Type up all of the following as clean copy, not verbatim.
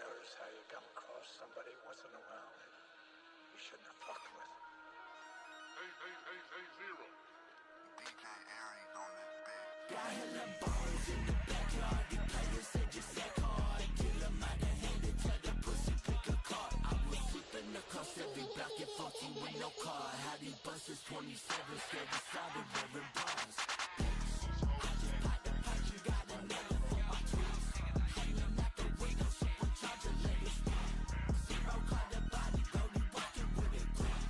Notice how you come across somebody once in a while you shouldn't have fucked with. Hey, Zero. DJ Aries on this bitch. Got hella bones in the backyard. The players said just sack hard. Kill 'em out and hand it to the pussy, pick a card. I was sweeping across every block at 14 with no car. How these buses 27 scared to start wearing bras. Bitch, I just popped the perk, you got another for my tweets. Hanging out the window, supercharger, let it spin. Zero caught the body, Brody walking with a grip.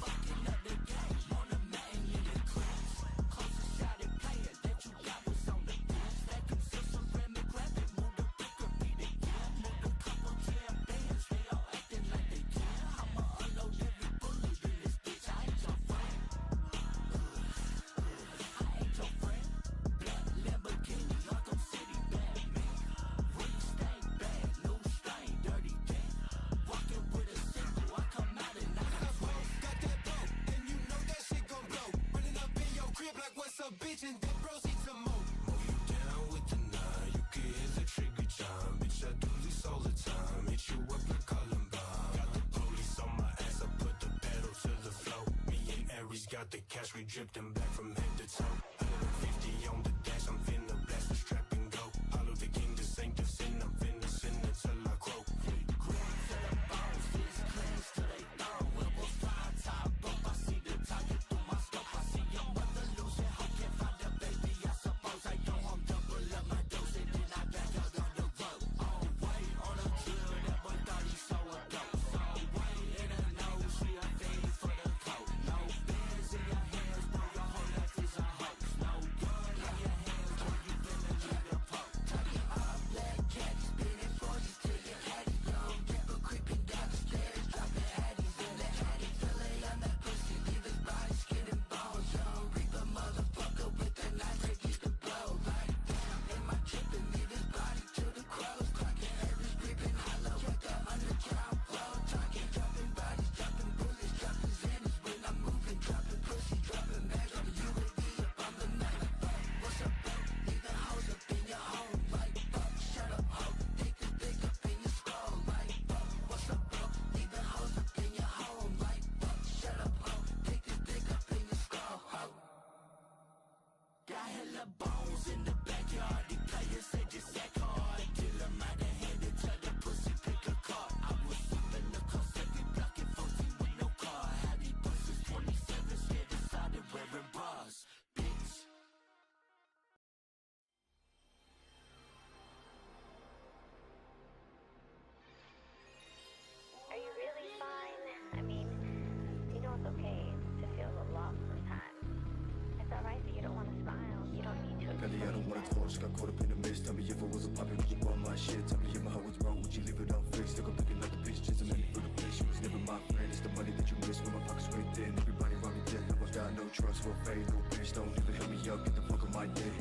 Fucking up the game, on the man in the clips. Closest shot at player that you got was on the bench. Vacuum system, rim and grab it, move the brick or beat it again. Move a couple 10 bands, they all acting like they can. I'ma unload every bullet in this bitch, I ain't your friend. I ain't your friend. Black Lamborghini, Arkham City, Batman. Ring stain bad, new stain, dirty gang. Walking with a single, I come out and I can swear. Got that boat, and you know that shit gon' blow. Running up in your crib like what's up, bitch, and then proceed some more. Mow you down with the nine, you can hear the trigger chime. Bitch, I do this all the time, hit you up like Columbine. Got the police on my ass, I put the pedal to the floor. Me and Aries got the cash, we dripped them back from head to toe. 150 on the dash, I'm finna blast the strap and go. Hollow the king, this ain't the sin, I'm finna sin until I croak. Green to the bones, these cleans till they throw. Elbows fly top rope, I see the target through my scope. I see your mother losing hope, can't find a baby, I suppose. I go home, double up my dose, and then I back out on the road. Oh, wait, on a chill, that boy thought he saw a ghost. So wait, in a nose, she a fiend for the coat. No bands in your hands, bro, your whole life is a hoax. No gun in your hands, boy, you finna need a poke. Tucking up, black cat, spinning forces till your hat is blown. Dipper creeping down the stairs, dropping addies in the attic. Fillet on that pussy, leave his body, skin and bones. Young Reaper motherfucker with a knife, ready to blow. Like damn, in my trip and leave his body to the crows. Clocking Aries, creeping hollow with the underground flow. Talking, dropping bodies, dropping bullets, dropping Xanax when I'm moving, dropping pussy, dropping bags on the UAV up on the night. What's up, bro? Leaving hoes up in your home. Like fuck, shut up, ho. Take this dick up in your skull. Like fuck, what's up, bro? Leaving hoes up in your home. Like fuck, shut up, ho. Take this dick up in your skull, ho. Got hella bones in the backyard. The players say just sack hard. Kill 'em out and hand it to the pussy, pick a card. I was sweeping across every block at 14 with no car. How these buses 27 scared to started wearing bras. Bitch. Are you really fine? I mean, you know it's okay to feel a loss sometimes. It's alright that you don't want to smile. You don't need to. Belly, I don't wanna talk, just got caught up in the mist. Tell me if I wasn't popping, would you want my shit? Tell me if my heart was wrong, would you leave it unfixed? Still go picking up the pictures and many for the place. She was never my friend, it's the money that you miss when my pockets way thin. Everybody around me dead, now I got no trust, will fade, no bitch. Don't ever hit me up, get the fuck on my day.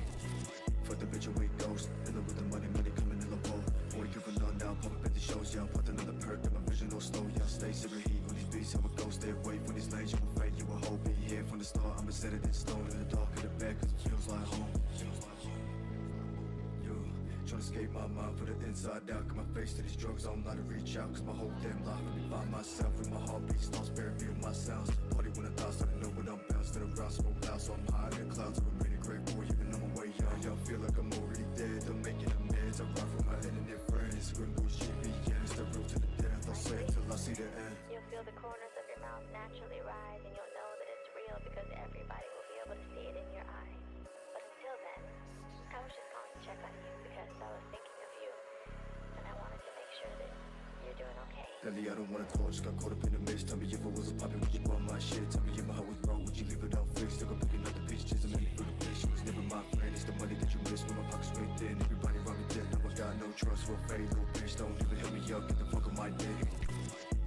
Fuck the bitch away ghost, in love with the money coming in the bowl. Only giving on now, pump up at the shows, yeah. I'm put another perk, that my vision all slow, yeah. Stay zero heat on these beats, how it goes, stay away from these lanes. You will fade, you will hold me here from the start. I'ma set it in stone in the dark of the bed, cause it feels like home. Tryna escape my mind, put it inside out. Got my face to these drugs, I don't know how to reach out. Cause my whole damn life, let me find myself. With my heartbeat starts bearing me with my sounds. Party when I die, starting to know when I'm bouncing around. Smoke loud, so I'm high in the clouds. I remain a great boy, even on my way young. Y'all feel like I'm already dead, I'm making amends. I ride from my internet friends, scribbles, GPS. The road to the death, I'll say it till I see the end. You'll feel the corners of your mouth naturally rise, and you'll know that it's real because everybody will be able to see it in your eye. But until then, I was just calling to check on you because I was thinking of you, and I wanted to make sure that you're doing okay. Belly, I don't wanna talk, just got caught up in the mist. Tell me if I wasn't popping, would you want my shit? Tell me if my heart was wrong, would you leave it unfixed? Still go picking up the pictures and many for the place. She was never my friend, it's the money that you miss when my pockets way thin. Everybody around me dead, now I got no trust, will fade, no bitch. Don't ever hit me up, get the fuck on my day.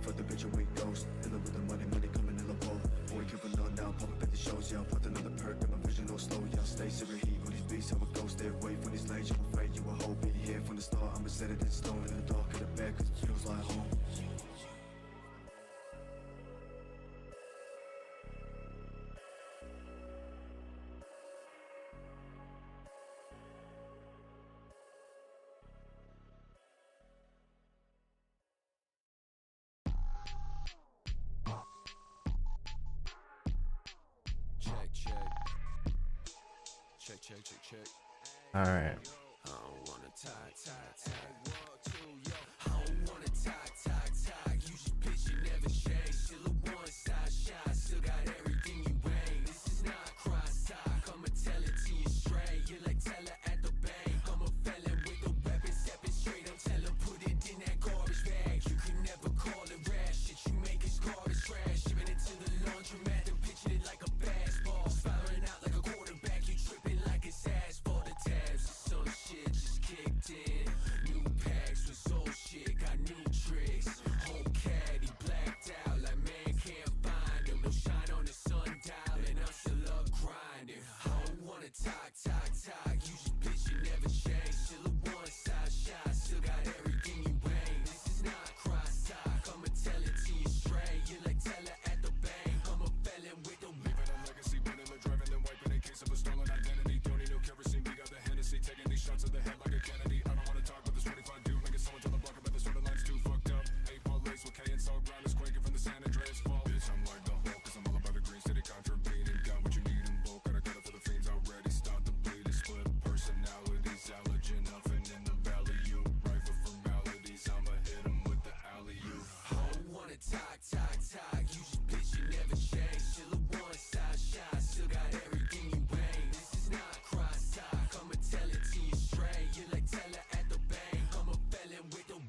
Fuck the bitch away ghost, in love with the money coming in the bowl. Boy, giving on now, pump up at the shows, yeah. I'm put another perk, got my vision all slow, yeah. Stay zero heat on these beats, how it goes, stay away from these lanes. You will fade, you will hold me here from the start. I'ma set it in stone in the dark of the bed, cause it feels like home. All right. I don't wanna tie. I don't wanna tie. You just bitch, you never change. Still a one-side shot, still got everything you ain't. This is not cross-talk, I'ma tell it to you straight. You're like teller at the bank, I'm a felon with a weapon, stepping straight. I'm telling, put it in that garbage bag. You can never call it rash, shit you make is garbage trash. Shipping it to the laundromat, then pitching it like a basketball. Spiraling out like a quarterback, you tripping like it's asphalt. The tabs, some shit just kicked in. New packs with old shit, got new tricks. Whole caddy blacked out, like man can't find him. No shine on the sundial, and I'm still up grinding. I don't wanna talk. You just bitch, you never change. Still a one-side shot, still got everything you ain't. This is not cross-talk, I'ma tell it to you straight. You're like teller at the bank, I'm a felon with a Leaving a legacy, burning the driving, then wiping in case of a stolen identity. Don't need no kerosene, we got the Hennessy. Taking these shots to the head like a Kennedy. I don't wanna talk, but this 25 dude making someone tell the block about the sort of lines too fucked up. 8-ball lace with K and Saul ground is quaking from the San Andreas fault. Bitch, I'm like the Hulk, cause I'm all about the green city contravening. Got what you need in bulk, gotta cut it for the fiends already. Start the bleeding, split personalities, allergen, nothing in the valley. You rifle for maladies, I'ma hit 'em with the alley-oop. I don't wanna talk. You just bitch, you never change. Still a one-side shot, still got everything you ain't. This is not cross-talk, I'ma tell it to you straight. You're like teller at the bank, I'm a felon with a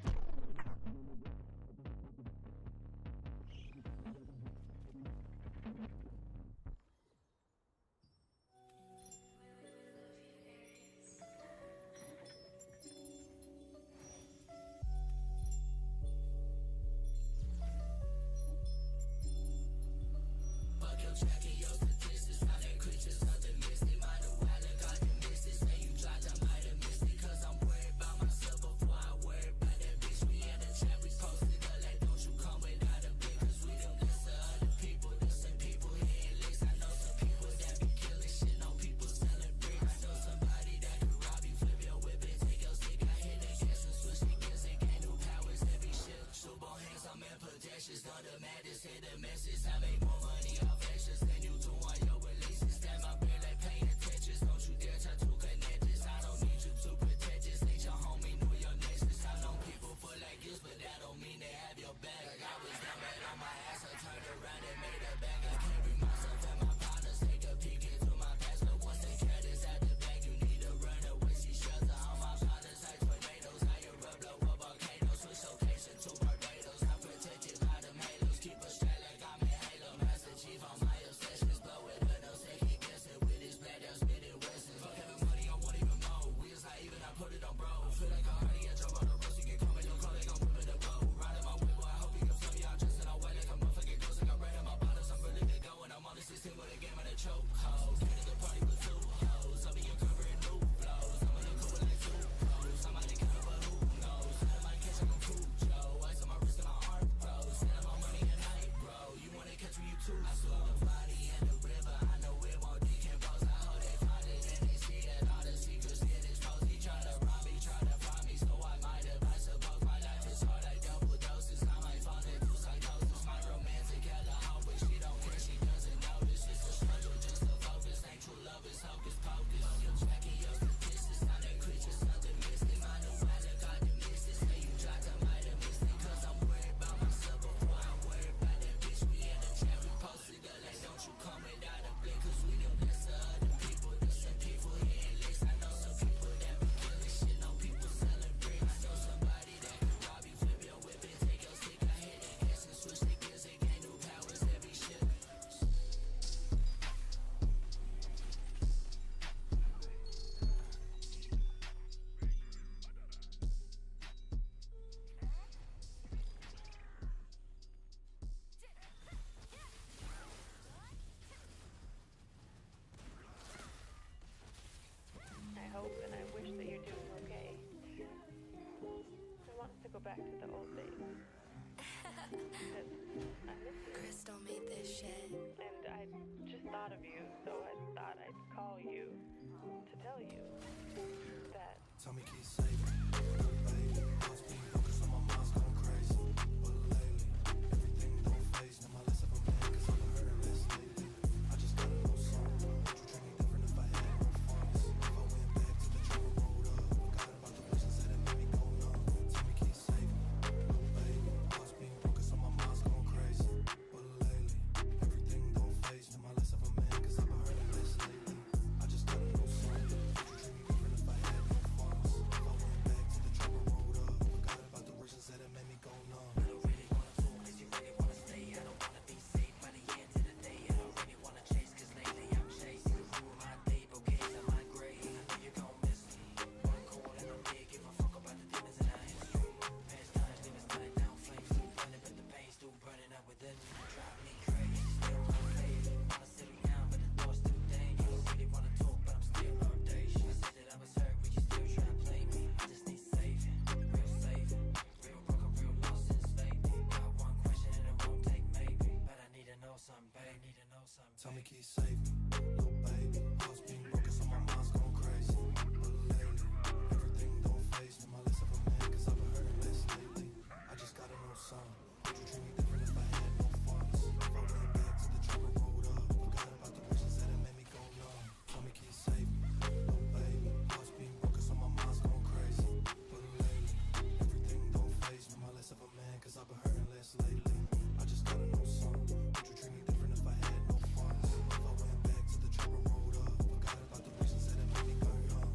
fuck your tracking, your statistics. Found that creature, something mystic. Mind the wild, I got the mystics. Say you dropped, I might have missed it. Cause I'm worried about myself before I worry about that bitch. We in the chat, we posted up like, don't you come without a blick. Cause we them list of other people. There's some people hitting licks. I know some people that be killing shit. Know people selling bricks. I know somebody that can rob you, flip your whip and take your stick. I hit the gas and switch the gears and gain new powers. Heavy shit. Super hands, I'm in pedestrians. Done the madness, hit the message. I make more money off extras than you do on your releases. Stand my beard like paying attention. Don't you dare try to connect this. I don't need you to protect this. Ain't your homie, know your nexus. I know people full like this, but that don't mean they have your back. Like I was down bad on my ass, I turned around and made a back. I carry myself and my partners. Take a peek into my past, but once the cat is at the back, you need to run away. See shelter on my partners like tornadoes. Higher up, blow up volcanoes. Switch location to Barbados. I'm protected by them halos. Keep a straight like I'm in Halo. Master Chief on my obsessions. Blow it up, no second guessing. With his black, they'll spit it western. Fuck having money, I won't even know. We is not even, I put it on bro. Feel like a honey, I jump on the road. You can come in your car, they gon' whip it up, bro. Riding my whip, boy, I hope you can feel me. I'm dressing all white like a motherfucking ghost. Like I'm right in my bottoms, I'm ready to go. And I'm on the system with a game of the choke hoes. Came to the party with two hoes. I'll be uncovering new flows. I'm gonna cool like two pros. Somebody count, but who knows? I might catch up on Cujo. Ice on my wrist and my arm froze. Send my money at night, bro. You wanna catch me, you too. I saw the body in the river. I know it won't decompose. I hope they find it and they see it. All the secrets get exposed. He try to rob me, try to find me. So I might have, I suppose. My life is hard like double doses. I might fall into psychosis. My romantic alcohol, but she don't care. She doesn't notice. It's a struggle just to focus. Ain't true love, it's hocus pocus. Your tracking, your statistics. Found that creature, something mystic. Mind the wild, I got the mystics. Say you dropped, I might have missed it. Cause I'm worried about myself before I worry about that bitch. We in the chat, we posted up like, don't you come without a blick. Cause we them list of other people. There's some people hitting licks. I know some people that be killing shit. Know people selling bricks. I know somebody that can rob you, flip your whip and take your stick. I hit the gas and switch the gears and gain new powers. Heavy shit. I hope and I wish that you're doing okay. I want us to go back to the old days. Because I miss you. Crystal made this shit. And I just thought of you, so I thought I'd call you to tell you that Tell me, keep safe, baby. Lost being focused on my mind's going crazy. But lately, everything don't phase. Now my less of a man, cause I've been hurting less lately. I just gotta know something. Would you treat me different if I had no funds? tell me, can you save me? Little baby, heart's being broken, so my mind's going crazy. But lately, everything don't faze me. My less of a man, cause I've been hurting less lately. I just gotta know something. Would you treat me different if I had no funds? If I went back to the trouble road up, forgot about the wishes that it made me go numb. Tell me, can you save me? Little baby, heart's being broken, so my mind's going crazy. But lately, everything don't faze me. My less of a man, cause I've been hurting less lately. I just gotta know something. Would you treat me different if I had no funds? If I went back to the trouble road up, forgot about the reasons that it made me go young.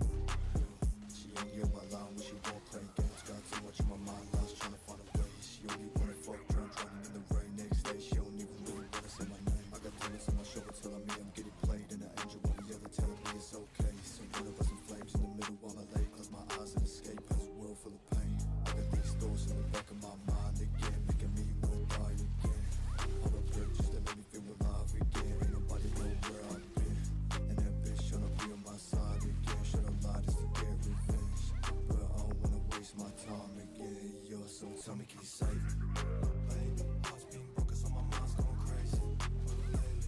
She ain't hear my line when she won't play games. Got too much in my mind, lost trying to find a way. She only wanna fuck, drowning in the rain. Next day, she don't even really wanna say my name. I got demons on my shoulder telling me I'm getting played, and an angel on the other telling me it's okay. So one of us in flames in the middle while I lay, close my eyes and escape. Has a world full of pain. I got these thoughts in the back of my mind again, making me wanna die again. All the pictures that make me feel alive again. Ain't nobody know where I've been, and that bitch tryna be on my side again. Should I lie just to get revenge? But I don't wanna waste my time again. Yo, so tell me, can you save me? Little baby, heart's being broken, so my mind's going crazy. But lately,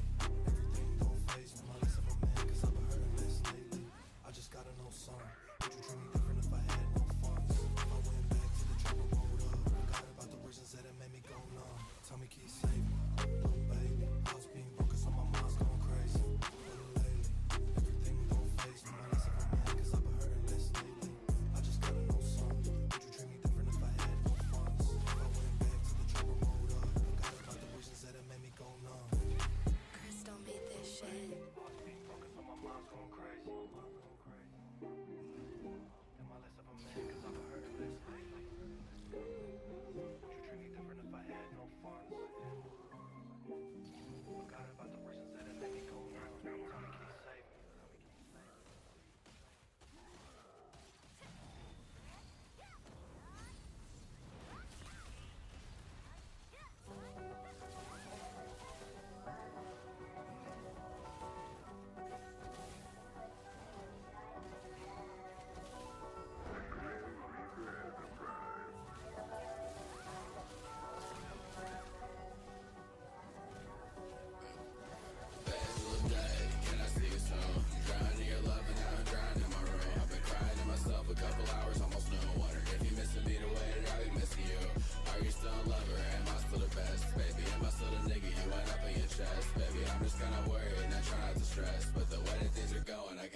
everything don't faze me. My less of a man, cause I've been hurting less lately. I just gotta know something. Would you treat me different if I had no funds? If I went back to the trouble road up, forgot about the reasons that it made me go numb. Tell me, can you save me? Little baby, heart's being broken, so my mind's going crazy. But lately, everything don't faze me. My less of a man, cause I've been hurting less lately. I just gotta know something. Would you treat me different if I had no funds? If I went back to the trouble road up, forgot about the reasons that it made me go numb. Crystal made this shit. Heart's being broken, so my mind's going crazy. And my less of a man, cause I've been hurting less lately. Would you treat me different if I had no funds? Forgot about the reasons that it made me go numb. Tell me, can you save me?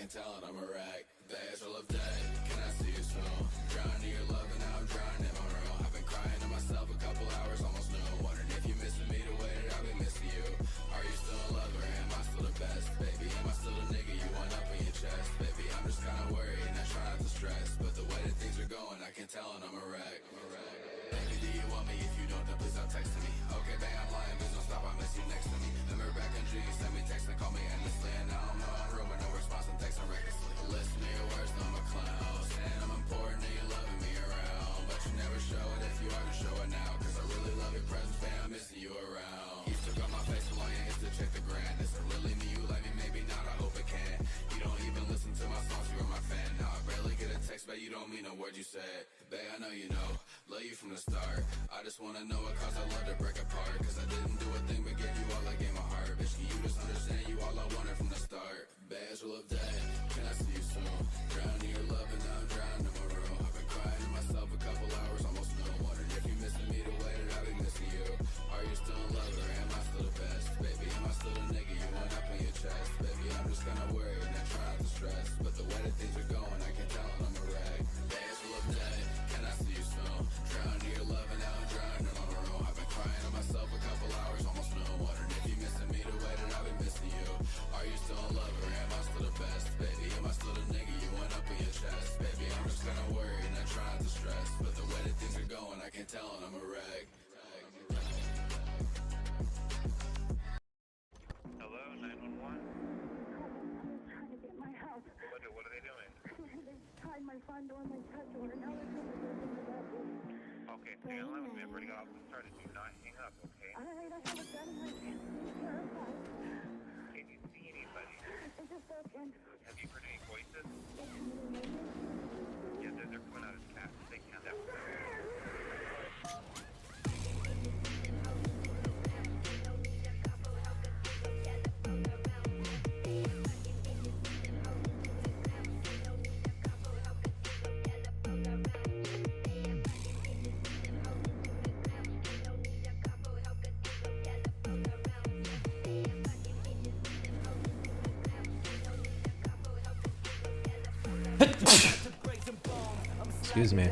Talent, I'm a rag. Days full of day. Can I see you soon? Drowning in your love and now I'm drowning in my room. I've been crying to myself a couple hours, almost noon. Wondering if you're missing me the way that I've been missing you. Are you still in love or am I still the best? Baby, am I still the nigga you want up in your chest? Baby, I'm just kinda worried and I try not to stress. But the way that things are going, I can tell and I'm a rag. Baby, do you want me? If you don't, then please stop texting me. Okay, babe, I'm lying, please don't stop, I miss you next to me. Remember back in June, you sent me text and call me endlessly. And now I'm not on room with no response and texting recklessly. Listen to your words, no, I'm a clown. Saying I'm important and you're loving me around. But you never show it, if you are to show it now. Cause I really love your presence, babe, I'm missing you around. You took on my face so long, you hit to check the grand. Is it really me you like me? Maybe not, I hope it can. You don't even listen to my songs, you are my fan. Now I barely get a text, but you don't mean a word you said. Babe, I know you know, love you from the start. I just wanna know what caused our love to break apart. Cause I didn't do a thing but gave you all, I gave my heart. Bitch, can you just understand you all I wanted from the start? Babe, full of day, can I see you soon? Drowning in your love and now I'm drowning in my room. I've been crying to myself a couple hours, almost noon. Wondering if you're missing me the way that I've been missing you. Are you still in love or am I still the best? Baby, am I still the nigga you want up in your chest? Baby, I'm just kinda worried and I try not to stress. But the way that things are going, I can tell and I'm a rag. Days full of day, can I see you soon? Drowning in your love and now I'm drowning in my room. I've been crying to myself a couple hours, almost noon. Wondering if you're missing me the way that I've been missing you. Are you still in love or am I still the best? Baby, am I still the nigga you want up in your chest? Baby, I'm just kinda worried and I try not to stress. But the way that things are going, I can tell and I'm a rag. Hello, 911. Trying to get my house. What are they doing? They tied my front door and my side door. Now they're trying to get in the bedroom. Okay, stay on with me. I'm ready to go off the start. Do not hang up, okay? All right, I have a gun in my hand. I'm terrified. Can you see anybody? It's just broken. Have you heard any voices? It's Yeah, they're coming out as cats. They can't have Together, Excuse me.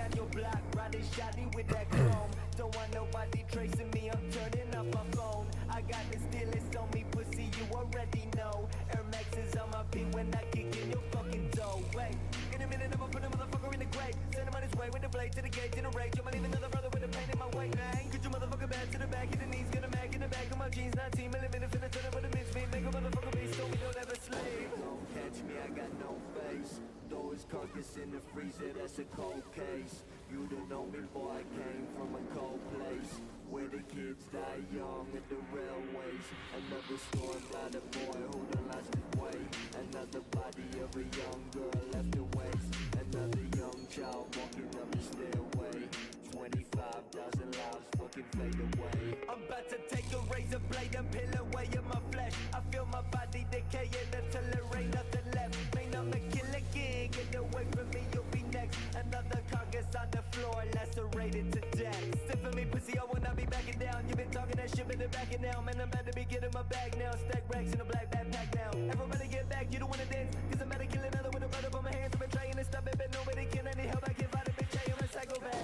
Don't want nobody tracing me, I'm turning up my phone. I got the stylist on me, pussy, you already know. Air Max is on my feet when I kick in your fucking toe. Wait, in a minute, I'ma put a motherfucker in the grave. Send him on his way with the blade to the gate, in a rage. I might leave another brother with a pain in my way, man. Get your motherfucker back to the back of the knees, gonna mag in the back of my jeans. 19 millimeter finna turn up with a misfit. Make a motherfucker be told me don't ever sleep. Don't catch me, I got no face. Throw his carcass in the freezer, that's a cold case. You don't know me, boy, I came from a cold place where the kids die young at the railways. Another story about a boy who done lost his way. Another body of a young girl left to waste. Another young child walking up the stairway. 25,000 lives fucking fade away. I'm about to take a razor blade and peel away of my flesh. I feel my body decaying until there ain't nothing left. Ain't I'm a killer king, get away from me, you'll be next. Another carcass on the floor, lacerated to death. Stiff for me, pussy, I will not be backing down. You been talking that shit, but they're backing now. Man, I'm about to be getting my bag now. Stack racks in a black backpack now. Everybody get back, you don't wanna dance. Cause I'm about to kill another with a blood up on my hands. I've been trying to stop it, but nobody can. I need help, I can't find a bitch, I am a psychopath.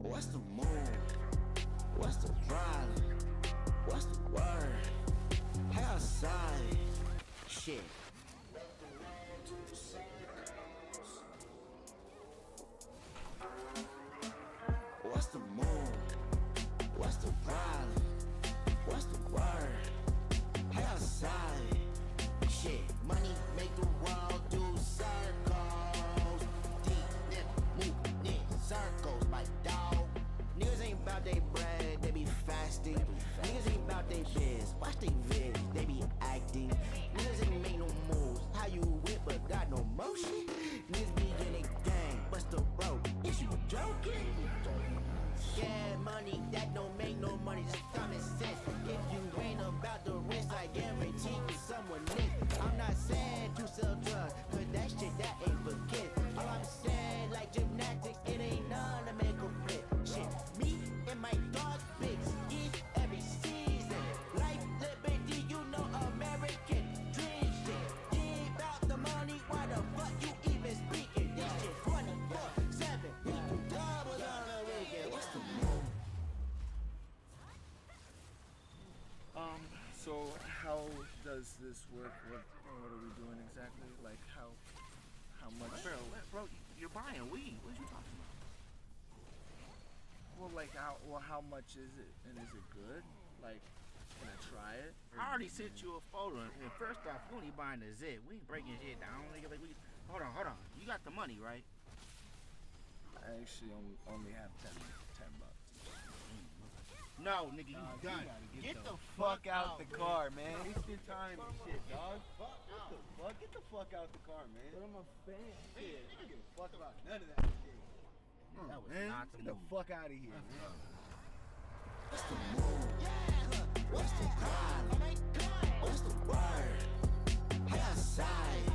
What's the mood? What's the problem? What's the word? Outside. Shit. What's the mood? What's the problem? What's the word? Outside. Shit. Money make the world do circles. Deep nip, moving in circles, my dog. Niggas ain't about they bread, they be fasting. Niggas ain't about they biz, watch they vids, they be acting. Niggas ain't make no moves, how you whip but got no motion? Niggas be getting gang, bust the rope, is you joking? Yeah, money that don't make no money, just common sense. If you ain't about the risk, I guarantee you someone next. I'm not saying to sell drugs, cause that shit that ain't for kids. All I'm saying, like gymnastics, it ain't none to make a flip. Shit, me and my dog bigs, eat every season. Life, liberty, you know American dream shit. Ain't about the money, why the fuck you even speaking? This shit 24/7, we do doubles on the weekend. What's the move? So how does this work? What are we doing exactly? Like how much? Bro, you're buying weed. What are you talking about? Well, like how much is it, and is it good? Like, can I try it? I already sent you a photo, and first off, we only buying the zip. We ain't breaking shit down. Nigga, like hold on. You got the money, right? I actually only have 10 bucks. No, nigga, you done. Get the fuck out the car, man. Waste your time and shit, dog. Get the fuck out the car, man. But I'm a fan. Shit, I don't give a fuck about none of that shit. That was Man, not the get the move. fuck out of here, man. What's the move? What's the problem? What's the word? Outside.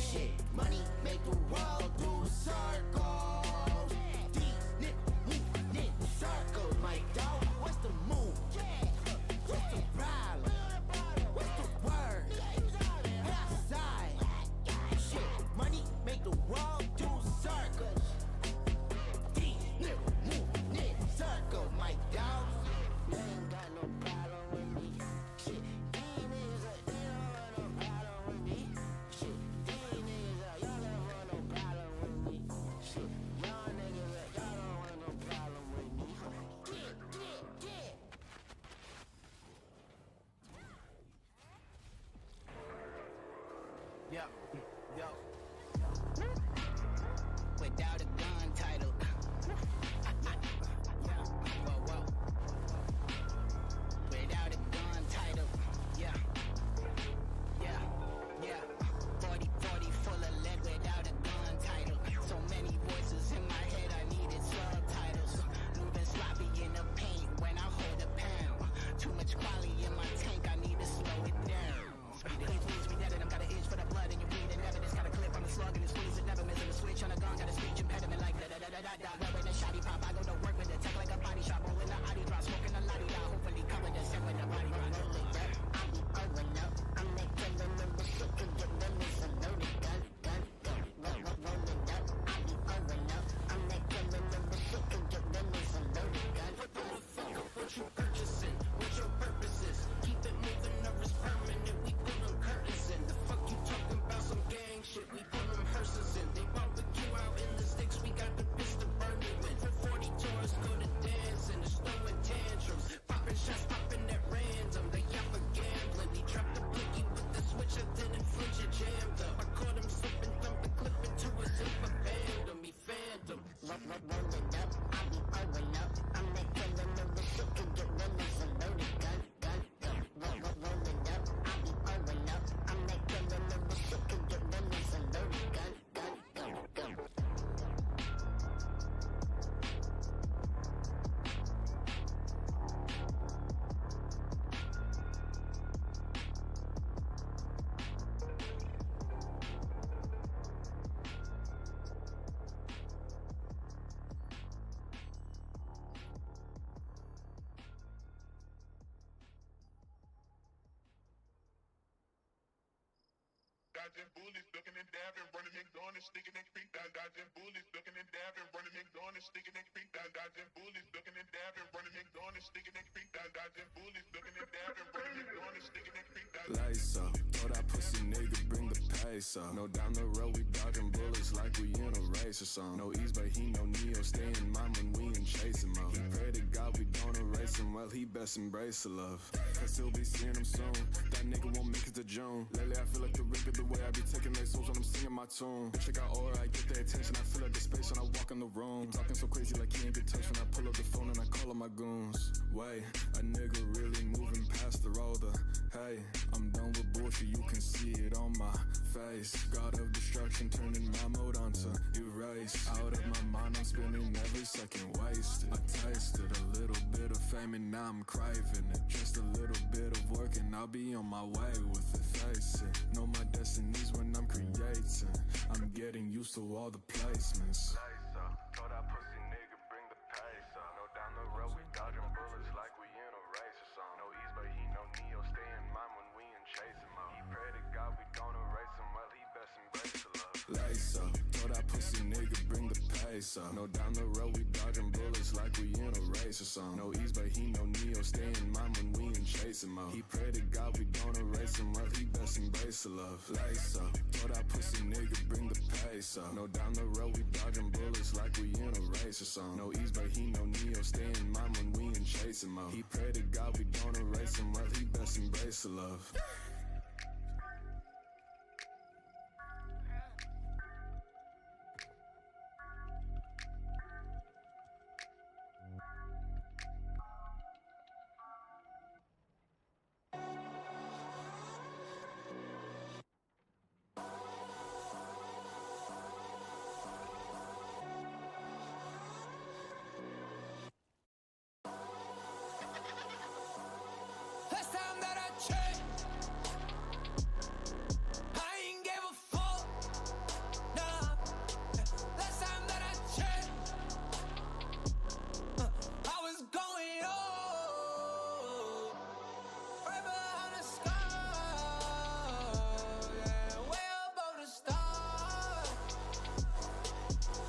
Shit, money make the world do circles. Deep nigga moving in circles, my dog. What's the move? What's the problem? What's the word? Outside. dodging bullies, looking and dabbing, running McDonald's, sticking and creek, dodging bullies, looking and dabbing, running McDonald's, sticking and creek, dodging bullies, looking and dabbing, running McDonald's, sticking and creek, dodging bullies, looking and dabbing, running McDonald's, sticking and creek, Lights up, told that pussy nigga bring the pace up. No down the road, we dodging bullets like we in a race or something. No ease, but he no Neo, stay in mind when we in chasing mode. He pray to God we don't erase him, well he best embrace the love. Cause he'll be seeing him soon, that nigga won't make it to June. Lately I feel like the rig of the way I be taking their souls when I'm singing my tune. Bitch, I got aura, I get their attention, I feel like the space when I walk in the room. He talking so crazy like he ain't get touched when I pull up the phone and I call up my goons. Wait, a nigga really moving past the roller. Hey, I'm done with bullshit, you can see it on my face. God of destruction, turning my mode onto erase. Out of my mind, I'm spending every second wasted. I tasted a little bit of fame and now I'm craving it. Just a little bit of work and I'll be on my way with it. Face it, know my destinies when I'm creating. I'm getting used to all the placements. Lights up, told that pussy nigga bring the pace up. No down the road, we dodging bullets like we in a race or something. No ease, but he no Neo, stay in mind when we in chasing mode. He pray to God we don't erase him, well he best embrace the love. Lights up, told that pussy nigga bring the pace up. No down the road, we dodging bullets like we in a race or something. No ease, but he no Neo, stay in mind when we in chasing mode. He pray to God we don't erase him, well he best embrace the love. Lights up, told that pussy nigga bring the pace up. No down the road, we dodging bullets like we in a race or something. No ease, but he no Neo, stay in mind when we in chasing mode. He pray to God we don't erase him, well he best embrace the love. Last time that I checked, I ain't gave a fuck. Nah. Last time that I checked, I was going up, right behind the sky, yeah, way above the stars.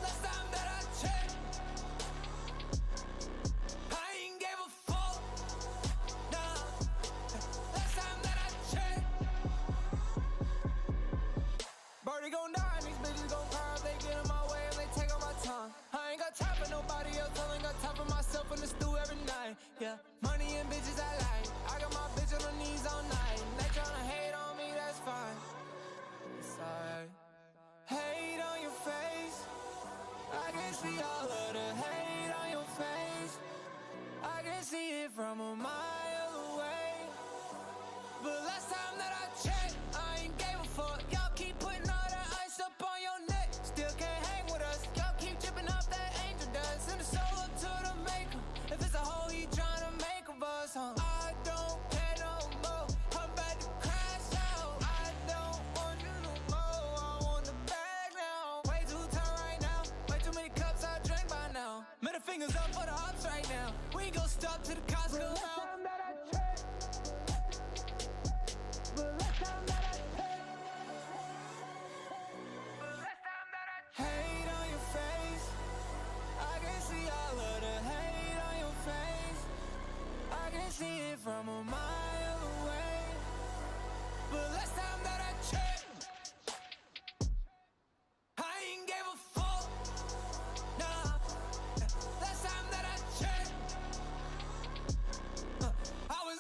Last time that I checked, I ain't gave a fuck. Nah. Last time that I checked, Birdie gon' die and these bitches gon' cry if they get in my way and they take all my time. I ain't got time for nobody else, I ain't got time for myself in the stew every night. Yeah, money and bitches I like. I got my bitch on her knees all night. They tryna hate on me, that's fine. It's alright. Hate on your face, I can see all of the hate on your face. I can see it from a mile away. But last time that I checked, I ain't gave a fuck. Y'all keep putting all that ice up on your neck. Still can't hang with us. Y'all keep dripping off that angel dust. Send the soul up to the maker. If it's a hole he tryna make of us, huh? I don't care no more. I'm about to crash out. I don't want you no more. I want the bag now. Way too tight right now. Way too many cups I drank by now. Middle fingers up for the ops right now. We ain't gon' stop to the Costco now. Hate on your face, I can see all of the hate on your face. I can see it from a mile away. But last time that I checked, I ain't gave a fuck. Nah. Last time that I checked, I was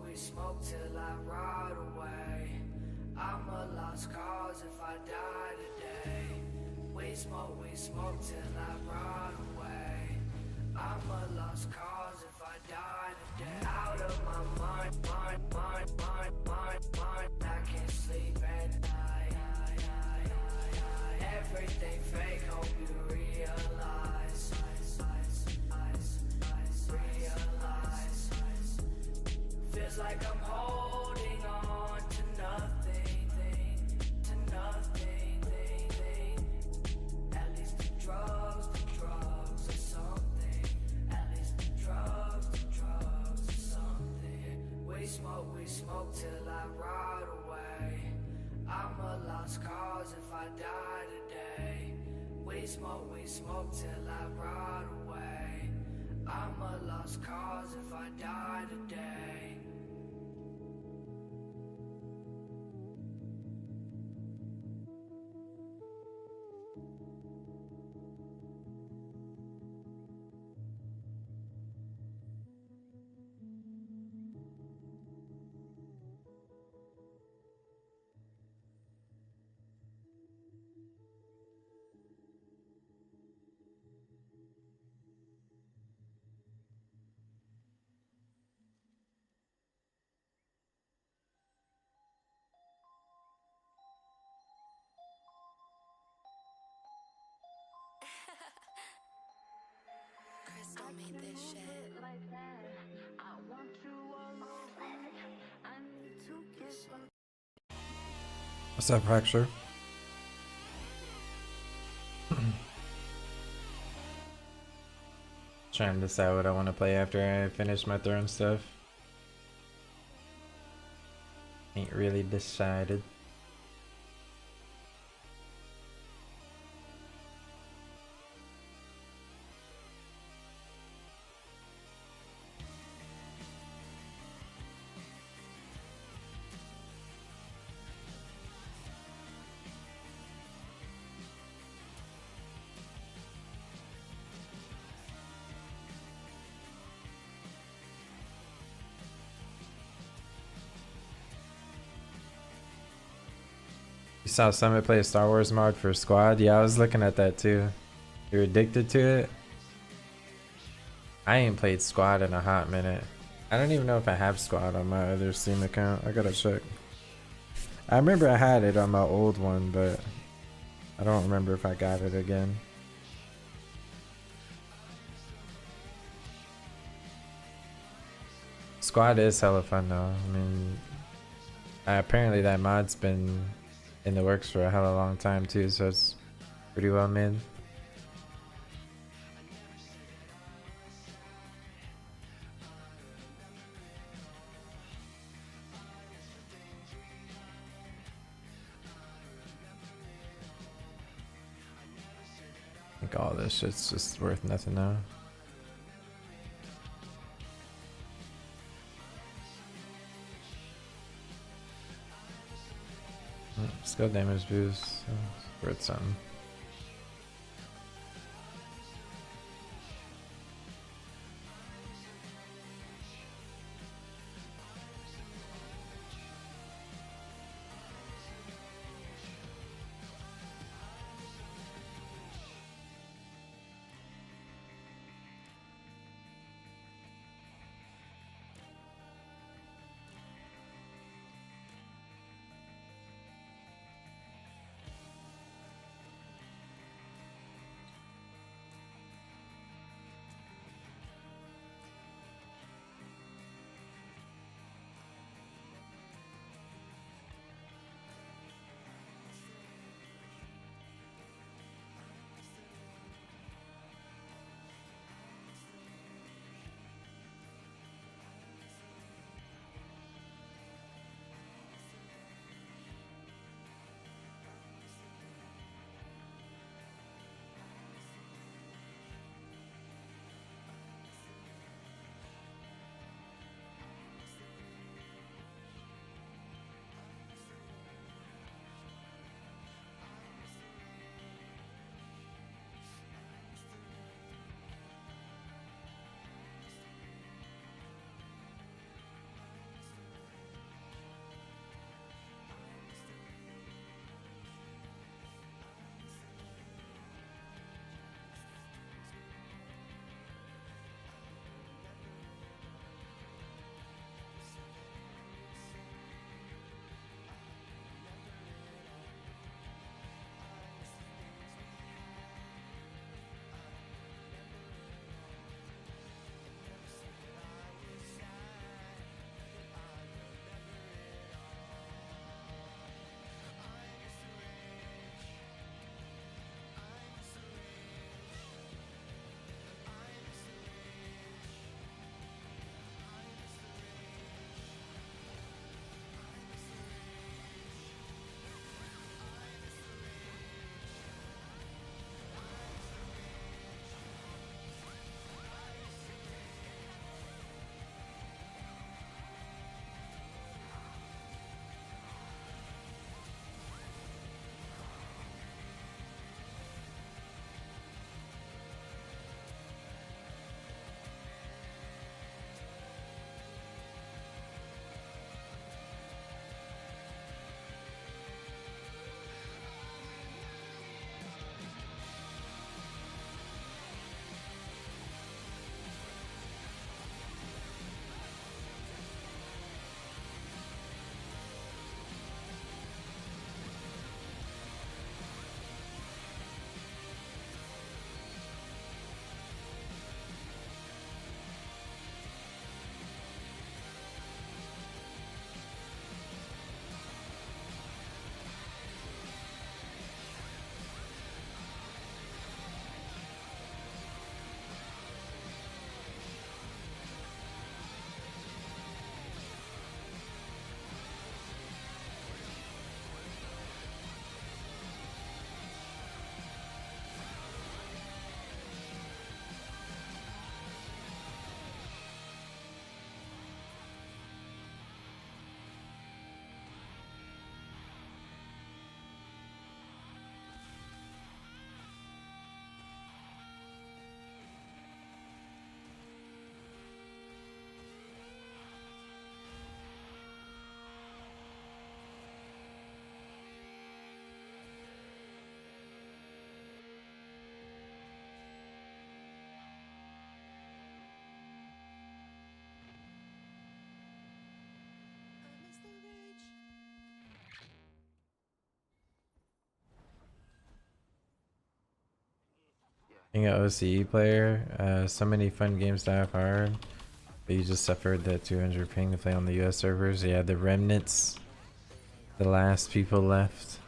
we smoke till I ride away. I'm a lost cause if I die today. We smoke till I ride away. I'm a lost cause if I die today. Out of my mind, I can't sleep at night. Everything fake, hope you realize. Feels like I'm holding on to nothing. At least the drugs are something. At least the drugs are something. We smoke till I ride away. I'm a lost cause if I die today. We smoke till I ride away. I'm a lost cause if I die today. Crystal made this shit. What's up, Fracture? Trying to decide what I want to play after I finish my throne stuff. Ain't really decided. You saw Summit play a Star Wars mod for Squad? Yeah, I was looking at that too. You're addicted to it? I ain't played Squad in a hot minute. I don't even know if I have Squad on my other Steam account. I gotta check. I remember I had it on my old one, but I don't remember if I got it again. Squad is hella fun though. I mean, apparently that mod's been in the works for a hella long time too, so it's pretty well made. I think all this shit's just worth nothing now. Skill damage boost, so it's worth something. Being an OCE player, so many fun games to have hard, but you just suffered that 200 ping to play on the US servers. Yeah, the remnants, the last people left.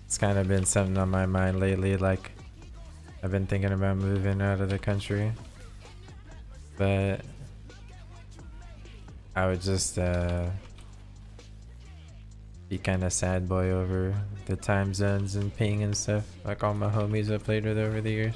It's kind of been something on my mind lately, like I've been thinking about moving out of the country, but I would just be kind of sad boy over the time zones and ping and stuff, like all my homies I played with over the years.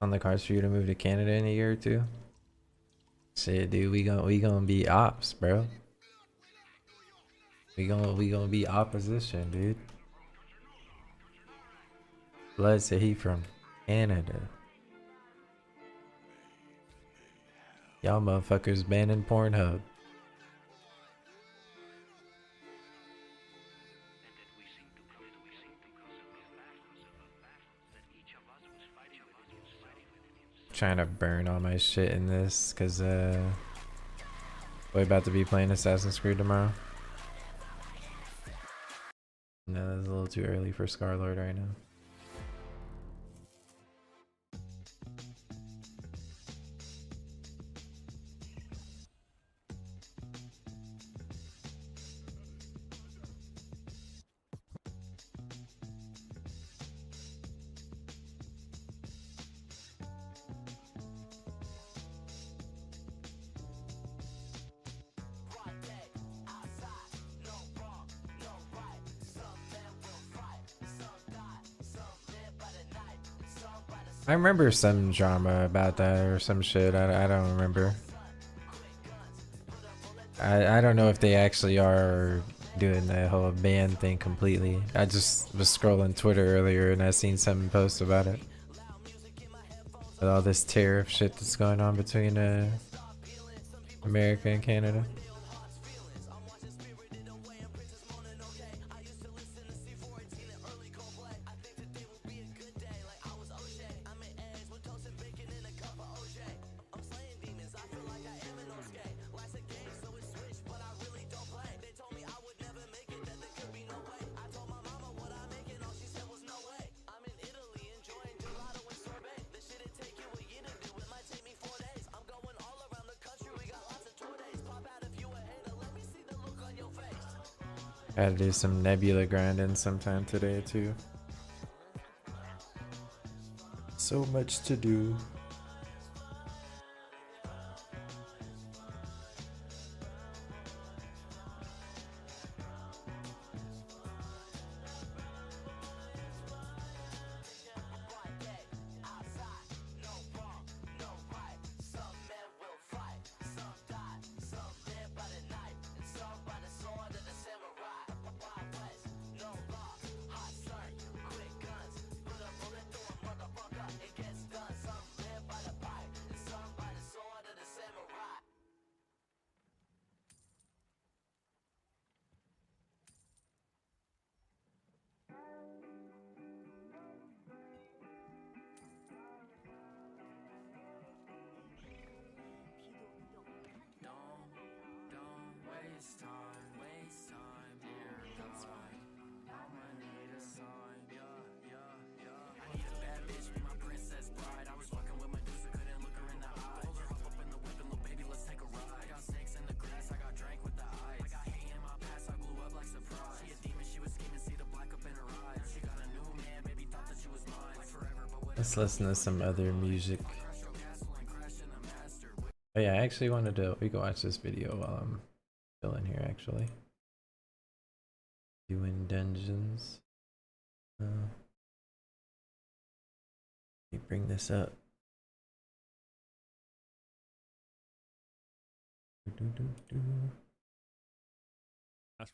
On the cards for you to move to Canada in a year or two? Shit, dude, we gonna be ops, bro. We gonna be opposition, dude. Blood said he from Canada. Y'all motherfuckers banning Pornhub. Trying to burn all my shit in this because we're about to be playing Assassin's Creed tomorrow. No, that's a little too early for Scarlord right now. I remember some drama about that or some shit. I don't remember. I don't know if they actually are doing the whole ban thing completely. I just was scrolling Twitter earlier and I seen some post about it. With all this tariff shit that's going on between America and Canada. Gotta do some Nebula grinding sometime today too. So much to do. Let's listen to some other music. Oh yeah, I actually wanted to, we can watch this video while I'm still in here actually. Doing dungeons. Let me bring this up.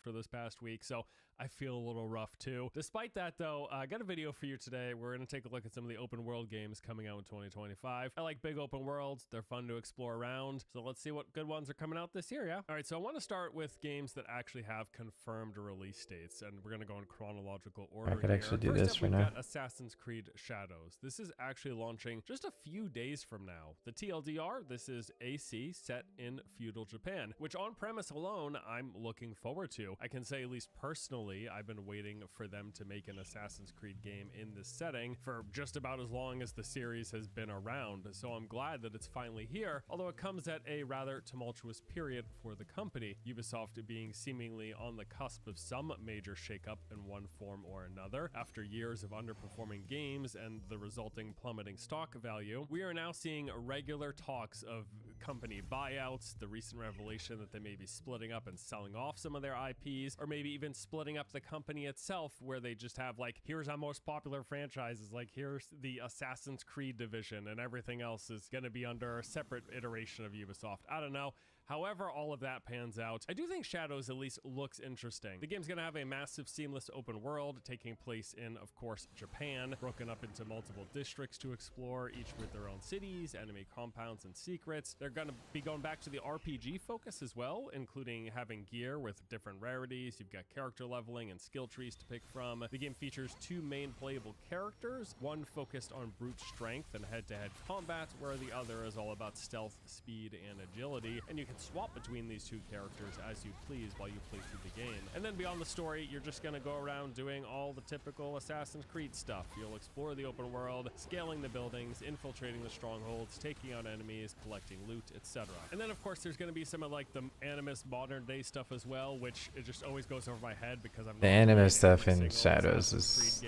For this past week, so I feel a little rough too. Despite that though, I got a video for you today. We're going to take a look at some of the open world games coming out in 2025. I like big open worlds. They're fun to explore around. So let's see what good ones are coming out this year, yeah? All right, so I want to start with games that actually have confirmed release dates, and we're going to go in chronological order. I could actually do First this up, for we've now. got Assassin's Creed Shadows. This is actually launching just a few days from now. The TLDR, this is AC set in feudal Japan, which on premise alone, I'm looking forward to. I can say, at least personally, I've been waiting for them to make an Assassin's Creed game in this setting for just about as long as the series has been around, so I'm glad that it's finally here, although it comes at a rather tumultuous period for the company, Ubisoft being seemingly on the cusp of some major shakeup in one form or another. After years of underperforming games and the resulting plummeting stock value, we are now seeing regular talks of company buyouts, the recent revelation that they may be splitting up and selling off some of their IPs, or maybe even splitting up the company itself, where they just have like, here's our most popular franchises, like here's the Assassin's Creed division, and everything else is going to be under a separate iteration of Ubisoft. I don't know. However all of that pans out, I do think Shadows at least looks interesting. The game's gonna have a massive seamless open world taking place in, of course, Japan, broken up into multiple districts to explore, each with their own cities, enemy compounds, and secrets. They're gonna be going back to the RPG focus as well, including having gear with different rarities. You've got character leveling and skill trees to pick from. The game features 2 main playable characters, one focused on brute strength and head-to-head combat, where the other is all about stealth, speed, and agility, and you can swap between these 2 characters as you please while you play through the game. And then beyond the story, you're just gonna go around doing all the typical Assassin's Creed stuff. You'll explore the open world, scaling the buildings, infiltrating the strongholds, taking out enemies, collecting loot, etc. And then of course there's gonna be some of like the Animus modern day stuff as well, which it just always goes over my head because I'm the Animus stuff in Shadows is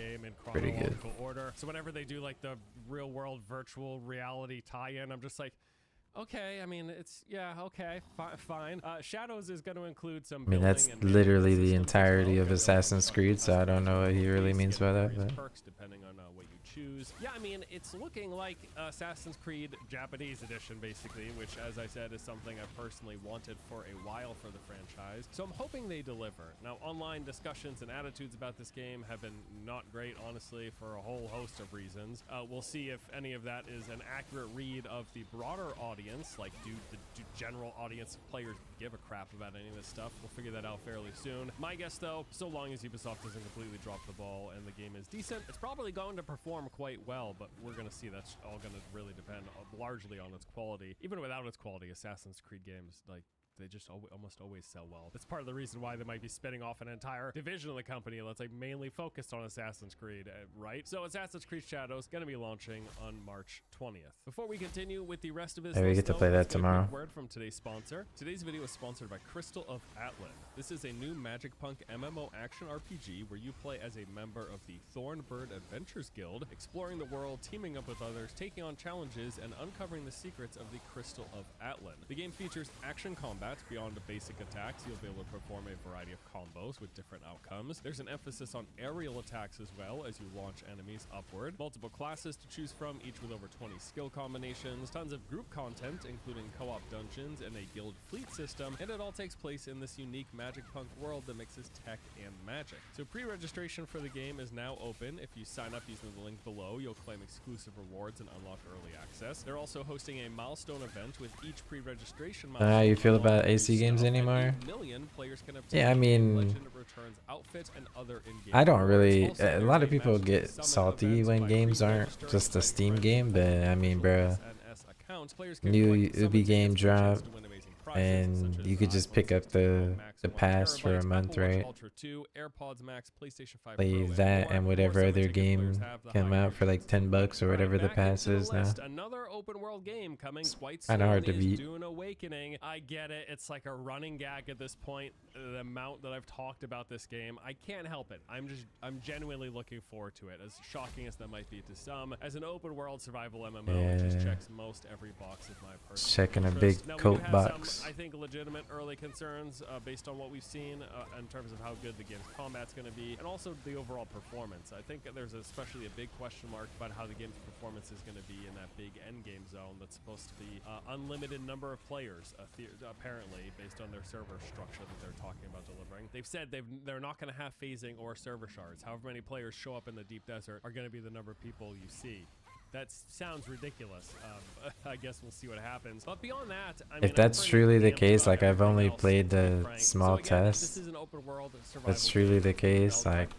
pretty good. Order. So whenever they do like the real world virtual reality tie-in, I'm just like, okay, I mean, it's, yeah, okay, fine. Shadows is going to include some. I mean, that's literally the entirety of Assassin's Creed, so I don't know what he really means by that. But perks depending on what you choose. Yeah, I mean, it's looking like Assassin's Creed Japanese edition, basically, which, as I said, is something I've personally wanted for a while for the franchise. So I'm hoping they deliver. Now, online discussions and attitudes about this game have been not great, honestly, for a whole host of reasons. We'll see if any of that is an accurate read of the broader audience. Like, do general audience of players give a crap about any of this stuff? We'll figure that out fairly soon. My guess, though, so long as Ubisoft doesn't completely drop the ball and the game is decent, it's probably going to perform quite well, but we're going to see. That's all going to really depend largely on its quality. Even without its quality, Assassin's Creed games, like, they just almost always sell well. That's part of the reason why they might be spinning off an entire division of the company that's like mainly focused on Assassin's Creed, right? So Assassin's Creed Shadows going to be launching on March 20th. Before we continue with the rest of this, we get to play that tomorrow. Word from today's sponsor. Today's video is sponsored by Crystal of Atlan. This is a new Magic Punk MMO action RPG where you play as a member of the Thornbird Adventures Guild, exploring the world, teaming up with others, taking on challenges, and uncovering the secrets of the Crystal of Atlan. The game features action combat. Beyond the basic attacks, you'll be able to perform a variety of combos with different outcomes. There's an emphasis on aerial attacks as well as you launch enemies upward. Multiple classes to choose from, each with over 20 skill combinations. Tons of group content, including co-op dungeons and a guild fleet system. And it all takes place in this unique Magic Punk world that mixes tech and magic. So pre-registration for the game is now open. If you sign up using the link below, you'll claim exclusive rewards and unlock early access. They're also hosting a milestone event with each pre-registration milestone. How you feel about AC games anymore? Yeah, I mean, I don't really, a lot of people get salty when games aren't just a Steam game, but I mean, bro, new Ubi game dropped and you could just pick up the pass for a month, right? Play that and whatever other game came out for like $10 or whatever the pass is now. Another open world game coming quite kind of hard to beat. Dune Awakening. I get it. It's like a running gag at this point. The amount that I've talked about this game, I can't help it. I'm genuinely looking forward to it. As shocking as that might be to some, as an open world survival MMO, it just checks most every box of my personal checking interest. a big coat box. Some, I think, legitimate early concerns based on what we've seen in terms of how good the game's combat's going to be, and also the overall performance. I think there's especially a big question mark about how the game's performance is going to be in that big end game zone that's supposed to be unlimited number of players, apparently, based on their server structure that they're talking about delivering. They've said they're not going to have phasing or server shards. However many players show up in the deep desert are going to be the number of people you see. That sounds ridiculous. I guess we'll see what happens. But beyond that, I mean, if that's truly the case, like I've only played the small test. That's truly the case. Like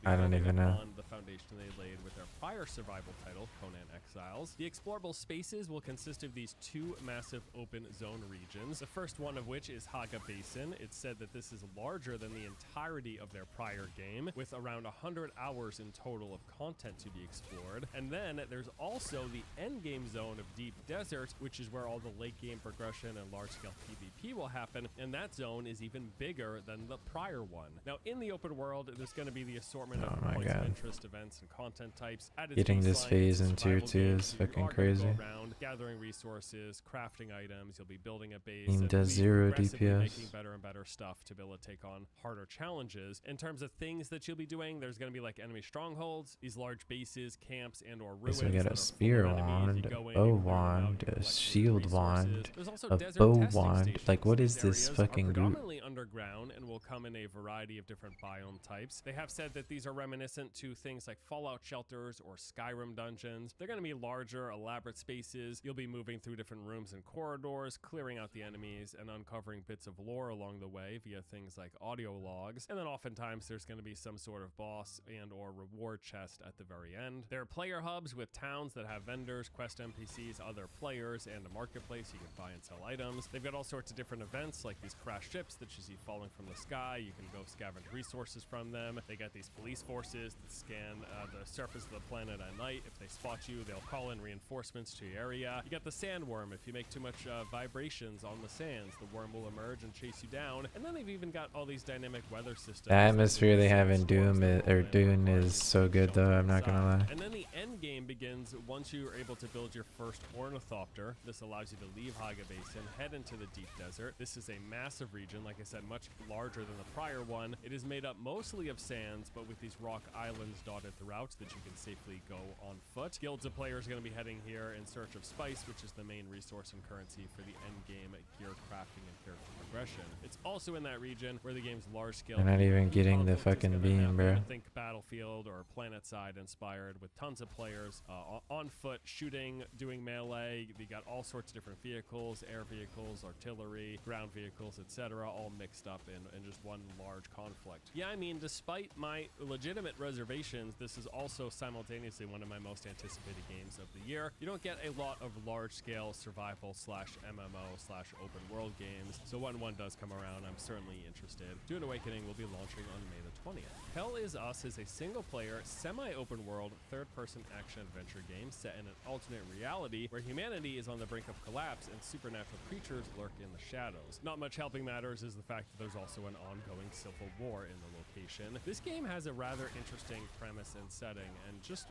I don't even know. The foundation they laid with their prior survival title, Conan Exiles. The explorable spaces will consist of these 2 massive open zone regions. The first one of which is Haga Basin. It's said that this is larger than the entirety of their prior game, with around 100 hours in total of content to be explored. And then there's also the end game zone of Deep Desert, which is where all the late game progression and large-scale PvP will happen, and that zone is even bigger than the prior one. Now, in the open world, there's going to be the assortment of points of interest, events, and content types. objects. At its Getting this baseline, phase it's a in tier survival 2 game, is so you fucking are gonna go crazy. around gathering resources, crafting items, you'll be building a base, Team and does you'll be 0 progressively DPS. making better and better stuff to be able to take on harder challenges. In terms of things that you'll be doing, there's going to be like enemy strongholds, these large bases, camps, and or ruins. So we got that a are full of spear enemies. You wand, go in, bow you clear them out, wand, you a collect shield resources. wand, There's also a desert bow testing wand. stations. Like, what These is this areas are fucking group? predominantly underground and will come in a variety of different biome types. They have said that these are reminiscent to things like Fallout shelters or Skyrim dungeons. They're going to be larger, elaborate spaces. You'll be moving through different rooms and corridors, clearing out the enemies and uncovering bits of lore along the way via things like audio logs. And then oftentimes there's going to be some sort of boss and or reward chest at the very end. There are player hubs with towns that have vendors, quest NPCs, other players, and a marketplace you can buy and sell items. They've got all sorts of different events like these crash ships that you see falling from the sky. You can go scavenge resources from them. They got these police forces that scan the surface of the planet at night. If they spot you, they'll call in reinforcements to your area. You got the sandworm. If you make too much vibrations on the sands, the worm will emerge and chase you down. And then they've even got all these dynamic weather systems. The atmosphere they have in Doom is so good though, I'm not gonna lie. And then the end game begins once you are able to build your first ornithopter. This allows you to leave Haga Basin, head into the deep desert. This is a massive region, like I said, much larger than the prior one. It is made up mostly of sands, but with these rock islands dotted throughout that you can safely go on foot. Guilds of players are going to be heading here in search of spice, which is the main resource and currency for the end game gear crafting and character progression. It's also in that region where the game's large scale. They're not even getting the fucking beam, bro. Think Battlefield or PlanetSide inspired, with tons of players on foot shooting, doing melee. We got all sorts of different vehicles, air vehicles, artillery, ground vehicles, etc., all mixed up in just one large conflict. Yeah, I mean, despite my legitimate reservations, this is also simultaneously one of my most anticipated games of the year. You don't get a lot of large-scale survival slash MMO slash open world games, so when one does come around, I'm certainly interested. Dune Awakening will be launching on May the 20th. Hell Is Us is a single-player, semi-open world, third-person action-adventure game set in an alternate reality where humanity is on the brink of collapse and supernatural creatures lurk in the shadows. Not much helping matters is the fact that there's also an ongoing civil war in the location. This game has a rather interesting premise and setting, and just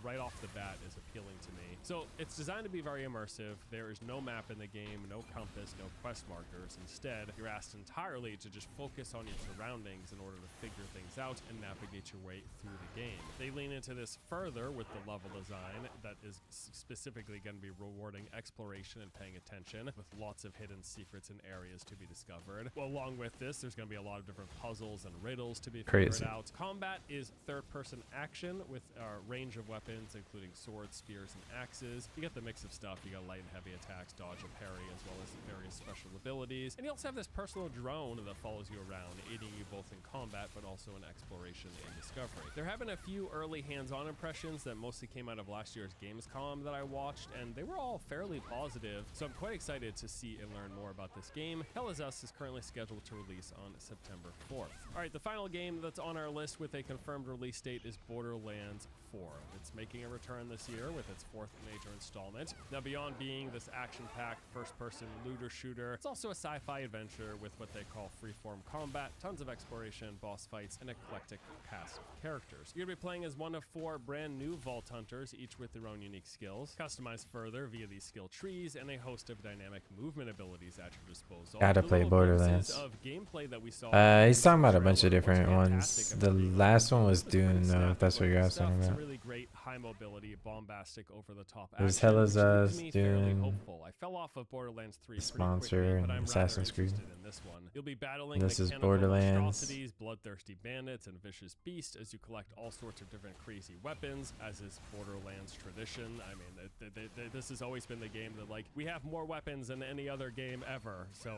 right off the bat is appealing to me. So it's designed to be very immersive. There is no map in the game, no compass, no quest markers. Instead, you're asked entirely to just focus on your surroundings in order to figure things out and navigate your way through the game. They lean into this further with the level design that is specifically going to be rewarding exploration and paying attention, with lots of hidden secrets and areas to be discovered. Well, along with this, there's going to be a lot of different puzzles and riddles to be figured out. Combat is third-person action with a range of weapons, including swords, spears, and axes. You get the mix of stuff. You got light and heavy attacks, dodge and parry, as well as various special abilities. And you also have this personal drone that follows you around, aiding you both in combat, but also in exploration and discovery. There have been a few early hands-on impressions that mostly came out of last year's Gamescom that I watched, and they were all fairly positive, so I'm quite excited to see and learn more about this game. Hell Is Us is currently scheduled to release on September 4th. Alright, the final game that's on our list with a confirmed release date is Borderlands 4. It's making a return this year with its fourth major installment. Now, beyond being this action-packed first-person looter shooter, it's also a sci-fi adventure with what they call freeform combat, tons of exploration, boss fights, and eclectic cast of characters. You're going to be playing as one of 4 brand new Vault Hunters, each with their own unique skills, customized further via these skill trees and a host of dynamic movement abilities at your disposal. Gotta play Borderlands. Of gameplay that we saw He's talking about a bunch of different ones. The last one was Dune, though, if that's what you're asking about. Really great, high mobility, bombastic, over-the-top action. There's Hell Is Us, Dune, I fell off of Borderlands 3 Sponsor, quickly, and Assassin's Creed. In this one. You'll be battling This is mechanical Borderlands. monstrosities, bloodthirsty bandits, and vicious beasts as you collect all sorts of different crazy weapons, as is Borderlands tradition. I mean, this has always been the game that, like, we have more weapons than any other game ever, so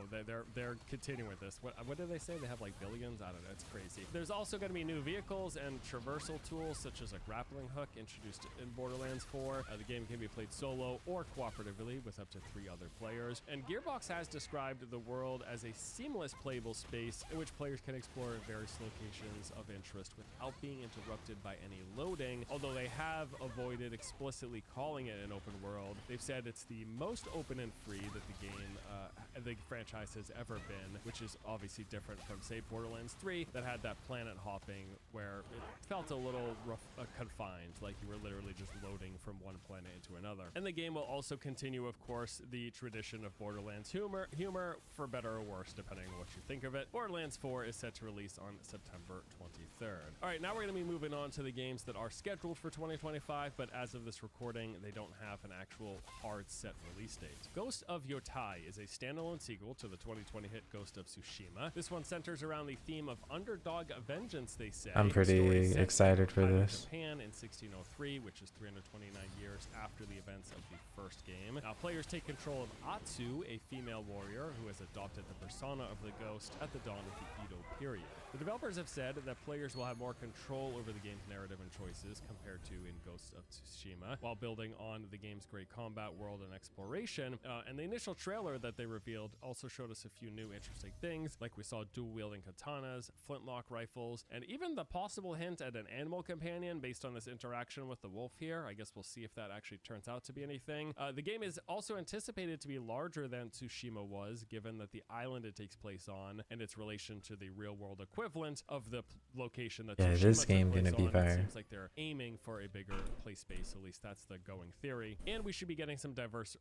they're continuing with this. What do they say? They have like billions? I don't know. It's crazy. There's also going to be new vehicles and traversal tools such as a grappling hook introduced in Borderlands 4. The game can be played solo or cooperatively with up to 3 other players. And Gearbox has described the world as a seamless playable space in which players can explore various locations of interest without being interrupted by any loading. Although they have avoided explicitly calling it an open world, they've said it's the most open and free that the game, the franchise has ever been, which is obviously different from, say, Borderlands 3 that had that planet hopping where it felt a little rough, confined, like you were literally just loading from one planet into another. And the game will also continue, of course, the tradition of Borderlands humor, for better or worse, depending on what you think of it. Borderlands 4 is set to release on September 23rd. All right, now we're going to be moving on to the games that are scheduled for 2025, but as of this recording, they don't have an actual hard set release date. Ghost of Yotai is a standalone sequel to the 2020 hit Ghost of Tsushima. This one centers around the theme of underdog vengeance, they say. I'm pretty excited for this. Japan in 1603, which is 329 years after the events of the first game. Now, players take control of Atsu, a female warrior who has adopted the persona of the ghost at the dawn of the Edo period. The developers have said that players will have more control over the game's narrative and choices compared to in Ghost of Tsushima, while building on the game's great combat, world, and exploration. And the initial trailer that they revealed also showed us a few new interesting things, like we saw dual-wielding katanas, flintlock rifles, and even the possible hint at an animal companion based on this interaction with the wolf here. I guess we'll see if that actually turns out to be anything. The game is also anticipated to be larger than Tsushima was, given that the island it takes place on and its relation to the real-world equivalent of the location that Tsushima this game gonna be fire. It seems like they're aiming for a bigger play space, at least that's the going theory. And we should be getting some diverse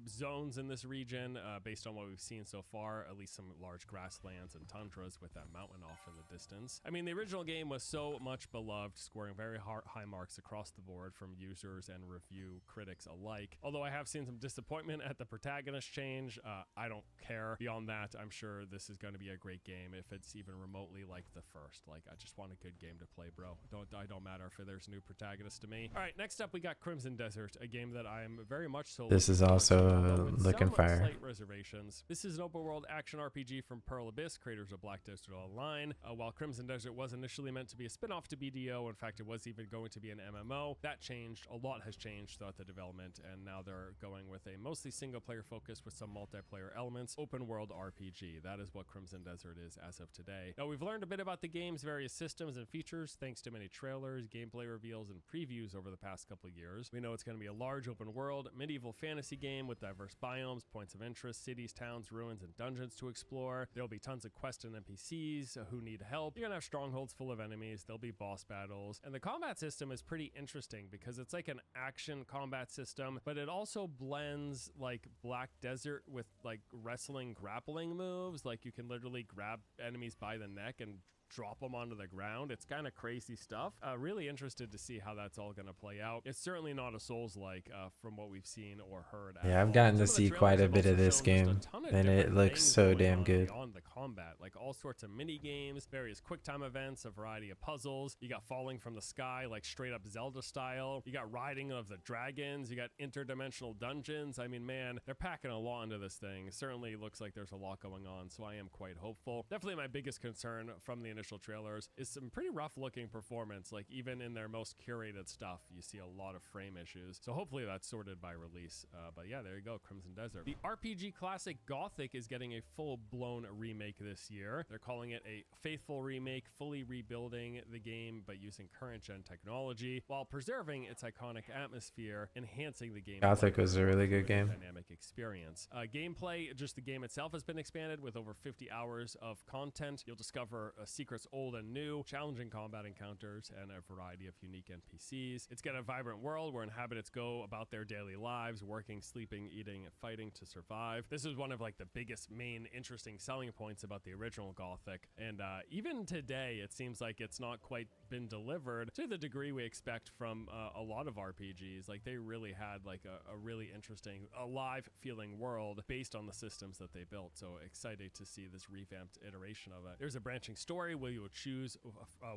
zones in this region based on what we've seen so far, at least some large grasslands and tundras with that mountain off in the distance. I mean, the original game was so much beloved, scoring very high marks across the board from users and review critics alike. Although I have seen some disappointment at the protagonist change, I don't care. Beyond that, I'm sure this is going to be a great game if it's even remotely like the first. Like, I just want a good game to play, bro. I don't matter if there's new protagonists to me. All right, next up we got Crimson Desert, a game that I am very much so. This is also looking fire. Slight reservations. This is an open world action RPG from Pearl Abyss, creators of Black Desert Online. While Crimson Desert was initially meant to be a spin-off to BDO, in fact, it was even going to be an MMO. That changed. A lot has changed throughout the development, and now they're going with a mostly single-player focus with some multiplayer elements. Open world RPG. That is what Crimson Desert is as of today. Now, we've learned a bit about the game's various systems and features thanks to many trailers, gameplay reveals, and previews over the past couple of years. We know it's going to be a large open world, medieval fantasy game with diverse biomes, points of interest, cities, towns, ruins, and dungeons to explore. There'll be tons of quests and NPCs who need help. You're going to have strongholds full of enemies. There'll be boss battles. And the combat system is pretty interesting because it's like an action combat system, but it also blends like Black Desert with like wrestling grappling moves. Like you can literally grab enemies by the neck and drop them onto the ground. It's kind of crazy stuff. Really interested to see how that's all going to play out. It's certainly not a Souls-like from what we've seen or heard. Yeah, I've gotten to see quite a bit of this game, and it looks so damn good. On the combat, like all sorts of mini games, various quick time events, a variety of puzzles. You got falling from the sky, like straight up Zelda style. You got riding of the dragons. You got interdimensional dungeons. I mean, man, they're packing a lot into this thing. Certainly looks like there's a lot going on, so I am quite hopeful. Definitely my biggest concern from the initial trailers is some pretty rough looking performance. Like even in their most curated stuff, you see a lot of frame issues. So hopefully that's sorted by release. But yeah, there you go, Crimson Desert. The RPG classic Gothic is getting a full-blown remake this year. They're calling it a faithful remake, fully rebuilding the game but using current-gen technology while preserving its iconic atmosphere, enhancing the game. Gothic was a really good game. Dynamic experience. Gameplay, just the game itself has been expanded with over 50 hours of content. You'll discover secrets old and new, challenging combat encounters, and a variety of unique NPCs. It's got a vibrant world where inhabitants go about their daily lives, working, sleeping, eating, and fighting to survive. This is one of like the biggest main interesting selling points about the original Gothic, and even today it seems like it's not quite been delivered to the degree we expect from a lot of RPGs. Like they really had like a really interesting, alive feeling world based on the systems that they built. So excited to see this revamped iteration of it. There's a branching story where you will choose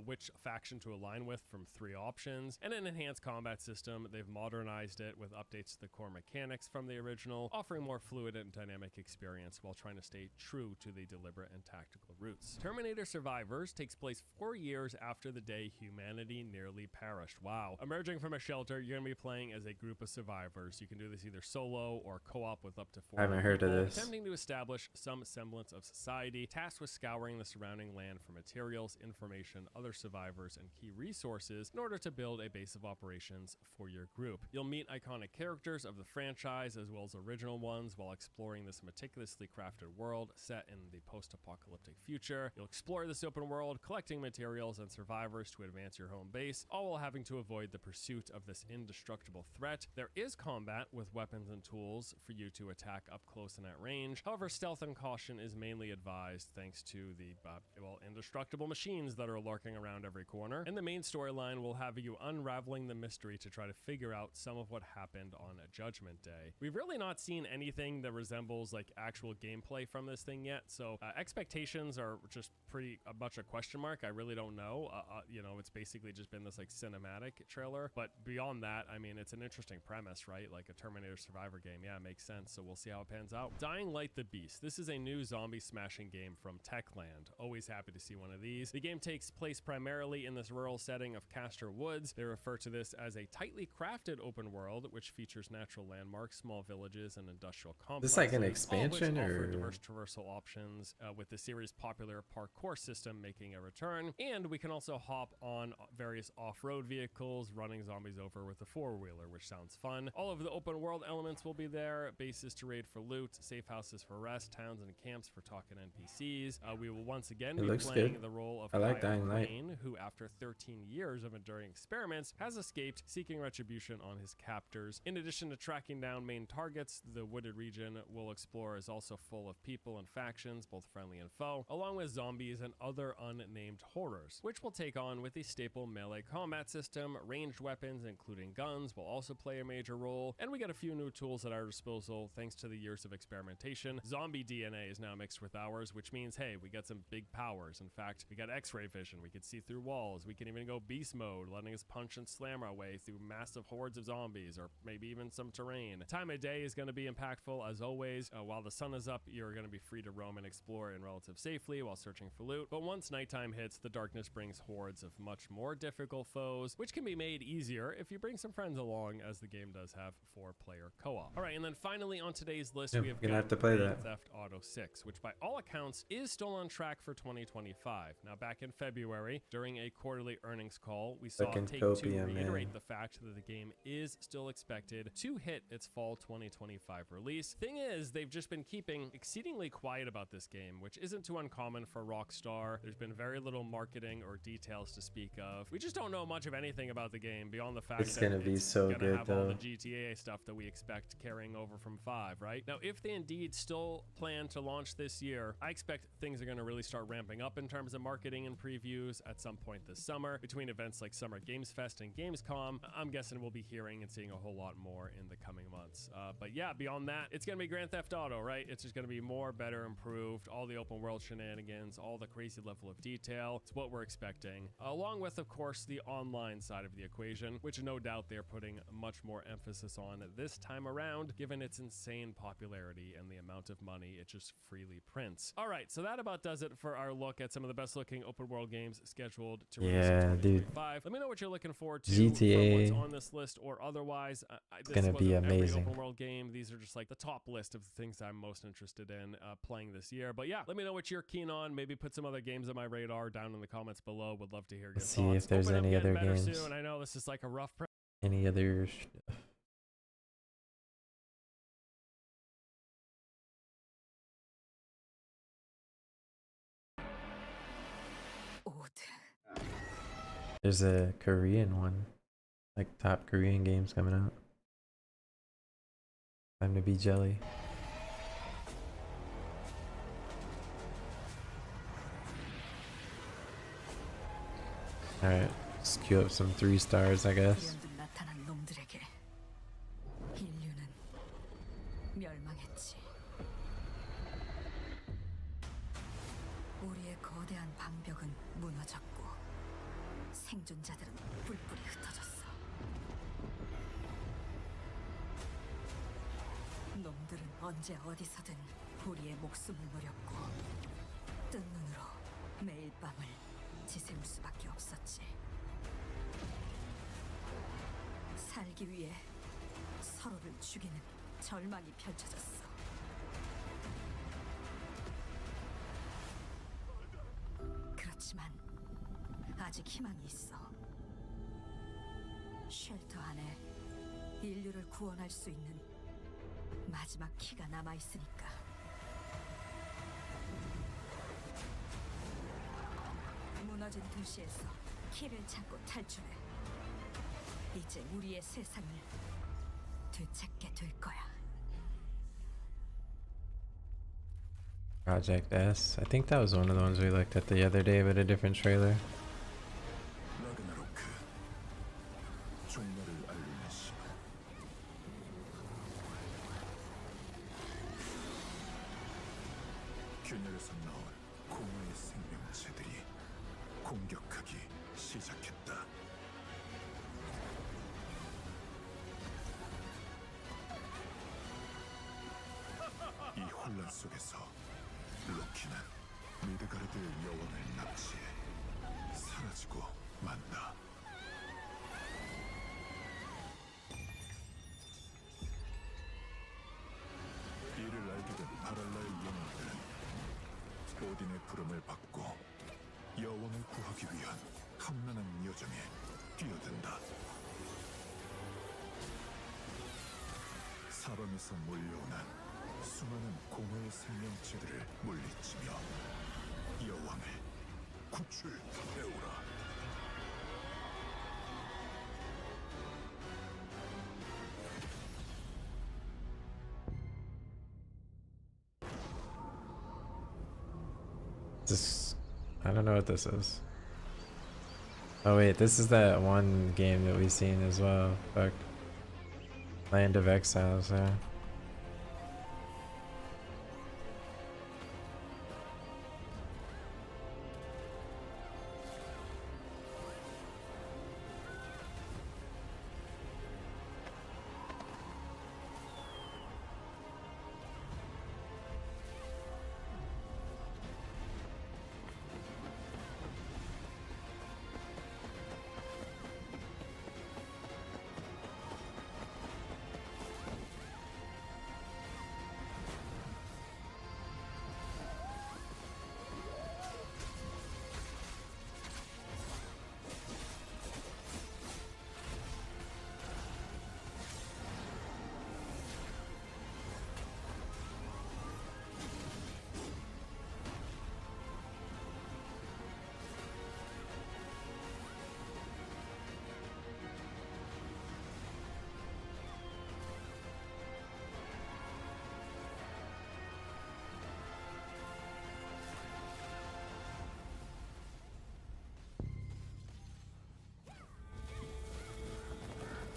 which faction to align with from 3 options, and an enhanced combat system. They've modernized it with updates to the core mechanics from the original, offering more fluid and dynamic experience while trying to stay true to the deliberate and tactical roots. Terminator Survivors takes place 4 years after the day humanity nearly perished. Wow. Emerging from a shelter, you're going to be playing as a group of survivors. You can do this either solo or co-op with up to 4 I haven't heard of people, this. attempting to establish some semblance of society, tasked with scouring the surrounding land for materials, information, other survivors, and key resources in order to build a base of operations for your group. You'll meet iconic characters of the franchise as well as original ones while exploring this meticulously crafted world set in the post-apocalyptic post-apocalyptic future. You'll explore this open world, collecting materials and survivors to advance your home base, all while having to avoid the pursuit of this indestructible threat. There is combat with weapons and tools for you to attack up close and at range. However, stealth and caution is mainly advised thanks to the, indestructible machines that are lurking around every corner. And the main storyline will have you unraveling the mystery to try to figure out some of what happened on Judgment Day. We've really not seen anything that resembles like actual gameplay from this thing yet, so expectations are just pretty much a question mark. I really don't know. It's basically just been this like cinematic trailer, but beyond that, I mean, it's an interesting premise, right? Like a Terminator Survivor game. Yeah, it makes sense. So we'll see how it pans out. Dying Light the Beast. This is a new zombie smashing game from Techland. Always happy to see one of these. The game takes place primarily in this rural setting of Castor Woods. They refer to this as a tightly crafted open world, which features natural landmarks, small villages, and industrial complexes. Is this like an expansion or diverse traversal options, with the series' popular parkour system making a return. And we can also hop on various off-road vehicles, running zombies over with a four-wheeler, which sounds fun. All of the open world elements will be there: bases to raid for loot, safe houses for rest, towns and camps for talking NPCs. We will once again be playing the role of Dying Light, who after 13 years of enduring experiments has escaped, seeking retribution on his captors. In addition to tracking down main targets, the wooded region we'll explore is also full of people and factions, both friendly and foe, along with zombies and other unnamed horrors, which we'll take on with the staple melee combat system. Ranged weapons, including guns, will also play a major role, and we get a few new tools at our disposal thanks to the years of experimentation. Zombie DNA is now mixed with ours, which means, hey, we got some big powers. In fact, we got X-ray vision, we can see through walls, we can even go beast mode, letting us punch and slam our way through massive hordes of zombies, or maybe even some terrain. Time of day is going to be impactful as always. While the sun is up, you're going to be free to roam and explore in relative safety while searching for loot, but once nighttime hits, the darkness brings hordes of much more difficult foes, which can be made easier if you bring some friends along, as the game does have 4-player co-op. All right, and then finally on today's list, we have have to play that. Theft Auto 6, which by all accounts is still on track for 2025. Now, back in February, during a quarterly earnings call, we saw Take-Two reiterate the fact that the game is still expected to hit its fall 2025 release. Thing is, they've just been keeping exceedingly quiet about this game, which isn't too uncommon for Rockstar. There's been very little marketing or details to speak of. We just don't know much of anything about the game beyond the fact it's that gonna be so gonna good have though. all the GTA stuff that we expect carrying over from 5, right? Now, if they indeed still plan to launch this year, I expect things are going to really start ramping up in terms of marketing and previews at some point this summer. Between events like Summer Games Fest and Gamescom, I'm guessing we'll be hearing and seeing a whole lot more in the coming months. But yeah, beyond that, it's going to be Grand Theft Auto, right? It's just going to be more, better, improved, all the open world shenanigans, all the crazy level of detail. It's what we're expecting, along with, of course, the online side of the equation, which no doubt they're putting much more emphasis on this time around, given its insane popularity and the amount of money it just freely prints. All right, so that about does it for our look at some of the best looking open world games scheduled to release in 2025. Let me know what you're looking forward to GTA from what's on this list or otherwise. It's gonna be amazing. Open world game. These are just like the top list of the things I'm most interested in playing this year. But yeah, let me know what you're keen on. Maybe put some other games on my radar down in the comments below. Would love to hear your thoughts. See if there's any other games. Soon. I know this is like a rough. Any other stuff. There's a Korean one, like top Korean games coming out. Time to be jelly. Alright, let's queue up some 3 stars, I guess. 생존자들은 뿔뿔이 흩어졌어. 놈들은 언제 어디서든 우리의 목숨을 노렸고 뜬 눈으로 매일 밤을 지새울 수밖에 없었지. 살기 위해 서로를 죽이는 절망이 펼쳐졌어. 그렇지만 아직 희망이 있어. 쉘터 안에 인류를 구원할 수 있는 마지막 키가 남아 있으니까. 무너진 도시에서 키를 찾고 탈출해. 이제 우리의 세상을 되찾게 될 거야. Project S. I think that was one of the ones we looked at the other day, but a different trailer. 라그나로크 종말을 알리는 시간. 균열에서 나온 공허의 생명체들이 공격하기 시작했다. 이 혼란 속에서 로키는 미드가르드의 여왕을 납치해 사라지고 만다. 이를 알게 된 바랄라의 영웅들은 오딘의 부름을 받고 여왕을 구하기 위한 험난한 여정에 뛰어든다. 사방에서 몰려오는 수많은 공허의 생명체들을 물리치며 여왕을 구출해오라. This, I don't know what this is. Oh wait, this is that one game that we've seen as well. Fuck. Land of Exiles, yeah.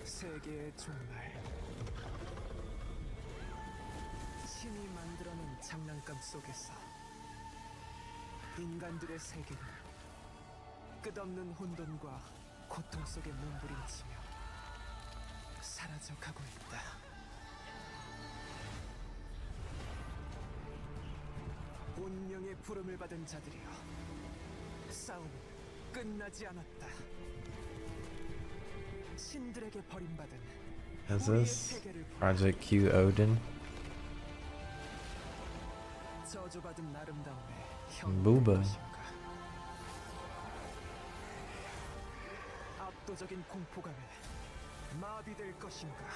세계의 종말. 신이 만들어낸 장난감 속에서 인간들의 세계는 끝없는 혼돈과 고통 속에 몸부림치며 사라져가고 있다. 운명의 부름을 받은 자들이여, 싸움은 끝나지 않았다. 신들에게 버림받은 Is this Project Q Odin? 저주받은 아름다움의 Booba. 압도적인 공포감에 마비될 것인가?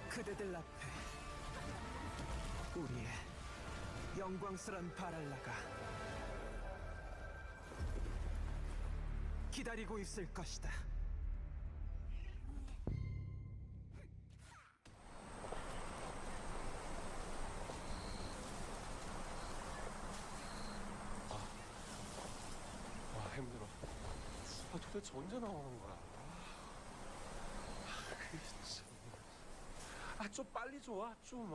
그대들 앞에 우리의 영광스런 바랄라가 기다리고 있을 것이다. 와, 힘들어. 도대체 언제 나오는 거야? 좀 빨리 줘. 좀.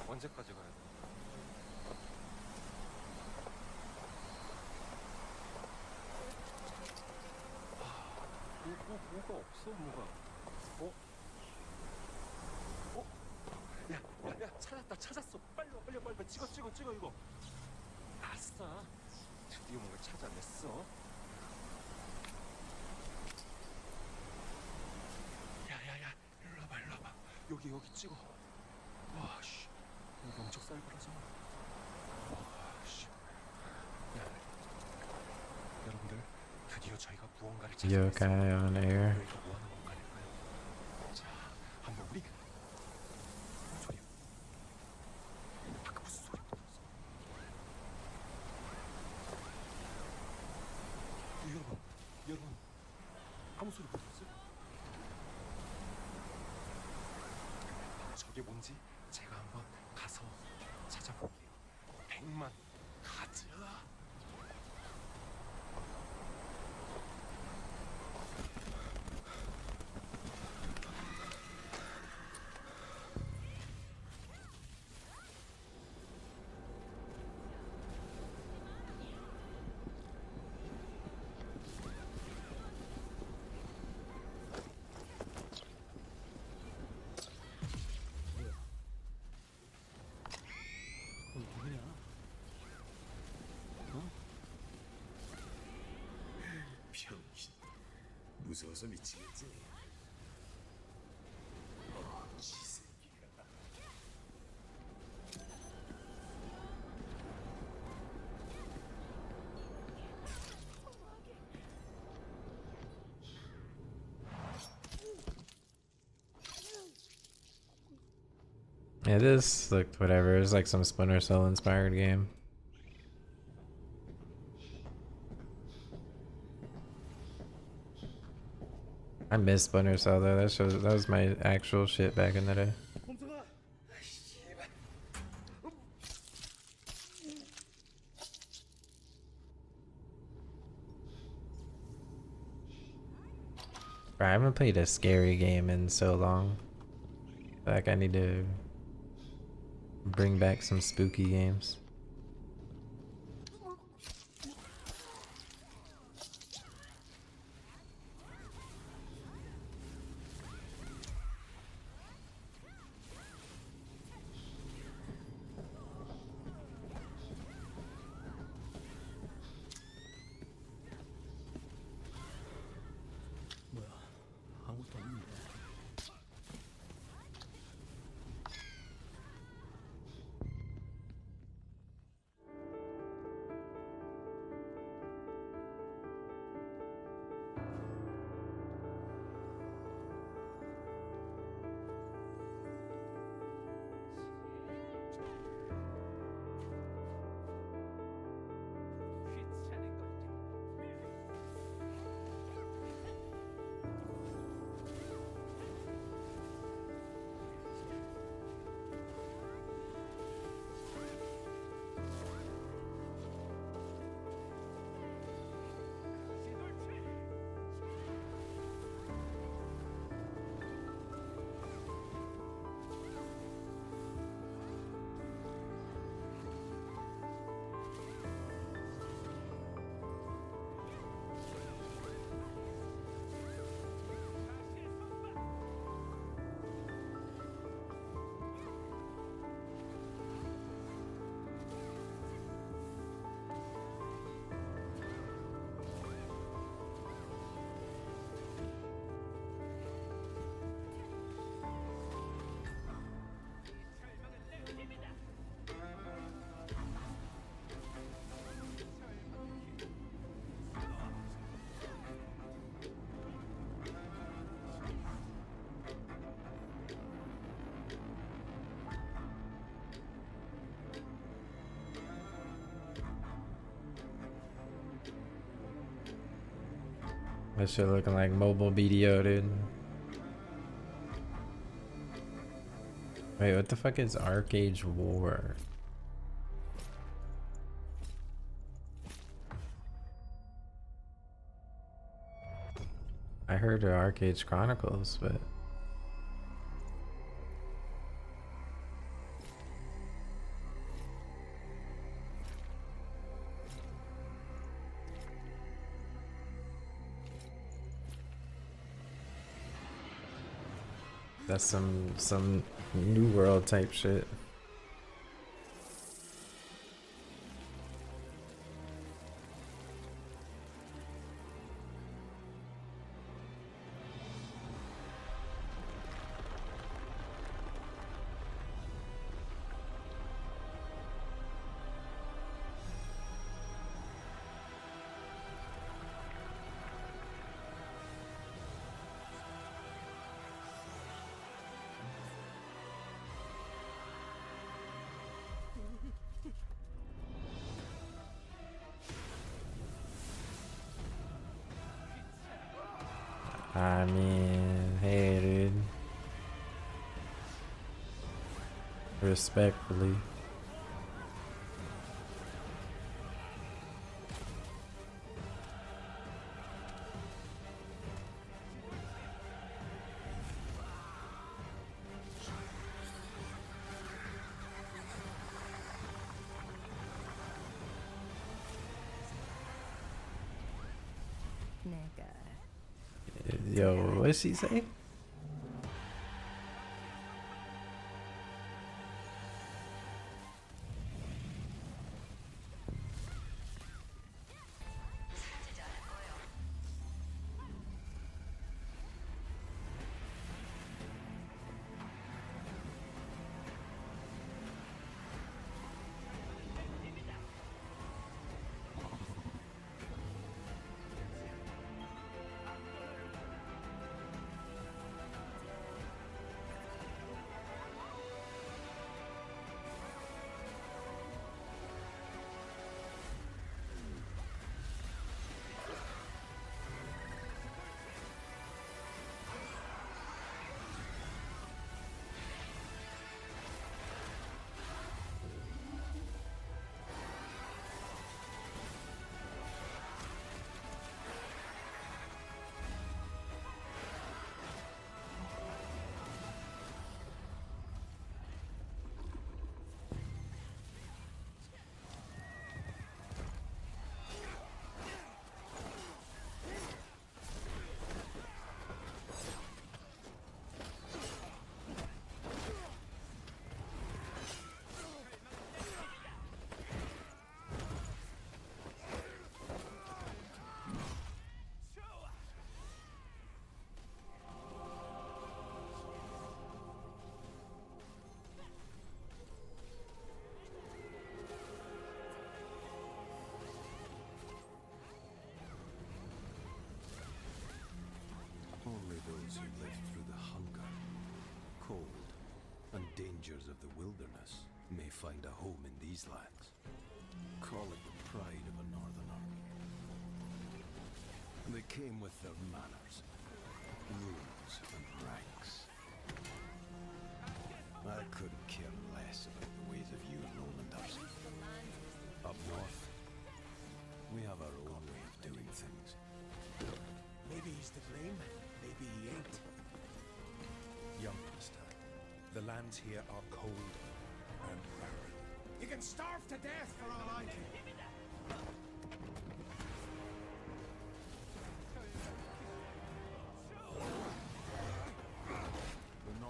언제까지 가야 돼? 뭐가 없어, 뭐가. 야, 찾았어. 빨리 와, 찍어, 이거. 아싸. 드디어 뭔가 찾아냈어. 야, 일로 와봐. 여기 찍어. 와, 씨. 이거 엄청 쌀벌하잖아. 와, 씨. 야, 여러분들, 드디어 저희가 무언가를 Yokai on air. 여기가 뭐 하는 공간일까요? 자, 한번 우리 무슨 소리야? 방금 무슨 소리가 들었어? 여러분, 아무 소리 못 들었어요? 저게 뭔지 제가 한번 가서 찾아볼게요. 100만 가자. 누구냐? 어? 병신. 무서워서 미치겠지. 지새끼가. Yeah, this looked whatever. It was like some Splinter Cell inspired game. I miss Splinter Cell though. That was my actual shit back in the day. Bro, I haven't played a scary game in so long. Like I need to bring back some spooky games. 뭐야? 아무것도 없는데. That shit looking like mobile BDO, dude. Wait, what the fuck is Arcade War? I heard of Arcade Chronicles, but that's some New World type shit. I mean, hey, dude. Respectfully. Yo, what'd she say? Only those who live through the hunger, cold, and dangers of the wilderness may find a home in these lands. Call it the pride of a northerner. They came with their manners, rules, and ranks. I couldn't care less about the ways of you lowlanders. Up north, we have our own way of doing things. Maybe he's to blame, maybe he ain't. Young master, the lands here are cold and barren. You can starve to death for all I care.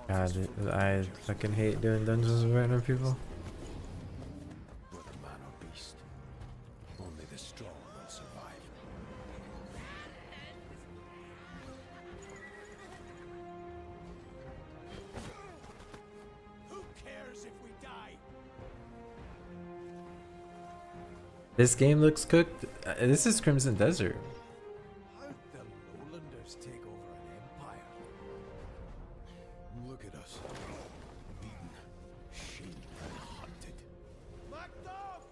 God, I fucking hate doing dungeons with random people. Whether man or beast, only the strong will survive. Who cares if we die? This game looks cooked. This is Crimson Desert. How'd the lowlanders take over an empire? Look at us. Beaten, shamed, and hunted. Backed off!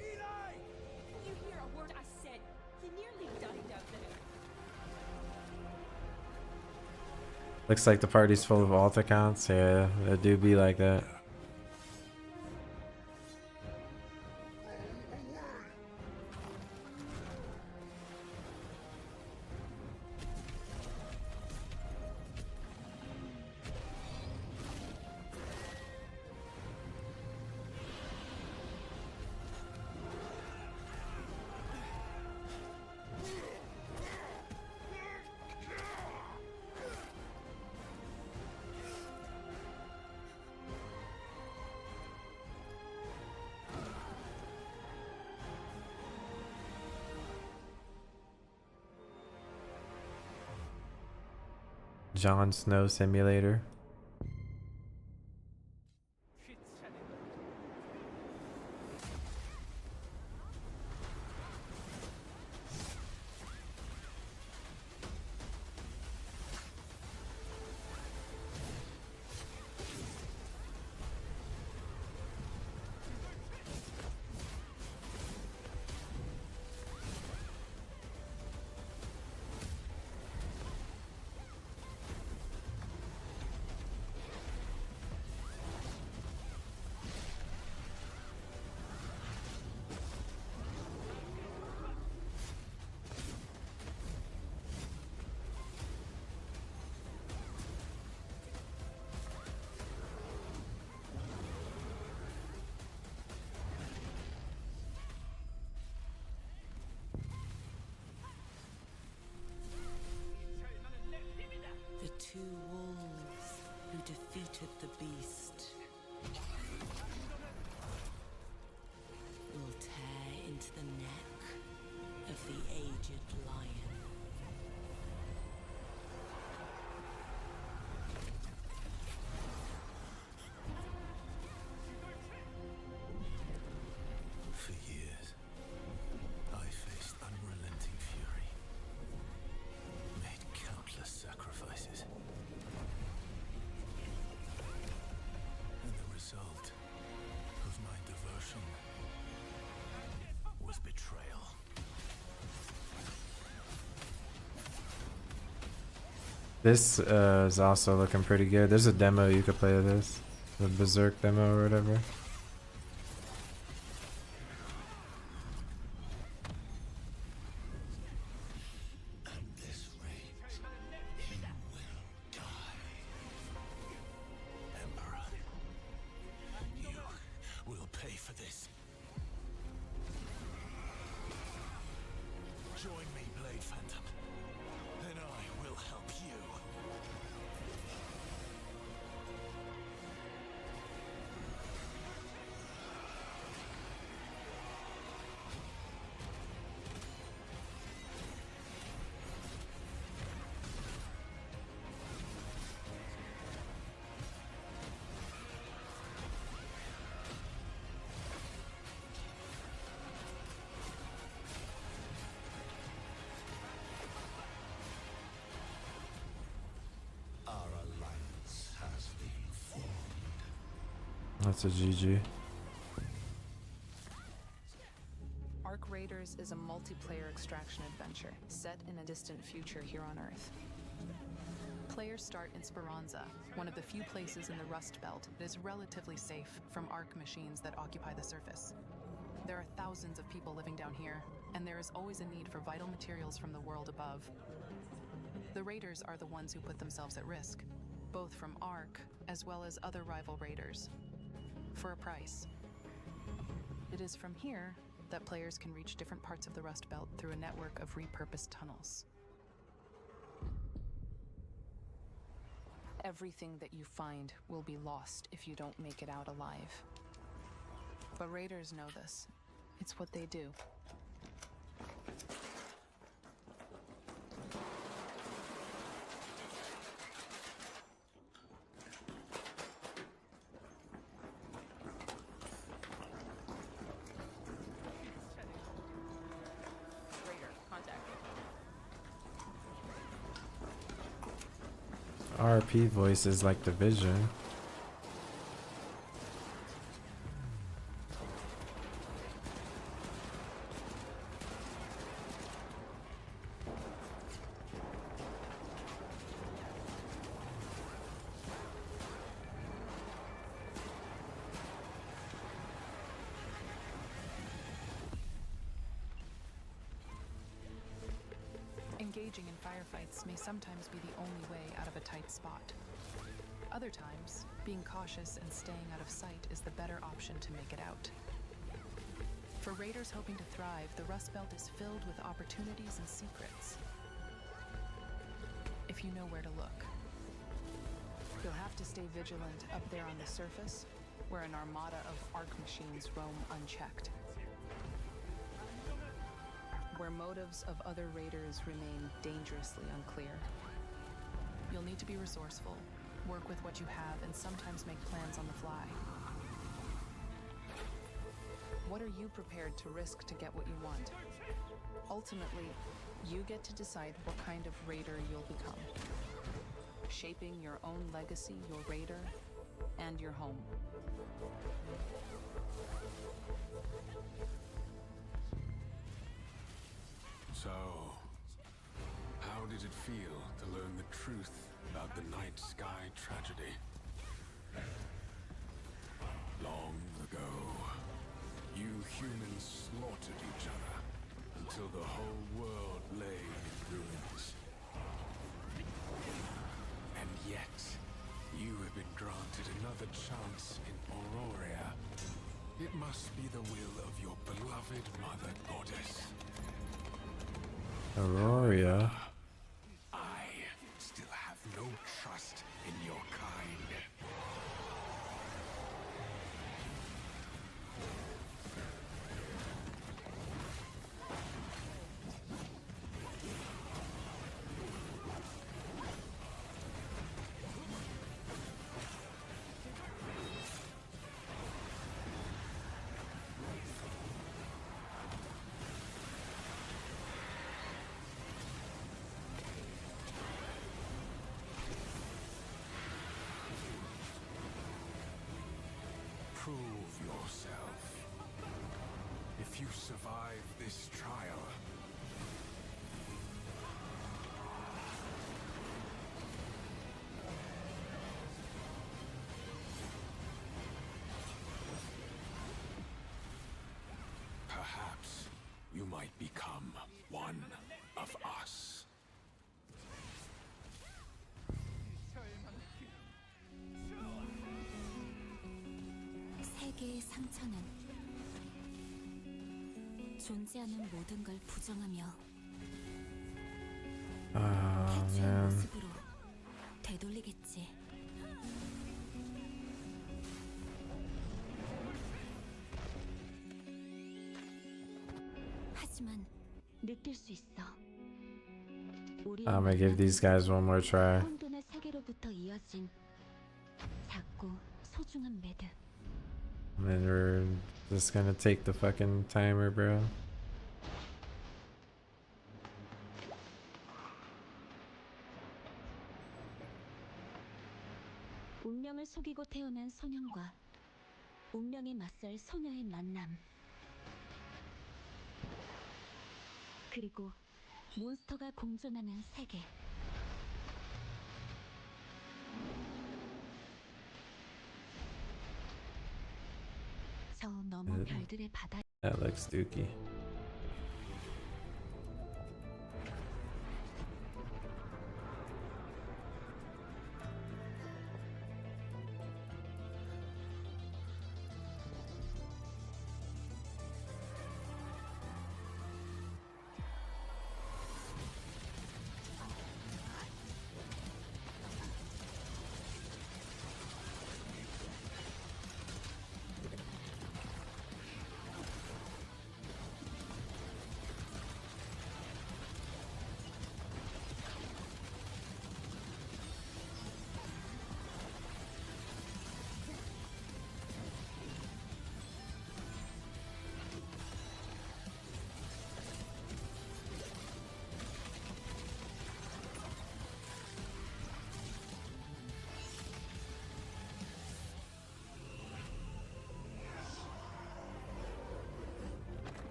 Eli! You hear a word I said? You nearly died out there. Looks like the party's full of alt accounts. Yeah, it do be like that. Jon Snow Simulator. defeated the beast. Will tear into the neck of the aged lion. For years, I faced unrelenting fury, made countless sacrifices. And the result of my devotion was betrayal. This is also looking pretty good. There's a demo you could play of this. The Berserk demo or whatever. Will pay for this. Join me, Blade Phantom, and I will help you. Our alliance has been formed. That's a GG. Ark Raiders is a multiplayer extraction adventure set in a distant future here on Earth. Players start in Speranza, one of the few places in the Rust Belt that is relatively safe from Ark machines that occupy the surface. There are thousands of people living down here, and there is always a need for vital materials from the world above. The Raiders are the ones who put themselves at risk, both from Ark as well as other rival Raiders, for a price. It is from here that players can reach different parts of the Rust Belt through a network of repurposed tunnels. Everything that you find will be lost if you don't make it out alive. But Raiders know this. It's what they do. Raider, contact. RP voice is like Division. Engaging in firefights may sometimes be the only way out of a tight spot. Other times, being cautious and staying out of sight is the better option to make it out. For Raiders hoping to thrive, the Rust Belt is filled with opportunities and secrets. If you know where to look. You'll have to stay vigilant up there on the surface, where an armada of Ark machines roam unchecked. Where motives of other Raiders remain dangerously unclear. You'll need to be resourceful, work with what you have, and sometimes make plans on the fly. What are you prepared to risk to get what you want? Ultimately, you get to decide what kind of Raider you'll become. Shaping your own legacy, your Raider, and your home. So, how did it feel to learn the truth about the Night Sky tragedy? Long ago, you humans slaughtered each other until the whole world lay in ruins. And yet, you have been granted another chance in Auroria. It must be the will of your beloved Mother Goddess. Auroria. I still have no trust in your kind. If you survive this trial, perhaps you might become one of us. 세계의 상처는 존재하는 모든 걸 부정하며 태초의 모습으로 되돌리겠지. 하지만 느낄 수 있어. I'm gonna give these guys one more try. 혼돈의 세계로부터 이어진 작고 소중한 매듭. And then we're just gonna take the fucking timer, bro. 운명을 속이고 태어난 소년과 운명에 맞설 소녀의 만남. 그리고 몬스터가 공존하는 세계. 저 너머 별들의 바다. That looks dookie.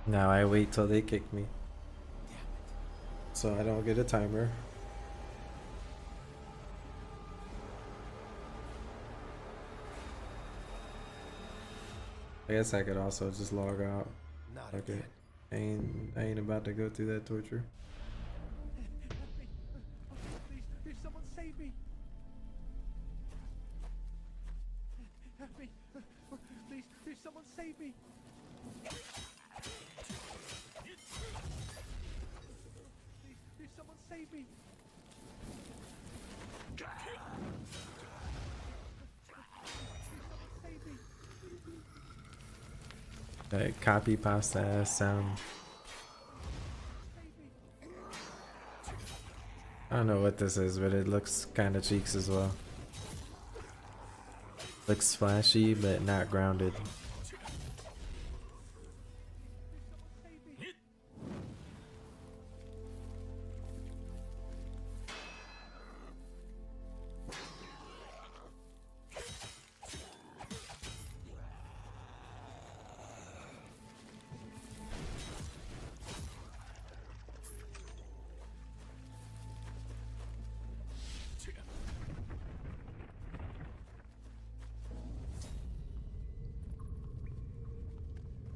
Now I wait till they kick me, so I don't get a timer. I guess I could also just log out. Okay, I ain't about to go through that torture. Please, someone save me. Help me. Please, someone save me. save me! Save me! That copy pasta ass sound. I don't know what this is, but it looks kind of cheeks as well. Looks flashy, but not grounded.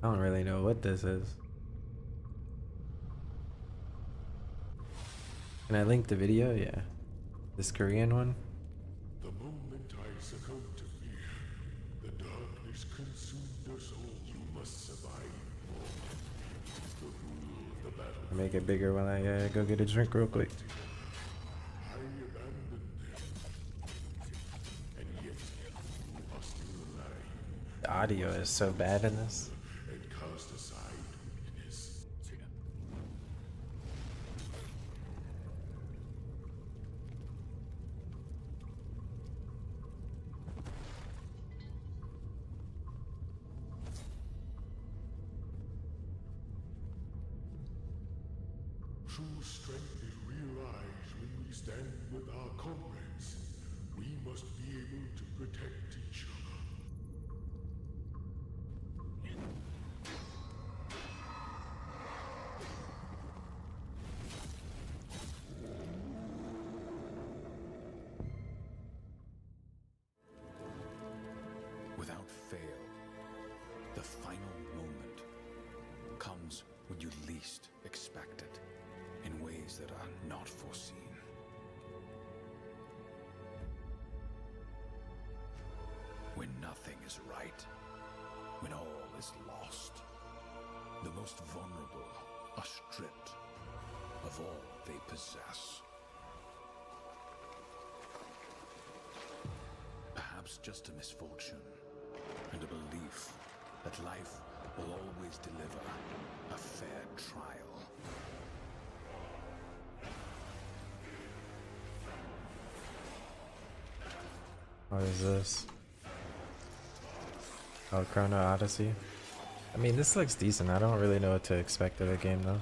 I don't really know what this is. Can I link the video? Yeah. This Korean one? The moment I succumbed to fear, the darkness consumed us all. You must survive. The rule of the battle. I'll make it bigger while I go get a drink real quick. I abandoned them. And yet, you are still alive. The audio is so bad in this. And cast aside weakness. True strength is realized when we stand with our comrades. We must be able to protect each other. Without fail, the final moment comes when you least expect it, in ways that are not foreseen. When nothing is right, when all is lost, the most vulnerable are stripped of all they possess. Perhaps just a misfortune and a belief that life will always deliver a fair trial. What is this? Oh, Chrono Odyssey. I mean, this looks decent. I don't really know what to expect of the game though.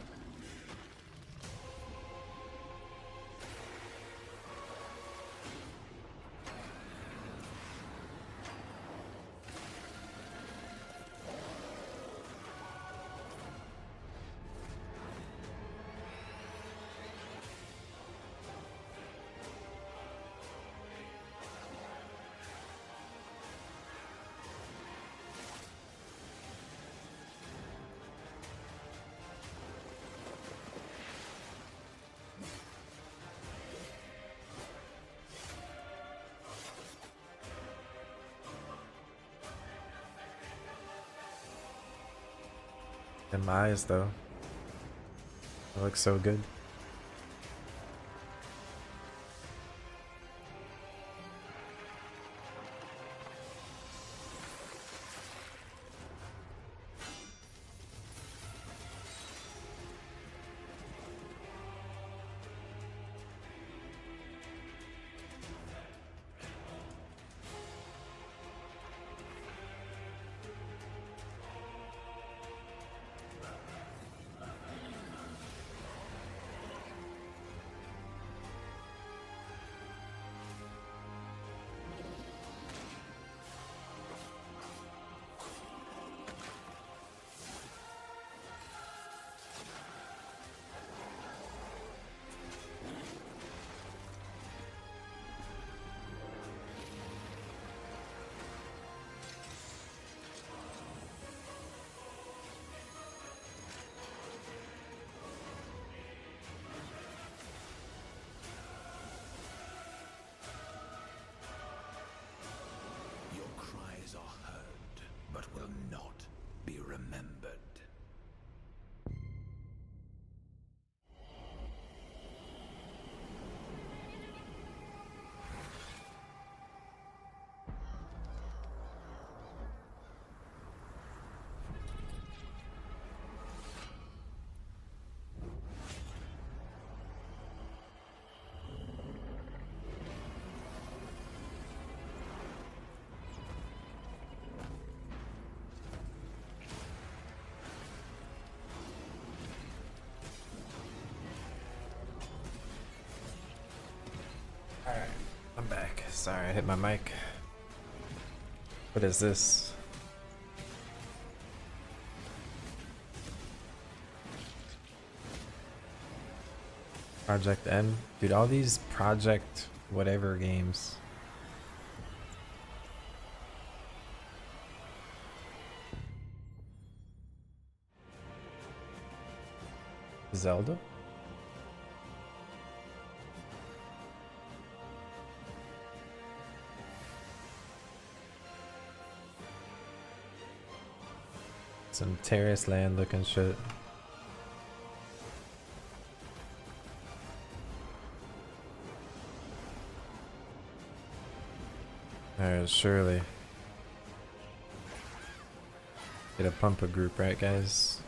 And my eyes though. It looks so good. Sorry, I hit my mic. What is this? Project N? Dude, all these Project whatever games. Zelda? Some terrace land looking shit. Alright, surely. Get a pump a group, right guys?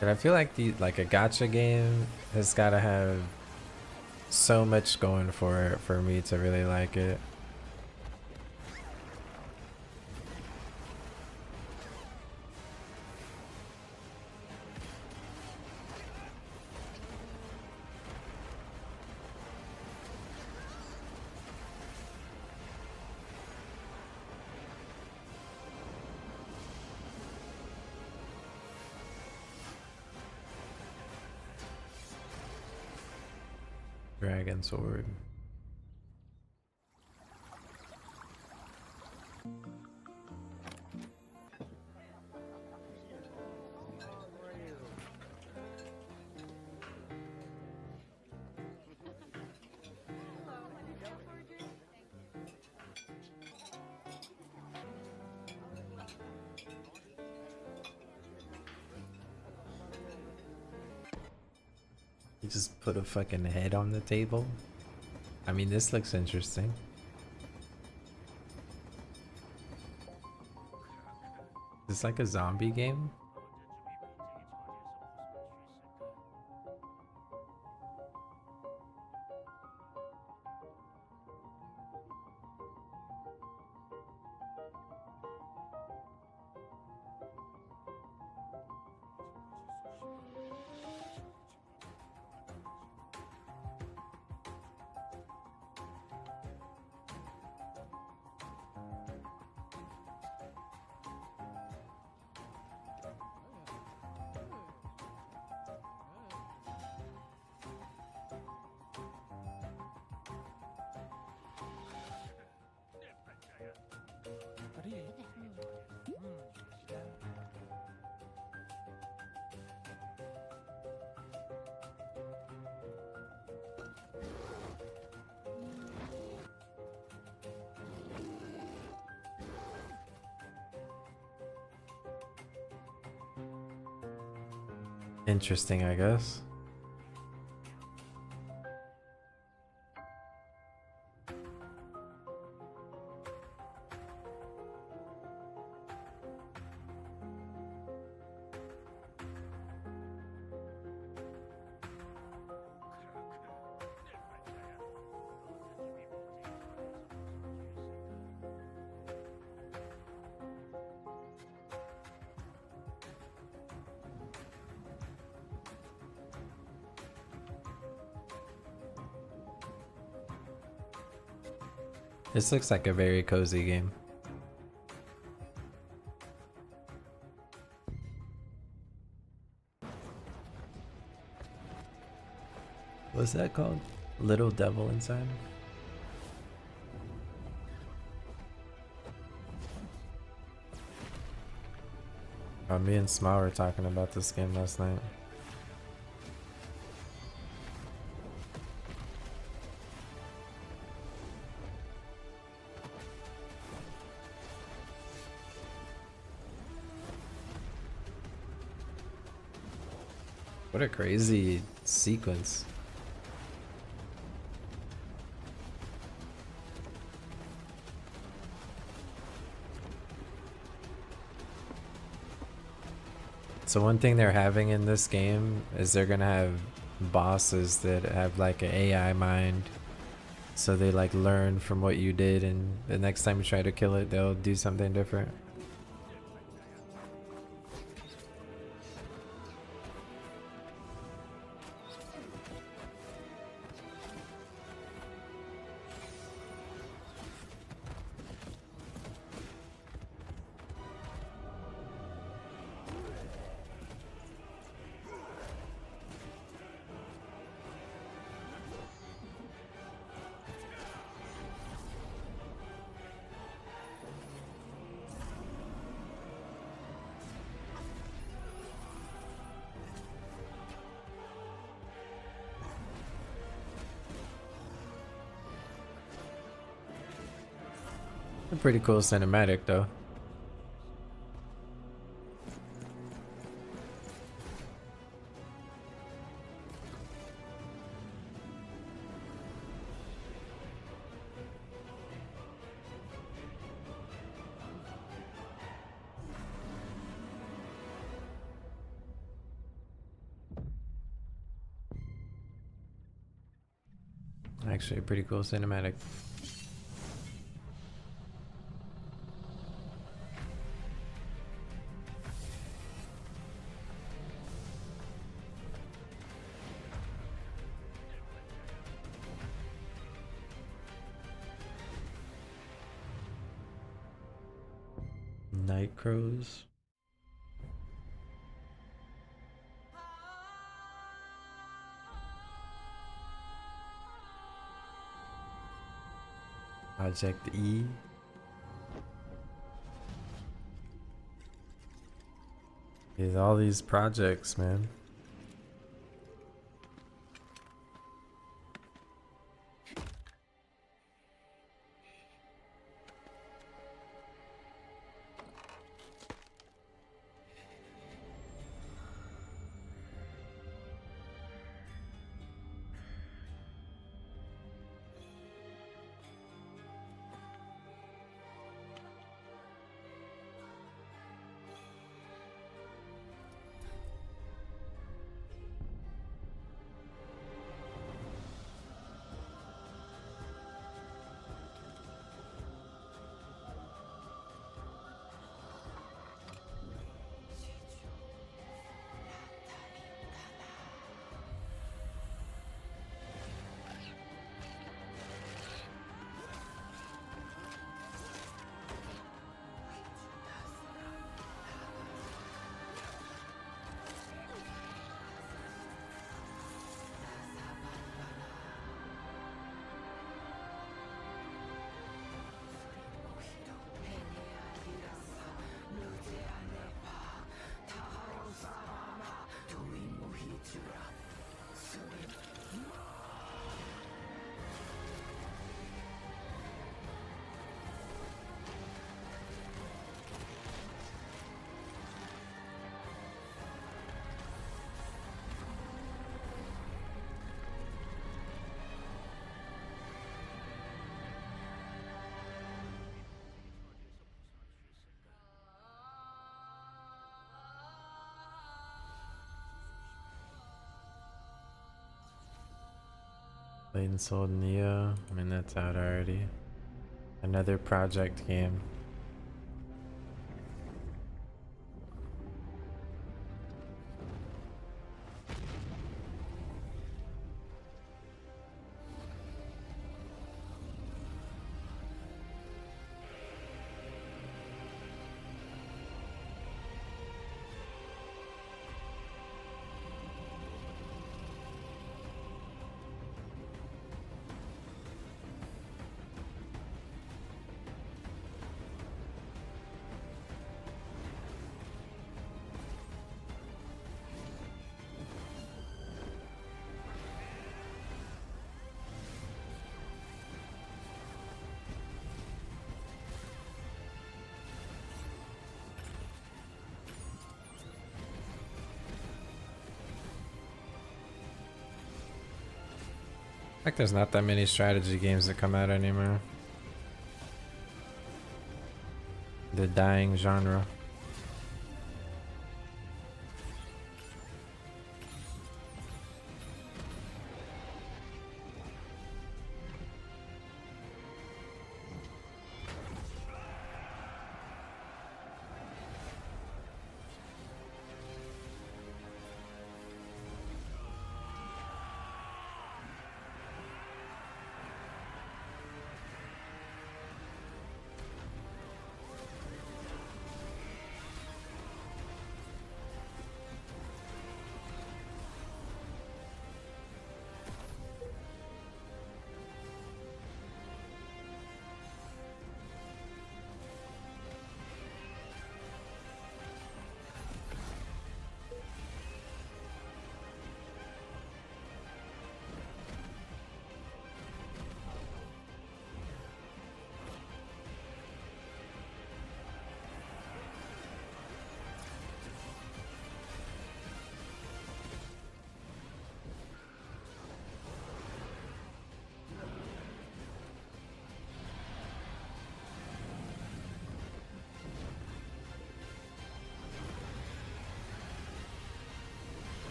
And I feel like a gacha game has gotta have so much going for it for me to really like it. Dragon sword. You just put a fucking head on the table. I mean, this looks interesting. Is this like a zombie game? Interesting, I guess. This looks like a very cozy game. What's that called? Little Devil Inside? Me and Smile were talking about this game last night. What a crazy sequence. So one thing they're having in this game is they're gonna have bosses that have like an AI mind. So they like learn from what you did, and the next time you try to kill it, they'll do something different. A pretty cool cinematic though. Actually, a pretty cool cinematic. Night crows. Project E. There's all these projects, man. Played and sold Neo. I mean, that's out already. Another project game. Like there's not that many strategy games that come out anymore. The dying genre.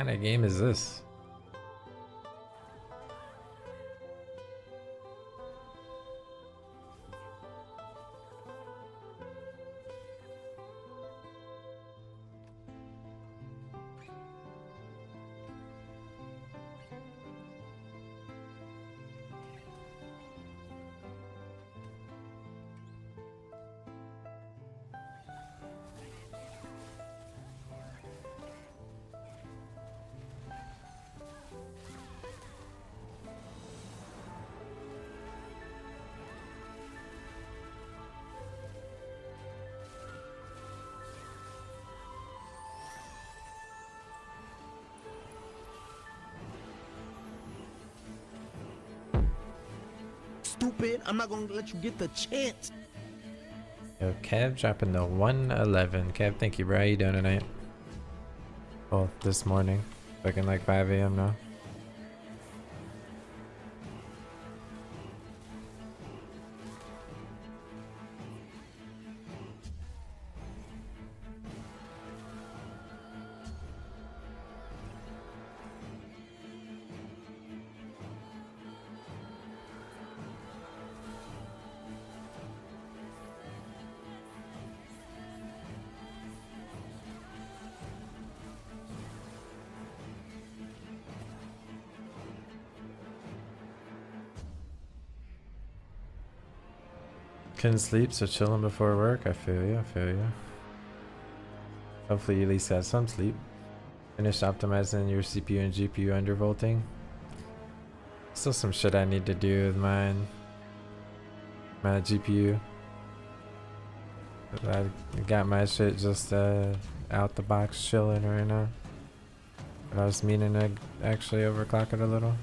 What kind of game is this? Stupid, I'm not gonna let you get the chance. Yo, Kev dropping the 111. Kev, thank you, bro. How you doing tonight? Well, this morning. Fucking like 5 a.m. now. Couldn't sleep, so chilling before work. I feel you, I feel you. Hopefully you at least got some sleep. Finish optimizing your CPU and GPU undervolting. Still some shit I need to do with mine. My GPU. I got my shit just out the box chilling right now. But I was meaning to actually overclock it a little.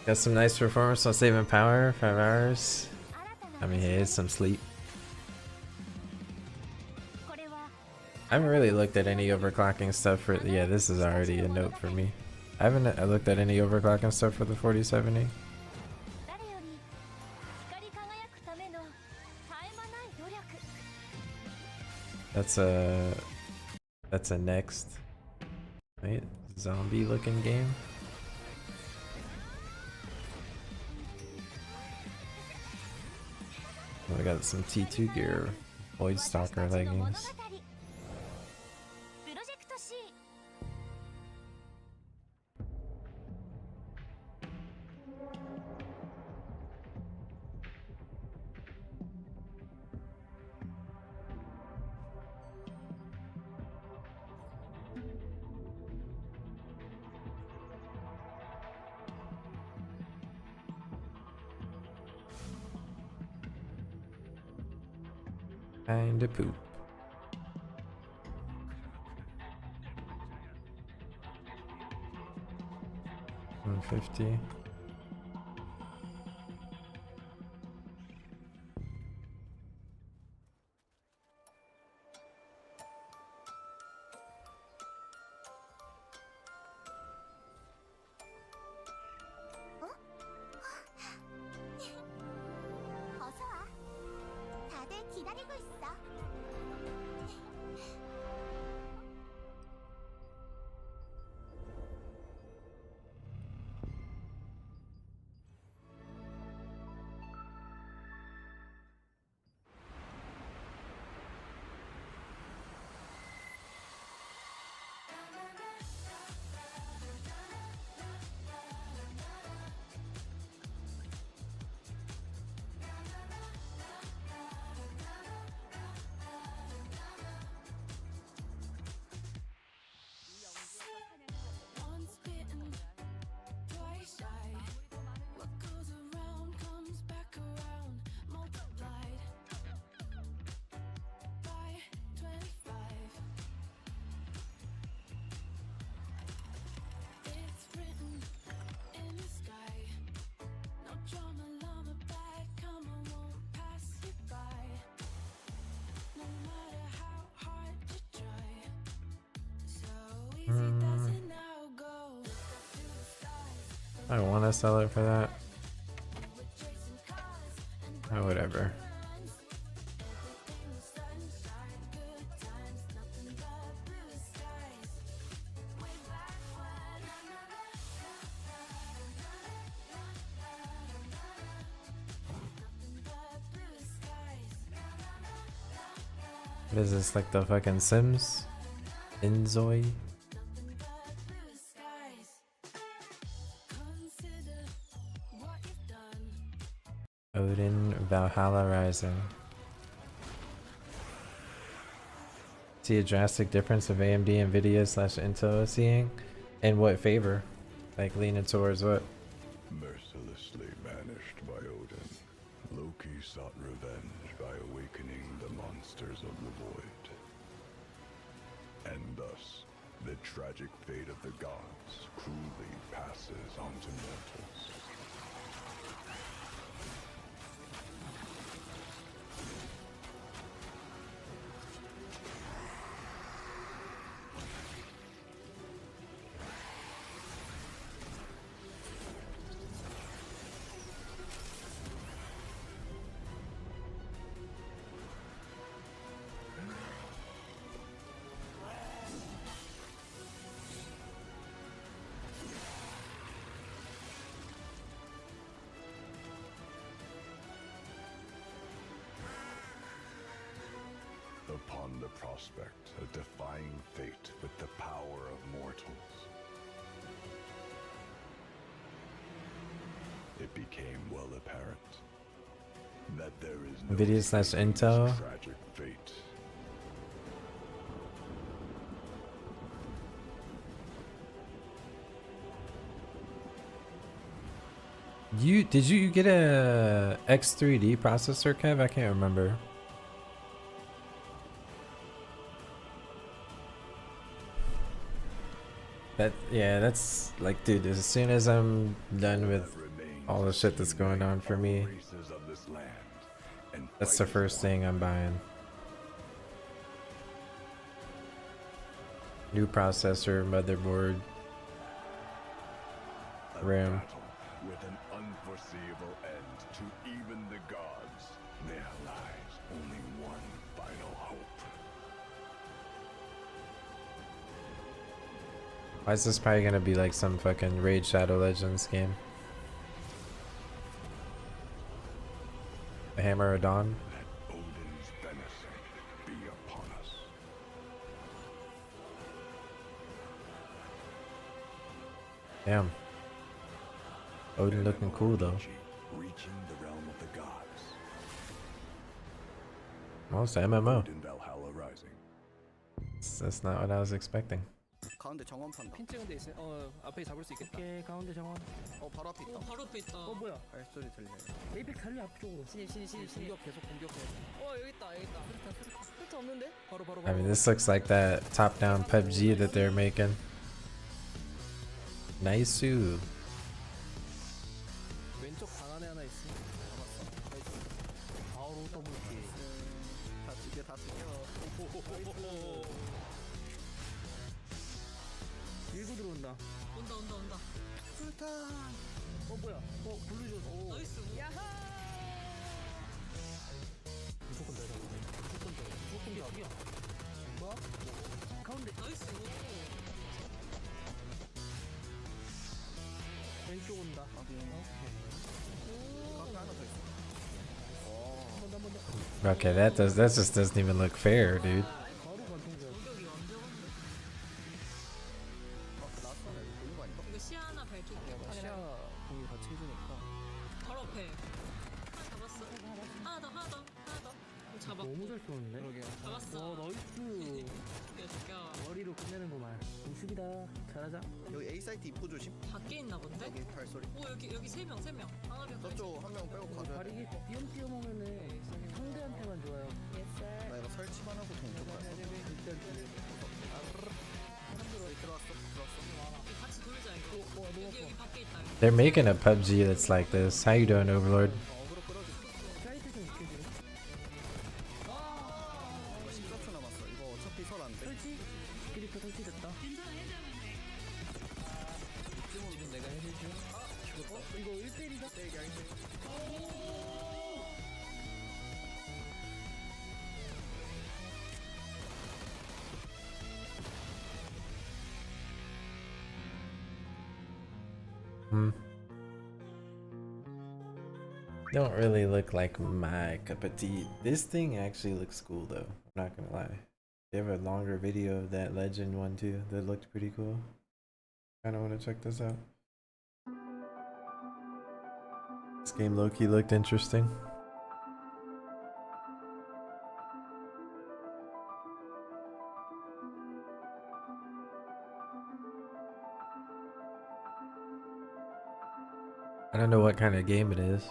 Got some nice performance on saving power, 5 hours. I mean, hey, it's some sleep. I haven't really looked at any overclocking stuff for, yeah, this is already a note for me. I haven't looked at any overclocking stuff for the 4070. That's a next, right? Zombie looking game. Oh, I got some T2 gear, Void Stalker leggings. Kinda poop. 150. 어서와. 다들 기다리고 있어. Once bitten, twice shy. What goes around comes back around, multiplied by 25. It's written in the sky. No drama, llama, bad karma won't pass you by. No matter how hard you try, so easy does it now go. I don't want to sell it for that. Oh, whatever. What is this, like the fucking Sims? Inzoi? Odin Valhalla Rising. See a drastic difference of AMD, Nvidia / Intel is seeing? In what favor? Like leaning towards what? Mercilessly banished by Odin, Loki sought revenge by awakening the monsters of the void. And thus, the tragic fate of the gods cruelly passes on to mortals. Upon the prospect of defying fate with the power of mortals, it became well apparent that there is no Nvidia / Intel. tragic fate. Did you get a X3D processor, Kev? I can't remember. That's like, dude, as soon as I'm done with all the shit that's going on for me. Races of this land and That's the fight as first one. thing I'm buying. New processor, motherboard, A RAM. battle with an unforeseeable end to even the gods. There lies only one final hope. Why is this probably gonna be like some fucking Raid Shadow Legends game? The Hammer of Dawn? Let Odin's benison be upon us. Damn. Odin looking cool though. Reaching the realm of the gods. Well, it's a MMO. Odin Valhalla Rising. That's not what I was expecting. 가운데 정원판 핀 찍은 데 있어. 앞에 잡을 수 있겠다. 오케이 가운데 정원. 바로 앞에 있다. 바로 앞에 있다. 뭐야? 발소리 들려. 에이펙 달리 앞쪽으로. 신입. 공격 계속 공격해. 여기 있다. 수류탄 없는데? 바로. I mean, this looks like that top-down PUBG that they're making. Nice. 왼쪽 방 안에 하나 있어. 잡았어. 바로 더블킬. 다 죽여. 밀고 들어온다. 온다. 술탄. 뭐야? 블루 줬어. 나이스. 야하. 무조건 내려. 무조건 잡이야. 뭐야? 가운데. 나이스. 왼쪽 온다. Okay, that just doesn't even look fair, dude. 이거 시야 하나 밝힐게. 시야 공이 같이 해주니까. 바로 앞에. 하나 잡았어. 하나 더. 잡았고. 너무 잘 쏘는데? 잡았어. 나이스. 죽여. 머리로 끝내는 거만. 우습이다. 잘하자. 여기 A 사이트 입구 조심. 밖에 있나 본데? 여기 발소리. 오 여기 세 명. 하나 명. 저쪽 한 명 빼고 가줘야 돼. 발이 띄엄띄엄 오면은 상대한테만 좋아요. 나 이거 설치만 하고 동쪽 갔어. 일단 들어왔어. 같이 돌자 이거. 여기 밖에 있다. They're making a PUBG that's like this. How you doing, Overlord? 사이트 좀 지켜주래. 14초 남았어. 이거 어차피 설 안 돼. 설치. 스크립트 설치됐다. 지금 내가 해줄게. 이거 1대1이다. Don't really look like my cup of tea. This thing actually looks cool though. I'm not gonna lie. They have a longer video of that legend one too that looked pretty cool. Kinda wanna check this out. This game low-key looked interesting. I don't know what kind of game it is.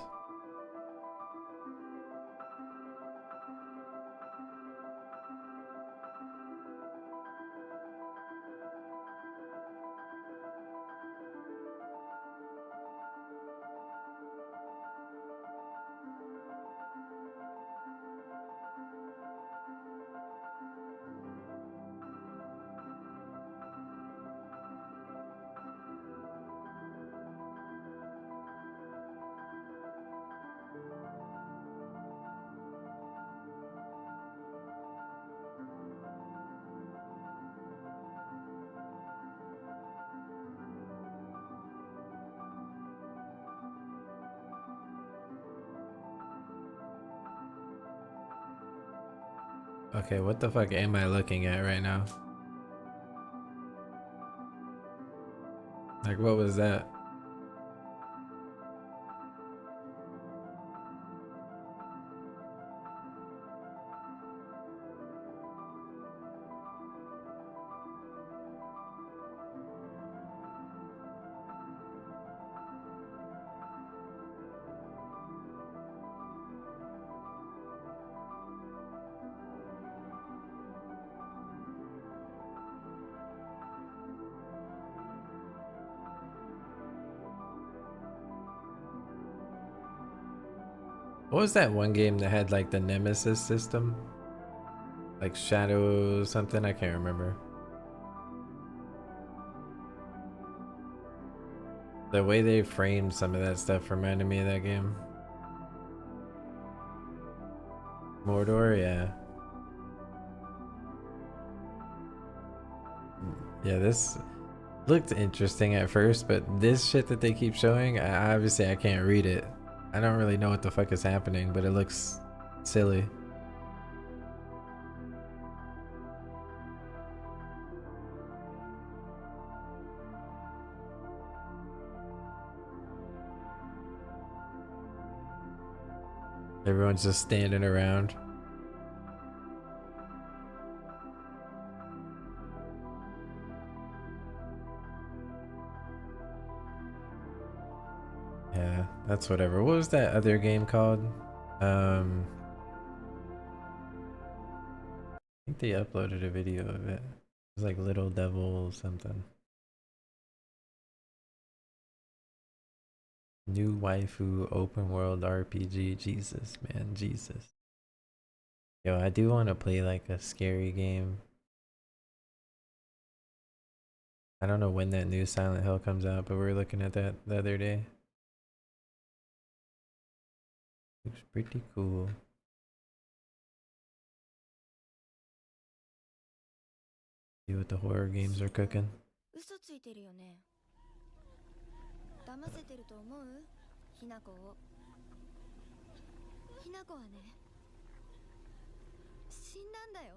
Okay, what the fuck am I looking at right now? Like, what was that? What was that one game that had like the Nemesis system? Like Shadow something? I can't remember. The way they framed some of that stuff reminded me of that game. Mordor, yeah. Yeah, this looked interesting at first, but this shit that they keep showing, obviously I can't read it. I don't really know what the fuck is happening, but it looks silly. Everyone's just standing around. Yeah, that's whatever. What was that other game called? I think they uploaded a video of it. It was like Little Devil something. New waifu open world RPG. Jesus, man, Jesus. Yo, I do want to play like a scary game. I don't know when that new Silent Hill comes out, but we were looking at that the other day. Looks pretty cool. See what the horror games are cooking. 嘘ついてるよね。騙せてると思う？ひなこを。ひなこはね、死んだんだよ。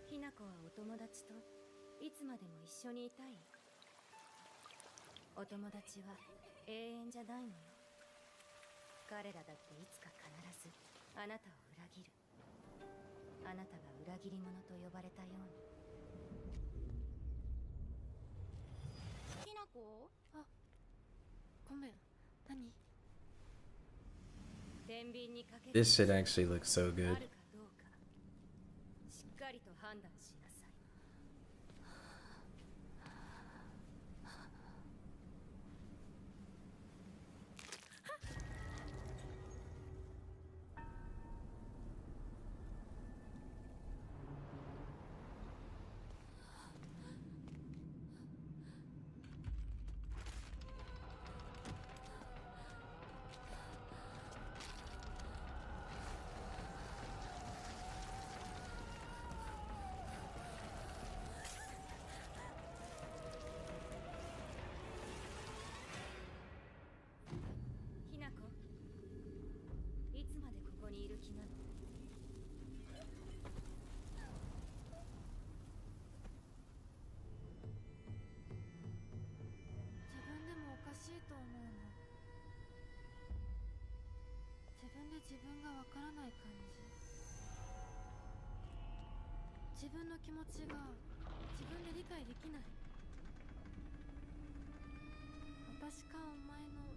ひなこはお友達といつまでも一緒にいたい。お友達は永遠じゃないのよ。彼らだっていつか必ずあなたを裏切る。あなたが裏切り者と呼ばれたように。ひなこ？あ、ごめん。何？ This shit actually looks so good. しっかりと判断しなさい。自分がわからない感じ。自分の気持ちが自分で理解できない。私かお前の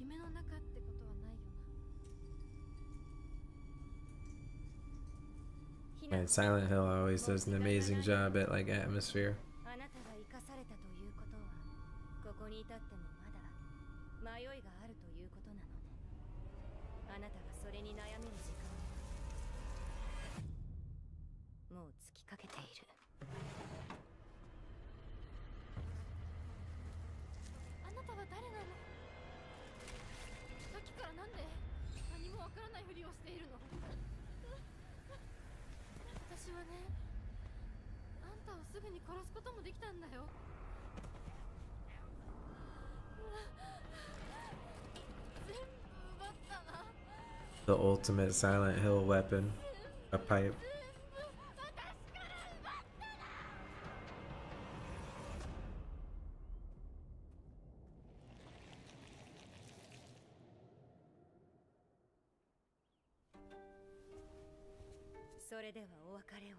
夢の中ってことはないよな。 Man, Silent Hill always does an amazing job at like atmosphere. あなたが生かされたということは、ここに至ってもまだ迷いがあるということなのね。あなたがそれに悩める時間はもう尽きかけている。あなたは誰なの？さっきからなんで何もわからないふりをしているの？私はね、あんたをすぐに殺すこともできたんだよ。全部奪ったな。 The ultimate Silent Hill weapon, a pipe. それではお別れを。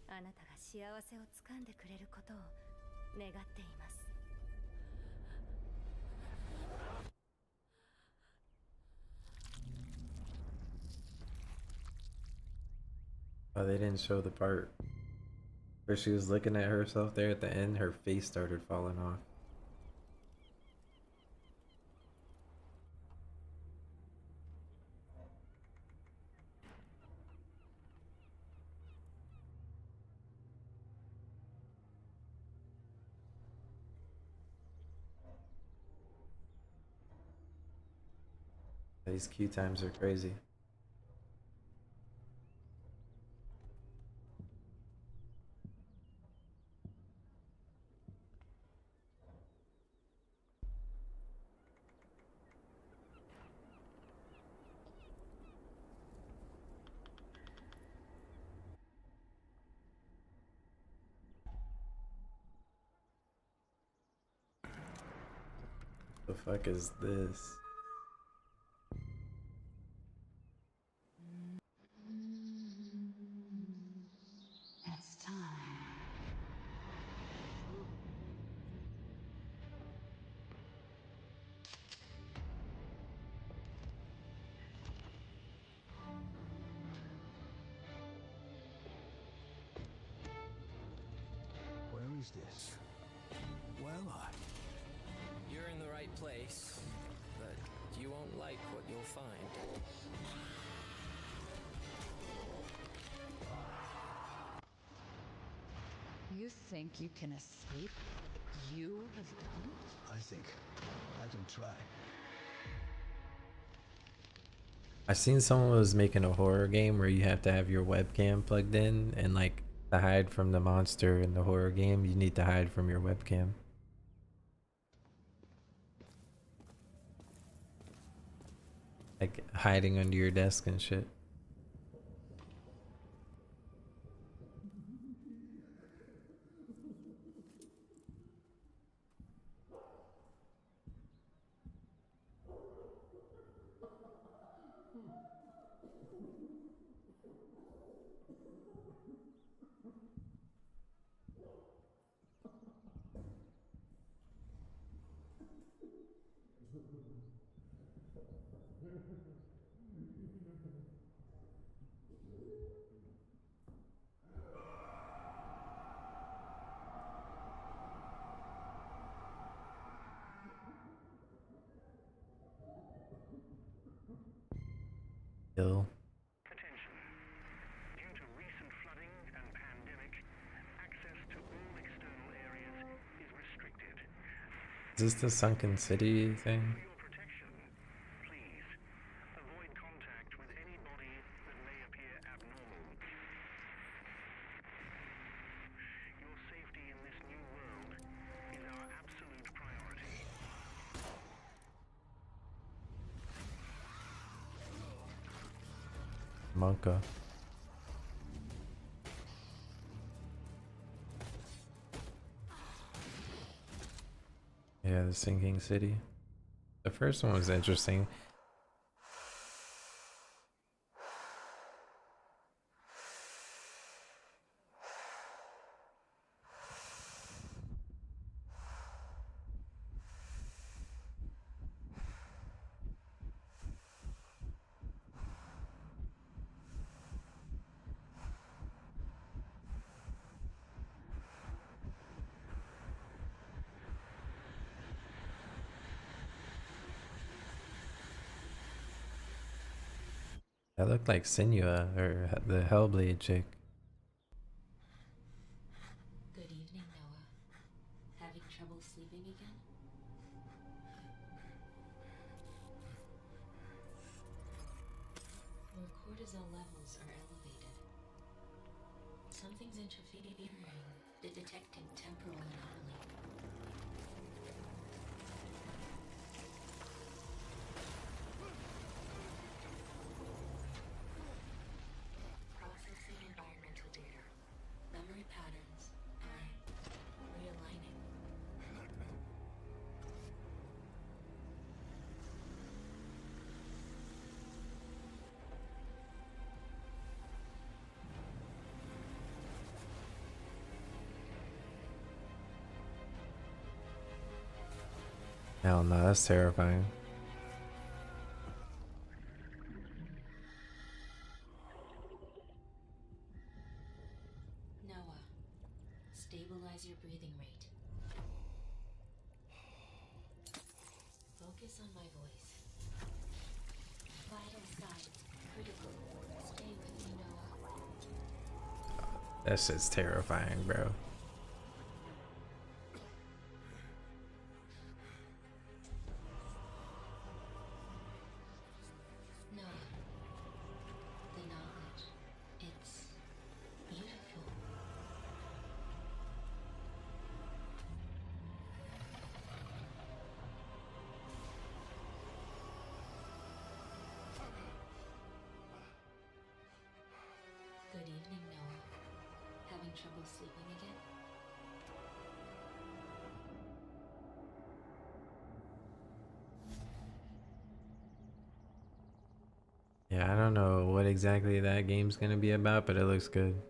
あなたが幸せをつかんでくれることを願っています。 Oh, they didn't show the part. Where she was looking at herself there at the end, her face started falling off. These queue times are crazy. The fuck is this? It's time. Where is this? Where am I? You're in the right place, but you won't like what you'll find. You think you can escape? You have done? I think I can try. I seen someone was making a horror game where you have to have your webcam plugged in, and like to hide from the monster in the horror game, you need to hide from your webcam. Like hiding under your desk and shit. Ill. Due to recent flooding and pandemic, access to all external areas is restricted. Is this the sunken city thing? Please avoid contact with anybody that may appear abnormal. Your safety in this new world is our absolute priority. Monka. Yeah, the sinking city. The first one was interesting. That looked like Senua, or the Hellblade chick. Good evening, Noah. Having trouble sleeping again? Your cortisol levels are elevated. Something's interfering, detecting temporal anomaly. Processing environmental data. Memory patterns are realigning. Hell no, that's terrifying. Noah, Stabilize your breathing rate. Focus on my voice. Vital signs critical. Stay with me, Noah. That shit's terrifying, bro. Noah. The knowledge. It's beautiful. Good evening, Noah. Having trouble sleeping again? Yeah, I don't know what exactly that game's gonna be about, but it looks good.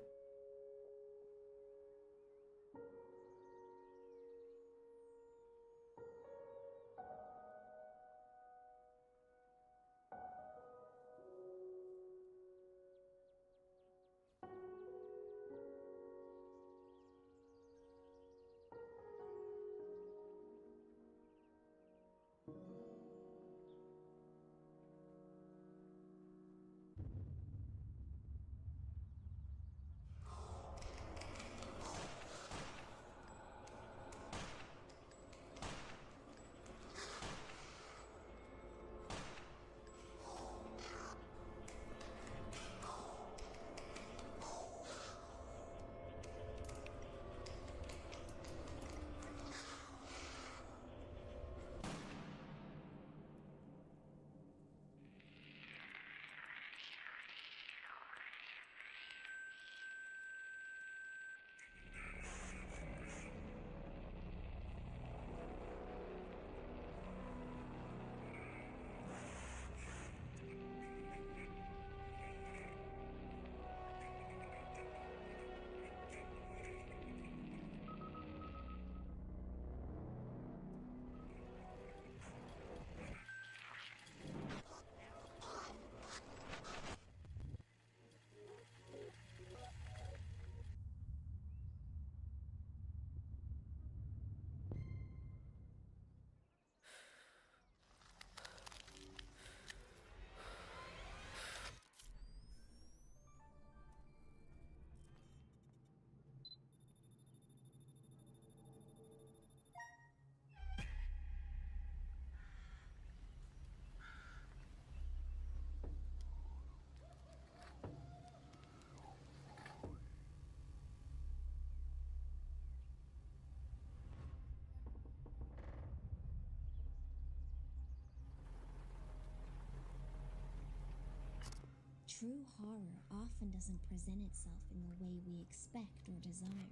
True horror often doesn't present itself in the way we expect or desire.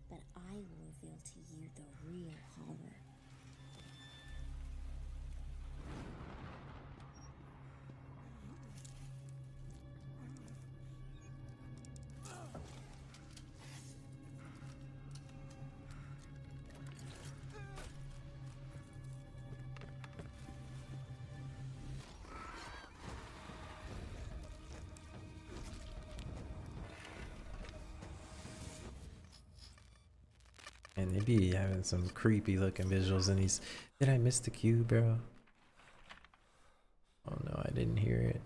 But I will reveal to you the real horror. And they be having some creepy looking visuals in these. Did I miss the cue, bro? Oh no, I didn't hear it.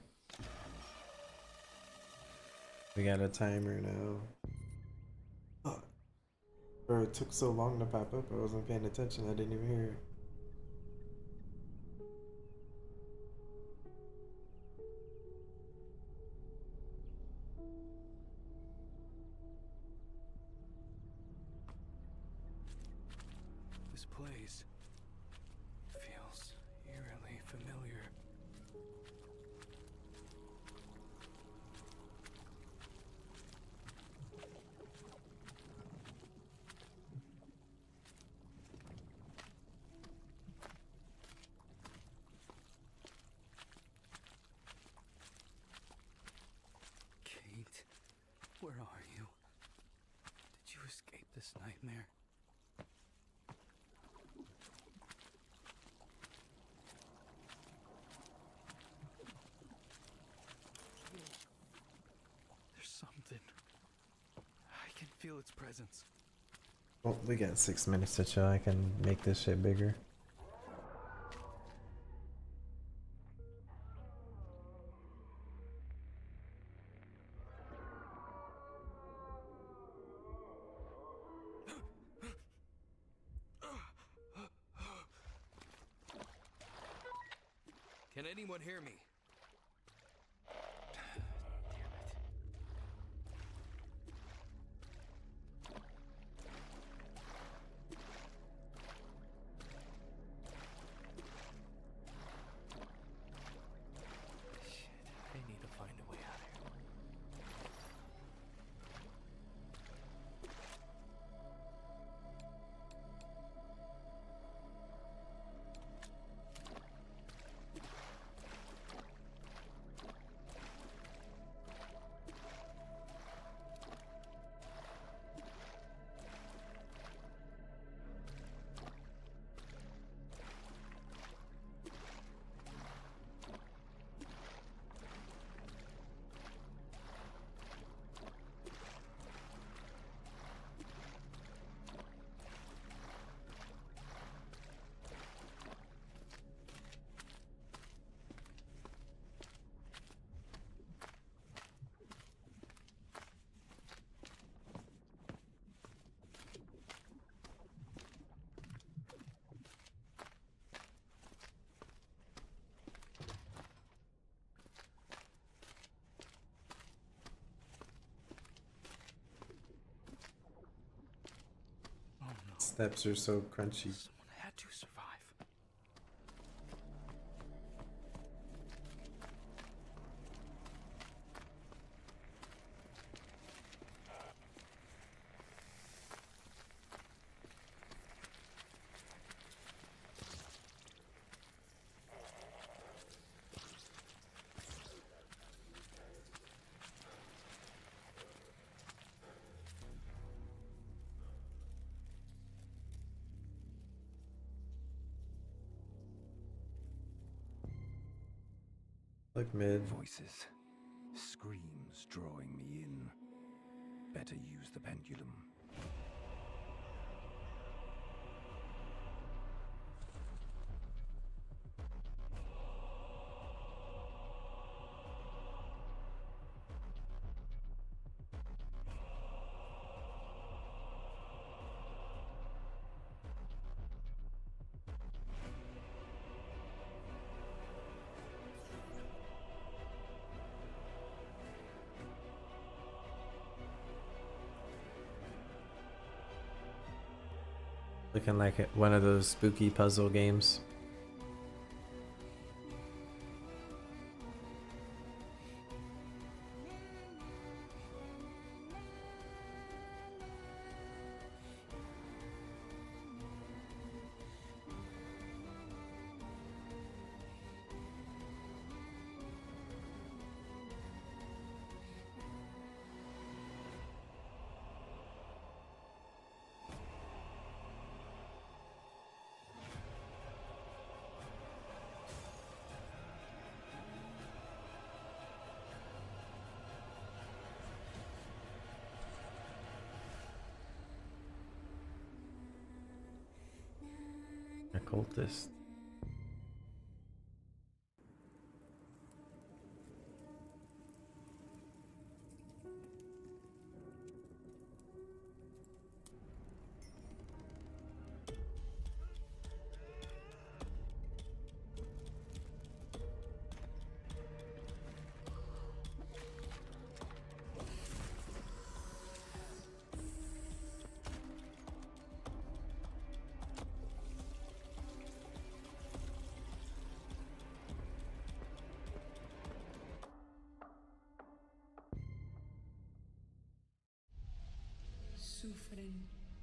We got a timer now. Oh, bro, it took so long to pop up. I wasn't paying attention. I didn't even hear it. This place feels eerily familiar. Kate, where are you? Did you escape this nightmare? There's something feel its presence. Well, we got 6 minutes to chill. I can make this shit bigger. Can anyone hear me? I need to find a way out of here. Steps are so crunchy. Someone had to survive. Look mid. Voices, screams drawing me in. Better use the pendulum. Looking like one of those spooky puzzle games. Occultist. Sufren,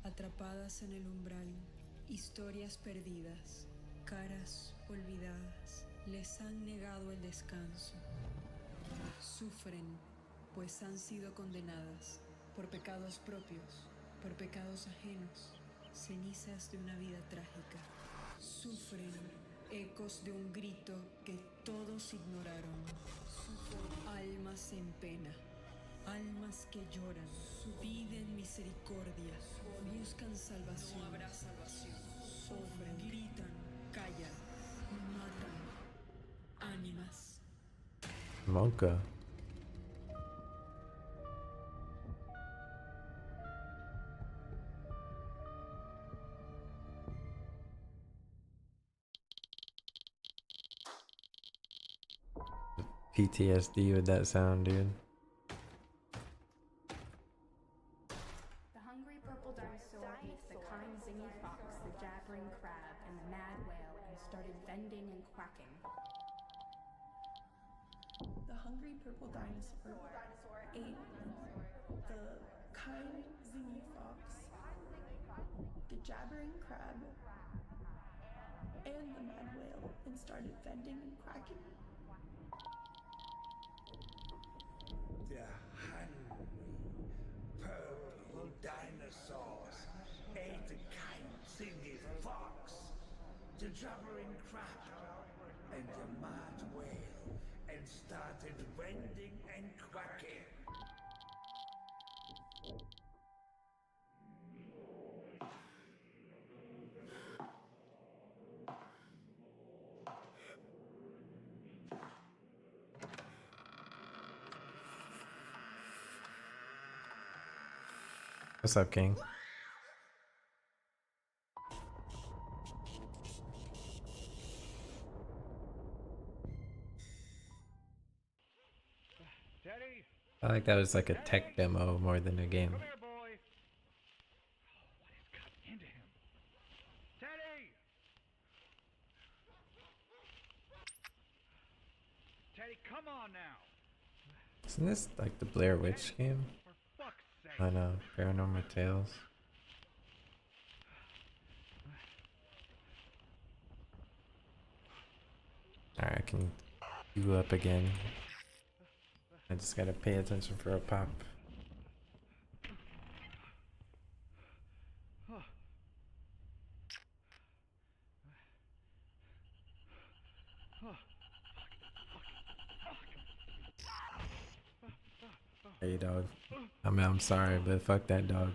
atrapadas en el umbral, historias perdidas, caras olvidadas, les han negado el descanso. Sufren, pues han sido condenadas por pecados propios, por pecados ajenos, cenizas de una vida trágica. Sufren, ecos de un grito que todos ignoraron. Almas en pena, Almas que lloran, piden misericordia, buscan salvación. No habrá salvación. Sufren, gritan, callan, matan. Ánimas. Monka. PTSD with that sound, dude. The hungry purple dinosaur ate the kind zingy fox, the jabbering crab, and the mad whale and started vending and quacking. The hungry purple dinosaur ate the kind zingy fox, the jabbering crab, and the mad whale and started vending and quacking. The hungry purple dinosaurs ate the kind zingy fox, the jabbering crab, and the mad whale, and started vending and quacking. What's up, King? I like that was like a tech demo more than a game. Come here, boy. Oh, what has gotten into him? Teddy! Teddy, come on now. Isn't this like the Blair Witch game? I know, Paranormal Tales. Alright, I can you up again. I just gotta pay attention for a pop. Hey dog. I mean, I'm sorry, but fuck that dog.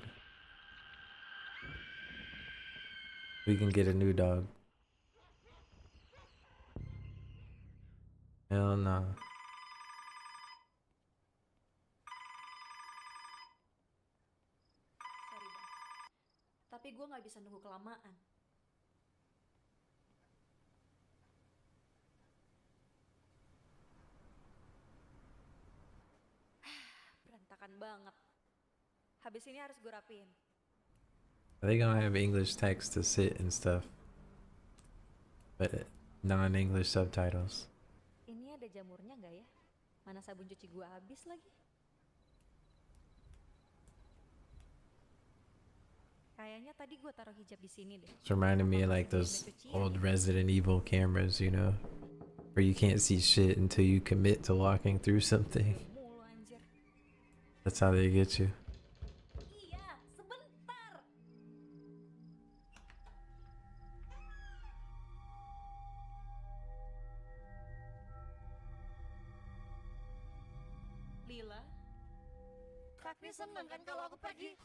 We can get a new dog. Hell no. Sorry bang, tapi gue nggak bisa nunggu kelamaan. Berantakan banget. Habis ini harus gue rapiin. Are they gonna have English text to sit and stuff? But non-English subtitles. Ini ada jamurnya nggak ya? Mana sabun cuci gue habis lagi? Kayaknya tadi gue taruh hijab di sini deh. It's reminding me of like those old Resident Evil cameras, you know, where you can't see shit until you commit to walking through something. That's how they get you. Iya, sebentar. Lila, Kakri seneng kan kalau aku pergi?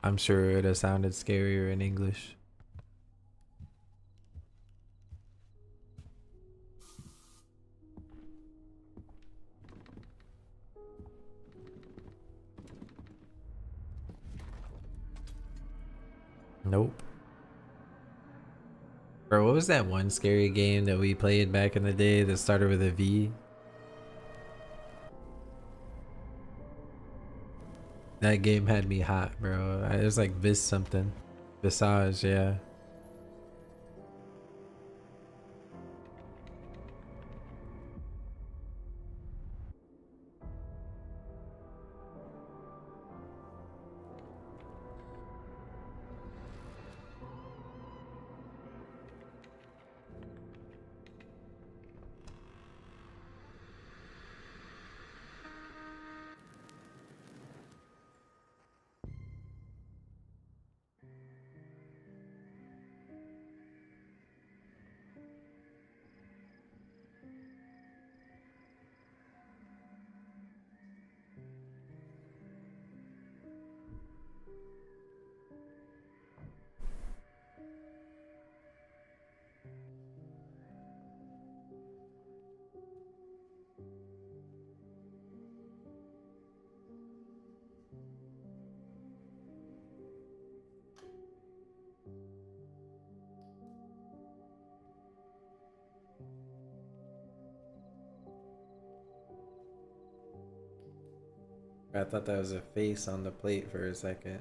I'm sure it would have sounded scarier in English. Nope. Bro, what was that one scary game that we played back in the day that started with a V? That game had me hot, bro. It was like something. Visage, yeah. I thought that was a face on the plate for a second.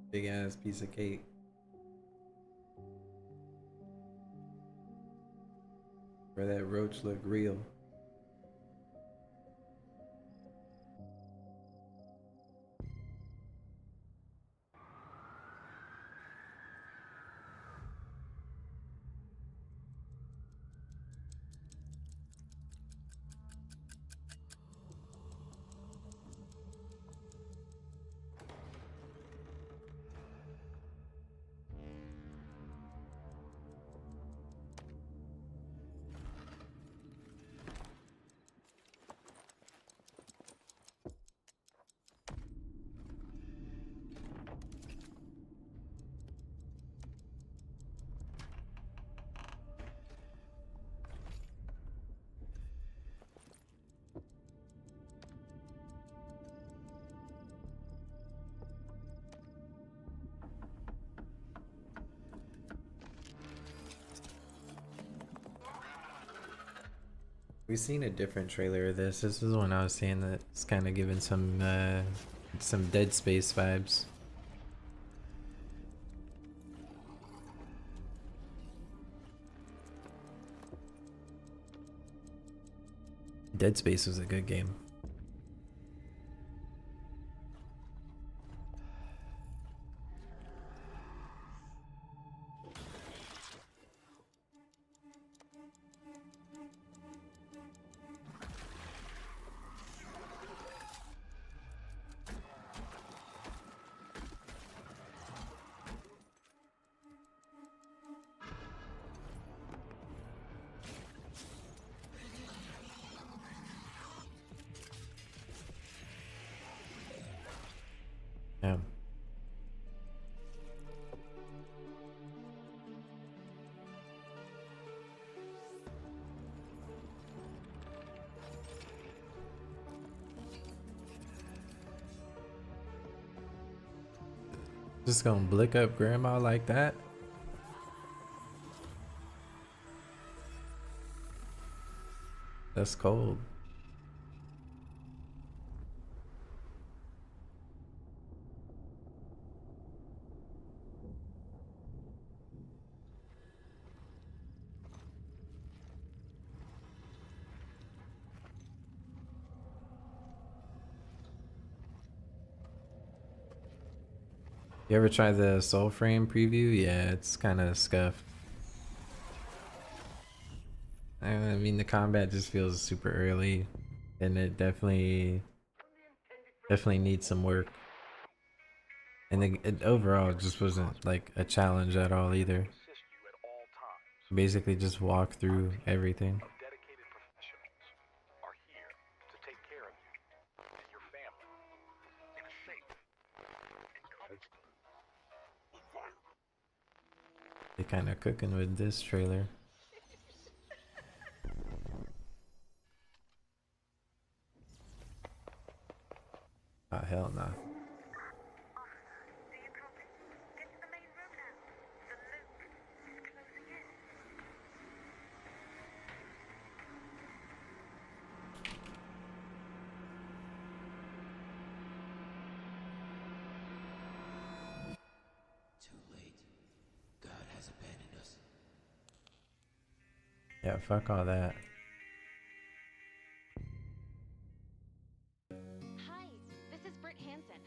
Big ass piece of cake. Where that roach look real. We've seen a different trailer of this. This is one I was saying that's kind of giving some Dead Space vibes. Dead Space was a good game. Yeah. Just gonna blick up grandma like that? That's cold. You ever try the Soul Frame preview? Yeah, it's kind of scuffed. I mean, the combat just feels super early, and it definitely needs some work. And it overall just wasn't like a challenge at all either. Basically, just walk through everything. They kind of cooking with this trailer. Ah, hell nah. Too late. God has abandoned us. Yeah, fuck all that. Hi, this is Britt Hansen.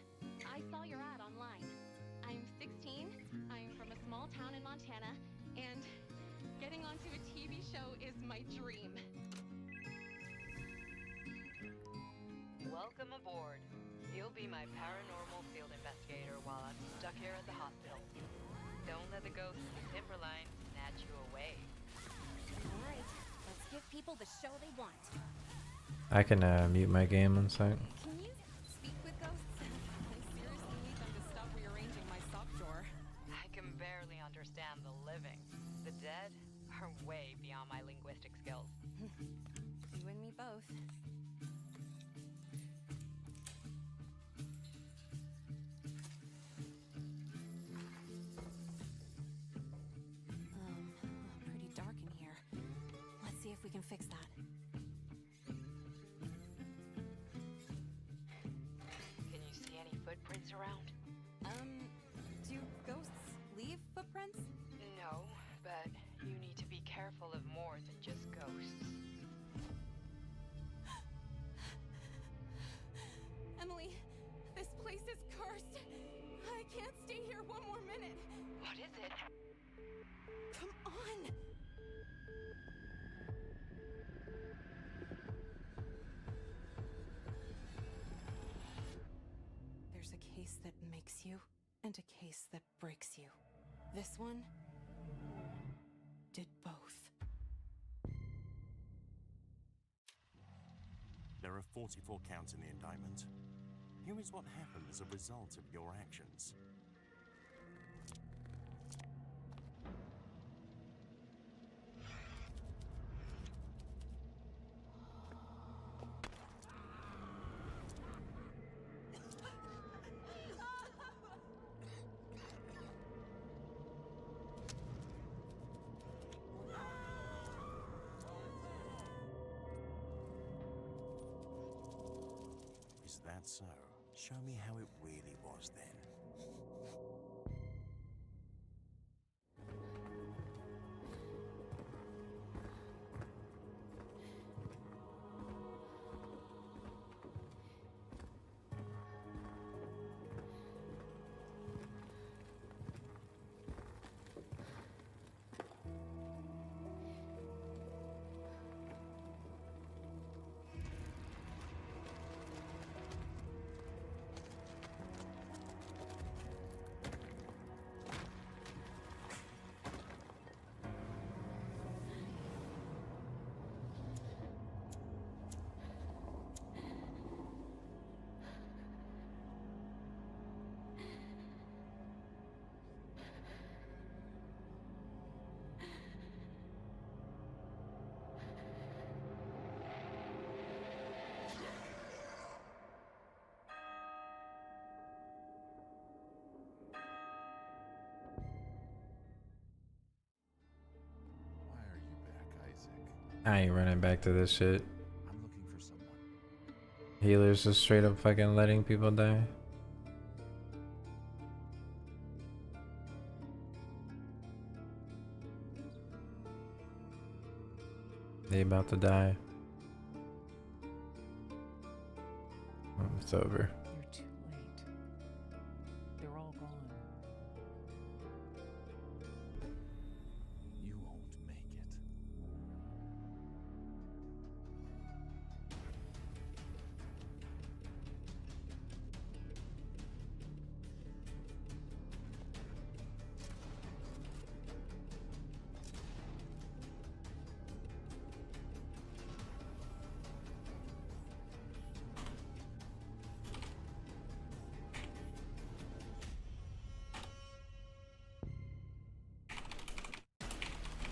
I saw your ad online. I'm 16, I'm from a small town in Montana, and getting onto a TV show is my dream. Welcome aboard. You'll be my paranormal field investigator while I'm stuck here at the hospital. Don't let the ghosts of the Timberline snatch you away. Alright, let's give people the show they want. I can mute my game one sec. Can you speak with ghosts? I seriously need them to stop rearranging my sock drawer. I can barely understand the living. The dead are way beyond my linguistic skills. You and me both. Pretty dark in here. Let's see if we can fix that. careful of more than just ghosts. Emily, this place is cursed. I can't stay here one more minute. What is it? Come on. There's a case that makes you and a case that breaks you. This one did both. There are 44 counts in the indictment. Here is what happened as a result of your actions. Is that so? Show me how it really was then. I ain't running back to this shit. I'm looking for someone. Healers just straight up fucking letting people die. They about to die. Oh, it's over. You're too late. They're all gone. You won't make it.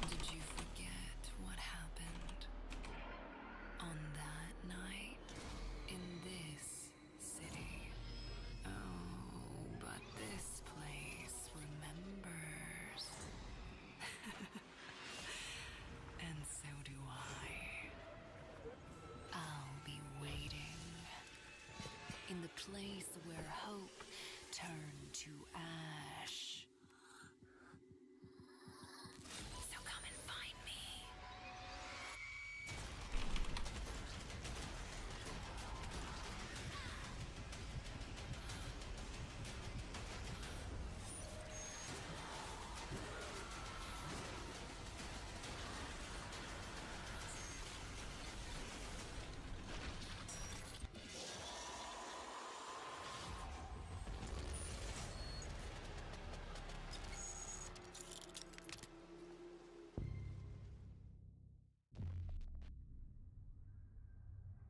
Did you forget what happened on that night in this city? Oh, but this place remembers. And so do I. I'll be waiting in the place where hope turned to ash. So come and find me.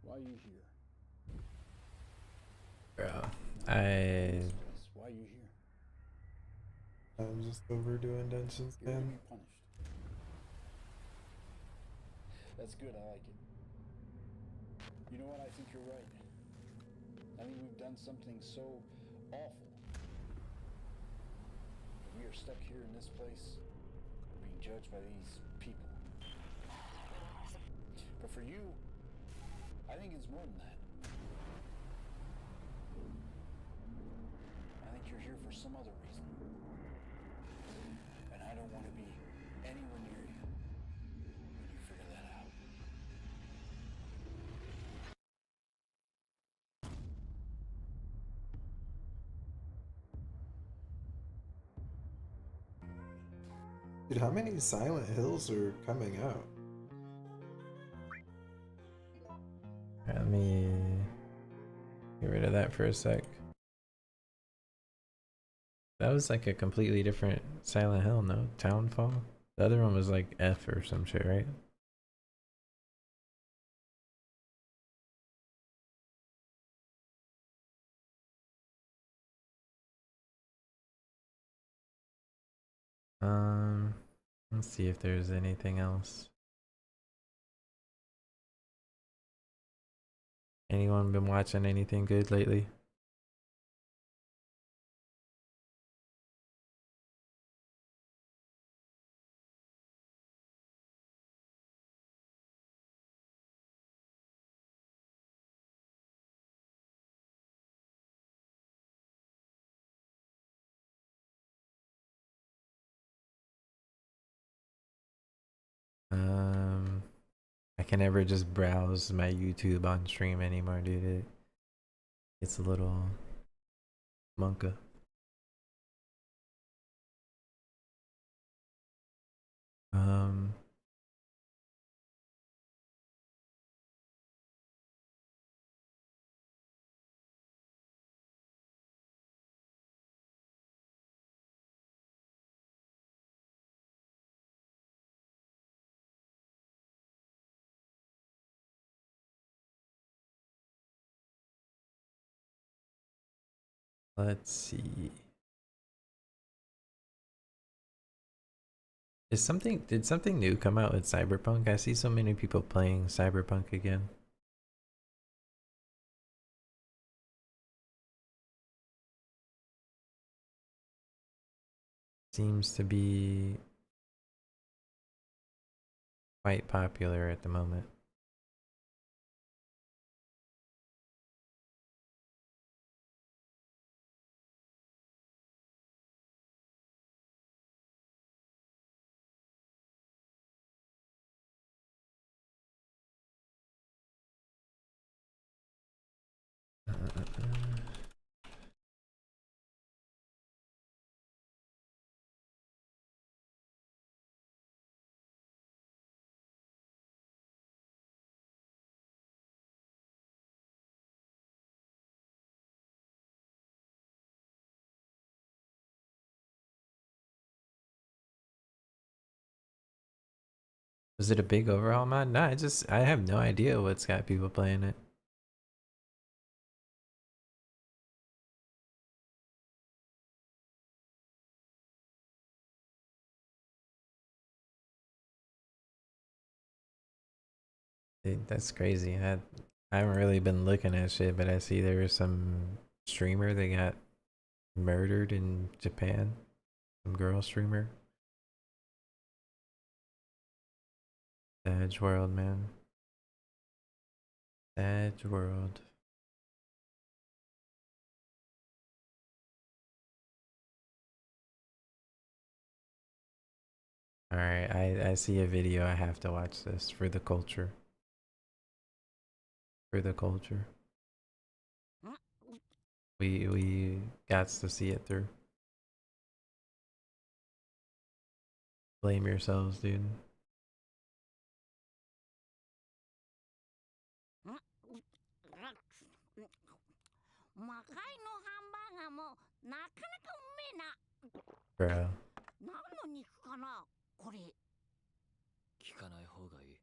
Why are you here? Bro, Why are you here? I'm just overdoing dungeons, You're gonna man. be punished. That's good, I like it. You know what, I think you're right. I think we've done something so awful. We are stuck here in this place, being judged by these people. But for you, I think it's more than that. I think you're here for some other reason. And I don't want to be anywhere near you. Dude, how many Silent Hills are coming out? Let me get rid of that for a sec. That was like a completely different Silent Hill, no? Townfall? The other one was like F or some shit, right? Let's see if there's anything else. Anyone been watching anything good lately? I can never just browse my YouTube on stream anymore, dude. It's a little monka. Let's see. Did something new come out with Cyberpunk? I see so many people playing Cyberpunk again. Seems to be quite popular at the moment. Was it a big overhaul mod? Nah, I have no idea what's got people playing it. Dude, that's crazy. I haven't really been looking at shit, but I see there was some streamer that got murdered in Japan. Some girl streamer. Edge World, man. Edge World. Alright, I see a video. I have to watch this for the culture. For the culture. We got to see it through. Blame yourselves, dude. Bro. 何の肉かなこれ。聞かない方がいい。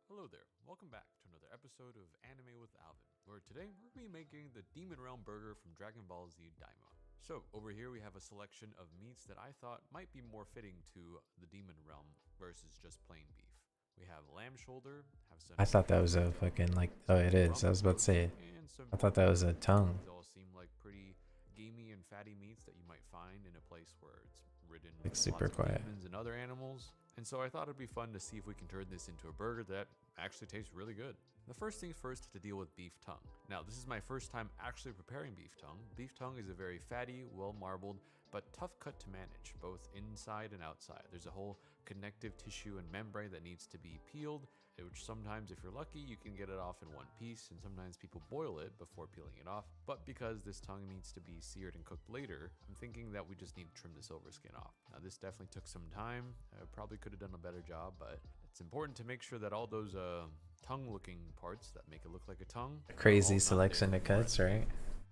Hello there, welcome back to another episode of Anime with Alvin, where today we're going to be making the Demon Realm burger from Dragon Ball Z Daima. So over here we have a selection of meats that I thought might be more fitting to the Demon Realm versus just plain beef. We have lamb shoulder, I thought that was a fucking like, oh it is, I was about to say, I thought that was a tongue. These all seem like pretty gamey and fatty meats that you might find in a place where it's ridden Like with super lots of quiet. demons and other animals. And so I thought it'd be fun to see if we can turn this into a burger that actually tastes really good. The first things first to deal with beef tongue. Now this is my first time actually preparing beef tongue. Beef tongue is a very fatty, well marbled, but tough cut to manage, both inside and outside. There's a whole connective tissue and membrane that needs to be peeled. which sometimes, if you're lucky, you can get it off in one piece, and sometimes people boil it before peeling it off. But because this tongue needs to be seared and cooked later, I'm thinking that we just need to trim the silver skin off. Now, this definitely took some time. I probably could have done a better job, but it's important to make sure that all those tongue-looking parts that make it look like a tongue. Crazy selection of cuts, right?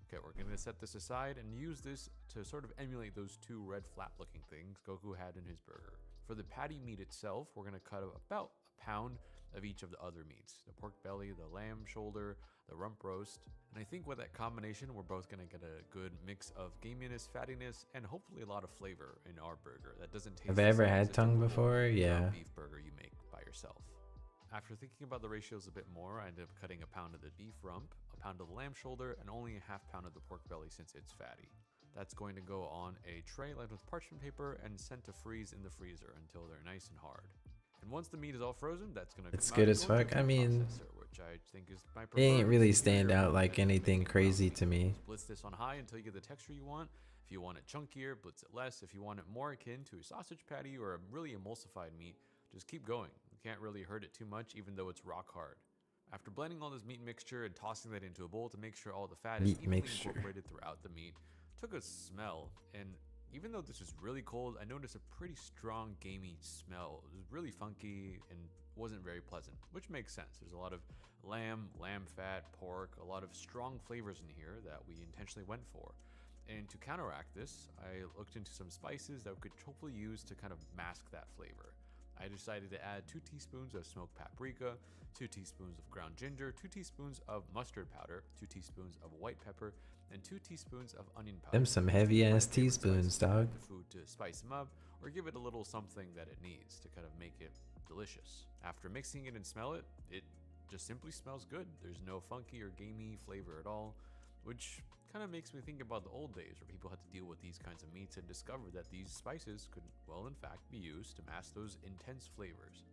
Okay, we're gonna set this aside and use this to sort of emulate those two red flap-looking things Goku had in his burger. For the patty meat itself, we're gonna cut about a pound of each of the other meats. The pork belly, the lamb shoulder, the rump roast. And I think with that combination, we're both gonna get a good mix of gaminess, fattiness, and hopefully a lot of flavor in our burger. That doesn't taste Have I ever had tongue before? Yeah. Beef burger you make by yourself. After thinking about the ratios a bit more, I ended up cutting a pound of the beef rump, a pound of the lamb shoulder, and only a half pound of the pork belly since it's fatty. That's going to go on a tray lined with parchment paper and sent to freeze in the freezer until they're nice and hard. And once the meat is all frozen, that's gonna It's good as fuck. I mean, which I think is my it ain't really stand out like anything crazy to me. Blitz this on high until you get the texture you want. If you want it chunkier, blitz it less. If you want it more akin to a sausage patty or a really emulsified meat, just keep going. You can't really hurt it too much, even though it's rock hard. After blending all this meat mixture and tossing that into a bowl to make sure all the fat is evenly incorporated throughout the meat, took a smell, and even though this was really cold, I noticed a pretty strong gamey smell. It was really funky and wasn't very pleasant, which makes sense. There's a lot of lamb fat, pork, a lot of strong flavors in here that we intentionally went for. And to counteract this, I looked into some spices that we could hopefully use to kind of mask that flavor. I decided to add 2 teaspoons of smoked paprika, 2 teaspoons of ground ginger, 2 teaspoons of mustard powder, 2 teaspoons of white pepper, and 2 teaspoons of onion powder. Them some heavy ass teaspoons, dog. The food to spice them up or give it a little something that it needs to kind of make it delicious. After mixing it and smell it, it just simply smells good. There's no funky or gamey flavor at all, which kind of makes me think about the old days where people had to deal with these kinds of meats and discover that these spices could, well, in fact, be used to mask those intense flavors.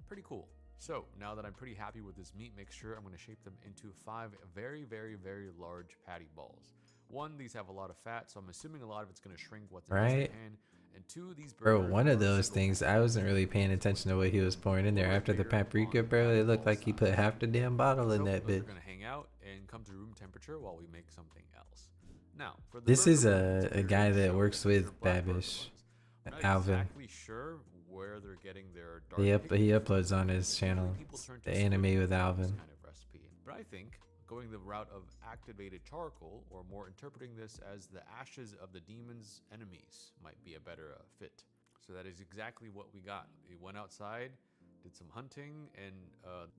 Pretty cool. So now that I'm pretty happy with this meat mixture, I'm going to shape them into 5 very, very, very large patty balls. 1, these have a lot of fat, so I'm assuming a lot of it's going to shrink what's in the pan. And 2, these bro, one of those things, I wasn't really paying attention to what he was pouring in there. After the paprika, bro, it looked like he put half the damn bottle in that bit. We're going to hang out and come to room temperature while we make something else. Now, for the this is a guy that works with Babish, Alvin. Exactly sure where they're getting their dark he uploads on his channel, the anime with Alvin. Kind of recipe. But I think going the route of activated charcoal, or more interpreting this as the ashes of the demon's enemies, might be a better fit. So that is exactly what we got. We went outside, did some hunting, and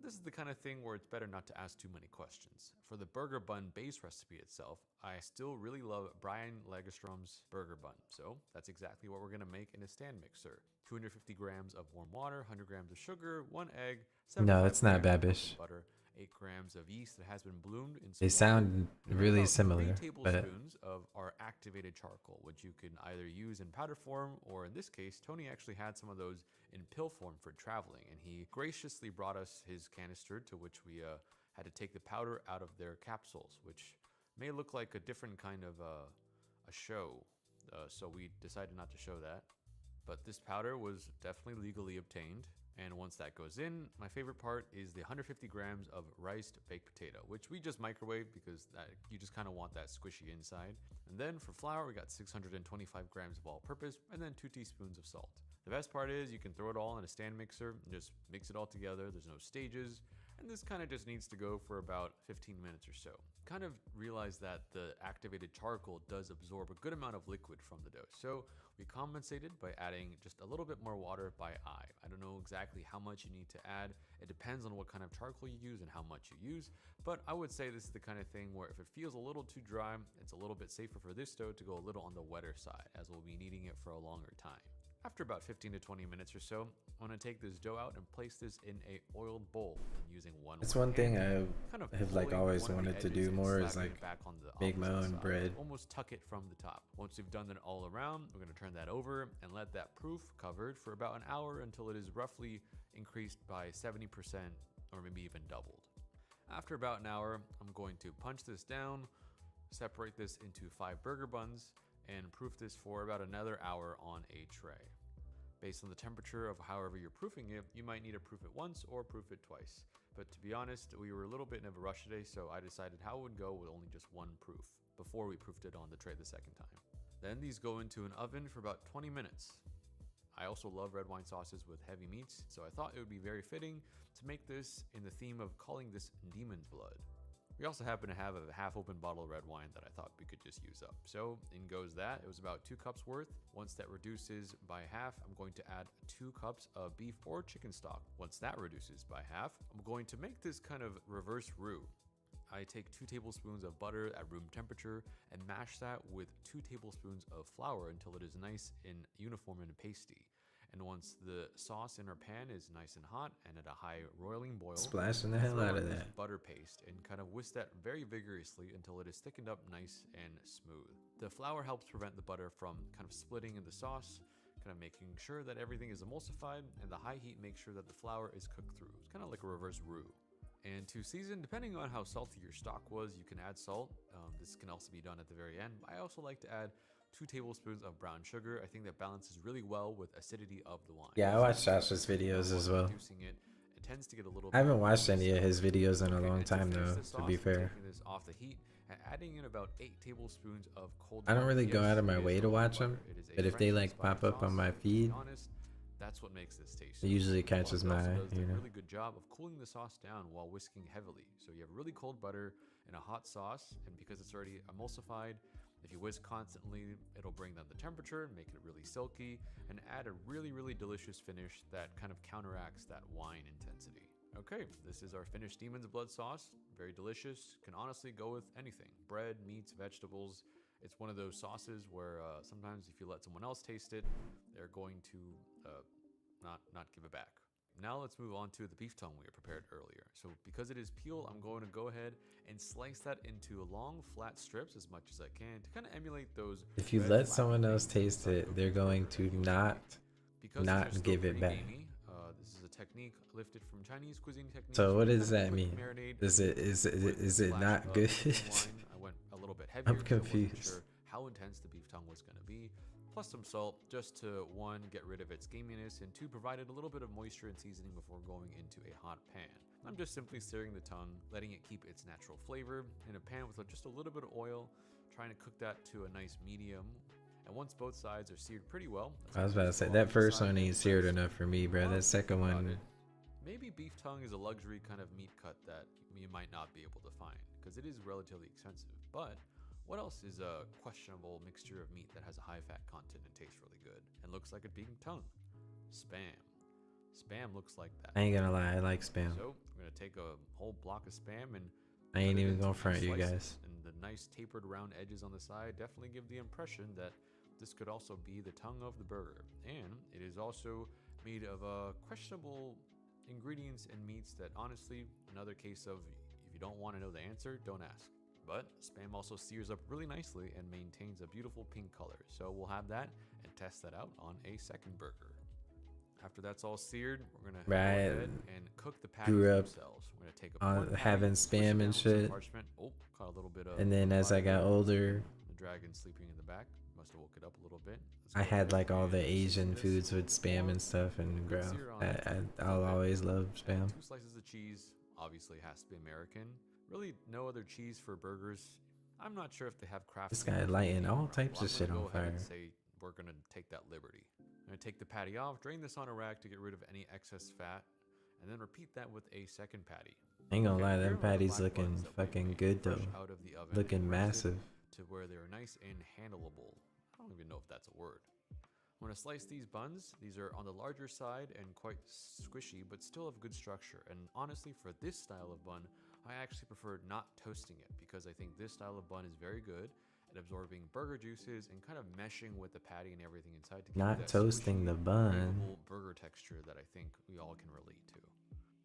this is the kind of thing where it's better not to ask too many questions. For the burger bun base recipe itself, I still really love Brian Lagerstrom's burger bun. So that's exactly what we're gonna make in a stand mixer. 250 grams of warm water, 100 grams of sugar, 1 egg, No, that's not Babish. Butter, 8 grams of yeast that has been bloomed in They sound really similar, 3 but tablespoons of our activated charcoal, which you can either use in powder form, or in this case, Tony actually had some of those in pill form for traveling, and he graciously brought us his canister, to which we had to take the powder out of their capsules, which may look like a different kind of a show, so we decided not to show that. But this powder was definitely legally obtained. And once that goes in, my favorite part is the 150 grams of riced baked potato, which we just microwave because you just kind of want that squishy inside. And then for flour, we got 625 grams of all-purpose and then 2 teaspoons of salt. The best part is you can throw it all in a stand mixer and just mix it all together. There's no stages. And this kind of just needs to go for about 15 minutes or so. Kind of realized that the activated charcoal does absorb a good amount of liquid from the dough. So we compensated by adding just a little bit more water by eye. I don't know exactly how much you need to add. It depends on what kind of charcoal you use and how much you use. But I would say this is the kind of thing where if it feels a little too dry, it's a little bit safer for this dough to go a little on the wetter side, as we'll be kneading it for a longer time. After about 15 to 20 minutes or so, I'm going to take this dough out and place this in a oiled bowl using one. That's one thing I have like always wanted to do more is like make my own bread. Almost tuck it from the top. Once we've done it all around, we're going to turn that over and let that proof covered for about an hour until it is roughly increased by 70% or maybe even doubled. After about an hour, I'm going to punch this down, separate this into 5 burger buns, and proof this for about another hour on a tray. Based on the temperature of however you're proofing it, you might need to proof it once or proof it twice. But to be honest, we were a little bit in a rush today, so I decided how it would go with only just one proof before we proofed it on the tray the second time. Then these go into an oven for about 20 minutes. I also love red wine sauces with heavy meats, so I thought it would be very fitting to make this in the theme of calling this demon's blood. We also happen to have a half-open bottle of red wine that I thought we could just use up. So in goes that. It was about 2 cups worth. Once that reduces by half, I'm going to add 2 cups of beef or chicken stock. Once that reduces by half, I'm going to make this kind of reverse roux. I take 2 tablespoons of butter at room temperature and mash that with 2 tablespoons of flour until it is nice and uniform and pasty. And once the sauce in our pan is nice and hot and at a high roiling boil, Splashing the hell out of that butter paste and kind of whisk that very vigorously until it is thickened up nice and smooth. The flour helps prevent the butter from kind of splitting in the sauce, kind of making sure that everything is emulsified, and the high heat makes sure that the flour is cooked through. It's kind of like a reverse roux. And to season, depending on how salty your stock was, you can add salt. This can also be done at the very end. I also like to add 2 tablespoons of brown sugar. I think that balances really well with acidity of the wine. Yeah, I watch Josh's videos as well. It tends to get a little I haven't watched any of his videos in a long time though, to be fair. Taking this off the heat and adding in about 8 tablespoons of cold I don't butter. really go Yes, out of my it is way to cold watch butter. them, It is a but if they French like inspired pop up on sauce. my To be feed, honest, that's what makes this tasty. it usually catches my eye, Does you a know. really good job of cooling the sauce down while whisking heavily. So you have really cold butter and a hot sauce, and because it's already emulsified, if you whisk constantly, it'll bring down the temperature, make it really silky, and add a really, really delicious finish that kind of counteracts that wine intensity. Okay, this is our finished demon's blood sauce. Very delicious. Can honestly go with anything. Bread, meats, vegetables. It's one of those sauces where sometimes if you let someone else taste it, they're going to not give it back. Now let's move on to the beef tongue we had prepared earlier. So because it is peeled, I'm going to go ahead and slice that into long flat strips as much as I can to kind of emulate those. If you let someone else taste it, they're going to not give it back. This is a technique lifted from Chinese cuisine techniques. So what does that mean? Is it not good? I went a little bit heavier. I'm confused. Sure how intense the beef tongue was going to be. Plus some salt, just to 1, get rid of its gaminess, and 2, provide it a little bit of moisture and seasoning before going into a hot pan. I'm just simply searing the tongue, letting it keep its natural flavor in a pan with just a little bit of oil, trying to cook that to a nice medium. And once both sides are seared pretty well, I was about to say, that first one ain't seared enough for me, bro. That second one, maybe beef tongue is a luxury kind of meat cut that you might not be able to find, because it is relatively expensive. But what else is a questionable mixture of meat that has a high fat content and tastes really good and looks like a beef tongue? Spam. Spam looks like that. I ain't gonna lie, I like Spam. So we're gonna take a whole block of Spam and I ain't even gonna front you guys. And the nice tapered round edges on the side definitely give the impression that this could also be the tongue of the burger. And it is also made of questionable ingredients and meats that honestly, another case of if you don't want to know the answer, don't ask. But Spam also sears up really nicely and maintains a beautiful pink color. So we'll have that and test that out on a second burger. After that's all seared, we're gonna go ahead and cook the patties themselves. We're gonna take a having Spam and shit. Oh, caught a little bit of. And then as I got older, the dragon sleeping in the back must have woke it up a little bit. I had like all the Asian foods with Spam and stuff, and bro, I'll always love Spam. 2 slices of cheese obviously has to be American. Really, no other cheese for burgers. I'm not sure if they have Kraft. This guy lighting all types of shit on fire. Say we're gonna take that liberty. I'm gonna take the patty off, drain this on a rack to get rid of any excess fat, and then repeat that with a second patty. Ain't gonna lie, them patties looking fucking good though. Looking massive. To where they're nice and handleable. I don't even know if that's a word. I'm gonna slice these buns. These are on the larger side and quite squishy, but still have good structure. And honestly, for this style of bun, I actually prefer not toasting it because I think this style of bun is very good at absorbing burger juices and kind of meshing with the patty and everything inside to give Not that toasting the bun. burger texture that I think we all can relate to.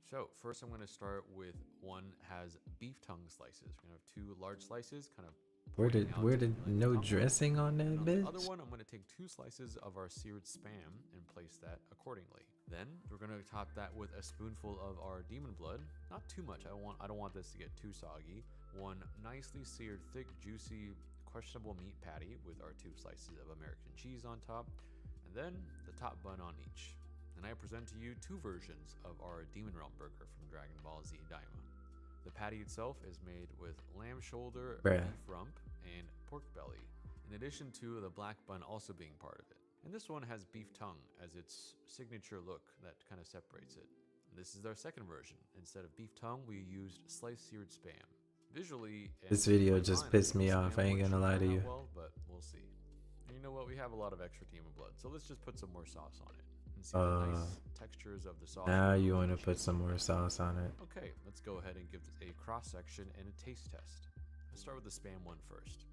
So first I'm going to start with one has beef tongue slices. We're going to have 2 large slices, kind of. Where did no dressing on that bitch? The other one, I'm going to take 2 slices of our seared Spam and place that accordingly. Then we're going to top that with a spoonful of our demon blood. Not too much. I don't want this to get too soggy. 1 nicely seared, thick, juicy, questionable meat patty with our 2 slices of American cheese on top. and then the top bun on each. And I present to you two versions of our Demon Realm burger from Dragon Ball Z Daima. The patty itself is made with lamb shoulder, Bruh. beef rump, and pork belly, in addition to the black bun also being part of it. And this one has beef tongue as its signature look that kind of separates it. And this is our second version. Instead of beef tongue, we used sliced seared spam. Visually, This and video in my just mind, pissed I think me the off. spam I ain't one gonna should lie to turn out you. well, but we'll see. And you know what? We have a lot of extra demon blood, so let's just put some more sauce on it and see the nice textures of the sauce. Now you want to put some more sauce on it. Okay, let's go ahead and give this a cross section and a taste test. Let's start with the spam one first.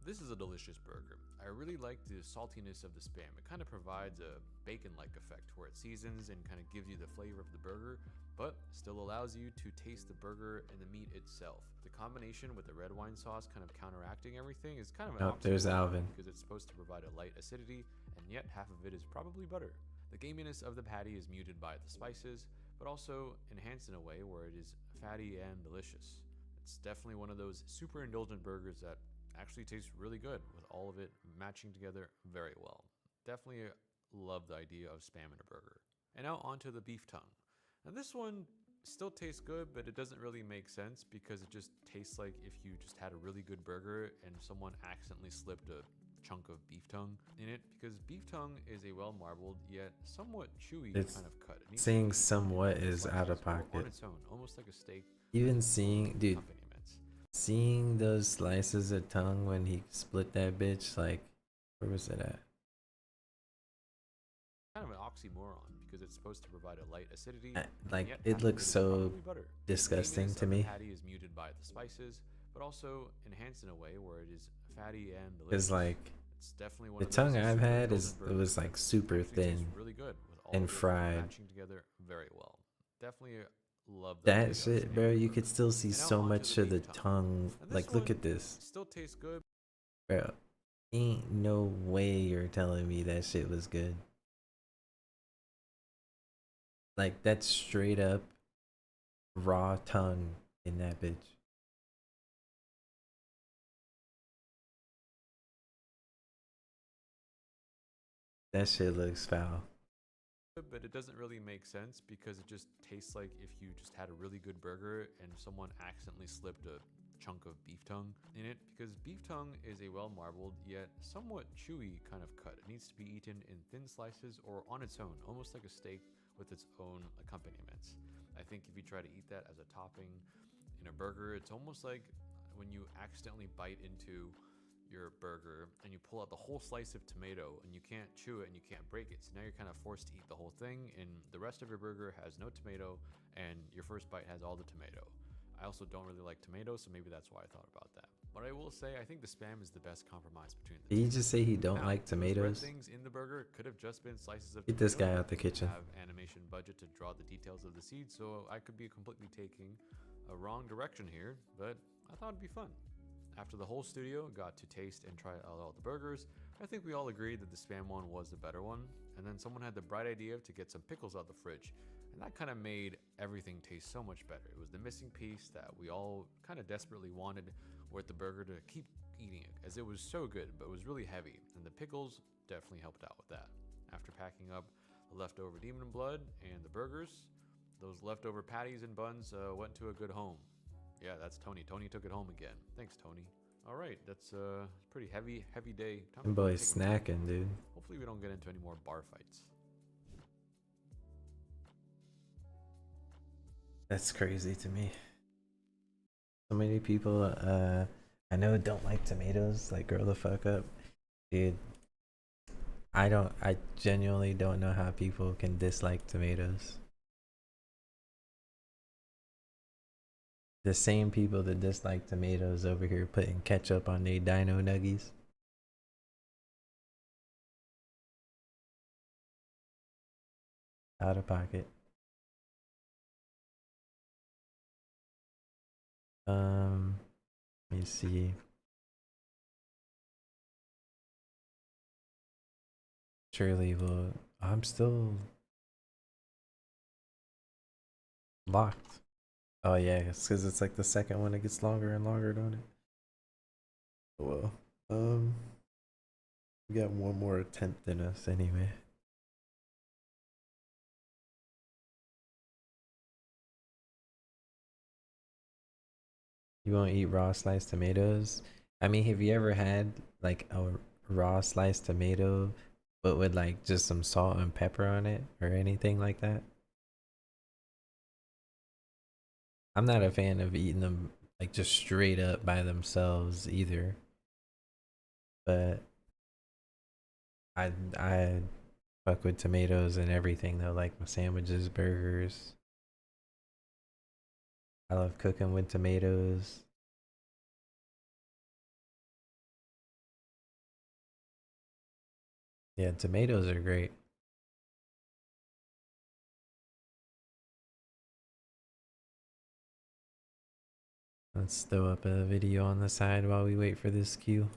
This is a delicious burger. I really like the saltiness of the spam. It kind of provides a bacon-like effect where it seasons and kind of gives you the flavor of the burger, but still allows you to taste the burger and the meat itself. The combination with the red wine sauce kind of counteracting everything is kind of an There's oxymoron Alvin. because it's supposed to provide a light acidity, and yet half of it is probably butter. The gaminess of the patty is muted by the spices, but also enhanced in a way where it is fatty and delicious. It's definitely one of those super indulgent burgers that actually tastes really good with all of it matching together very well. Definitely love the idea of spam in a burger. And now onto the beef tongue. And this one still tastes good, but it doesn't really make sense because it just tastes like if you just had a really good burger and someone accidentally slipped a chunk of beef tongue in it, because beef tongue is a well marbled yet somewhat chewy It's kind of cut. It needs to saying be somewhat eaten in is slices out of or on pocket. its own, almost like a steak. Even seeing, dude, accompaniments. seeing those slices of tongue when he split that bitch, like, where was it at? Kind of an oxymoron because it's supposed to provide a light acidity. Like, and yet it half of looks is so probably butter. The disgusting gaminess to of the me. patty is muted by the spices, but also enhanced in a way where it is fatty and delicious. Because, like, It's definitely one the of those tongue I've super had indulgent it was burgers like that super actually tastes thin really good with all and of it fried. matching together very well. Definitely love the idea That of shit, spam bro, in a you burger. could still see And now so onto much of the beef tongue. And Like, look one at this. still tastes good. Bro, ain't no way you're telling me that shit was good. Like, that's straight up raw tongue in that bitch. That shit looks foul. But it doesn't really make sense because it just tastes like if you just had a really good burger and someone accidentally slipped a chunk of beef tongue in it, because beef tongue is a well marbled yet somewhat chewy kind of cut. It needs to be eaten in thin slices or on its own, almost like a steak with its own accompaniments. I think if you try to eat that as a topping in a burger, it's almost like when you accidentally bite into your burger and you pull out the whole slice of tomato and you can't chew it and you can't break it. So now you're kind of forced to eat the whole thing, and the rest of your burger has no tomato and your first bite has all the tomato. I also don't really like tomatoes, so maybe that's why I thought about that. But I will say I think the spam is the best compromise between the Did you just say he don't now, like those red tomatoes? things in the burger could have just been slices of Get this tomato. guy out the kitchen. I have animation budget to draw the details of the seeds, so I could be completely taking a wrong direction here, but I thought it'd be fun. After the whole studio got to taste and try out all the burgers, I think we all agreed that the spam one was the better one, and then someone had the bright idea to get some pickles out the fridge, and that kind of made everything taste so much better. It was the missing piece that we all kind of desperately wanted with the burger to keep eating it, as it was so good, but it was really heavy, and the pickles definitely helped out with that. After packing up the leftover demon blood and the burgers, those leftover patties and buns went to a good home. Yeah, that's Tony. Tony took it home again. Thanks, Tony. All right, that's a pretty heavy day. Time to Them go boys take a break. snacking, dude. Hopefully we don't get into any more bar fights. That's crazy to me. So many people I know don't like tomatoes, like grow the fuck up. Dude, I genuinely don't know how people can dislike tomatoes. The same people that dislike tomatoes over here putting ketchup on their dino nuggies. Out of pocket. Let me see. Surely will. I'm still locked. Oh yeah, it's because it's like the second one. It gets longer and longer, don't it? Well, We got one more attempt in us anyway. You won't eat raw sliced tomatoes? I mean, have you ever had like a raw sliced tomato but with like just some salt and pepper on it or anything like that? I'm not a fan of eating them like just straight up by themselves either. But I fuck with tomatoes and everything though, like my sandwiches, burgers. I love cooking with tomatoes. Yeah, tomatoes are great. Let's throw up a video on the side while we wait for this queue.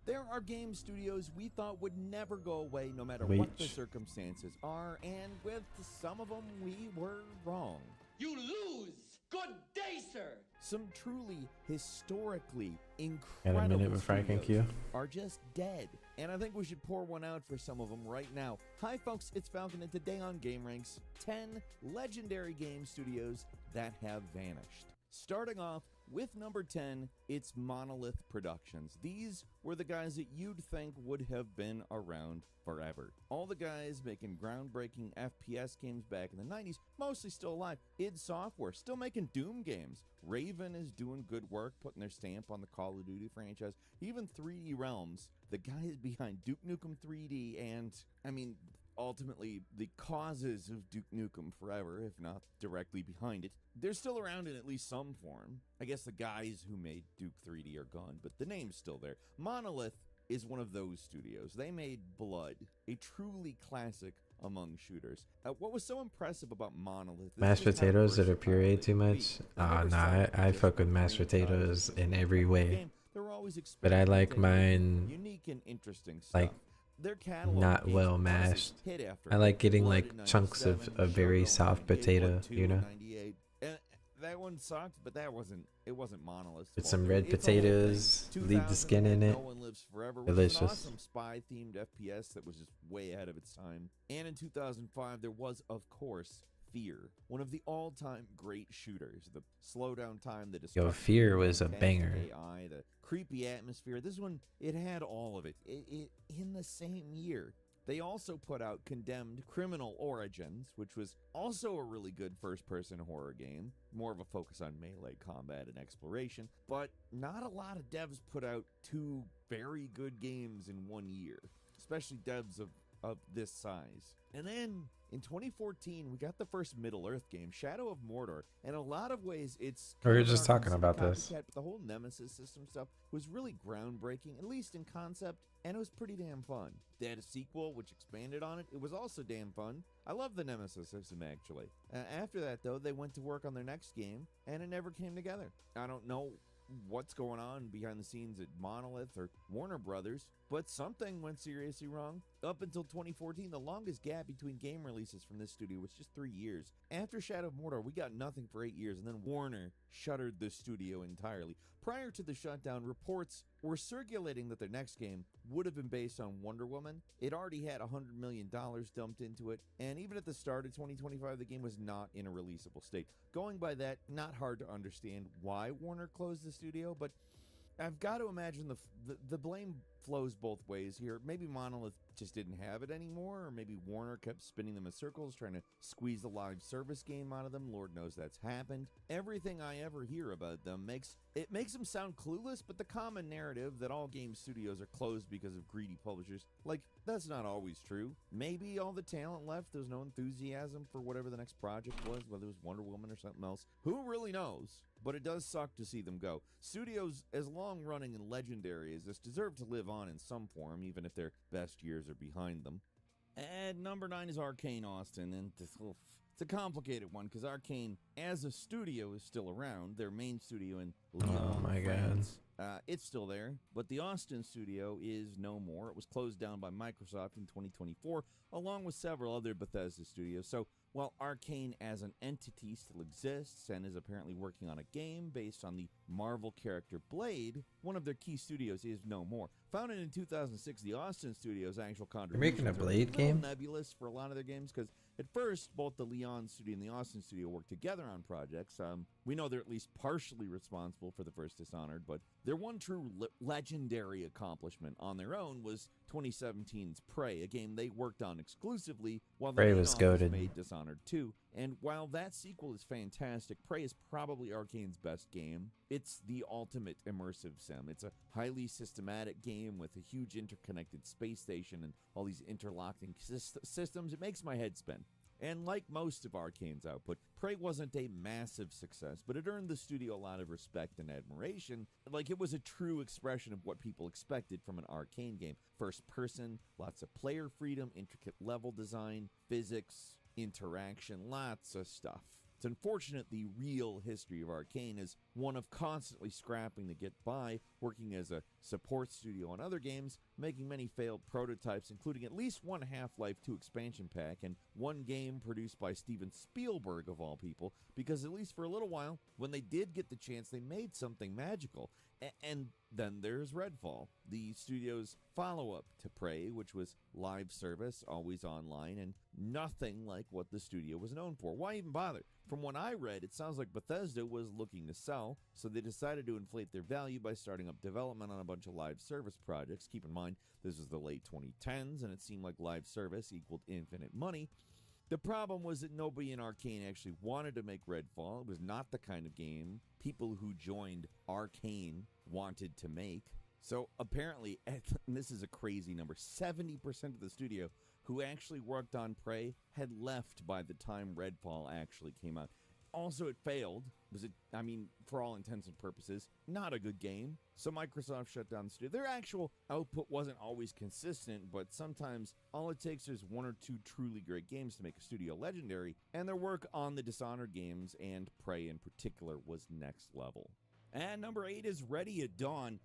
There are game studios we thought would never go away no matter Wait. what the circumstances are, and with some of them we were wrong. You lose! Good day, sir! Some truly historically Got a incredible minute before I can studios queue. are just dead, and I think we should pour one out for some of them right now. Hi folks, it's Falcon, and today on Game Ranks, 10 legendary game studios that have vanished. Starting off with number 10, it's Monolith Productions. These were the guys that you'd think would have been around forever. All the guys making groundbreaking FPS games back in the 90s, mostly still alive. id Software, still making Doom games. Raven is doing good work, putting their stamp on the Call of Duty franchise. Even 3D Realms, the guys behind Duke Nukem 3D and, I mean, ultimately the causes of Duke Nukem Forever, if not directly behind it. They're still around in at least some form. I guess the guys who made Duke 3D are gone, but the name's still there. Monolith is one of those studios. They made Blood, a truly classic among shooters. What was so impressive about Monolith? Mashed potatoes that are pureed too much? Nah, I fuck with mashed potatoes in every way. But I like mine unique and interesting stuff. like not well mashed. I like getting like chunks of a very soft potato, you know? That one sucked, but it wasn't Monolith. With some red potatoes, leave the skin in it. No One Lives Forever was Delicious. an awesome spy-themed FPS that was just way ahead of its time. And in 2005, there was, of course, Fear, one of the all-time great shooters. The slowdown time, the Yo, Fear was a banger. AI, the creepy atmosphere. This one, it had all of it. It in the same year. They also put out Condemned Criminal Origins, which was also a really good first-person horror game. More of a focus on melee combat and exploration. But not a lot of devs put out two very good games in 1 year, especially devs of this size. And then in 2014, we got the first Middle-earth game, Shadow of Mordor. In a lot of ways, it's We were just talking about this. But the whole Nemesis system stuff was really groundbreaking, at least in concept, and it was pretty damn fun. They had a sequel which expanded on it. It was also damn fun. I love the Nemesis system, actually. After that, though, they went to work on their next game, and it never came together. I don't know what's going on behind the scenes at Monolith or Warner Brothers, but something went seriously wrong. Up until 2014, the longest gap between game releases from this studio was just 3 years. After Shadow of Mordor, we got nothing for 8 years, and then Warner shuttered the studio entirely. Prior to the shutdown, reports were circulating that their next game would have been based on Wonder Woman. It already had $100 million dumped into it, and even at the start of 2025, the game was not in a releasable state. Going by that, not hard to understand why Warner closed the studio, but I've got to imagine the blame flows both ways here. Maybe Monolith just didn't have it anymore, or maybe Warner kept spinning them in circles, trying to squeeze the live service game out of them. Lord knows that's happened. Everything I ever hear about them makes them sound clueless, but the common narrative that all game studios are closed because of greedy publishers, like, that's not always true. Maybe all the talent left, there's no enthusiasm for whatever the next project was, whether it was Wonder Woman or something else. Who really knows? But it does suck to see them go. Studios as long-running and legendary as this deserve to live on in some form, even if their best years are behind them. And number 9 is Arcane Austin, and it's a complicated one, because Arcane, as a studio, is still around. Their main studio in Lyon, France. It's still there, but the Austin studio is no more. It was closed down by Microsoft in 2024, along with several other Bethesda studios. So While Arcane as an entity still exists and is apparently working on a game based on the Marvel character Blade, one of their key studios is no more. Founded in 2006, the Austin studio's actual contributions making a Blade are game? nebulous for a lot of their games, because at first, both the Leon studio and the Austin studio worked together on projects. We know they're at least partially responsible for the first Dishonored, but their one true legendary accomplishment on their own was 2017's Prey, a game they worked on exclusively while the Prey main was office goated. made Dishonored 2. And while that sequel is fantastic, Prey is probably Arcane's best game. It's the ultimate immersive sim. It's a highly systematic game with a huge interconnected space station and all these interlocking systems. It makes my head spin. And like most of Arcane's output, Prey wasn't a massive success, but it earned the studio a lot of respect and admiration. Like, it was a true expression of what people expected from an Arcane game. First person, lots of player freedom, intricate level design, physics, interaction, lots of stuff. It's unfortunate the real history of Arcane is one of constantly scrapping to get by, working as a support studio on other games, making many failed prototypes, including at least one Half-Life 2 expansion pack and one game produced by Steven Spielberg, of all people, because at least for a little while, when they did get the chance, they made something magical. And then there's Redfall, the studio's follow-up to Prey, which was live service, always online, and nothing like what the studio was known for. Why even bother? From what I read, it sounds like Bethesda was looking to sell, so they decided to inflate their value by starting up development on a bunch of live service projects. Keep in mind, this was the late 2010s, and it seemed like live service equaled infinite money. The problem was that nobody in Arcane actually wanted to make Redfall. It was not the kind of game people who joined Arcane wanted to make. So apparently, and this is a crazy number, 70% of the studio who actually worked on Prey had left by the time Redfall actually came out. Also, it failed. For all intents and purposes, not a good game. So Microsoft shut down the studio. Their actual output wasn't always consistent, but sometimes all it takes is one or two truly great games to make a studio legendary, and their work on the Dishonored games, and Prey in particular, was next level. And number 8 is Ready at Dawn.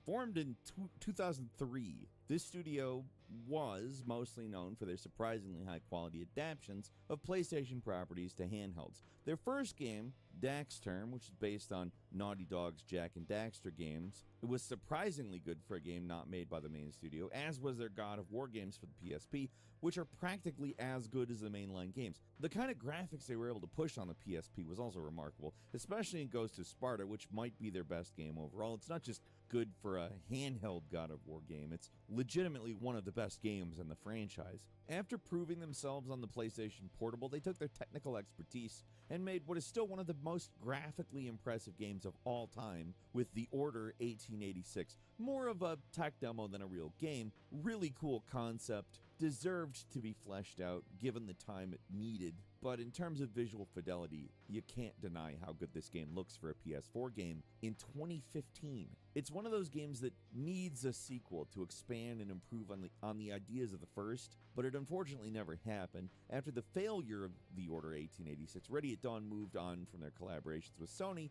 Formed in 2003. This studio was mostly known for their surprisingly high-quality adaptations of PlayStation properties to handhelds. Their first game, Daxter, which is based on Naughty Dog's Jak and Daxter games, it was surprisingly good for a game not made by the main studio, as was their God of War games for the PSP, which are practically as good as the mainline games. The kind of graphics they were able to push on the PSP was also remarkable, especially in Ghost of Sparta, which might be their best game overall. It's not just good for a handheld God of War game, it's legitimately one of the best games in the franchise. After proving themselves on the PlayStation Portable, they took their technical expertise and made what is still one of the most graphically impressive games of all time with The Order 1886. More of a tech demo than a real game. Really cool concept. Deserved to be fleshed out given the time it needed. But in terms of visual fidelity, you can't deny how good this game looks for a PS4 game in 2015. It's one of those games that needs a sequel to expand and improve on the ideas of the first, but it unfortunately never happened. After the failure of The Order 1886, Ready at Dawn moved on from their collaborations with Sony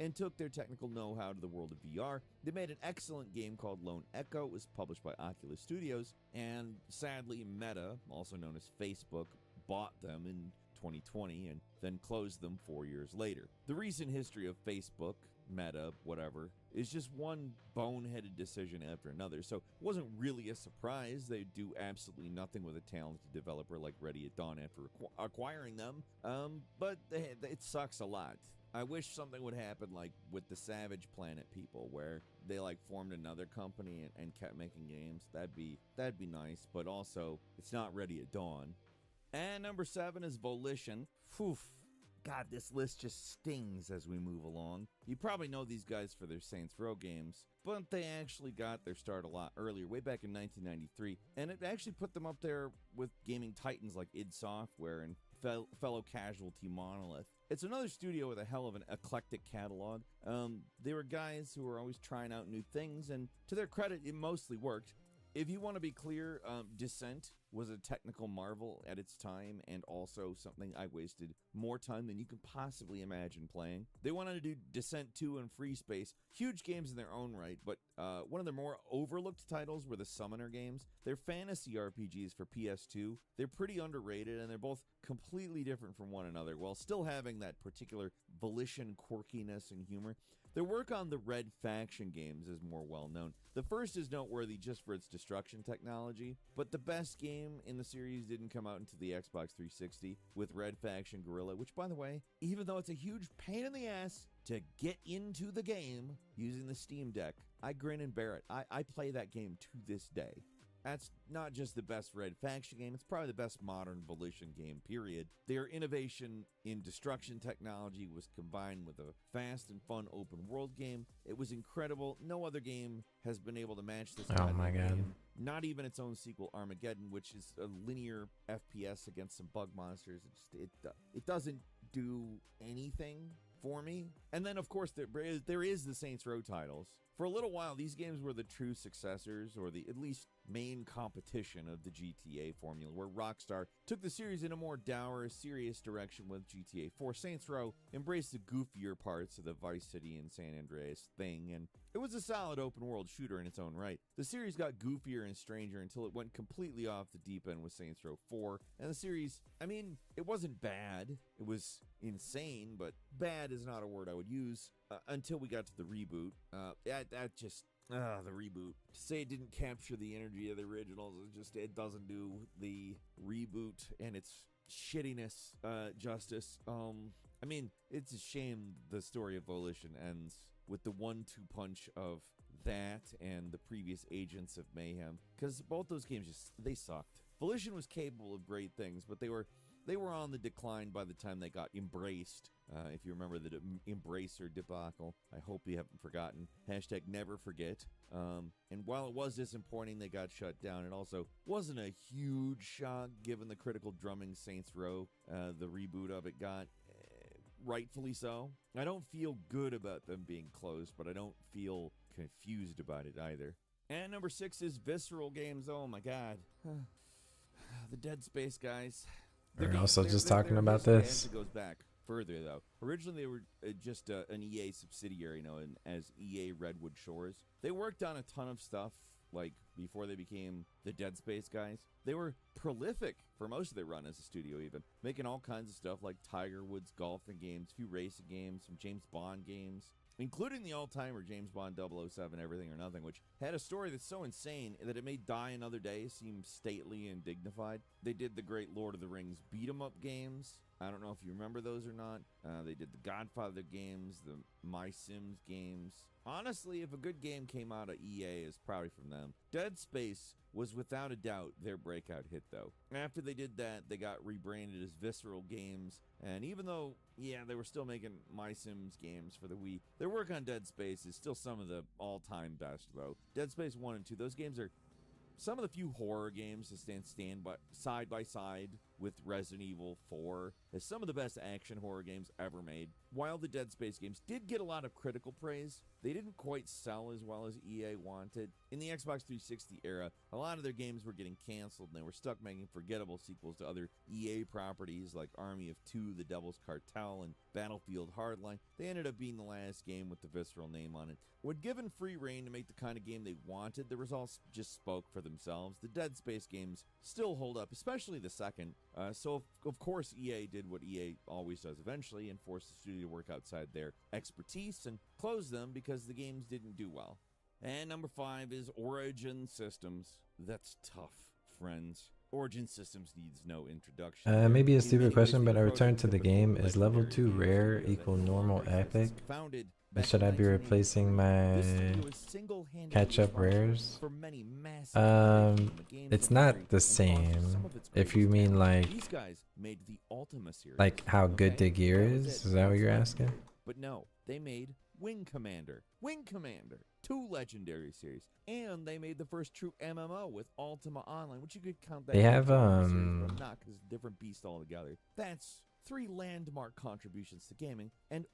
and took their technical know-how to the world of VR. They made an excellent game called Lone Echo. It was published by Oculus Studios, and sadly Meta, also known as Facebook, bought them in 2020 and then closed them 4 years later. The recent history of Facebook, Meta, whatever, is just one boneheaded decision after another, so it wasn't really a surprise they'd do absolutely nothing with a talented developer like Ready at Dawn after acquiring them, but it sucks a lot. I wish something would happen like with the Savage Planet people, where they formed another company and kept making games. That'd be nice, but also it's not Ready at Dawn. And number 7 is Volition. God, this list just stings as we move along. You probably know these guys for their Saints Row games, but they actually got their start a lot earlier, way back in 1993, and it actually put them up there with gaming titans like id Software and fellow Casualty Monolith. It's another studio with a hell of an eclectic catalog. They were guys who were always trying out new things, and to their credit, it mostly worked. If you want to be clear, Descent was a technical marvel at its time and also something I wasted more time than you can possibly imagine playing. They wanted to do Descent 2 and Free Space, huge games in their own right, but one of their more overlooked titles were the Summoner games. They're fantasy RPGs for PS2. They're pretty underrated, and they're both completely different from one another, while still having that particular Volition quirkiness and humor. Their work on the Red Faction games is more well known. The first is noteworthy just for its destruction technology, but the best game in the series didn't come out until the Xbox 360 with Red Faction Guerrilla, which, by the way, even though it's a huge pain in the ass to get into the game using the Steam Deck, I grin and bear it. I play that game to this day. That's not just the best Red Faction game, it's probably the best modern Volition game, period. Their innovation in destruction technology was combined with a fast and fun open world game. It was incredible. No other game has been able to match this. Oh my god. Game. Not even its own sequel, Armageddon, which is a linear FPS against some bug monsters. It doesn't do anything for me. And then, of course, there is the Saints Row titles. For a little while, these games were the true successors, or the at least main competition of the GTA formula, where Rockstar took the series in a more dour, serious direction with GTA 4. Saints Row embraced the goofier parts of the Vice City and San Andreas thing, and it was a solid open-world shooter in its own right. The series got goofier and stranger until it went completely off the deep end with Saints Row 4, and the series, I mean, it wasn't bad. It was insane, but bad is not a word I would use until we got to the reboot. The reboot. To say it didn't capture the energy of the originals, it doesn't do the reboot and its shittiness justice. I mean, it's a shame the story of Volition ends with the 1-2 punch of that and the previous Agents of Mayhem, because both those games they sucked. Volition was capable of great things, but they were on the decline by the time they got embraced. If you remember the Embracer debacle, I hope you haven't forgotten. Hashtag never forget. And while it was disappointing they got shut down, it also wasn't a huge shock given the critical drumming Saints Row, the reboot of it got. Rightfully so. I don't feel good about them being closed, but I don't feel confused about it either. And number 6 is Visceral Games. Oh my god. The Dead Space guys. We're also just talking about this. It goes back further, though. Originally, they were just an EA subsidiary known as EA Redwood Shores. They worked on a ton of stuff, like, before they became the Dead Space guys. They were prolific for most of their run as a studio, even. Making all kinds of stuff like Tiger Woods golfing games, a few racing games, some James Bond games, including the all-timer James Bond 007 Everything or Nothing, which had a story that's so insane that it made Die Another Day seem stately and dignified. They did the great Lord of the Rings beat-em-up games. I don't know if you remember those or not. They did the Godfather games, the My Sims games. Honestly, if a good game came out of EA, it's probably from them. Dead Space was without a doubt their breakout hit, though. After they did that, they got rebranded as Visceral Games, and even though, yeah, they were still making My Sims games for the Wii, their work on Dead Space is still some of the all-time best, though. Dead Space 1 and 2, those games are some of the few horror games to stand side by side with Resident Evil 4 as some of the best action horror games ever made. While the Dead Space games did get a lot of critical praise, they didn't quite sell as well as EA wanted. In the Xbox 360 era, a lot of their games were getting canceled and they were stuck making forgettable sequels to other EA properties like Army of Two, The Devil's Cartel, and Battlefield Hardline. They ended up being the last game with the Visceral name on it. When given free reign to make the kind of game they wanted, the results just spoke for themselves. The Dead Space games still hold up, especially the second. So, of course, EA did what EA always does eventually and forced the studio to work outside their expertise and close them because the games didn't do well. And number 5 is Origin Systems. That's tough, friends. Origin Systems needs no introduction. Maybe a stupid question, but I returned to the game. Is level 2 rare equal normal epic? And should I be replacing my catch-up rares? It's not the same. If you mean like how good the gear is that what you're asking? But no, they made Wing Commander. Wing Commander, 2 legendary series, and they made the first true MMO with Ultima Online, which you could count that. They have series, but not because it's a different beast altogether. That's 3 landmark contributions to gaming, and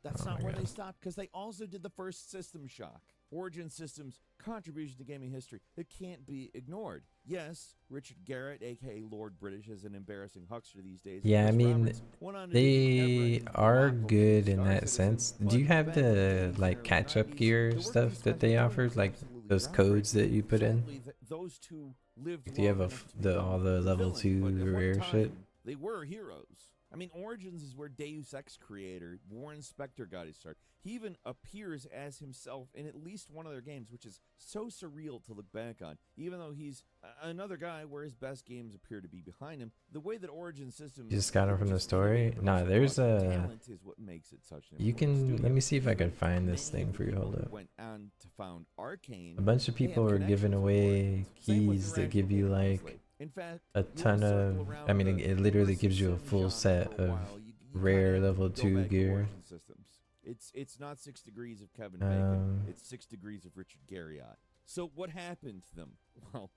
that's not where they stopped, because they also did the first System Shock. Origin Systems' contribution to gaming history that can't be ignored. Yes, Richard Garrett, aka Lord British, is an embarrassing huckster these days. Yeah, I Chris mean, Roberts went on to do they never-ending are debacle good making in Star that Citizen, sense. but Do you have back in the early like catch-up 90s, gear the work stuff these that guys they were doing offered, was like absolutely those codes that groundbreaking. you put in? Sadly, those two lived Do you have long a enough to become all the level villains, but 2 at one rare shit? time, they were heroes. I mean, Origins is where Deus Ex creator Warren Spector got his start. He even appears as himself in at least one of their games, which is so surreal to look back on. Even though he's another guy where his best games appear to be behind him, the way that Origin Systems You just got them from the story? Nah, there's talent is what makes it such an you important can studio. let me see if I can Even find this many thing of for the you. people Hold who up. went on to found Arcane, A bunch of they people have are giving connections with away Origins. Same with keys that Irrational give you Gaming, like honestly. In fact, a you ton circle of, around I mean, the it literally Immersive gives you a Sim full genre set for a of while. You rare kinda level go 2 back to gear. Origin Systems. It's not 6 degrees of Kevin Bacon. It's 6 degrees of Richard Garriott. So what happened to them? Well,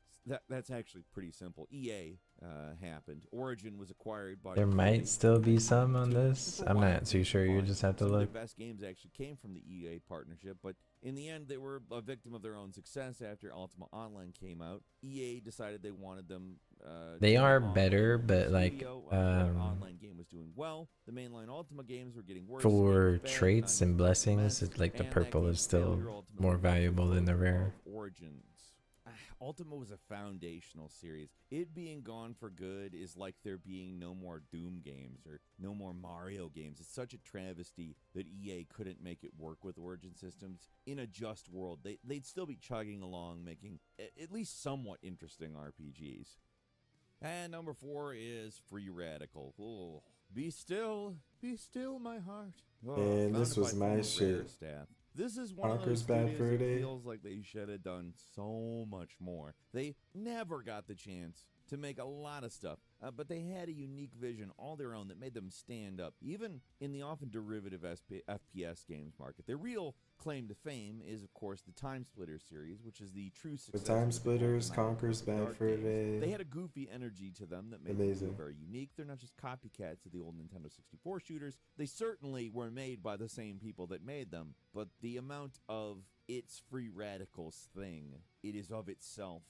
that's actually pretty simple. EA happened. Origin was acquired by There might still be some on this. I'm not too sure. You just have to some look. of their best games actually came from the EA partnership, but in the end, they were a victim of their own success after Ultima Online came out. EA decided they wanted them. They to are make better, online but like studio. Their online game was doing well. The mainline Ultima games were getting worse. It for was bad, traits 90s and was a blessings, mess, it's like the and that purple game's is still failure ultimately more left the valuable than the vote rare. of Origins. Ultima was a foundational series. It being gone for good is like there being no more Doom games or no more Mario games. It's such a travesty that EA couldn't make it work with Origin Systems. In a just world, they'd still be chugging along, making at least somewhat interesting RPGs. And number 4 is Free Radical. Oh, be still, my heart. Oh, And this founded was by my former shit. Rare staff. This is one of Conker's those Bad studios Fur that Day. feels like they should have done so much more. They never got the chance to make a lot of stuff, but they had a unique vision all their own that made them stand up, even in the often derivative FPS games market. Their real claim to fame is, of course, the Time Splitters series, which is the true The success. Time of the Splitters, GoldenEye Conker's and Bad Dark Fur games. Day. They had a goofy energy to them that made them Amazing. feel very unique. They're not just copycats of the old Nintendo 64 shooters. They certainly were made by the same people that made them, but the amount of it's Free Radicals thing, it is of itself.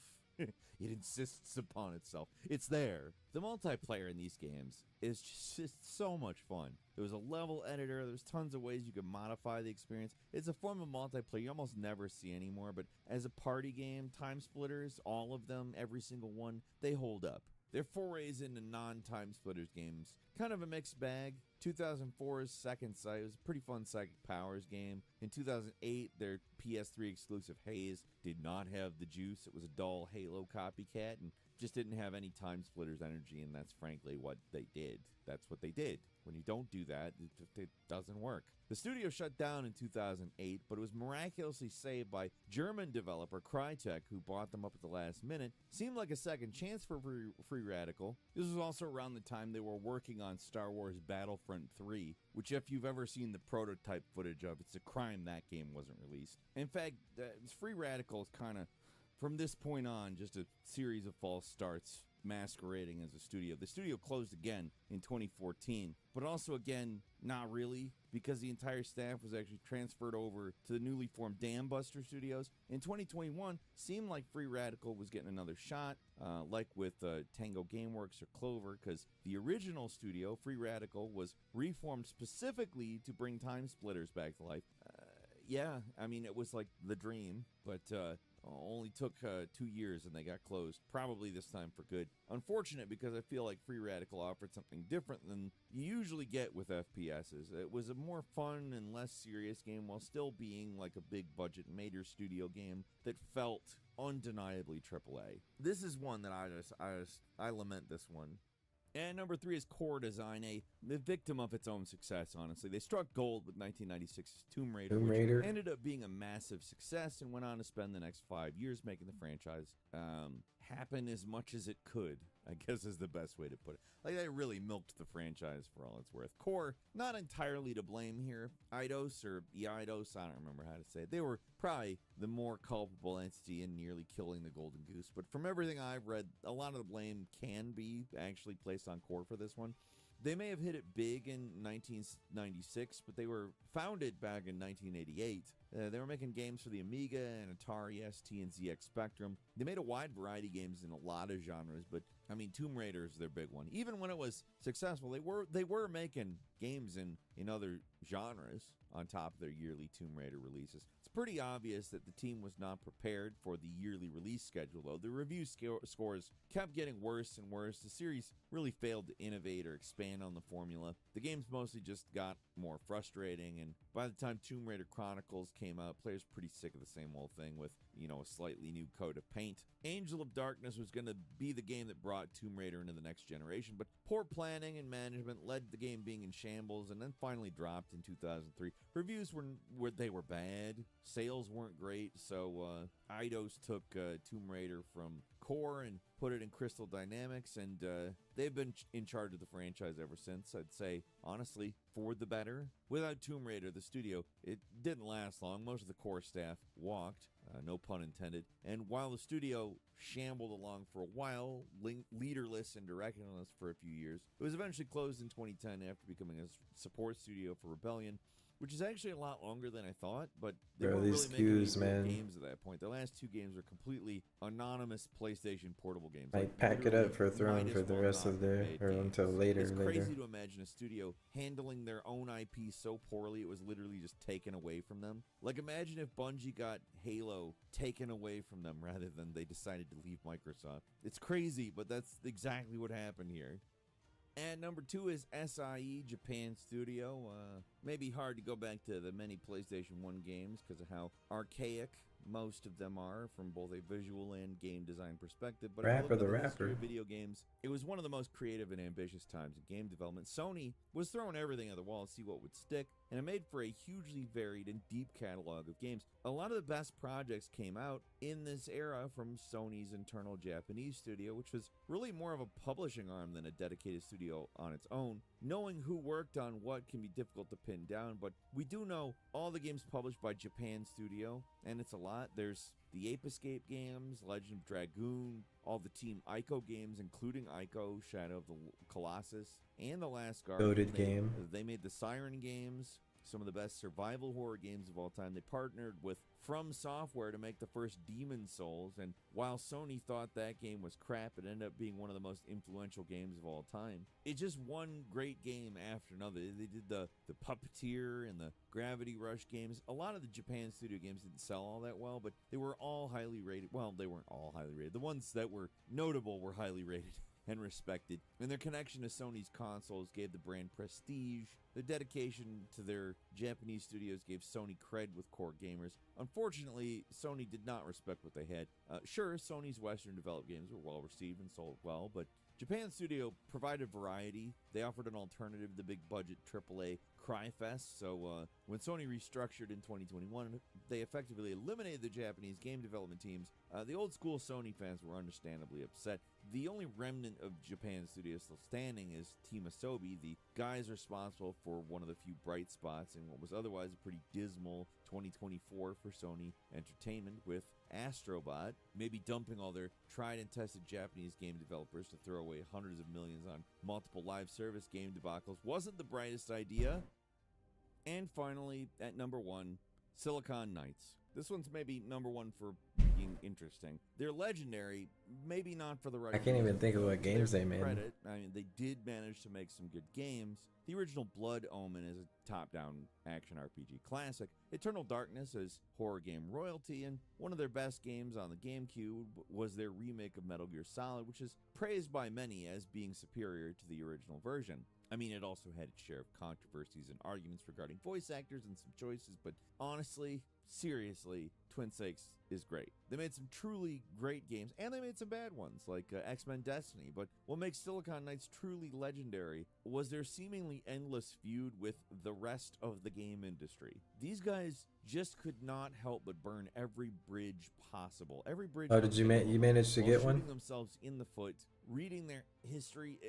It insists upon itself. It's there. The multiplayer in these games is just so much fun. There's a level editor. There's tons of ways you can modify the experience. It's a form of multiplayer you almost never see anymore, but as a party game, Time Splitters, all of them, every single one, they hold up. Their forays into non-Time Splitters games, kind of a mixed bag. 2004's Second Sight was a pretty fun Psychic Powers game. In 2008, their PS3 exclusive Haze did not have the juice. It was a dull Halo copycat and just didn't have any Time Splitters energy, and that's frankly what they did. That's what they did. When you don't do that, it doesn't work. The studio shut down in 2008, but it was miraculously saved by German developer Crytek, who bought them up at the last minute. Seemed like a second chance for Free Radical. This was also around the time they were working on Star Wars Battlefront 3, which if you've ever seen the prototype footage of, it's a crime that game wasn't released. In fact, Free Radical is kind of, from this point on, just a series of false starts masquerading as a studio. The studio closed again in 2014, but also again, not really, because the entire staff was actually transferred over to the newly formed Dam Buster Studios. In 2021, seemed like Free Radical was getting another shot, like with Tango Gameworks or Clover, because the original studio, Free Radical, was reformed specifically to bring Time Splitters back to life. Yeah, I mean, it was like the dream, but only took 2 years and they got closed, probably this time for good. Unfortunate, because I feel like Free Radical offered something different than you usually get with FPSs. It was a more fun and less serious game while still being like a big budget major studio game that felt undeniably AAA. This is one that I lament this one. And number 3 is Core Design, a victim of its own success, honestly. They struck gold with 1996's Tomb Raider, which ended up being a massive success and went on to spend the next 5 years making the franchise happen as much as it could, I guess is the best way to put it. Like, they really milked the franchise for all it's worth. Core, not entirely to blame here. Eidos, or Eidos, I don't remember how to say it. They were probably the more culpable entity in nearly killing the Golden Goose. But from everything I've read, a lot of the blame can be actually placed on Core for this one. They may have hit it big in 1996, but they were founded back in 1988. They were making games for the Amiga and Atari ST and ZX Spectrum. They made a wide variety of games in a lot of genres, but I mean, Tomb Raider is their big one. Even when it was successful, they were making games in other genres on top of their yearly Tomb Raider releases. It's pretty obvious that the team was not prepared for the yearly release schedule, though. The review scores kept getting worse and worse. The series really failed to innovate or expand on the formula. The games mostly just got more frustrating, and by the time Tomb Raider Chronicles came out, players were pretty sick of the same old thing with, a slightly new coat of paint. Angel of Darkness was going to be the game that brought Tomb Raider into the next generation, but poor planning and management led to the game being in shambles and then finally dropped in 2003. Reviews were bad, sales weren't great, so Eidos took Tomb Raider from Core and put it in Crystal Dynamics, and they've been in charge of the franchise ever since. I'd say, honestly, for the better. Without Tomb Raider, the studio, it didn't last long. Most of the core staff walked, no pun intended, and while the studio shambled along for a while, leaderless and directionless for a few years, it was eventually closed in 2010 after becoming a support studio for Rebellion, which is actually a lot longer than I thought, but they weren't really making any games at that point. The last two games are completely anonymous PlayStation portable games. Might pack it up for Throne for the rest of their, or until later. It's crazy to imagine a studio handling their own IP so poorly it was literally just taken away from them. Like, imagine if Bungie got Halo taken away from them rather than they decided to leave Microsoft. It's crazy, but that's exactly what happened here. And number 2 is SIE, Japan Studio. Maybe hard to go back to the many PlayStation 1 games because of how archaic most of them are from both a visual and game design perspective. But Rapper the Rapper. Video games, it was one of the most creative and ambitious times in game development. Sony was throwing everything at the wall to see what would stick, and it made for a hugely varied and deep catalog of games. A lot of the best projects came out in this era from Sony's internal Japanese studio, which was really more of a publishing arm than a dedicated studio on its own. Knowing who worked on what can be difficult to pin down, but we do know all the games published by Japan Studio, and it's a lot. There's the Ape Escape games, Legend of Dragoon, all the Team Ico games, including Ico, Shadow of the Colossus, and The Last Guardian. Goated game. They made the Siren games, some of the best survival horror games of all time. They partnered with From Software to make the first Demon Souls, and while Sony thought that game was crap, it ended up being one of the most influential games of all time. It's just one great game after another. They did the Puppeteer and the Gravity Rush games. A lot of the Japan Studio games didn't sell all that well, but they were all highly rated. Well, they weren't all highly rated. The ones that were notable were highly rated and respected, and their connection to Sony's consoles gave the brand prestige. Their dedication to their Japanese studios gave Sony cred with core gamers. Unfortunately, Sony did not respect what they had. Sure, Sony's Western developed games were well received and sold well, but Japan Studio provided variety. They offered an alternative to the big budget AAA Cryfest, so when Sony restructured in 2021, they effectively eliminated the Japanese game development teams. The old school Sony fans were understandably upset. The only remnant of Japan Studio still standing is Team Asobi, the guys responsible for one of the few bright spots in what was otherwise a pretty dismal 2024 for Sony Entertainment, with Astrobot maybe dumping all their tried and tested Japanese game developers to throw away hundreds of millions on multiple live service game debacles wasn't the brightest idea. And finally, at number 1, Silicon Knights. This one's maybe number 1 for being interesting. They're legendary, maybe not for the right I can't even think of what games they made. Credit. I mean, they did manage to make some good games. The original Blood Omen is a top-down action RPG classic. Eternal Darkness is horror game royalty, and one of their best games on the GameCube was their remake of Metal Gear Solid, which is praised by many as being superior to the original version. I mean, it also had its share of controversies and arguments regarding voice actors and some choices, but honestly, seriously, Twin Snakes is great. They made some truly great games, and they made some bad ones, like X-Men Destiny, but what makes Silicon Knights truly legendary was their seemingly endless feud with the rest of the game industry. These guys just could not help but burn every bridge possible. Every bridge. Oh, did you manage to get one? Shooting themselves in the foot, reading their history.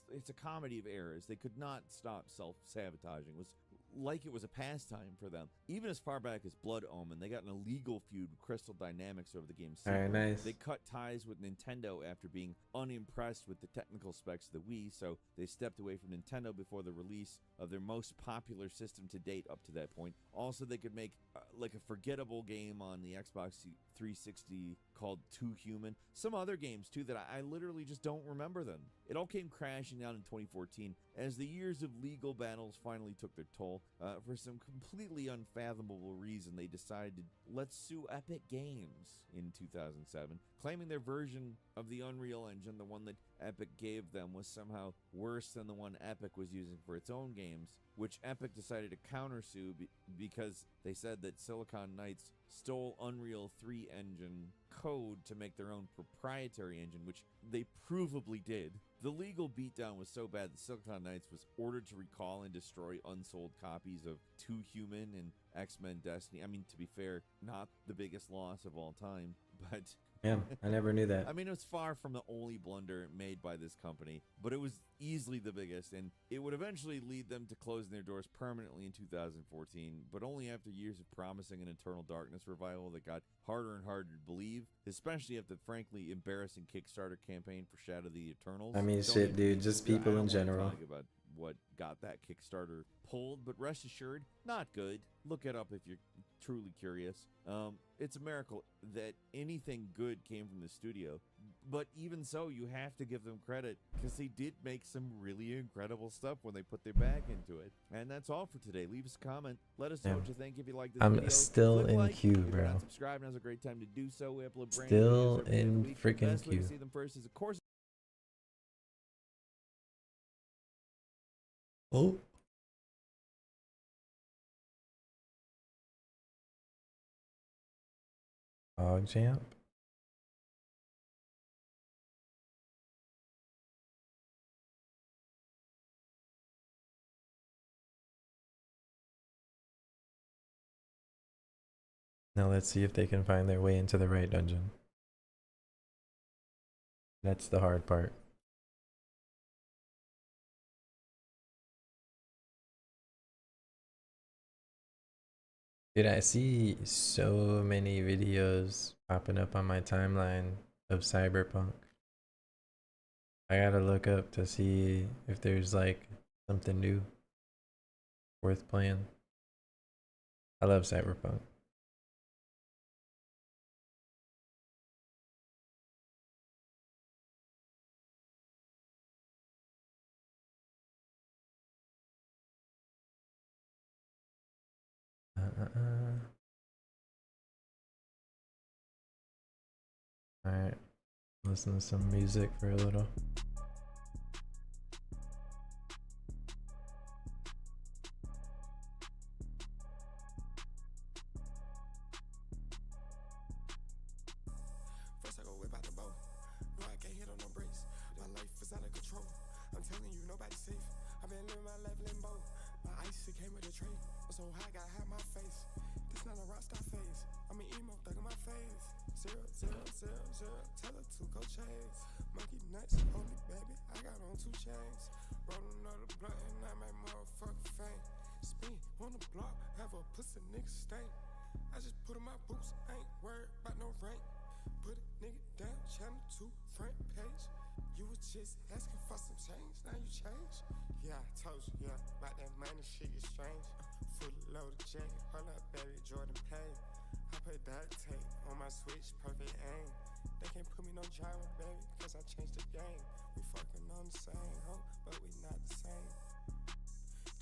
It's a comedy of errors. They could not stop self-sabotaging. It was like it was a pastime for them. Even as far back as Blood Omen, they got an illegal feud with Crystal Dynamics over the game's sequel. Alright, nice. They cut ties with Nintendo after being unimpressed with the technical specs of the Wii, so they stepped away from Nintendo before the release of their most popular system to date up to that point. Also, they could make like a forgettable game on the Xbox 360 called Too Human. Some other games, too, that I literally just don't remember them. It all came crashing down in 2014 as the years of legal battles finally took their toll. For some completely unfathomable reason, they decided, let's sue Epic Games in 2007, claiming their version of the Unreal Engine, the one that Epic gave them, was somehow worse than the one Epic was using for its own games, which Epic decided to countersue because they said that Silicon Knights stole Unreal 3 engine code to make their own proprietary engine, which they provably did. The legal beatdown was so bad that Silicon Knights was ordered to recall and destroy unsold copies of Too Human and X-Men Destiny. I mean, to be fair, not the biggest loss of all time, but... Yeah, I never knew that. I mean, it was far from the only blunder made by this company, but it was easily the biggest, and it would eventually lead them to closing their doors permanently in 2014, but only after years of promising an Eternal Darkness revival that got harder and harder to believe, especially after the frankly embarrassing Kickstarter campaign for Shadow of the Eternals. I mean, shit, dude, just people in general. Talk about what got that Kickstarter pulled, but rest assured, not good. Look it up if you're truly curious. It's a miracle that anything good came from the studio, but even so, you have to give them credit because they did make some really incredible stuff when they put their back into it. And that's all for today. Leave us a comment. Let us know what you think. If you like this video, I'm still click in like. queue, If you're bro. not subscribed, now's a great time to do so. We upload brand Still new videos every in week. freaking The best way to queue. see them first is, of course, Oh. Champ. Now let's see if they can find their way into the right dungeon. That's the hard part. Dude, I see so many videos popping up on my timeline of Cyberpunk. I gotta look up to see if there's like something new worth playing. I love Cyberpunk. Alright, listen to some music for a little. First I go whip out the bow. No, I can't hit on no brakes. My life is out of control. I'm telling you, nobody's safe. I've been living my life limbo. My ice, it came with a tray. I'm so high, gotta hide my face. This not a rockstar phase. I'm an emo, thug in my face. 0, 0, 0, 0. Tell her to go chase. Monkey nuts, holy baby. I got on 2 chains. Roll another blunt and I make motherfucker faint. Spin on the block, have a pussy nigga stain. I just put on my boots, ain't worried about no rank. Put a nigga down, channel 2, front page. You was just asking for some change, now you change. Yeah, I told you, yeah, about that money shit is strange. Full loaded jet, hold up, baby, Jordan Payne. I put duct tape on my switch, perfect aim. They can't put me no gyro, baby, cause I changed the game. We fucking on the same hoe, but we not the same.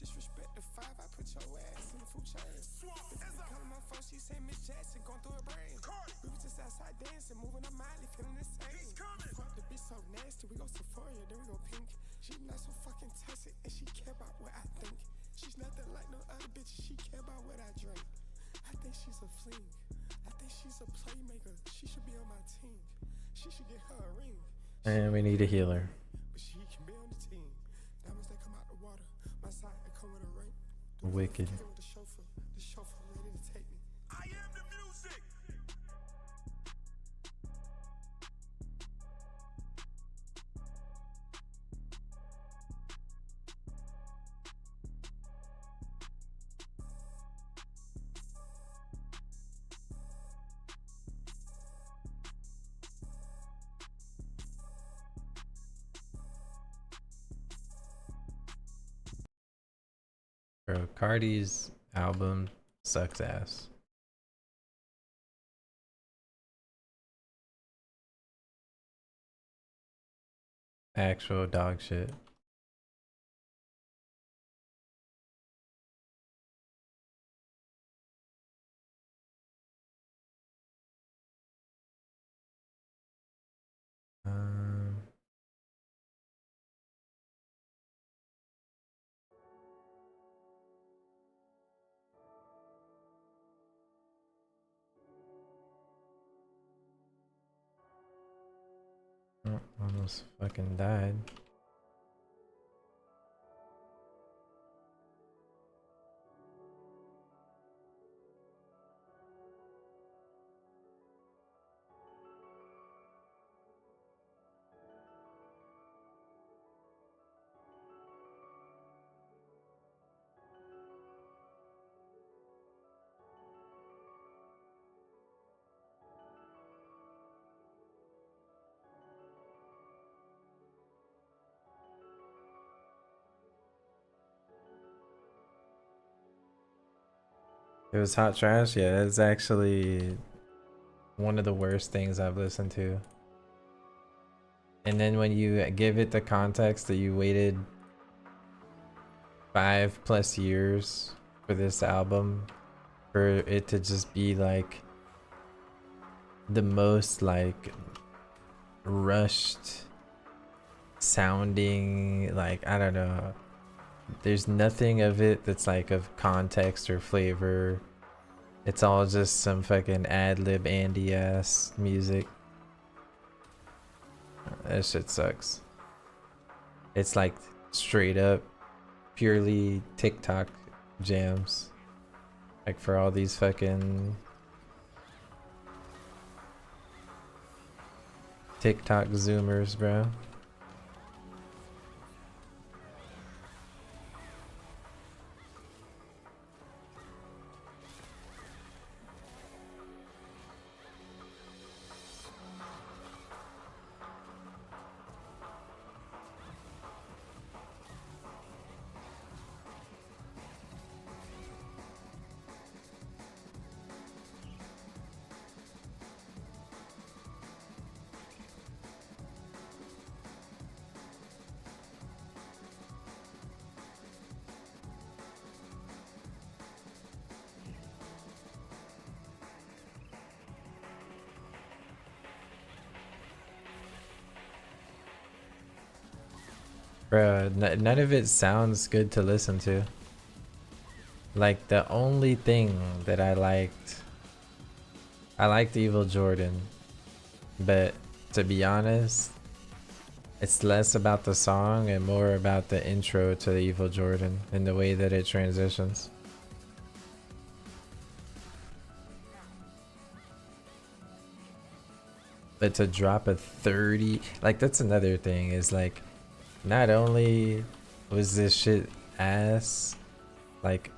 Disrespect the 5, I put your ass in the food chain. The bitch calling my phone, she say Miss Jackson going through her brain. We was just outside dancing, moving our Miley, feeling the same. Fuck the bitch so nasty, we go Sephora, then we go pink. She not so fucking toxic, and she care about what I think. She's nothing like no other bitch, she care about what I drink. I think she's a fling. I think she's a playmaker. She should be on my team. She should get her a ring. And we need a healer. But she can be on the team. Diamonds that come out the water. My side that come with a ring. Wicked. The chauffeur ready to take me. I am the music. Bro, Cardi's album sucks ass. Actual dog shit. Oh, almost fucking died. It was hot trash. Yeah, it's actually one of the worst things I've listened to. And then when you give it the context that you waited 5+ years for this album, for it to just be like the most like rushed sounding, like, I don't know, there's nothing of it that's like of context or flavor. It's all just some fucking ad-lib Andy ass music. That shit sucks. It's like straight up purely TikTok jams, like for all these fucking TikTok zoomers, bro. Bruh, none of it sounds good to listen to. Like, the only thing that I liked Evil Jordan, but to be honest, it's less about the song and more about the intro to the Evil Jordan and the way that it transitions. But to drop a 30, like, that's another thing, is like, not only was this shit ass, like,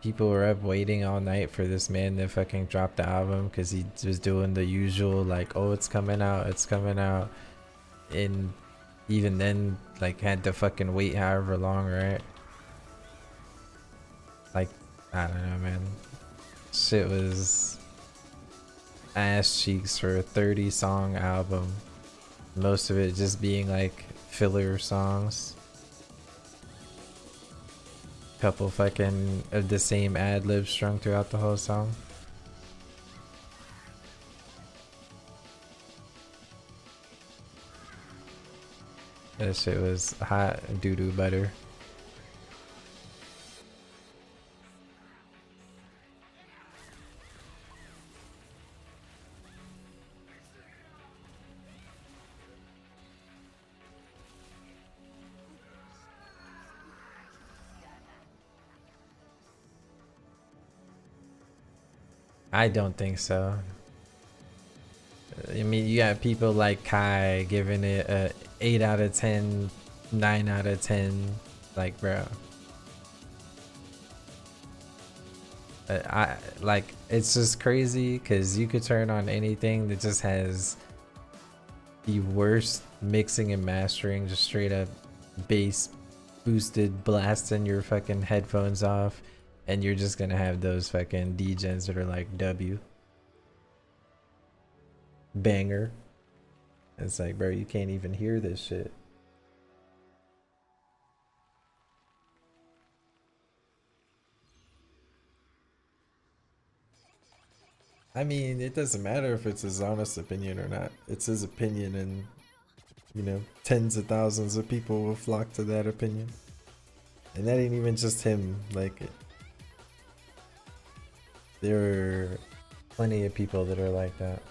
people were up waiting all night for this man to fucking drop the album because he was doing the usual, like, oh, it's coming out. And even then, like, had to fucking wait however long, right? Like, I don't know, man. Shit was ass cheeks for a 30-song album. Most of it just being, like, filler songs. Couple fucking of the same ad-libs strung throughout the whole song. That shit was hot doo-doo butter. I don't think so. I mean, you got people like Kai giving it a 8 out of 10, 9 out of 10. Like, bro. I like, it's just crazy because you could turn on anything that just has the worst mixing and mastering, just straight up bass boosted blasting your fucking headphones off, and you're just gonna have those fucking degens that are like W banger. It's like, bro, you can't even hear this shit. I mean, it doesn't matter if it's his honest opinion or not. It's his opinion, and you know, tens of thousands of people will flock to that opinion. And that ain't even just him. Like, there are plenty of people that are like that.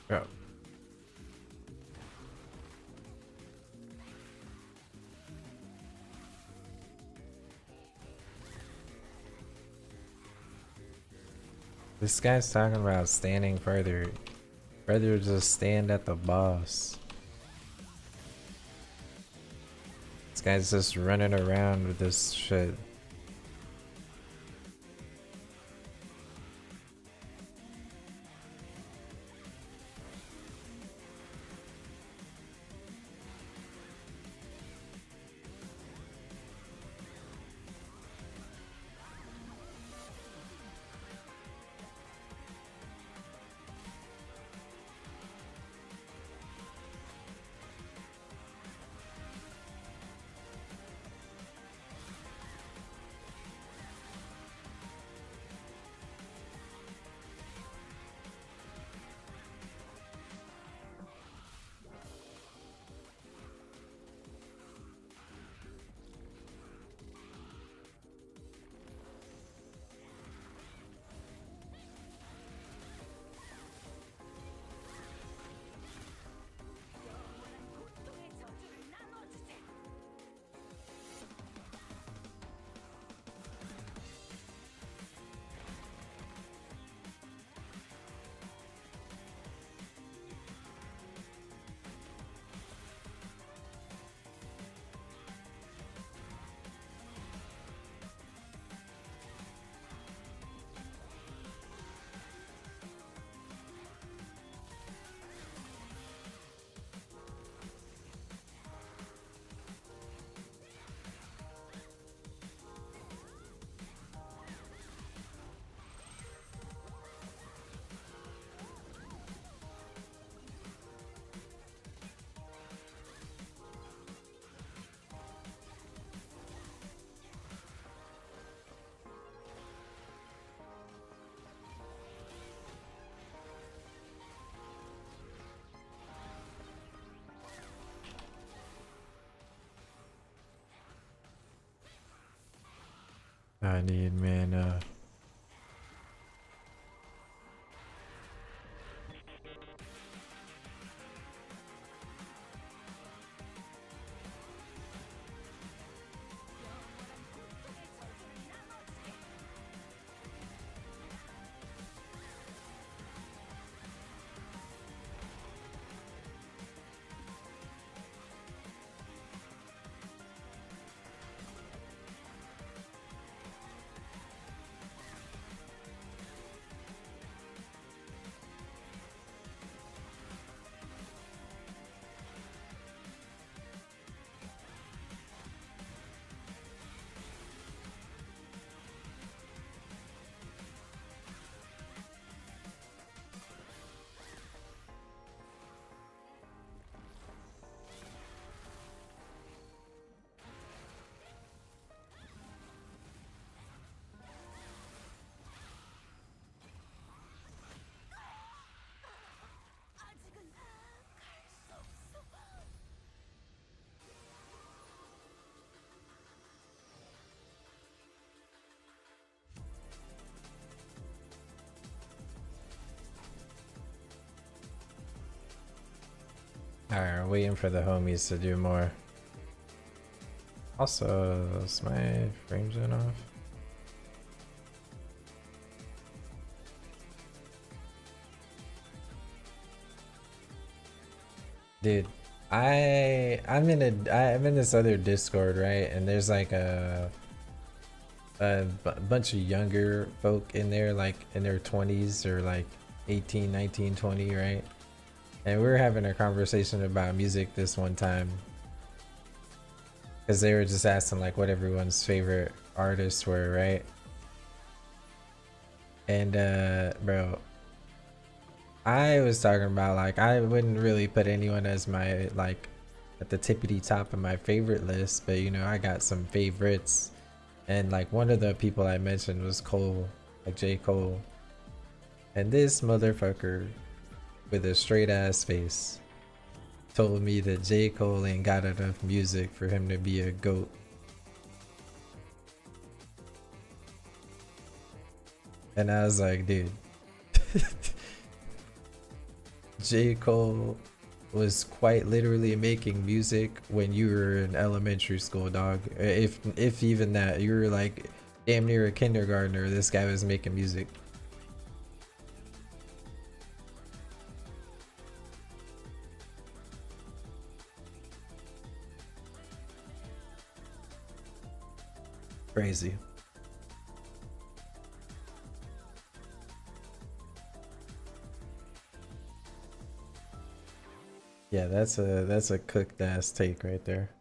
Yeah. This guy's talking about standing further. Rather just stand at the boss. This guy's just running around with this shit. I need mana. Alright, waiting for the homies to do more. Also, is my frame zone off? Dude, I'm in this other Discord, right? And there's like a bunch of younger folk in there, like in their 20s or like 18, 19, 20, right? And we were having a conversation about music this one time, because they were just asking like what everyone's favorite artists were, right? And bro, I was talking about like I wouldn't really put anyone as my like at the tippity top of my favorite list, but you know, I got some favorites. And like one of the people I mentioned was Cole, like J. Cole. And this motherfucker with a straight ass face told me that J. Cole ain't got enough music for him to be a GOAT. And I was like, dude, J. Cole was quite literally making music when you were in elementary school, dog. If even that, you were like damn near a kindergartner, this guy was making music. Crazy. Yeah, that's a cooked ass take right there.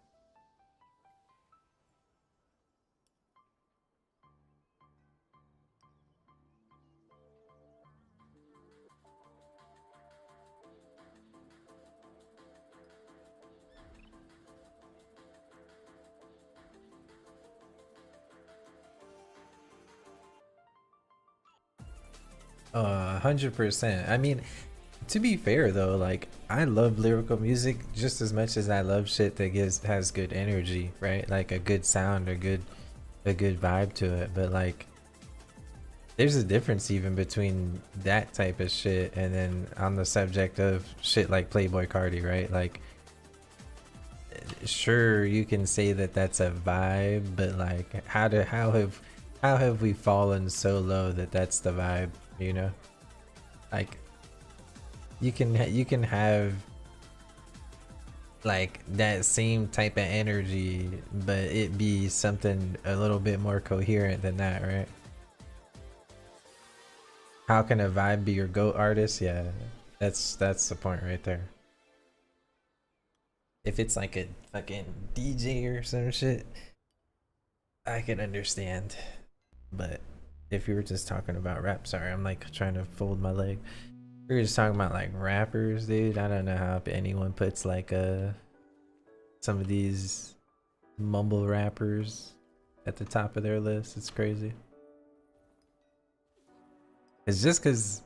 100%. I mean, to be fair though, like I love lyrical music just as much as I love shit that has good energy, right? Like a good sound or a good vibe to it. But like there's a difference even between that type of shit and then on the subject of shit like Playboy Cardi, right? Like sure, you can say that that's a vibe, but like how have we fallen so low that that's the vibe, you know? Like you can have like that same type of energy, but it be something a little bit more coherent than that, right? How can a vibe be your GOAT artist? Yeah, that's the point right there. If it's like a fucking DJ or some shit, I can understand. But if you were just talking about rap, sorry, I'm like trying to fold my leg. We were just talking about like rappers, dude. I don't know how anyone puts like some of these mumble rappers at the top of their list. It's crazy. It's just cause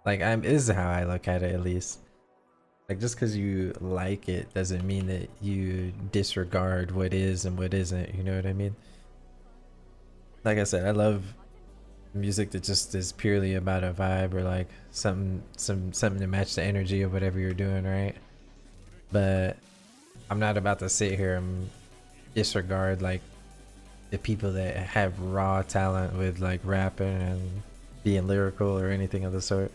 like this is how I look at it, at least. Like just cause you like it doesn't mean that you disregard what is and what isn't, you know what I mean? like I said, I love music that just is purely about a vibe or like something to match the energy of whatever you're doing, right? But I'm not about to sit here and disregard like the people that have raw talent with like rapping and being lyrical or anything of the sort.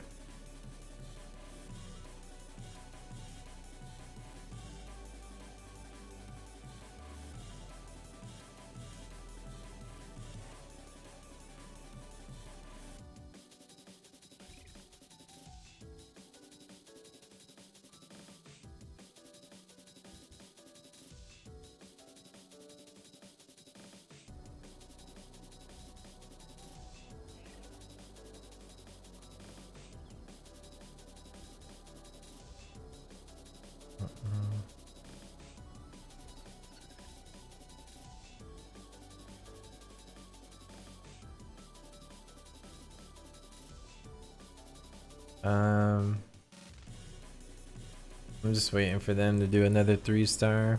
I'm just waiting for them to do another 3-star.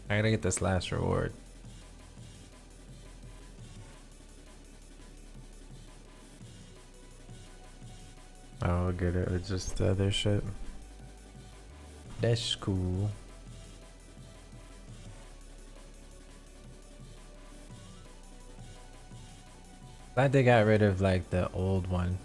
I gotta get this last reward. I'll get it with just the other shit. That's cool. Glad they got rid of like the old one.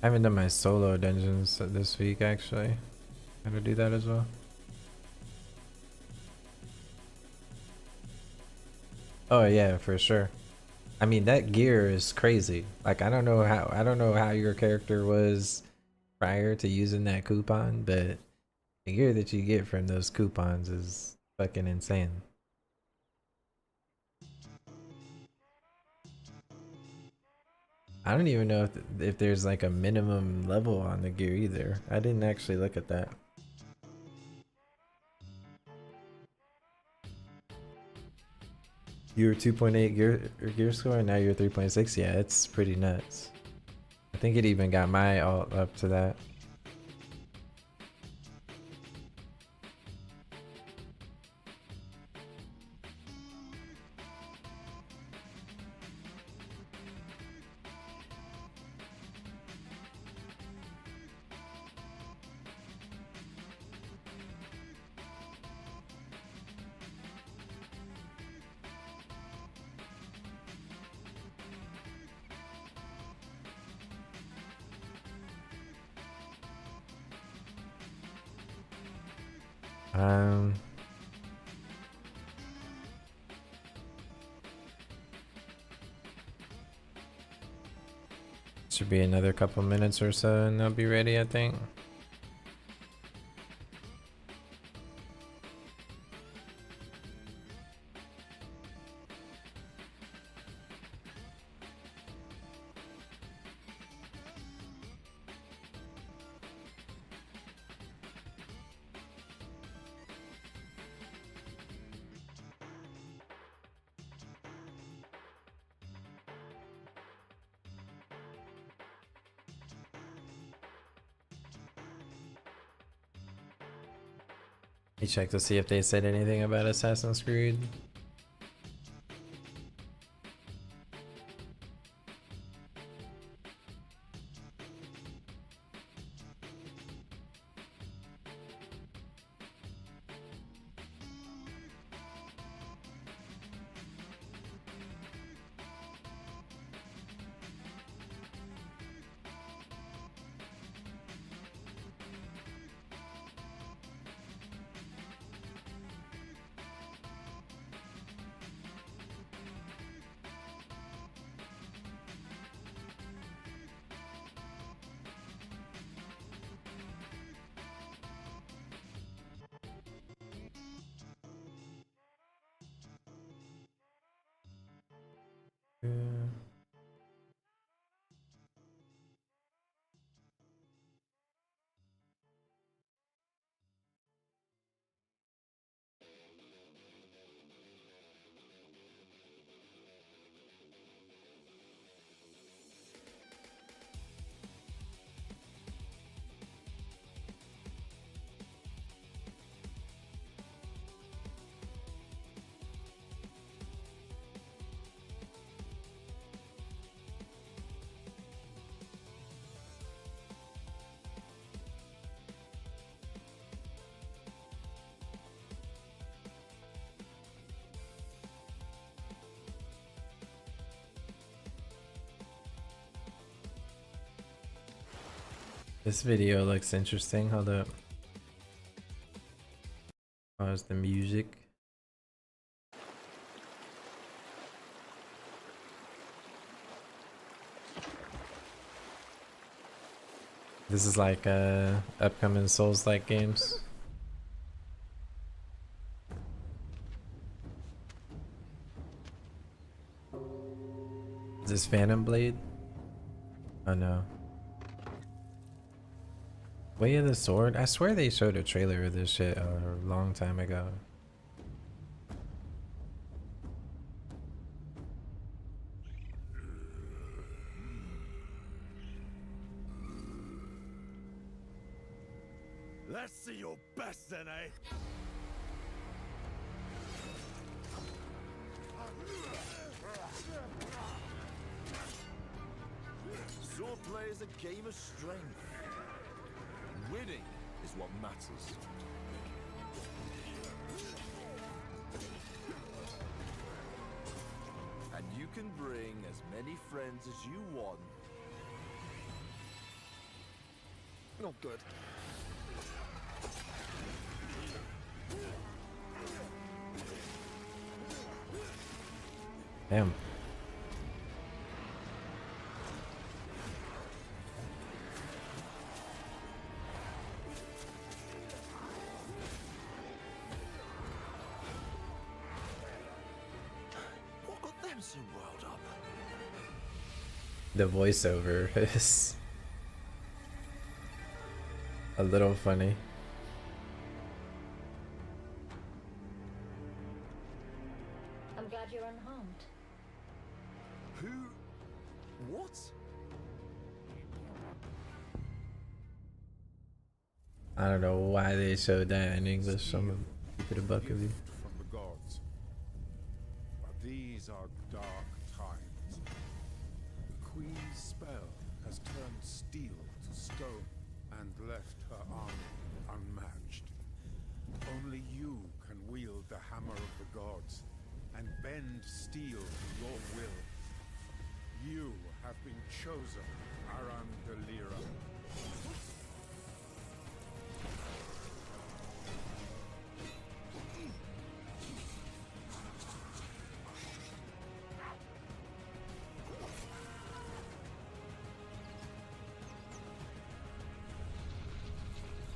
I haven't done my solo dungeons this week actually. Gotta do that as well. Oh yeah, for sure. I mean that gear is crazy. Like I don't know how your character was prior to using that coupon, but the gear that you get from those coupons is fucking insane. I don't even know if there's like a minimum level on the gear either. I didn't actually look at that. You were 2.8 gear score and now you're 3.6. Yeah, it's pretty nuts. I think it even got my alt up to that. Should be another couple minutes or so and they'll be ready, I think. You check to see if they said anything about Assassin's Creed. This video looks interesting. Hold up. Pause the music. This is like upcoming Souls-like games. Is this Phantom Blade? Oh no. Way of the Sword? I swear they showed a trailer of this shit a long time ago. Let's see your best then, eh? Swordplay is a game of strength. Winning is what matters. And you can bring as many friends as you want. Not good. Damn. What got them so riled up? The voiceover is a little funny. I'm glad you're unharmed. Who? What? I don't know why they showed that in English. I'm gonna keep it a buck of you. From the gods. But these are dark times. The Queen's spell has turned steel to stone and left her army unmatched. Only you can wield the hammer of the gods and bend steel to your will. You have been chosen, Arandelira.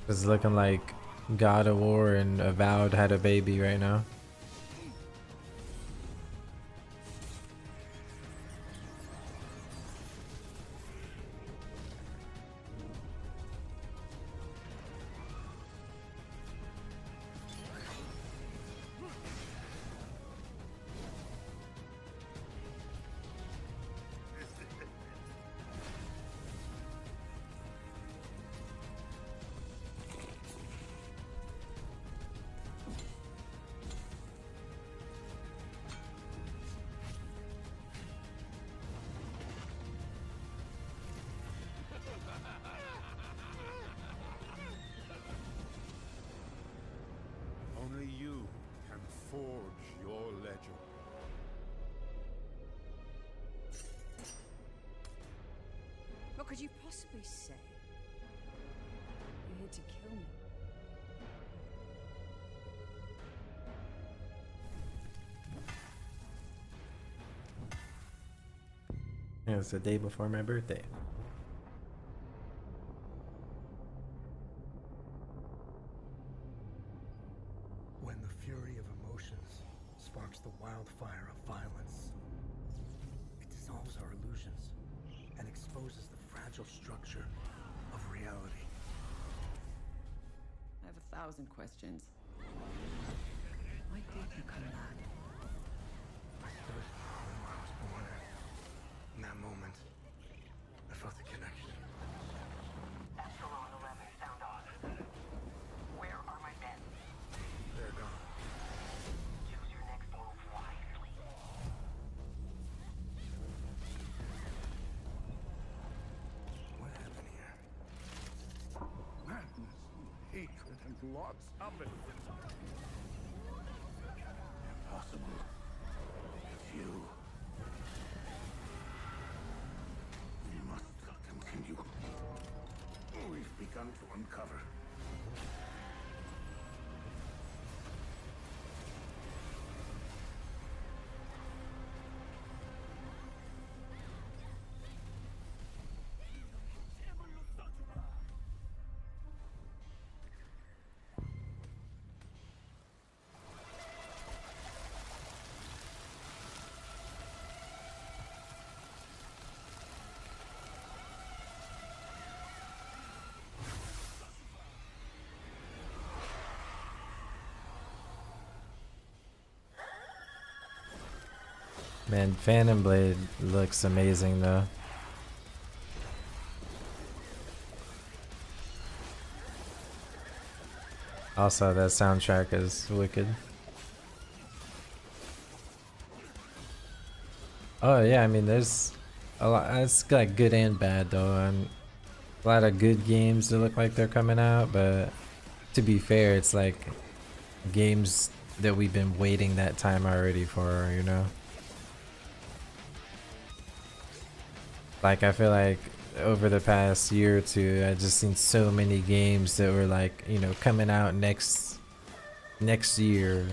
It's looking like God of War and Avowed had a baby right now. Only you can forge your legend. What could you possibly say? You're here to kill me. Yeah, it's the day before my birthday. When the fury of emotions sparks the wildfire of violence, it dissolves our illusions and exposes the fragile structure of reality. I have 1,000 questions. Why did you come back? I stood where I was born at. In that moment, I felt a connection. Epsilon 11 sound on. Where are my men? They're gone. Choose your next move wisely. What happened here? Madness and hatred and lots of it. Impossible. You. We must continue. We cover. Man, Phantom Blade looks amazing though. Also, that soundtrack is wicked. Oh yeah, I mean, there's a lot. It's like good and bad though, and a lot of good games that look like they're coming out. But to be fair, it's like games that we've been waiting that time already for, you know. Like I feel like over the past year or two, I just seen so many games that were like, you know, coming out next year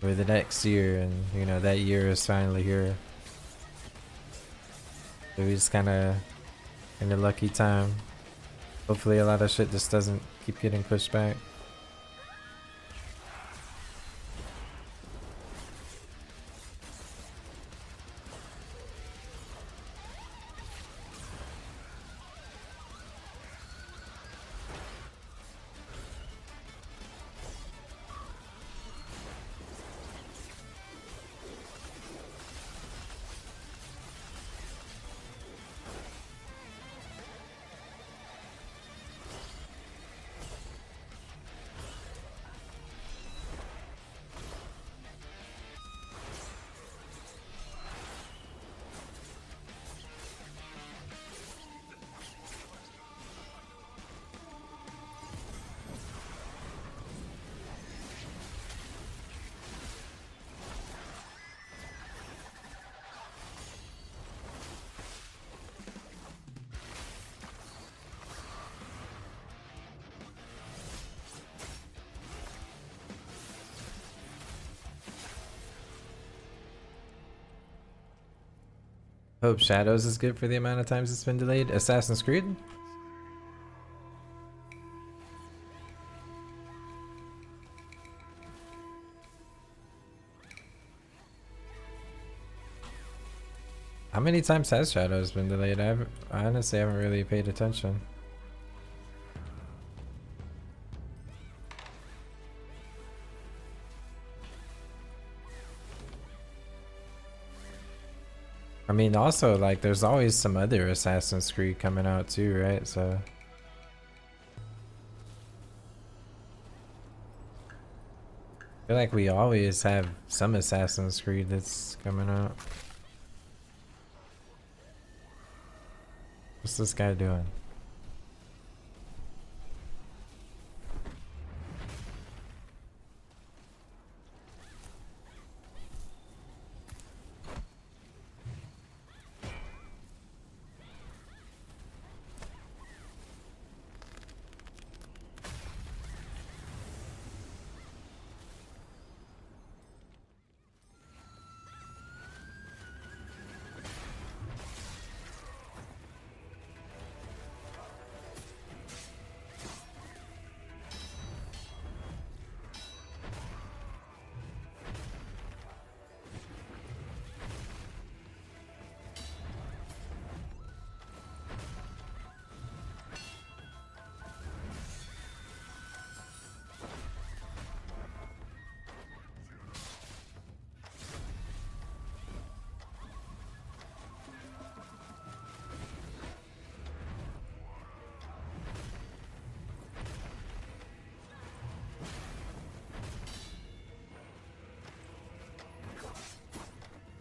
or the next year, and you know that year is finally here. So we just kind of in a lucky time. Hopefully a lot of shit just doesn't keep getting pushed back. Hope Shadows is good for the amount of times it's been delayed. Assassin's Creed? How many times has Shadows been delayed? I honestly haven't really paid attention. I mean, also, like, there's always some other Assassin's Creed coming out too, right? So I feel like we always have some Assassin's Creed that's coming out. What's this guy doing?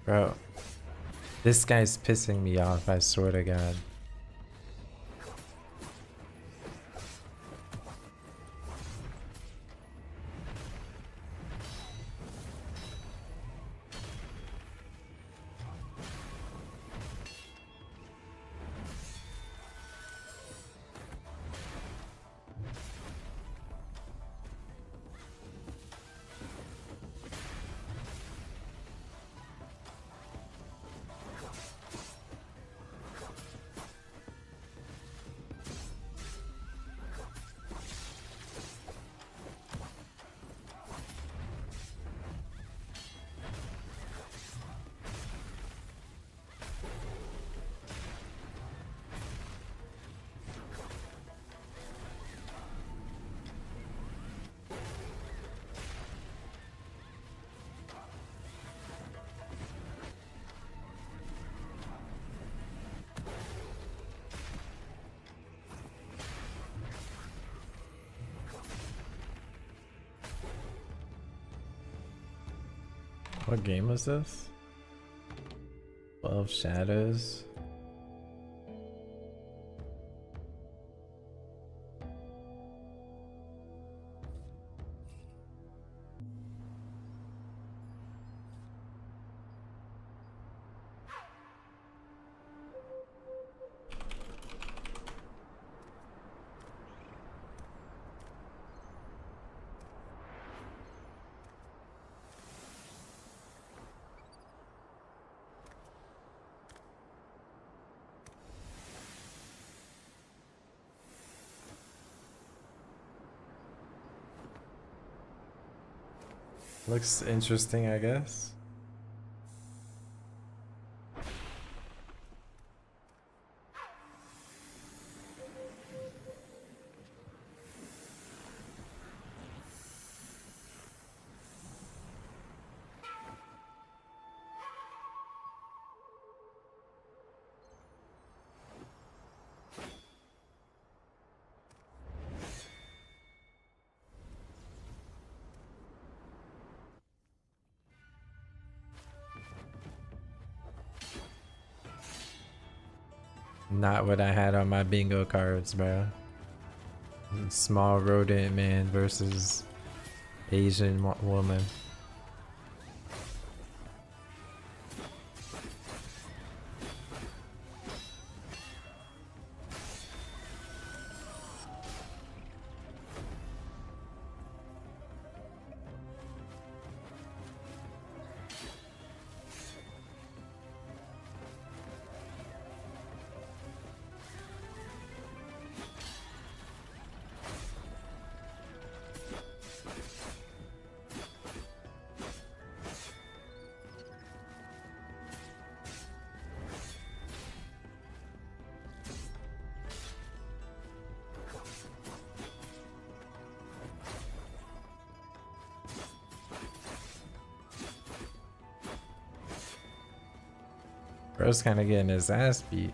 Bro, this guy's pissing me off, I swear to God. What game was this? 12 Shadows. Looks interesting, I guess. Not what I had on my bingo cards, bro. Small rodent man versus Asian woman. Bro's kind of getting his ass beat.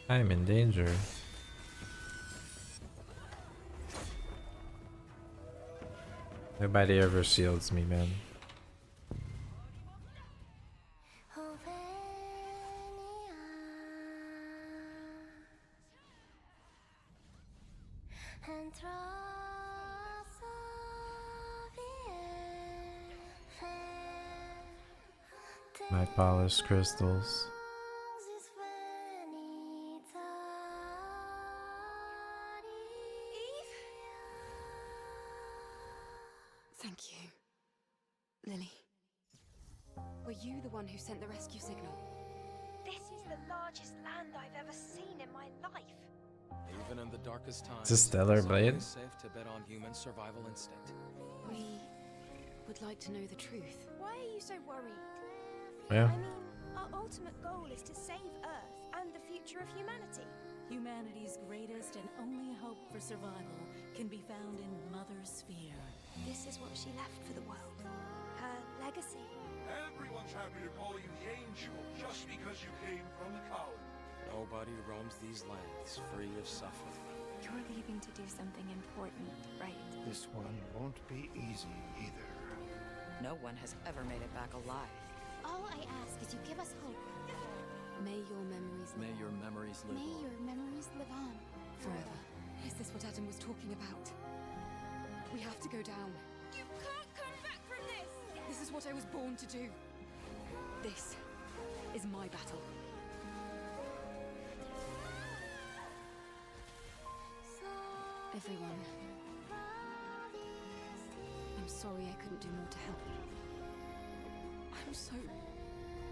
I'm in danger. Nobody ever shields me, man. My polished crystals. Thank you, Lily. Were you the one who sent the rescue signal? This is the largest land I've ever seen in my life. Even in the darkest times, It's a stellar it's blade. always safe to bet on human survival instinct. We would like to know the truth. Why are you so worried? Yeah. I mean, our ultimate goal is to save Earth and the future of humanity. Humanity's greatest and only hope for survival can be found in Mother Sphere. This is what she left for the world. Her legacy. Everyone's happy to call you the Angel just because you came from the colony. Nobody roams these lands free of suffering. You're leaving to do something important, right? This one won't be easy either. No one has ever made it back alive. All I ask is you give us hope. May your memories live May your memories live May on. your memories live on. forever. Is this what Adam was talking about? We have to go down. You can't come back from this! This is what I was born to do. This is my battle. Everyone, I'm sorry I couldn't do more to help. I'm so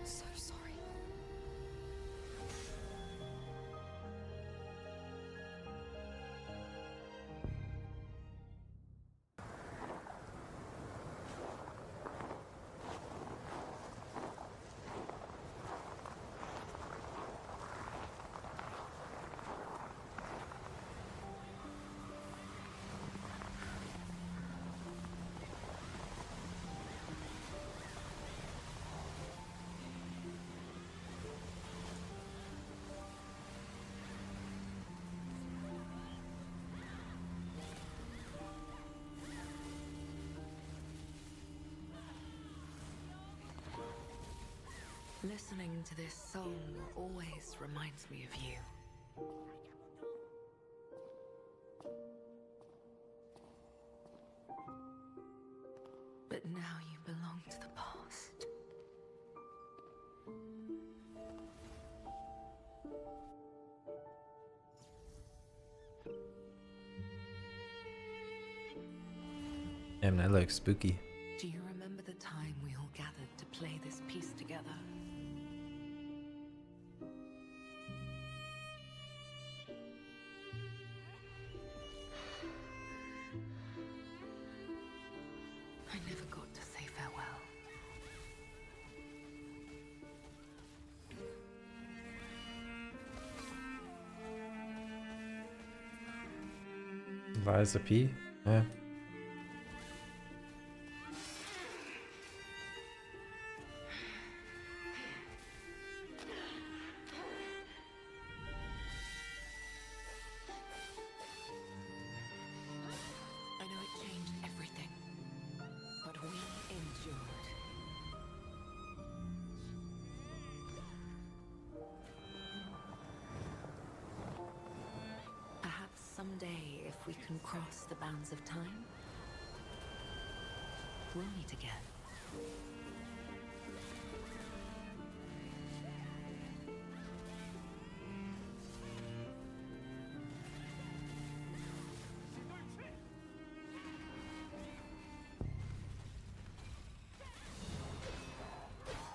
sorry. Listening to this song always reminds me of you. But now you belong to the past. Damn, that looks spooky. Do you remember the time we all gathered to play this piece together? I never got to say farewell. Liza P? Yeah. I know it changed everything, but we endured. Perhaps someday, if we can cross the bounds of time, we'll meet again.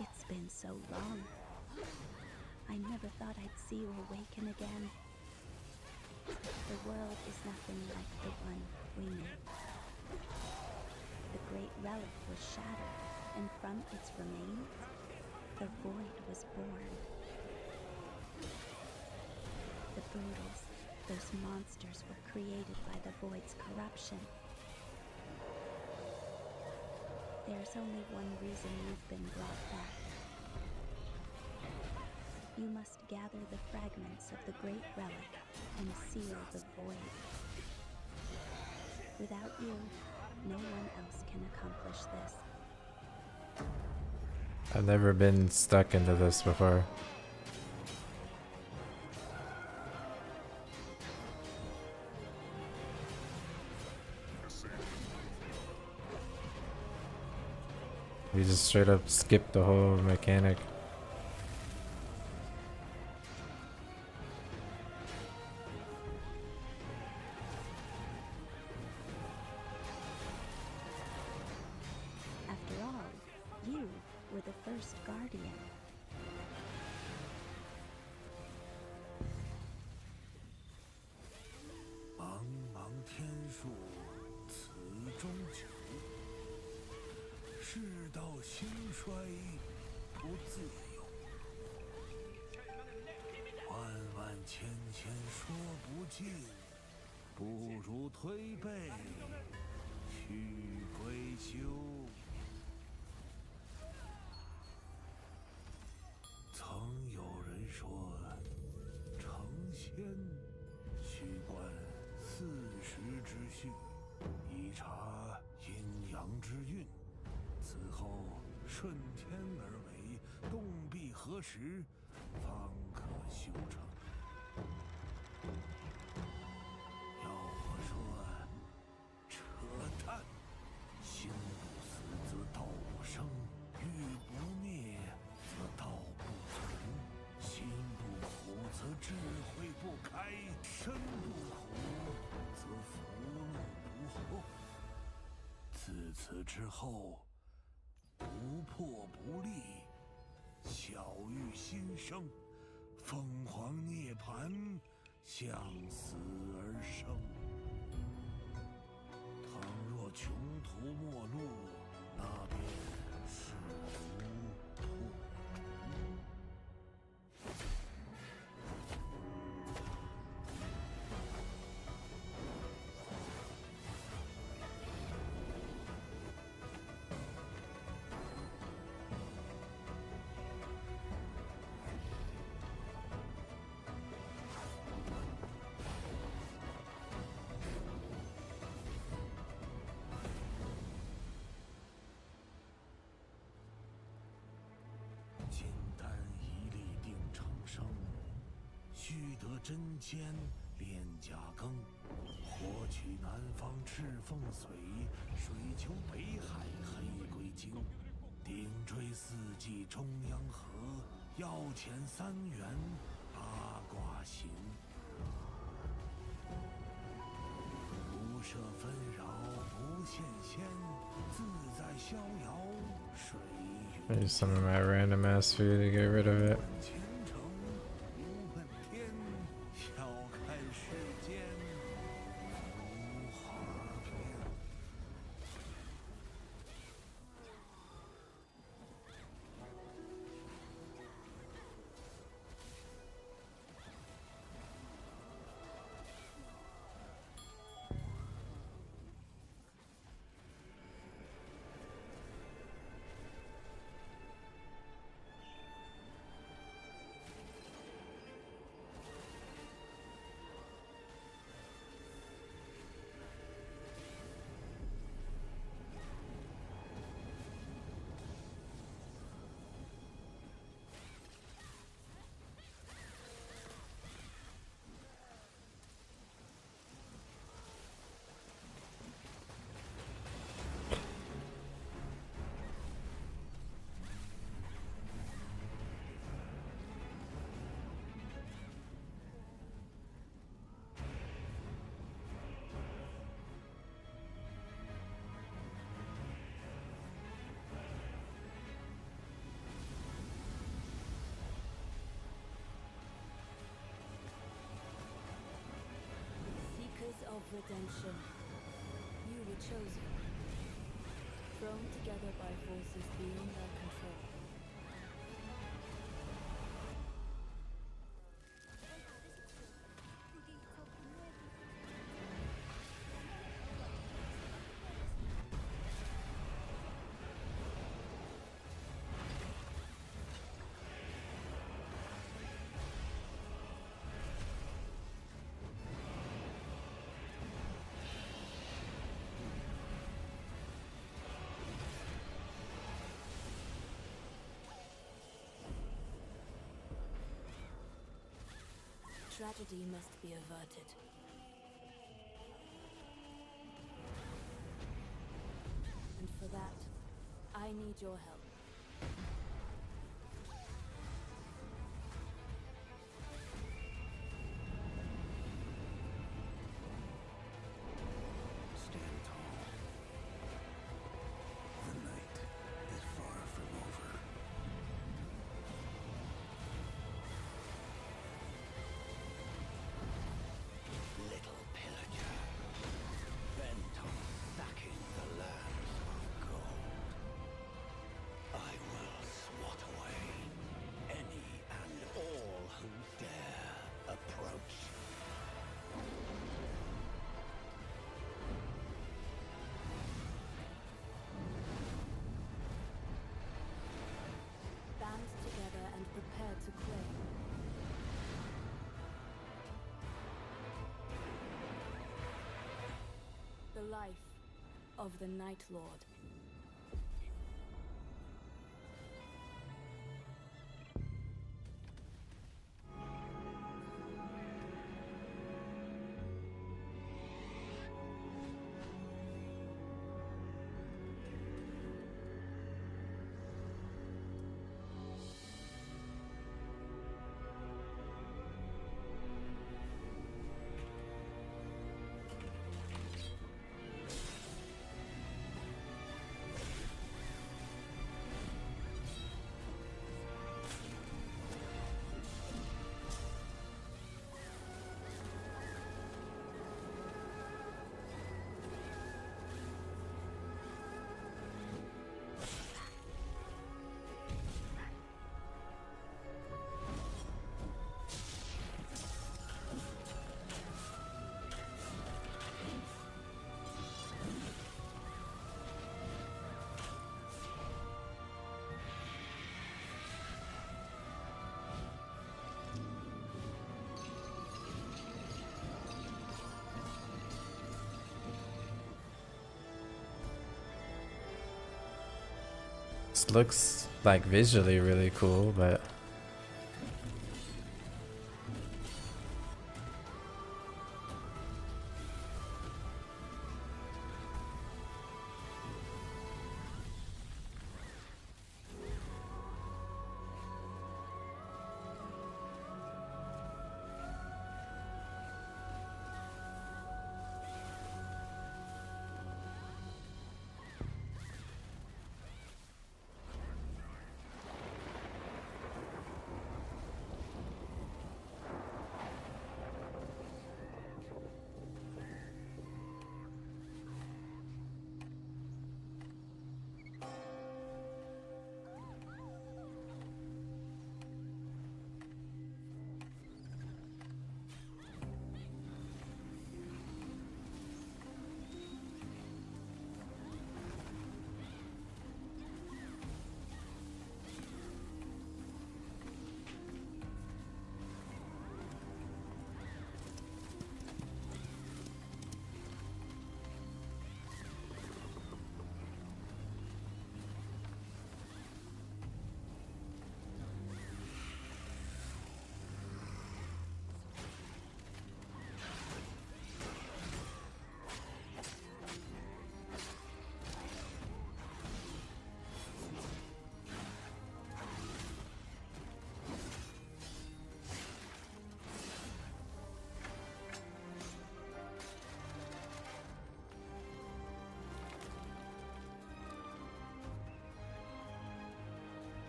It's been so long. I never thought I'd see you awaken again. The world is nothing like the one we knew. The great relic was shattered, and from its remains, the void was born. The Brutals, those monsters, were created by the void's corruption. There's only one reason you've been brought back. You must gather the fragments of the great relic and seal the void. Without you, no one else can accomplish this. I've never been stuck into this before. We just straight up skipped the whole mechanic. After all, you were the first guardian. 俱得针尖炼甲羹，火取南方赤凤髓，水求北海黑龟精，顶锥四季中央河，要遣三元八卦行。不设纷扰不羡仙，自在逍遥水云。 Use some of my random ass food to get rid of it. 无问天，笑看世间如花片。Seekers of redemption, you were chosen, thrown together by forces beyond our control. Tragedy must be averted. And for that, I need your help. Stand tall. The night is far from over. Little pillager, bent on sacking the lands of gold. I will swat away any and all who dare approach. Band together and prepare to claim. The life of the Night Lord. This looks like visually really cool, but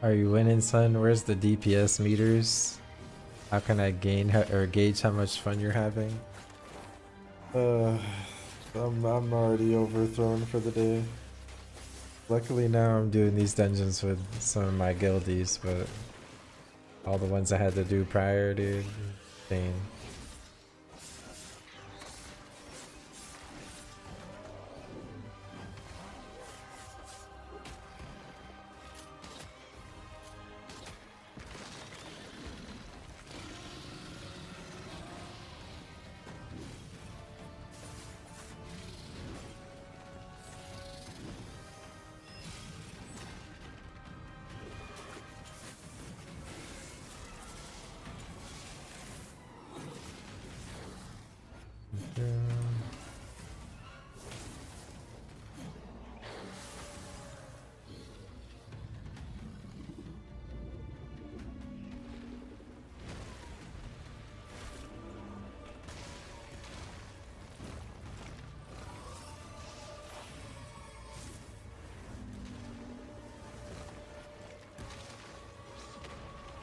Are you winning, son? Where's the DPS meters? How can I or gauge how much fun you're having? I'm already overthrown for the day. Luckily now I'm doing these dungeons with some of my guildies, but all the ones I had to do prior, dude, pain.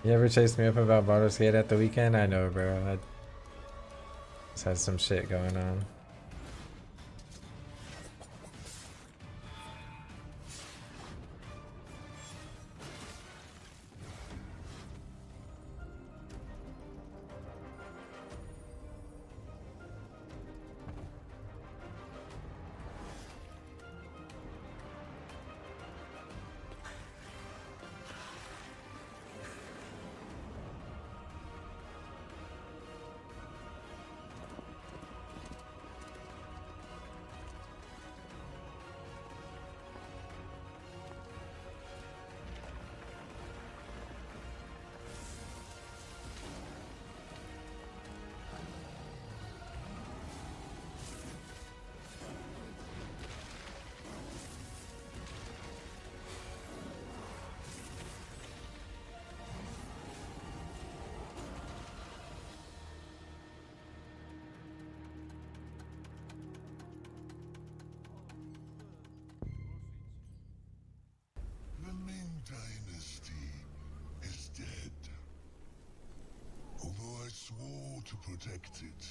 You ever chased me up about Baldur's Gate at the weekend? I know, bro. I just had some shit going on. The Ming Dynasty is dead. Although I swore to protect it,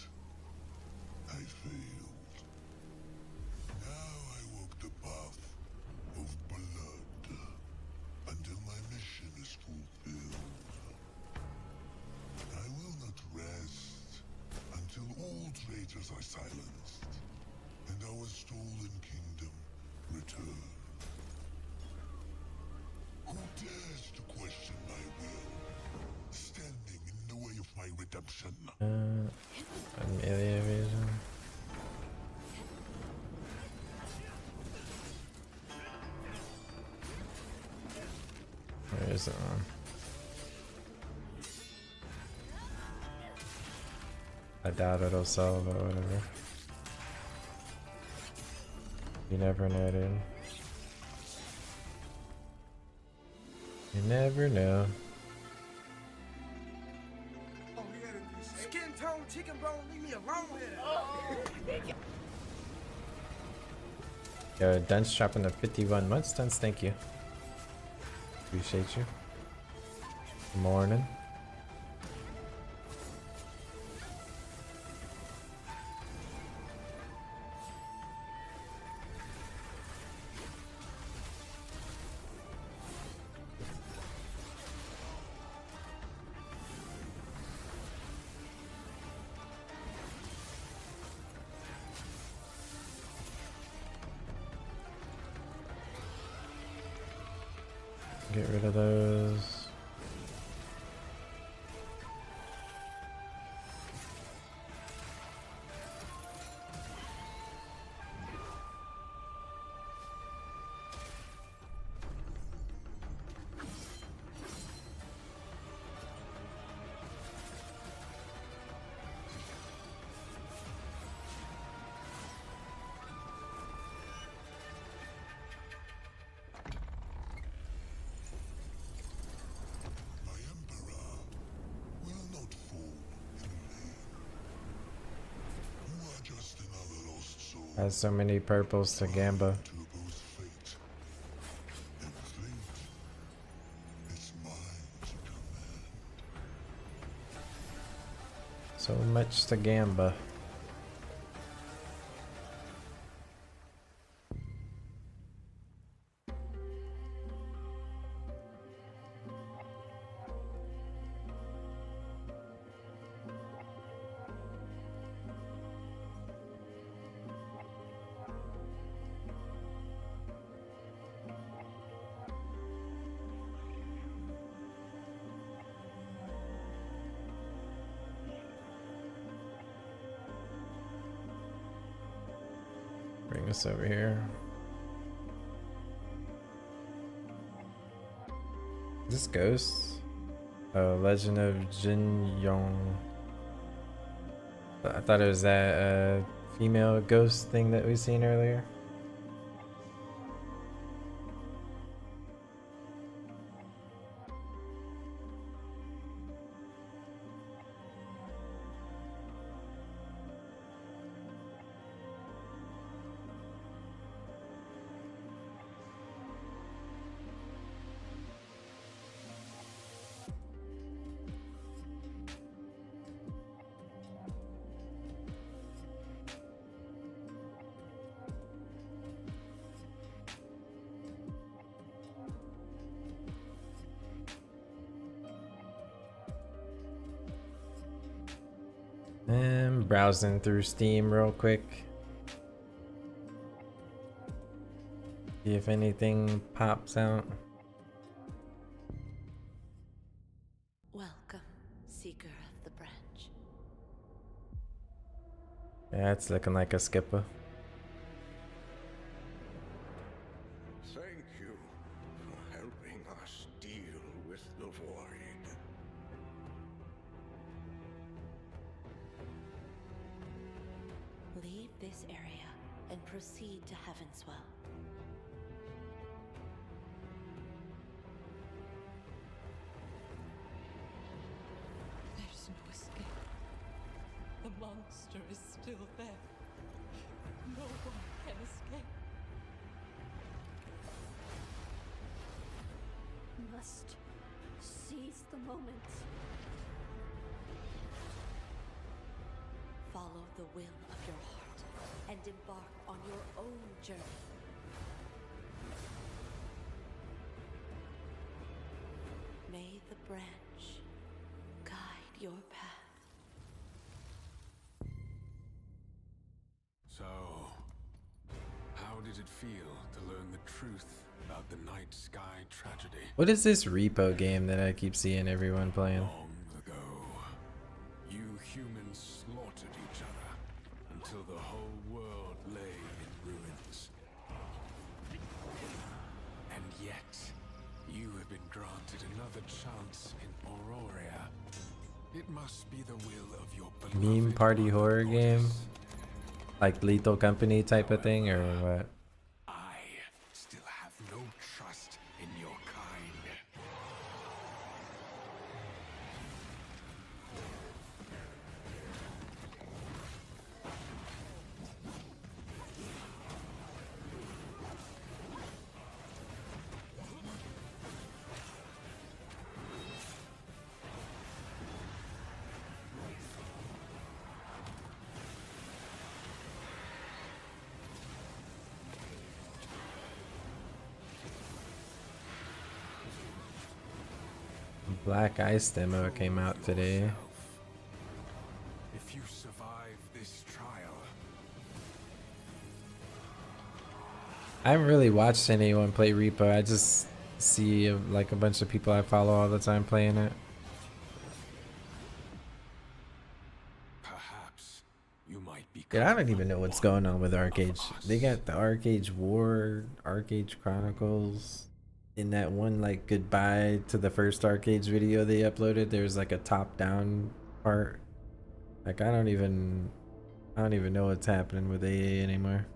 I failed. Now I walk the path of blood until my mission is fulfilled. I will not rest until all traitors are silenced and our stolen kingdom returned. Who dares to question my will, standing in the way of my redemption? Amelia Vision. Where is it on? I doubt it'll sell, but whatever. You never know, dude. You never know. Skin tone, chicken bone, leave me alone here. Yo, Dunce dropping the 51 months. Dunce, thank you. Appreciate you. Morning. Get rid of those. Has so many purples to Gamba. Its So much to gamba. Bring us over here. Is this Ghost? Oh, Legend of Jin Yong. I thought it was that female ghost thing that we seen earlier. And browsing through Steam real quick. See if anything pops out. Welcome, Seeker of the Branch. Yeah, it's looking like a skipper. Thank you for helping us deal with the void. Leave this area and proceed to Heavenswell. There's no escape. The monster is still there. No one can escape. Must seize the moment. Follow the will of your heart and embark on your own journey. May the branch guide your path. So, how did it feel to learn the truth about the night sky tragedy? What is this repo game that I keep seeing everyone playing? Long ago, you humans slaughtered each other until the whole world lay in ruins. And yet, you have been granted another chance in Auroria. It must be the will of your beloved Meme party horror game? Like Lethal Company type of thing, or what? I still have no trust in your kind. Black Ice demo came out today. If you survive this trial, I haven't really watched anyone play Repo. I just see like a bunch of people I follow all the time playing it. perhaps you might be. Yeah, I don't even know what's going on with Arcade. They got the Arcade War, Arcade Chronicles. In that one like goodbye to the first Arcades video they uploaded, there's like a top-down part. Like I don't even know what's happening with AA anymore.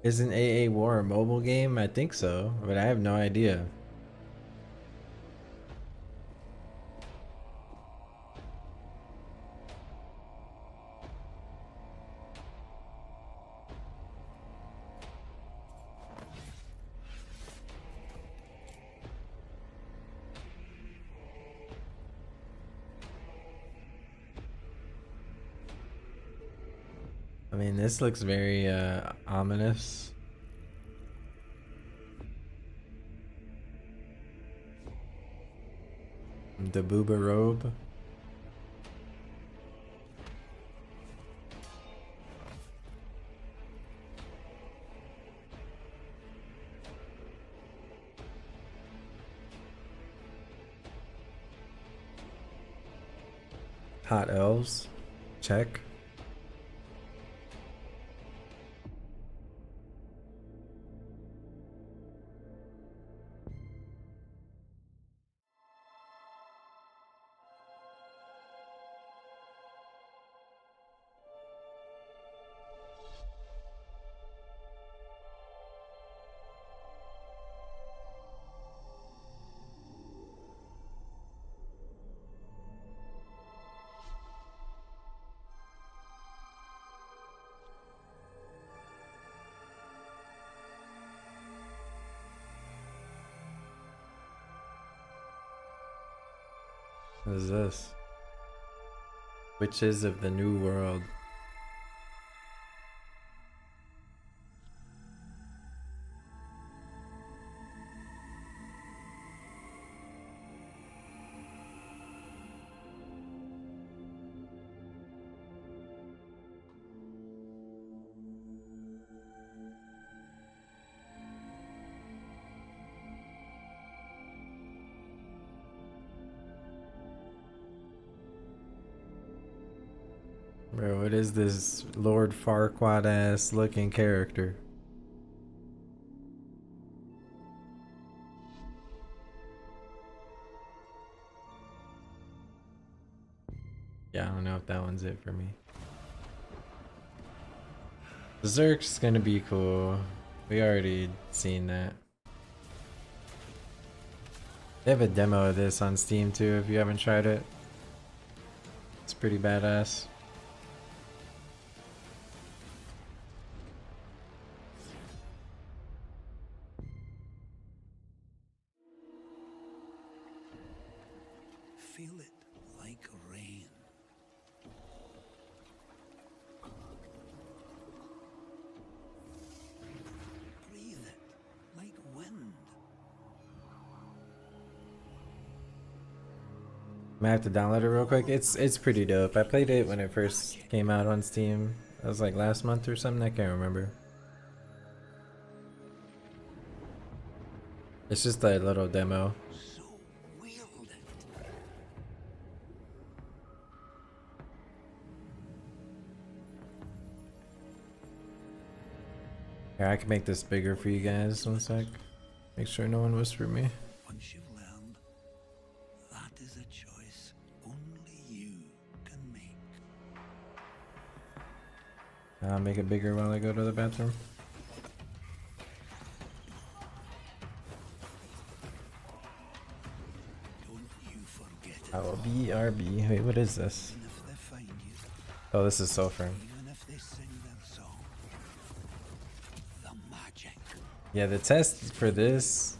Isn't AA War a mobile game? I think so, but I have no idea. I mean, this looks very ominous. The booba robe. Hot elves. Check. What is this? Witches of the New World. Bro, what is this Lord Farquaad ass looking character? Yeah, I don't know if that one's it for me. Berserk's gonna be cool. We already seen that. They have a demo of this on Steam too if you haven't tried it. It's pretty badass. Feel it like rain. Breathe it like wind. I might have to download it real quick. It's pretty dope. I played it when it first came out on Steam. That was like last month or something. I can't remember. It's just a little demo. Here, I can make this bigger for you guys. One sec. Make sure no one whisper me. Once you've learned, that is a choice only you can make. I'll make it bigger while I go to the bathroom. I will BRB. Wait, what is this? Oh, this is Sulfur. Yeah, the test for this,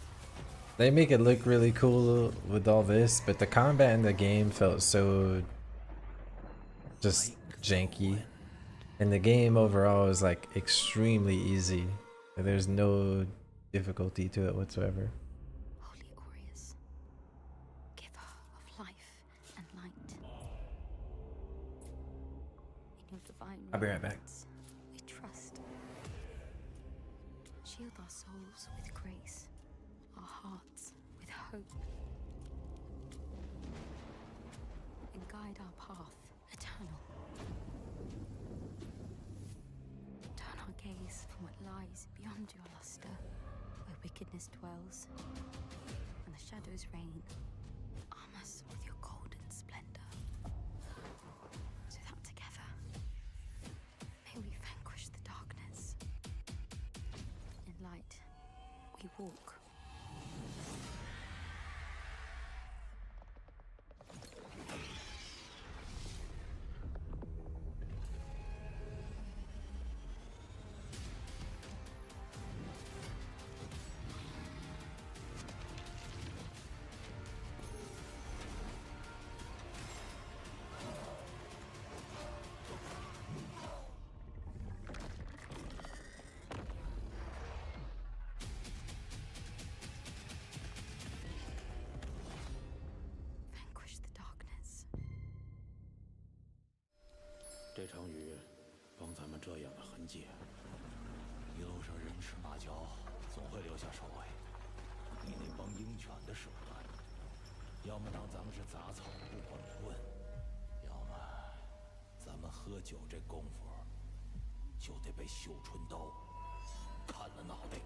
they make it look really cool with all this, but the combat in the game felt so just janky. And the game overall is like extremely easy. There's no difficulty to it whatsoever. Holy Aureus, giver of life and light. In your divine I'll be right back. radiance, we trust. Shield our souls with grace, our hearts with hope, and guide our path eternal. Turn our gaze from what lies beyond your luster, where wickedness dwells and the shadows reign. Arm us with your golden splendor, so that together may we vanquish the darkness we walk. Vanquish the darkness. 这场雨帮咱们遮掩了痕迹，一路上人吃马嚼，总会留下手尾。你那帮鹰犬的手段，要么当咱们是杂草不管不问，要么咱们喝酒这功夫就得被绣春刀砍了脑袋。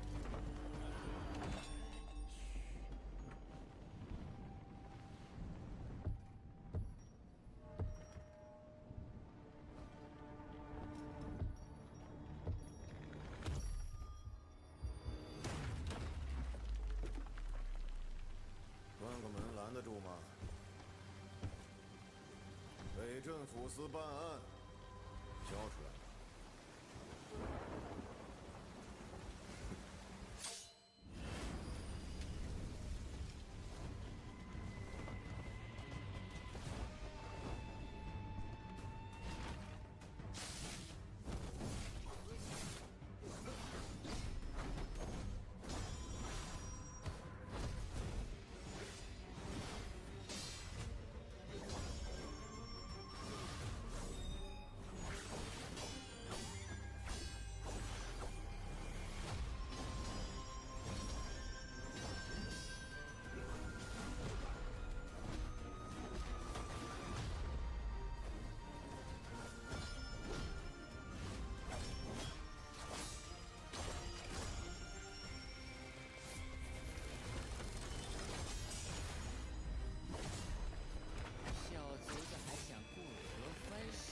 关个门拦得住吗？北镇抚司办案，交出来。小卒子还想过河翻身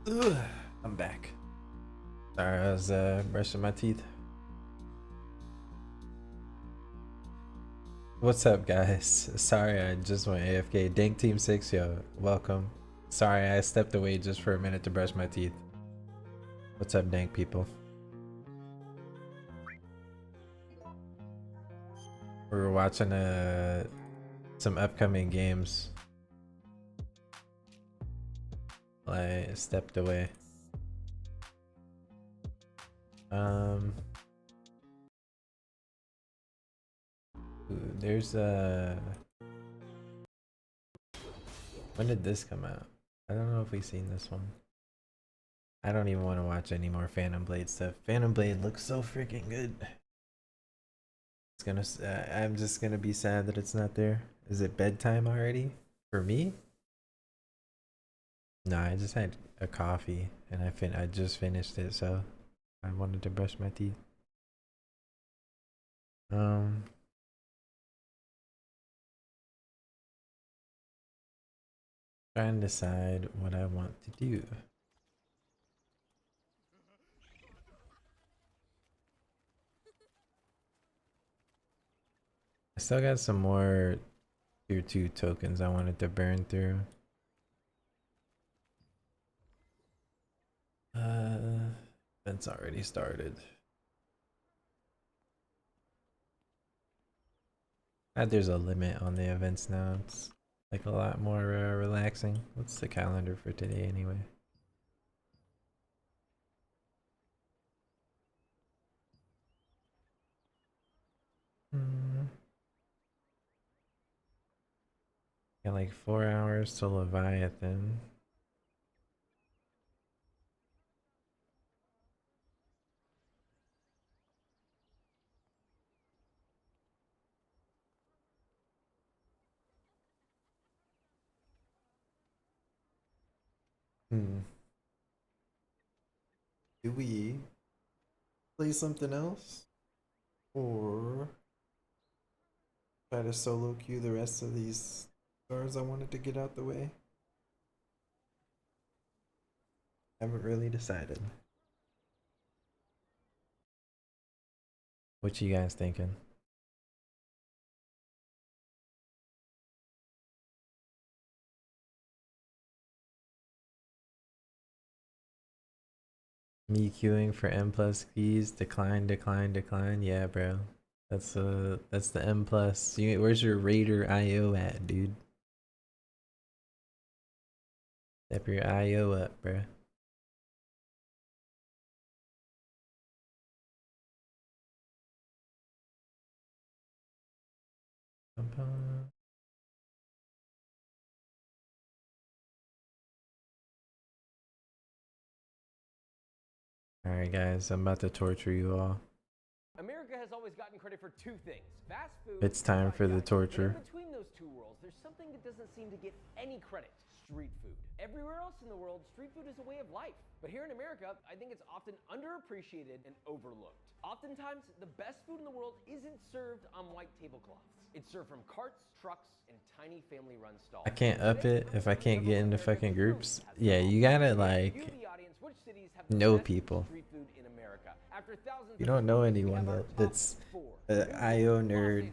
？Ugh, I'm back. Sorry, I was brushing my teeth. What's up, guys? Sorry, I just went AFK. Dank Team 6, yo, welcome. Sorry, I stepped away just for a minute to brush my teeth. What's up, Dank people? We were watching some upcoming games. I stepped away. Ooh, there's when did this come out? I don't know if we've seen this one. I don't even want to watch any more Phantom Blade stuff. Phantom Blade looks so freaking good. It's gonna. I'm just gonna be sad that it's not there. Is it bedtime already for me? No, I just had a coffee and I just finished it, so I wanted to brush my teeth. Trying to decide what I want to do. I still got some more tier 2 tokens I wanted to burn through. It's already started. There's a limit on the events now. It's like a lot more relaxing. What's the calendar for today anyway? Got like 4 hours to Leviathan. Do we play something else? Or try to solo queue the rest of these stars I wanted to get out the way? Haven't really decided. What you guys thinking? Me queuing for M plus keys, decline, decline, decline. Yeah, bro. That's the M plus. Where's your Raider IO at, dude? Step your IO up, bro. Alright guys, I'm about to torture you all. America has always gotten credit for two things: fast food. It's time for the torture. But in between those two worlds, there's something that doesn't seem to get any credit: street food. Everywhere else in the world, street food is a way of life. But here in America, I think it's often underappreciated and overlooked. Oftentimes, the best food in the world isn't served on white tablecloths. It's served from carts, trucks, and tiny family-run stalls. I can't up it if I can't get into fucking groups. Yeah, you gotta like know people. You don't know anyone that's an IO nerd.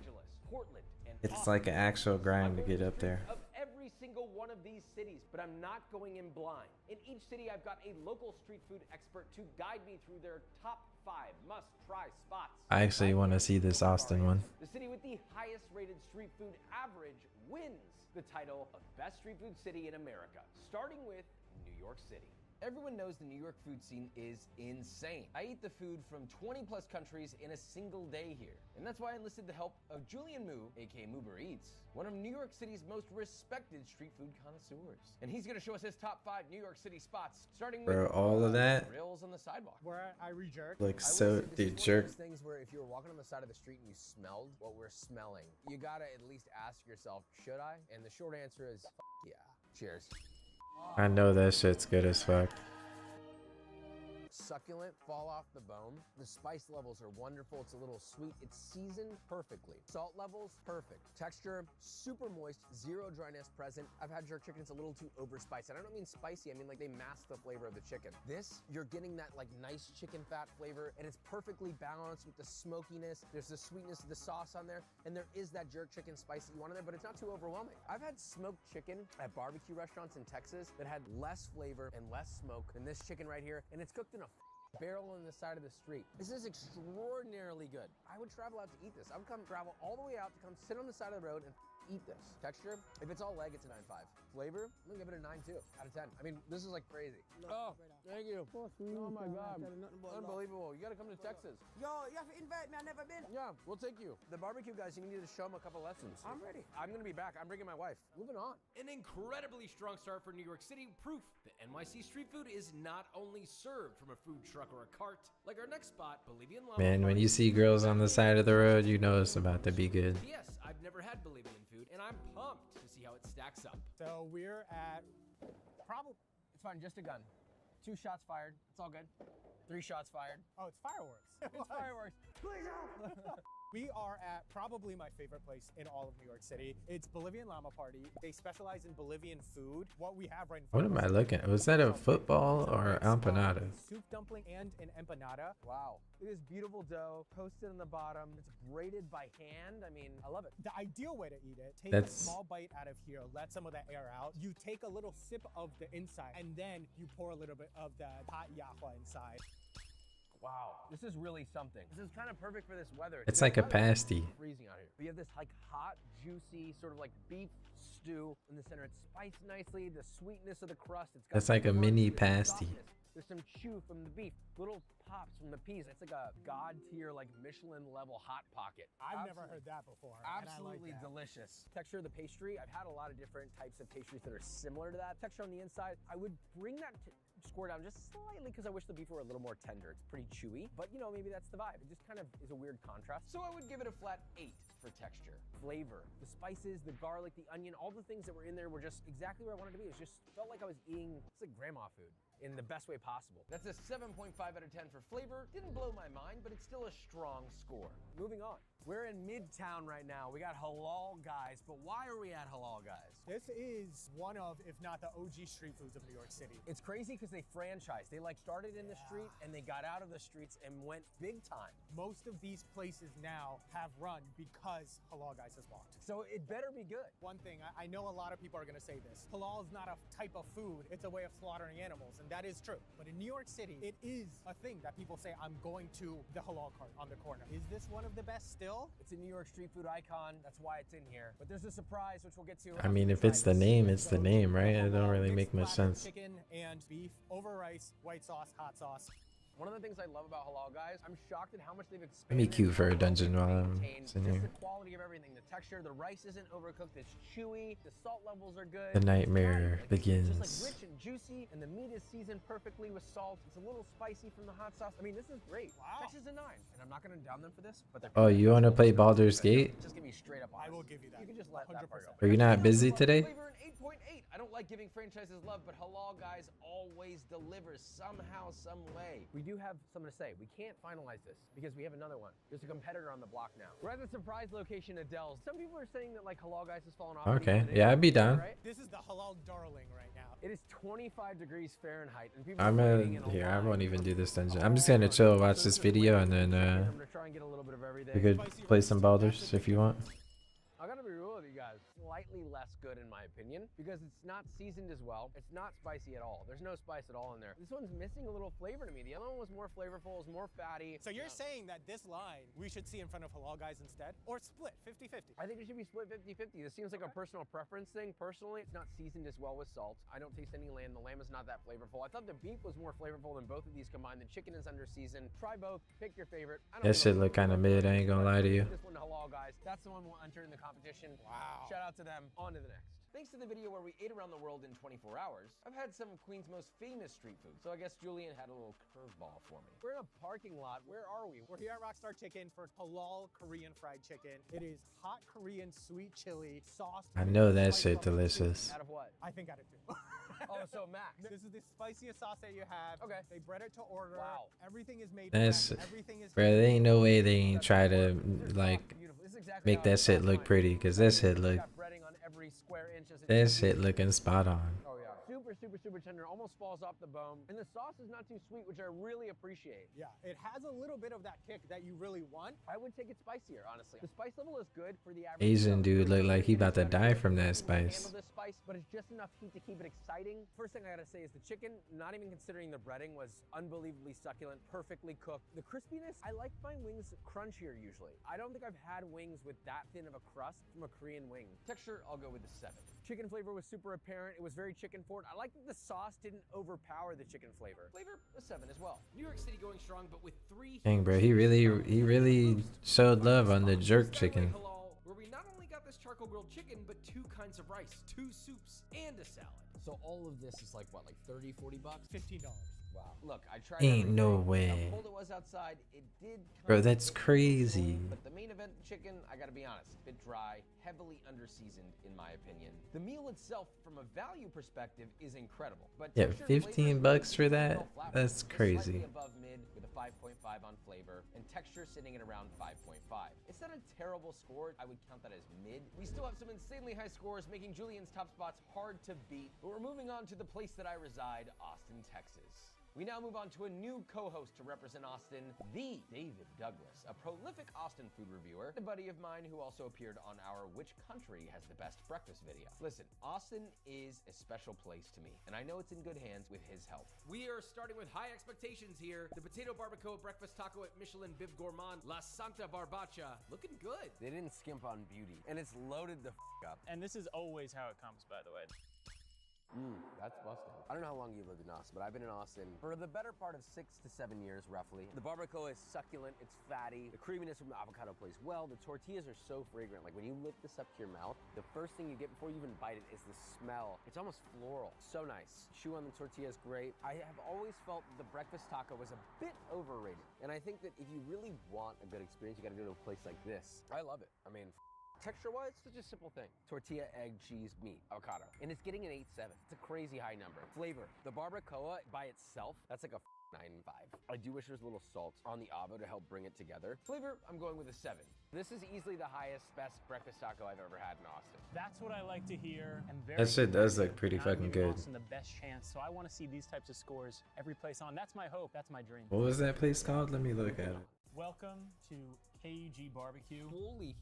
It's like an actual grind to get up there. Of every single one of these cities, but I'm not going in blind. In each city, I've got a local street food expert to guide me through their top 5 must-try spots. I actually want to see this Austin one. The city with the highest rated street food average wins the title of Best Street Food City in America, starting with New York City. Everyone knows the New York food scene is insane. I eat the food from 20 plus countries in a single day here. And that's why I enlisted the help of Julian Moo, aka Moober Eats, one of New York City's most respected street food connoisseurs. And he's gonna show us his top 5 New York City spots, starting with all of that. grills on the sidewalk. Where I re-jerk. Like so, dude, jerk. Those things where if you were walking on the side of the street and you smelled what we're smelling, you gotta at least ask yourself, should I? And the short answer is, yeah. Cheers. I know that shit's good as fuck. Succulent, fall off the bone. The spice levels are wonderful. It's a little sweet. It's seasoned perfectly. Salt levels, perfect. Texture, super moist, zero dryness present. I've had jerk chicken, it's a little too overspiced. And I don't mean spicy, I mean like they mask the flavor of the chicken. This, you're getting that like nice chicken fat flavor, and it's perfectly balanced with the smokiness. There's the sweetness of the sauce on there, and there is that jerk chicken spice that you want in there, but it's not too overwhelming. I've had smoked chicken at barbecue restaurants in Texas that had less flavor and less smoke than this chicken right here, and it's cooked in a barrel on the side of the street. This is extraordinarily good. I would travel out to eat this. I would come travel all the way out to come sit on the side of the road and eat this. Texture, if it's all leg, it's a 9.5. Flavor, I'm gonna give it a 9.2 out of 10. I mean, this is like crazy. Oh, thank you. Oh my God. Unbelievable. You gotta come to Texas. Yo, you have to invite me, I've never been. Yeah, we'll take you. The barbecue guys, you need to show them a couple lessons. I'm ready. I'm gonna be back. I'm bringing my wife. Moving on. An incredibly strong start for New York City. Proof that NYC street food is not only served from a food truck or a cart. Like our next spot, Bolivian Llama. Man, when you see girls on the side of the road, you know it's about to be good. Yes, I've never had Bolivian food, and I'm pumped to see how it stacks up. So we're at probably. It's fine, just a gun. 2 shots fired. It's all good. 3 shots fired. Oh, it's fireworks. It's fireworks. Please help. We are at probably my favorite place in all of New York City. It's Bolivian Llama Party. They specialize in Bolivian food. What we have right in What front am of us I looking at? Was that a football or empanada? Soup dumpling and an empanada. Wow. Look at this beautiful dough, toasted on the bottom. It's braided by hand. I mean, I love it. The ideal way to eat it, take That's- a small bite out of here, let some of that air out. You take a little sip of the inside, and then you pour a little bit of the hot yahua inside. Wow, this is really something. This is kind of perfect for this weather. It's like a pasty. Freezing out here. We have this like hot, juicy, sort of like beef stew in the center. It's spiced nicely. The sweetness of the crust. It's got That's like a crunch, mini there's pasty. softness. There's some chew from the beef, little pops from the peas. It's like a god tier, like Michelin level hot pocket. I've never heard that before. Absolutely delicious. Texture of the pastry. I've had a lot of different types of pastries that are similar to that. Texture on the inside. I would bring that score down just slightly because I wish the beef were a little more tender. It's pretty chewy, but you know, maybe that's the vibe. It just kind of is a weird contrast. So I would give it a flat 8 for texture. Flavor, the spices, the garlic, the onion, all the things that were in there were just exactly where I wanted to be. It just felt like I was eating, it's like grandma food in the best way possible. That's a 7.5 out of 10 for flavor. Didn't blow my mind, but it's still a strong score. Moving on. We're in Midtown right now. We got Halal Guys, but why are we at Halal Guys? This is one of, if not the OG street foods of New York City. It's crazy because they franchised. They like started in the street and they got out of the streets and went big time. Most of these places now have run because Halal Guys has walked. So it better be good. One thing, I know a lot of people are gonna say this. Halal is not a type of food, it's a way of slaughtering animals, and that is true. But in New York City, it is a thing that people say, I'm going to the halal cart on the corner. Is this one of the best still? It's a New York street food icon. That's why it's in here. But there's a surprise, which we'll get to. I mean, if it's the name, it's the name, right? It don't really make much sense. Chicken and beef over rice, white sauce, hot sauce. One of the things I love about Halal Guys, I'm shocked at how much they've expanded. It'd be cute for a dungeon while I'm sitting here. The quality of everything, the texture, the rice isn't overcooked, it's chewy, the salt levels are good. The nightmare begins. It's just like rich and juicy, and the meat is seasoned perfectly with salt. It's a little spicy from the hot sauce. I mean, this is great. Wow. Texture's a 9, and I'm not gonna down them for this, but they're Oh, you want to play Baldur's Gate? Just give me straight up honest. I will give you that. You can just let that part go. Are you not busy today? Flavor an 8.8. I don't like giving franchises love, but Halal Guys always delivers somehow, some way. We do have something to say. We can't finalize this because we have another one. There's a competitor on the block now. We're at the surprise location of Dell's. Some people are saying that like Halal Guys has fallen off. Okay, yeah, I'd be down. Right? This is the halal darling right now. It is 25 degrees Fahrenheit, and people I'm are waiting in a here. I line. won't even do this dungeon. I'm just gonna chill, watch this video, and then I'm gonna try and get a little bit of everything. we could play some Baldur's if you want. I gotta be real with you guys. Slightly less good in my opinion because it's not seasoned as well. It's not spicy at all. There's no spice at all in there. This one's missing a little flavor to me. The other one was more flavorful, it was more fatty. So you're saying that this line we should see in front of Halal Guys instead? Or split, 50-50? I think it should be split 50-50. This seems like a personal preference thing. Personally, it's not seasoned as well with salt. I don't taste any lamb. The lamb is not that flavorful. I thought the beef was more flavorful than both of these combined. The chicken is under seasoned. Try both, pick your favorite. That shit look kind of mid. I ain't gonna lie to you. This one to Halal Guys. That's the one we'll enter in the competition. Wow. Shout out to them. On to the next. Thanks to the video where we ate around the world in 24 hours, I've had some of Queens' most famous street food, so I guess Julian had a little curveball for me. We're in a parking lot. Where are we? We're here at Rockstar Chicken for halal Korean fried chicken. It is hot Korean sweet chili sauce. I know that shit delicious. Out of what? I think out of 2. Oh, so max. This is the spiciest sauce that you have. Okay. They bread it to order. Wow. Everything is made. That's, everything is. bro. There ain't no way they ain't try to like make that shit look pretty, cause that shit look. That shit looking spot on. Oh yeah. Super tender. Almost falls off the bone, and the sauce is not too sweet, which I really appreciate. Yeah, it has a little bit of that kick that you really want. I would take it spicier, honestly. The spice level is good for the average. Asian dude look like he about to die from that spice. Handle this spice, but it's just enough heat to keep it exciting. First thing I gotta say is the chicken, not even considering the breading, was unbelievably succulent, perfectly cooked. The crispiness, I like my wings crunchier usually. I don't think I've had wings with that thin of a crust from a Korean wing. Texture, I'll go with the 7. Chicken flavor was super apparent. It was very chicken forward. I like that the sauce didn't overpower the chicken flavor. Flavor, a 7 as well. New York City going strong, but with 3. Dang, bro, he really showed love on the jerk chicken. Where we not only got this charcoal grilled chicken, but 2 kinds of rice, 2 soups, and a salad. So all of this is like what, like 30, 40 bucks? $15. Wow. Look, I tried. Ain't no everything. way. How cold it was outside, it did. Bro, that's crazy. But the main event chicken, I gotta be honest, a bit dry, heavily underseasoned in my opinion. The meal itself, from a value perspective, is incredible. But Yeah, 15 bucks for that? That's crazy. Above mid with a 5.5 on flavor, and texture sitting at around 5.5. It's not a terrible score. I would count that as mid. We still have some insanely high scores, making Julian's top spots hard to beat. But we're moving on to the place that I reside, Austin, Texas. We now move on to a new co-host to represent Austin, the David Douglas, a prolific Austin food reviewer, a buddy of mine who also appeared on our Which Country Has the Best Breakfast video. Listen, Austin is a special place to me, and I know it's in good hands with his help. We are starting with high expectations here. The potato barbacoa breakfast taco at Michelin Bib Gourmand, La Santa Barbacha. Looking good. They didn't skimp on beauty, and it's loaded the up. And this is always how it comes, by the way. That's busting. I don't know how long you lived in Austin, but I've been in Austin for the better part of 6 to 7 years, roughly. The barbacoa is succulent, it's fatty. The creaminess from the avocado plays well. The tortillas are so fragrant. Like when you lift this up to your mouth, the first thing you get before you even bite it is the smell. It's almost floral. So nice. Chew on the tortilla is great. I have always felt the breakfast taco was a bit overrated. And I think that if you really want a good experience, you gotta go to a place like this. I love it. I mean, texture-wise, such a simple thing. Tortilla, egg, cheese, meat, avocado. And it's getting an 8.7. It's a crazy high number. Flavor. The barbacoa by itself, that's like a 9.5. I do wish there was a little salt on the avo to help bring it together. Flavor, I'm going with a 7. This is easily the highest, best breakfast taco I've ever had in Austin. That's what I like to hear. And That shit does look pretty fucking good. Austin the best chance, so I want to see these types of scores every place on. That's my hope. That's my dream. What was that place called? Let me look at it. Welcome to KG Barbecue. Holy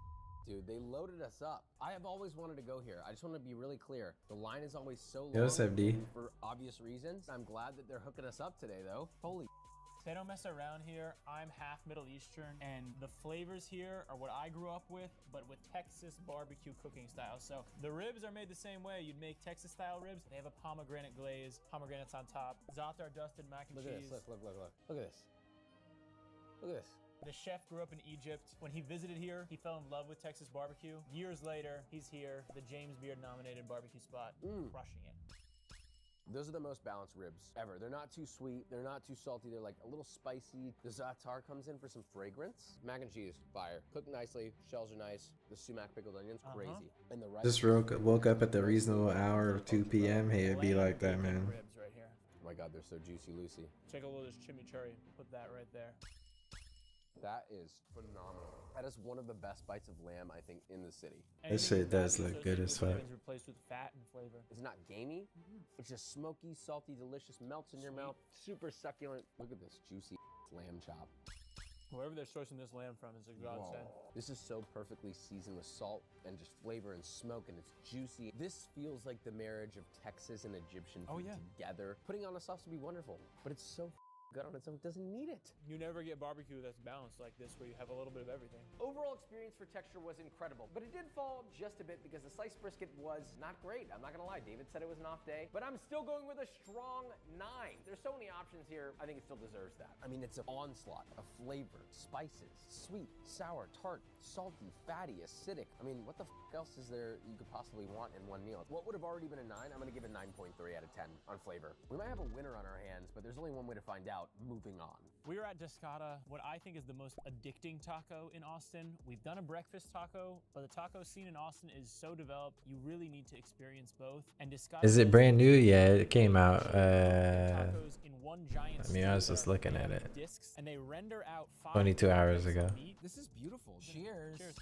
dude, they loaded us up. I have always wanted to go here. I just want to be really clear. The line is always so long. Yo, what's up, D? For obvious reasons. I'm glad that they're hooking us up today, though. Holy. They don't mess around here. I'm half Middle Eastern, and the flavors here are what I grew up with, but with Texas barbecue cooking style. So the ribs are made the same way. You'd make Texas-style ribs. They have a pomegranate glaze, pomegranates on top, za'atar dusted mac and cheese. Look at this. Look at this. Look at this. The chef grew up in Egypt. When he visited here, he fell in love with Texas barbecue. Years later, he's here, the James Beard nominated barbecue spot, crushing it. Those are the most balanced ribs ever. They're not too sweet. They're not too salty. They're like a little spicy. The za'atar comes in for some fragrance. Mac and cheese, fire. Cooked nicely. Shells are nice. The sumac pickled onions, crazy. And the rice. Just woke up at the reasonable hour of 2 p.m. Hey, it'd be like that, man. Ribs right here. Oh my God, they're so juicy, Lucy. Take a little of this chimichurri. Put that right there. That is phenomenal. That is one of the best bites of lamb, I think, in the city. This shit does look good as fuck. Replaced with fat and flavor. It's not gamey. It's just smoky, salty, delicious. Melts in your mouth. Super succulent. Look at this juicy lamb chop. Wherever they're sourcing this lamb from is a godsend. This is so perfectly seasoned with salt and just flavor and smoke, and it's juicy. This feels like the marriage of Texas and Egyptian food together. Putting on a sauce would be wonderful, but it's so good on its own, doesn't need it. You never get barbecue that's balanced like this, where you have a little bit of everything. Overall experience for texture was incredible, but it did fall just a bit because the sliced brisket was not great. I'm not gonna lie, David said it was an off day, but I'm still going with a strong 9. There's so many options here, I think it still deserves that. I mean, it's an onslaught of flavor, spices, sweet, sour, tart, salty, fatty, acidic. I mean, what the else is there you could possibly want in one meal? What would have already been a 9, I'm gonna give it 9.3 out of 10 on flavor. We might have a winner on our hands, but there's only one way to find out. Moving on. We are at Descada, what I think is the most addicting taco in Austin. We've done a breakfast taco, but the taco scene in Austin is so developed, you really need to experience both. And Descada is it brand new? Yeah, it came out. Tacos in one giant I mean, I was just looking at it. Discs, and they render out 22 hours ago. This is beautiful. Cheers. Cheers.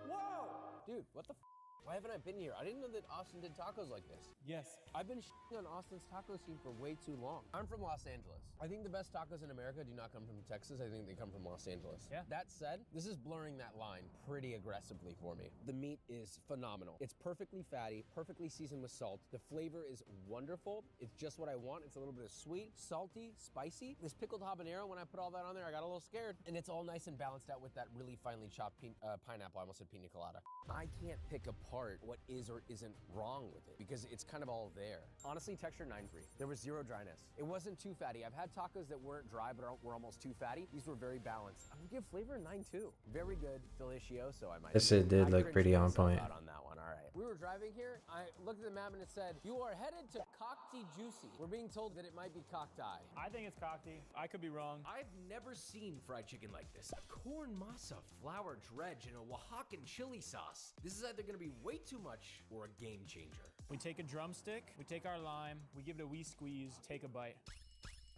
Whoa! Dude, what the f? Why haven't I been here? I didn't know that Austin did tacos like this. Yes. I've been on Austin's taco scene for way too long. I'm from Los Angeles. I think the best tacos in America do not come from Texas. I think they come from Los Angeles. Yeah. That said, this is blurring that line pretty aggressively for me. The meat is phenomenal. It's perfectly fatty, perfectly seasoned with salt. The flavor is wonderful. It's just what I want. It's a little bit of sweet, salty, spicy. This pickled habanero, when I put all that on there, I got a little scared. And it's all nice and balanced out with that really finely chopped pineapple. I almost said pina colada. I can't pick apart what is or isn't wrong with it because it's kind of all there. Honestly, texture 9.3. There was zero dryness. It wasn't too fatty. I've had tacos that weren't dry but were almost too fatty. These were very balanced. I'm gonna give flavor a 9.2. Very good, delicioso, I might This shit did look pretty on point. On that one. All right. We were driving here. I looked at the map and it said, "You are headed to Cocty Juicy." We're being told that it might be Cocty. I think it's Cocty. I could be wrong. I've never seen fried chicken like this. Corn masa, flour dredge, and a Oaxacan chili sauce. This is either gonna be way too much or a game changer. We take a drumstick, we take our lime, we give it a wee squeeze, take a bite.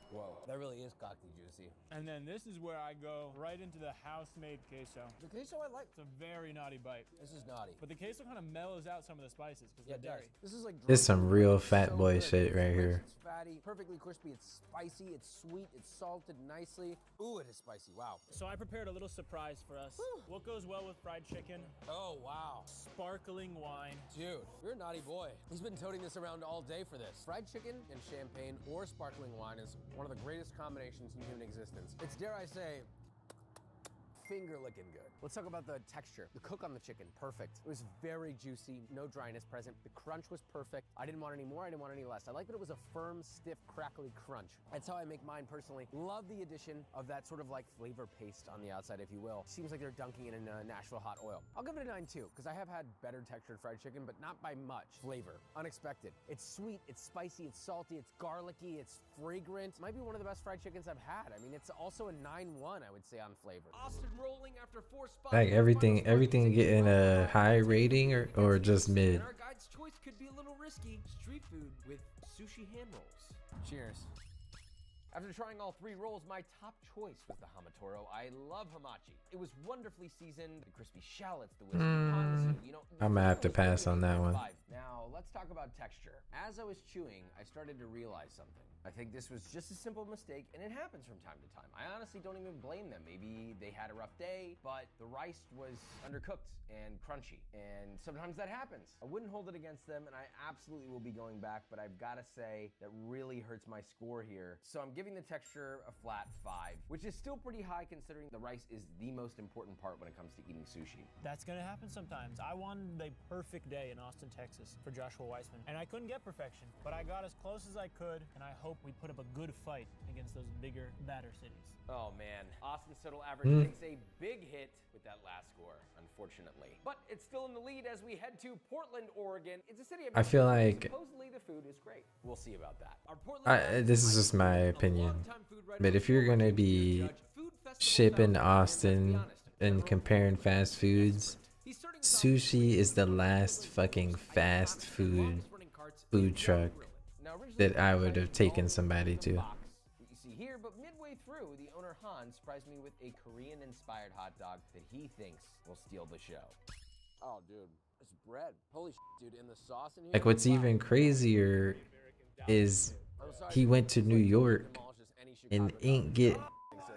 Whoa, that really is cocky juicy. And then this is where I go right into the house-made queso. The queso I like. It's a very naughty bite. This is naughty. But the queso kind of mellows out some of the spices because Yeah, the dairy. this is like This is some real fat so boy good. shit right It's rich, here. It's fatty, perfectly crispy. It's spicy. It's sweet. It's salted nicely. Ooh, it is spicy. Wow. So I prepared a little surprise for us. What goes well with fried chicken? Oh wow. Sparkling wine. Dude, you're a naughty boy. He's been toting this around all day for this. Fried chicken and champagne or sparkling wine is one of the greatest combinations in human existence. It's, dare I say, finger licking good. Let's talk about the texture. The cook on the chicken, perfect. It was very juicy, no dryness present. The crunch was perfect. I didn't want any more, I didn't want any less. I like that it was a firm, stiff, crackly crunch. That's how I make mine personally. Love the addition of that sort of like flavor paste on the outside, if you will. Seems like they're dunking it in Nashville hot oil. I'll give it a 9 too, because I have had better textured fried chicken, but not by much. Flavor, unexpected. It's sweet, it's spicy, it's salty, it's garlicky, it's fragrant. Might be one of the best fried chickens I've had. I mean, it's also a 9-1, I would say, on flavor. Austin rolling after 4 spots. Like everything getting a high rating or just mid. And our guide's choice could be a little risky. Street food with sushi hand rolls. Cheers. After trying all 3 rolls, my top choice was the Hamatoro. I love hamachi. It was wonderfully seasoned, the crispy shallots, the whiskey ponzu, you know. I'm gonna have to pass on that one. Now, let's talk about texture. As I was chewing, I started to realize something. I think this was just a simple mistake, and it happens from time to time. I honestly don't even blame them. Maybe they had a rough day, but the rice was undercooked and crunchy, and sometimes that happens. I wouldn't hold it against them, and I absolutely will be going back, but I've got to say that really hurts my score here. So I'm giving the texture a flat 5, which is still pretty high considering the rice is the most important part when it comes to eating sushi. That's gonna happen sometimes. I wanted a perfect day in Austin, Texas for Joshua Weissman, and I couldn't get perfection, but I got as close as I could, and I hope we put up a good fight against those bigger, badder cities. Oh man, Austin's total average takes a big hit with that last score, unfortunately. But it's still in the lead as we head to Portland, Oregon. It's a city I feel like supposedly the food is great. We'll see about that. Our Portland this is just my opinion, but if you're gonna be shipping Austin and comparing fast foods, sushi is the last fucking fast food truck that I would have taken somebody to. You see here, but midway through, the owner Han surprised me with a Korean-inspired hot dog that he thinks will steal the show. Oh, dude, it's bread. Holy shit, dude, and the sauce in here. Like what's even crazier is he went to New York and ain't get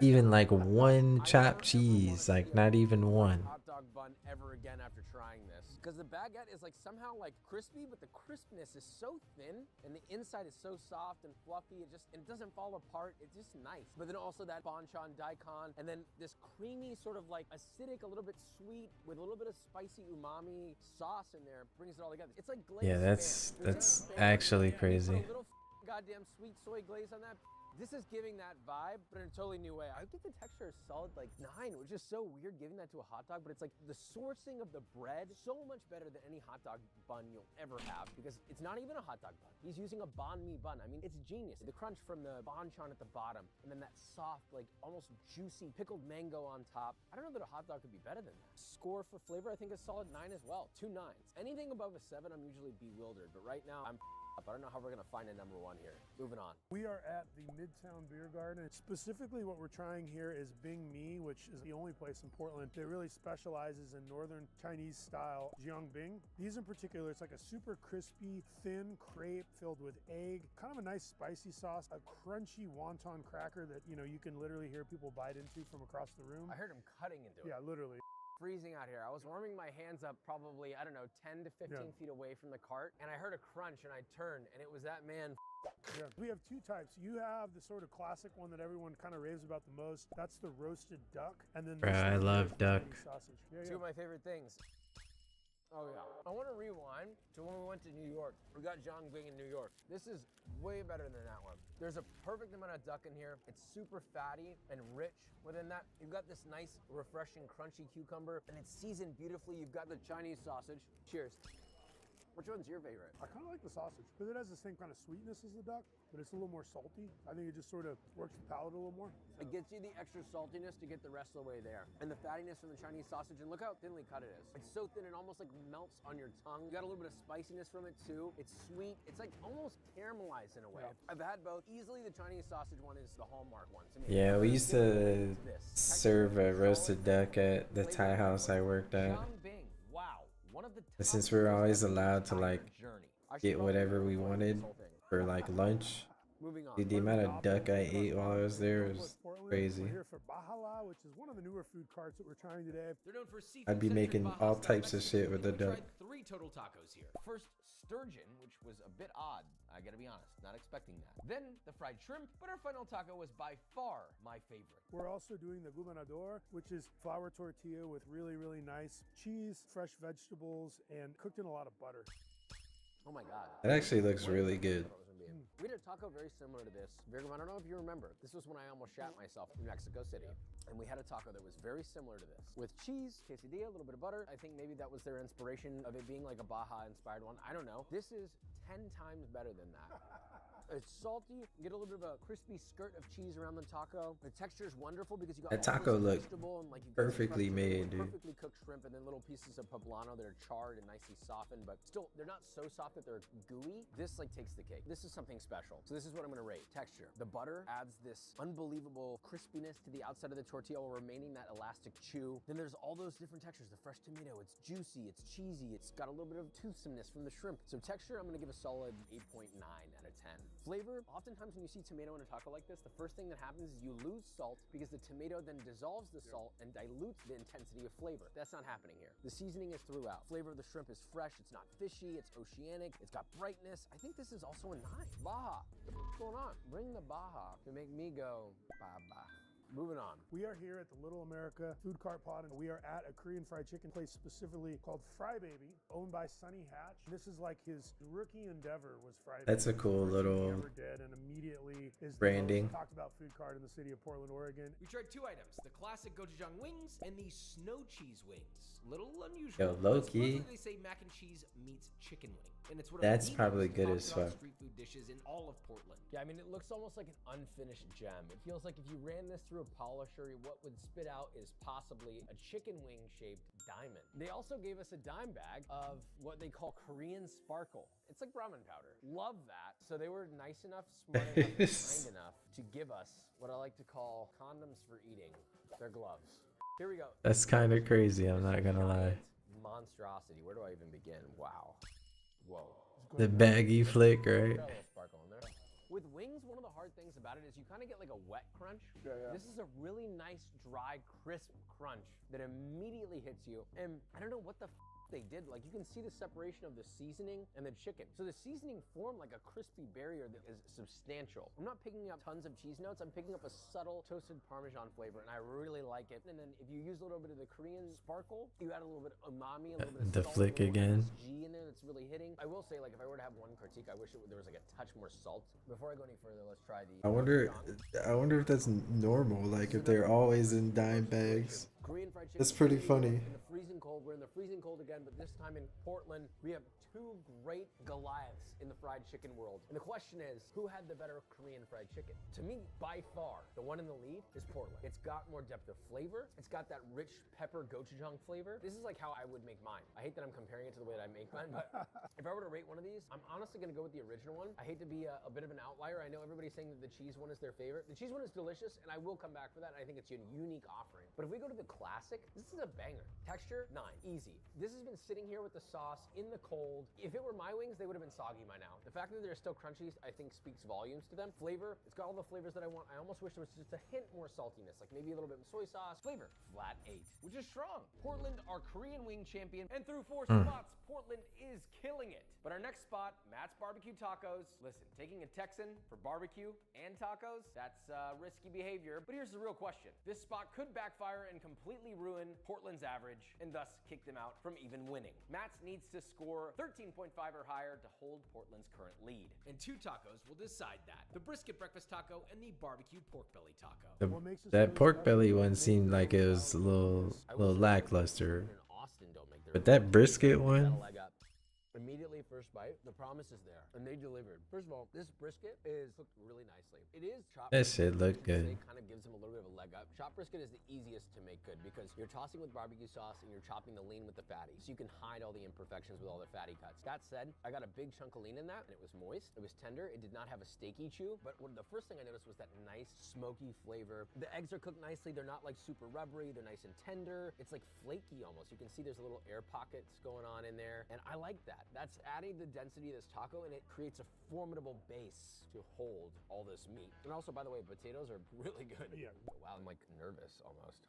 even like one chopped cheese, like not even one. Hot dog bun ever again after trying this, because the baguette is like somehow like crispy, but the crispness is so thin and the inside is so soft and fluffy. It doesn't fall apart. It's just nice. But then also that banchan daikon, and then this creamy sort of like acidic, a little bit sweet with a little bit of spicy umami sauce in there brings it all together. It's like glazed. Yeah, that's actually crazy. Put a little goddamn sweet soy glaze on that. This is giving that vibe, but in a totally new way. I think the texture is solid, like 9, which is so weird giving that to a hot dog, but it's like the sourcing of the bread, so much better than any hot dog bun you'll ever have, because it's not even a hot dog bun. He's using a banh mi bun. I mean, it's genius. The crunch from the banchan at the bottom, and then that soft, like almost juicy pickled mango on top. I don't know that a hot dog could be better than that. Score for flavor, I think, is solid 9 as well. 2 9s. Anything above a 7, I'm usually bewildered, but right now, I'm up. I don't know how we're gonna find a number 1 here. Moving on. We are at the Midtown Beer Garden. Specifically what we're trying here is Bing Mi, which is the only place in Portland that really specializes in northern Chinese style jiangbing. These in particular, it's like a super crispy, thin crepe filled with egg, kind of a nice spicy sauce, a crunchy wonton cracker that, you know, you can literally hear people bite into from across the room. I heard him cutting into it. Yeah, literally. Freezing out here. I was warming my hands up probably, I don't know, 10 to 15 feet away from the cart, and I heard a crunch and I turned and it was that man. Yeah. We have 2 types. You have the sort of classic one that everyone kind of raves about the most. That's the roasted duck. And then I love duck. Sausage. 2 of my favorite things. Oh yeah. I want to rewind to when we went to New York. We got jiangbing in New York. This is way better than that one. There's a perfect amount of duck in here. It's super fatty and rich. Within that, you've got this nice, refreshing, crunchy cucumber, and it's seasoned beautifully. You've got the Chinese sausage. Cheers. Which one's your favorite? I kind of like the sausage because it has the same kind of sweetness as the duck, but it's a little more salty. I think it just sort of works the palate a little more. It gets you the extra saltiness to get the rest of the way there. And the fattiness from the Chinese sausage, and look how thinly cut it is. It's so thin it almost like melts on your tongue. You got a little bit of spiciness from it too. It's sweet. It's like almost caramelized in a way. Yeah. I've had both. Easily the Chinese sausage one is the hallmark one to me. Yeah, we used to serve a roasted duck at the Thai house I worked at. Wow, one of the And since we were always allowed to like get whatever we wanted for like lunch, dude, the amount of duck I ate while I was there was crazy. We're here for Bahala, which is one of the newer food carts that we're trying today. They're known for seafood. I'd be making all types of shit with the duck. We tried 3 total tacos here. First, sturgeon, which was a bit odd. I gotta be honest, not expecting that. Then the fried shrimp, but our final taco was by far my favorite. We're also doing the gubernador, which is flour tortilla with really, really nice cheese, fresh vegetables, and cooked in a lot of butter. Oh my God. It actually looks really good. We did a taco very similar to this. I don't know if you remember. This was when I almost shat myself in Mexico City. And we had a taco that was very similar to this. With cheese, quesadilla, a little bit of butter. I think maybe that was their inspiration of it being like a Baja inspired one. I don't know. This is 10 times better than that. It's salty. You get a little bit of a crispy skirt of cheese around the taco. The texture is wonderful because you got that taco looked perfectly made, dude. Perfectly cooked shrimp and then little pieces of poblano that are charred and nicely softened, but still they're not so soft that they're gooey. This like takes the cake. This is something special. So this is what I'm gonna rate. Texture. The butter adds this unbelievable crispiness to the outside of the tortilla while remaining that elastic chew. Then there's all those different textures. The fresh tomato, it's juicy, it's cheesy, it's got a little bit of toothsomeness from the shrimp. So texture, I'm gonna give a solid 8.9 out of 10. Flavor, oftentimes when you see tomato in a taco like this, the first thing that happens is you lose salt because the tomato then dissolves the salt and dilutes the intensity of flavor. That's not happening here. The seasoning is throughout. Flavor of the shrimp is fresh, it's not fishy, it's oceanic, it's got brightness. I think this is also a 9. Baja, what's going on? Bring the Baja to make me go, Baba. Moving on. We are here at the Little America Food Cart Pod, and we are at a Korean fried chicken place specifically called Fry Baby, owned by Sunny Hatch. This is like his rookie endeavor was Fry Baby. That's a cool little did, and immediately is branding. Talked about food cart in the city of Portland, Oregon. We tried 2 items, the classic gochujang wings and the snow cheese wings. Little unusual. Yo, low-key, they say mac and cheese meets chicken wing. And it's what that's probably good as fuck. Street food dishes in all of Portland. Yeah, I mean, it looks almost like an unfinished gem. It feels like if you ran this through a polisher, what would spit out is possibly a chicken wing shaped diamond. They also gave us a dime bag of what they call Korean sparkle. It's like ramen powder. Love that. So they were nice enough, smart enough, and kind enough to give us what I like to call condoms for eating. Their gloves. Here we go. That's kind of crazy, I'm not gonna lie. Monstrosity. Where do I even begin? Wow. Whoa. The baggy flick, right? Sparkle in there. With wings, one of the hard things about it is you kind of get like a wet crunch. This is a really nice, dry, crisp crunch that immediately hits you. And I don't know what the they did. Like, you can see the separation of the seasoning and the chicken. So the seasoning formed like a crispy barrier that is substantial. I'm not picking up tons of cheese notes. I'm picking up a subtle toasted Parmesan flavor, and I really like it. And then if you use a little bit of the Korean sparkle, you add a little bit of umami, a little bit of the salt, flick again. G in there that's really hitting. I will say, like, if I were to have one critique, I wish there was like a touch more salt. Before I go any further, let's try the. I wonder if that's normal. Like if they're always in dime bags. Korean fried chicken. That's pretty funny. In the freezing cold, we're in the freezing cold again, but this time in Portland, we have 2 great Goliaths in the fried chicken world. And the question is, who had the better Korean fried chicken? To me, by far, the one in the lead is Portland. It's got more depth of flavor. It's got that rich pepper gochujang flavor. This is like how I would make mine. I hate that I'm comparing it to the way that I make mine, but if I were to rate one of these, I'm honestly gonna go with the original one. I hate to be a bit of an outlier. I know everybody's saying that the cheese one is their favorite. The cheese one is delicious, and I will come back for that. I think it's a unique offering. But if we go to the classic, this is a banger. Texture, 9, easy. This has been sitting here with the sauce in the cold. If it were my wings, they would have been soggy by now. The fact that they're still crunchy, I think speaks volumes to them. Flavor, it's got all the flavors that I want. I almost wish there was just a hint more saltiness, like maybe a little bit of soy sauce. Flavor, flat 8, which is strong. Portland, our Korean wing champion, and through 4 spots, Portland is killing it. But our next spot, Matt's Barbecue Tacos. Listen, taking a Texan for barbecue and tacos, that's risky behavior. But here's the real question. This spot could backfire and completely ruin Portland's average and thus kick them out from even winning. Matt's needs to score 13.5 or higher to hold Portland's current lead. And 2 tacos will decide that. The brisket breakfast taco and the barbecue pork belly taco. That pork belly one seemed like it was a little lackluster. But that brisket one, Immediately first bite, the promise is there, and they delivered. First of all, this brisket is cooked really nicely. It is chopped. That shit look good. Kind of gives them a little bit of a leg up. Chopped brisket is the easiest to make good because you're tossing with barbecue sauce and you're chopping the lean with the fatty, so you can hide all the imperfections with all the fatty cuts. That said, I got a big chunk of lean in that, and it was moist. It was tender. It did not have a steaky chew, but the first thing I noticed was that nice smoky flavor. The eggs are cooked nicely. They're not like super rubbery. They're nice and tender. It's like flaky almost. You can see there's a little air pockets going on in there, and I like that. That's adding the density of this taco, and it creates a formidable base to hold all this meat. And also, by the way, potatoes are really good. Yeah. Wow, I'm like nervous almost.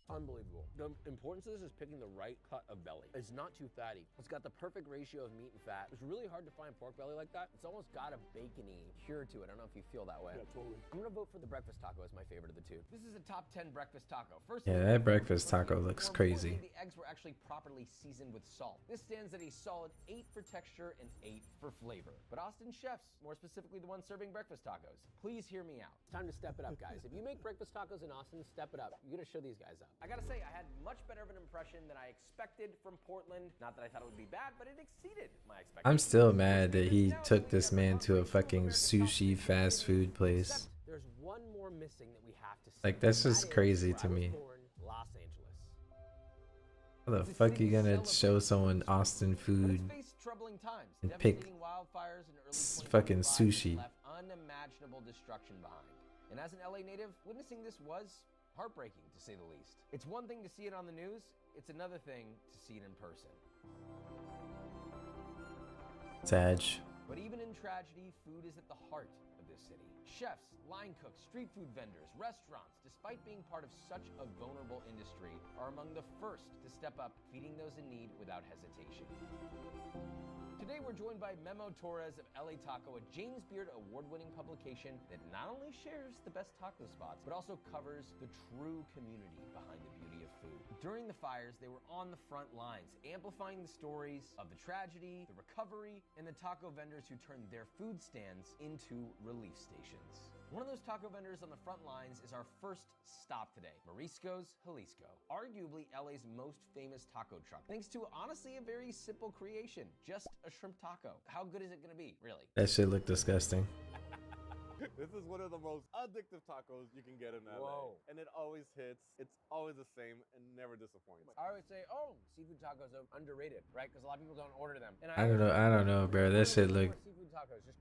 Unbelievable. The importance of this is picking the right cut of belly. It's not too fatty. It's got the perfect ratio of meat and fat. It's really hard to find pork belly like that. It's almost got a bacony cure to it. I don't know if you feel that way. Yeah, totally. I'm gonna vote for the breakfast taco as my favorite of the two. This is a top 10 breakfast taco. First, Yeah, that breakfast taco looks crazy. the eggs were actually properly seasoned with salt. This stands at a solid 8 for texture and 8 for flavor. But Austin chefs, more specifically the ones serving breakfast tacos, please hear me out. It's time to step it up, guys. If you make breakfast tacos in Austin, step it up. You gotta show these guys up. I gotta say, I had much better of an impression than I expected from Portland. Not that I thought it would be bad, but it exceeded my expectations. I'm still mad that he took this man to a fucking sushi fast food place. There's one more missing that we have to see. Like, that's just crazy to me. Los Angeles. How the fuck you gonna show someone Austin food and pick fucking sushi? Left unimaginable destruction behind. And as an LA native, witnessing this was heartbreaking, to say the least. It's one thing to see it on the news, it's another thing to see it in person. Sag. But even in tragedy, food is at the heart of this city. Chefs, line cooks, street food vendors, restaurants, despite being part of such a vulnerable industry, are among the first to step up, feeding those in need without hesitation. Today we're joined by Memo Torres of LA Taco, a James Beard award-winning publication that not only shares the best taco spots, but also covers the true community behind the beauty of food. During the fires, they were on the front lines, amplifying the stories of the tragedy, the recovery, and the taco vendors who turned their food stands into relief stations. One of those taco vendors on the front lines is our first stop today, Marisco's Jalisco, arguably LA's most famous taco truck, thanks to honestly a very simple creation, just a shrimp taco. How good is it gonna be, really? That shit look disgusting. This is one of the most addictive tacos you can get in LA. Whoa. And it always hits. It's always the same and never disappoints. I always say, oh, seafood tacos are underrated, right? Because a lot of people don't order them. And I don't know, bro. That shit look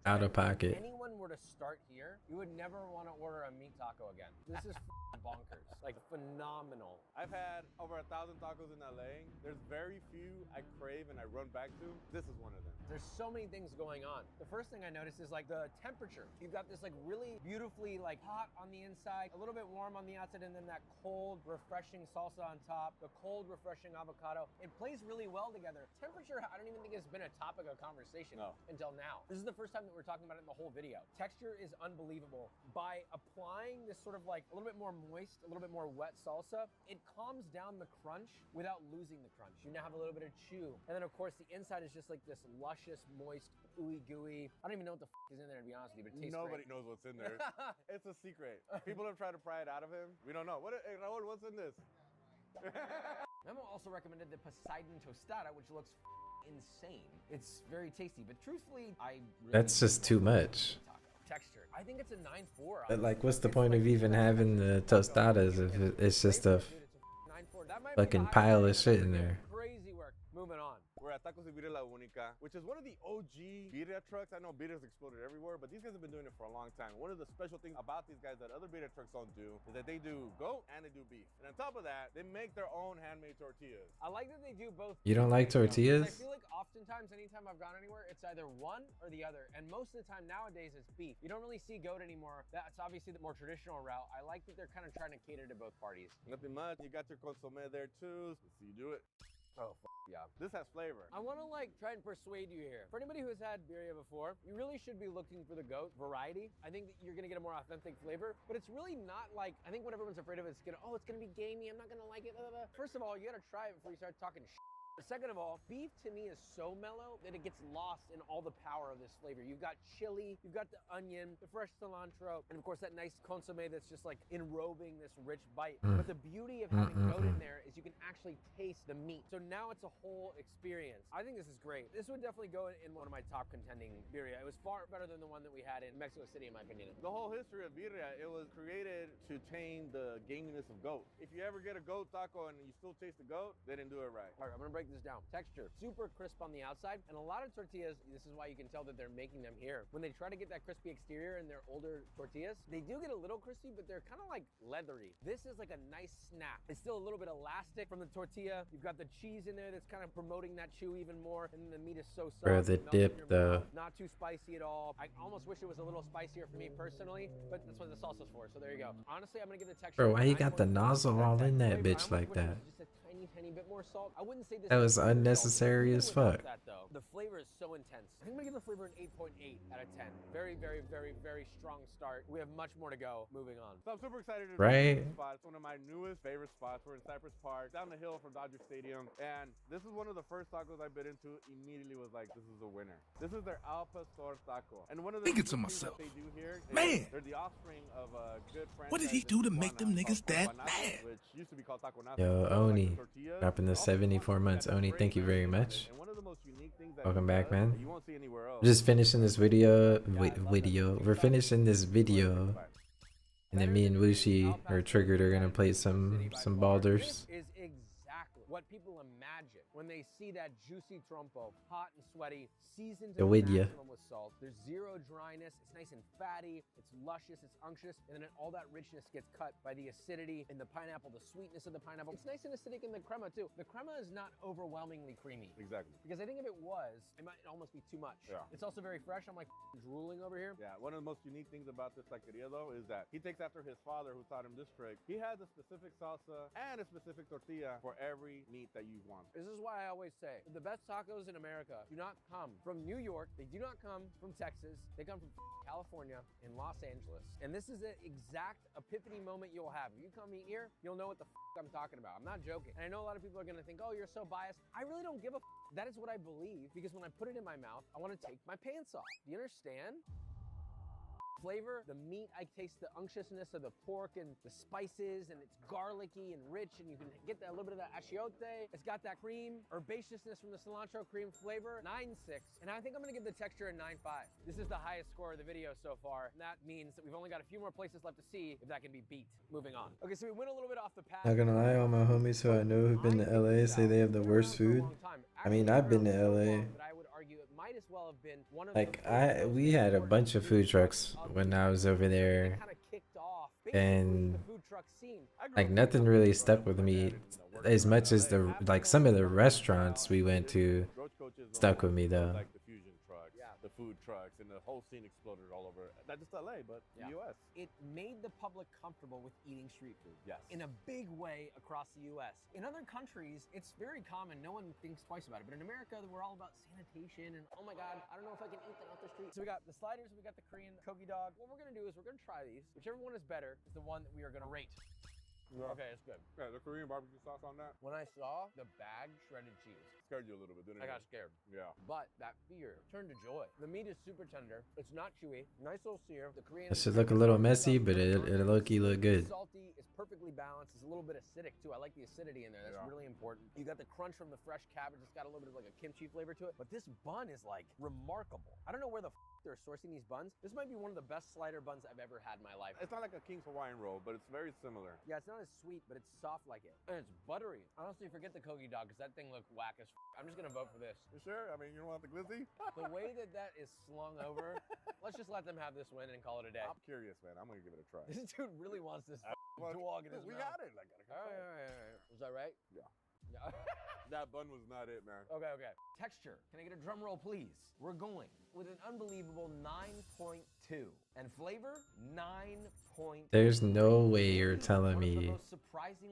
out of pocket. If anyone were to start here, you would never want to order a meat taco again. This is bonkers. Like, phenomenal. I've had over 1,000 tacos in LA. There's very few I crave and I run back to. This is one of them. There's so many things going on. The first thing I noticed is like the temperature. You've got this like really beautifully like hot on the inside, a little bit warm on the outside, and then that cold, refreshing salsa on top, the cold, refreshing avocado. It plays really well together. Temperature, I don't even think it's been a topic of conversation until now. This is the first time that we're talking about it in the whole video. Texture is unbelievable. By applying this sort of like a little bit more moist, a little bit more wet salsa, it calms down the crunch without losing the crunch. You now have a little bit of chew. And then of course the inside is just like this luscious, moist, ooey gooey. I don't even know what the is in there, to be honest with you, but it tastes Nobody great. knows what's in there. It's a secret. People have tried to pry it out of him. We don't know. Hey, Raul, what's in this? Memo also recommended the Poseidon Tostada, which looks insane. It's very tasty, but truthfully, I really That's just too much. Texture. I think it's a 9.4. But like, what's the point of even having the tostadas if it's just a fucking pile of shit in there? Crazy work. Moving on. We're at Tacos y Birria La Única, which is one of the OG birria trucks. I know birria's exploded everywhere, but these guys have been doing it for a long time. One of the special things about these guys that other birria trucks don't do is that they do goat and they do beef. And on top of that, they make their own handmade tortillas. I like that they do both. You don't like tortillas? I feel like oftentimes, anytime I've gone anywhere, it's either one or the other. And most of the time nowadays, it's beef. You don't really see goat anymore. That's obviously the more traditional route. I like that they're kind of trying to cater to both parties. Nothing much. You got your consomme there too. Let's see you do it. Oh, yeah. This has flavor. I want to like try and persuade you here. For anybody who has had birria before, you really should be looking for the goat variety. I think that you're gonna get a more authentic flavor, but it's really not like, I think what everyone's afraid of is it's gonna be gamey, I'm not gonna like it, blah, blah, blah. First of all, you gotta try it before you start talking shit. Second of all, beef to me is so mellow that it gets lost in all the power of this flavor. You've got chili, you've got the onion, the fresh cilantro, and of course that nice consomme that's just like enrobing this rich bite. But the beauty of having goat in there is you can actually taste the meat. So now it's a whole experience. I think this is great. This would definitely go in one of my top contending birria. It was far better than the one that we had in Mexico City, in my opinion. The whole history of birria, it was created to tame the gaminess of goat. If you ever get a goat taco and you still taste the goat, they didn't do it right. All right, I'm gonna break this down. Texture, super crisp on the outside, and a lot of tortillas, this is why you can tell that they're making them here. When they try to get that crispy exterior in their older tortillas, they do get a little crispy, but they're kind of like leathery. This is like a nice snap. It's still a little bit elastic from the tortilla. You've got the cheese in there that's kind of promoting that chew even more, and then the meat is so soft. Bro, the dip though. Not too spicy at all. I almost wish it was a little spicier for me personally, but that's what the salsa's for, so there you go. Honestly, I'm gonna give the texture. Bro, why you got the nozzle all in that bitch like that? Just a tiny bit more salt. I wouldn't say this. That was unnecessary as fuck. The flavor is so intense. I think I'm gonna give the flavor an 8.8 out of 10. Very, very, very, very strong start. We have much more to go. Moving on. So I'm super excited to Right. be in this spot. It's one of my newest favorite spots. We're in Cypress Park, down the hill from Dodger Stadium, and this is one of the first tacos I bit into. Immediately was like, this is a winner. This is their Al Pastor taco, and one of the Thinking to things myself, that they do here is man, they're the offspring of a good franchise. what did he do to make them niggas that mad? Which used to be called Taco Nazo. Yo, Oni, dropping the 74 months. Oni, thank you very much. Welcome back, man. You won't see anywhere else. We're just finishing this video. We're finishing this video, and then me and Wushi or Triggered are gonna play some Baldur's. Is exactly what people imagine when they see that juicy trompo, hot and sweaty, seasoned to Yo, the with ya. maximum with salt. There's zero dryness. It's nice and fatty. It's luscious. It's unctuous, and then all that richness gets cut by the acidity in the pineapple, the sweetness of the pineapple. It's nice and acidic in the crema too. The crema is not overwhelmingly creamy. Exactly. Because I think if it was, it might almost be too much. Yeah. It's also very fresh. I'm like drooling over here. Yeah, one of the most unique things about this taqueria though is that he takes after his father who taught him this trick. He has a specific salsa and a specific tortilla for every meat that you want. This is why I always say the best tacos in America do not come from New York. They do not come from Texas. They come from California and Los Angeles. And this is the exact epiphany moment you'll have. If you come eat here, you'll know what the I'm talking about. I'm not joking. And I know a lot of people are gonna think, oh, you're so biased. I really don't give a That is what I believe, because when I put it in my mouth, I wanna take my pants off. Do you understand? Flavor, the meat, I taste the unctuousness of the pork and the spices, and it's garlicky and rich, and you can get that little bit of that achiote. It's got that cream, herbaceousness from the cilantro cream flavor. 9.6, and I think I'm gonna give the texture a 9.5. This is the highest score of the video so far, and that means that we've only got a few more places left to see if that can be beat. Moving on. Okay, so we went a little bit off the path. Not gonna lie, all my homies who I know who've been to LA say they have the worst food. I mean, I've been to LA. But I would argue it might as well have been one of Like we had a bunch of food trucks when I was over there, and like nothing really stuck with me as much as the like some of the restaurants we went to stuck with me though. Like the fusion trucks, the food trucks, and the whole scene exploded all over. Not just LA, but the US. It made the public comfortable with eating street food. Yes. In a big way across the US. In other countries, it's very common. No one thinks twice about it. But in America, we're all about sanitation and, oh my God, I don't know if I can eat that off the street. So we got the sliders, we got the Korean kogi dog. What we're gonna do is we're gonna try these. Whichever one is better is the one that we are gonna rate. Yeah. Okay, it's good. Yeah, the Korean barbecue sauce on that. When I saw the bag shredded cheese, scared you a little bit, didn't it? I got scared. Yeah. But that fear turned to joy. The meat is super tender. It's not chewy. Nice little sear. The Korean. It should look a little messy, but it low-key look good. Salty. It's perfectly balanced. It's a little bit acidic too. I like the acidity in there. That's really important. You got the crunch from the fresh cabbage. It's got a little bit of like a kimchi flavor to it. But this bun is like remarkable. I don't know where the they're sourcing these buns. This might be one of the best slider buns I've ever had in my life. It's not like a King's Hawaiian roll, but it's very similar. Yeah, it's not as sweet, but it's soft like it. And it's buttery. Honestly, forget the kogi dog, because that thing looked whack as I'm just gonna vote for this. You sure? I mean, you don't want the glizzy? The way that that is slung over, let's just let them have this win and call it a day. I'm curious, man. I'm gonna give it a try. This dude really wants this dog in his we mouth. got it. Like, All right. Was that right? Yeah. Yeah. That bun was not it, man. Okay. Texture. Can I get a drum roll, please? We're going with an unbelievable 9.2. And flavor, 9.2. There's no way you're telling me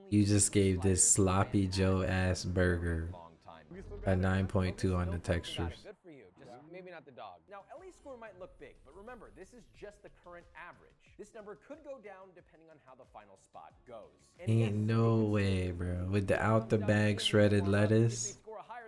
you just gave this sloppy Joe ass burger a 9.2 on the textures. Good for you. Just maybe not the dog. Now, Ellie's score might look big, but remember, this is just the current average. This number could go down depending on how the final spot goes. And Ain't no way, bro. With the out the bag shredded lettuce. Score a higher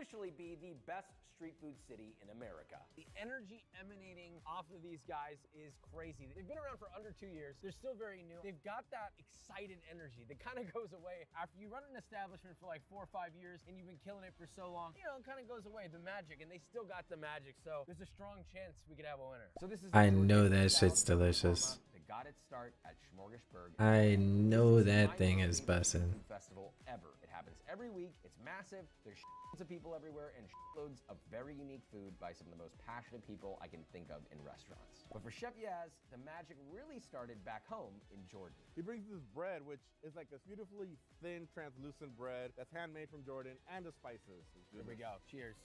officially be the best street food city in America. The energy emanating off of these guys is crazy. They've been around for under 2 years. They're still very new. They've got that excited energy that kind of goes away after you run an establishment for like 4 or 5 years and you've been killing it for so long. You know, it kind of goes away, the magic, and they still got the magic. So there's a strong chance we could have a winner. So this is I know that shit's delicious. that got its start at Smorgasburg. I know that My thing most is favorite bussin'. food festival ever. It happens every week. It's massive. There's shitloads of people everywhere and shitloads of very unique food by some of the most passionate people I can think of in restaurants. But for Chef Yaz, the magic really started back home in Jordan. He brings this bread, which is like this beautifully thin, translucent bread that's handmade from Jordan, and the spices. Here we go. Cheers.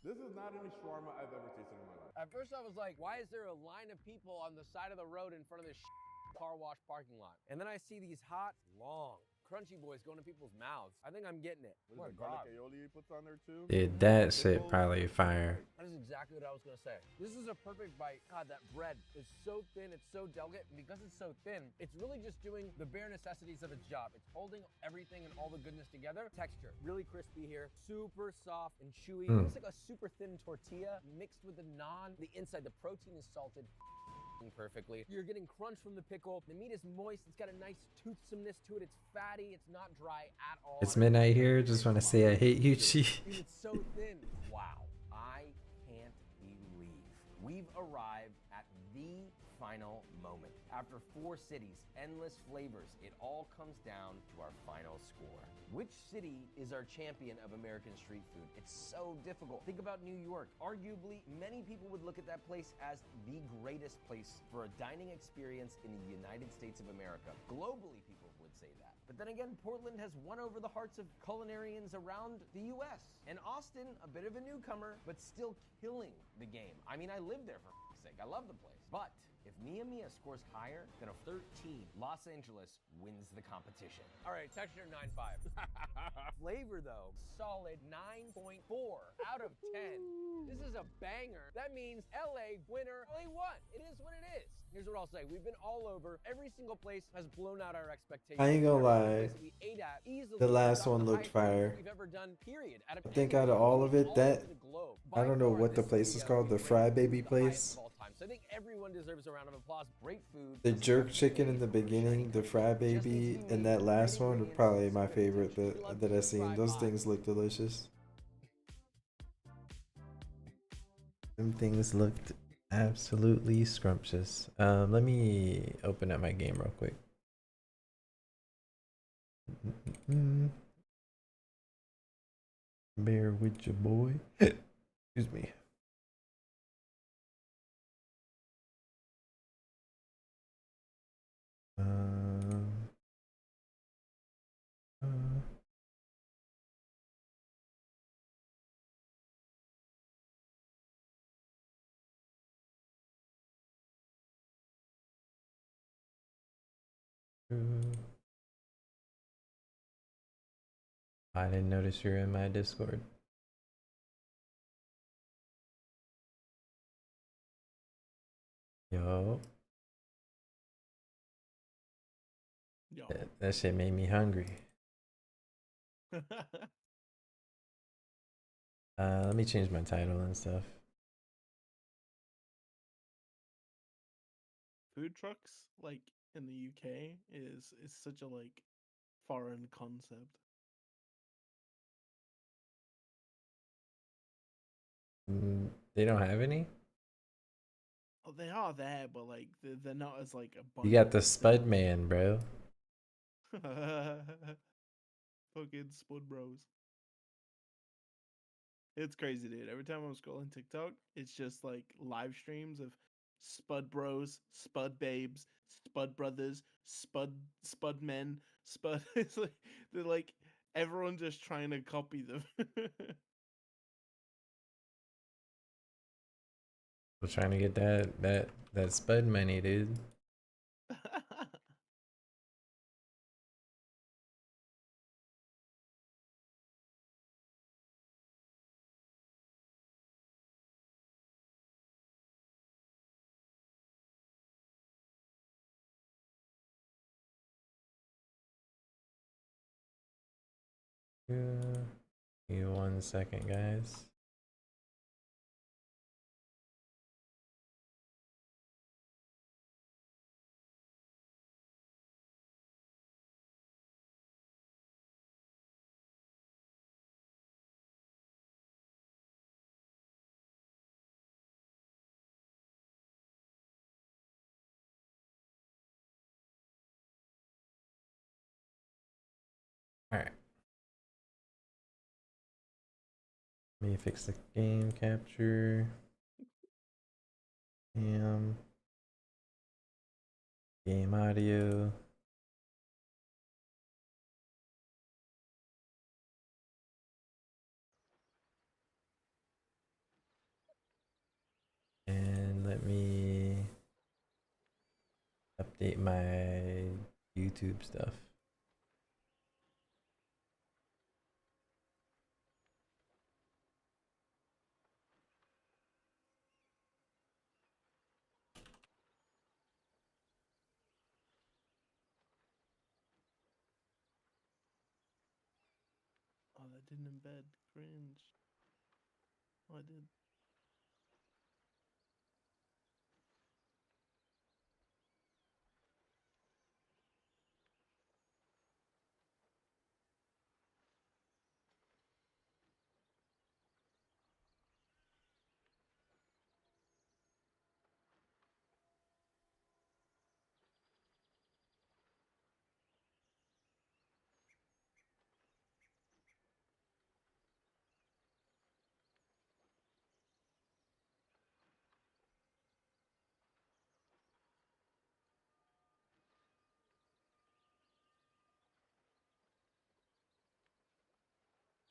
This is not any shawarma I've ever tasted in my life. At first I was like, why is there a line of people on the side of the road in front of this car wash parking lot? And then I see these hot, long, crunchy boys going to people's mouths. I think I'm getting it. What is the garlic aioli he puts on there too? Dude, that shit probably fire. That is exactly what I was gonna say. This is a perfect bite. God, that bread is so thin, it's so delicate, and because it's so thin, it's really just doing the bare necessities of its job. It's holding everything and all the goodness together. Texture, really crispy here, super soft and chewy. It's like a super thin tortilla mixed with the naan. The inside, the protein is salted perfectly. You're getting crunch from the pickle. The meat is moist. It's got a nice toothsomeness to it. It's fatty. It's not dry at all. It's midnight here. Just want to say I hate you, Chi. Dude, it's so thin. Wow, I can't believe we've arrived at the final moment. After 4 cities, endless flavors, it all comes down to our final score. Which city is our champion of American street food? It's so difficult. Think about New York. Arguably, many people would look at that place as the greatest place for a dining experience in the United States of America. Globally, people would say that. But then again, Portland has won over the hearts of culinarians around the US. And Austin, a bit of a newcomer, but still killing the game. I mean, I live there for f***'s sake. I love the place. But if Mia Mia scores higher than a 13, Los Angeles wins the competition. All right, texture 9.5. Flavor though, solid 9.4 out of 10. This is a banger. That means LA winner only won. It is what it is. Here's what I'll say. We've been all over. Every single place has blown out our expectations. I ain't gonna lie. We ate at easily The last one the looked highest rating fire. we've ever done, period. I think out of all of it, that globe. I don't know what the place is called, the Fry Baby place. So I think everyone deserves a round of applause. Great food. The jerk chicken in the beginning, the Fry Baby, and that last one are probably my favorite that I've seen. Those things look delicious. Them things looked absolutely scrumptious. Let me open up my game real quick. Bear with your boy. Excuse me. I didn't notice you're in my Discord. Yo. Yo. That shit made me hungry. Let me change my title and stuff. Food trucks, like in the UK, is such a like foreign concept. They don't have any? Oh, they are there, but like they're not as like a. You got the Spud Man, bro. Fucking Spud Bros. It's crazy, dude. Every time I'm scrolling TikTok, it's just like live streams of Spud Bros, Spud Babes, Spud Brothers, Spud Men, Spud. It's like they're like everyone just trying to copy them. We're trying to get that Spud money, dude. Yeah. Give me 1 second, guys. Alright. Let me fix the game capture. Game audio. And let me update my YouTube stuff. Oh, that didn't embed. Cringe. Oh, I did.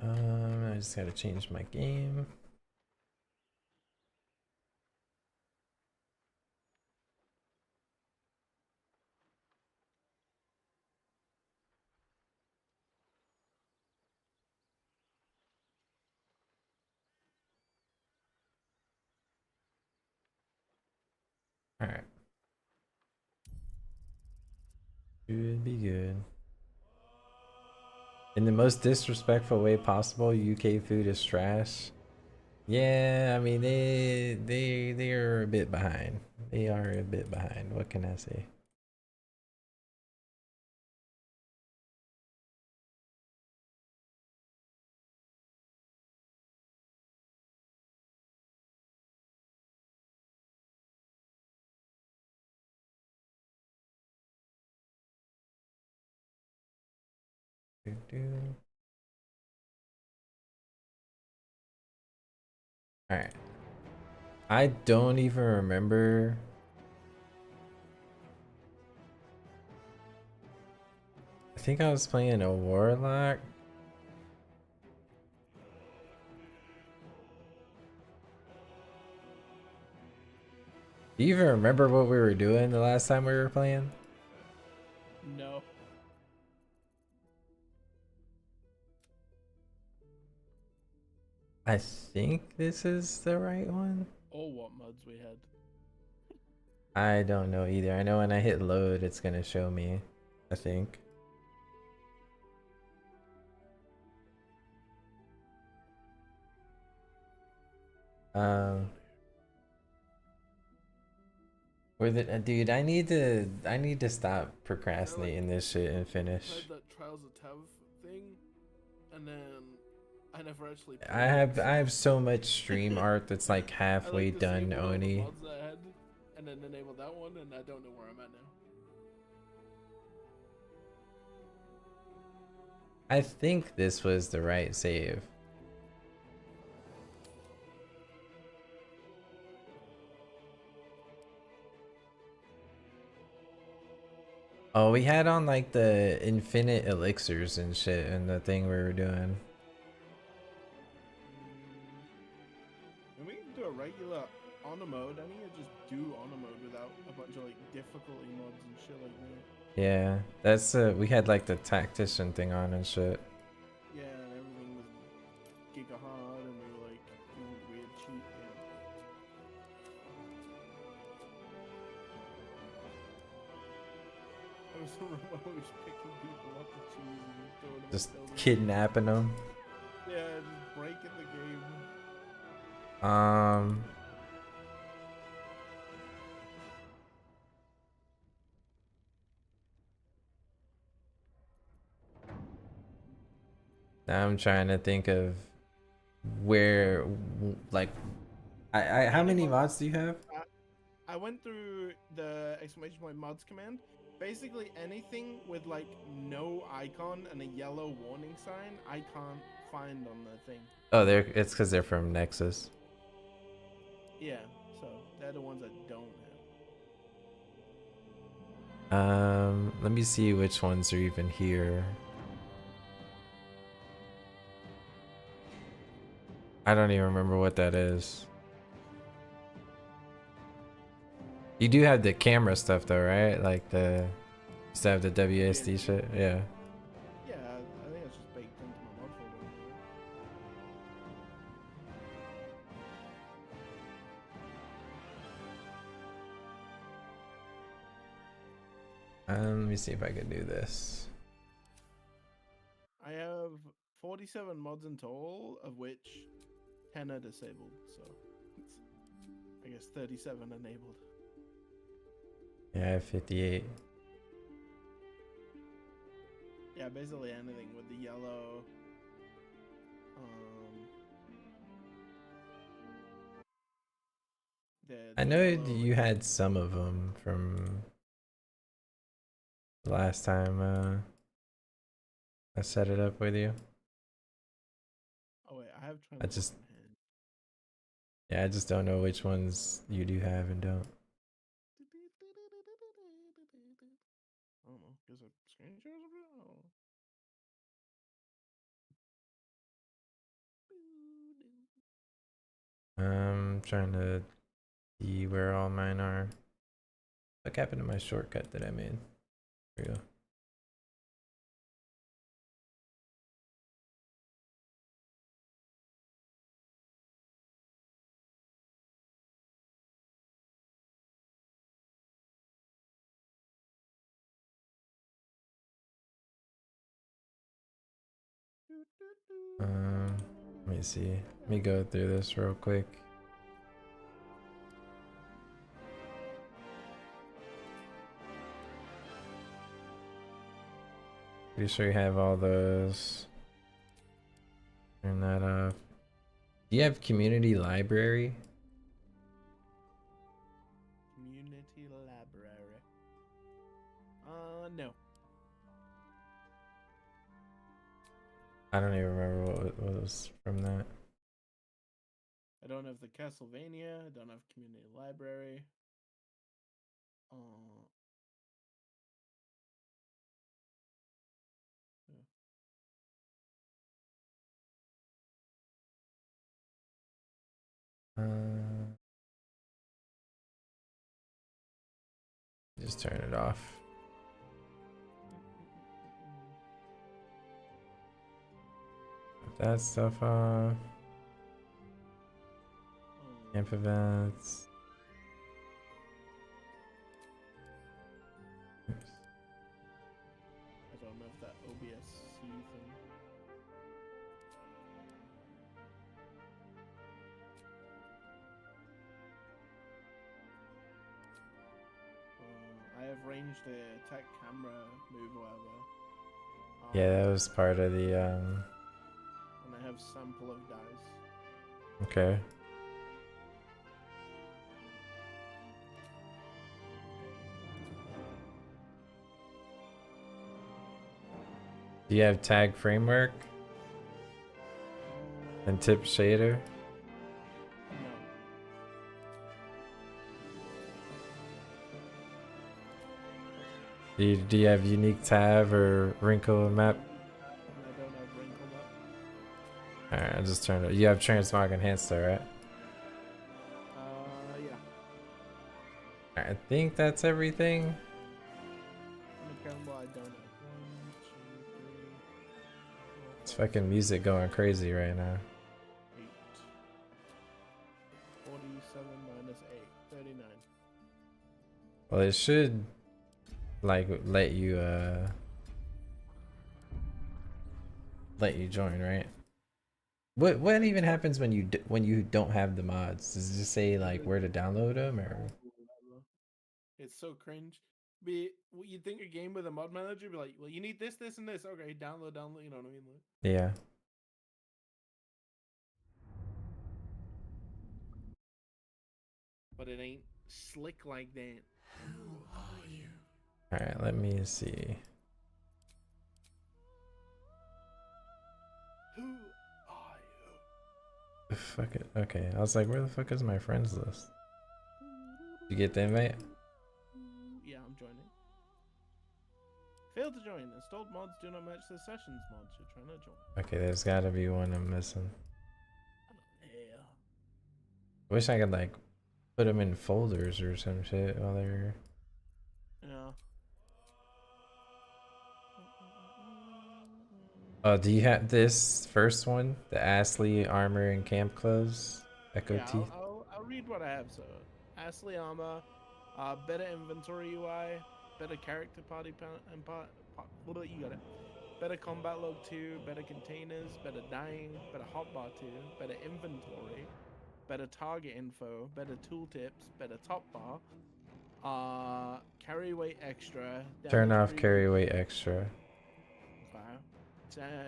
I just gotta change my game. Alright. Should be good. In the most disrespectful way possible, UK food is trash. Yeah, I mean they are a bit behind. They are a bit behind. What can I say? Alright. I don't even remember. I think I was playing a warlock. Do you even remember what we were doing the last time we were playing? No. I think this is the right one. Oh, what mods we had. I don't know either. I know when I hit load, it's gonna show me, I think. With it, dude, I need to stop procrastinating this shit and I finish. had that Trials of Tav thing, and then I never actually played I have so much stream art that's like halfway done, all the Oni. mods I had, and then enabled that one, and I don't know where I'm at now. I think this was the right save. Oh, we had on like the infinite elixirs and shit in the thing we were doing. And we can do a regular honor mode. I need to just do honor mode without a bunch of like difficulty mods and shit like that. Yeah, that's we had like the tactician thing on and shit. Yeah, and everything was giga hard, and we were like doing weird cheat. I was always picking people up and cheese and throwing them. Just kidnapping them. Yeah, Um. Now I'm trying to think of where, like, how many mods do you have? I went through the exclamation point mods command. Basically anything with like no icon and a yellow warning sign, I can't find on the thing. Oh, it's because they're from Nexus. Yeah, so they're the ones I don't Let me see which ones are even here. I don't even remember what that is. You do have the camera stuff though, right? Like you still have the WSD shit? Yeah. Yeah, I think it's just baked into my mod folder. Let me see if I can do this. I have 47 mods in total, of which 10 are disabled, so it's, I guess 37 enabled. Yeah, I have 58. Yeah, basically anything with the yellow. I know you had some of them from last time I set it up with you. Oh wait, I have 20. I just don't know which ones you do have and don't. I don't know, because a screen shares of it? I'm trying to see where all mine are. What happened to my shortcut that I made? Here we go. Let me see. Let me go through this real quick. Pretty sure you have all those. Turn that off. Do you have community library? Community library. No. I don't even remember what was from that. I don't have the Castlevania. I don't have community library. Just turn it off. Put that stuff off. Camp events. I don't know if that OBSC thing. I have ranged the attack camera move, whatever. Yeah, that was part of the And I have sample of dice. Okay. Do you have tag framework? And tip shader? Do you have unique tab or wrinkle map? I don't have wrinkle map. Alright, I'll just turn it. You have transmog enhanced though, right? Yeah. I think that's everything. Mechanical, I don't have. 1, 2, 3. It's fucking music going crazy right now. 8. 47 minus 8. 39. Well, it should like let you join, right? What even happens when when you don't have the mods? Does it just say like where to download them or? It's so cringe. Be you think a game with a mod manager be like, well, you need this, this, and this. Okay, download. You know what I mean? Like, Yeah. but it ain't slick like that. Who are you? All right, let me see. Who are you? Fuck it. Okay, I was like, where the fuck is my friends list? You get the invite? Yeah, I'm joining. Failed to join. Installed mods do not match the sessions mods you're trying to join. Okay, there's gotta be one I'm missing. Yeah. Wish I could like put them in folders or some shit while they're here. Yeah. Oh, do you have this first one? The Astley armor and camp clothes? Echo Yeah, teeth? I'll read what I have. So, Astley armor, better inventory UI, better character party and you got it. Better combat log 2, better containers, better dying, better hotbar 2, better inventory, better target info, better tooltips, better top bar, carry weight extra, Turn damage off preview, carry weight extra.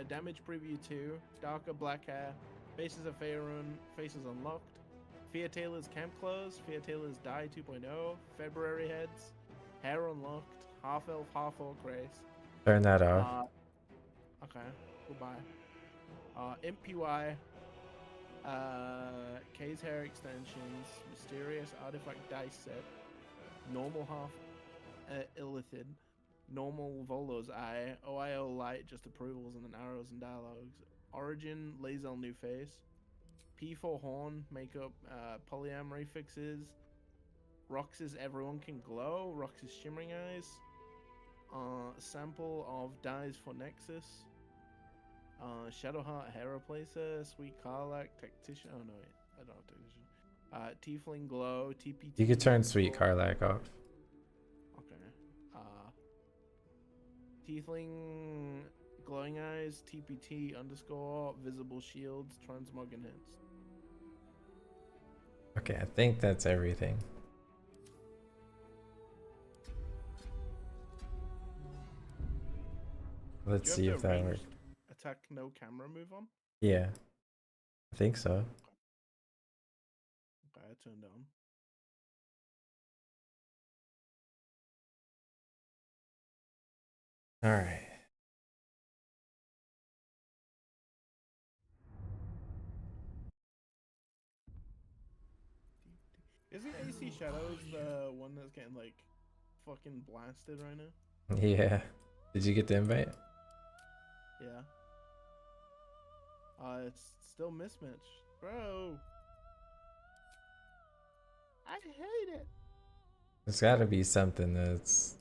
damage preview 2, darker black hair, faces of Faerun, faces unlocked, Fear Taylor's camp clothes, Fear Taylor's dye 2.0, February heads, hair unlocked, half elf, half orc race. Turn that off. Okay, goodbye. Imp UI, K's hair extensions, mysterious artifact dice set, normal half illithid, normal Volo's eye, OIO light, just approvals and then arrows and dialogues, origin, Lazel new face, P4 horn, makeup, polyamory fixes, Rox's everyone can glow, Rox's shimmering eyes, sample of dyes for Nexus, Shadowheart hair replacer, Sweet Karlak, Tactician. Oh no, wait, I don't have Tactician. Tiefling glow, TPT. You could turn Sweet Karlak off. Okay. Tiefling glowing eyes, TPT underscore visible shields, transmog enhanced. Okay, I think that's everything. Let's see if that works. Attack no camera move on? Yeah. I think so. Okay, I turned on. Alright. Isn't AC Shadows the one that's getting like fucking blasted right now? Yeah. Did you get the invite? Yeah. It's still mismatch. Bro. I hate it. There's gotta be something that's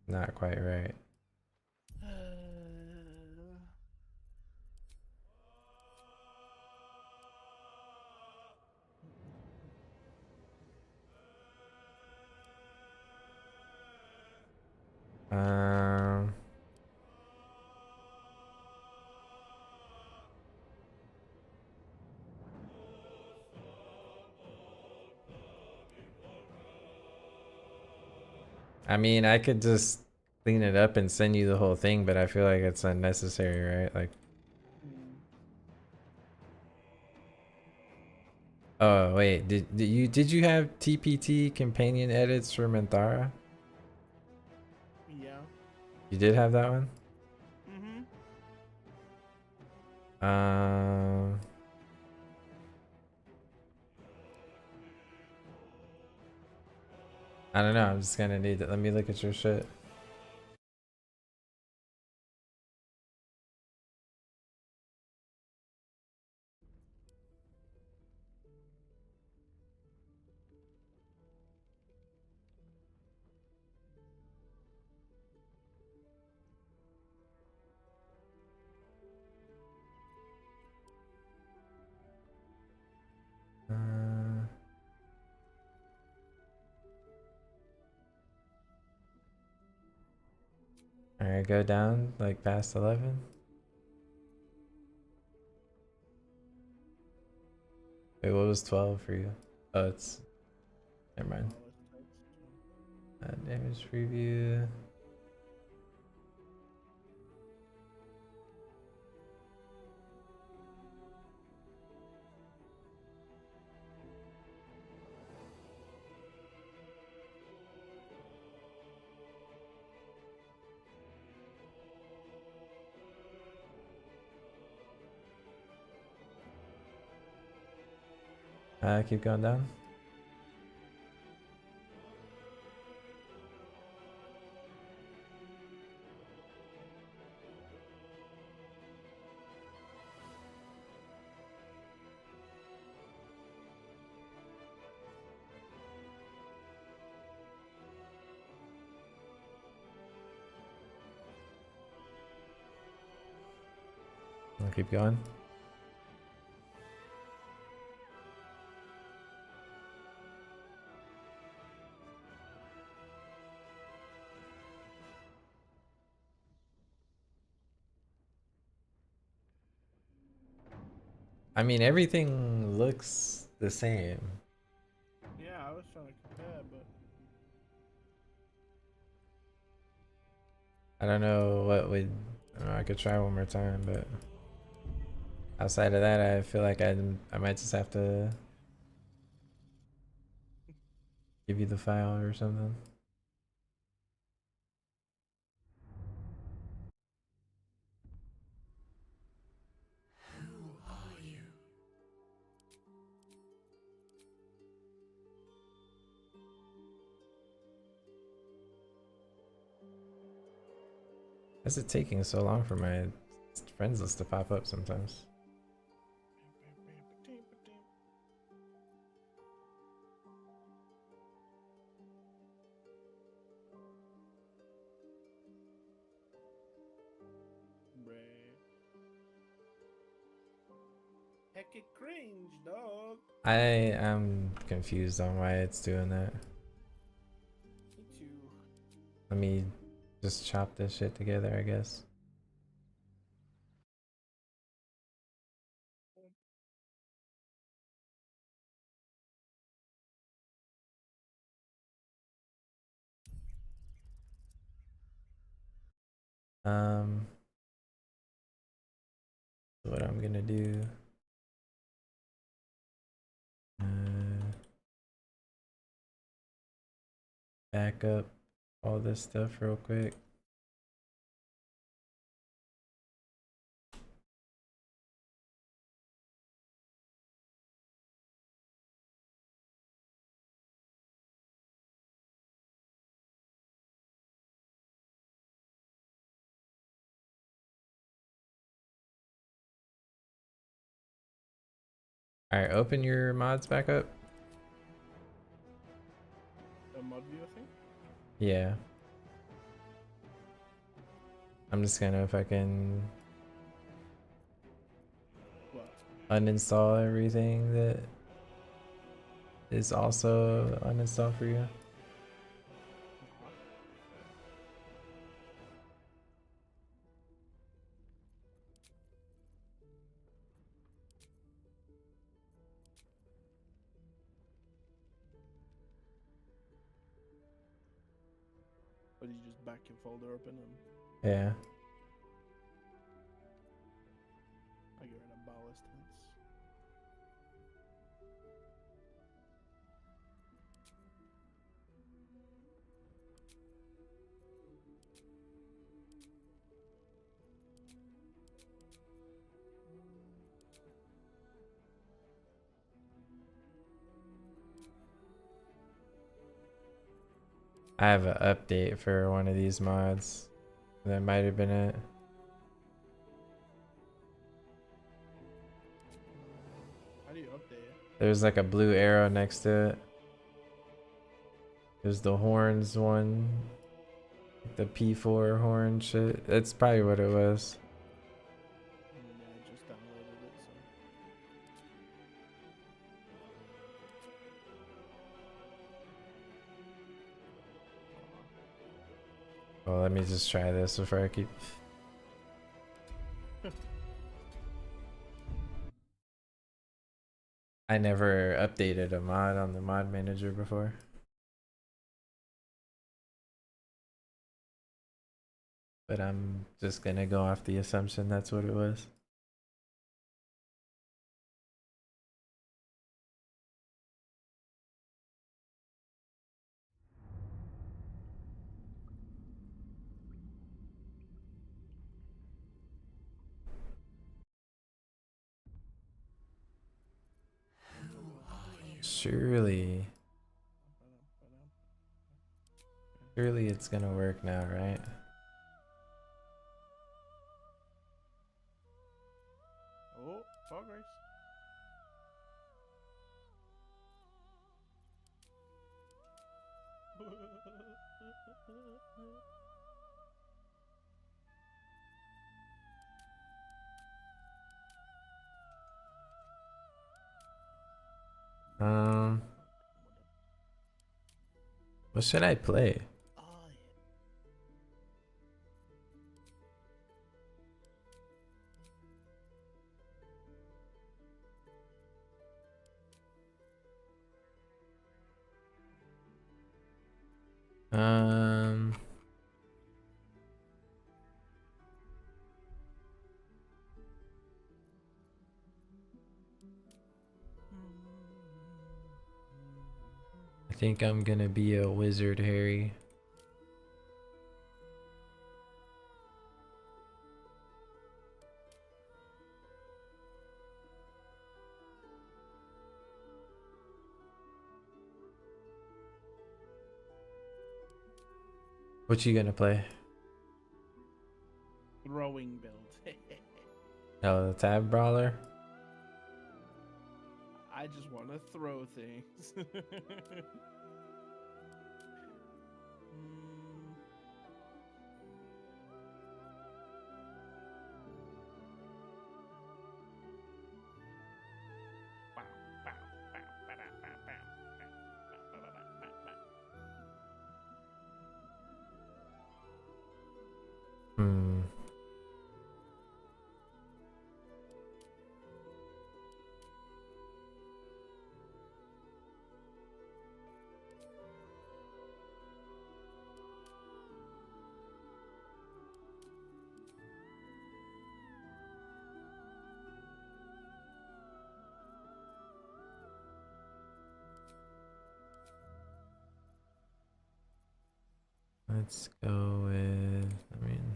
not quite right. Um I mean, I could just clean it up and send you the whole thing, but I feel like it's unnecessary, right? Like, oh wait, did you have TPT companion edits for Minthara? Yeah. You did have that one? Mm-hmm. I don't know. I'm just gonna need it. Let me look at your shit. Alright, go down like past 11. Wait, what was 12 for you? Oh, it's never mind. Damage preview. Keep going down. I'll keep going. I mean, everything looks the same. Yeah, I was trying to compare, but I don't know what would. I could try one more time, but outside of that, I feel like I might just have to give you the file or something. Why is it taking so long for my friends list to pop up sometimes? Heck, cringe, dog. I am confused on why it's doing that. Me too. Let me just chop this shit together, I guess. What I'm gonna do. Back up all this stuff real quick. Alright, open your mods back up. The mod viewer thing? Yeah. I'm just gonna fucking uninstall everything that is also uninstalled for you. Or do you just back your folder open and Yeah. I get rid of ballast hints? I have an update for one of these mods. That might have been it. How do you update it? There's like a blue arrow next to it. There's the horns one. The P4 horn shit. That's probably what it was. I just downloaded it, so. Well, let me just try this before I keep... I never updated a mod on the mod manager before. But I'm just gonna go off the assumption that's what it was. Surely. Surely it's gonna work now, right? Oh, progress. What should I play? Um, I think I'm gonna be a wizard, Harry. What you gonna play? Throwing build. Oh, the tab brawler? I just want to throw things. Hmm. Let's go with, I mean,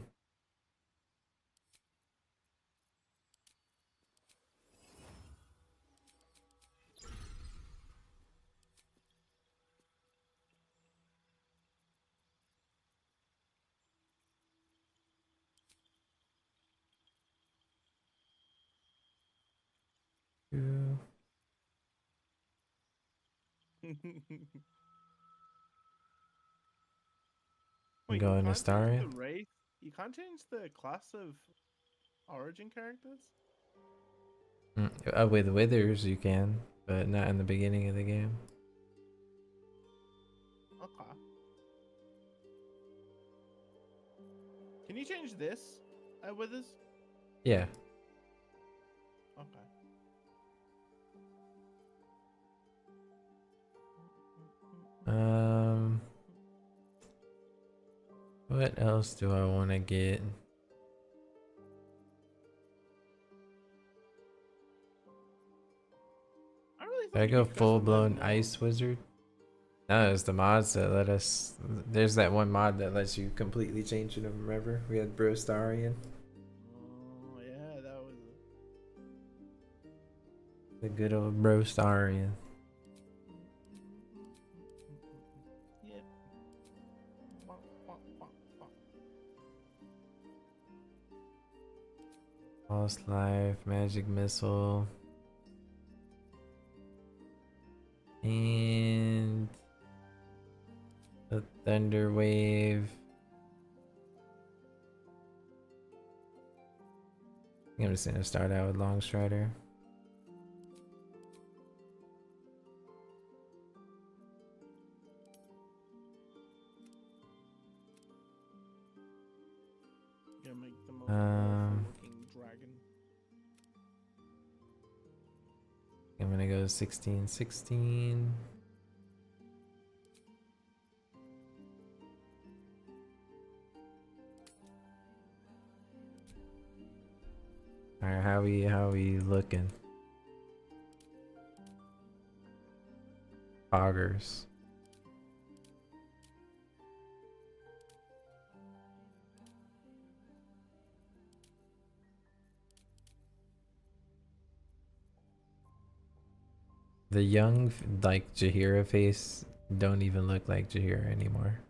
two. Wait, Go you in can't change Astarion? the race? You can't change the class of origin characters? With withers you can, but not in the beginning of the game. Okay. Can you change this with us? Yeah. Okay. What else do I want to get? Did I go full blown ice wizard? No, it's the mods that let us. There's that one mod that lets you completely change it. Remember, we had Brostarian. Oh yeah, that was The good old Brostarian. Yep. Lost life, magic missile, and the thunder wave. I think I'm just gonna start out with Long Strider. Gonna make the most awful looking dragon. I'm gonna go 16, 16. Alright, how we looking? Poggers. The young, like, Jahira face don't even look like Jahira anymore.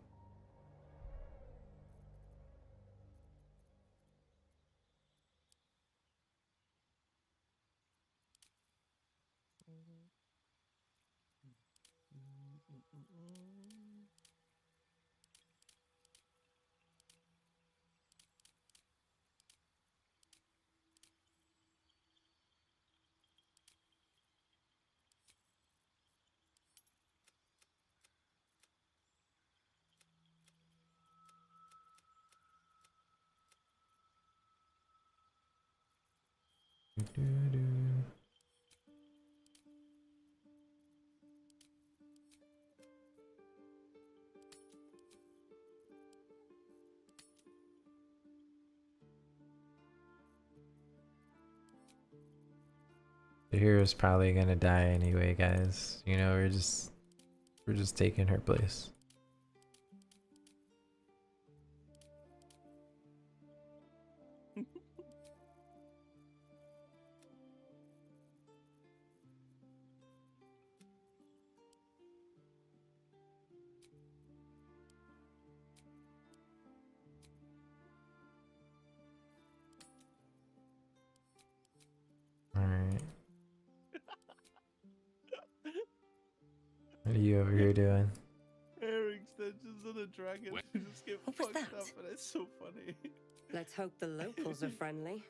Jahira's probably gonna die anyway, guys. You know, we're just taking her place. Alright. What are you over here doing? Hair extensions on a dragon just get What was fucked that? up, and it's so funny. Let's hope the locals are friendly.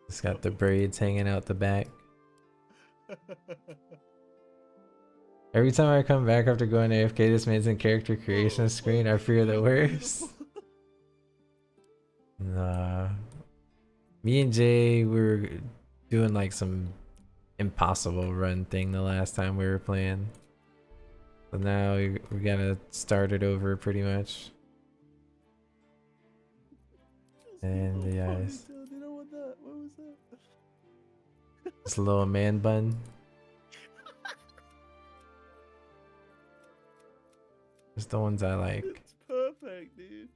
It's got the braids hanging out the back. Every time I come back after going AFK, this man's in character creation screen. I fear the worst. Nah. Me and Jay were doing like some impossible run thing the last time we were playing. So now we gotta start it over pretty much. And the eyes. You know what was that? This little man bun. Just the ones I like. It's perfect, dude.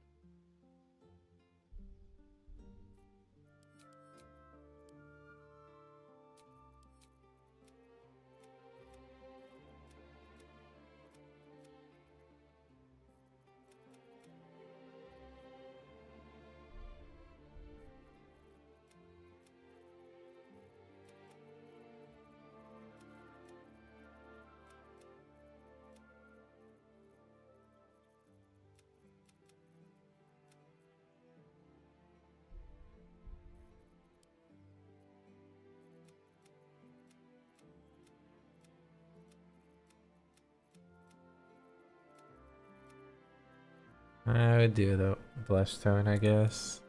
I would do the blush tone, I guess.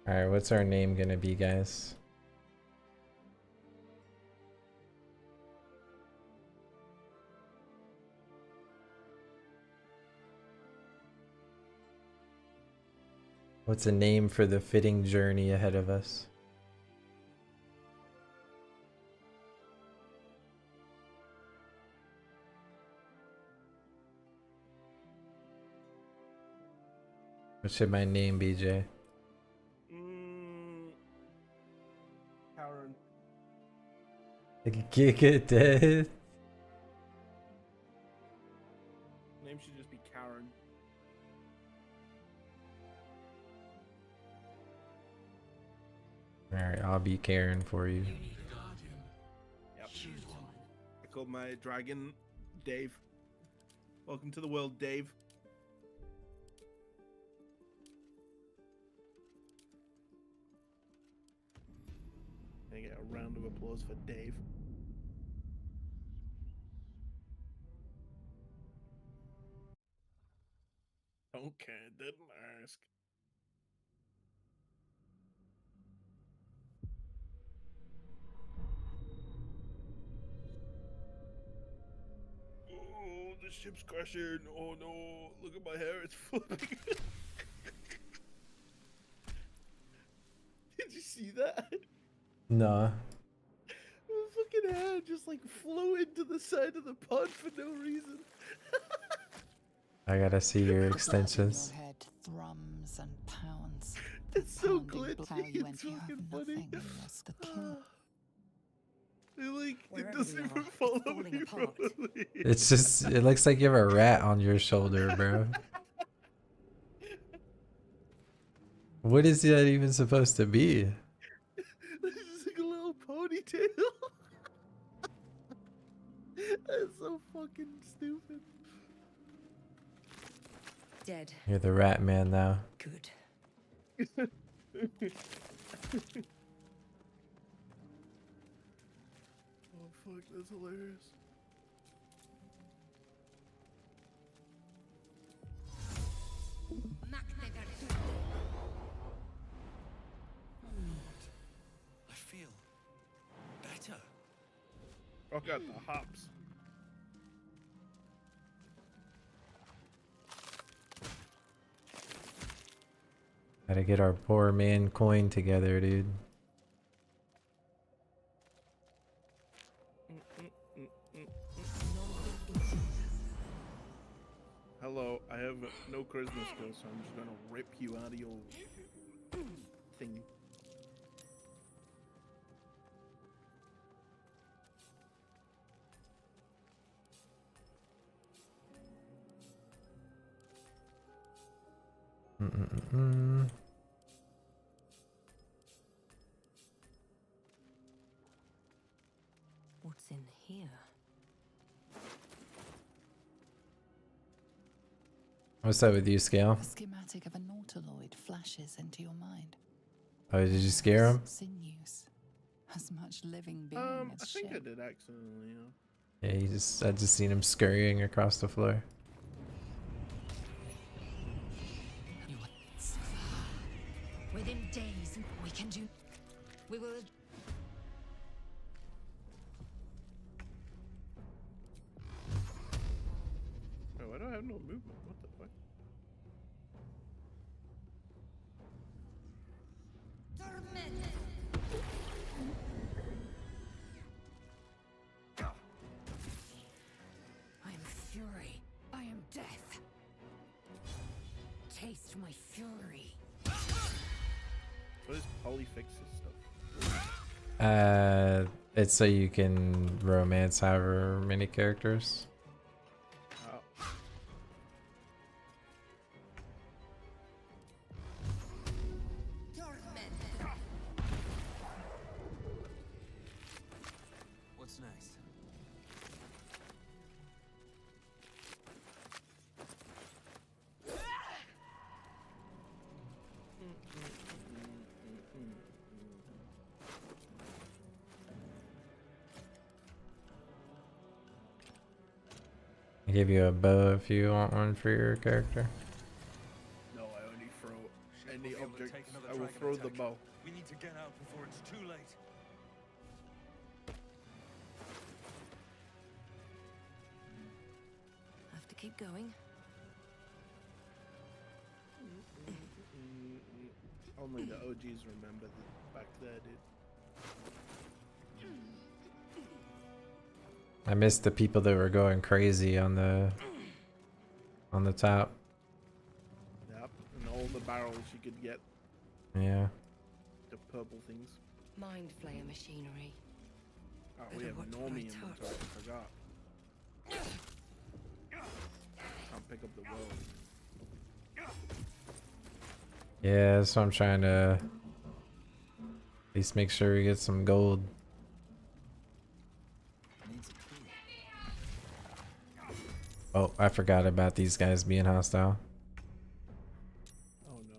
Alright, what's our name gonna be, guys? What's a name for the fitting journey ahead of us? What should my name be, Jay? Karen. Giga Death? Name should just be Karen. Alright, I'll be Karen for you. Yep. I called my dragon Dave. Welcome to the world, Dave. Can I get a round of applause for Dave? Okay, didn't ask. Oh, the ship's crashing. Oh no, look at my hair, it's flipping. Did you see that? Nah. My fucking hair just like flew into the side of the pod for no reason. I gotta see your The blood in extensions. your head thrums and pounds. It's so Pounding glitchy. plow you It's and you have fucking funny. nothing unless the kill. Like, it Wherever doesn't we even are, follow it's falling me apart. properly. It's just, it looks like you have a rat on your shoulder, bro. What is that even supposed to be? This is like a little ponytail. That's so fucking stupid. Dead. You're the rat man now. Good. Oh fuck, that's hilarious. I feel better. I got the hops. Gotta get our poor man coin together, dude. Hello, I have no charisma skills, so I'm just gonna rip you out of your thing. What's in here? What's up with you, Scale? A schematic of a nautiloid flashes into your mind. Oh, did you scare him? Sinews. As much living being I as think I ship. did accidentally, yeah. Yeah, I just seen him scurrying across the floor. Within days, we can do. We will. Wait, why do I have no movement? What the fuck? I am fury. I am death. Taste my fury. What is polyfixes stuff? It's so you can romance however many characters. Oh. What's next? I give you a bow if you want one for your character. No, I only throw any We'll be able to objects. take another I will dragon throw the attack. bow. We need to get out before it's too late. Have to keep going. Only the OGs remember back there, dude. I missed the people that were going crazy on the top. Yep, and all the barrels you could get. Yeah. The purple things. Mind flayer machinery. Oh, we have What do I Normie touch? inventory, I forgot. Can't pick up the world. Yeah, so I'm trying to at least make sure we get some gold. Oh, I forgot about these guys being hostile. Oh no.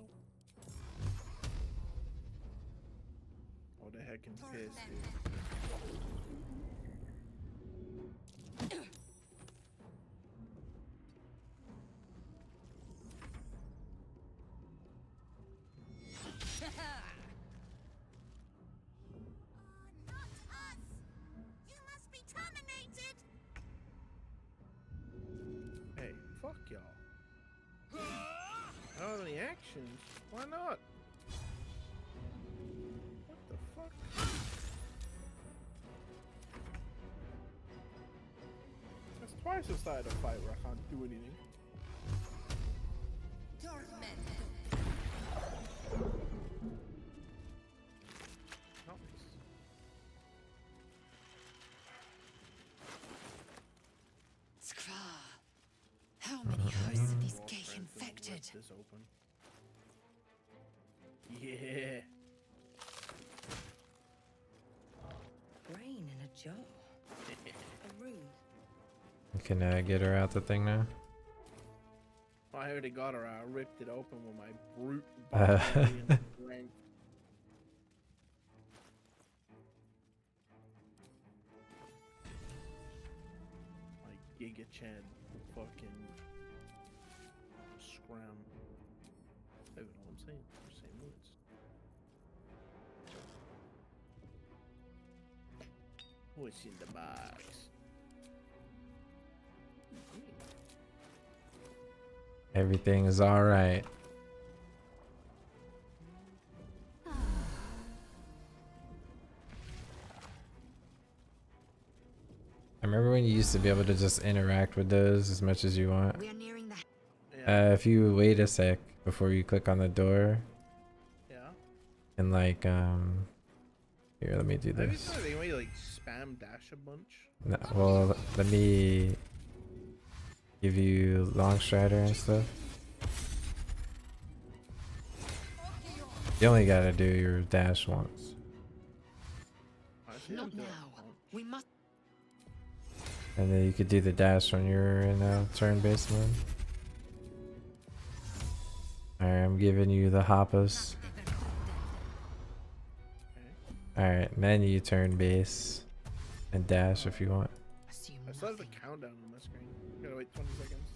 Oh, the heck and piss, dude. actions. Why not? What the fuck? That's twice I started a fight where I can't do anything. Skra. How many hosts are this gate infected? This open. Yeah. Brain in a jar. A rune. You can get her out the thing now. I already got her. I ripped it open with my brute barbarian strength. Like Giga Chan fucking scram. I don't know what I'm saying. Just saying words. What's in the box? Everything is alright. I remember when you used to be able to just interact with those as much as you want. We are nearing the. If you wait a sec before you click on the door. Yeah. And like, here, let me do Have you this. seen anything where you like spam dash a bunch? No, well, let me give you long strider and stuff. You only gotta do your dash once. Not now. We must. And then you could do the dash when you're in a turn-based mode. Alright, I'm giving you the hoppas. Alright, then you turn base and dash if you want. I still have the countdown on my screen. Gotta wait 20 seconds.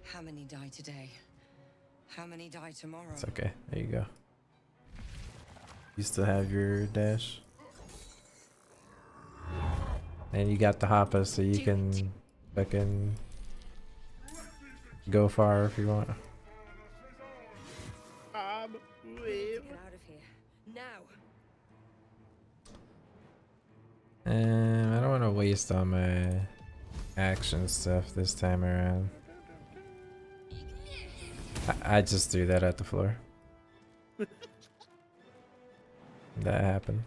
How many die today? How many die tomorrow? It's okay. There you go. You still have your dash. And you got the hoppa, so you can fucking go far if you want. Get out of here. Now. I don't want to waste all my action stuff this time around. I just threw that at the floor. That happened.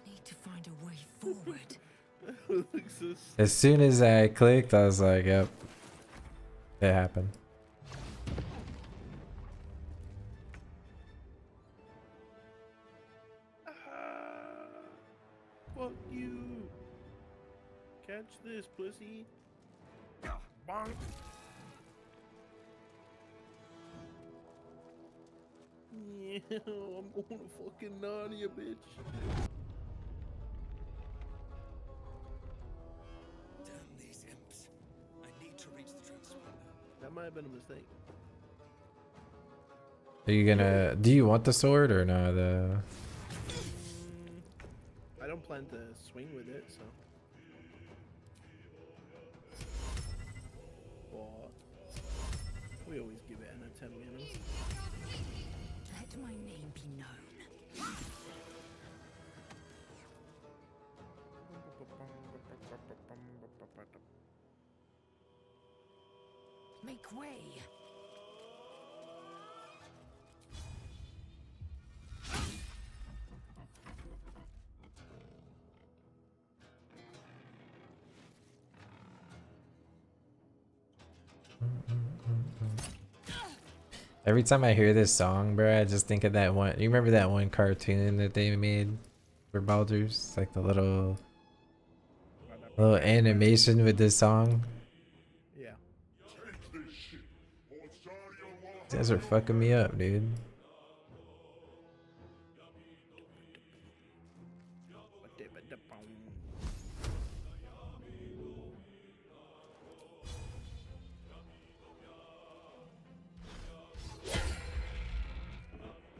Need to find a way forward. As soon as I clicked, I was like, yep. It happened. Fuck you. Catch this, pussy. Bonk. Yeah, I'm going to fucking Narnia, bitch. Damn these imps. I need to reach the transponder. That might have been a mistake. Are you gonna... Do you want the sword or no? I don't plan to swing with it, so. But we always give it an attempt, you know? Let my name be known. Make way. Every time I hear this song, bro, I just think of that one. You remember that one cartoon that they made for Baldur's? Like the little animation with this song. Yeah. These guys are fucking me up, dude.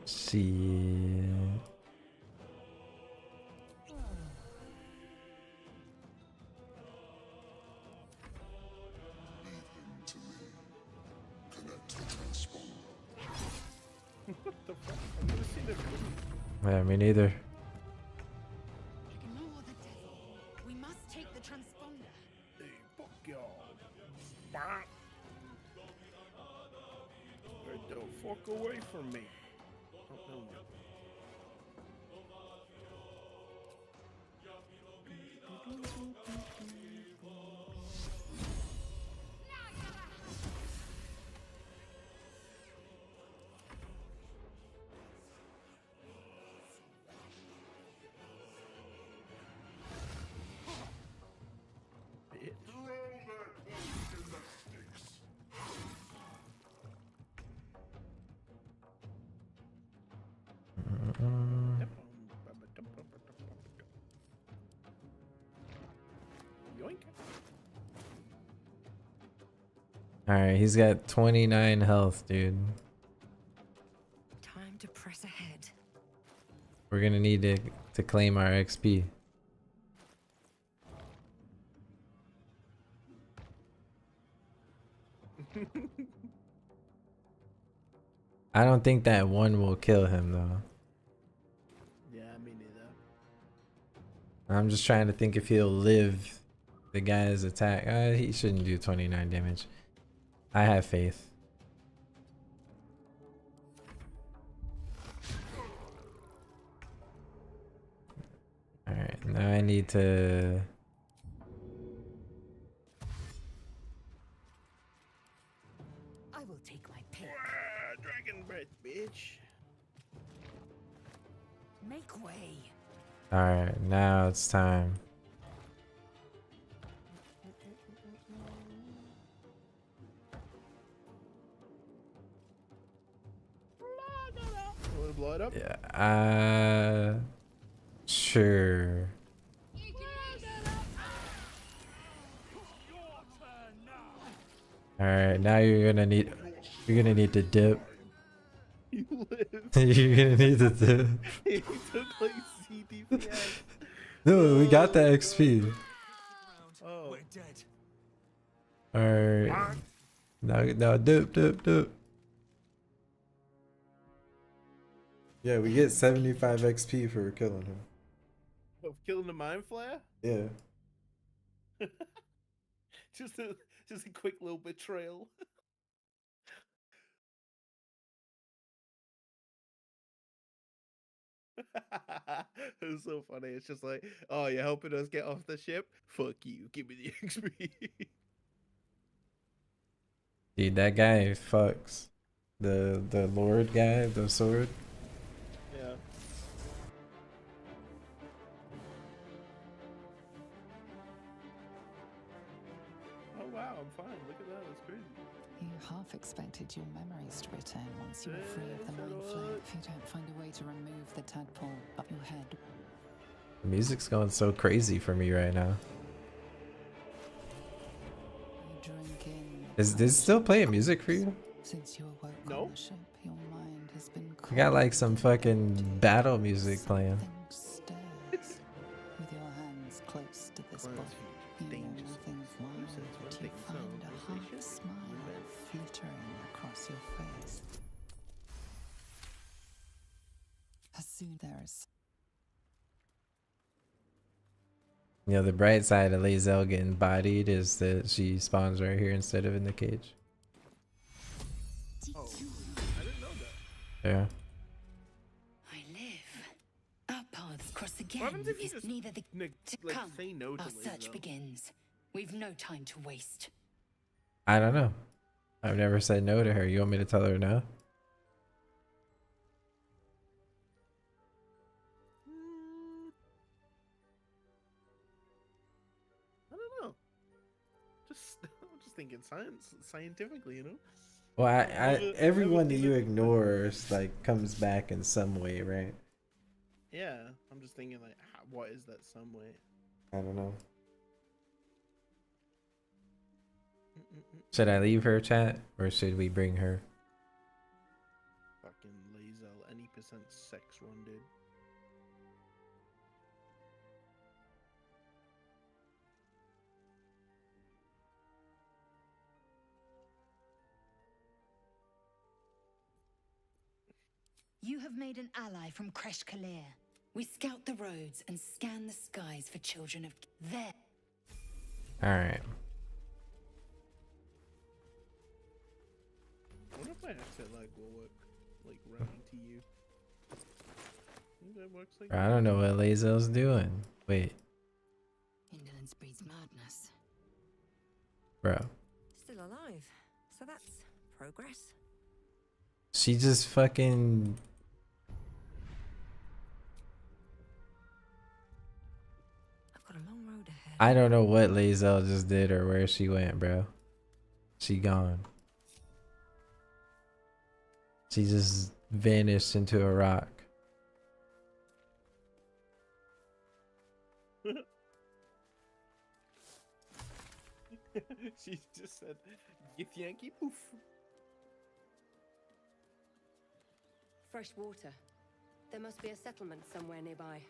See. Yeah, me neither. Ignore the devil. We must take the transponder. Hey, fuck y'all. Get the fuck away from me. Oh, no, no. Yoink. Alright, he's got 29 health, dude. Time to press ahead. We're gonna need to claim our XP. I don't think that one will kill him though. Yeah, me neither. I'm just trying to think if he'll live the guy's attack. He shouldn't do 29 damage. I have faith. Alright, now I need to... I will take my pick. Dragon breath, bitch. Make way. Alright, now it's time. Want to blow it up? Yeah, sure. Alright, now you're gonna need to dip. You live. You're gonna need to dip. He took like CDPS. No, we got the XP. Oh. Alright. Now dip. Yeah, we get 75 XP for killing him. Of killing the mind flare? Yeah. just a quick little betrayal. It was so funny. It's just like, oh, you're helping us get off the ship? Fuck you. Give me the XP. Dude, that guy fucks. The Lord guy, the sword. Yeah. Oh wow, I'm fine. Look at that. That's crazy. You half expected your memories to return once you were free of the mind flare. If you don't find a way to remove the tadpole up your head. The music's going so crazy for me right now. Is this still playing music for you? Since you awoke on the ship, your mind has been I got like some fucking battle music playing. stirs. With your hands close to this body, you know nothing's wild, but you find a half smile flittering across your face. As soon there's You know, the bright side of Lae'zel getting bodied is that she spawns right here instead of in the cage. Oh, I didn't know that. Yeah. I live. Our paths cross again. What happens if you Is just neither the like come. say no to Our search Lae'zel? begins. We've no time to waste. I don't know. I've never said no to her. You want me to tell her no? I don't know. I'm just thinking scientifically, you know. Well, everyone that you ignore like comes back in some way, right? Yeah, I'm just thinking like, what is that some way? I don't know. Should I leave her, chat, or should we bring her? Fucking Lae'zel, any percent sex one, dude. You have made an ally from Kresh Kalir. We scout the roads and scan the skies for children of there. Alright. I wonder if my accent lag will work, like running to you. Think that works like I don't know what Lazel's doing. Wait, Indolence breeds madness. bro. Still alive. So that's progress. She just fucking... I've got a long road ahead. I don't know what Lazel just did or where she went, bro. She gone. She just vanished into a rock. She just said, "Gith Yankee poof." Fresh water. There must be a settlement somewhere nearby.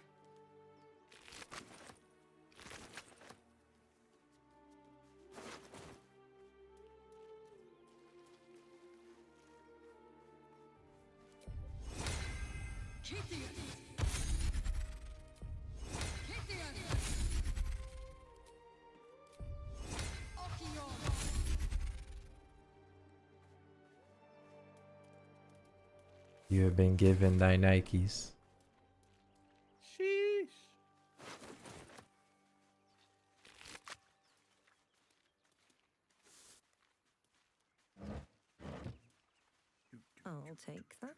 You have been given thy Nikes. Sheesh. I'll take that.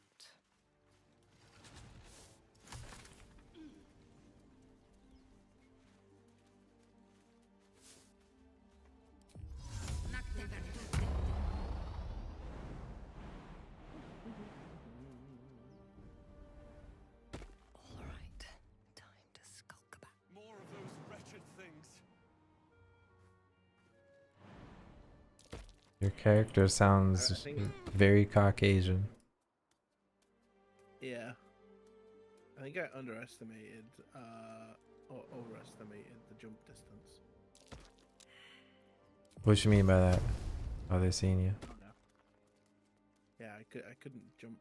All right, time to skulk back. More of those wretched things. Your character sounds very Caucasian. Yeah. I think I underestimated, or overestimated the jump distance. What you mean by that? Oh, they seen you. Oh, no. Yeah, I couldn't jump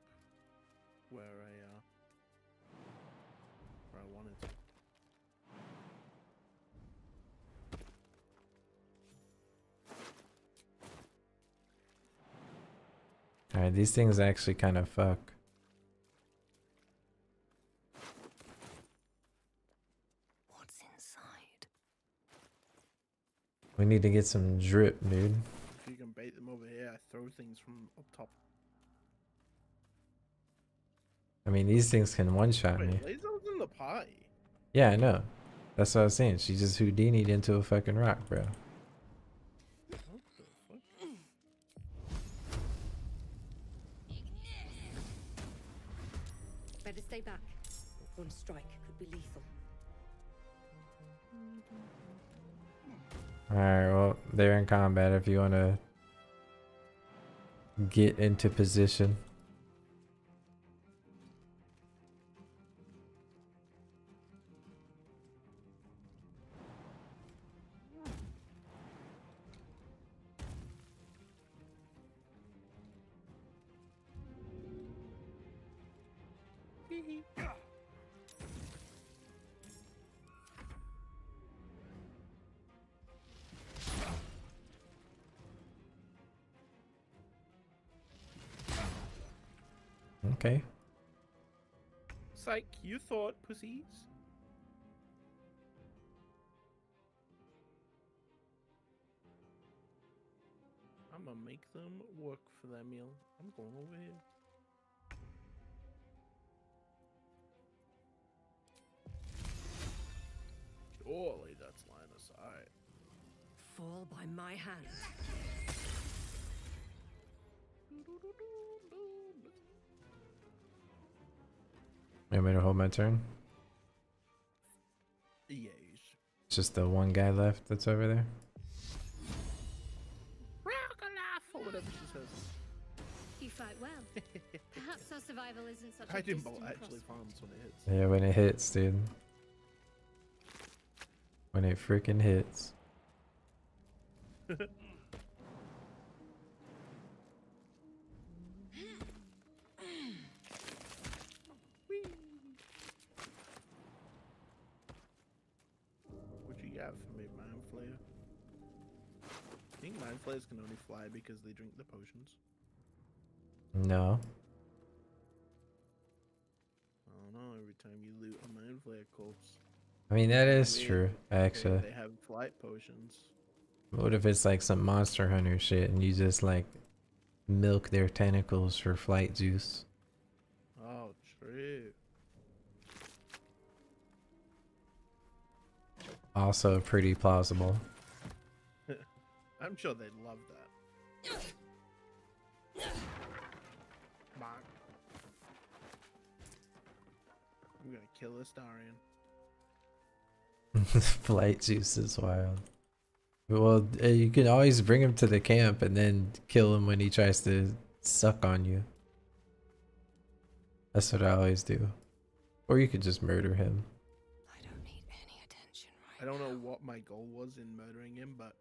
where I wanted to. Alright, these things actually kind of fuck. What's inside? We need to get some drip, dude. If you can bait them over here, I throw things from up top. I mean, these things can one-shot me. Wait, Lazel's in the party. Yeah, I know. That's what I was saying. She just Houdini'd into a fucking rock, bro. Better stay back. One strike could be lethal. Alright, well, they're in combat if you want to get into position. Okay. Psych, you thought, pussies. I'm gonna make them work for their meal. I'm going over here. Surely that's line of sight. Fall by my hand. You want me to hold my turn? Yes. It's just the one guy left that's over there. Or whatever she says. You fight well. Perhaps our survival isn't such a I didn't distant actually prospect. farms when it hits. Yeah, when it hits, dude. When it freaking hits. have for me, Mind Flayer. I think Mind Flayers can only fly because they drink the potions. No. I don't know, every time you loot a Mind Flayer corpse. I mean, that is weird, true, actually. They have flight potions. What if it's like some Monster Hunter shit and you just like milk their tentacles for flight juice? Oh, true. Also pretty plausible. I'm sure they'd love that. Bonk. I'm gonna kill Astarion. Flight juice is wild. Well, you can always bring him to the camp and then kill him when he tries to suck on you. That's what I always do. Or you could just murder him. I don't know what my goal was in murdering him, but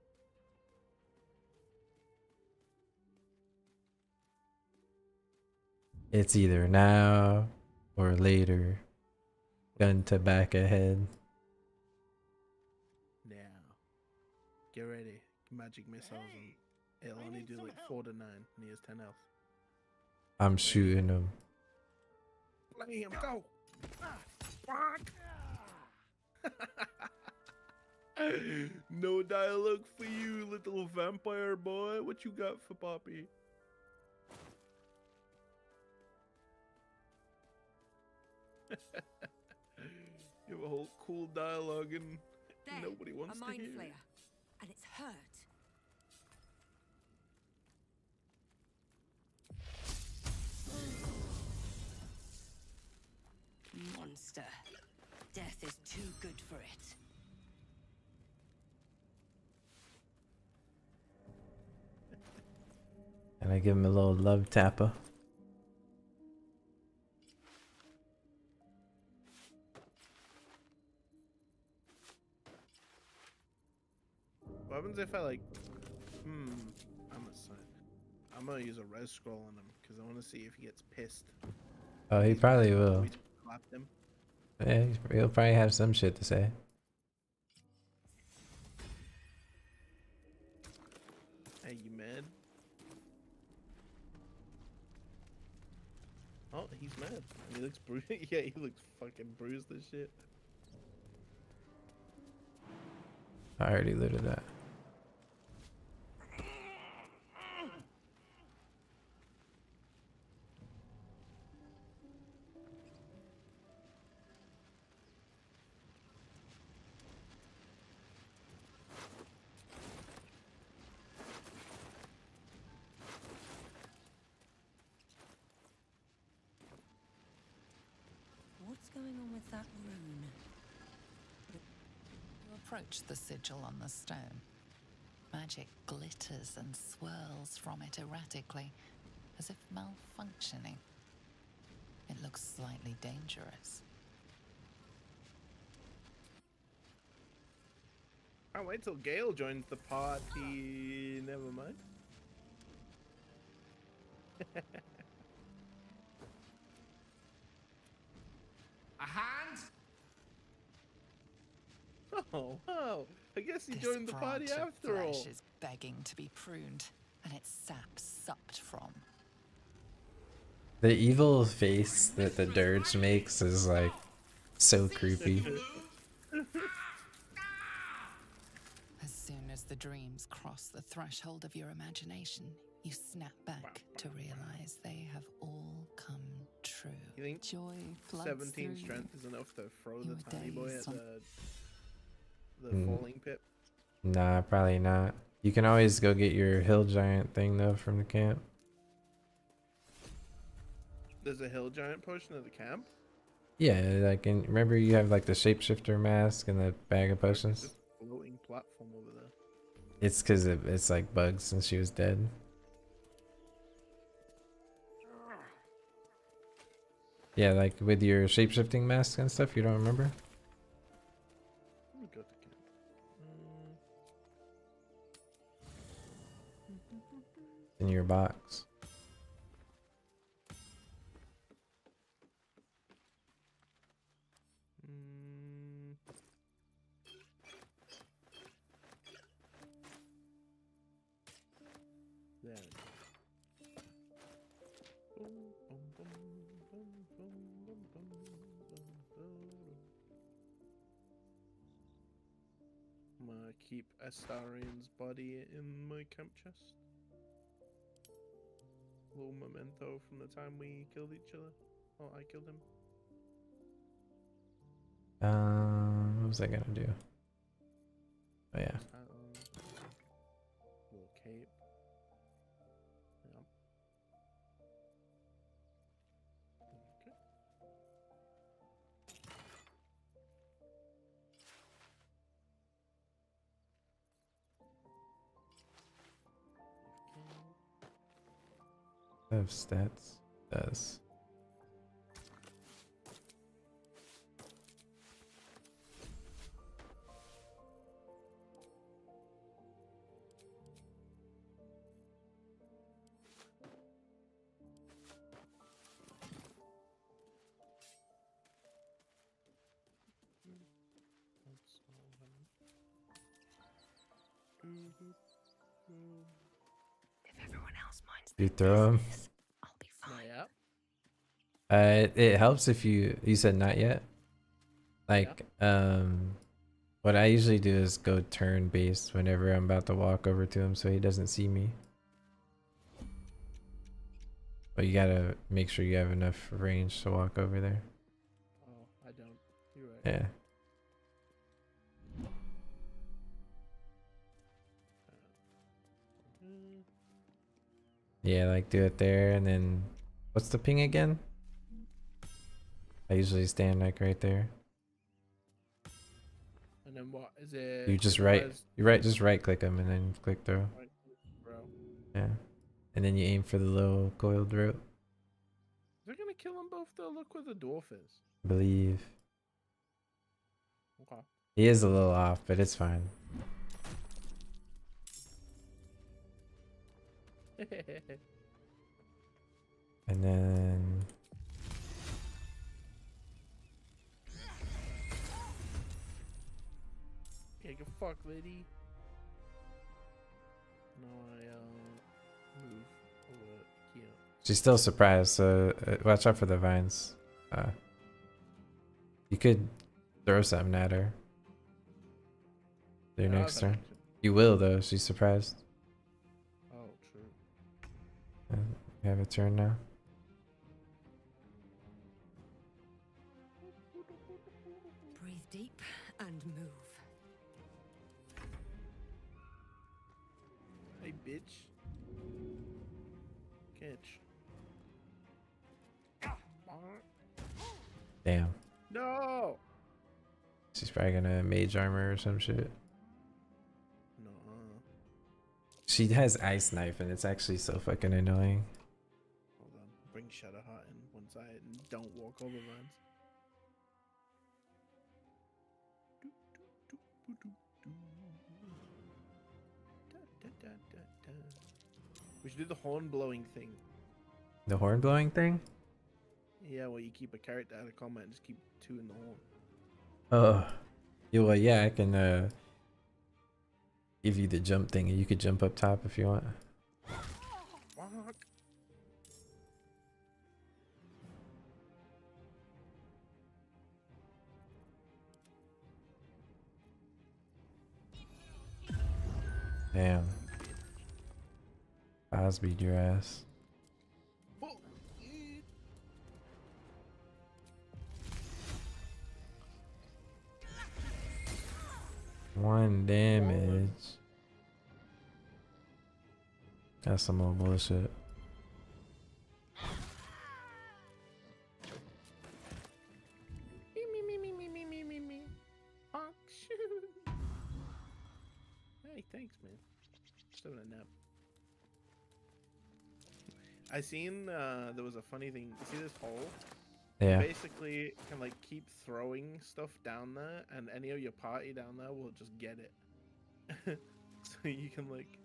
It's either now or later. Gun to back ahead. now. Get ready. Magic missiles and it'll only do like 4 to 9 and he has 10 health. I'm shooting him. Blam, go! Fuck! No dialogue for you, little vampire boy. What you got for Poppy? You have a whole cool dialogue and nobody wants a to mind hear flayer, it. and it's hurt. Monster. Death is too good for it. And I give him a little love tapper. What happens if I like, I'm gonna use a res scroll on him because I want to see if he gets pissed. Oh, he probably will. We just clapped him. Yeah, he'll probably have some shit to say. Hey, you mad? Oh, he's mad. He looks bruised. Yeah, he looks fucking bruised as shit. I already looted that. What's going on with that rune? You approach the sigil on the stone. Magic glitters and swirls from it erratically, as if malfunctioning. It looks slightly dangerous. I'll wait till Gale joins the party. Never mind. A hand? Oh, wow. I guess he This joined the party branch of after all. flesh is begging to be pruned, and its sap sucked from. The evil face that the dirge makes is like so creepy. As soon as the dreams cross the threshold of your imagination, you snap back to realize they have all come true. You think Joy floods 17 through strength is enough to throw Your the tiny boy days at on- the falling pit? Nah, probably not. You can always go get your hill giant thing though from the camp. There's a hill giant potion at the camp? Yeah, like remember you have like the shapeshifter mask and the bag of potions? Just a floating platform over there. It's because it's like bugs since she was dead. Yeah, like with your shapeshifting mask and stuff, you don't remember? Let me go to camp. In your box. There we go. Boom, boom, boom, boom, boom, boom, boom, boom, boom. I'm gonna keep Astarian's body in my camp chest. Little memento from the time we killed each other. Oh, I killed him. What was I gonna do? Oh yeah. Little cape. Yep. Okay. I have stats. Does. That's all of them. If everyone else minds You their throw 'em? business, I'll be fine. Yep. It helps if you said not yet. Like what I usually do is go turn based whenever I'm about to walk over to him so he doesn't see me. But you gotta make sure you have enough range to walk over there. Oh, I don't. You're right. Yeah. Yeah, like do it there and then what's the ping again? I usually stand like right there. And then what is it? You just otherwise- just right click them and then click throw. Right click, bro. Yeah. And then you aim for the little coiled rope. They're gonna kill them both though. Look where the dwarf is. I believe. Okay. He is a little off, but it's fine. And then Yeah, go fuck, lady. No, I move over here. she's still surprised, so watch out for the vines. You could throw something at her. Your Yeah, next I've turn. actually- You will though. She's surprised. Oh, true. You have a turn now. Breathe deep and move. Hey, bitch. Catch. Damn. No. She's probably gonna mage armor or some shit. No. She has ice knife and it's actually so fucking annoying. Hold on. Bring Shadowheart in one side and don't walk over vines. We should do the horn blowing thing. The horn blowing thing? Yeah, well, you keep a character out of combat and just keep two in the horn. Oh. Yeah, well, yeah, I can give you the jump thing and you could jump up top if you want. Fuck. Damn. Osbeed your ass. One damage. That's some more bullshit. Hey, thanks, man. Just having a nap. I seen there was a funny thing. You see this hole? Yeah. You basically can like keep throwing stuff down there, and any of your party down there will just get it. So you can like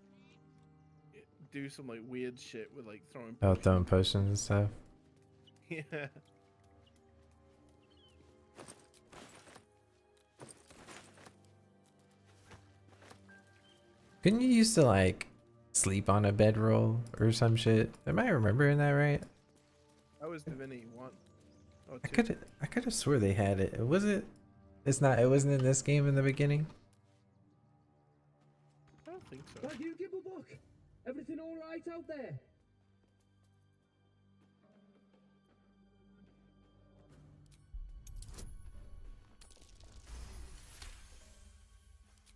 do some like weird shit with like throwing. Oh, throwing potions and stuff. Yeah. Couldn't you used to like sleep on a bedroll or some shit. Am I remembering that right? That was Divinity 1. Oh, I could have swore they had it. Was it? It's not. It wasn't in this game in the beginning. I don't think so. Why do you give a book? Everything all right out there?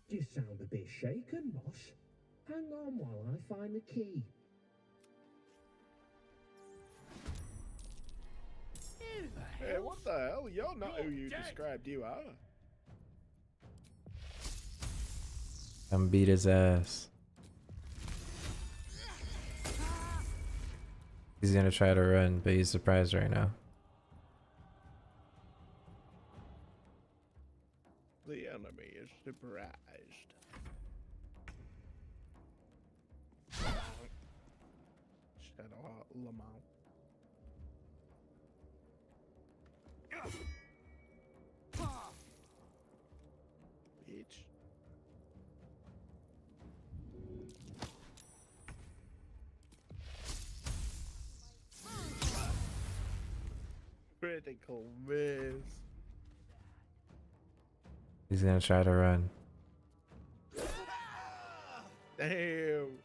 You sound a bit shaken, boss. Hang on while I find the key. Hey, what the hell? You're not who you described you are. Come beat his ass. He's gonna try to run, but he's surprised right now. The enemy is surprised. Shadowheart Lamau. Bitch. Critical miss. He's gonna try to run. Damn.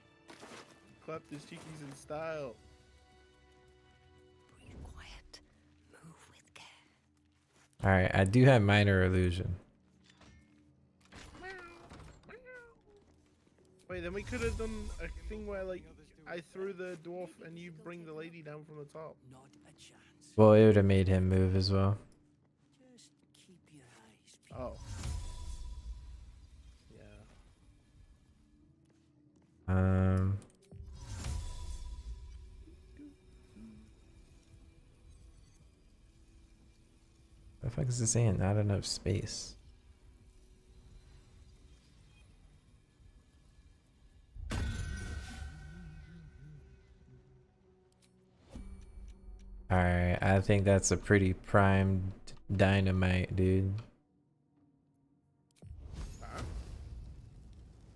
Clapped his cheekies in style. Quiet. Move with care. Alright, I do have minor illusion. Wait, then we could have done a thing where, like, I threw the dwarf and you bring the lady down from the top. Well, it would have made him move as well. Oh. Yeah. The fuck is this saying? Not enough space. Alright, I think that's a pretty primed dynamite, dude.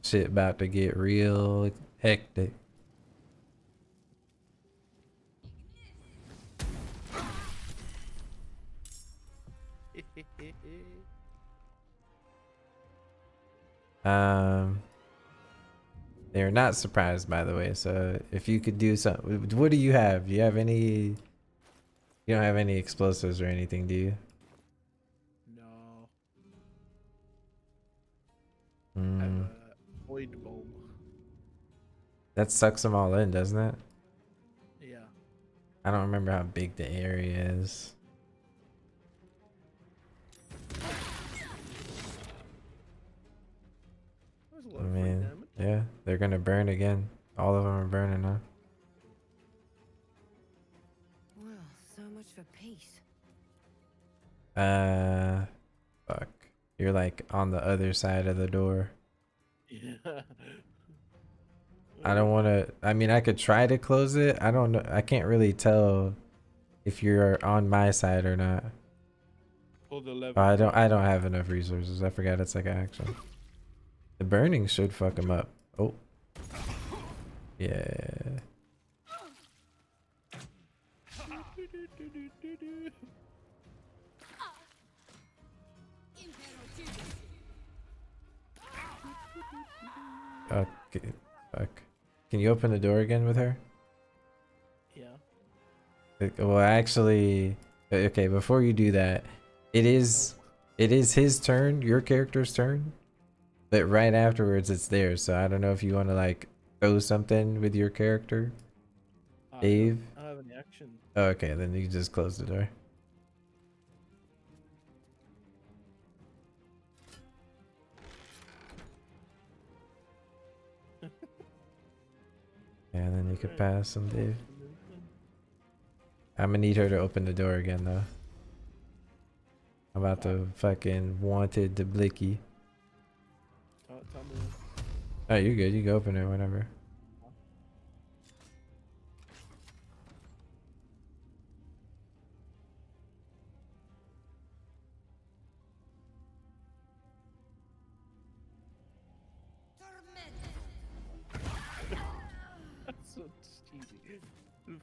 Shit about to get real hectic. They're not surprised, by the way. So if you could do something, what do you have? Do you have any? You don't have any explosives or anything, do you? No. Mm. I have a void bulb. That sucks them all in, doesn't it? Yeah. I don't remember how big the area is. I mean, yeah, they're gonna burn again. All of them are burning now. Well, so much for peace. Fuck. You're like on the other side of the door. Yeah. I don't want to. I mean, I could try to close it. I don't know. I can't really tell if you're on my side or not. Pull the lever. Oh, I don't have enough resources. I forgot it's like an action. The burning should fuck him up. Oh. Yeah. Okay. Fuck. Can you open the door again with her? Yeah. Well, actually, okay, before you do that, it is his turn, your character's turn, but right afterwards it's theirs. So I don't know if you want to like throw something with your character, Dave. I don't have any action. Oh, okay, then you can just close the door. Yeah, and then you could pass him, Dave. I'm gonna need her to open the door again, though. I'm about to fucking wanted to blicky. Tell me. Oh, you're good. You can open it whenever.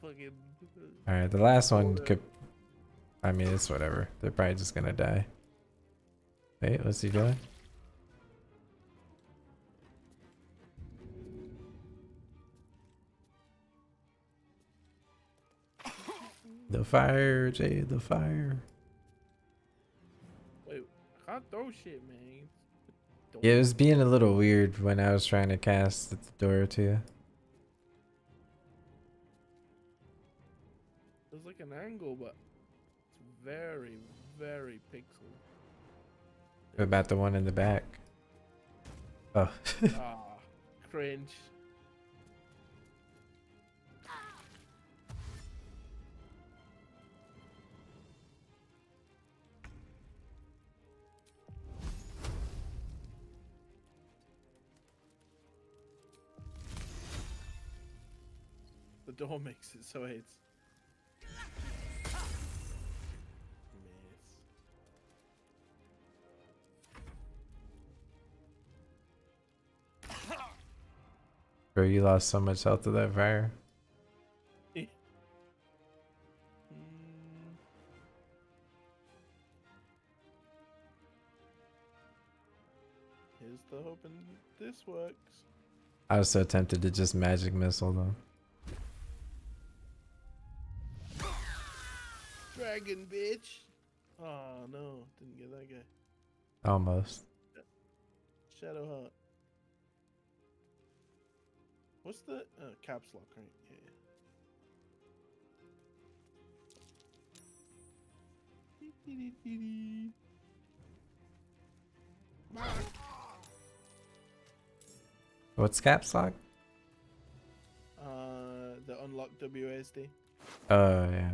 fucking. All right, the last one could. I mean, it's whatever. They're probably just gonna die. Wait, what's he doing? The fire, Jay, the fire. Wait, I can't throw shit, man. Yeah, it was being a little weird when I was trying to cast at the door too. There's like an angle, but it's very, very pixel. What about the one in the back? Oh. Ah, cringe. The door makes it so it's Bro, you lost so much health to that fire. Here's the hoping this works. I was so tempted to just magic missile them. Dragon bitch. Oh no, didn't get that guy. Almost. Shadow Heart. What's the caps lock, right? Yeah. What's caps lock? The unlock WASD. Oh yeah.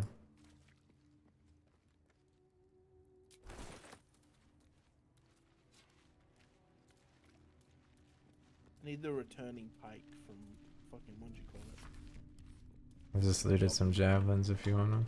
I need the returning pike from fucking what you call it. I just looted some javelins if you want them.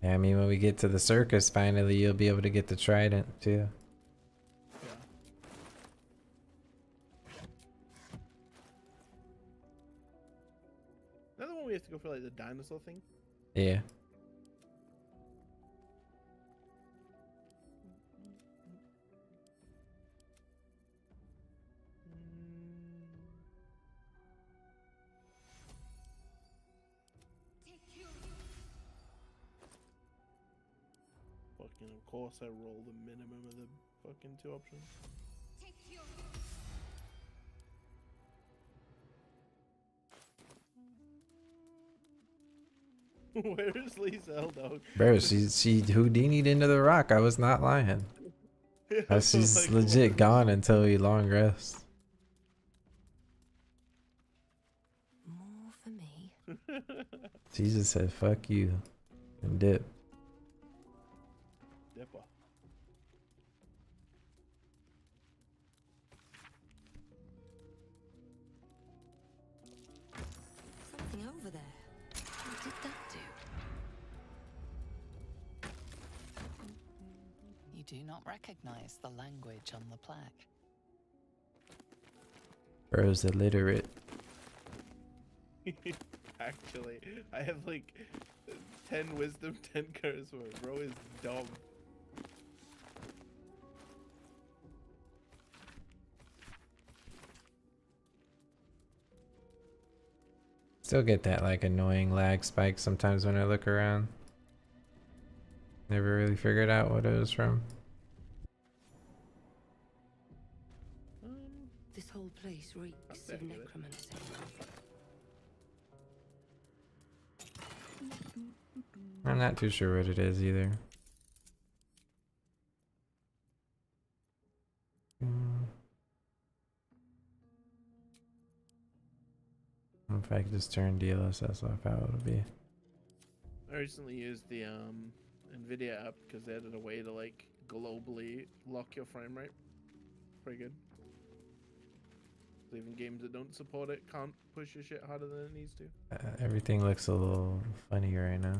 Yeah, I mean, when we get to the circus, finally, you'll be able to get the trident too. Another one we have to go for like the dinosaur thing. Yeah. Fucking, of course, I roll the minimum of the fucking 2 options. Where is Liesel, dog? Bro, she Houdini'd into the rock. I was not lying. She's like, legit what? gone until we long rest. More for me. She just said, fuck you. And dip. Dipper. Something over there. What did that do? You do not recognize the language on the plaque. Bro's illiterate. Actually, I have like 10 wisdom, 10 charisma. Bro is dumb. Still get that like annoying lag spike sometimes when I look around. Never really figured out what it was from. This whole place reeks of necromancy. I'm not too sure what it is either. If I could just turn DLSS off, how it would be. I recently used the NVIDIA app because they added a way to like globally lock your frame rate. Pretty good. Even games that don't support it can't push your shit harder than it needs to. Everything looks a little funny right now.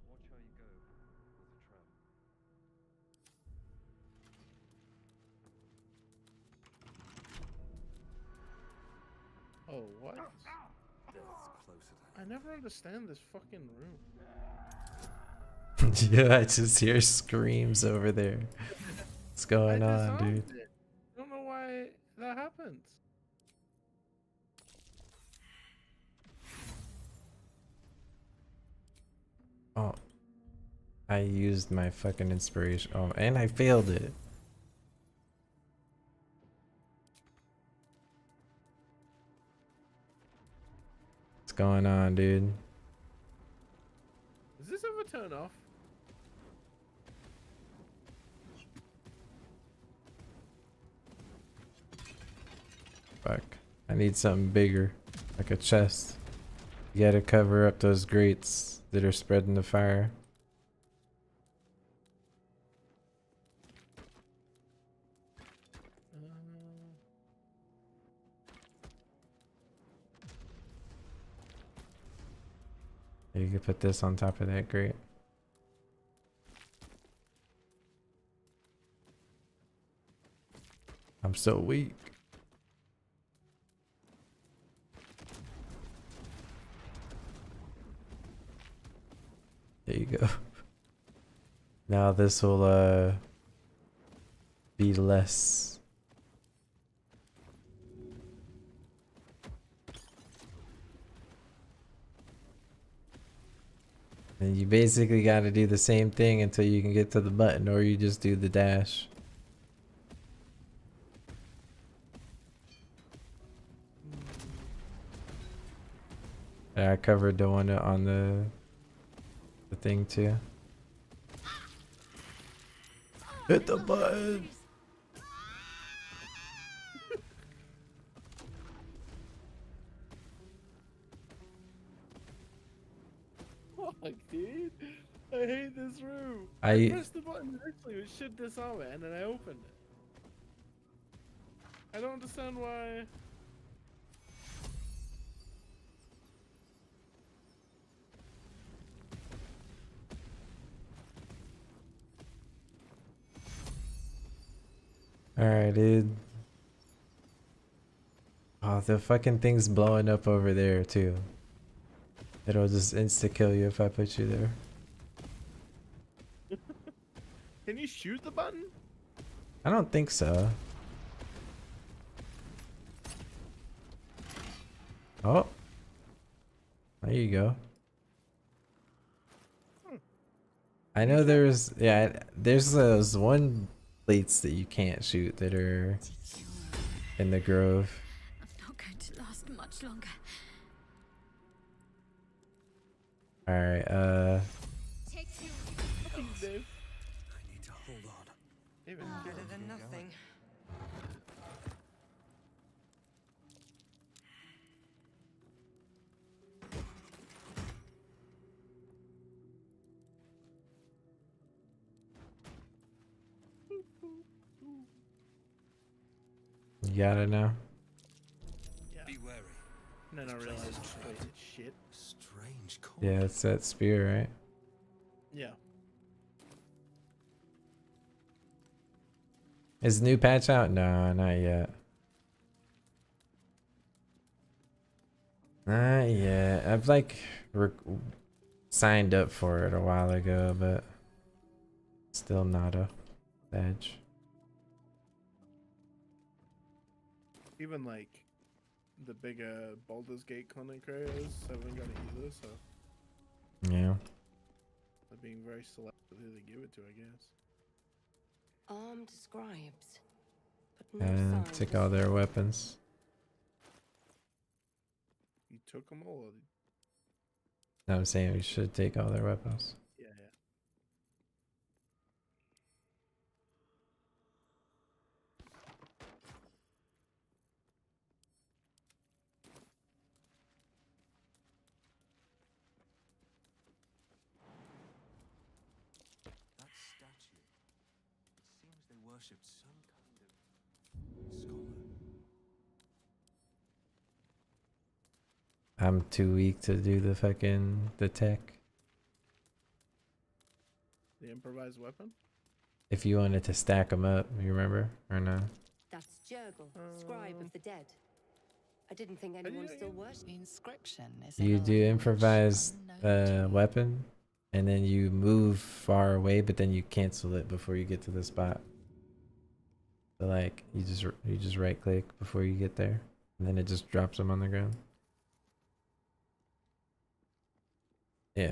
Watch how you go with the trap. Oh, what? I never understand this fucking room. Yeah, I just hear screams over there. What's going on, dude? I don't know why that happens. Oh, I used my fucking inspiration. Oh, and I failed it. What's going on, dude? Does this ever turn off? Fuck. I need something bigger, like a chest. You gotta cover up those grates that are spreading the fire. You can put this on top of that grate. I'm so weak. There you go. Now this will be less. And you basically got to do the same thing until you can get to the button, or you just do the dash. Yeah, I covered the one on the thing too. Hit the button. Fuck, dude. I hate this room. I pressed the button initially, it should disarm it, and then I opened it. I don't understand why. Alright, dude. Oh, the fucking thing's blowing up over there too. It'll just insta kill you if I put you there. Can you shoot the button? I don't think so. Oh. There you go. I know there's those one plates that you can't shoot that are in the grove. I'm not going to last much longer. Alright, Take two. I need to hold on. Better than nothing. you got it now. Be wary. And then I realized it's wasted shit. Strange call. Yeah, it's that spear, right? Yeah. Is the new patch out? No, not yet. Not yet. I've like signed up for it a while ago, but still not a badge. Even like the bigger Baldur's Gate content creators haven't got it either, so Yeah. they're being very selective who they give it to, I guess. Armed scribes. But no And signs take of all their weapons. You took them all? Or... No, I'm saying we should take all their weapons. Yeah, yeah. worshipped some kind of scholar. I'm too weak to do the tech. The improvised weapon? If you wanted to stack them up, you remember or no? That's Jurgle, scribe of the dead. I didn't think anyone still worshipped. The inscription is You in a do language improvised unknown to you. weapon, and then you move far away, but then you cancel it before you get to the spot. So like you just right click before you get there, and then it just drops them on the ground. Yeah.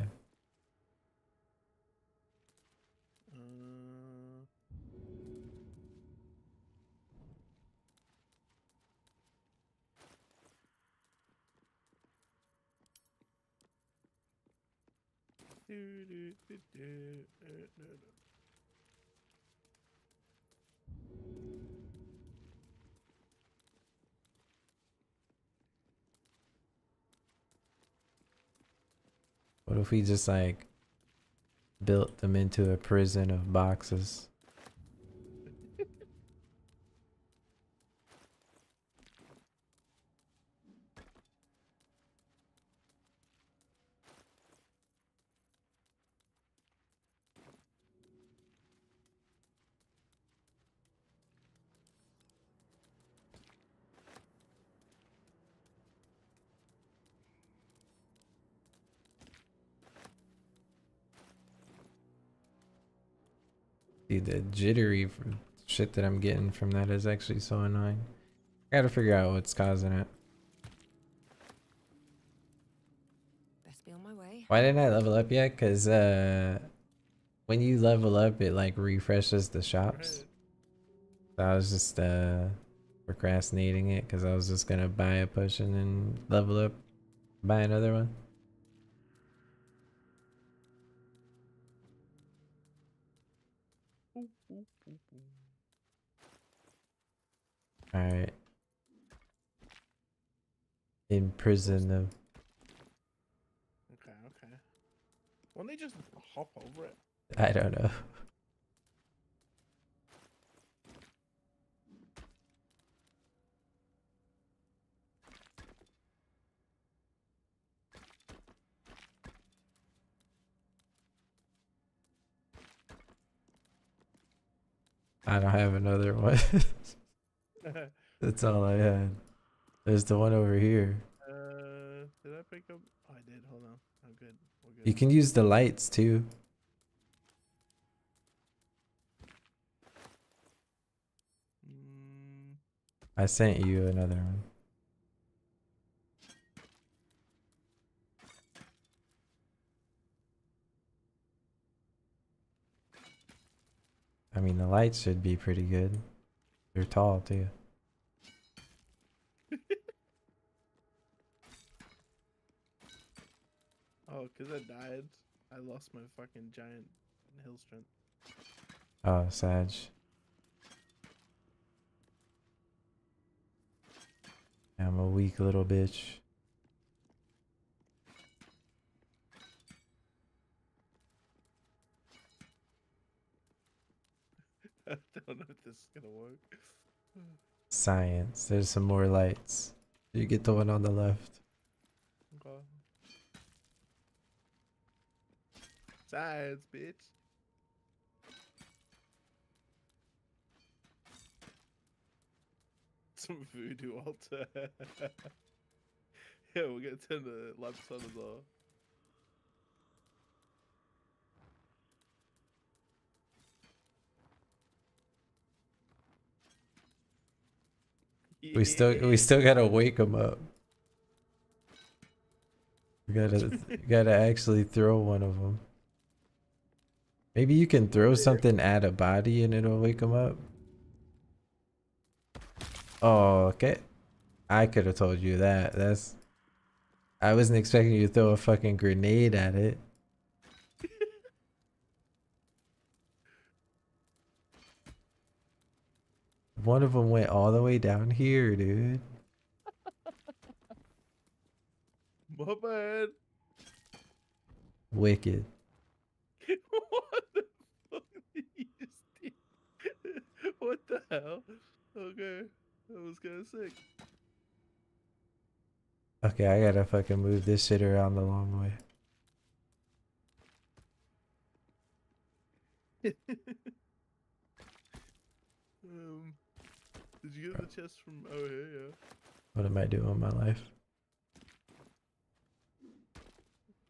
What if we just like built them into a prison of boxes? Dude, the jittery shit that I'm getting from that is actually so annoying. I gotta figure out what's causing it. Best be on my way. Why didn't I level up yet? Cause when you level up, it like refreshes the shops. So I was just procrastinating it because I was just gonna buy a potion and level up, buy another one. All right. Imprison them. Okay, okay. Won't they just hop over it? I don't know. I don't have another one. That's all I had. There's the one over here. Did I pick up? Oh, I did. Hold on. I'm good. We're good. You can use the lights too. I sent you another one. I mean, the lights should be pretty good. They're tall too. Oh, because I died. I lost my fucking giant hill strength. Oh, Sag. I'm a weak little bitch. I don't know if this is gonna work. Science. There's some more lights. You get the one on the left. Okay. Science, bitch. Some voodoo altar. Yeah, we're gonna turn the lamps on as well. We still gotta wake them up. We gotta actually throw one of them. Maybe you can throw something at a body and it'll wake them up. Oh, okay. I could have told you that. I wasn't expecting you to throw a fucking grenade at it. One of them went all the way down here, dude. My bad. Wicked. What the fuck did you just do? What the hell? Okay, that was kind of sick. Okay, I gotta fucking move this shit around the long way. Did you get the chest from? Oh yeah. What am I doing with my life?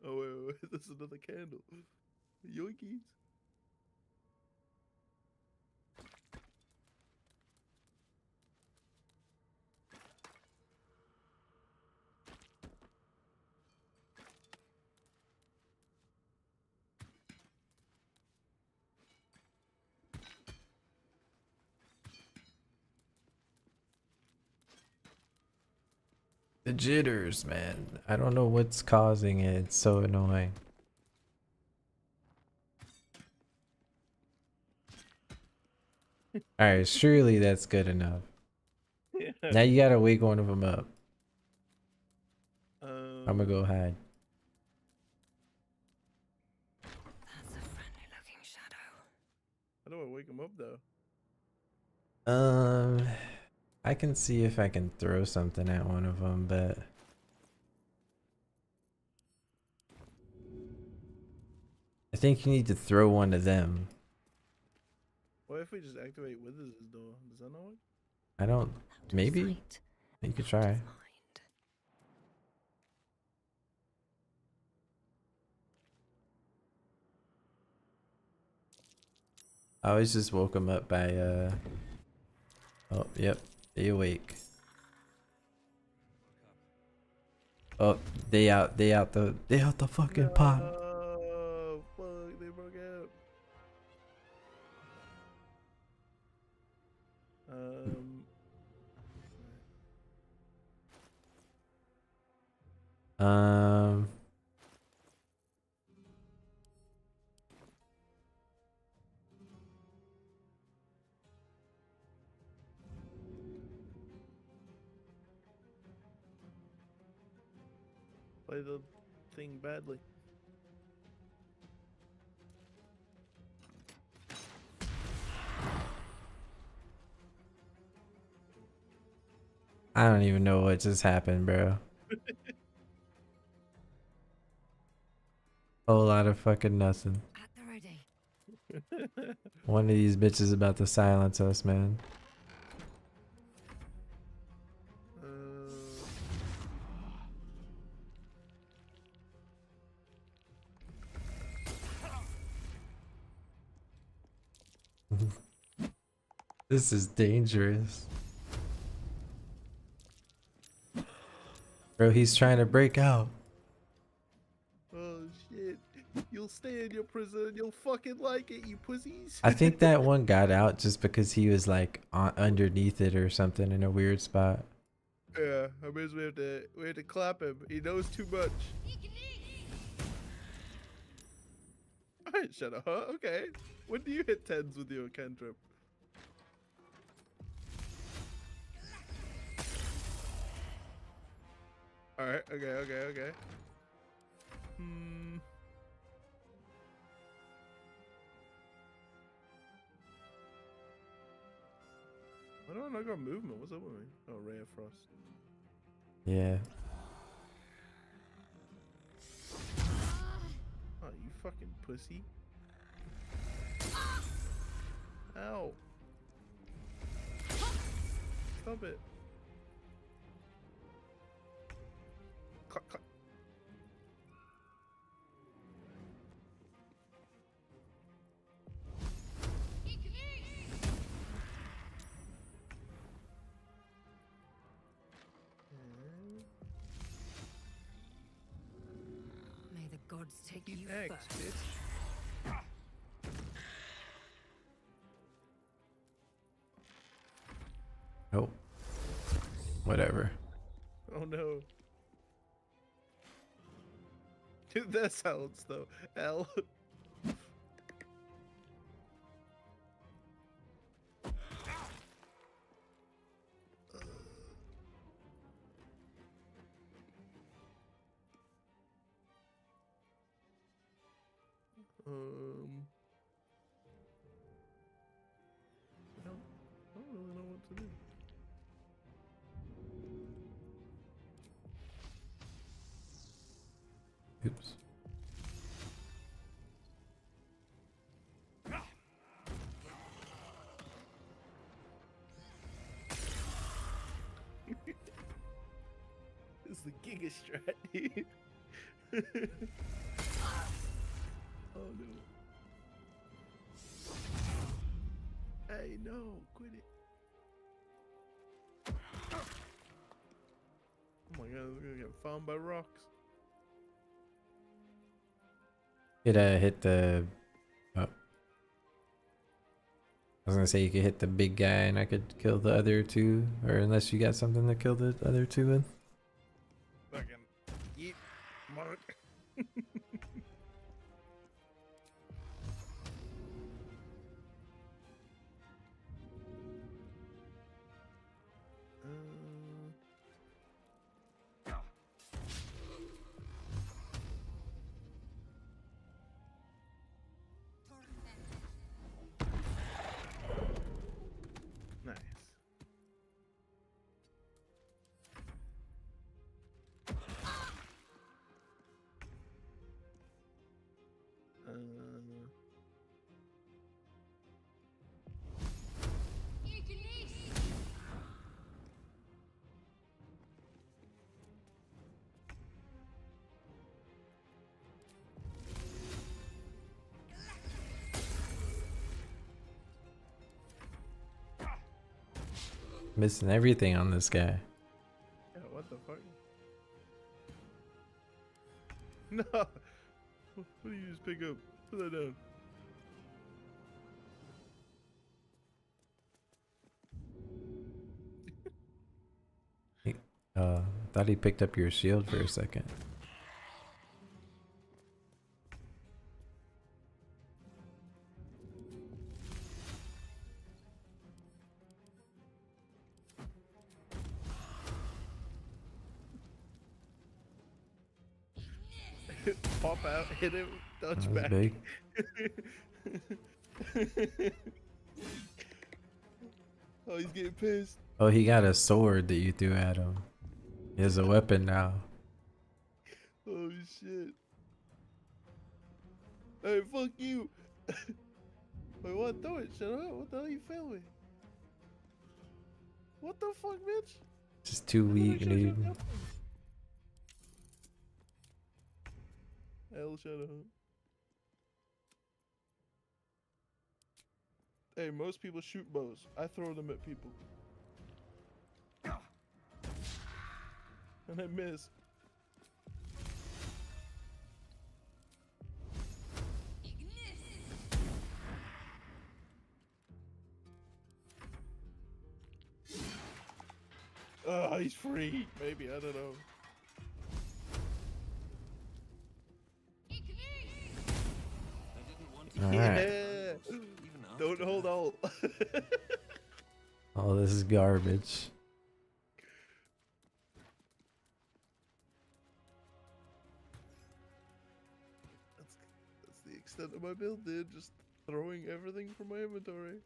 Oh wait, there's another candle. Yoinkies. The jitters, man. I don't know what's causing it. It's so annoying. Alright, surely that's good enough. Yeah. Now you gotta wake one of them up. I'm gonna go hide. That's a friendly looking shadow. How do I wake him up though? I can see if I can throw something at one of them, but I think you need to throw one to them. What if we just activate Withers' door? Does that not work? I don't. Maybe you could try. I always just woke him up by oh, yep, they awake. Oh, they out the fucking pot. Oh fuck, they broke out. Um Play the thing badly. I don't even know what just happened, bro. Whole lot of fucking nothing. At the ready. One of these bitches about to silence us, man. This is dangerous. Bro, he's trying to break out. Oh shit. You'll stay in your prison. You'll fucking like it, you pussies. I think that one got out just because he was like underneath it or something in a weird spot. Yeah, I mean we have to clap him. He knows too much. Alright, shut up, huh? Okay. When do you hit 10s with your cantrip? Alright, okay. Why do I not got movement? What's up with me? Oh, Ray of Frost. Yeah. Oh, you fucking pussy. Ow. Stop it. Cut. May the gods take you X, first. bitch. Oh. Whatever. Oh no. Dude, that sounds though. L. Oops. It's the Giga strat, dude. Oh no. Hey, no, quit it. Oh my god, we're gonna get found by rocks. Could hit the. Oh. I was gonna say you could hit the big guy and I could kill the other two, or unless you got something to kill the other two with. Fucking yeet, mark. Nice. Missing everything on this guy. Yeah, what the fuck? No! What did you just pick up? Put that down. I thought he picked up your shield for a second. Pop out, hit him, dodge That was back. big. Oh, he's getting pissed. Oh, he got a sword that you threw at him. He has a weapon now. Oh shit. Hey, fuck you. Wait, what? Throw it. Shut up. What the hell are you filming? What the fuck, bitch? Just too weak, dude. Hell, shut up. Hey, most people shoot bows. I throw them at people. And I miss. Oh, he's free. Maybe, I don't know. Alright. Yeah. Don't hold alt. Oh, this is garbage. That's the extent of my build, dude. Just throwing everything from my inventory.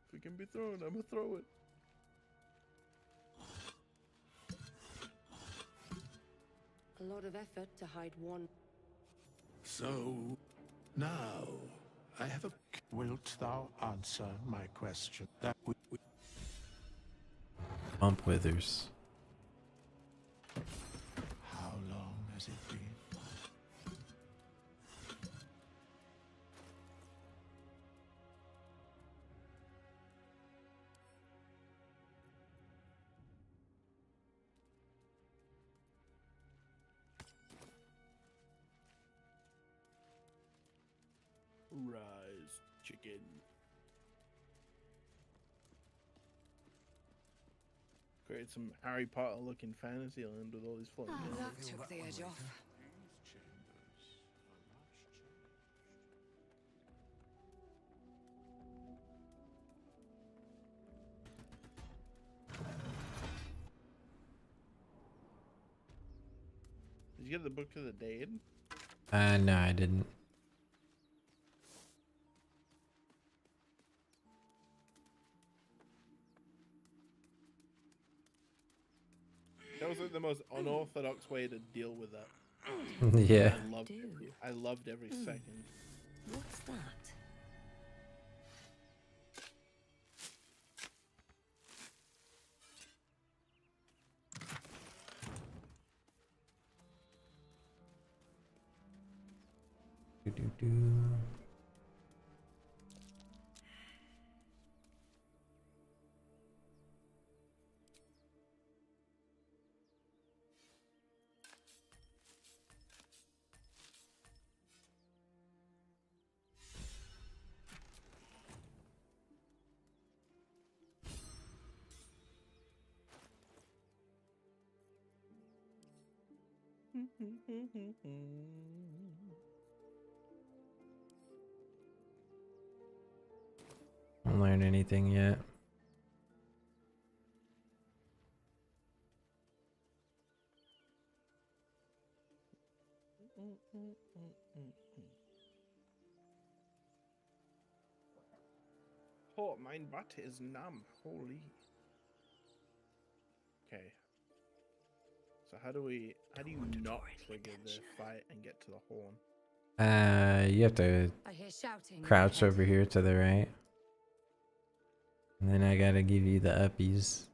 If it can be thrown, I'm gonna throw it. A lot of effort to hide one. So, now, I have a... Wilt thou answer my question? That we... Bump withers. How long has it been? Rise, chicken. Create some Harry Potter looking fantasy land with all these floating That candles. took the edge off. Did you get the Book of the Dead? No, I didn't. That was like the most unorthodox way to deal with that. Yeah. I loved every second. What's that? Do-do-do. Don't learn anything yet. Oh, mein Butt is numb. Holy. Okay. So how do you not trigger the fight and get to the horn? You have to I hear shouting. crouch over here to the right. And then I gotta give you the uppies.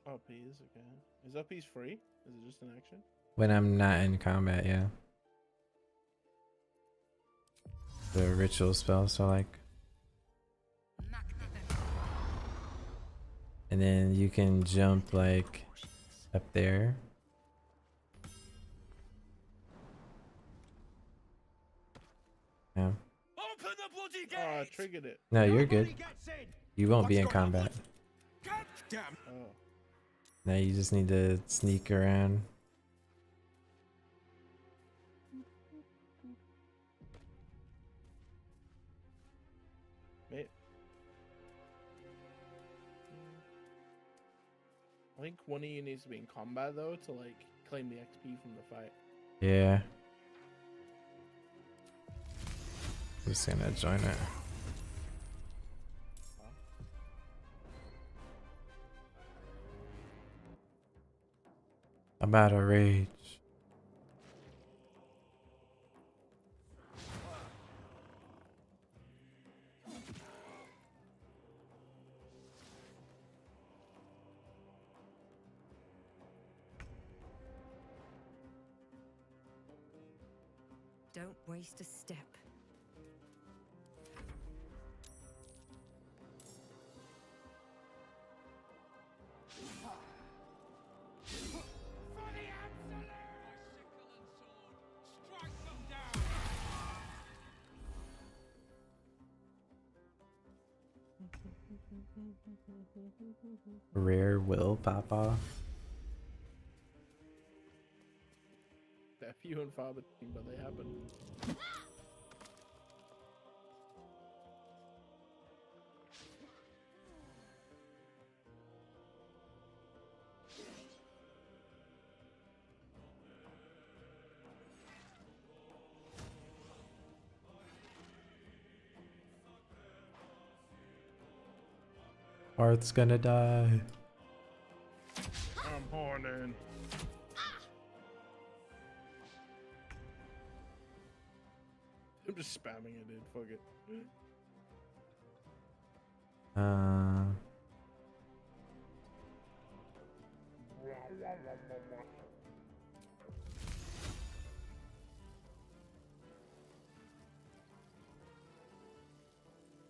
Uppies, okay. Is uppies free? Is it just an action? When I'm not in combat, yeah. The ritual spell, so like. And then you can jump like up there. Yeah. Oh, I triggered it. No, you're good. You won't be in combat. Oh. Now you just need to sneak around. Mate. I think one of you needs to be in combat though to like claim the XP from the fight. Yeah. Just gonna join it. I'm out of rage. Don't waste a step. Rare will pop off. They're few and far between, but they happen. Arth's gonna die. I'm horning. I'm just spamming it, dude. Fuck it.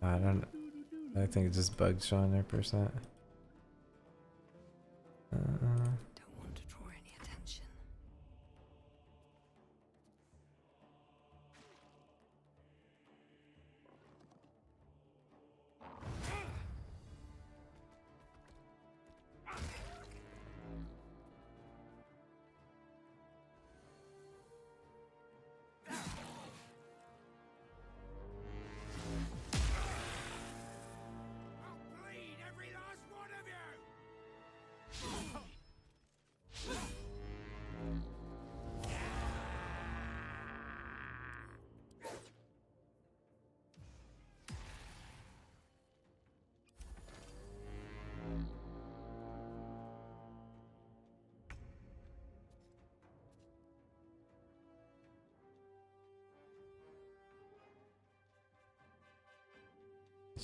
I don't. I think it just bugged showing their percent. Don't want to draw any attention.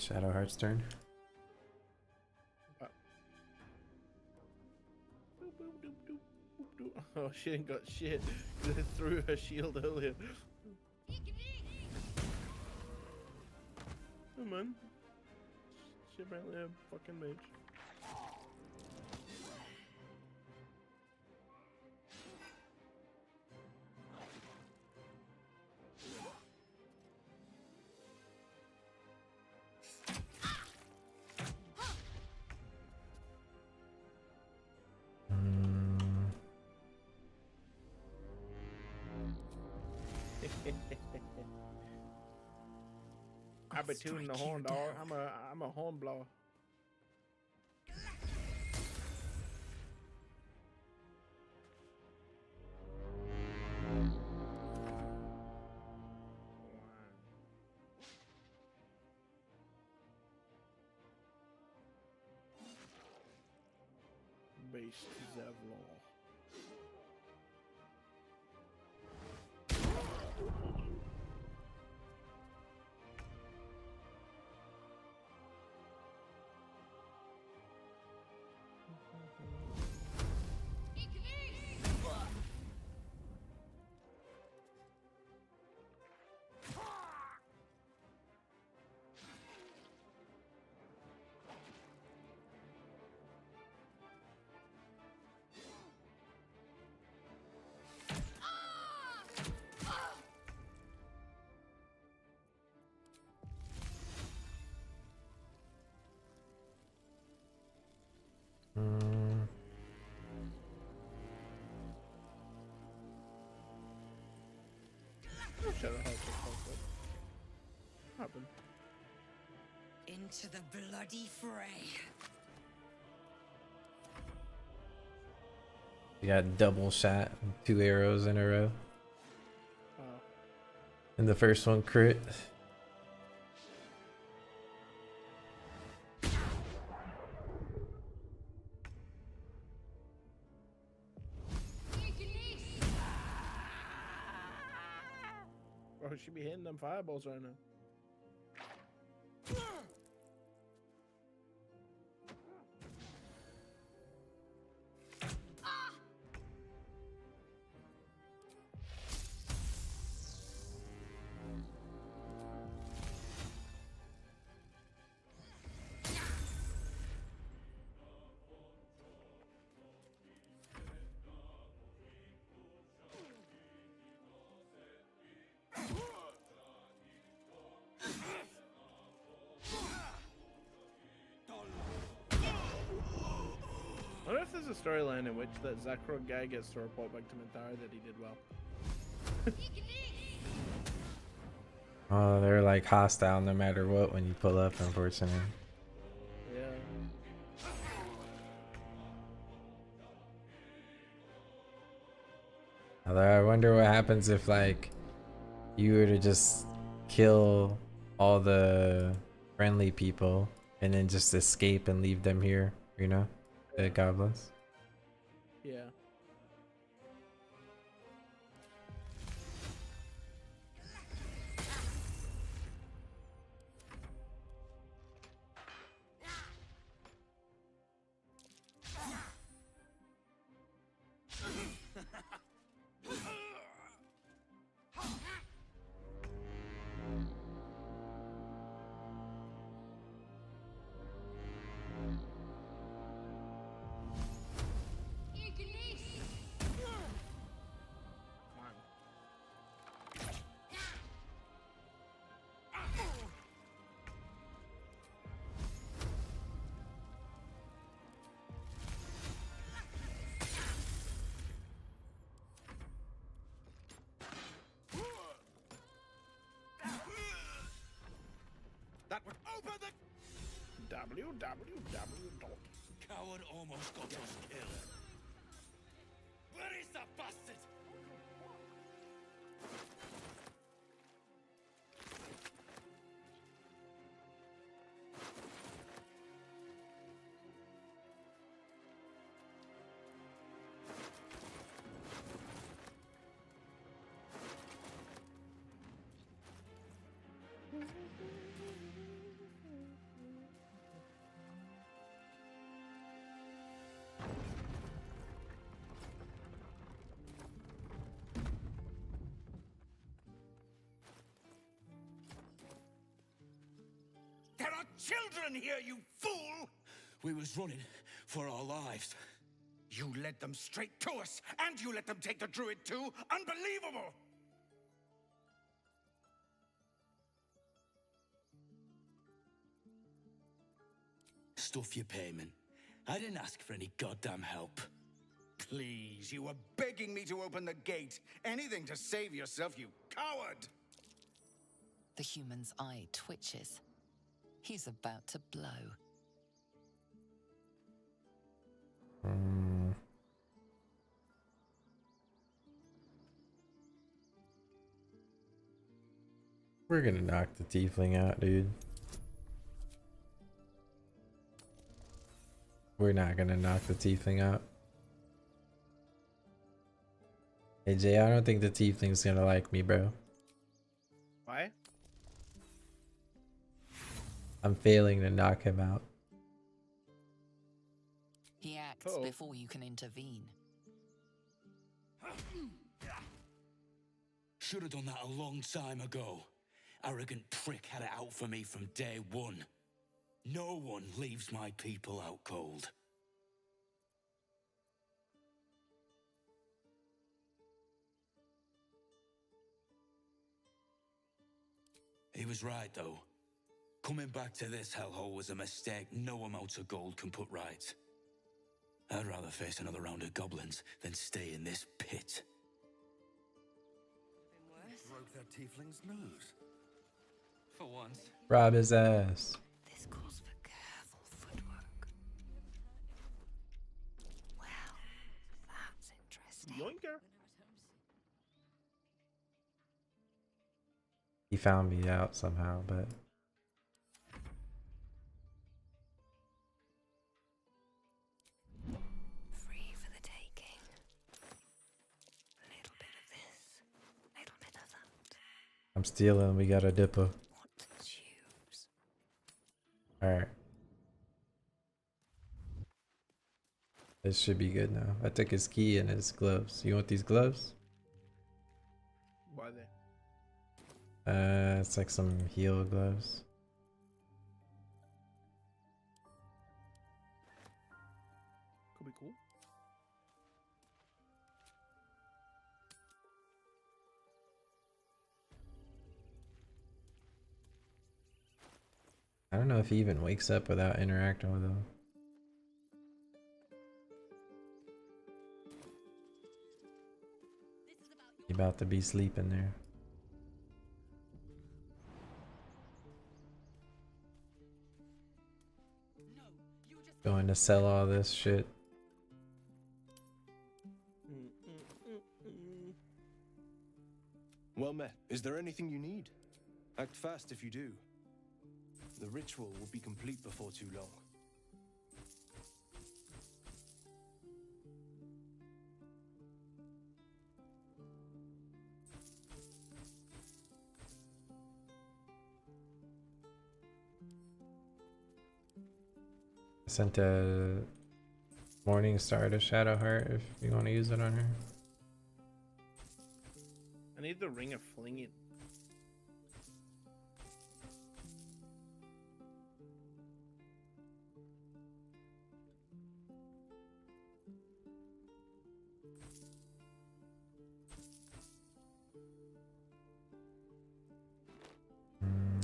Shadow Heart's turn. Oh, she ain't got shit. They threw her shield earlier. Come on. She apparently a fucking mage. I be tuning the horn, dog. I'm a horn blower. Beast Zevlor. Shadow Heart's happened. Into the bloody fray. You got double shot, 2 arrows in a row. And the first one crit. Bro, she be hitting them fireballs right now. I wonder if there's a storyline in which that Zakrog guy gets to report back to Minthara that he did well. Oh, they're like hostile no matter what when you pull up, unfortunately. Yeah. Although I wonder what happens if like you were to just kill all the friendly people and then just escape and leave them here, you know? The goblins. Yeah. That would open the www. Coward almost got us killed. Where is the bastard? children here, you fool! We was running for our lives. You led them straight to us, and you let them take the druid too? Unbelievable! Stuff your payment. I didn't ask for any goddamn help. Please, you were begging me to open the gate. Anything to save yourself, you coward! The human's eye twitches. He's about to blow. We're gonna knock the tiefling out, dude. We're not gonna knock the tiefling out. Hey Jay, I don't think the tiefling's gonna like me, bro. Why? I'm failing to knock him out. He acts before you can intervene. Should have done that a long time ago. Arrogant prick had it out for me from day one. No one leaves my people out cold. He was right, though. Coming back to this hellhole was a mistake no amount of gold can put right. I'd rather face another round of goblins than stay in this pit. Broke that tiefling's nose. For once. Rob his ass. This calls for careful footwork. Well, that's interesting. Yoinker. He found me out somehow, but Free for the taking. A little bit of this, a little bit of that. I'm stealing. We got a dipper. What to choose? Alright. This should be good now. I took his key and his gloves. You want these gloves? Why they? It's like some heal gloves. Could be cool. I don't know if he even wakes up without interacting with them. He about to be sleeping there. Going to sell all this shit. Well met. Is there anything you need? Act fast if you do. The ritual will be complete before too long. I sent a Morning Star to Shadowheart if you want to use it on her. I need the Ring of Flinging.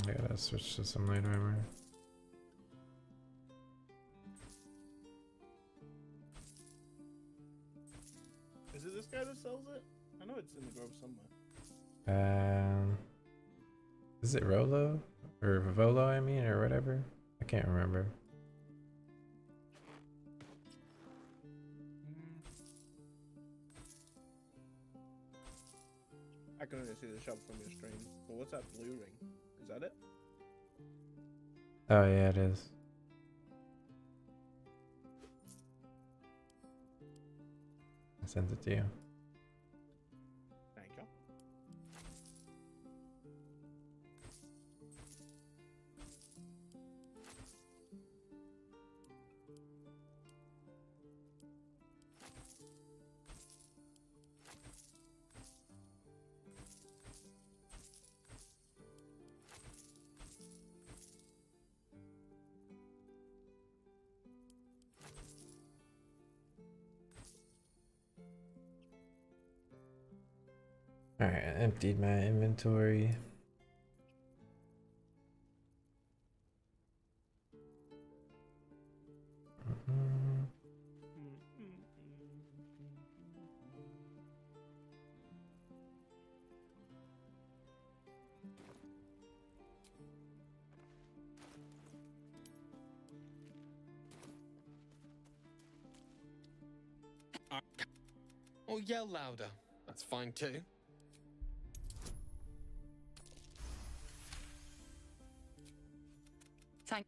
I gotta switch to some light armor. Is it this guy that sells it? I know it's in the grove somewhere. Is it Rolo? Or Volo, I mean, or whatever? I can't remember. I can only see the shop from your stream. Well, what's that blue ring? Is that it? Oh yeah, it is. I sent it to you. Thank you. Alright, I emptied my inventory. Or yell louder. That's fine too. Thank.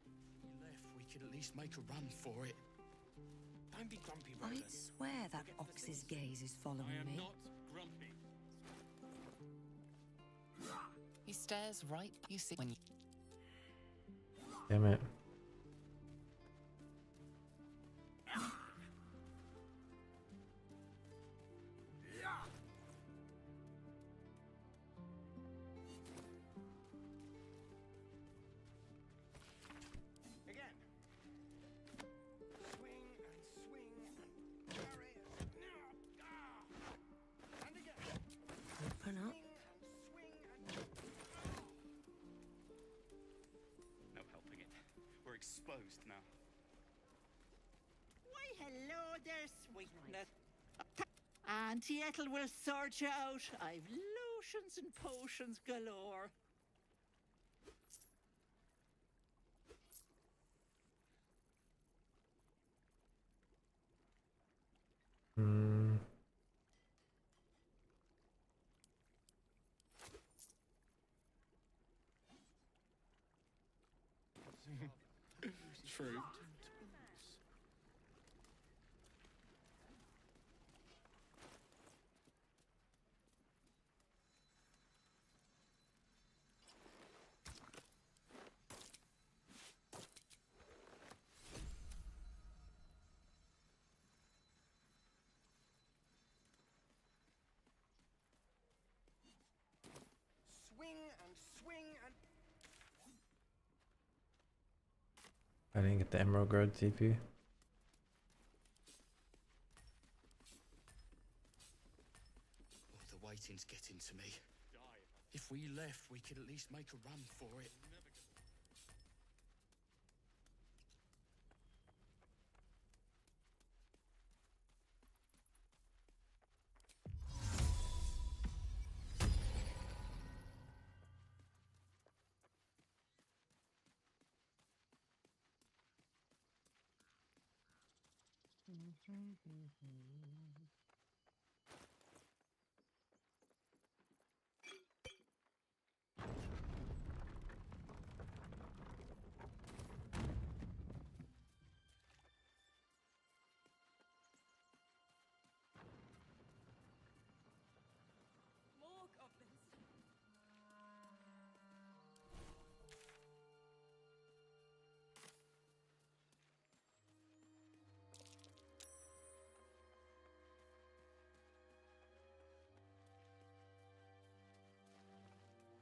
If we left, we could at least make a run for it. Don't be grumpy, Roland. I swear that ox's gaze is following I am me. not grumpy. He stares right. You see when you. Damn it. Open up. No helping it. We're exposed now. Why, hello there, sweetness. Auntie Ethel will sort you out. I've lotions and potions galore. Hmm. True. Swing and swing and. I didn't get the Emerald Grove TP. Oh, the waiting's getting to me. If we left, we could at least make a run for it.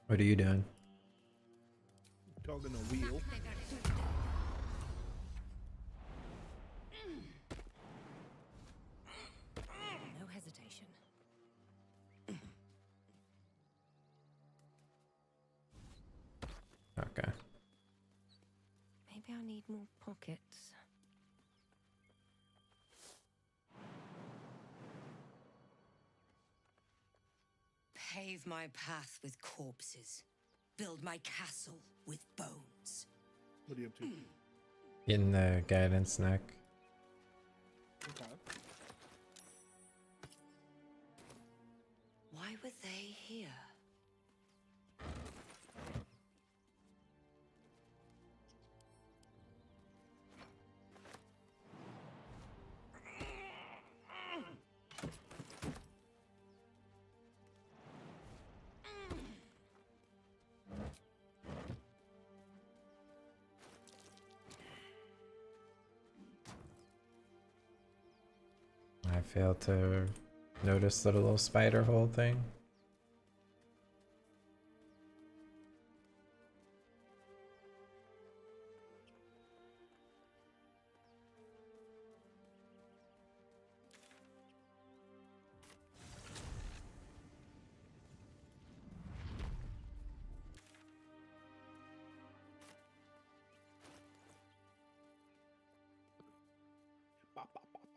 What are you doing? Talking a wheel. No hesitation. Okay. Maybe I need more pockets. Pave my path with corpses. Build my castle with bones. What are you up to? Getting the guidance snack. Okay. Why were they here? I failed to notice the little spider hole thing.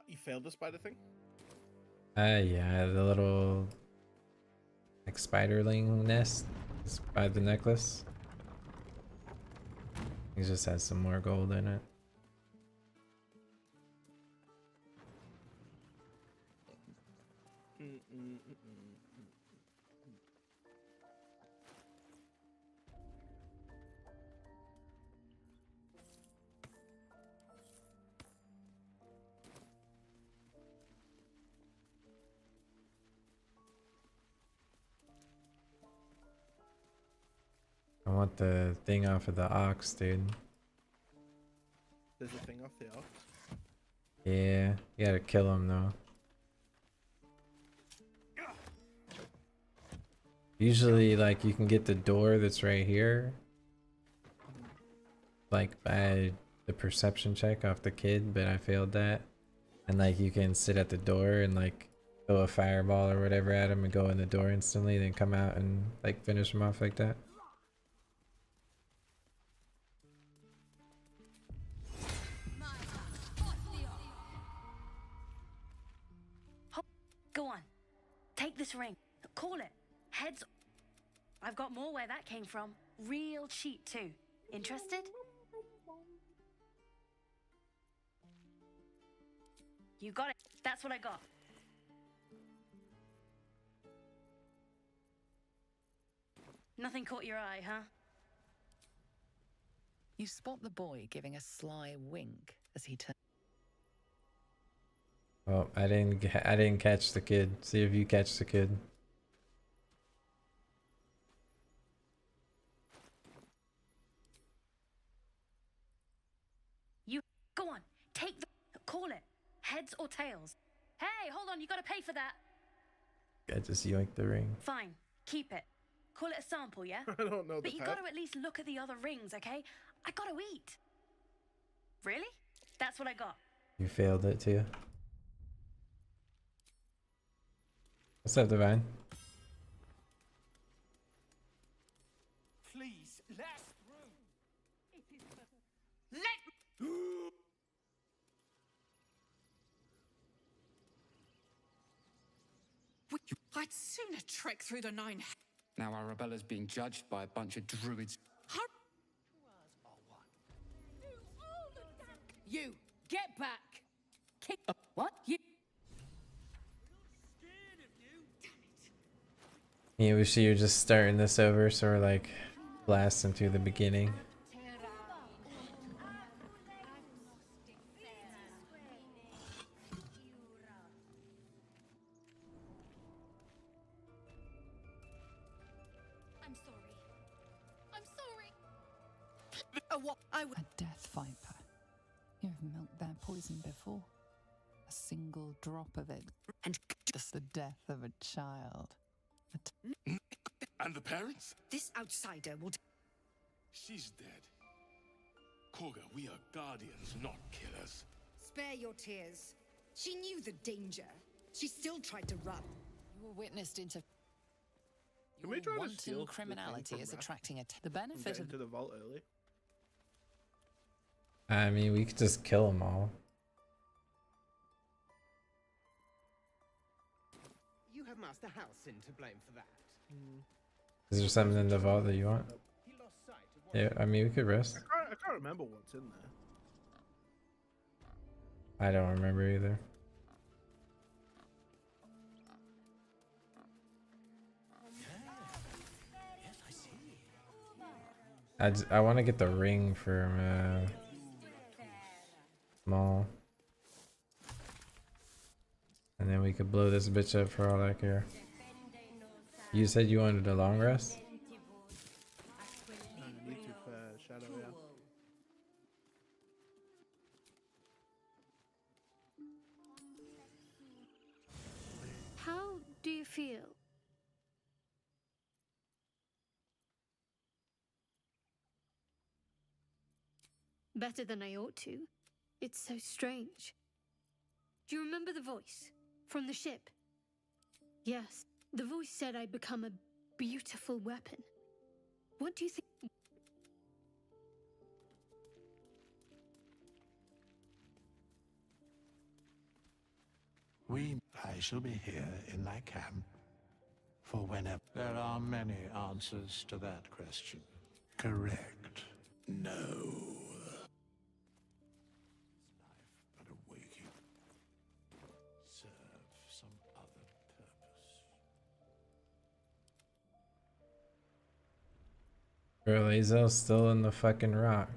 You failed the spider thing? Yeah, the little like spiderling nest is by the necklace. He just has some more gold in it. I want the thing off of the ox, dude. There's a thing off the ox. Yeah, you gotta kill him though. Usually, like, you can get the door that's right here, like, by the perception check off the kid, but I failed that. And, like, you can sit at the door and, like, throw a fireball or whatever at him and go in the door instantly, then come out and, like, finish him off like that. Go on. Take this ring. Call it. Heads. I've got more where that came from. Real cheap too. Interested? You got it. That's what I got. Nothing caught your eye, huh? You spot the boy giving a sly wink as he turns. Well, I didn't catch the kid. See if you catch the kid. You go on. Take the call it. Heads or tails. Hey, hold on, you gotta pay for that. I just yoinked the ring. Fine. Keep it. Call it a sample, yeah? I don't know. But you gotta at least look at the other rings, okay? I gotta eat. Really? That's what I got. You failed it too. What's up, Divine? Please, last room. Let I'd sooner trek through the 9. Now Arabella's being judged by a bunch of druids. You get back. Kick. What? You. Yeah, we see you're just starting this over, so we're like blasting through the beginning. I'm sorry. I'm sorry. What? A death viper. You have milked their poison before. A single drop of it, and just the death of a child. And the parents? This outsider will. She's dead. Korga, we are guardians, not killers. Spare your tears. She knew the danger. She still tried to run. You were witnessed into. Can we try to Wanton steal criminality is attracting the benefit get of into the vault early? I mean, we could just kill them all. You have Master Halcyon to blame for that. Is there something in the vault that you want? Yeah, I mean, we could rest. I can't remember what's in there. I don't remember either. I want to get the ring from Small. And then we could blow this bitch up for all I care. You said you wanted a long rest? Need to shadow, yeah. How do you feel? Better than I ought to. It's so strange. Do you remember the voice from the ship? Yes, the voice said I'd become a beautiful weapon. What do you think? I shall be here in my camp for whenever. There are many answers to that question. Correct. No. But a waking. Serve some other purpose. Bro, Lazel's still in the fucking rock.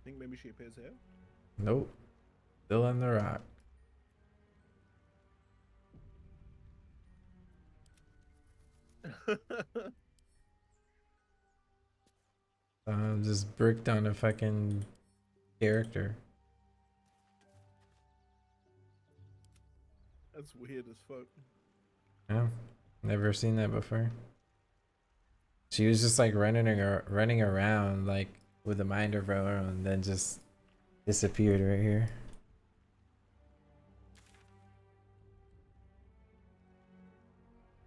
Think maybe she appears here? Nope. Still in the rock. Just bricked on a fucking character. That's weird as fuck. Yeah, never seen that before. She was just like running around like with a mind of her own, and then just disappeared right here.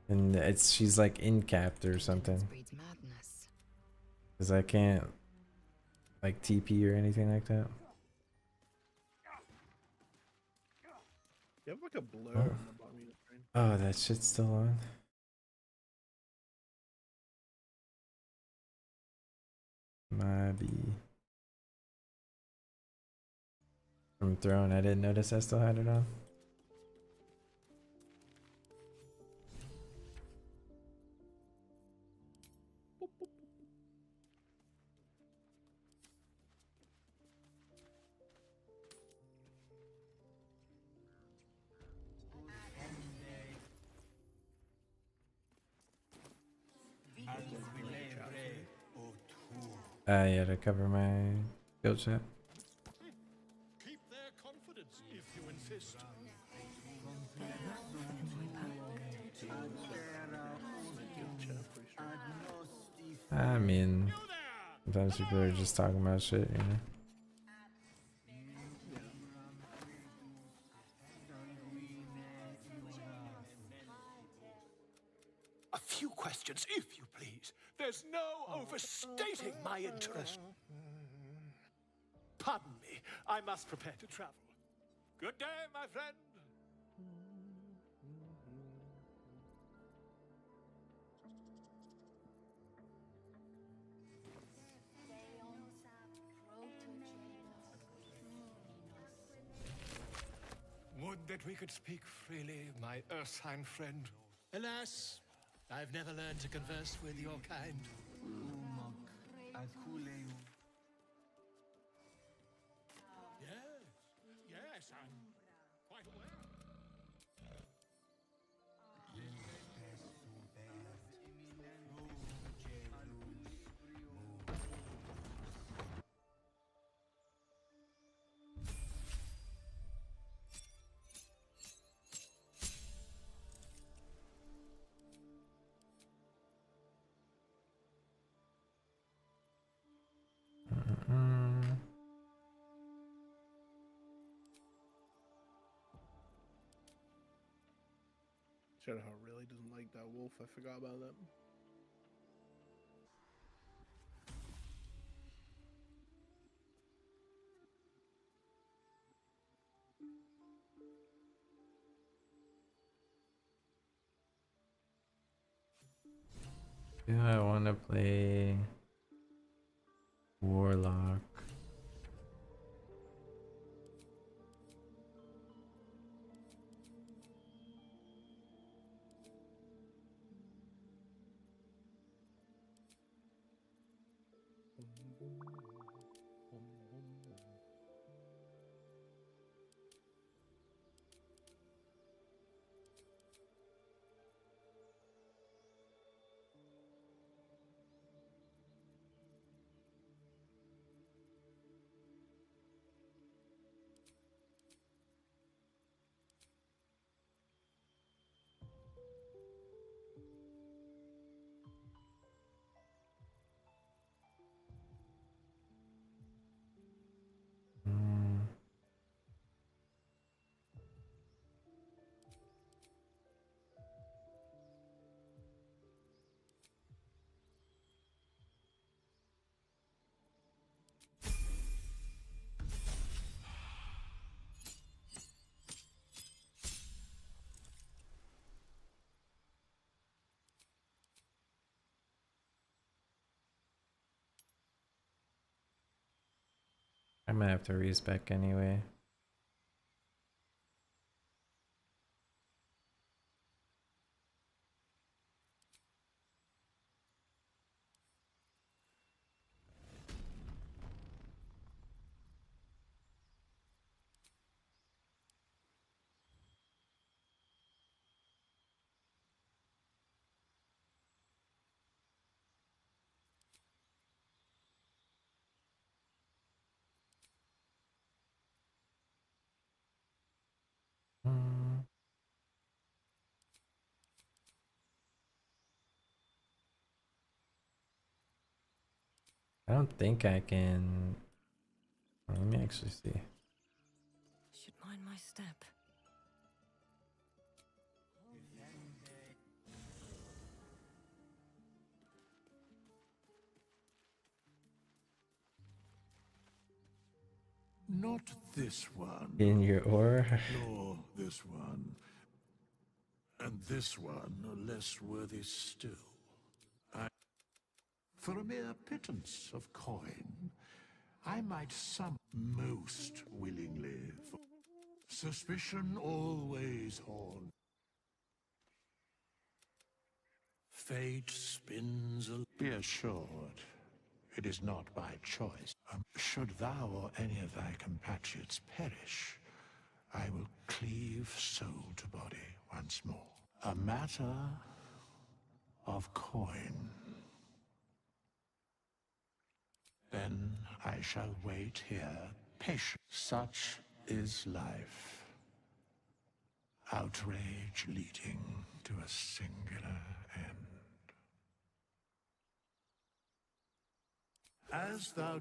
And she's like incapped or something. Cause I can't like TP or anything like that. You have like a blur Oh. on the bottom of your screen. Oh, that shit's still on. Maybe. From Throne, I didn't notice I still had it on. Yeah, to cover my guild chat. Keep their confidence if you insist. I mean, sometimes people are just talking about shit, you know. A few questions, if you please. There's no overstating my interest. Pardon me, I must prepare to travel. Good day, my friend. Would that we could speak freely, my Ursine friend. Alas, I've never learned to converse with your kind. Yes, I'm quite aware. Shadow really doesn't like that wolf. I forgot about that. Do I want to play Warlock? I might have to respec anyway. I don't think I can. Let me actually see. Should mind my step. Not this one. In your ore? Nor this one. And this one are less worthy still. For a mere pittance of coin, I might sum most willingly. Suspicion always haunts. Fate spins a... Be assured, it is not by choice. Should thou or any of thy compatriots perish, I will cleave soul to body once more. A matter of coin. Then I shall wait here, patient. Such is life. Outrage leading to a singular end. As thou...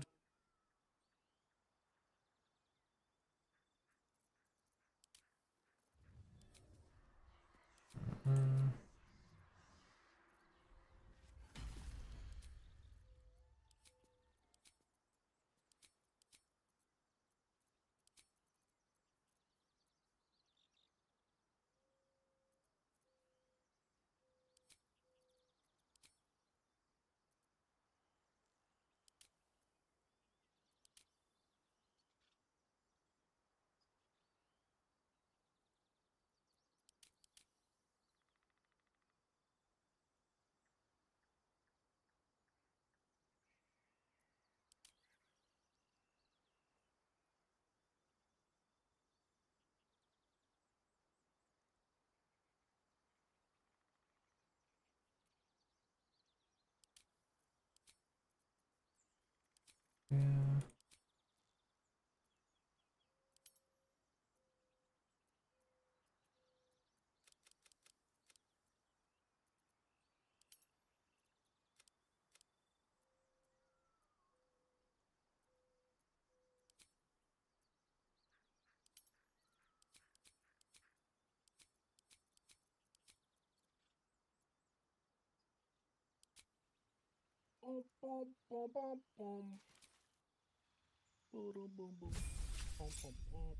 Yeah. Boom, boom, boom, boom, boom. Boom, boom, boom, boom. Boom, boom, boom,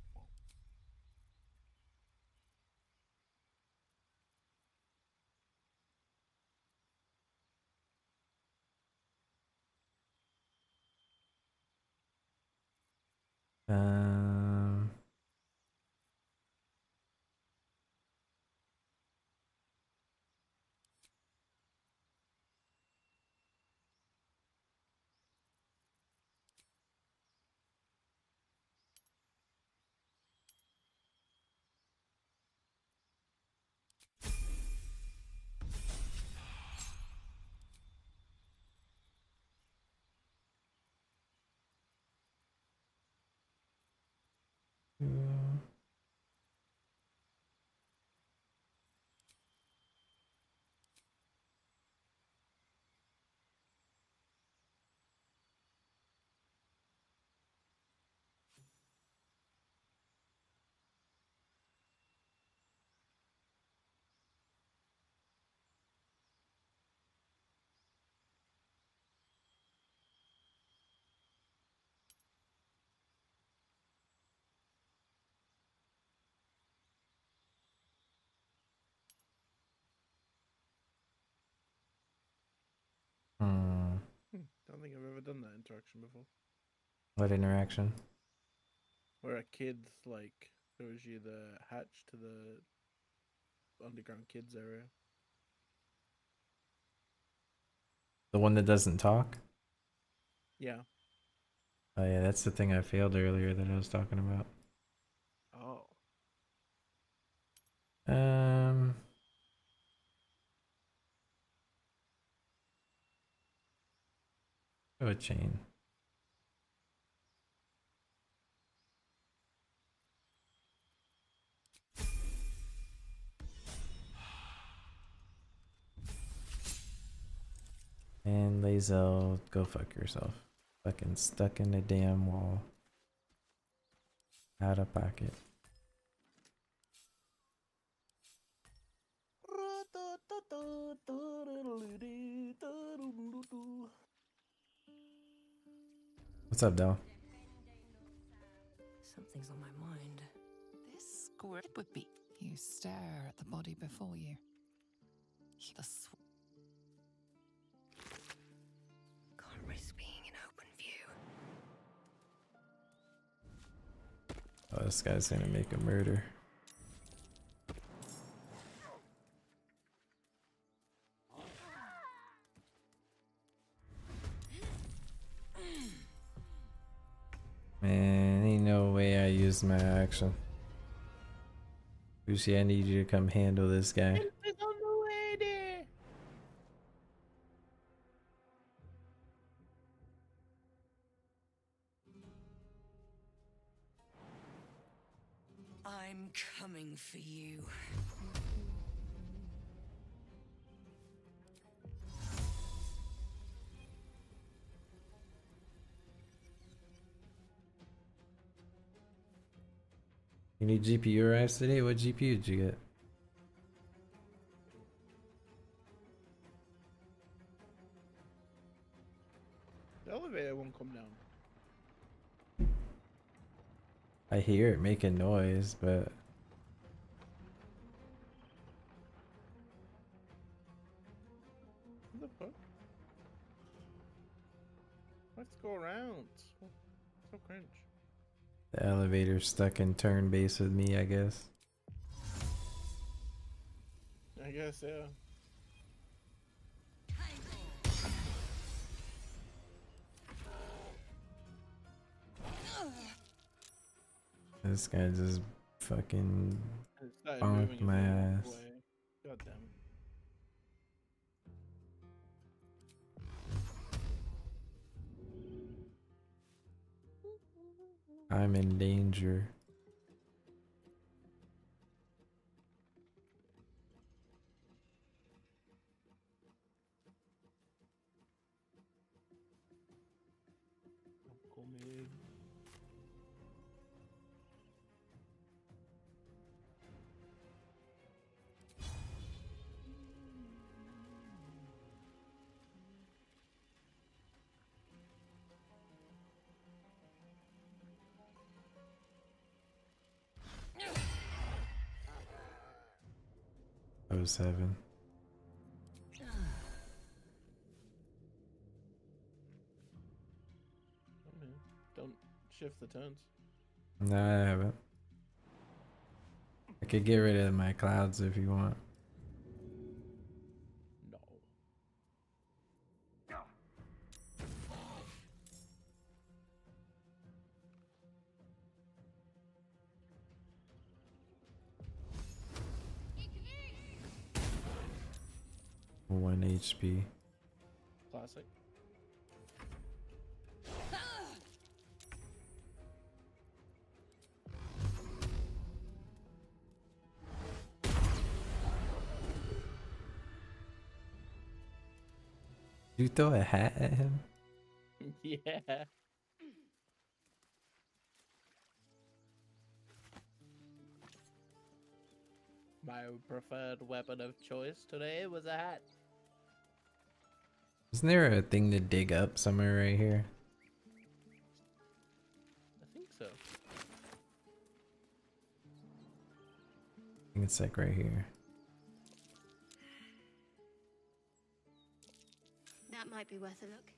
boom. Um. Hmm. Don't think I've ever done that interaction before. What interaction? where a kid like shows you the hatch to the underground kids area. The one that doesn't talk? Yeah. Oh yeah, that's the thing I failed earlier that I was talking about. Oh. Oh, a chain. And Lazel, go fuck yourself. Fucking stuck in the damn wall. Out of pocket. What's up, Del? Something's on my mind. This squirt would be. You stare at the body before you. Can't risk being in open view. Oh, this guy's gonna make a murder. Man, ain't no way I used my action. Lucy, I need you to come handle this guy. It's on the way there. I'm coming for you. You need GPU rise today? What GPU did you get? The elevator won't come down. I hear it making noise, but What the fuck? Let's go around. So cringe. the elevator's stuck in turn base with me, I guess. I guess, yeah. This guy just fucking It started bonked moving my and ass. away. God damn it. I'm in danger. Go mid. Oh, 7. Oh, man. Don't shift the turns. No, I haven't. I could get rid of my clouds if you want. No. One HP. Classic. You throw a hat at him? Yeah. My preferred weapon of choice today was a hat. Isn't there a thing to dig up somewhere right here? I think so. I think it's like right here. That might be worth a look.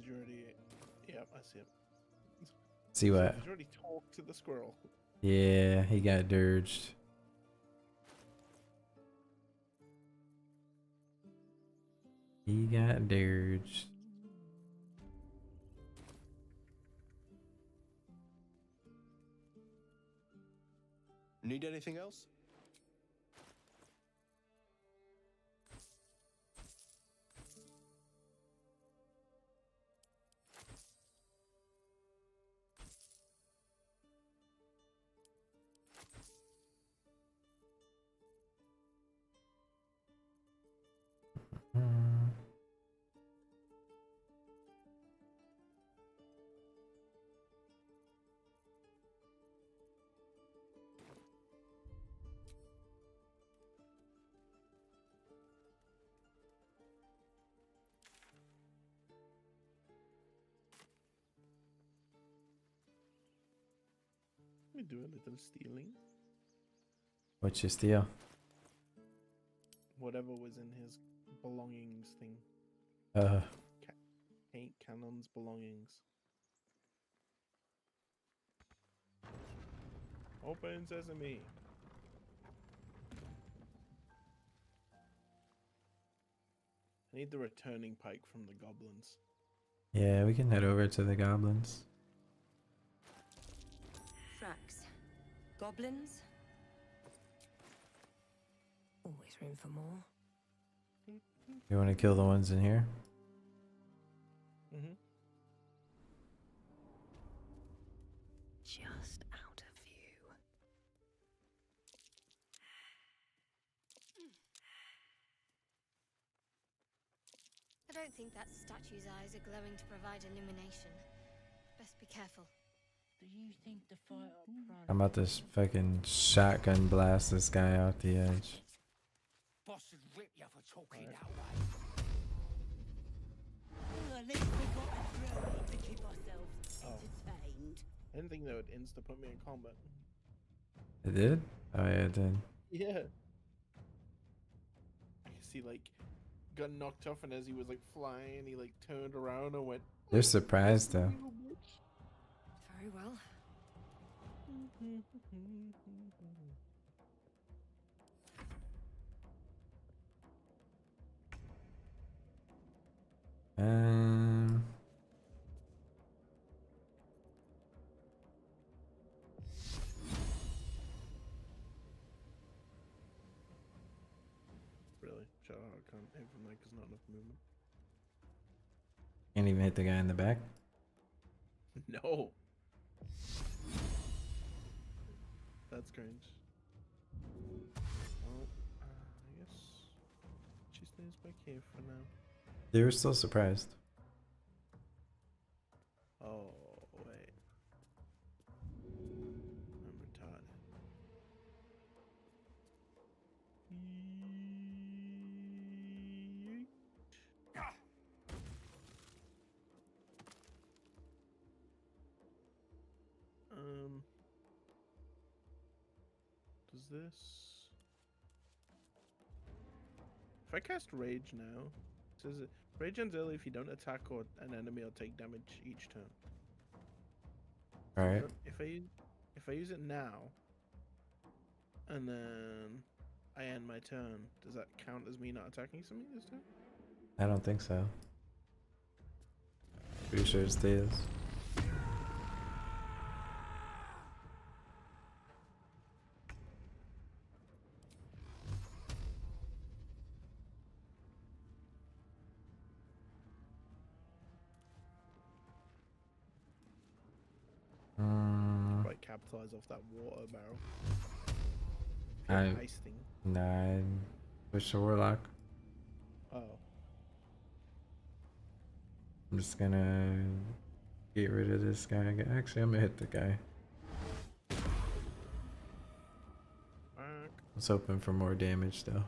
Did you already? Yep, I see it. See what? He's already talked to the squirrel. Yeah, he got dirged. He got dirged. Need anything else? Let me do a little stealing. What'd you steal? Whatever was in his belongings thing. Paint Cannon's belongings. Open sesame. I need the returning pike from the goblins. Yeah, we can head over to the goblins. Frax. Goblins? Always room for more. You want to kill the ones in here? Mm-hmm. Just out of view. I don't think that statue's eyes are glowing to provide illumination. Best be careful. Do you think the fight up front? I'm about to fucking shotgun blast this guy out the edge. Boss would rip you for talking that way. Well, at least we got a drill to keep ourselves entertained. I didn't think that would insta put me in combat. It did? Oh yeah, it did. Yeah. I can see like got knocked off, and as he was like flying, he like turned around and went. They're surprised though. Very well. Really? Shut up, I can't aim from there because not enough movement. Can't even hit the guy in the back. No. That's strange. Well, I guess she stays back here for now. They were still surprised. Oh, wait. I'm retarded. Does this... If I cast Rage now, it says it, Rage ends early if you don't attack or an enemy will take damage each turn. Alright. If I use it now, and then I end my turn, does that count as me not attacking something this turn? I don't think so. Pretty sure it stays. Quite capitalize off that water barrel. Ice thing. 9. Push the warlock. Oh. I'm just gonna get rid of this guy. Actually, I'm gonna hit the guy. I was hoping for more damage though.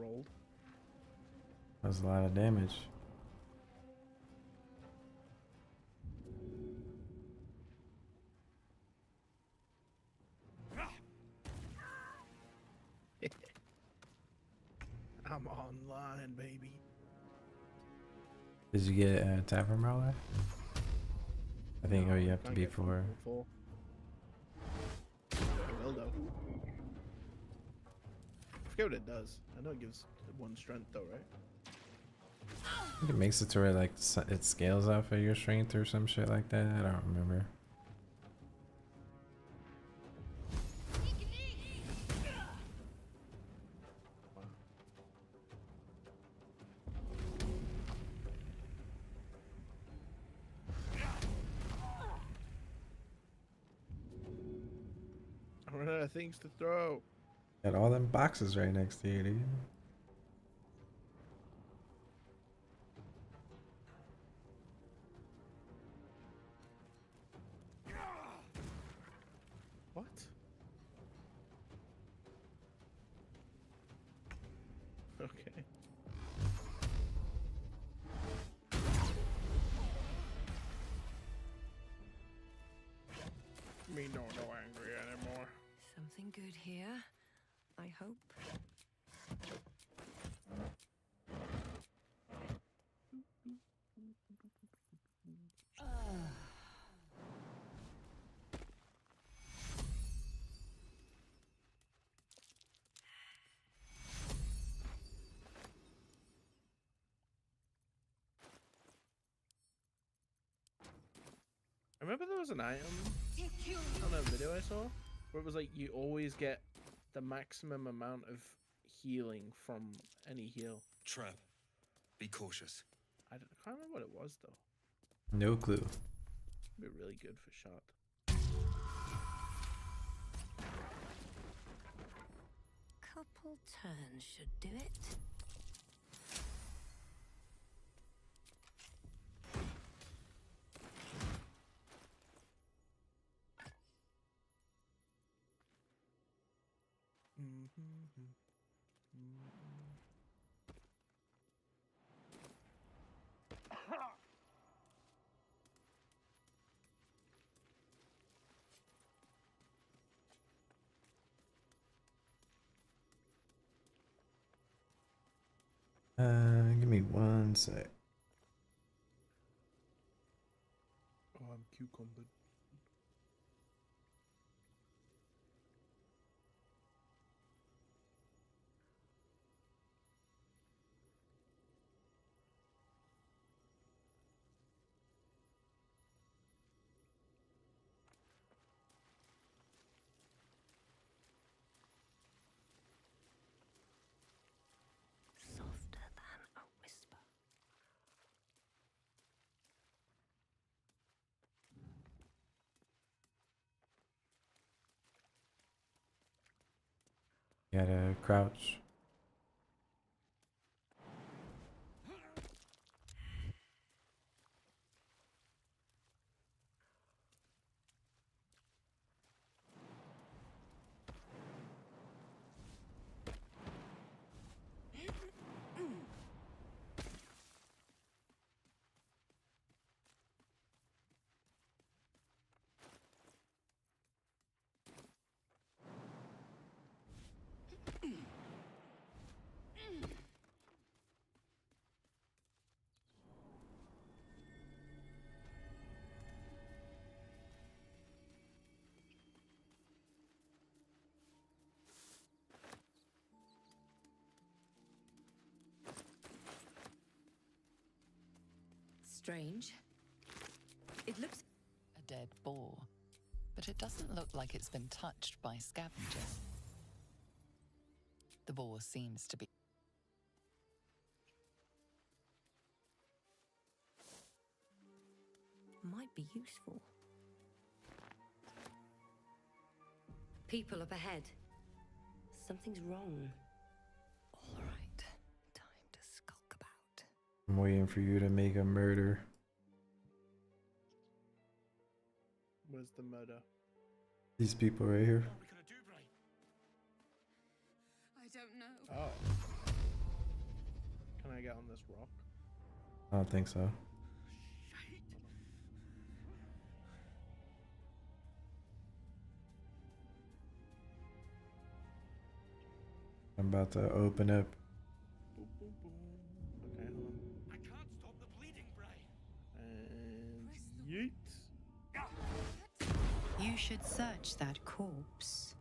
rolled. That was a lot of damage. I'm online, baby. Did you get a Tavern Brawler? I think, No, oh, you I have to can't be get from 4. level 4. I will though. I forget what it does. I know it gives 1 strength though, right? I think it makes it to where like it scales off of your strength or some shit like that. I don't remember. I run out of things to throw. Got all them boxes right next to you, dude. What? Okay. Me no angry anymore. Something good here, I hope. I remember there was an item on a video I saw where it was like you always get the maximum amount of healing from any heal. Trap. Be cautious. I can't remember what it was though. No clue. Be really good for shot. Couple turns should do it. Give me 1 sec. Oh, I'm cucumbered. Softer than a whisper. You gotta crouch. Strange. It looks A dead boar, but it doesn't look like it's been touched by scavengers. The boar seems to be might be useful. People up ahead. Something's wrong. All right, time to skulk about. I'm waiting for you to make a murder. Where's the murder? These people right here. I don't know. Oh. Can I get on this rock? I don't think so. I'm about to open up. Boom, boom, boom. Okay, hold on. I can't stop the bleeding, Bray. And yeet. You should search that corpse.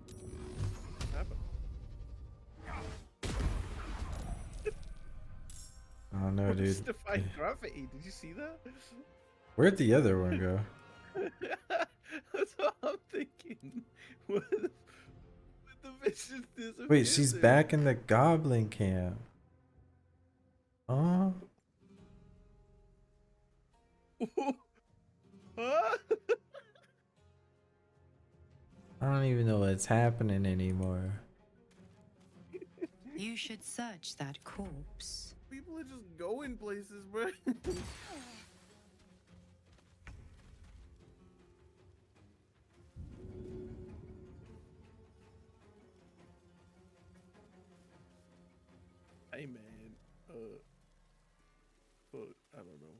What's happened? Oh no, dude. What's defying gravity? Did you see that? Where'd the other one go? That's what I'm thinking. Where the vision disappeared? Wait, she's back in the goblin camp. Oh. Huh? I don't even know what's happening anymore. You should search that corpse. People are just going places, bro. Hey man, fuck, I don't know.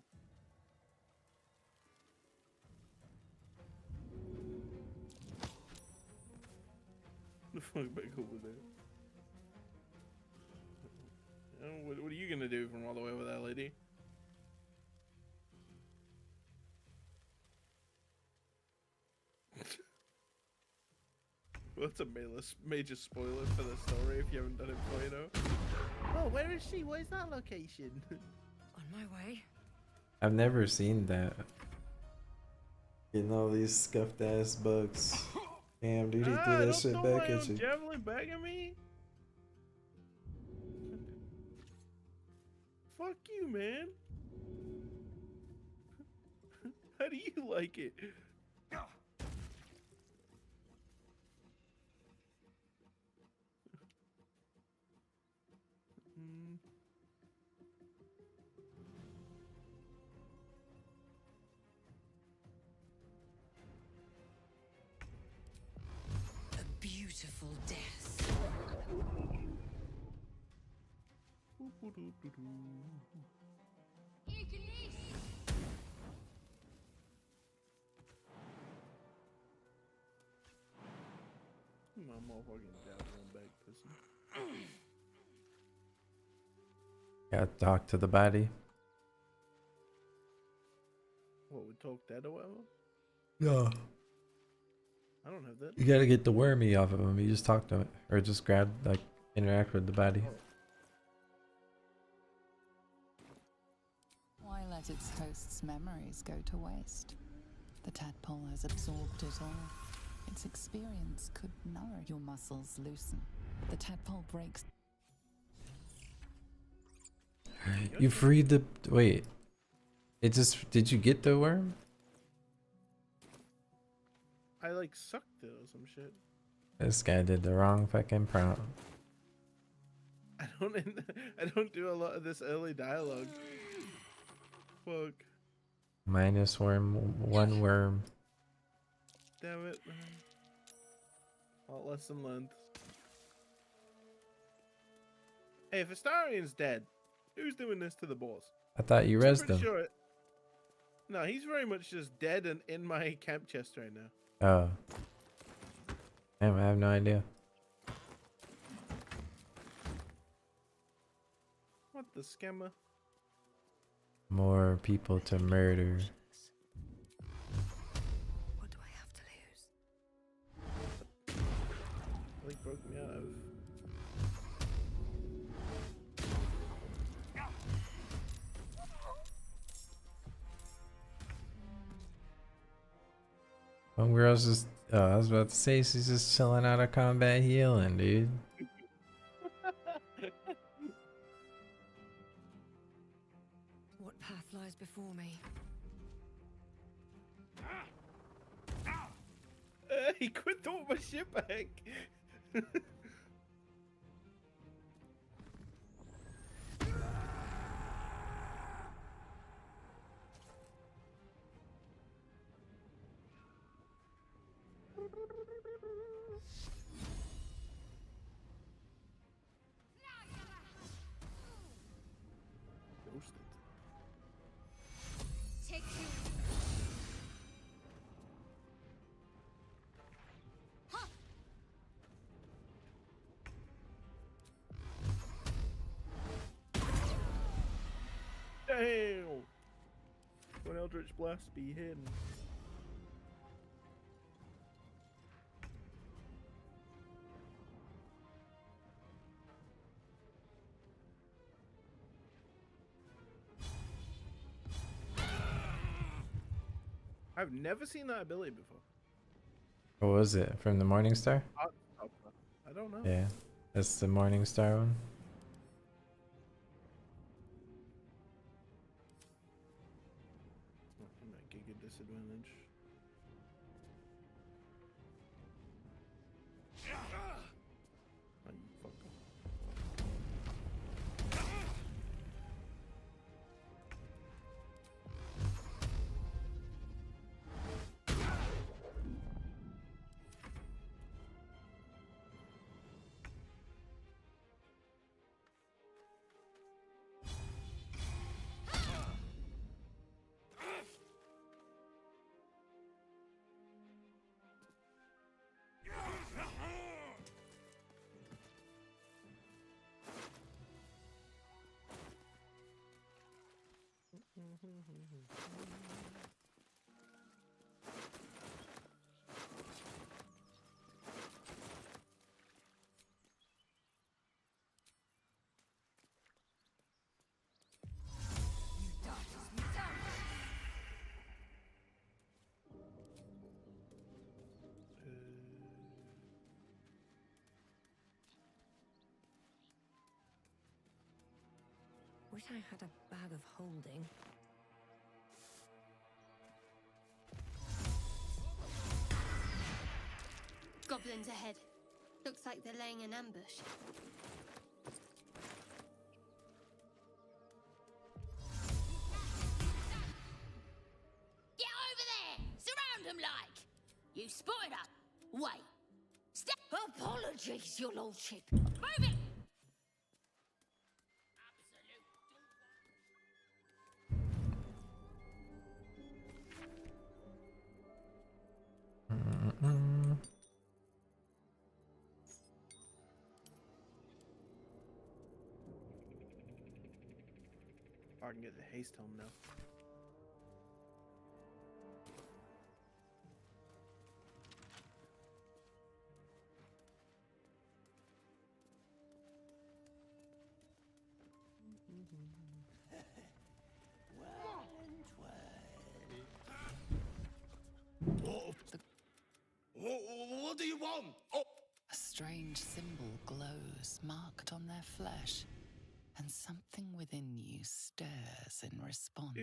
The fuck back over there. What are you gonna do from all the way over there, lady? Well, that's a major spoiler for the story if you haven't done it before, you know. Oh, where is she? Where's that location? On my way. I've never seen that. Getting all these scuffed ass bugs. Damn, dude, he threw that shit back at you. Javelin back at me? Fuck you, man. How do you like it? A beautiful death. My motherfucking javelin back pussy. Gotta talk to the body. What, would talk dead or whatever? No. I don't have that. You gotta get the wormy off of him. You just talk to it. Or just grab, like, interact with the body. Why let its host's memories go to waste? The tadpole has absorbed it all. Its experience could nourish your muscles loosen. The tadpole breaks. You freed the... Wait. It just... Did you get the worm? I like sucked it or some shit. This guy did the wrong fucking prompt. I don't do a lot of this early dialogue. Fuck. Minus worm, one worm. Damn it, man. Lot lesson learned. Hey, if Astarian's dead, who's doing this to the boss? I thought you rezzed him. Sure no, he's very much just dead and in my camp chest right now. Oh. Damn, I have no idea. What the scammer? More people to murder. What do I have to lose? Like broke me out of. Homegirl else just... Oh, I was about to say she's just chilling out of combat healing, dude. What path lies before me? He quit throwing my shit back. When Eldritch Blast be hidden. I've never seen that ability before. What was it? From the Morning Star? I don't know. Yeah, that's the Morning Star one. Oh, might get a disadvantage. Oh, you fucker. Wish I had a bag of holding. Goblins ahead. Looks like they're laying an ambush. Get over there! Surround them like! You spotted up! Wait! Step! Apologies, your lordship. Move it! I can get the haste home now. What do you want? Oh. A strange symbol glows, marked on their flesh, and something within you stirs in response.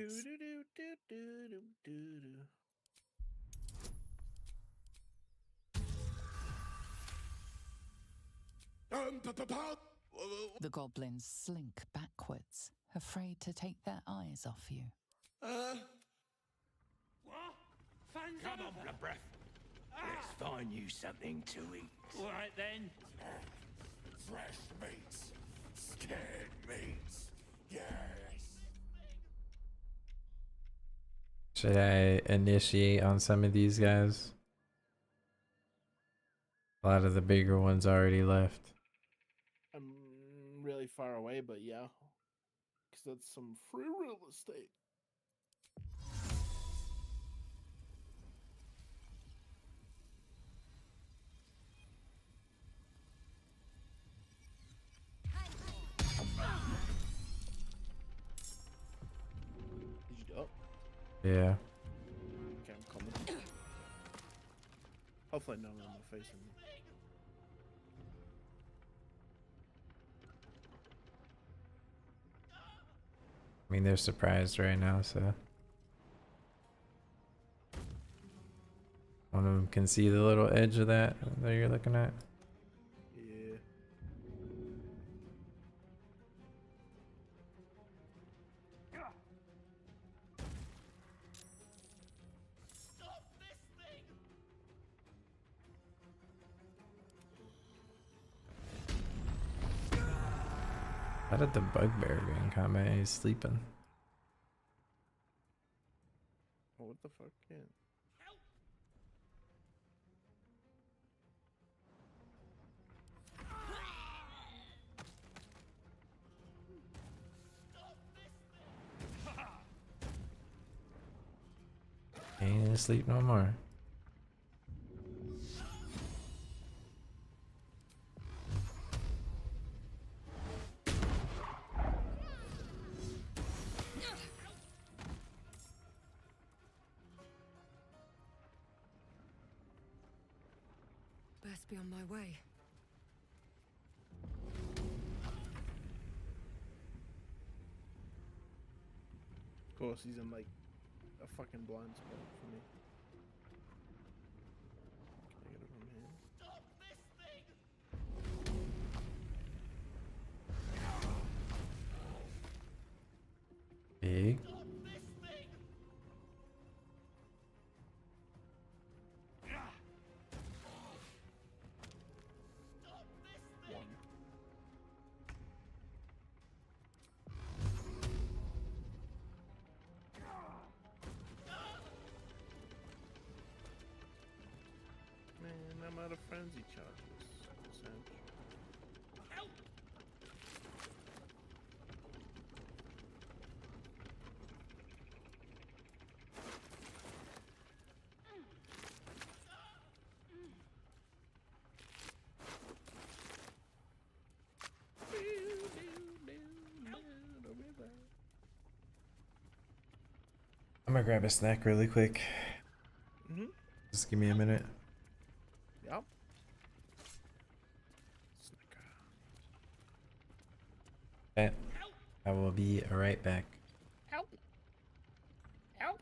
The goblins slink backwards, afraid to take their eyes off you. What? Come on, blood breath. Let's find you something to eat. All right then. Fresh meats. Scared meats. Yes. Should I initiate on some of these guys? A lot of the bigger ones already left. I'm really far away, but yeah. Because that's some free real estate. Did you go? Yeah. Okay, I'm coming. Hopefully none of them are facing me. I mean, they're surprised right now, so. One of them can see the little edge of that you're looking at. Yeah. How did the bugbear get in combat? He's sleeping. Oh, what the fuck? Yeah. Ain't sleep no more. Best be on my way. Of course, he's in like a fucking blind spot for me. Can I get it from here? Big. Man, I'm out of frenzy charges. Help! I'm gonna grab a snack really quick. Mm-hmm. Just give me a minute. Yep. Okay. I will be right back. Help! Help!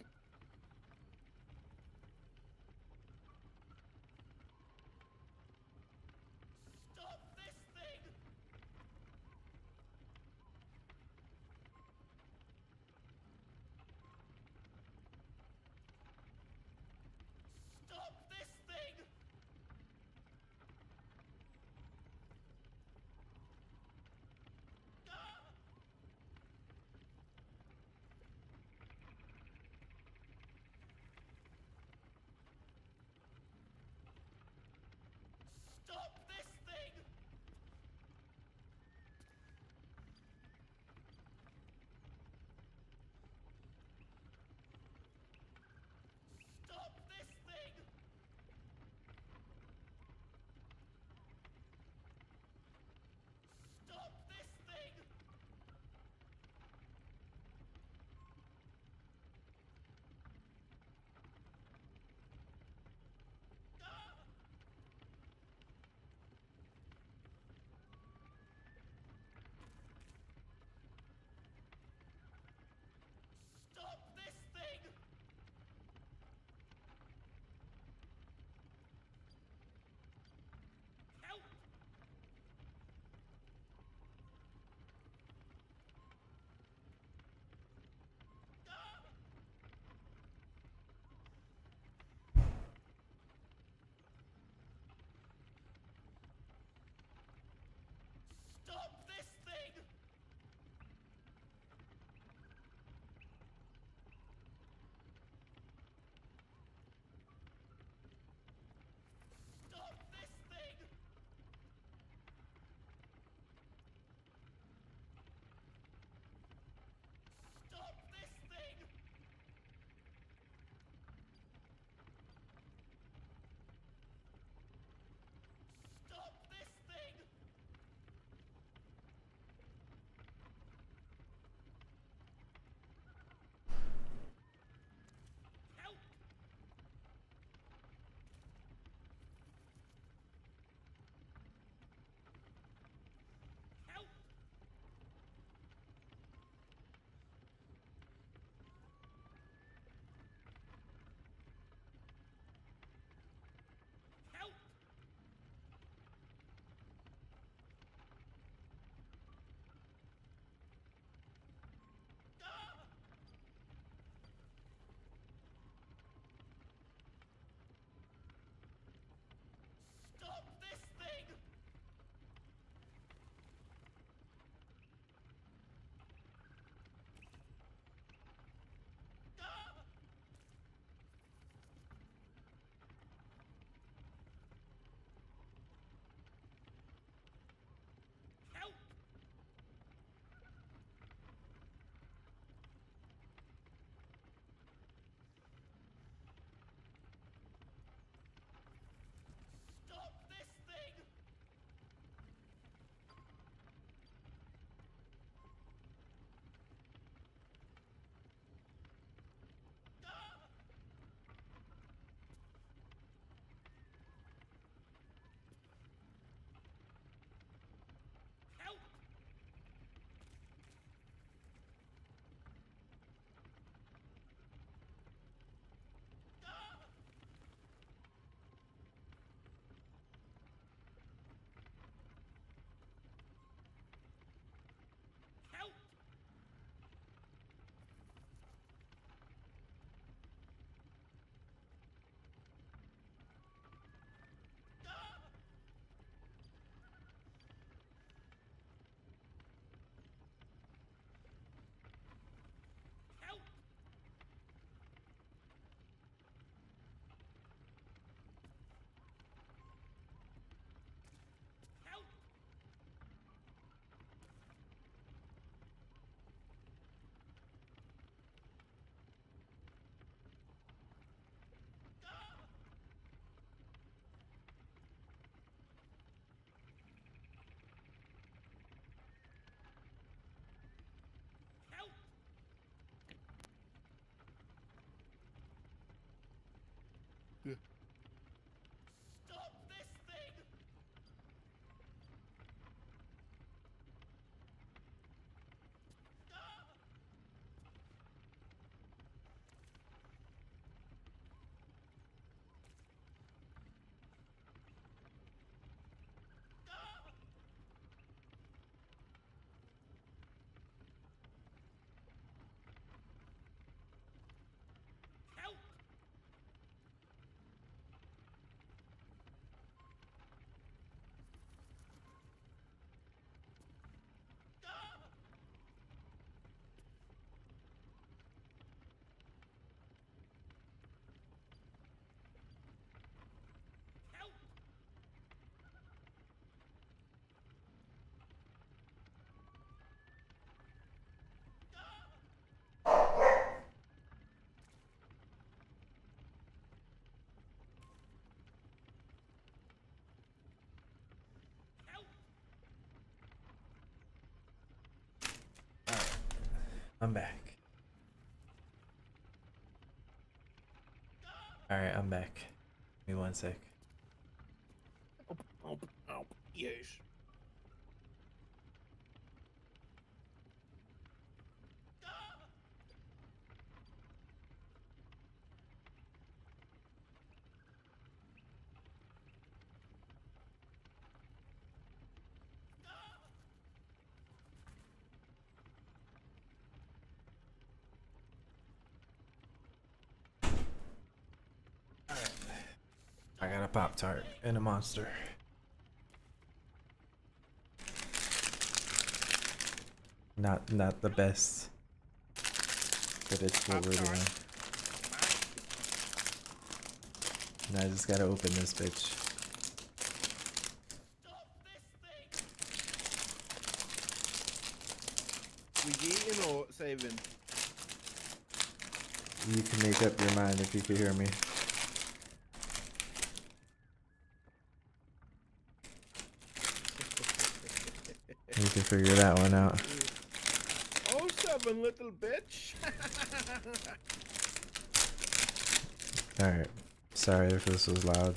Stop this thing! Help! Help! I'm back. Alright, I'm back. Give me one sec. Yes. I got a Pop-Tart and a Monster. Not the best, but it's what we're doing. Now I just gotta open this bitch. We eating or saving? You can make up your mind if you could hear me. You can figure that one out. Oh, 7, little bitch. Alright. Sorry if this was loud.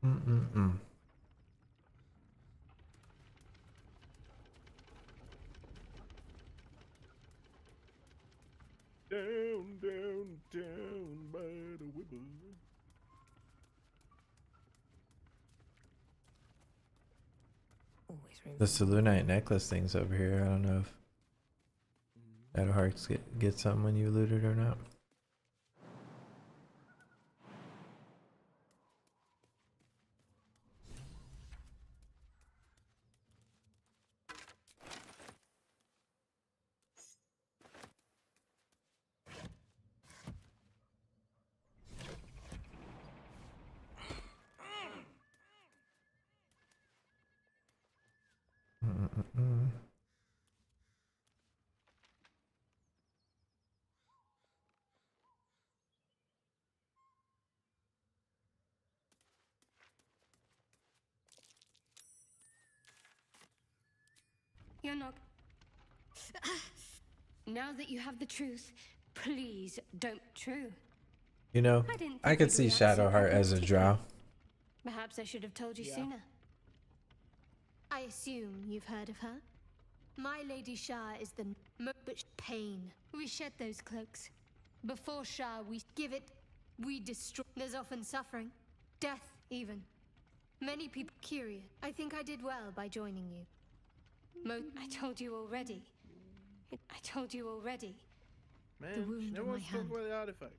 Mm-mm-mm. Down, down, down by the river. The Selûnite necklace thing's over here. I don't know if Shadowhearts get something when you loot it or not. Mm-mm-mm. You're not. Now that you have the truth, please don't. True. You know, I could see Shadowheart as a drow. Perhaps I should have told you sooner. I assume you've heard of her. My Lady Shah is the but pain. We shed those cloaks. Before Shah, we give it, we destroy. There's often suffering, death even. Many people curious. I think I did well by joining you. I told you already. I told you already. Man, the wound no on my one's talking hand. about the artifact.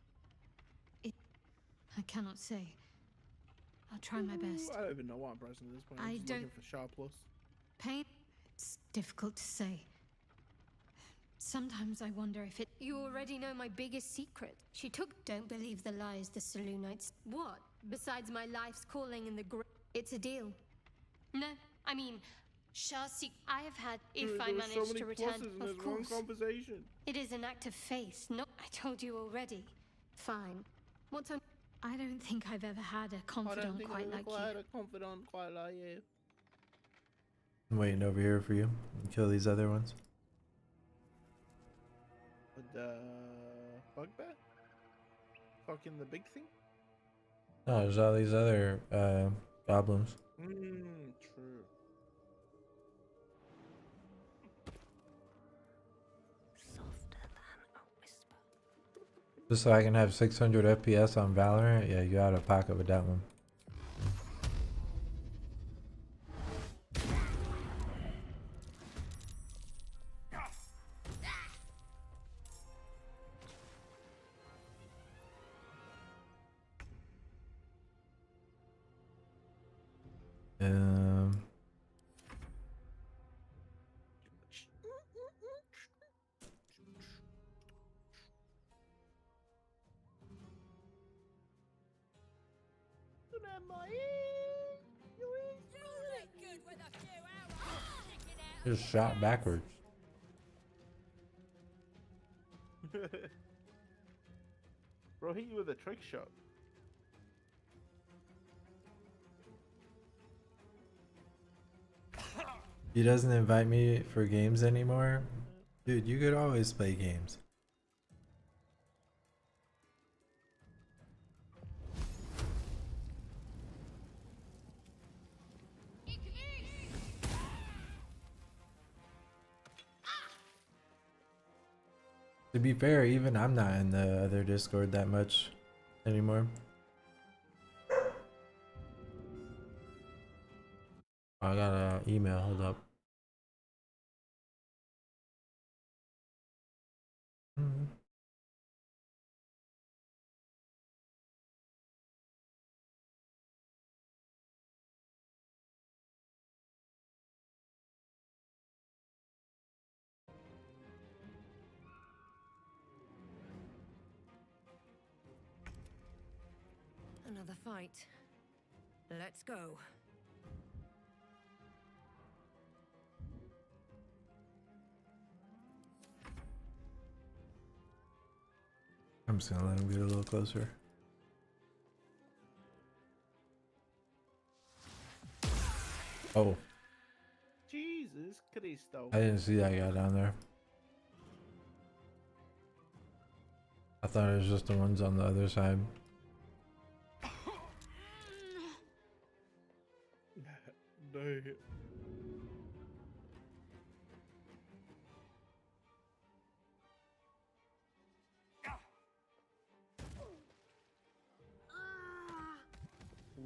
I cannot say. I'll try my best. I don't even know what I'm pressing at this point. I'm I just don't- looking for Sharp Plus. Pain? It's difficult to say. Sometimes I wonder if it. You already know my biggest secret. She took. Don't believe the lies the Selûnites. What? Besides my life's calling in the it's a deal. No, I mean, Shasi, I have had. If Dude, I there were manage so many to return, pluses in of this one course. conversation. It is an act of faith. No, I told you already. Fine. What's on? I don't think I've ever had a I don't confidant think quite I've like ever you. had a confidant quite like you. I'm waiting over here for you. Kill these other ones. The bugbear? Fucking the big thing? No, there's all these other goblins. True. Just so I can have 600 FPS on Valorant? Yeah, you out of pocket with that one. Just shot backwards. Bro, hit you with a trick shot. He doesn't invite me for games anymore? Dude, you could always play games. To be fair, even I'm not in the other Discord that much anymore. I got an email, hold up. Another fight. Let's go. I'm just gonna let him get a little closer. Oh, Jesus Cristo. I didn't see that guy down there. I thought it was just the ones on the other side. No.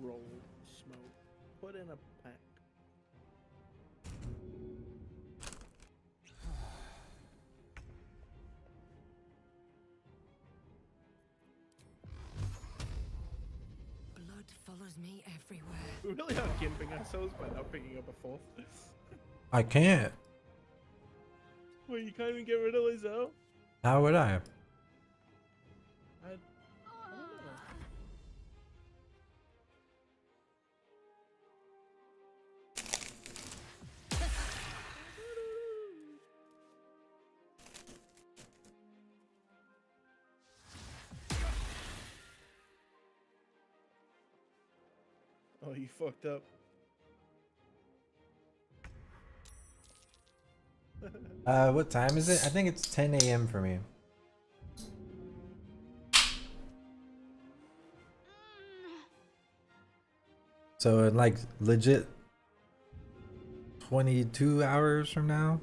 Roll, smoke, put in a pack. Blood follows me everywhere. We really are gimping ourselves by not picking up a fourth. I can't. Wait, you can't even get rid of Lizelle? How would I? I don't know. Oh, you fucked up. What time is it? I think it's 10 a.m. for me. So in like legit 22 hours from now?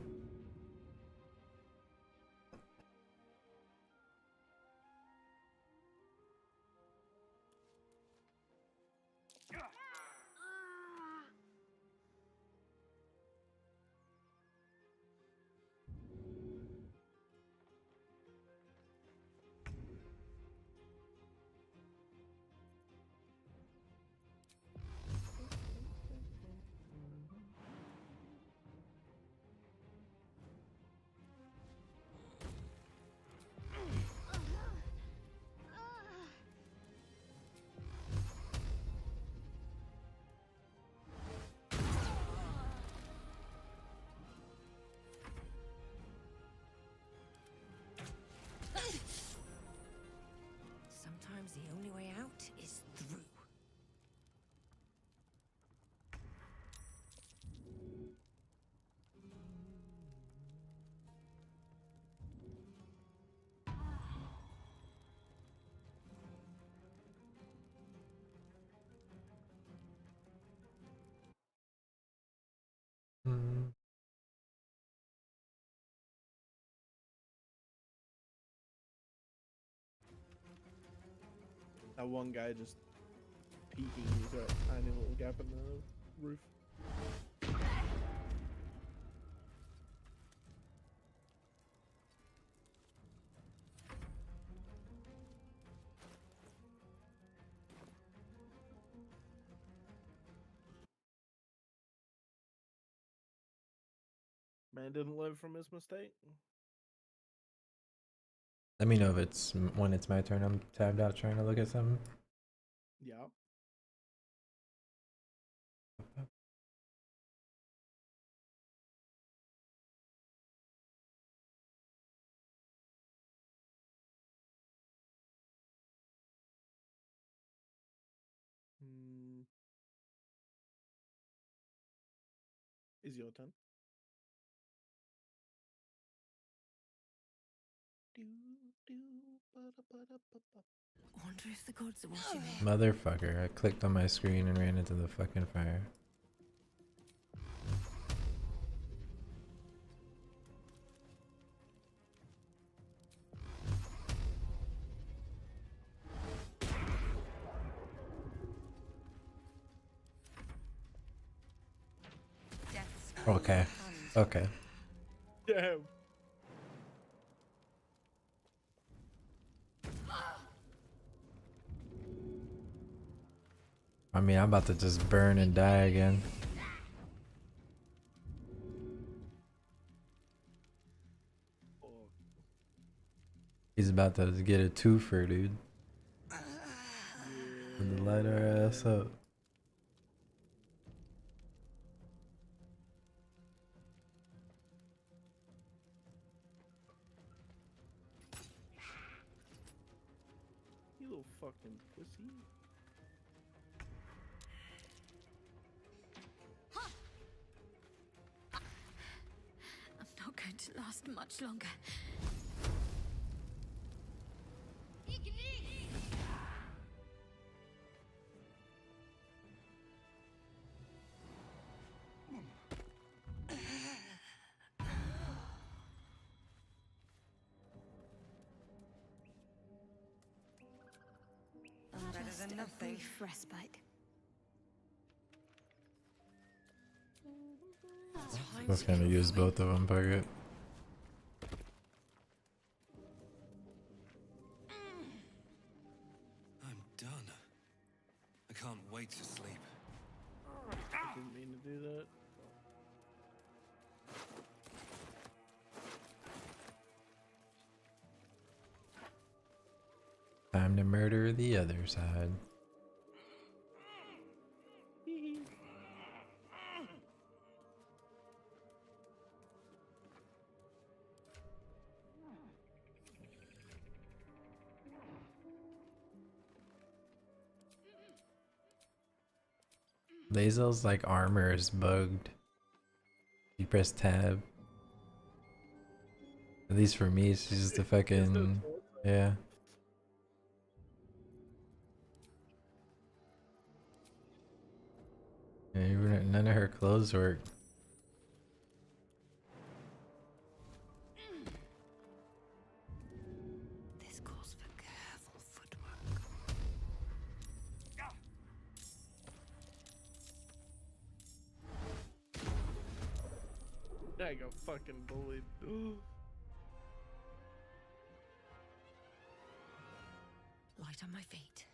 That one guy just peeking you through a tiny little gap in the roof. Man didn't learn from his mistake. Let me know if it's when it's my turn. I'm tabbed out trying to look at something. Yeah. Is your turn? Wonder if the gods are watching me. Motherfucker, I clicked on my screen and ran into the fucking fire. Okay. Okay. Damn. I mean, I'm about to just burn and die again. He's about to get a twofer, dude. And to light our ass up. You little fucking pussy. I'm not going to last much longer. Better Just than a nothing. brief respite. Just gonna use both of them, fuck it. I'm done. I can't wait to sleep. I didn't mean to do that. Time to murder the other side. Lazel's like armor is bugged. You press tab. At least for me, it's just the fucking yeah. Yeah, even none of her clothes work. This calls for careful footwork. I got fucking bullied. Light on my feet.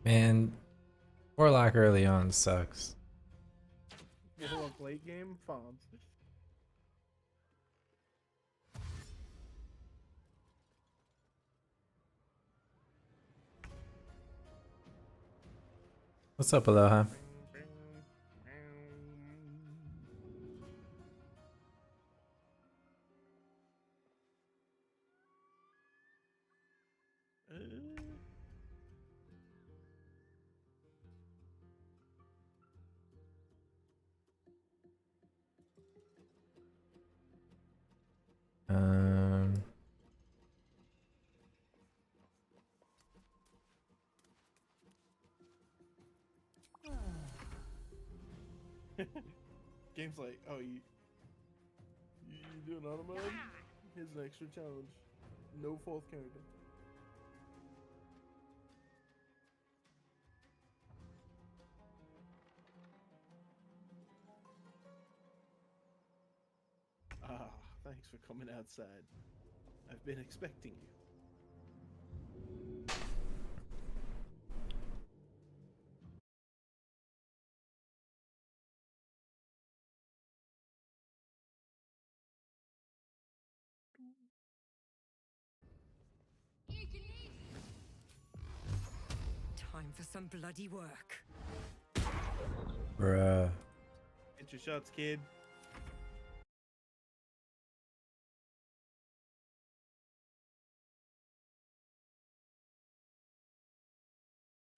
Man, Warlock early on sucks. Warlock late game? Fonz. What's up, Aloha? Um, Game's like, oh, you doing auto mode? Here's an extra challenge. No fourth character. Ah, thanks for coming outside. I've been expecting you. Time for some bloody work. bruh. Get your shots, kid.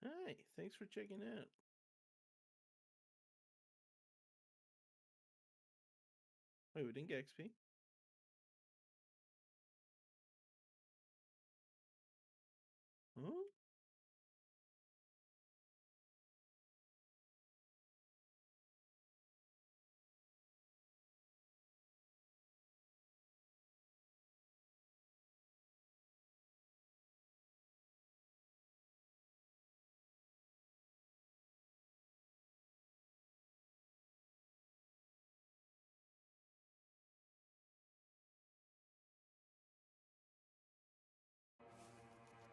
Hi, thanks for checking out. Wait, we didn't get XP? Huh?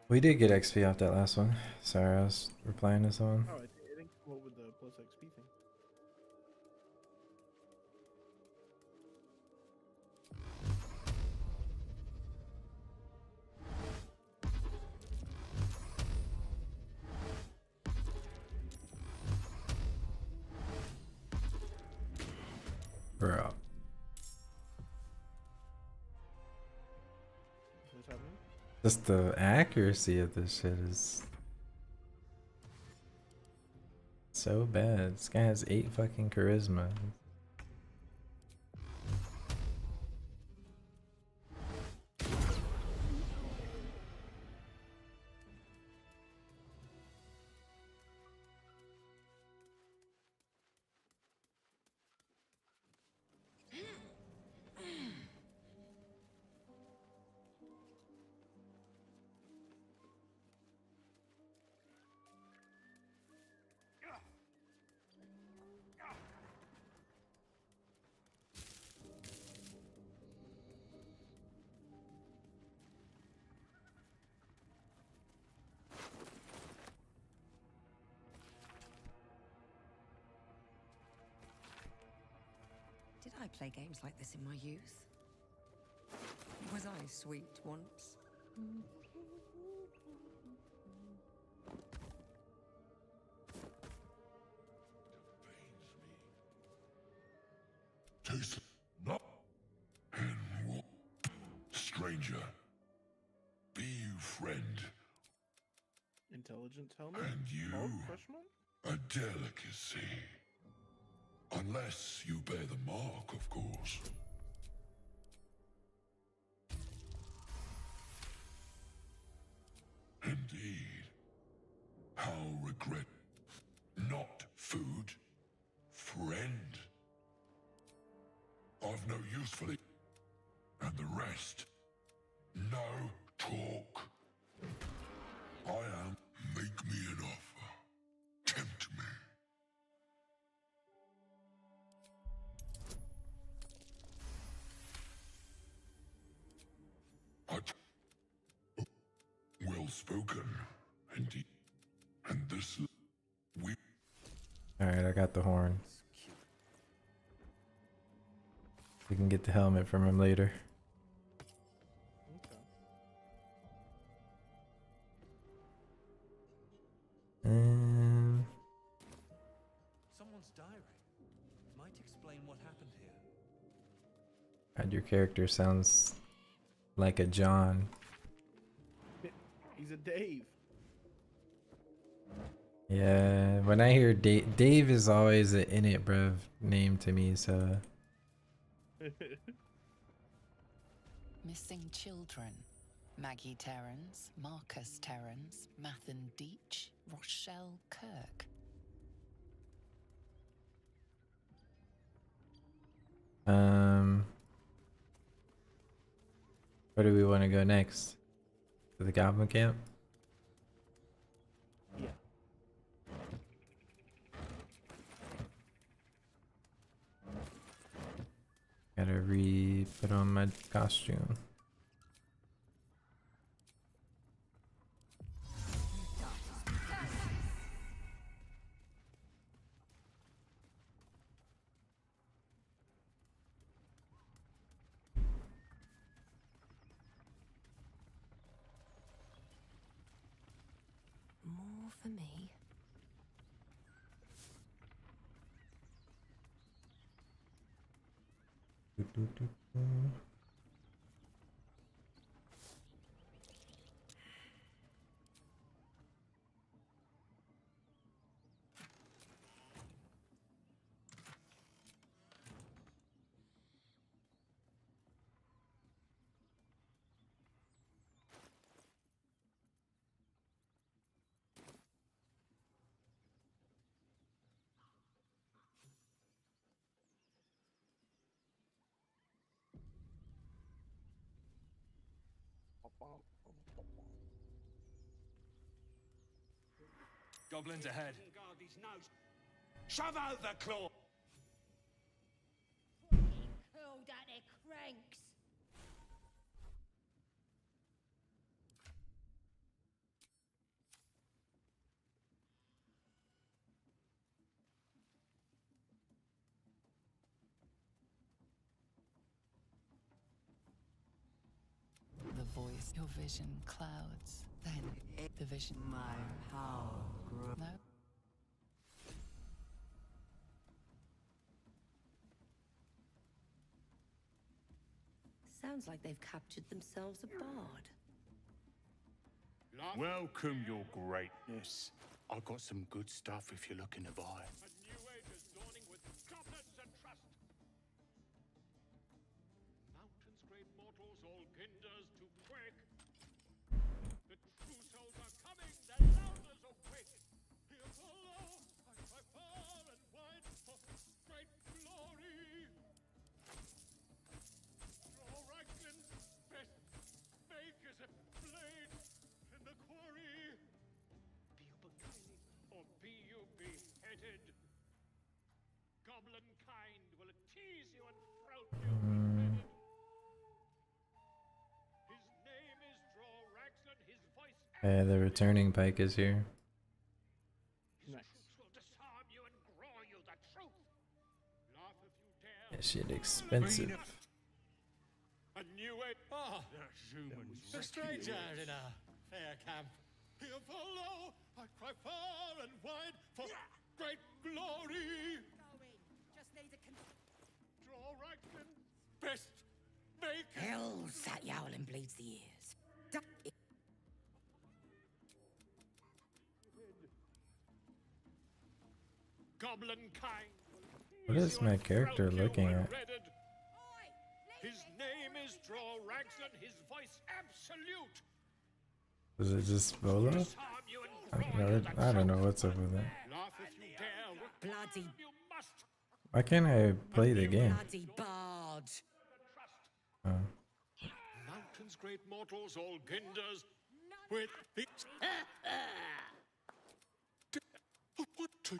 We did get XP off that last one. Sorry, I was replying to someone. Oh, I didn't come up with the plus XP thing. Bro. What's happening? Just the accuracy of this shit is so bad. This guy has 8 fucking charisma. Did I play games like this in my youth? Was I sweet once? Taste not and what? Stranger, be you friend, Intelligence helmet? and you Bulk? Question mark? a delicacy. Unless you bear the mark, of course. Indeed. How regret. Not food. Friend. I've no use for it. And the rest. No talk. I am. Make me an offer. Tempt me. Well spoken, indeed. And this we. Alright, I got the horn. We can get the helmet from him later. God, your character sounds like a John. He's a Dave. Yeah, when I hear Dave is always an in it bruv name to me, so. Missing children. Maggie Terrans, Marcus Terrans, Mathan Deach, Rochelle Kirk. Where do we want to go next? To the Goblin Camp? Yeah. Gotta put on my costume. More for me. Goblins ahead. Shove out the claw! Curled at their cranks. The voice, your vision clouds. Then the vision. My power grows. No. Sounds like they've captured themselves a bard. Welcome, your greatness. I've got some good stuff if you're looking to buy. A new age is dawning with goblins and trust. Mountains, great mortals, all ginders to quake. The true souls are coming, their louders awake. Here follow, I cry far and wide for great glory. Draw Reichland's best, make as a blade in the quarry. Be you beguiled, or be you beheaded. Goblin kind will tease you and frown you red-headed. His name is Draw Raglan, his voice Yeah, the returning pike is here. Nice. will disarm you and grow you the truth. Laugh if you dare. That shit expensive. A new age. Ah, a stranger in a fair camp. Here follow, I cry far and wide for great glory. Just need a Draw Raglan, best make. Hell's that yowling bleeds the ears. Goblin kind. What is my character looking at? His name is Draw Raglan, his voice absolute. Is it just Volo? I don't know what's up with that. Laugh if you dare. Bloody. You must. Why can't I play the game? Bloody bard. Oh. Mountains, great mortals, all ginders with the. What to.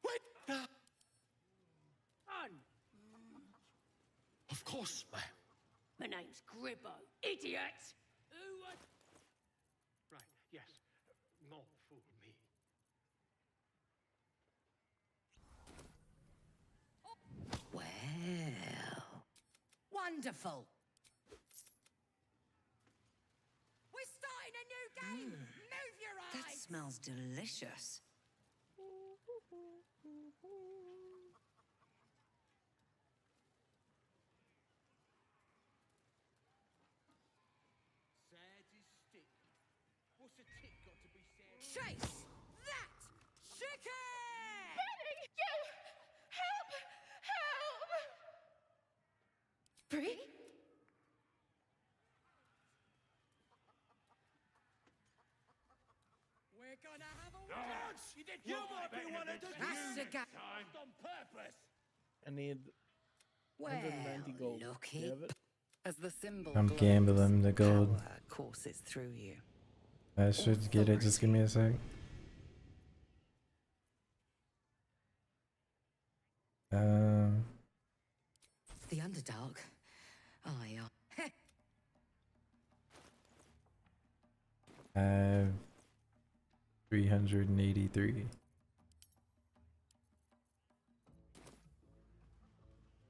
Wait. Of course, ma'am. My name's Gribbo. Idiot! Right, yes. No fool me. Well, wonderful. We're starting a new game. Move your eyes. That smells delicious. Chase that chicken! Benny! You! Help! Help! Bree? We're gonna have a You might be one of the That's a gap. on purpose. I need Well, 190 gold. look Do you it. have it? As the symbol I'm glows, gambling the gold. power courses through you. I should get it. Just give me a sec. The Underdark. I have 383.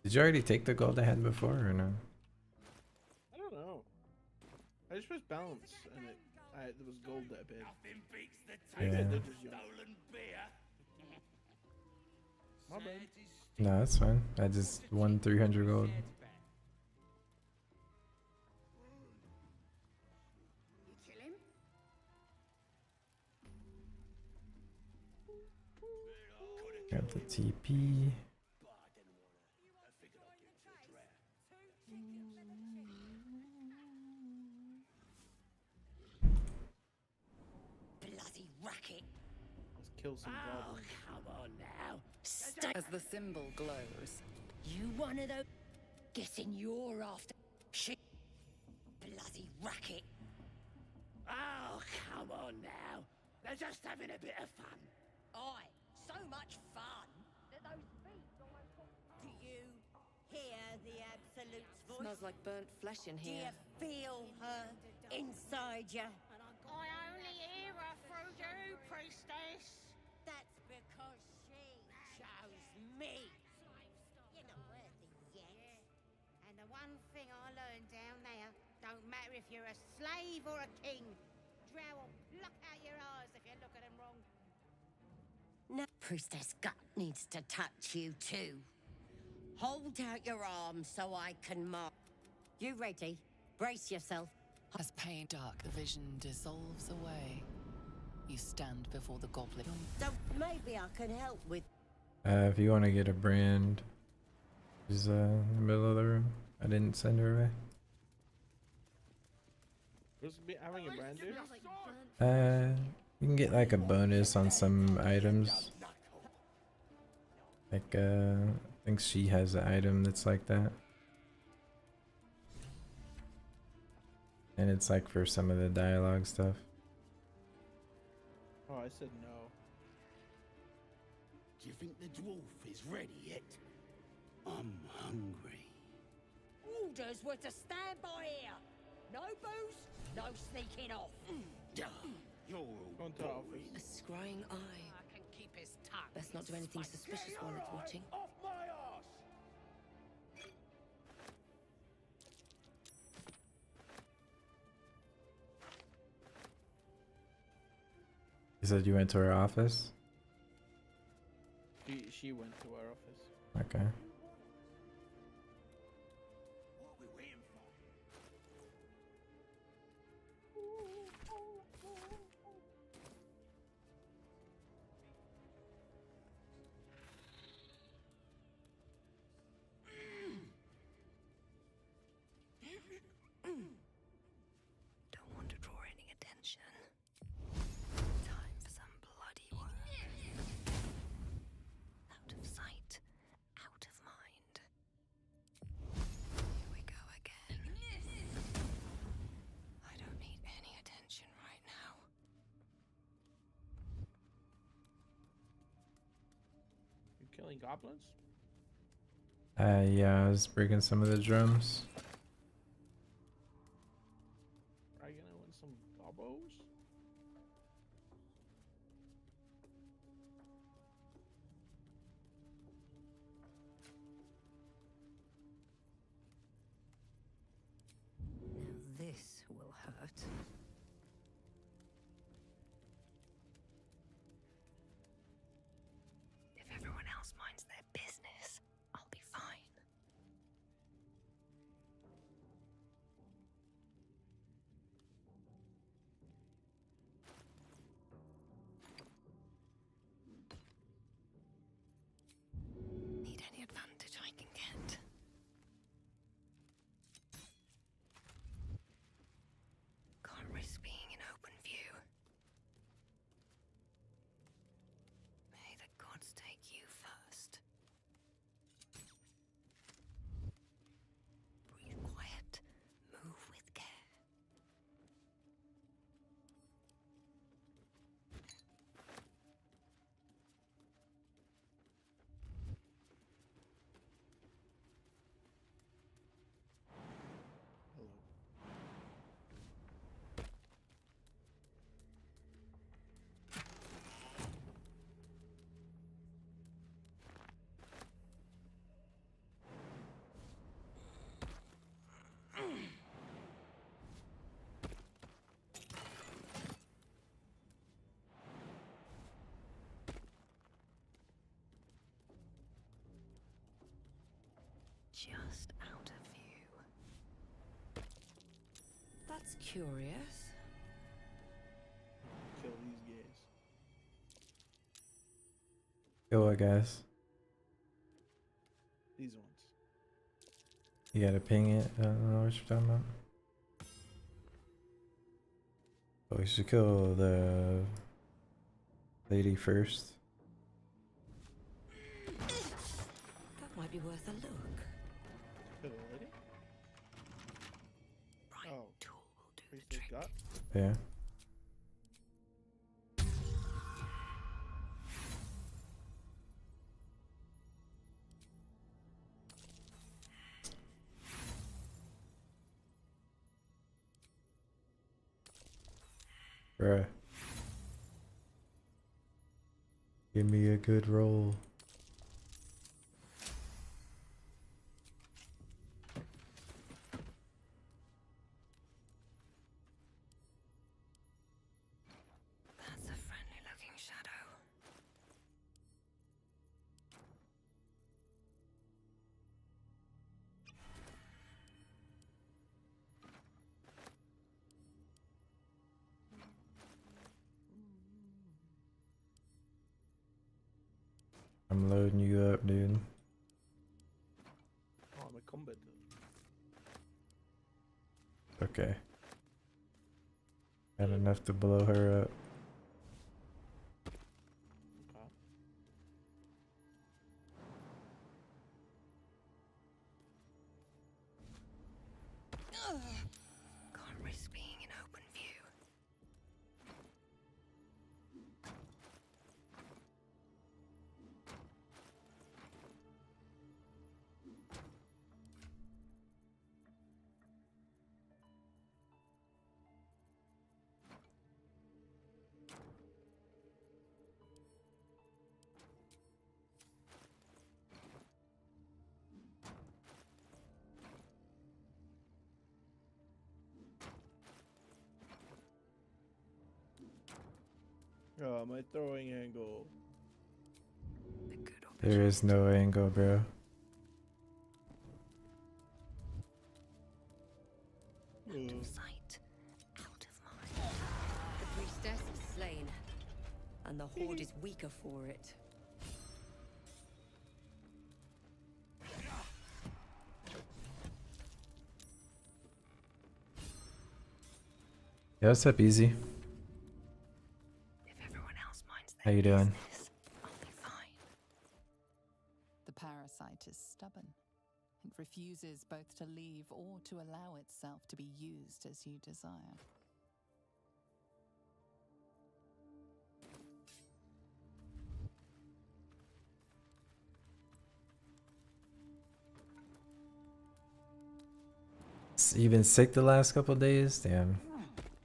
Did you already take the gold I had before or no? I don't know. I just pressed balance and there was gold that bid. Nothing beats the Yeah. taste of stolen beer. My bad. No, that's fine. I just won 300 gold. You kill him? Grab the TP. Bloody racket. Let's kill some goblins. Come on now. As the symbol glows, You one of those? Guessing you're after shit. Bloody racket. Oh, come on now. They're just having a bit of fun. Aye, so much fun that those feet almost got... Do you hear the Absolute's voice? smells like burnt flesh in Do you here. feel her inside you? I only hear her through you, priestess. That's because she chose me. You're not worthy yet. And the one thing I learned down there, don't matter if you're a slave or a king. Drow will pluck out your eyes if you look at them wrong. No, Priestess Gut needs to touch you too. Hold out your arms so I can mark. You ready? Brace yourself. As pain dark, the vision dissolves away. You stand before the goblin. So maybe I can help with... If you want to get a brand, she's in the middle of the room. I didn't send her away. Supposed to be having a brand dude? You can get like a bonus on some items. Like I think she has an item that's like that. And it's like for some of the dialogue stuff. Oh, I said no. Do you think the dwarf is ready yet? I'm hungry. Orders were to stand by here. No booze, no sneaking off. You're all Go into office. A scrying eye. I can keep his tongue. Best not do anything suspicious while it's watching. Off my arse! You said you went to her office? She went to our office. Okay. What are we waiting for? Don't want to draw any attention. Time for some bloody work. Out of sight, out of mind. Here we go again. I don't need any attention right now. You killing goblins? Yeah, I was breaking some of the drums. Are you gonna win some gobos? Now this will hurt. If everyone else minds their business, I'll be fine. just out of view. That's curious. Kill these gays. Kill what, guys? These ones. You gotta ping it. I don't know what you're talking about. Oh, we should kill the lady first. That might be worth a look. Kill the lady? Right tool will do the trick. Got? Yeah. Bruh. Give me a good roll. That's a friendly looking shadow. I'm loading you up, dude. Oh, I'm a combat. Okay. Got enough to blow her up. Can't risk being in open view. Oh, my throwing angle. There is no angle, bro. Out of sight, out of mind. The priestess is slain, and the horde is weaker for it. Yeah, what's up, Easy? If everyone else minds How you doing? business, I'll be fine. The parasite is stubborn. It refuses both to leave or to allow itself to be used as you desire. You been sick the last couple days? Damn.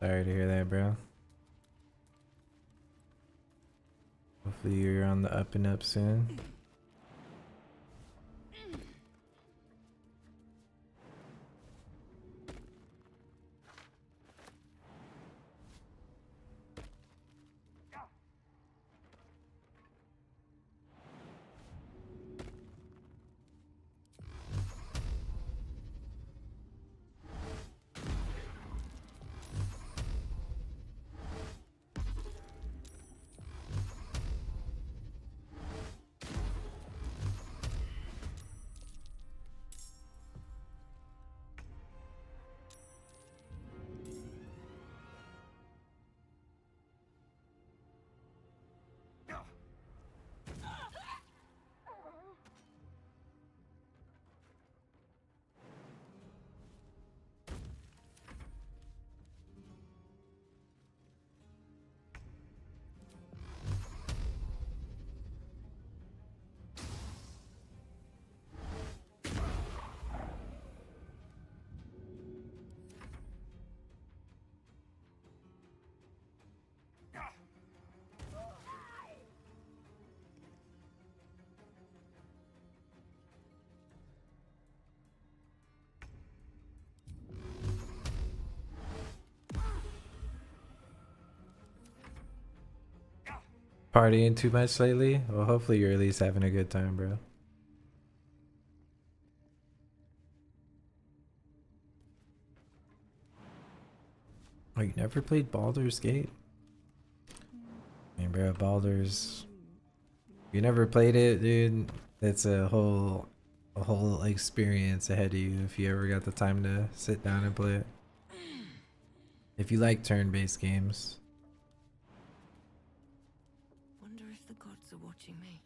Sorry to hear that, bro. Hopefully you're on the up and up soon. Partying too much lately? Well, hopefully you're at least having a good time, bro. Oh, you never played Baldur's Gate? Man, bro, Baldur's. You never played it, dude? It's a whole experience ahead of you if you ever got the time to sit down and play it. If you like turn-based games. Wonder if the gods are watching me.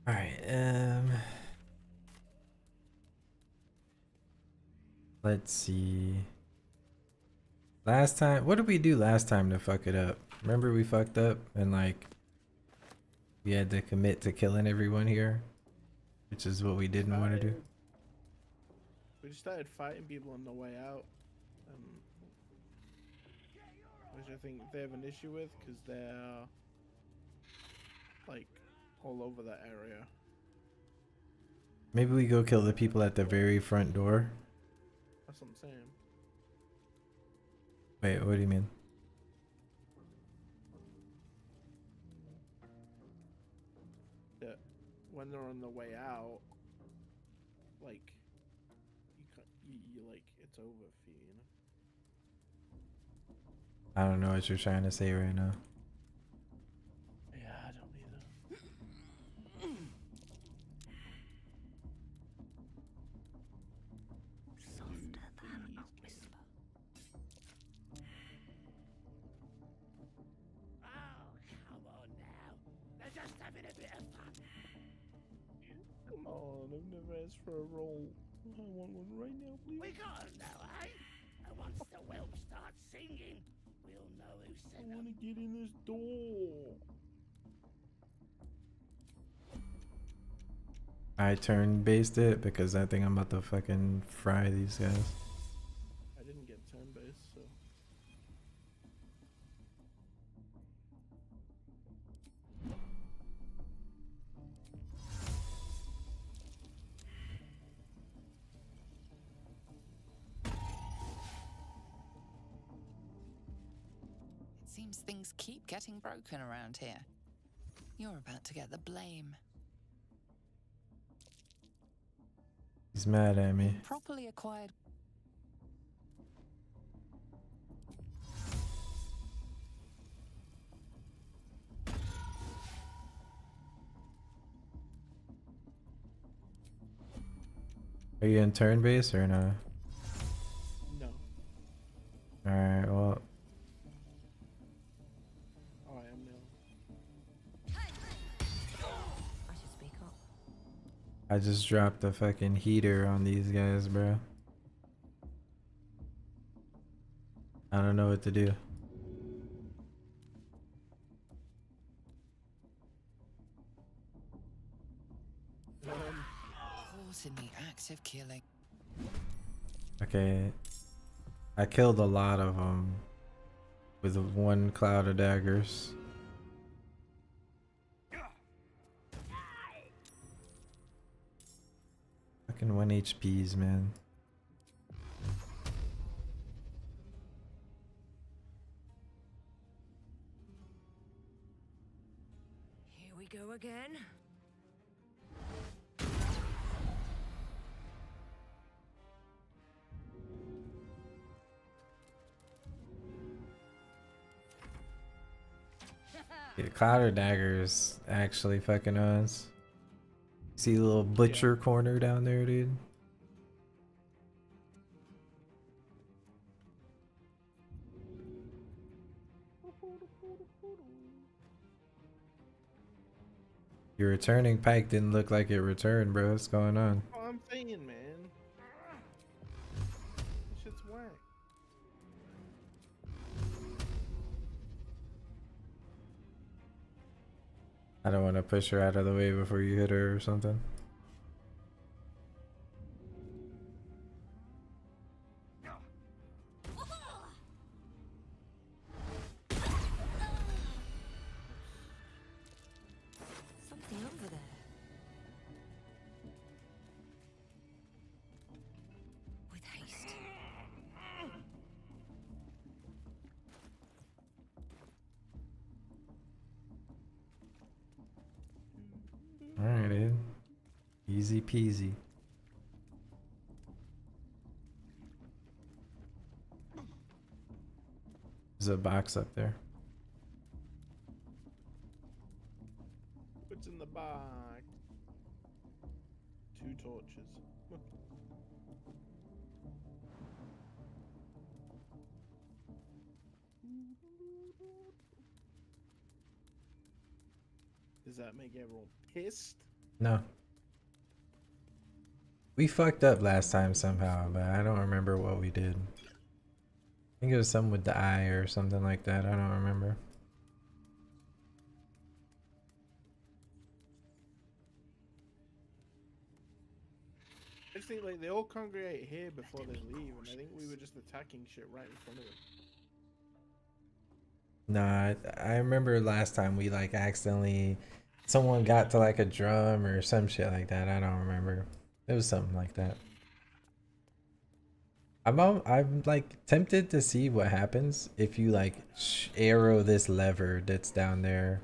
Alright, let's see. Last time, what did we do last time to fuck it up? Remember we fucked up and like we had to commit to killing everyone here, which is what we didn't want to do. We just started fighting people on the way out, which I think they have an issue with because they're like all over that area. Maybe we go kill the people at the very front door. That's what I'm saying. Wait, what do you mean? That when they're on the way out, like you like it's over for you, you know. I don't know what you're trying to say right now. Yeah, I don't either. Softer than a whisper. Oh, come on now. They're just having a bit of fun. Come on, I've never asked for a roll. I want one right now, please. We got 'em now, eh? And once the whelp starts singing, we'll know who I sent want to 'em. get in this door. I turn-based it because I think I'm about to fucking fry these guys. I didn't get turn-based, so. It seems things keep getting broken around here. You're about to get the blame. He's mad at me. Properly acquired. Are you in turn base or no? No. Alright, well. Oh, I am now. I should speak up. I just dropped the fucking heater on these guys, bro. I don't know what to do. Caught in the act of killing. Okay. I killed a lot of them with one cloud of daggers. Fucking 1 HPs, man. Here we go again. Yeah, Cloud Dagger is actually fucking us. See the little butcher corner down there, dude? Your returning pike didn't look like it returned, bro. What's going on? Oh, I'm saying, man. This shit's whack. I don't want to push her out of the way before you hit her or something. Something over there. With haste. Alright, dude. Easy peasy. There's a box up there. What's in the box? 2 torches. Does that make everyone pissed? No. We fucked up last time somehow, but I don't remember what we did. I think it was something with the eye or something like that. I don't remember. I just think like they all congregate here before they leave, and I think we were just attacking shit right in front of them. Nah, I remember last time we like accidentally, someone got to like a drum or some shit like that. I don't remember. It was something like that. I'm like tempted to see what happens if you like arrow this lever that's down there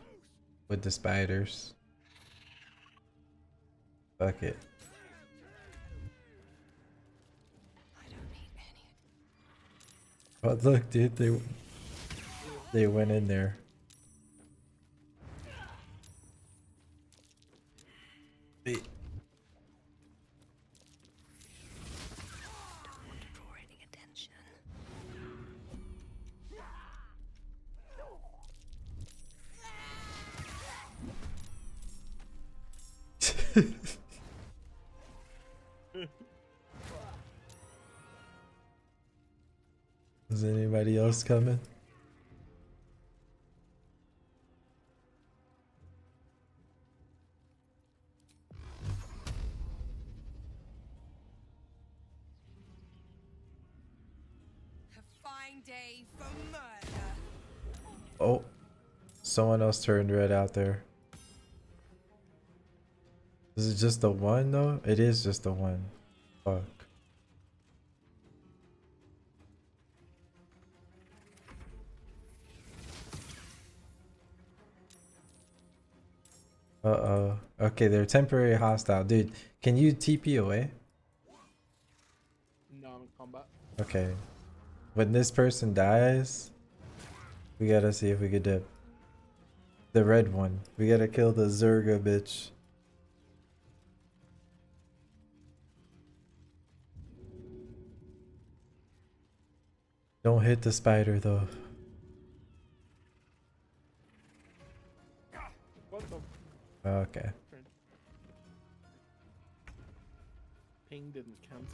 with the spiders. Fuck it. But look, dude, they went in there. They Is anybody else coming? A fine day for murder. Oh, someone else turned red out there. Is it just the one though? It is just the one. Fuck. Uh-oh. Okay, they're temporary hostile. Dude, can you TP away? No, I'm in combat. Okay. When this person dies, we gotta see if we could dip. The red one. We gotta kill the Zerga bitch. Don't hit the spider though. What the? Okay. Ping didn't cancel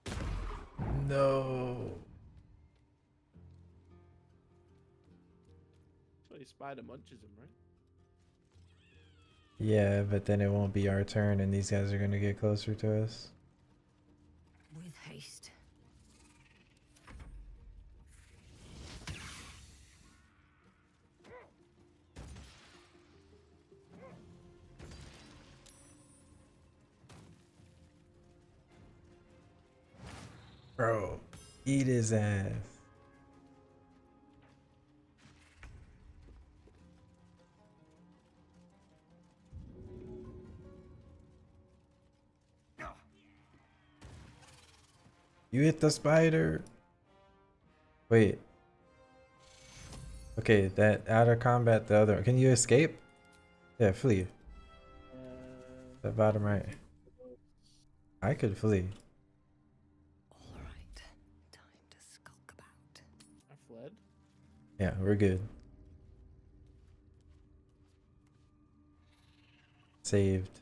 the No. So the spider munches him, right? Yeah, but then it won't be our turn and these guys are gonna get closer to us. With haste. Bro, eat his ass. You hit the spider. Wait. Okay, that out of combat, the other. Can you escape? Yeah, flee. The bottom right. I could flee. I fled. Yeah, we're good. Saved.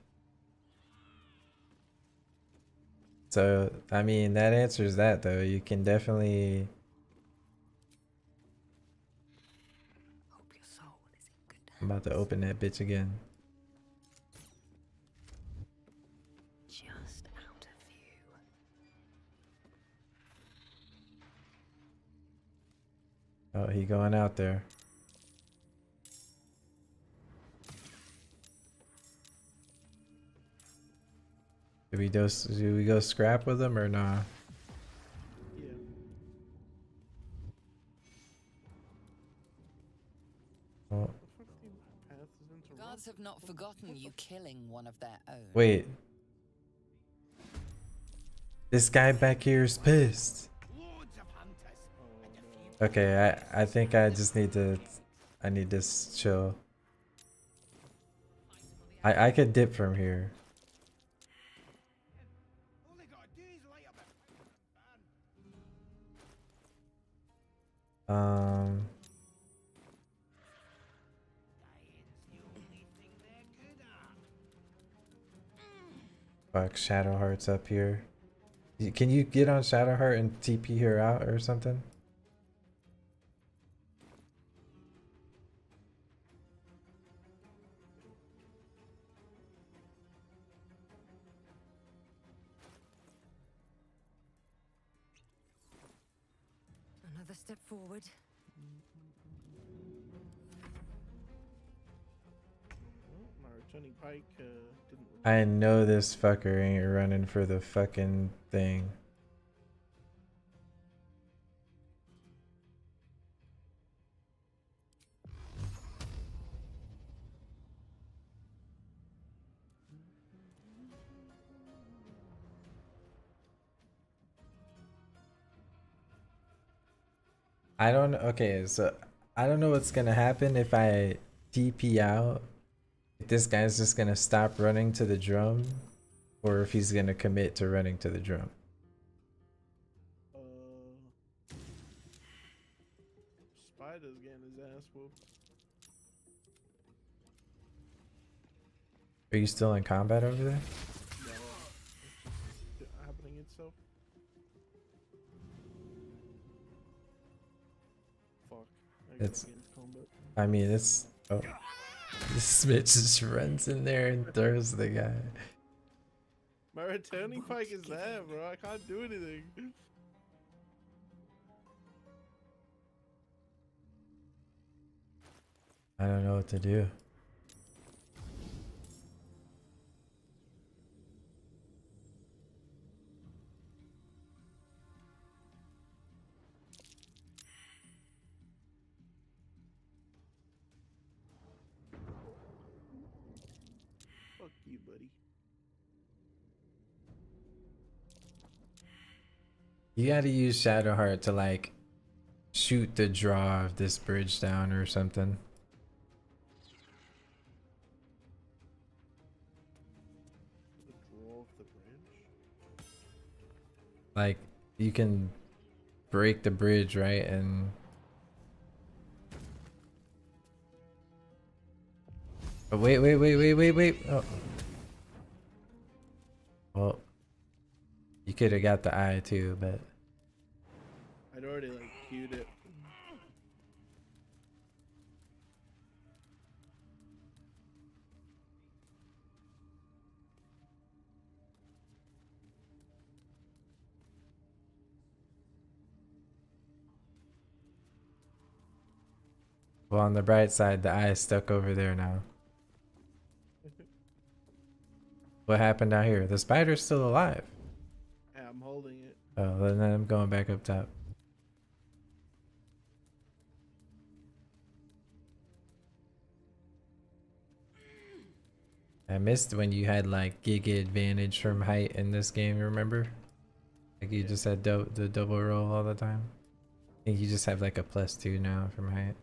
So, I mean, that answers that though. You can definitely. I'm about to open that bitch again. Just out of view. Oh, he going out there. Do we go scrap with him or nah? Yeah. Oh, Guards have not forgotten you killing one of their own. wait. This guy back here is pissed. Okay, I think I just need to. I need to chill. I could dip from here. Fuck, Shadowheart's up here. Can you get on Shadowheart and TP her out or something? Another step forward. My returning pike didn't. I know this fucker ain't running for the fucking thing. I don't. Okay, so I don't know what's gonna happen if I TP out. If this guy's just gonna stop running to the drum, or if he's gonna commit to running to the drum. Spider's getting his ass whooped. Are you still in combat over there? No, it's just happening itself. Fuck. It's. I mean, it's. Oh, this bitch just runs in there and throws the guy. My returning pike is there, bro. I can't do anything. I don't know what to do. Fuck you, buddy. You gotta use Shadowheart to like shoot the draw of this bridge down or something. The draw of the bridge? Like you can break the bridge, right? And oh, wait. Oh. Well, you could have got the eye too, but I'd already like queued it. well, on the bright side, the eye is stuck over there now. What happened down here? The spider's still alive. Yeah, I'm holding it. Oh, then I'm going back up top. I missed when you had like giga advantage from height in this game, remember? Like you just had the double roll all the time. I think you just have like a +2 now from height.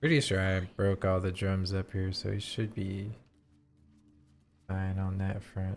Pretty sure I broke all the drums up here, so he should be fine on that front.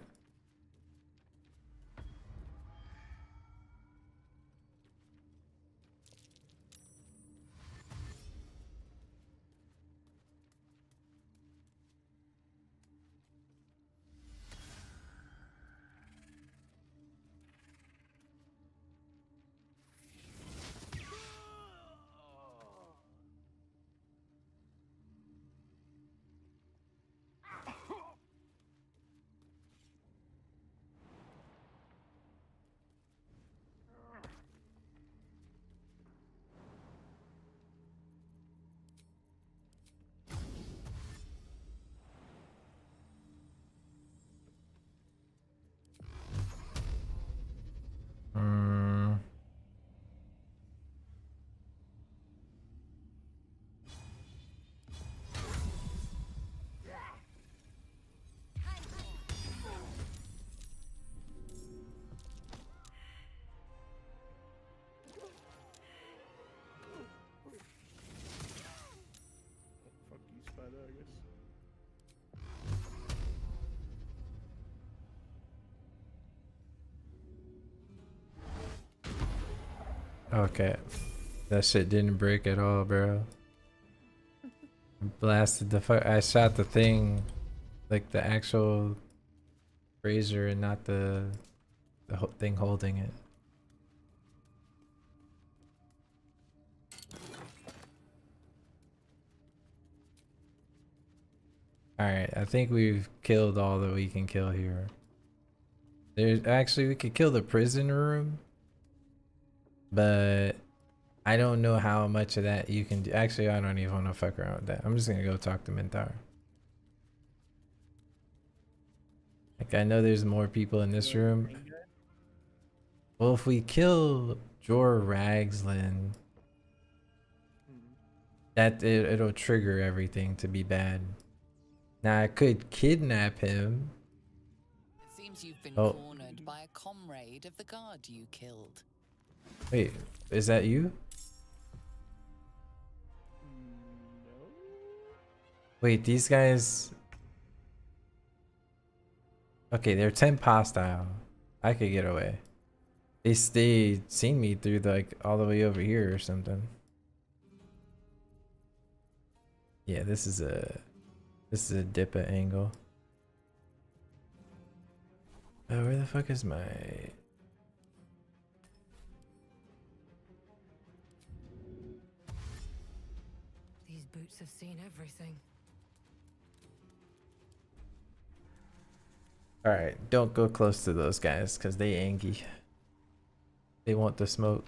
Fuck you, spider, I guess. Okay. That shit didn't break at all, bro. Blasted the fuck. I shot the thing, like the actual razor and not the thing holding it. Alright, I think we've killed all that we can kill here. There's actually, we could kill the prison room, but I don't know how much of that you can do. Actually, I don't even want to fuck around with that. I'm just gonna go talk to Minthar. Like, I know there's more people in this room. Well, if we kill Jor Ragslin, it'll trigger everything to be bad. Now I could kidnap him. It seems you've been cornered by a comrade of the guard you killed. Wait, is that you? Wait, these guys. Okay, they're temp hostile. I could get away. They seen me through like all the way over here or something. Yeah, this is a Dippa angle. Oh, where the fuck is my? These boots have seen everything. All right, don't go close to those guys because they angry. They want the smoke.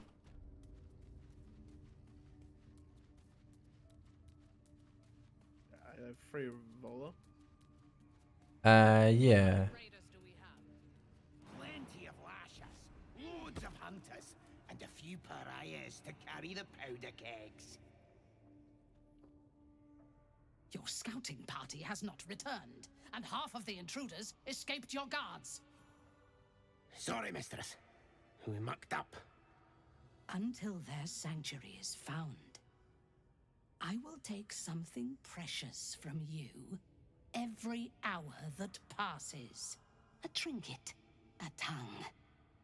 I have free Vola. Yeah. Plenty of lashers, loads of hunters, and a few pariahs to carry the powder kegs. Your scouting party has not returned, and half of the intruders escaped your guards. Sorry, mistress. We mucked up. Until their sanctuary is found, I will take something precious from you every hour that passes. A trinket, a tongue,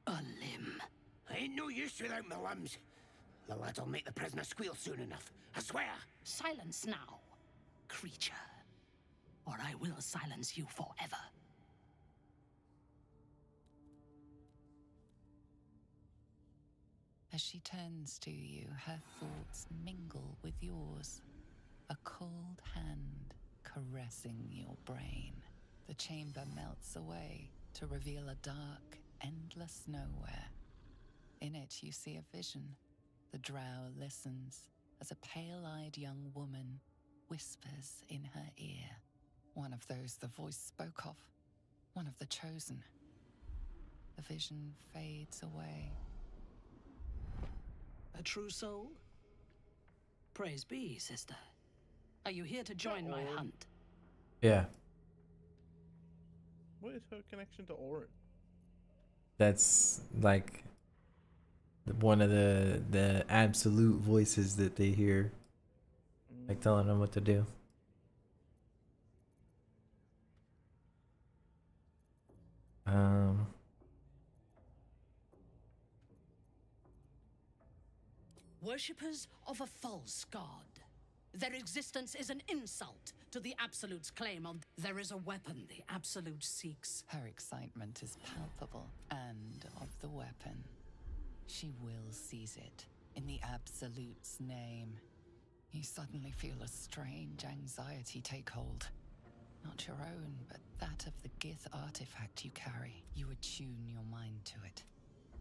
a limb. Ain't no use without my limbs. The lad'll make the prisoner squeal soon enough, I swear. Silence now, creature, or I will silence you forever. As she turns to you, her thoughts mingle with yours. A cold hand caressing your brain. The chamber melts away to reveal a dark, endless nowhere. In it you see a vision. The drow listens as a pale-eyed young woman whispers in her ear. One of those the voice spoke of. One of the chosen. The vision fades away. A true soul? Praise be, sister. Are you here to join my hunt? Yeah. What is her connection to Orin? That's like one of the absolute voices that they hear. Like telling them what to do. Worshippers of a false god. Their existence is an insult to the Absolute's claim on. There is a weapon the Absolute seeks. Her excitement is palpable, and of the weapon. She will seize it, in the Absolute's name. You suddenly feel a strange anxiety take hold. Not your own, but that of the Gith artifact you carry. You attune your mind to it.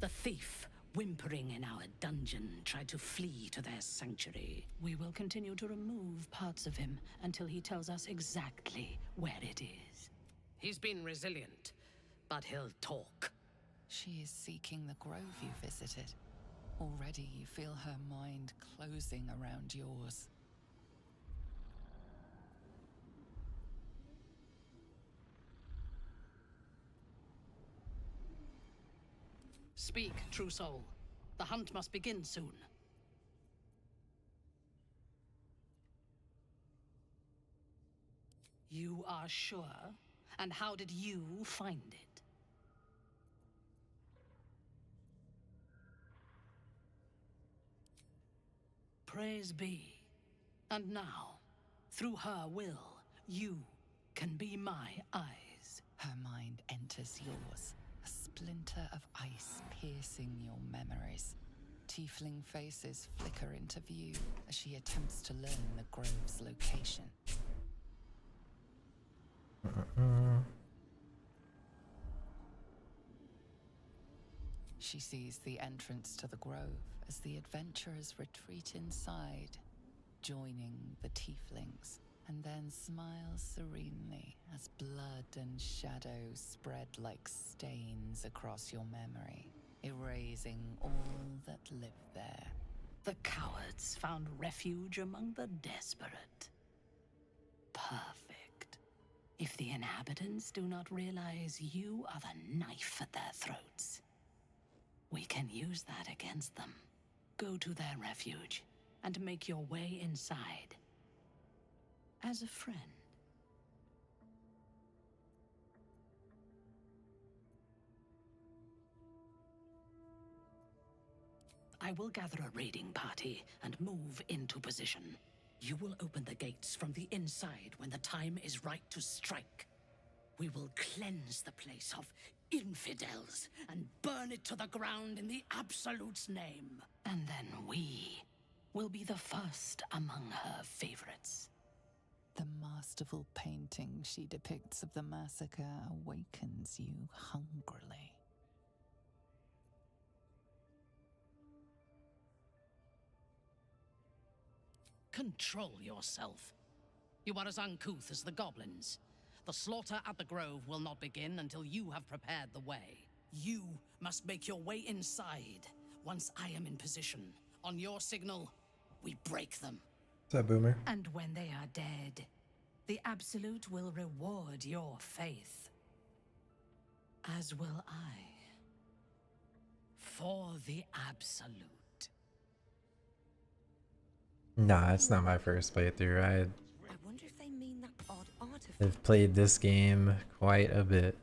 The thief, whimpering in our dungeon, tried to flee to their sanctuary. We will continue to remove parts of him until he tells us exactly where it is. He's been resilient, but he'll talk. She is seeking the grove you visited. Already you feel her mind closing around yours. Speak, true soul. The hunt must begin soon. You are sure? And how did you find it? Praise be. And now, through her will, you can be my eyes. Her mind enters yours, a splinter of ice piercing your memories. Tiefling faces flicker into view as she attempts to learn the grove's location. She sees the entrance to the grove as the adventurers retreat inside, joining the tieflings, and then smiles serenely as blood and shadows spread like stains across your memory, erasing all that lived there. The cowards found refuge among the desperate. Perfect. If the inhabitants do not realize you are the knife at their throats, we can use that against them. Go to their refuge and make your way inside. As a friend. I will gather a raiding party and move into position. You will open the gates from the inside when the time is right to strike. We will cleanse the place of infidels and burn it to the ground in the Absolute's name. And then we will be the first among her favorites. The masterful painting she depicts of the massacre awakens you hungrily. Control yourself. You are as uncouth as the goblins. The slaughter at the grove will not begin until you have prepared the way. You must make your way inside. Once I am in position, on your signal, we break them. What's up, Boomer? And when they are dead, the Absolute will reward your faith. As will I. For the Absolute. Nah, it's not my first playthrough. I wonder if they mean that odd artifact. I've played this game quite a bit.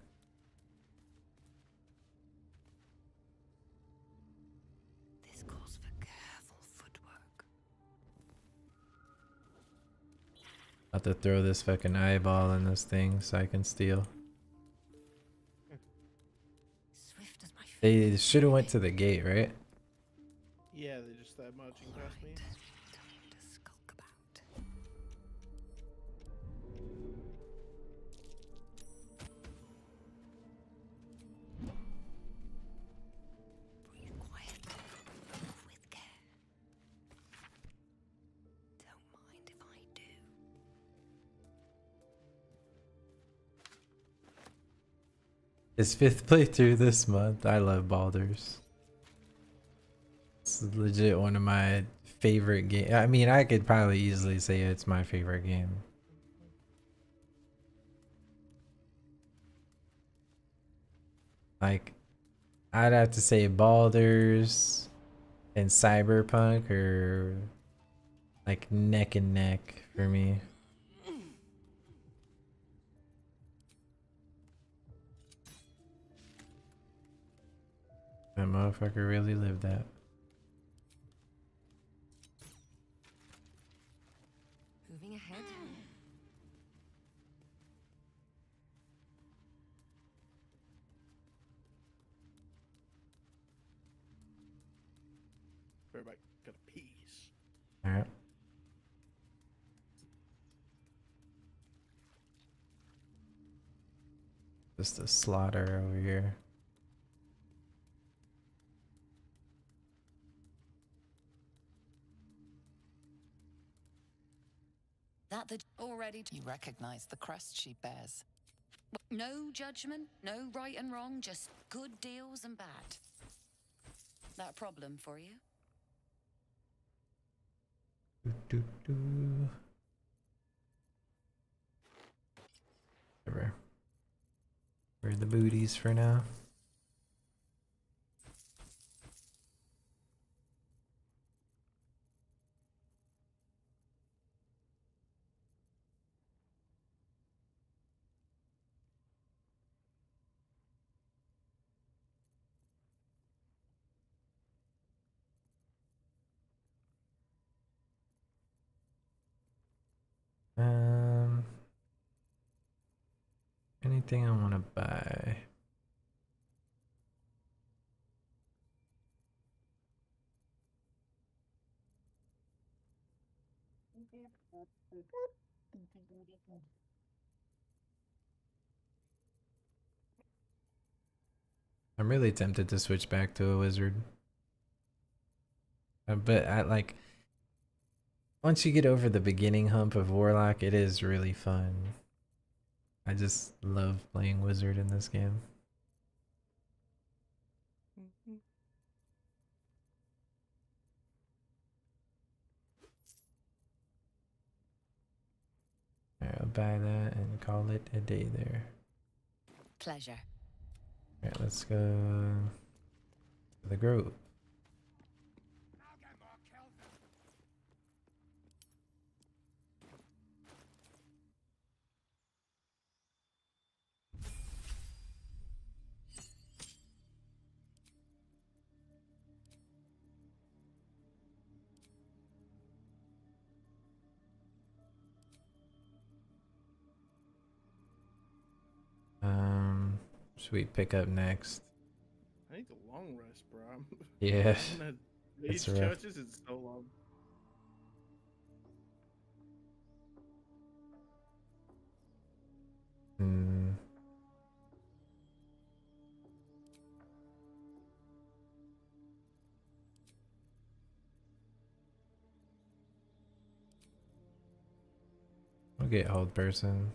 This calls for careful footwork. I'll have to throw this fucking eyeball in this thing so I can steal. Swift as my They should have went to the gate, right? Yeah, they just started marching past me. to skulk about. Breathe quiet. Move with care. Don't mind if I do. His 5th playthrough this month. I love Baldur's. It's legit one of my favorite games. I mean, I could probably easily say it's my favorite game. Like, I'd have to say Baldur's and Cyberpunk are like neck and neck for me. That motherfucker really lived that. Moving ahead. Everybody got a piece. Alright. Just a slaughter over here. That the already. You recognize the crest she bears. No judgment, no right and wrong, just good deals and bad. That a problem for you? Whatever. Where are the booties for now? Anything I want to buy? I'm really tempted to switch back to a wizard. But I like once you get over the beginning hump of warlock, it is really fun. I just love playing wizard in this game. Alright, I'll buy that and call it a day there. Pleasure. Alright, let's go to the grove. Should we pick up next? I need a long rest, bro. Yeah, These that's rough. churches is so long. I'll get hold person.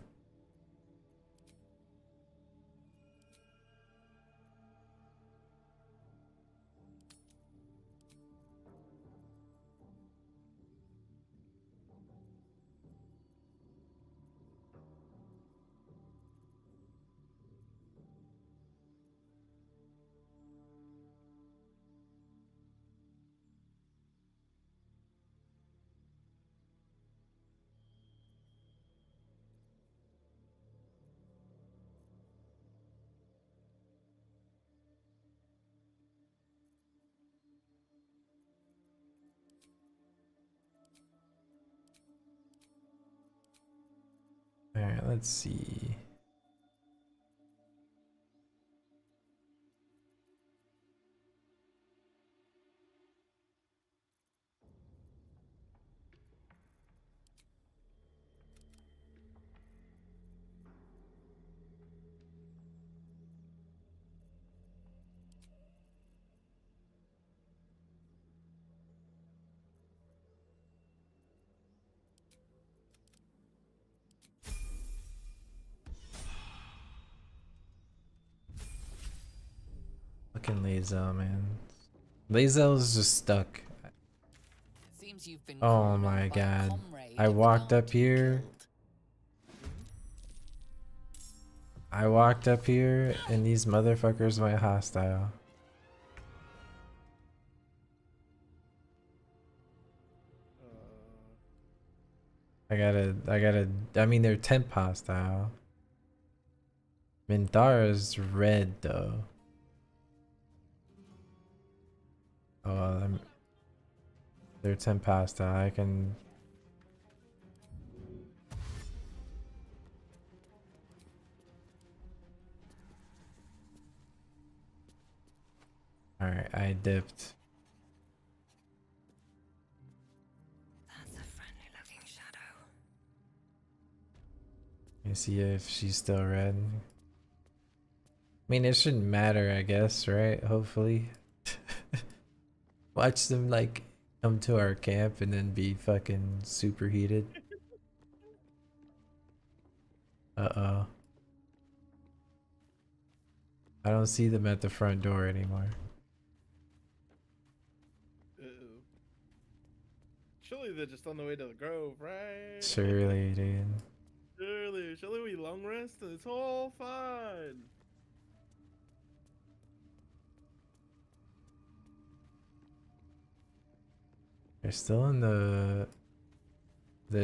Alright, let's see. Fucking Lazel, man. Lazel's just stuck. Seems you've been Oh my god. I walked up here. I walked up here and these motherfuckers went hostile. I mean, they're temp hostile. Minthara's red though. Oh, they're temp hostile. I can. Alright, I dipped. That's a friendly looking shadow. Let me see if she's still red. I mean, it shouldn't matter, I guess, right? Hopefully. Watch them, like, come to our camp and then be fucking superheated. Uh-oh. I don't see them at the front door anymore. Uh-oh. Surely they're just on the way to the grove, right? Surely, dude. Surely we long rest and it's all fine. They're still in the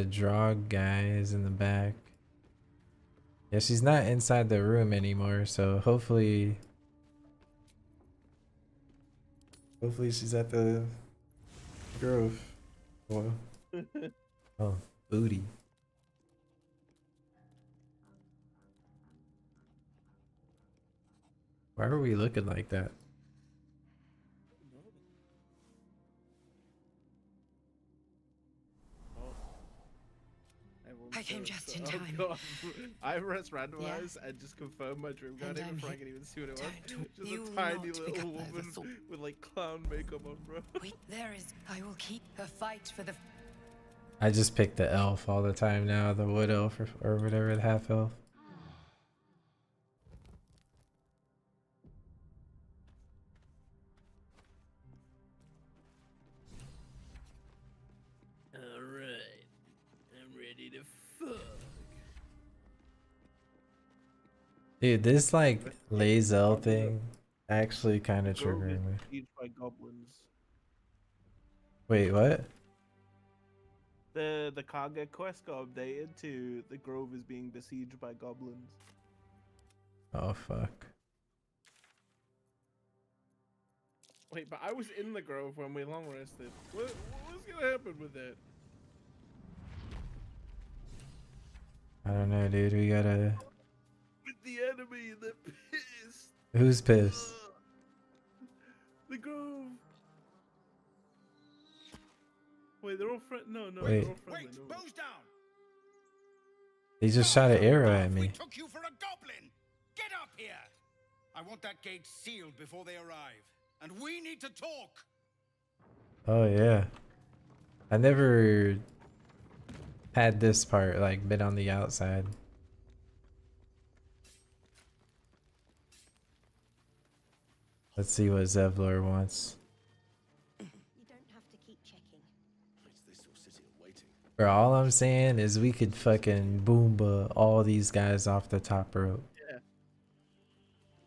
drog guys in the back. Yeah, she's not inside the room anymore, so hopefully she's at the grove. Well, oh, booty. Why are we looking like that? I came just in time. God. I pressed randomize and just confirmed my dream guide before I can even see what it was. Just a tiny little woman with like clown makeup on, bro. There is. I will keep a fight for the. I just pick the elf all the time now, the wood elf or whatever, the half elf. Alright. I'm ready to fuck. Dude, this like Lazel thing actually kind of Grove triggering is me. besieged by goblins. Wait, what? The Kage quest got updated to the grove is being besieged by goblins. Oh fuck. Wait, but I was in the grove when we long rested. What's gonna happen with that? I don't know, dude. We gotta. With the enemy, they're pissed. Who's pissed? The grove. Wait, they're all friendly. No, Wait. they're all friendly. Wait, bows down. He just shot an arrow at me. Took you for a goblin. Get up here. I want that gate sealed before they arrive, and we need to talk. Oh yeah. I never had this part, like, been on the outside. Let's see what Zevlor wants. You don't have to keep checking. Bro, all I'm saying is we could fucking boomba all these guys off the top rope. Yeah.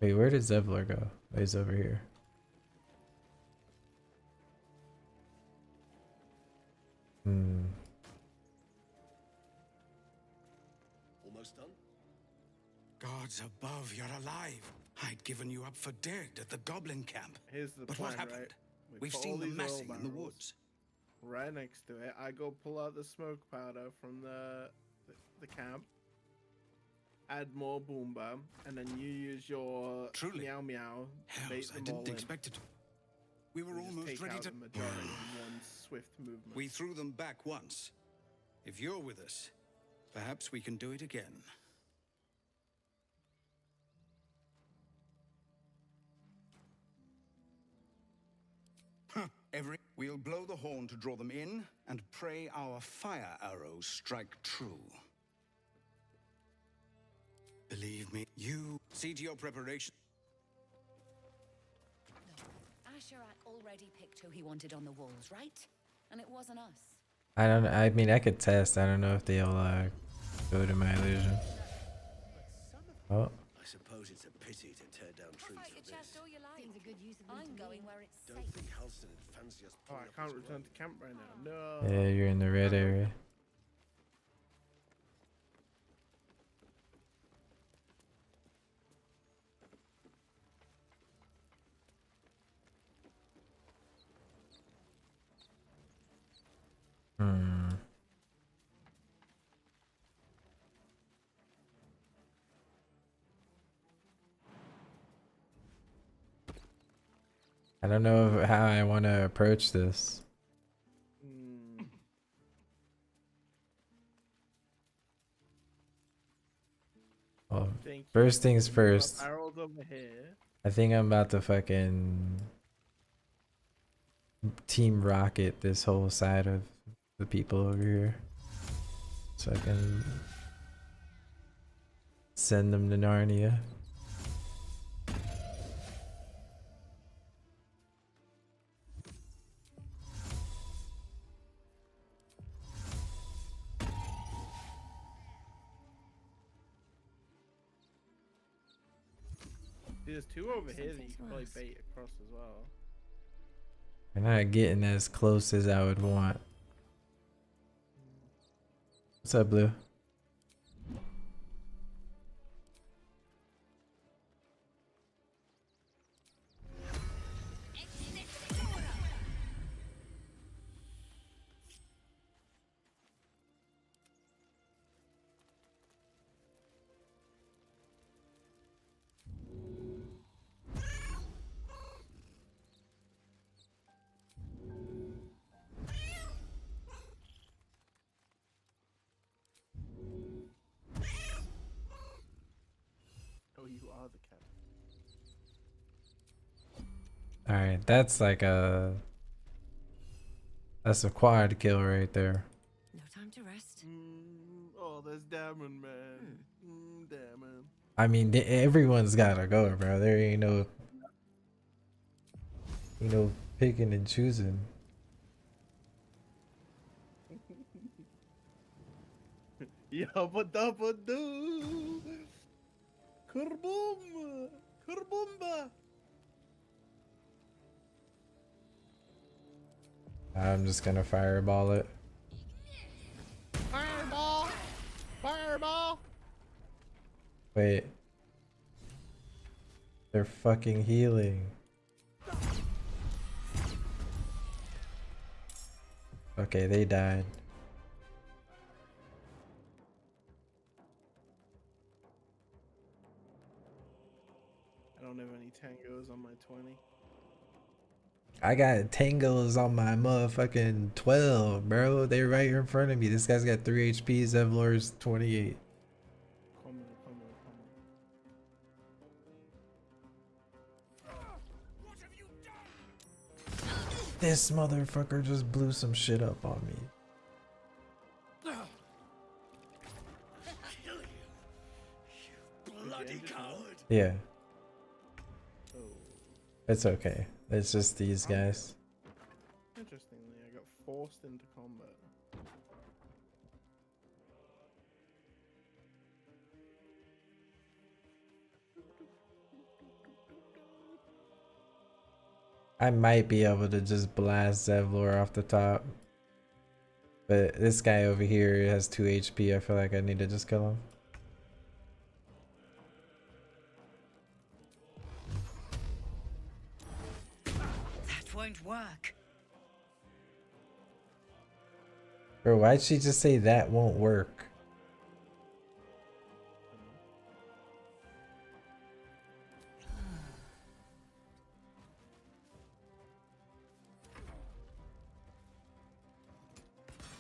Wait, where did Zevlor go? Oh, he's over here. Almost done. Gods above, you're alive. I'd given you up for dead at the goblin camp. Here's the But plan, what happened? right? We've put seen all them these oil massing in the barrels woods. Right next to it, I go pull out the smoke powder from the camp. Add more boomba, and then you use your meow meow to bait Hells, I them all didn't in. expect it. We were just almost take ready out to. the majority in one swift movement. We threw them back once. If you're with us, perhaps we can do it again. We'll blow the horn to draw them in, and pray our fire arrows strike true. Believe me, you see to your preparation. Asherak already picked who he wanted on the walls, right? And it wasn't us. I don't. I mean, I could test. I don't know if they'll go to my illusion. Oh. I suppose it's a pity to tear down trees Fight your like chest this. all you like. Seems a good use of I'm going where it's Don't safe. think Halston would fancy us. Oh, I can't return to camp right now. No. Yeah, you're in the red area. Hmm. I don't know how I want to approach this. Well, Thank first you. things My first. barrel's over here. I think I'm about to fucking Team Rocket this whole side of the people over here, so I can send them to Narnia. There's two over here that you can probably bait across as well. They're not getting as close as I would want. What's up, Blue? Oh, you are the cat. Alright, that's like that's a quad kill right there. No time to rest. Oh, there's Damon, man. Damon. I mean, everyone's gotta go, bro. There ain't no, picking and choosing. Yabba dabba doo. Kurboom. Kurboomba. I'm just gonna fireball it. Fireball. Fireball. Wait. They're fucking healing. Okay, they died. I don't have any tangos on my 20. I got tangos on my motherfucking 12, bro. They're right here in front of me. This guy's got 3 HP. Zevlor's 28. This motherfucker just blew some shit up on me. Bloody coward! Yeah. It's okay. It's just these guys. Interestingly, I got forced into combat. I might be able to just blast Zevlor off the top. But this guy over here has 2 HP. I feel like I need to just kill him. That won't work. Bro, why'd she just say that won't work?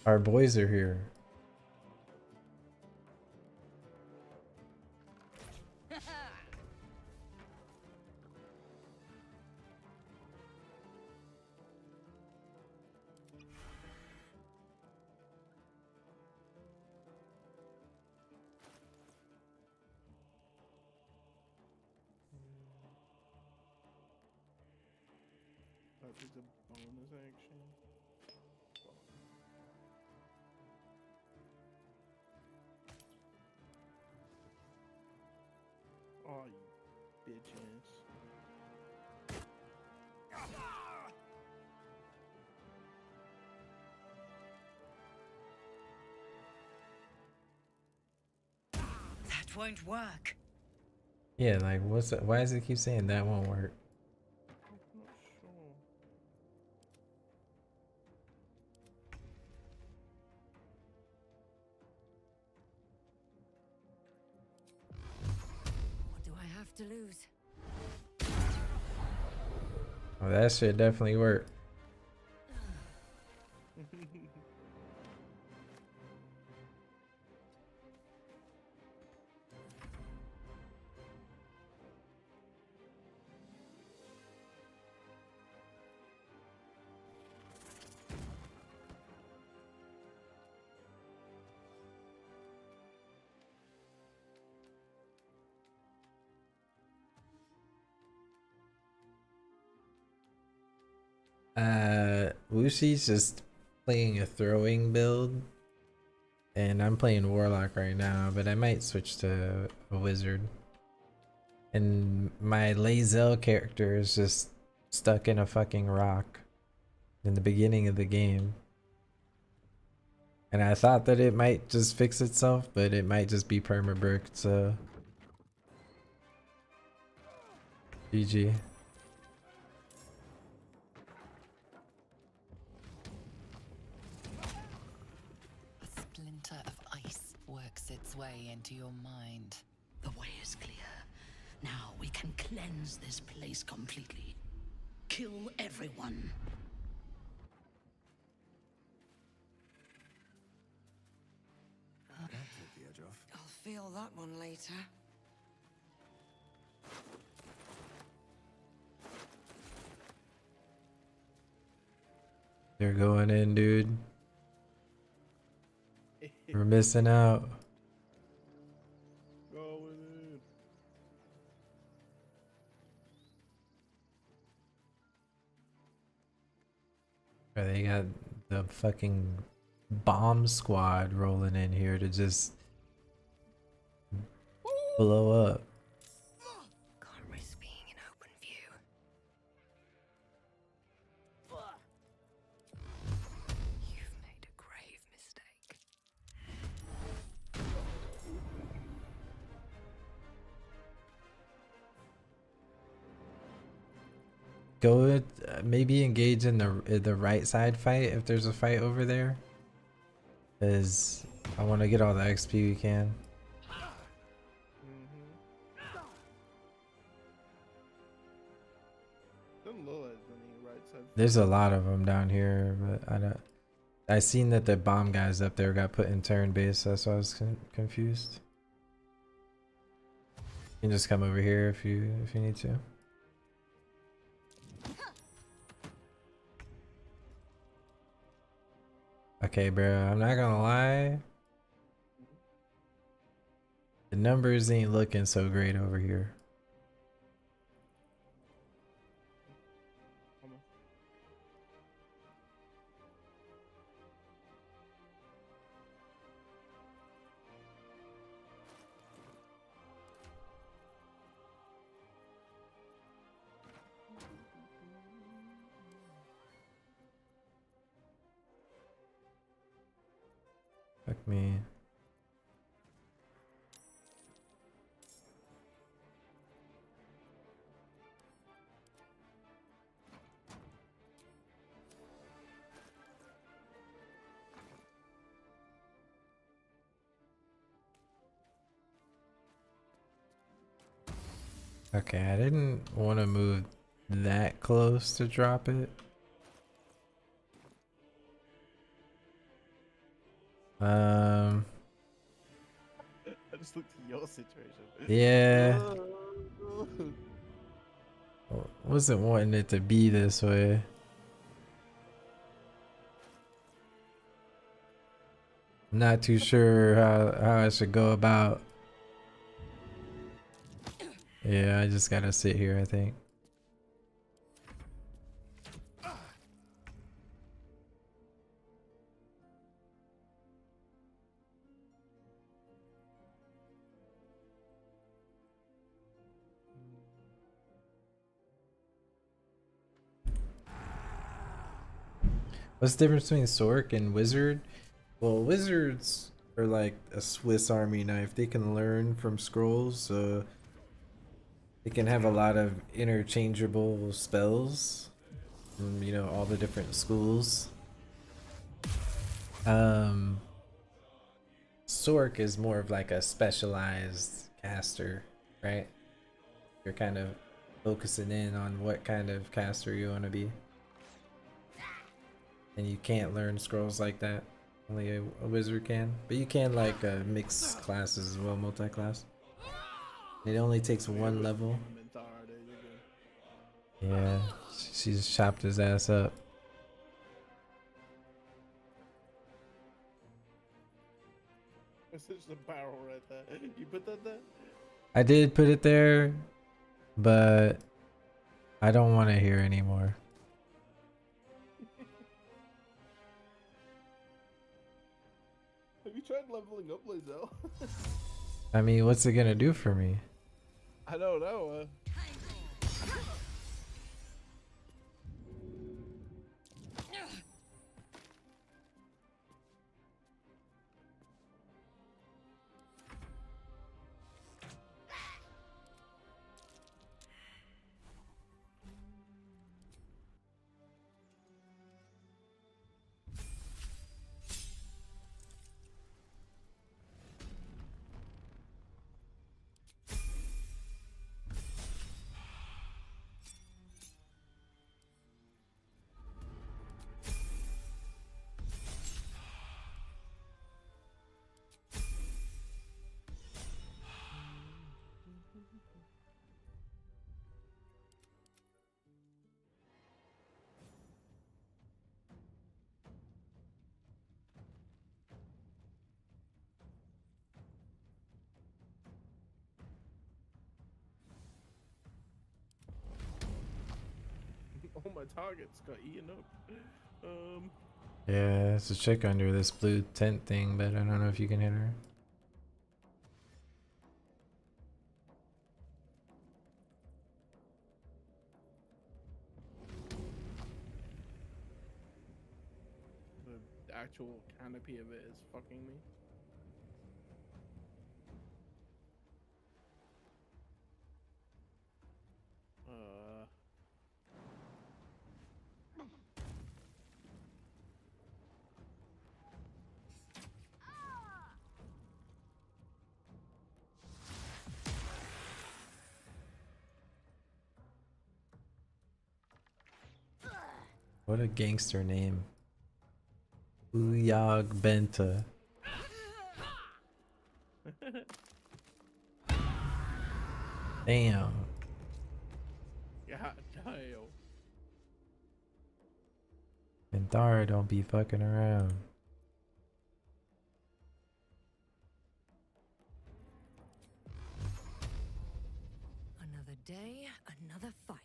Our boys are here. That is a bonus action. Oh, you bitch ass. That won't work. Yeah, like what's that? Why does it keep saying that won't work? I'm not sure. to lose. Oh, that shit definitely worked. Wushi's just playing a throwing build, and I'm playing Warlock right now, but I might switch to a Wizard. And my Lae'zel character is just stuck in a fucking rock in the beginning of the game. And I thought that it might just fix itself, but it might just be permabricked, so GG. A splinter of ice works its way into your mind. The way is clear. Now we can cleanse this place completely. Kill everyone. That'll take the edge off. I'll feel that one later. They're going in, dude. We're missing out. Or they got the fucking bomb squad rolling in here to just blow up. Can't risk being in open view. You've made a grave mistake. Go with, maybe engage in the right side fight if there's a fight over there, because I want to get all the XP we can. There's a lot of them down here, but I seen that the bomb guys up there got put in turn base. That's why I was confused. You can just come over here if you need to. Okay, bro, I'm not gonna lie. The numbers ain't looking so great over here. Fuck me. Okay, I didn't want to move that close to drop it. I just looked at your situation. Yeah. Wasn't wanting it to be this way. I'm not too sure how I should go about. Yeah, I just gotta sit here, I think. What's the difference between Sork and Wizard? Well, Wizards are like a Swiss Army knife. They can learn from scrolls, so they can have a lot of interchangeable spells from, you know, all the different schools. Sork is more of like a specialized caster, right? You're kind of focusing in on what kind of caster you want to be. And you can't learn scrolls like that. Only a wizard can. But you can like mix classes as well, multi-class. It only takes one level. Yeah, she just chopped his ass up. It's just a barrel right there. You put that there? I did put it there, but I don't want to hear anymore. Have you tried leveling up, Lizelle? I mean, what's it gonna do for me? I don't know. All my targets got eaten up. Yeah, it's a chick under this blue tent thing, but I don't know if you can hit her. The actual canopy of it is fucking me. What a gangster name. Uyag Benta. Damn. God damn. Bentara don't be fucking around. Another day, another fight.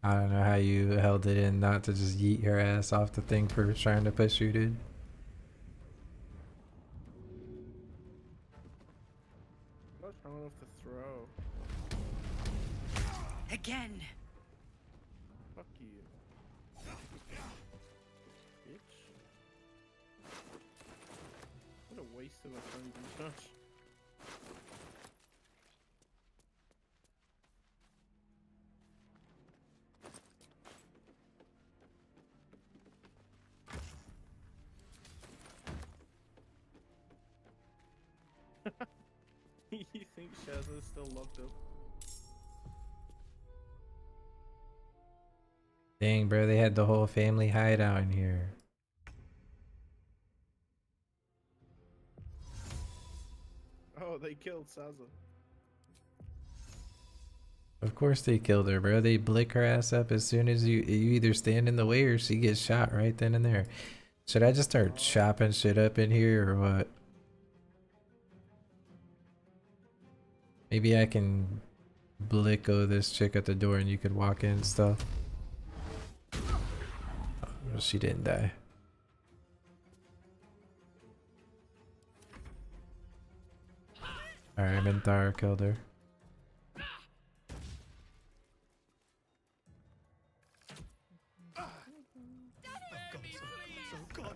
I don't know how you held it in not to just yeet your ass off the thing for trying to push you, dude. Not strong enough to throw. Again. Fuck you. Bitch. What a waste of a friend's touch. You think Shazza's still locked up? Dang, bro, they had the whole family hideout in here. Oh, they killed Saza. Of course they killed her, bro. They blick her ass up as soon as you either stand in the way or she gets shot right then and there. Should I just start chopping shit up in here or what? Maybe I can blicko this chick at the door and you could walk in and stuff. Oh, she didn't die. Alright, Minthara killed her.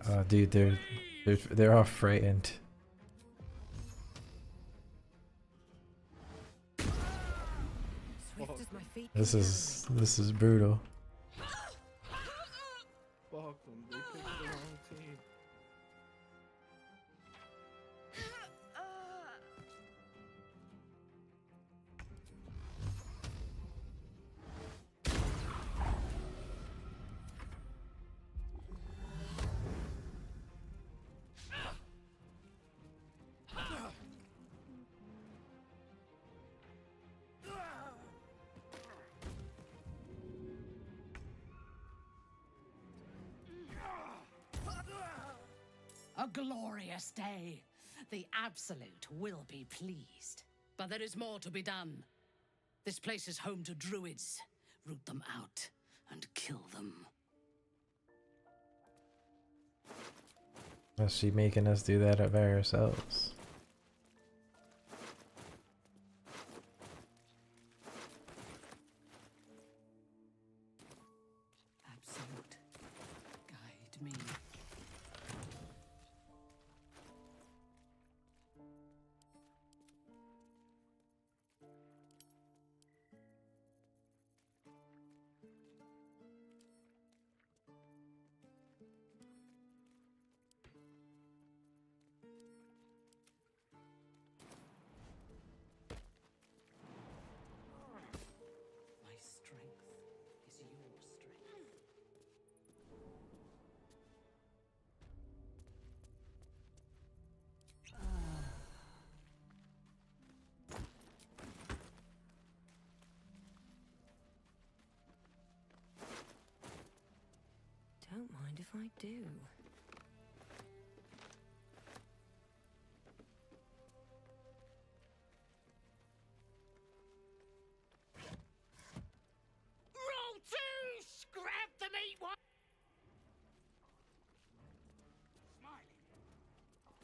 Oh, dude, they're all frightened. my feet. This is brutal. Fuck them. They picked the wrong team. A glorious day. The Absolute will be pleased. But there is more to be done. This place is home to druids. Root them out and kill them. Is she making us do that by ourselves? Absolute, guide me. My strength is your strength. Don't mind if I do. Roll two! Scrap the meat one! Smiling.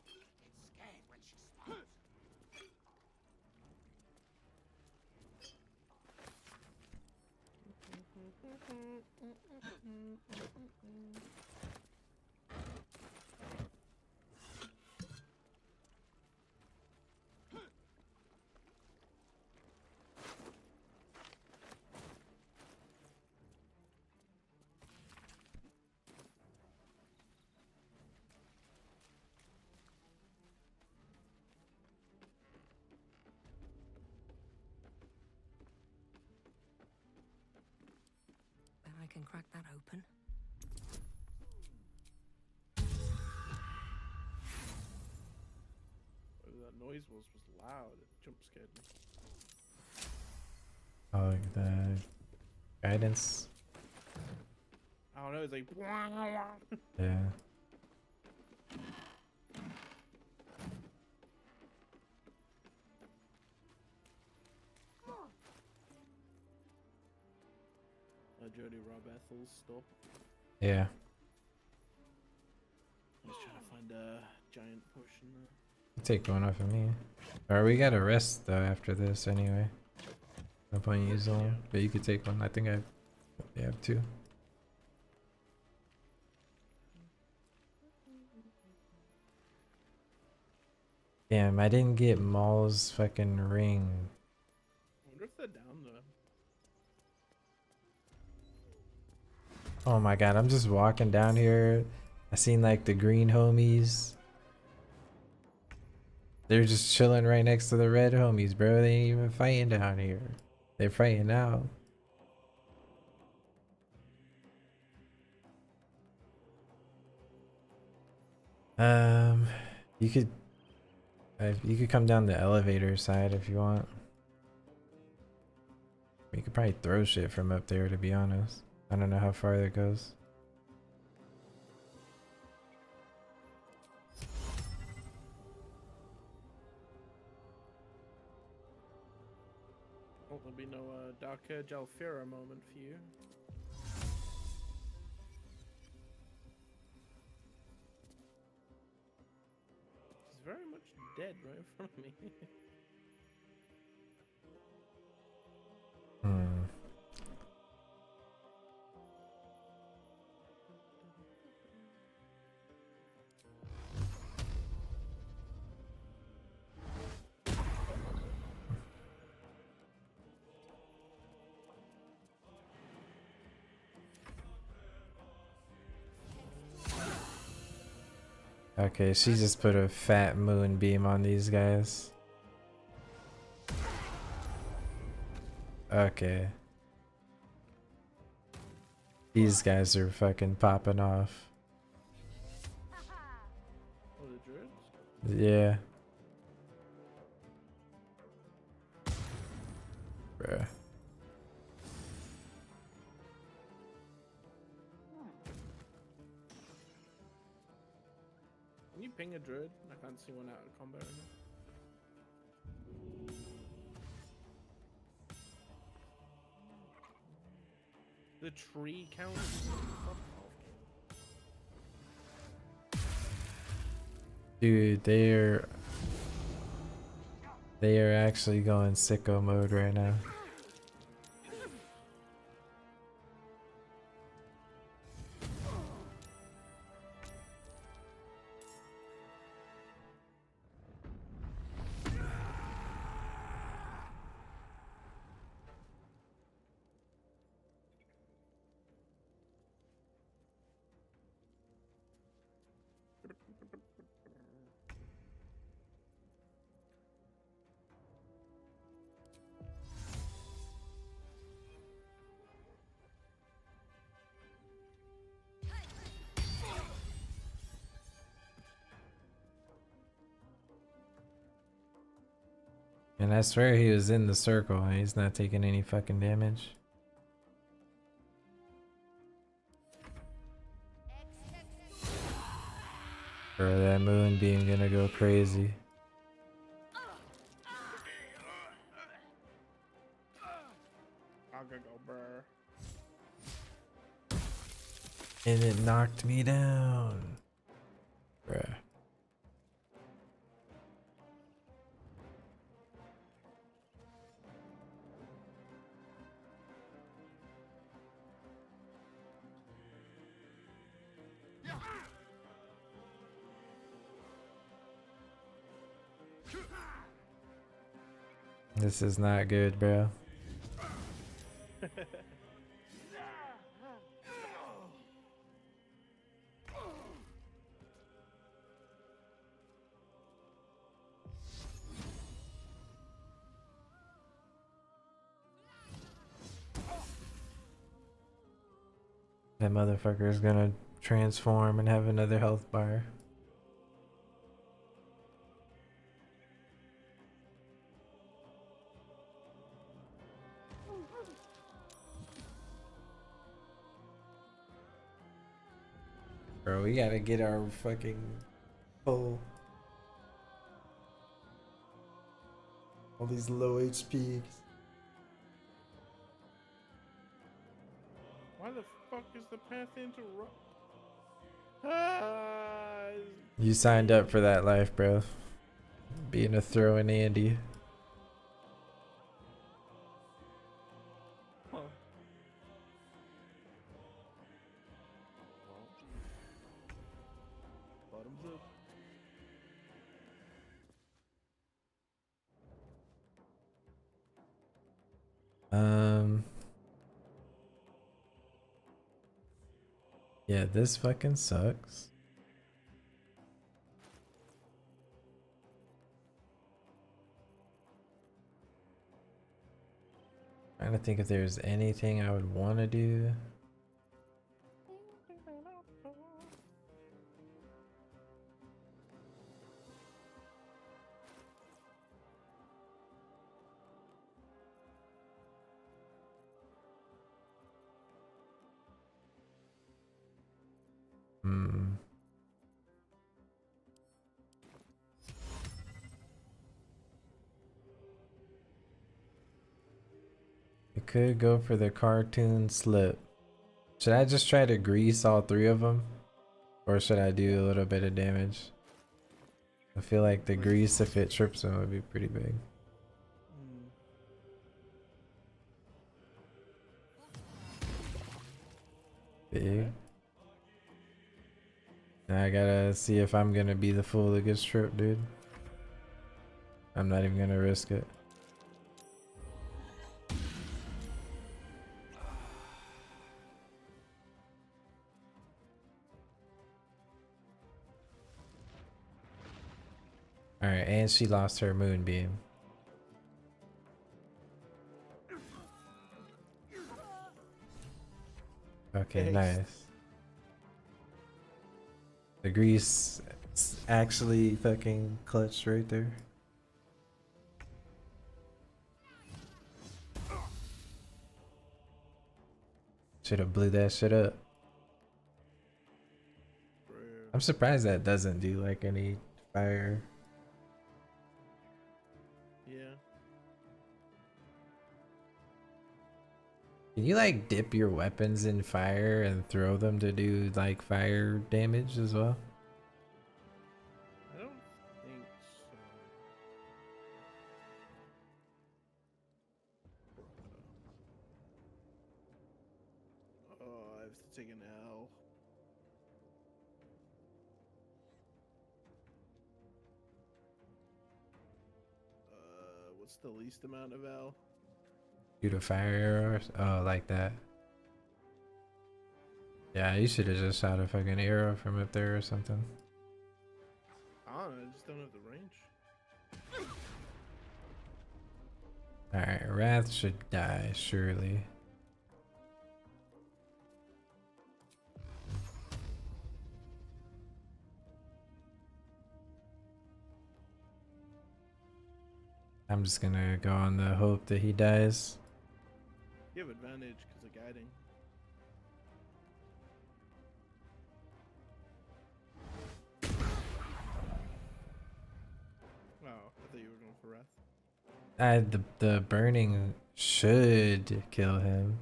Gets scared when she smiles. Bet I can crack that open. Whatever that noise was loud. It jump scared me. Oh, like the guidance. I don't know. It's like. Yeah. Jody Rob Ethel's stop. Yeah. I was trying to find a giant potion there. Take one off of me. Or we gotta rest though after this anyway. No point using one, but you could take one. I think I have two. Damn, I didn't get Maul's fucking ring. I wonder if they're down there. Oh my god, I'm just walking down here. I seen like the green homies. They're just chilling right next to the red homies, bro. They ain't even fighting down here. They're fighting now. You could come down the elevator side if you want. You could probably throw shit from up there, to be honest. I don't know how far that goes. Oh, there'll be no Dagger Jalfira moment for you. She's very much dead right in front of me. Okay, she just put a fat moonbeam on these guys. Okay. These guys are fucking popping off. Oh, the druids? Yeah. Bruh. Can you ping a druid? I can't see one out of combat right now. The tree count? Fuck off. Dude, they are actually going sicko mode right now. And I swear he was in the circle and he's not taking any fucking damage. Bro, that moonbeam gonna go crazy. I'll go, bruh. And it knocked me down. Bruh. This is not good, bro. That motherfucker is gonna transform and have another health bar. Bro, we gotta get our fucking pull. All these low HPs. Why the fuck is the path into You signed up for that life, bro. Being a throwing Andy. Huh. Bottoms up. Yeah, this fucking sucks. Trying to think if there's anything I would want to do. You could go for the cartoon slip. Should I just try to grease all three of them? Or should I do a little bit of damage? I feel like the grease, if it trips them, would be pretty big. Big. Now I gotta see if I'm gonna be the fool that gets tripped, dude. I'm not even gonna risk it. And she lost her moonbeam. Okay, nice. The grease actually fucking clutched right there. Should have blew that shit up. I'm surprised that doesn't do like any fire. Yeah. Can you like dip your weapons in fire and throw them to do like fire damage as well? I don't think so. Oh, I have to take an L. What's the least amount of L? Shoot a fire arrow? Oh, like that. Yeah, you should have just shot a fucking arrow from up there or something. I don't know, I just don't have the range. Alright, Wrath should die, surely. I'm just gonna go on the hope that he dies. You have advantage because of guiding. Wow, I thought you were going for Wrath. The burning should kill him.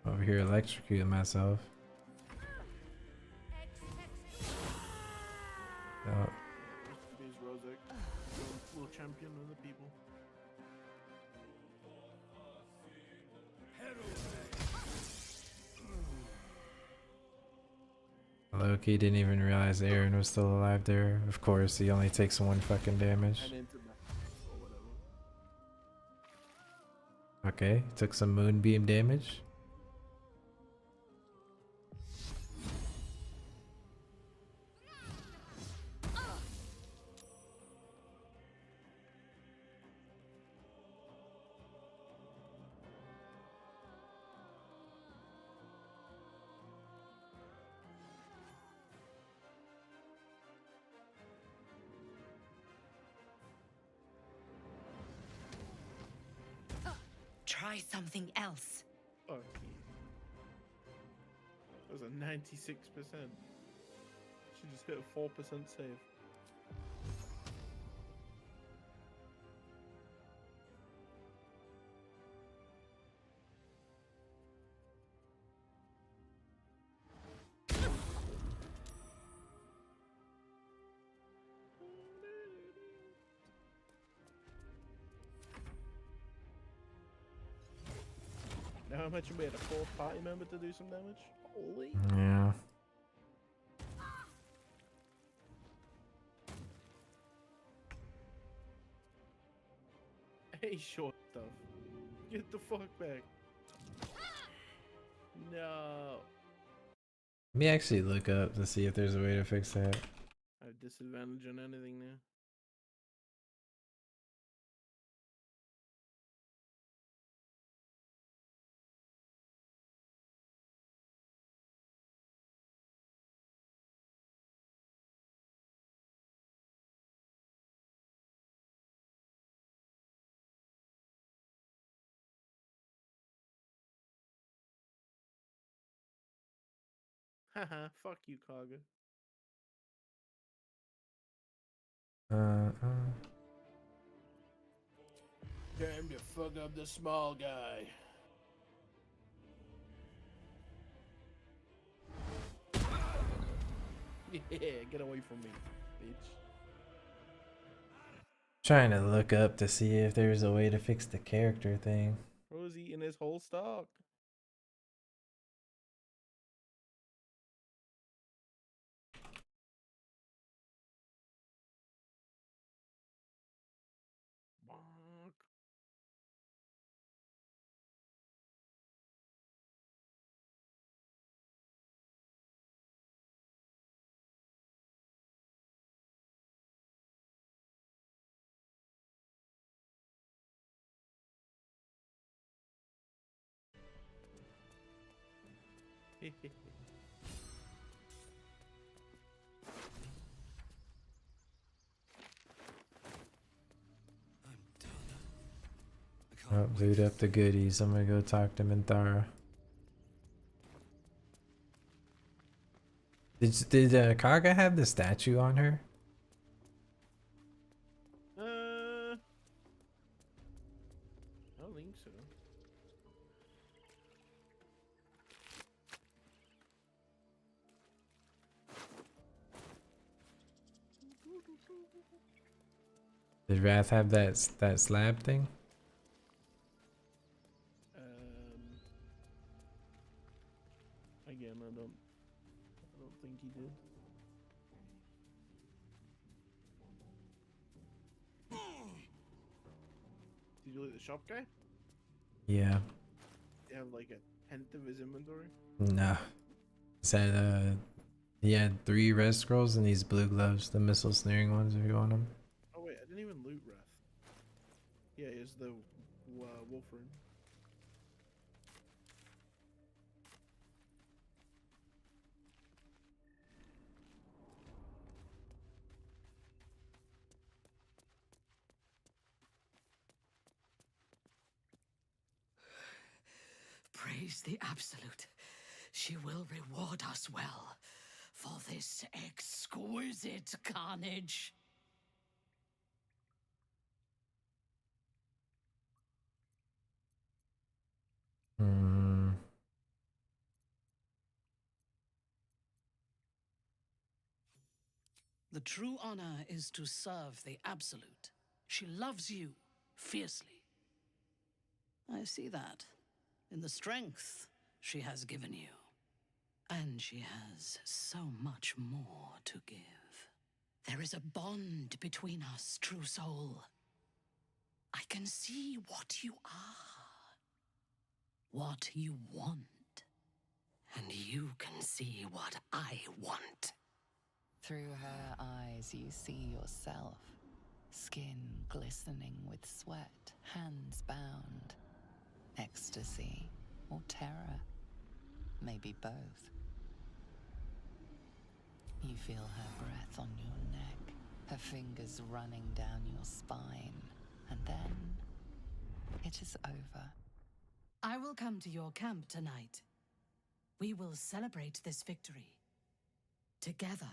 Over here electrocuting myself. Oh. He's Rozek, little champion of the people. Loki didn't even realize Aaron was still alive there. Of course, he only takes one fucking damage. Okay, took some moonbeam damage. Try something else. Fuck you. That was a 96%. She just hit a 4% save. Now how much we had a fourth party member to do some damage? Holy. Yeah. Hey, short stuff. Get the fuck back. No. Let me actually look up to see if there's a way to fix that. I have disadvantage on anything now. Haha, fuck you, Kaga. Time to fuck up the small guy. Yeah, get away from me, bitch. Trying to look up to see if there's a way to fix the character thing. Bro's eating his whole stock. Bonk. Oh, loot up the goodies. I'm gonna go talk to Minthara. Did Kaga have the statue on her? I don't think so. Did Wrath have that slab thing? Again, I don't think he did. Did you loot the shop guy? Yeah. You have like a tenth of his inventory? Nah. Said he had 3 red scrolls and these blue gloves, the missile snaring ones if you want them. Oh wait, I didn't even loot Wrath. Yeah, it's the wolf rune. Praise the Absolute. She will reward us well for this exquisite carnage. The true honor is to serve the Absolute. She loves you fiercely. I see that in the strength she has given you. And she has so much more to give. There is a bond between us, true soul. I can see what you are, what you want, and you can see what I want. Through her eyes, you see yourself. Skin glistening with sweat, hands bound. Ecstasy or terror. Maybe both. You feel her breath on your neck, her fingers running down your spine, and then it is over. I will come to your camp tonight. We will celebrate this victory together.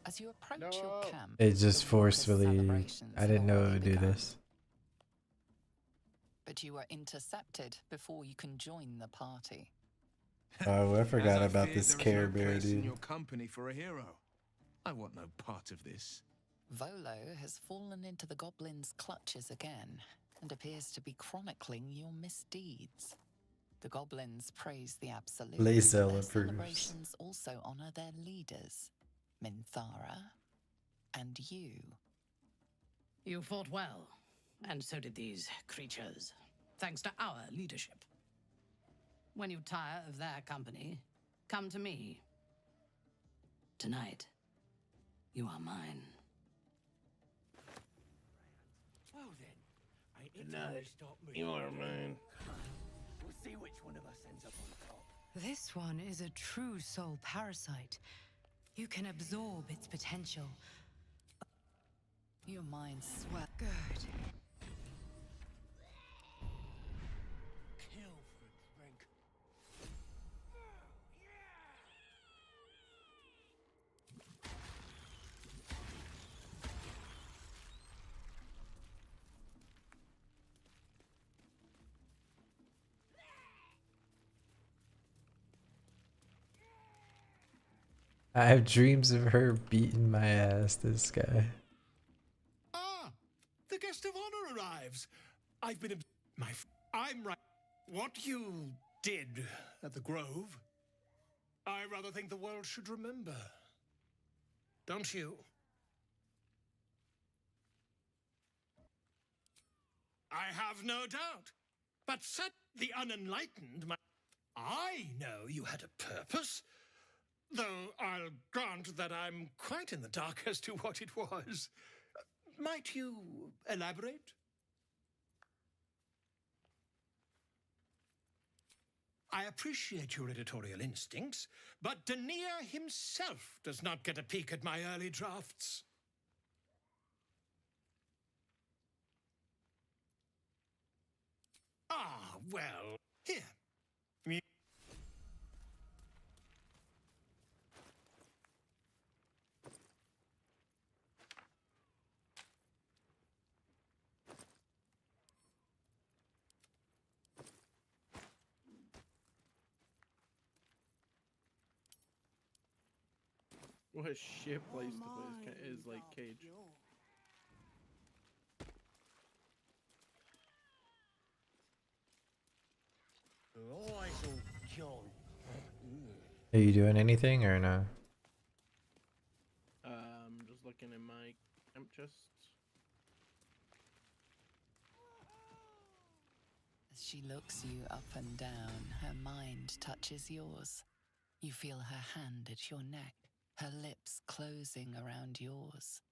As you approach your camp, It just forcefully. I didn't know it would do this. but you are intercepted before you can join the party. Oh, I forgot As I about feared, this there is Care no Bear place in dude. your company for a hero. I want no part of this. Volo has fallen into the goblin's clutches again and appears to be chronicling your misdeeds. The goblins praise the Absolute. Lae'zel Their approves. celebrations also honor their leaders, Minthara and you. You fought well, and so did these creatures, thanks to our leadership. When you tire of their company, come to me. Tonight, you are mine. Well then, ain't it Tonight, time we start you moving? are mine. We'll see which one of us ends up on top. This one is a true soul parasite. You can absorb its potential. Your mind swells. Good. Kill for a drink. I have dreams of her beating my ass. This guy. Ah, the guest of honor arrives. I've been I'm right. What you did at the Grove, I rather think the world should remember. Don't you? I have no doubt. But set the unenlightened I know you had a purpose. Though I'll grant that I'm quite in the dark as to what it was. Might you elaborate? I appreciate your editorial instincts, but Dania himself does not get a peek at my early drafts. Ah, well, here. What a shit place to play is like Cage. Are you doing anything or no? Just looking in my camp chest. As she looks you up and down, her mind touches yours. You feel her hand at your neck, her lips closing around yours.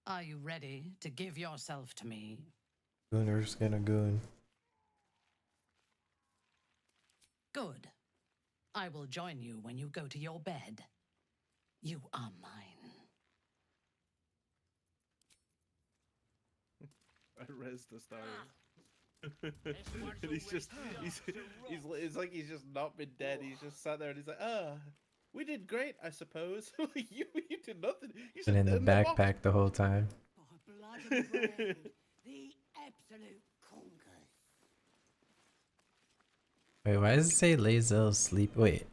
Are you ready to give yourself to me? Gooner's gonna goon. Good. I will join you when you go to your bed. You are mine. I res the star. And he's it's like he's just not been dead. He's just sat there and he's like, we did great, I suppose. you did nothing. You Been in the backpack the whole time. The absolute conkers. Wait, why does it say Lae'zel sleep? Wait.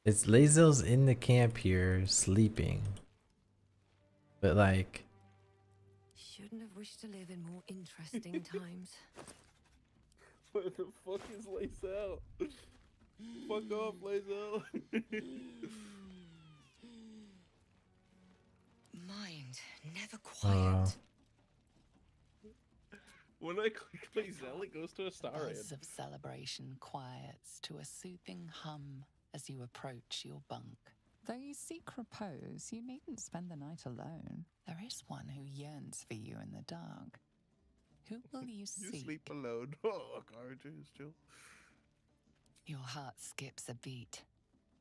It's Lae'zel's in the camp here, sleeping. But like... Shouldn't have wished to live in more interesting times. Where the fuck is Lae'zel? Fuck off, Lae'zel. Mind never quiet. When I click Lae'zel, it goes to a star. The buzz of celebration quiets to a soothing hum as you approach your bunk. Though you seek repose, you needn't spend the night alone. There is one who yearns for you in the dark. Who will you seek? You sleep alone. Oh, gorgeous, Jill. Your heart skips a beat.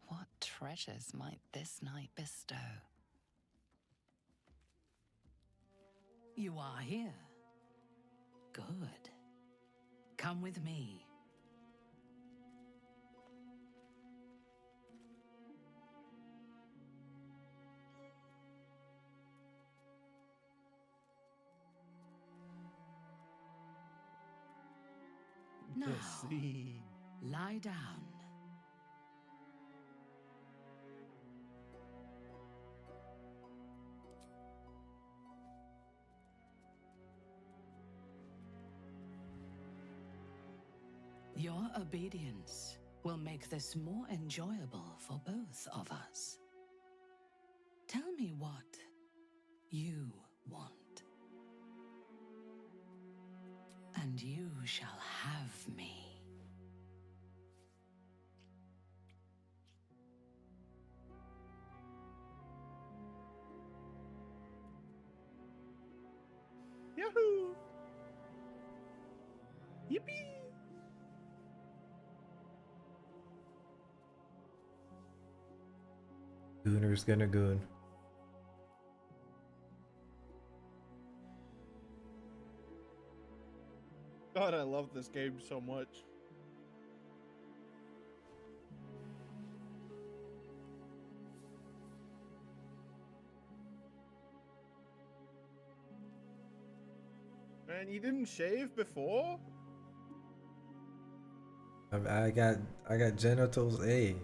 What treasures might this night bestow? You are here. Good. Come with me. Now, lie down. Your obedience will make this more enjoyable for both of us. Tell me what you want. And you shall have me. Yahoo! Yippee! Gooner's gonna goon. God, I love this game so much. Man, you didn't shave before? I got genitals A.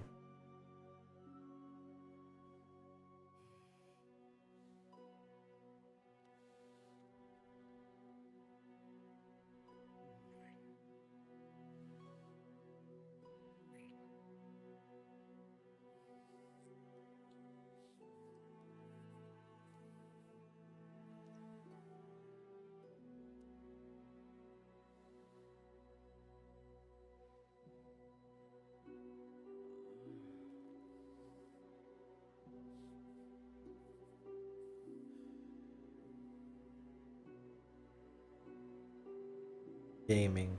Gaming.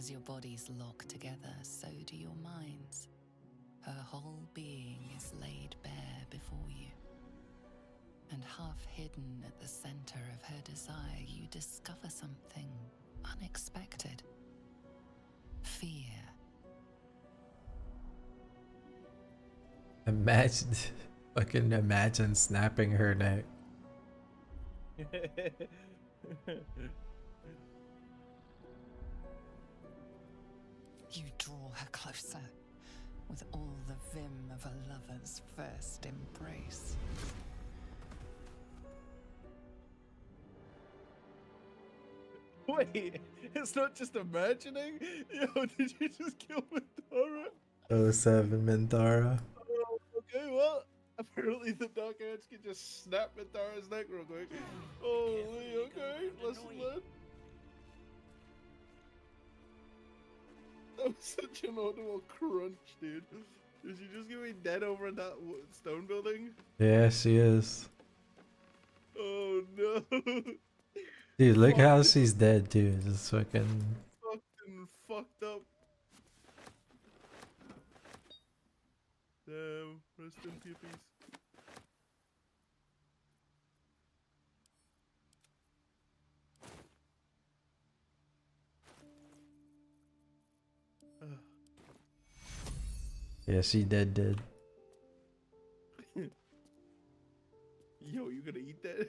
As your bodies lock together, so do your minds. Her whole being is laid bare before you. And half hidden at the center of her desire, you discover something unexpected. Fear. Imagine, fucking imagine snapping her neck. You draw her closer, with all the vim of a lover's first embrace. Wait, it's not just imagining? Yo, did you just kill Mintara? 07 Mintara. Oh, okay, well, apparently the Dark Ants can just snap Mintara's neck real quick. Holy, okay, lesson learned. That was such an audible crunch, dude. Is she just gonna be dead over in that stone building? Yeah, she is. Oh no. Dude, look how she's dead too. Just fucking. Fucking fucked up. Damn, rest in peepees. Yeah, she dead. Yo, you gonna eat that?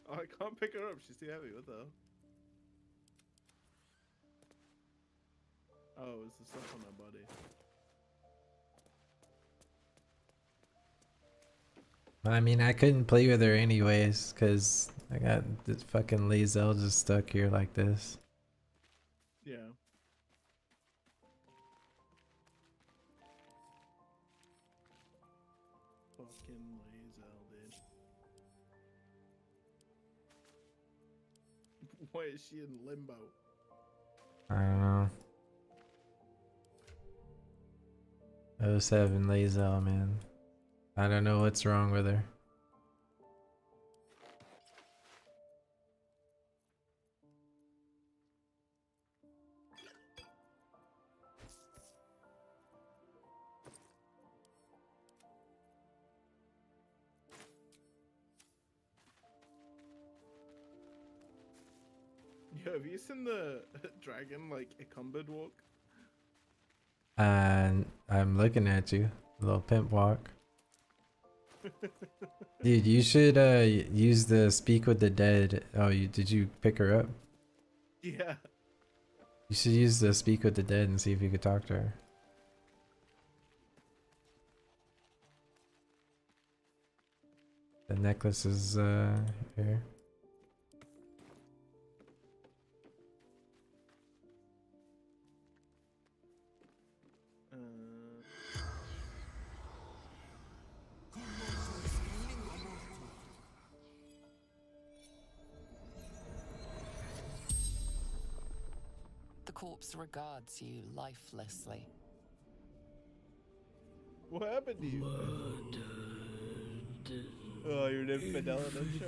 Oh, I can't pick her up. She's too heavy. What the hell? Oh, it's the stuff on her body. I mean, I couldn't play with her anyways, cause I got this fucking Lae'zel just stuck here like this. Yeah. Fucking Lae'zel, dude. Why is she in limbo? I don't know. 07 Lae'zel, man. I don't know what's wrong with her. Yo, have you seen the dragon, like, Icumbered walk? And I'm looking at you, little pimp walk. Dude, you should use the speak with the dead. Oh, did you pick her up? Yeah. You should use the speak with the dead and see if you could talk to her. The necklace is here. The corpse regards you lifelessly. What happened to you? Oh, you're an infidelity.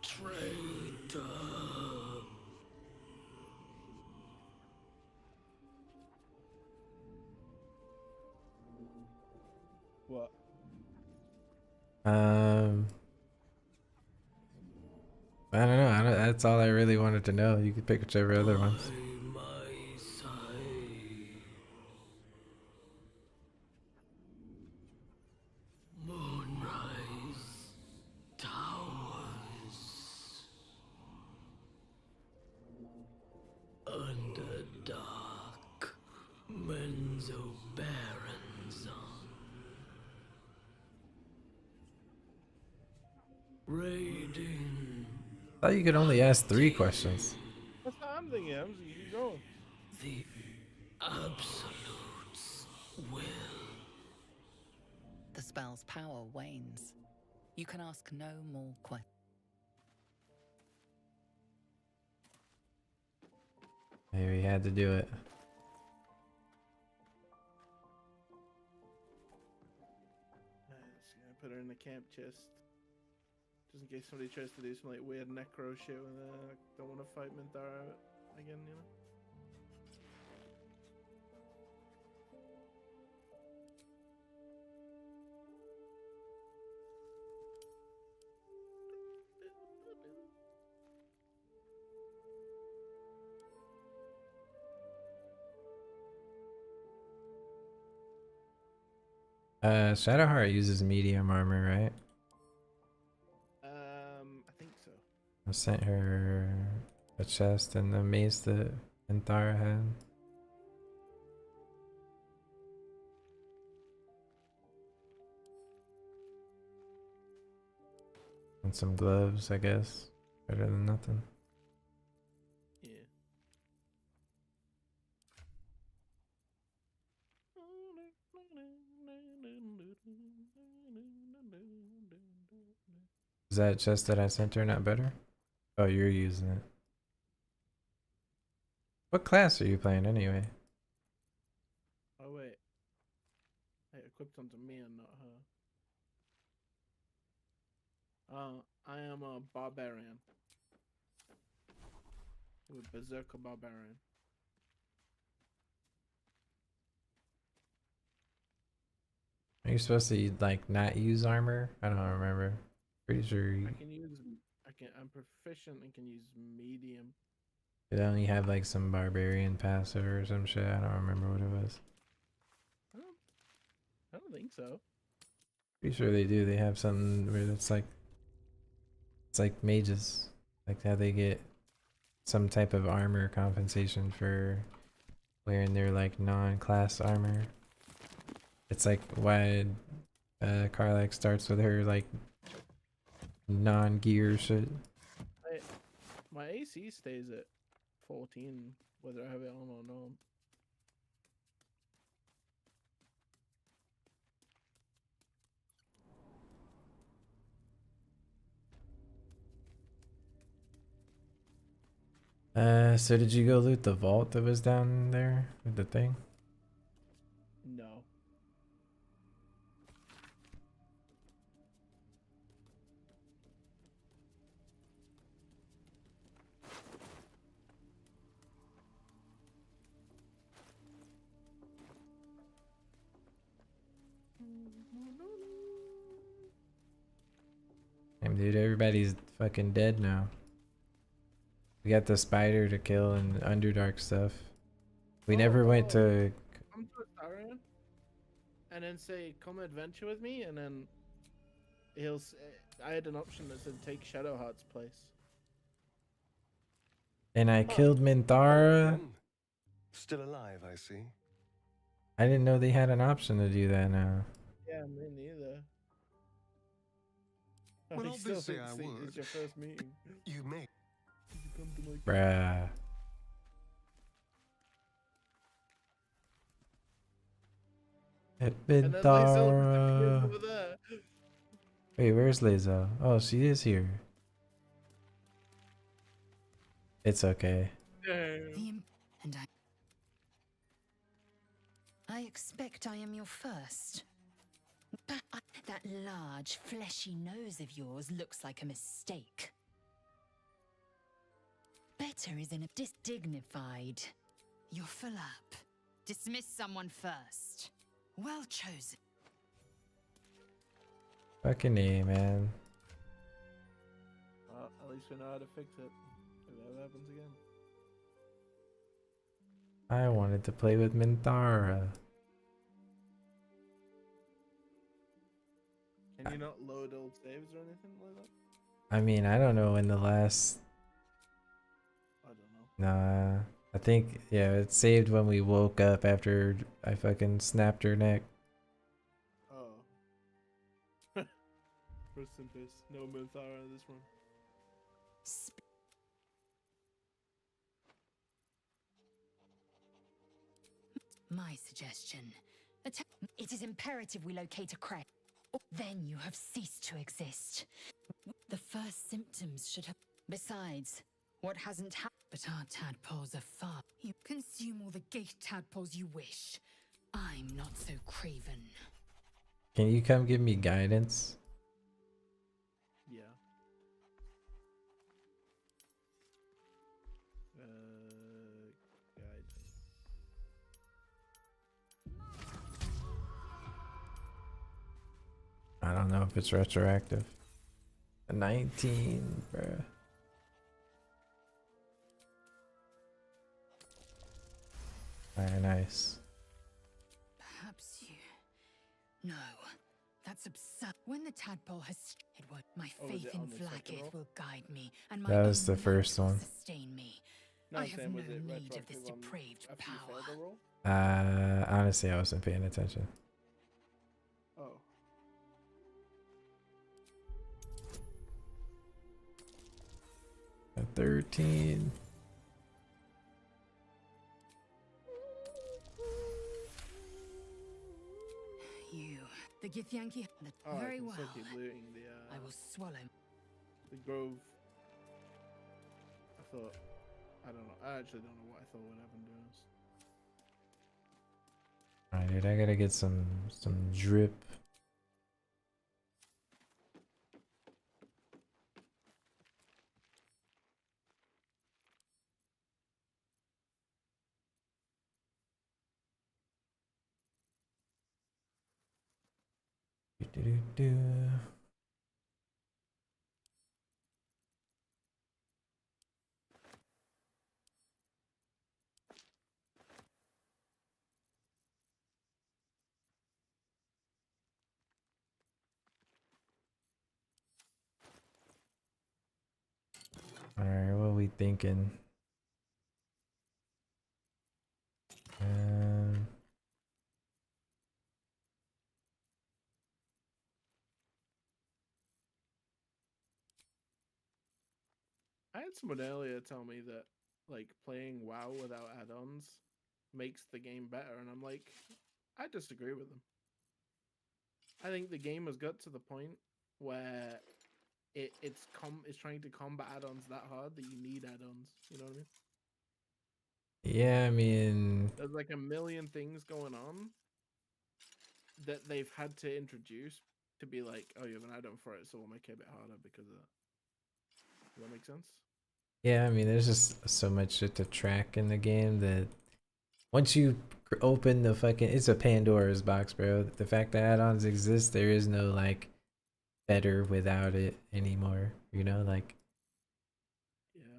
Traitor. What? I don't know. That's all I really wanted to know. You could pick whichever other ones. Moonrise towers under dark Menzo Barons raiding. I thought you could only ask 3 questions. That's what I'm thinking. I'm just keep going. The Absolute's will. The spell's power wanes. You can ask no more questions. Maybe we had to do it. Just gonna put her in the camp chest. Just in case somebody tries to do some like weird necro shit and don't want to fight Minthara again, you know? Shadowheart uses medium armor, right? I think so. I sent her a chest and the mace that Minthara had. And some gloves, I guess. Better than nothing. Yeah. Is that chest that I sent her not better? Oh, you're using it. What class are you playing anyway? Oh wait. I equipped onto me and not her. I am a barbarian. With berserker barbarian. Are you supposed to like not use armor? I don't remember. Pretty sure you I'm proficient and can use medium. they only have like some barbarian passive or some shit. I don't remember what it was. I don't think so. Pretty sure they do. They have something where it's like mages. Like how they get some type of armor compensation for wearing their like non-class armor. It's like why Karlach starts with her like non-gear shit. My AC stays at 14, whether I have it on or not. So did you go loot the vault that was down there with the thing? No. Damn, dude, everybody's fucking dead now. We got the spider to kill and Underdark stuff. We never went to... Come to Astarion and then say, come adventure with me, and then he'll say, I had an option that said take Shadowheart's place. And I killed Minthara? Still alive, I see. I didn't know they had an option to do that now. Yeah, me neither. Well, I still obviously think I it's would. your first meeting. You may. Did you come to my Bruh. And then Lae'zel Minthara. disappears over there. Wait, where's Lae'zel? Oh, she is here. It's okay. And I expect I am your first. But that large, fleshy nose of yours looks like a mistake. Better is in a dignified. You're full up. Dismiss someone first. Well chosen. Fucking A, man. Well, at least we know how to fix it. If that happens again. I wanted to play with Minthara. Can you not load old saves or anything like that? I mean, I don't know when the last... I don't know. Nah. I think, yeah, it saved when we woke up after I fucking snapped her neck. Oh. Rest in peace. No Minthara in this one. My suggestion. It is imperative we locate a crack. Then you have ceased to exist. The first symptoms should have... Besides, what hasn't happened... But our tadpoles are far. You consume all the gate tadpoles you wish. I'm not so craven. Can you come give me guidance? Yeah. Guidance. I don't know if it's retroactive. 19, bruh. Very nice. Perhaps you. No, that's absurd. When the tadpole has, it would. My Oh, is faith it in on the second Vlaakith roll? will guide me, and my That was own the might first will one. sustain me. No, I I'm have saying, no was it need of this retroactive on depraved after you failed power. the roll? Honestly, I wasn't paying attention. Oh. A 13. You, the Githyanki, Oh, I very can well. still keep looting the I will swallow. the grove. I thought, I don't know. I actually don't know what I thought would happen to us. Alright, dude, I gotta get some drip. Do-do-do-do. Alright, what are we thinking? I had someone earlier tell me that like playing WoW without add-ons makes the game better, and I'm like, I disagree with them. I think the game has got to the point where it's trying to combat add-ons that hard that you need add-ons. You know what I mean? Yeah, I mean, There's like a million things going on that they've had to introduce to be like, oh, you have an add-on for it, so we'll make it a bit harder because of that. Does that make sense? yeah, I mean, there's just so much shit to track in the game that once you open the fucking, it's a Pandora's box, bro. The fact that add-ons exist, there is no like better without it anymore. You know, like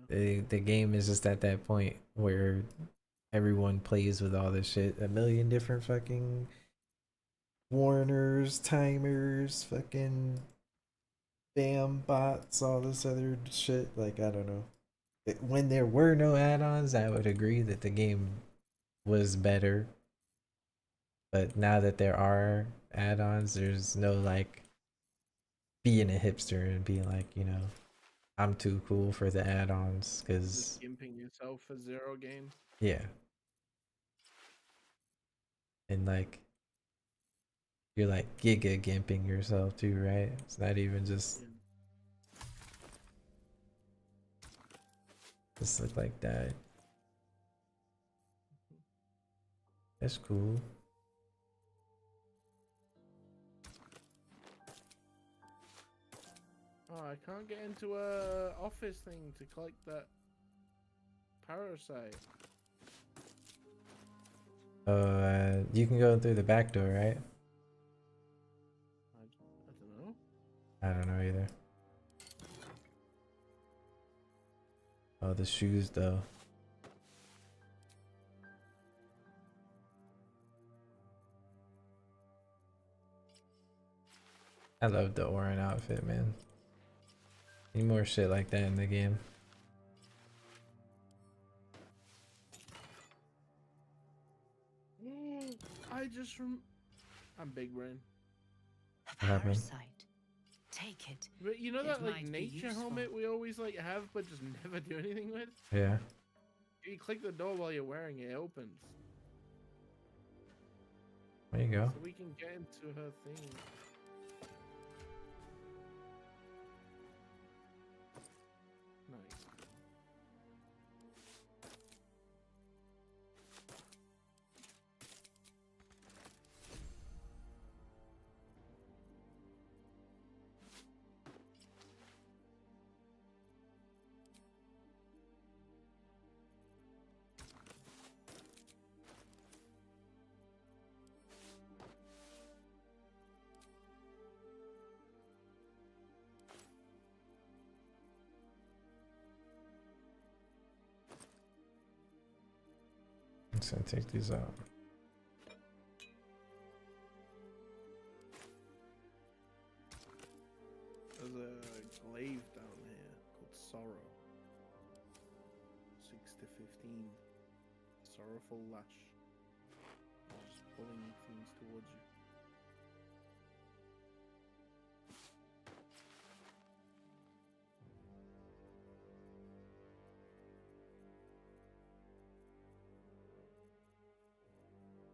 the game is just at that point where everyone plays with all this shit. A million different fucking warners, timers, fucking bam bots, all this other shit. Like, I don't know. When there were no add-ons, I would agree that the game was better. But now that there are add-ons, there's no like being a hipster and being like, you know, I'm too cool for the add-ons because Just gimping yourself for zero gain. yeah. And like you're like giga gimping yourself too, right? It's not even just look like that. That's cool. Oh, I can't get into a office thing to collect that parasite. You can go through the back door, right? I don't know. I don't know either. Oh, the shoes though. I love the Orin outfit, man. Need more shit like that in the game. I just I'm big brain. What happened? Take it. But you know It that like might be nature useful. helmet we always like have but just never do anything with? Yeah. If you click the door while you're wearing it, it opens. There you go. So we can get into her thing. Nice. just gonna take these out. There's a glaive down here called Sorrow. 6 to 15. Sorrowful lash. Just pulling things towards you.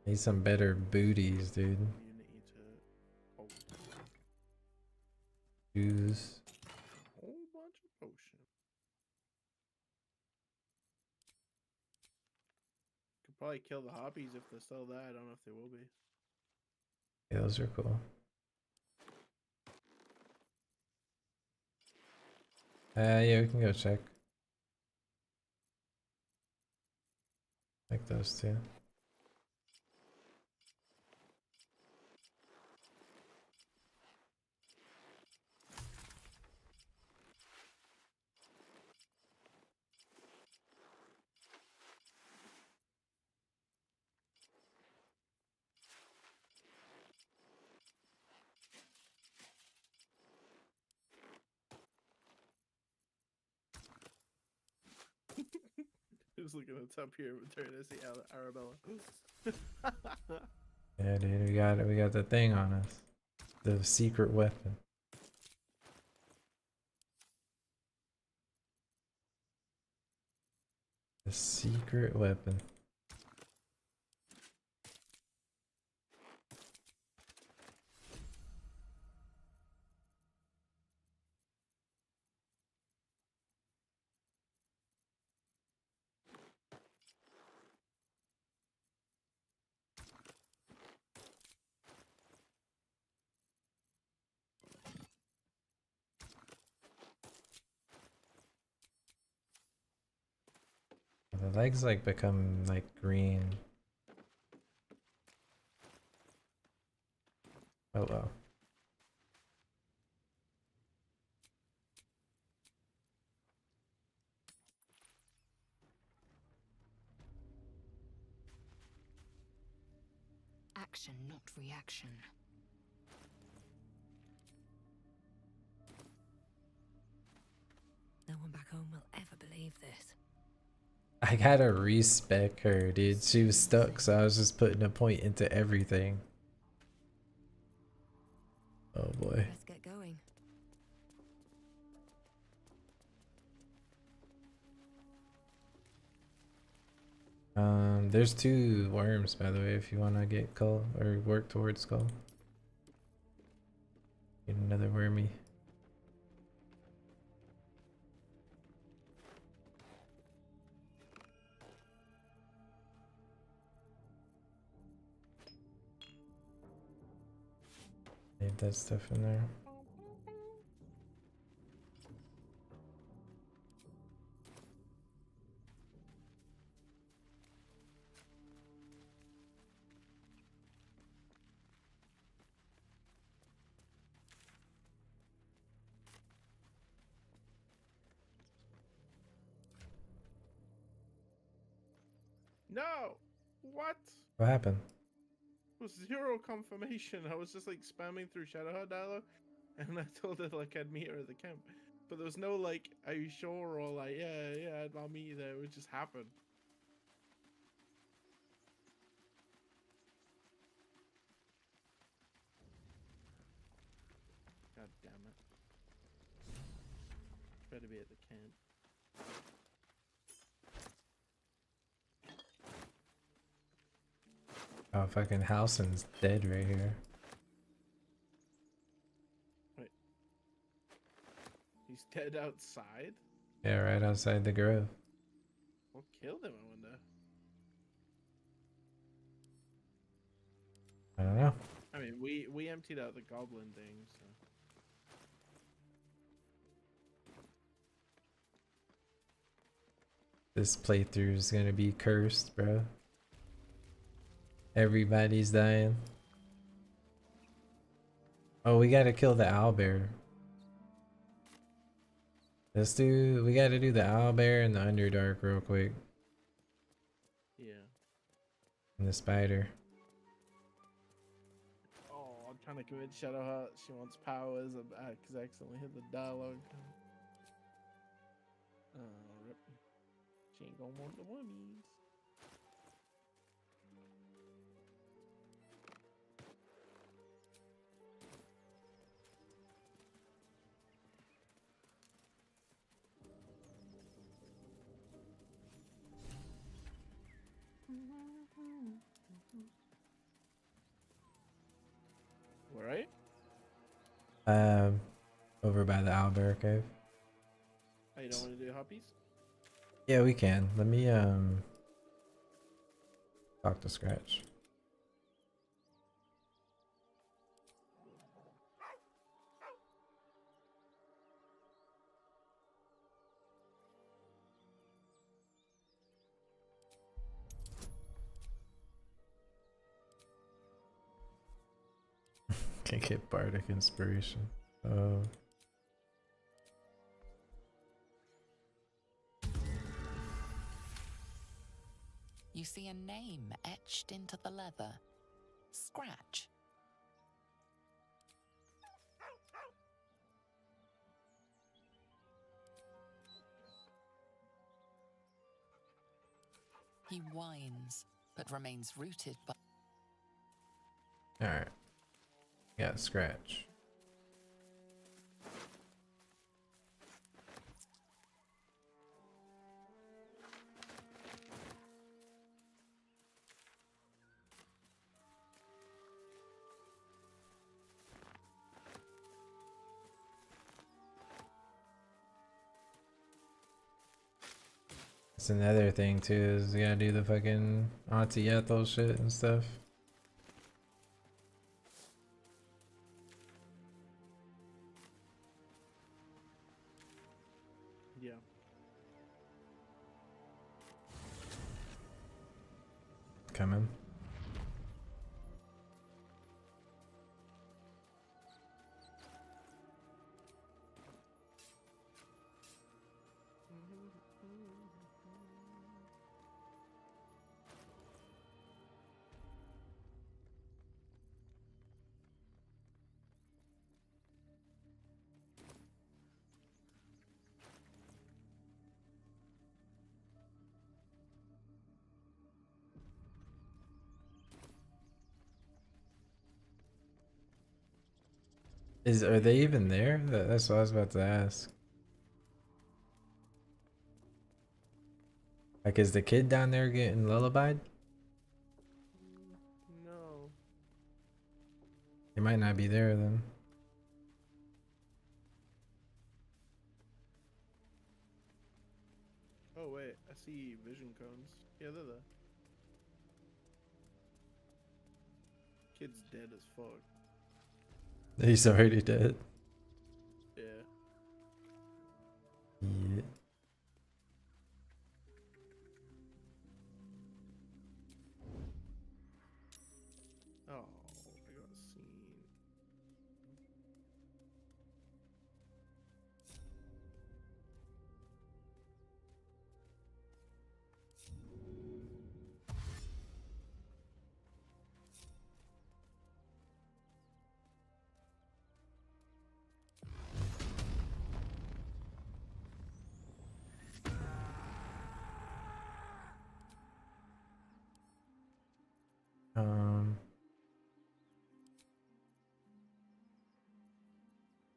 Need some better booties, dude. Unity to hold. Use. A whole bunch of potions. Could probably kill the harpies if they're still there. I don't know if they will be. Yeah, those are cool. Yeah, we can go check. Like those two. Who's looking at the top here? Return to see Arabella. Yeah, dude, we got the thing on us. The secret weapon. The secret weapon. The legs like become like green. Oh well. Action, not reaction. No one back home will ever believe this. I gotta respec her, dude. She was stuck, so I was just putting a point into everything. Oh boy. Let's get going. There's 2 worms, by the way, if you wanna get Cull or work towards Cull. Get another wormy. Leave that stuff in there. No! What? What happened? It was 0 confirmation. I was just like spamming through Shadowheart dialogue, and I told it like I'd meet her at the camp. But there was no like, are you sure? Or like, yeah, I'll meet you there. It would just happen. God damn it. Better be at the camp. Oh, fucking Halsin's dead right here. Wait. He's dead outside? Yeah, right outside the grove. What killed him, I wonder? I don't know. I mean, we emptied out the goblin thing, so. This playthrough is gonna be cursed, bro. Everybody's dying. Oh, we gotta kill the owlbear. We gotta do the owlbear and the Underdark real quick. Yeah. And the spider. Oh, I'm trying to convince Shadowheart she wants powers. I accidentally hit the dialogue. Rip. She ain't gonna want the wummies. All right. Over by the Owlbear Cave. Oh, you don't want to do hoppies? Yeah, we can. Let me talk to Scratch. Can't get bardic inspiration. Oh. You see a name etched into the leather. Scratch. He whines, but remains rooted by... Alright. Got Scratch. That's another thing too, is you gotta do the fucking Auntie Ethel shit and stuff. Yeah. Coming. Are they even there? That's what I was about to ask. Like, is the kid down there getting lullabied? No. He might not be there then. Oh wait, I see vision cones. Yeah, they're there. Kid's dead as fuck. He's already dead. Yeah. Yeah. Oh, I got a scene.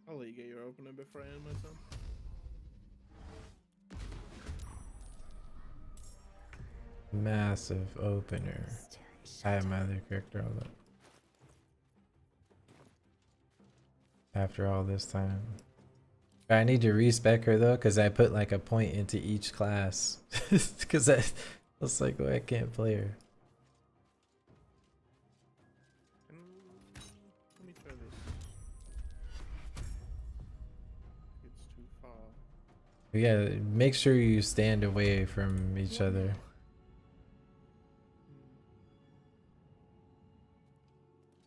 I'll let you get your opener before I end my turn. Massive opener. I have my other character on that. After all this time. I need to respec her though, because I put like a point into each class. Because I was like, well, I can't play her. Let me try this. It's too far. Yeah, make sure you stand away from each other.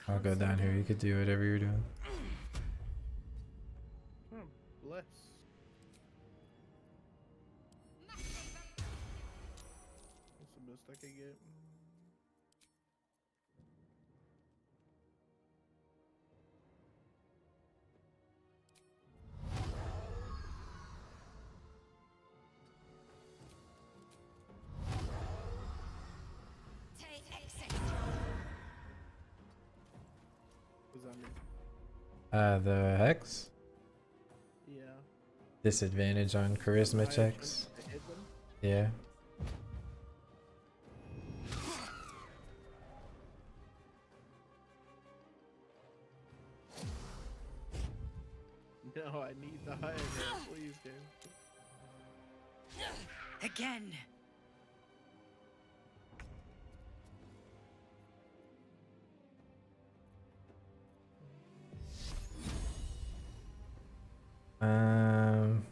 I'll go down here. You could do whatever you're doing. Oh, bless. That's the best I could get. focus on me. The hex? Yeah. Disadvantage on charisma checks. Yeah. No, I need the higher ground, please, game. Again. Um.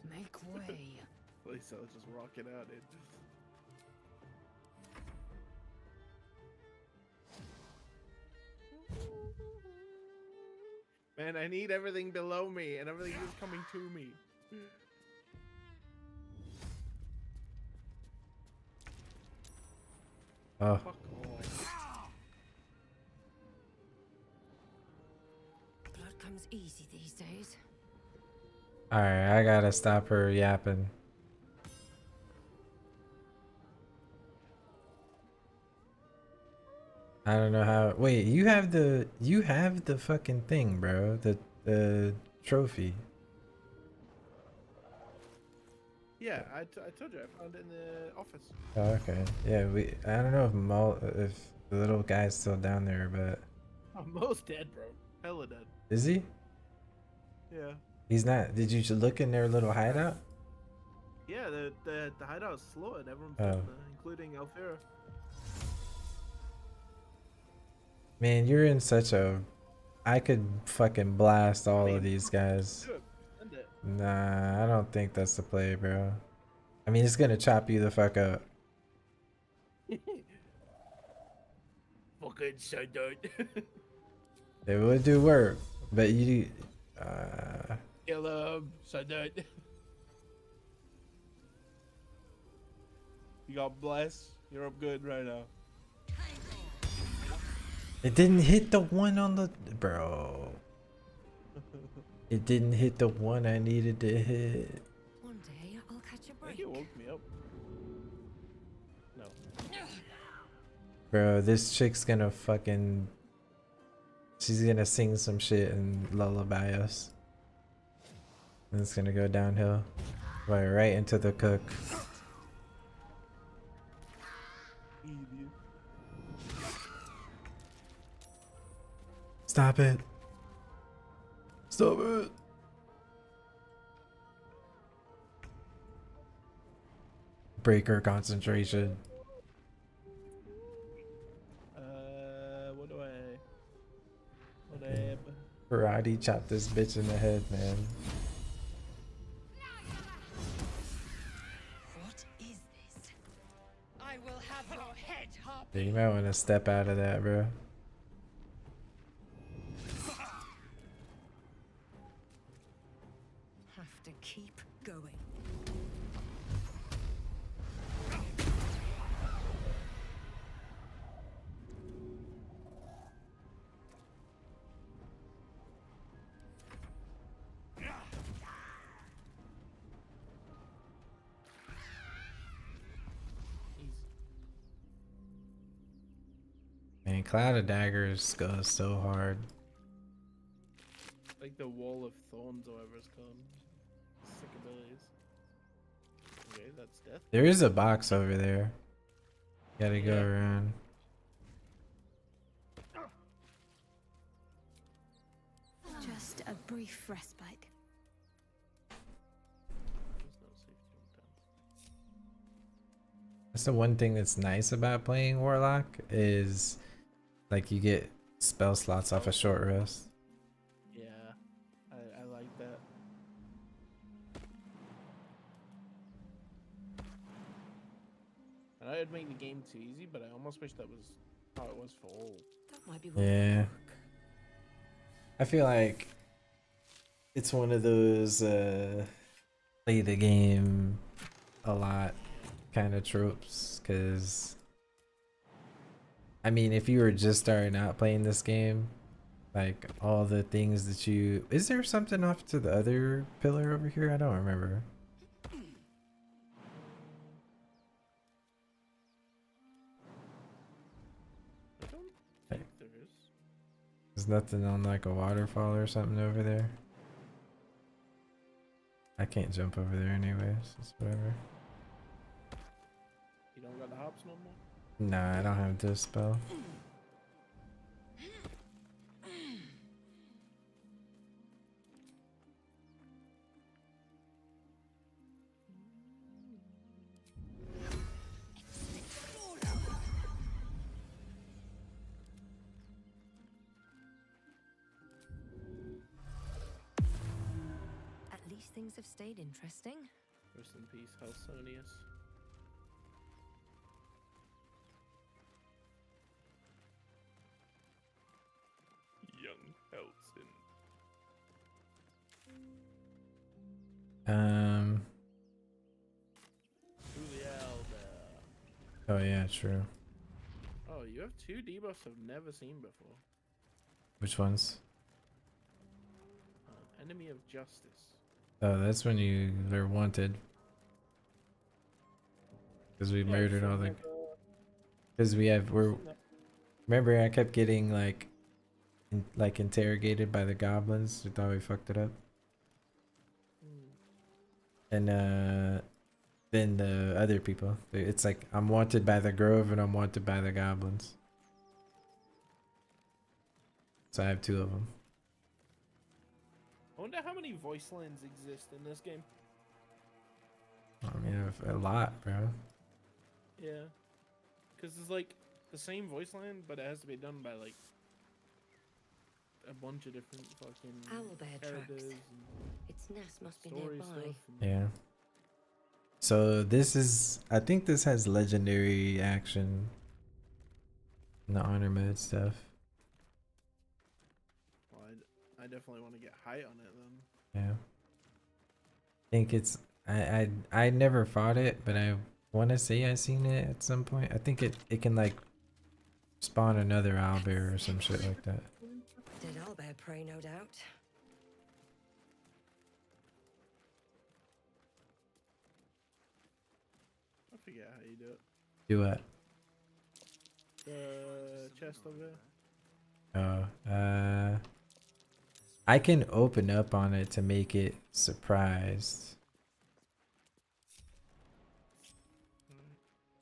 Make way. Please, I'll just rock it out, dude. Man, I need everything below me, and everything is coming to me. Oh. Fuck off. Blood comes easy these days. Alright, I gotta stop her yapping. I don't know how. Wait, you have the fucking thing, bro. The trophy. Yeah, I told you, I found it in the office. Oh, okay. Yeah, I don't know if the little guy's still down there, but I'm most dead, bro. Hella dead. is he? Yeah. He's not. Did you look in their little hideout? Yeah, the hideout is slaughtered. Everyone's Oh. dead, including Alfira. Man, you're in such a. I could fucking blast all of these guys. Do it. Send it. Nah, I don't think that's the play, bro. I mean, it's gonna chop you the fuck up. Fucking send it. It would do work, but you. Kill him. Send it. You got blessed. You're up good right now. It didn't hit the one on the bro. It didn't hit the one I needed to hit. One day I'll catch a I break. think you woke me up. No. Bro, this chick's gonna fucking. She's gonna sing some shit and lullaby us. And it's gonna go downhill. Right into the cook. Stop it. Stop it. Break her concentration. What do I... Karate chop this bitch in the head, man. What is this? I will have your head, Harp. Yeah, you might want to step out of that, bro. Have to keep going. Man, Cloud of Daggers goes so hard. Like the Wall of Thorns or whatever it's called. Sick abilities. Okay, that's death. There is a box over there. Gotta go around. Just a brief respite. That's the one thing that's nice about playing Warlock is like you get spell slots off a short rest. Yeah, I like that. And I'd make the game too easy, but I almost wish that was how it was for all. That might be Yeah. I feel like it's one of those play the game a lot kind of tropes, because I mean, if you were just starting out playing this game, like all the things that you... Is there something off to the other pillar over here? I don't remember. nothing on like a waterfall or something over there. I can't jump over there anyways. It's whatever. You don't got the hops no more? Nah, I don't have this spell. At least things have stayed interesting. Rest in peace, Helsonius. Young Helson. Oh yeah, true. Oh, you have 2 debuffs I've never seen before. Which ones? Enemy of Justice. Oh, that's when they're wanted. Because we murdered all the. Because we're. Remember, I kept getting like interrogated by the goblins. We thought we fucked it up. And then the other people. It's like I'm wanted by the Grove and I'm wanted by the goblins. So I have 2 of them. I wonder how many voice lines exist in this game. I mean, a lot, bro. Yeah. Because it's like the same voice line, but it has to be done by like a bunch of different fucking Owlbear characters tracks. and Its nest must be story nearby. stuff. Yeah. So this is, I think this has legendary action in the honor mode stuff. Well, I definitely want to get height on it then. Yeah. I think it's, I never fought it, but I want to say I seen it at some point. I think it can like spawn another owlbear or some shit like that. Dead owlbear prey, no doubt. I forget how you do it. Do what? The chest over there. Oh, I can open up on it to make it surprised.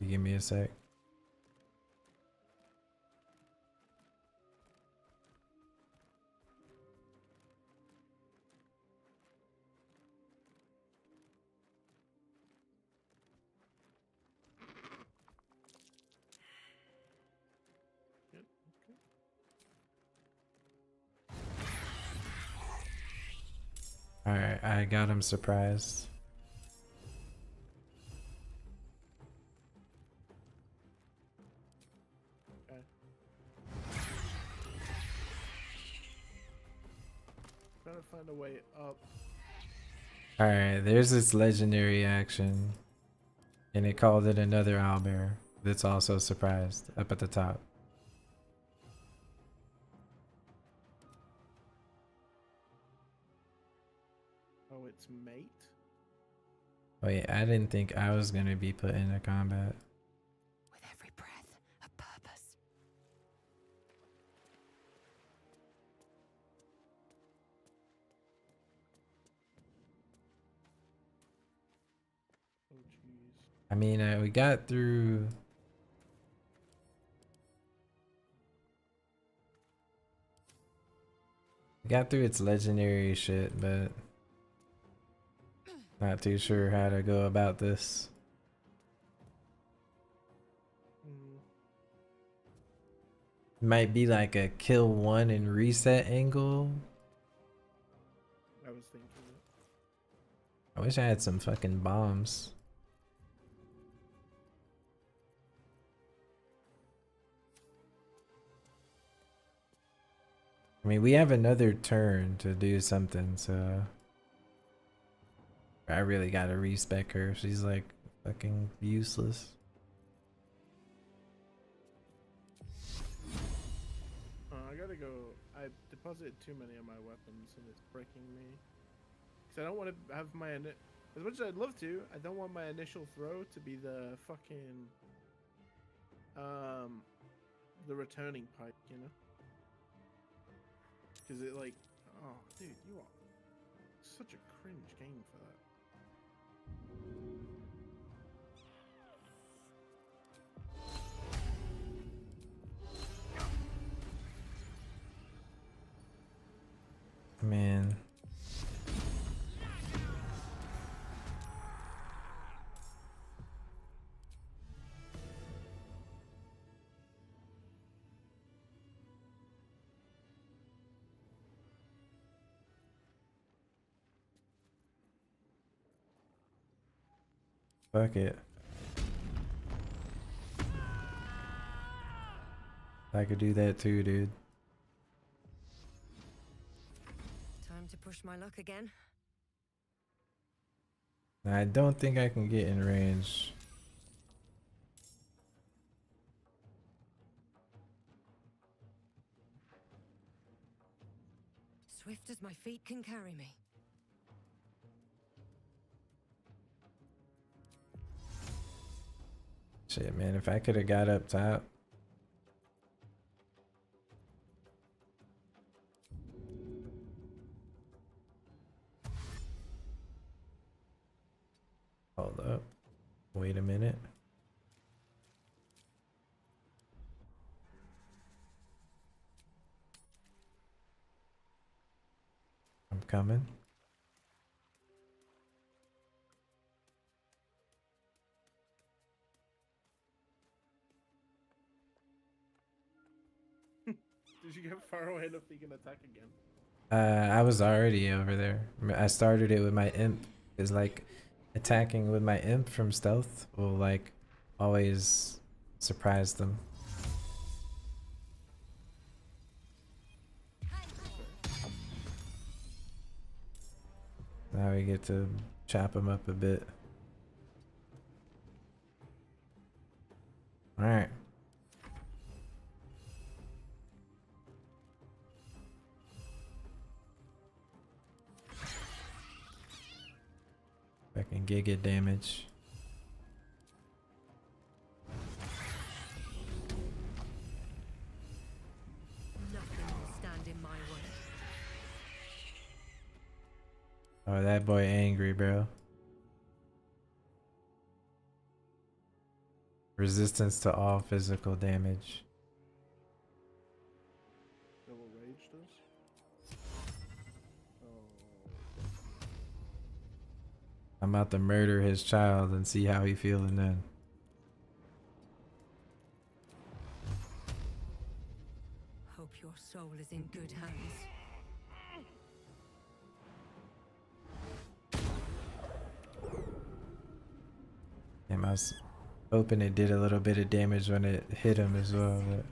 You give me a sec. Alright, I got him surprised. Okay. Trying to find a way up. Alright, there's this legendary action. And it called it another owlbear that's also surprised up at the top. Oh, it's mate? Wait, I didn't think I was gonna be put into combat. With every breath, a purpose. Oh, jeez. I mean, we got through. We got through its legendary shit, but not too sure how to go about this. Might be like a kill one and reset angle. I was thinking it. I wish I had some fucking bombs. I mean, we have another turn to do something, so I really gotta respec her. She's like fucking useless. I gotta go. I deposited too many of my weapons and it's breaking me. Because I don't want to have my... As much as I'd love to, I don't want my initial throw to be the fucking... the returning pike, you know? Because it like, oh, dude, you are such a cringe game for that. Man. Fuck it. I could do that too, dude. Time to push my luck again. I don't think I can get in range. Swift as my feet can carry me. Shit, man, if I could have got up top. Hold up. Wait a minute. I'm coming. Did you get far away enough that you can attack again? I was already over there. I started it with my imp. It's like attacking with my imp from stealth will like always surprise them. Now we get to chop them up a bit. Alright. Fucking giga damage. Nothing will stand in my way. Oh, that boy angry, bro. Resistance to all physical damage. Double rage does? I'm about to murder his child and see how he feeling then. Hope your soul is in good hands. Damn, I was hoping it did a little bit of damage when it hit him as well, but...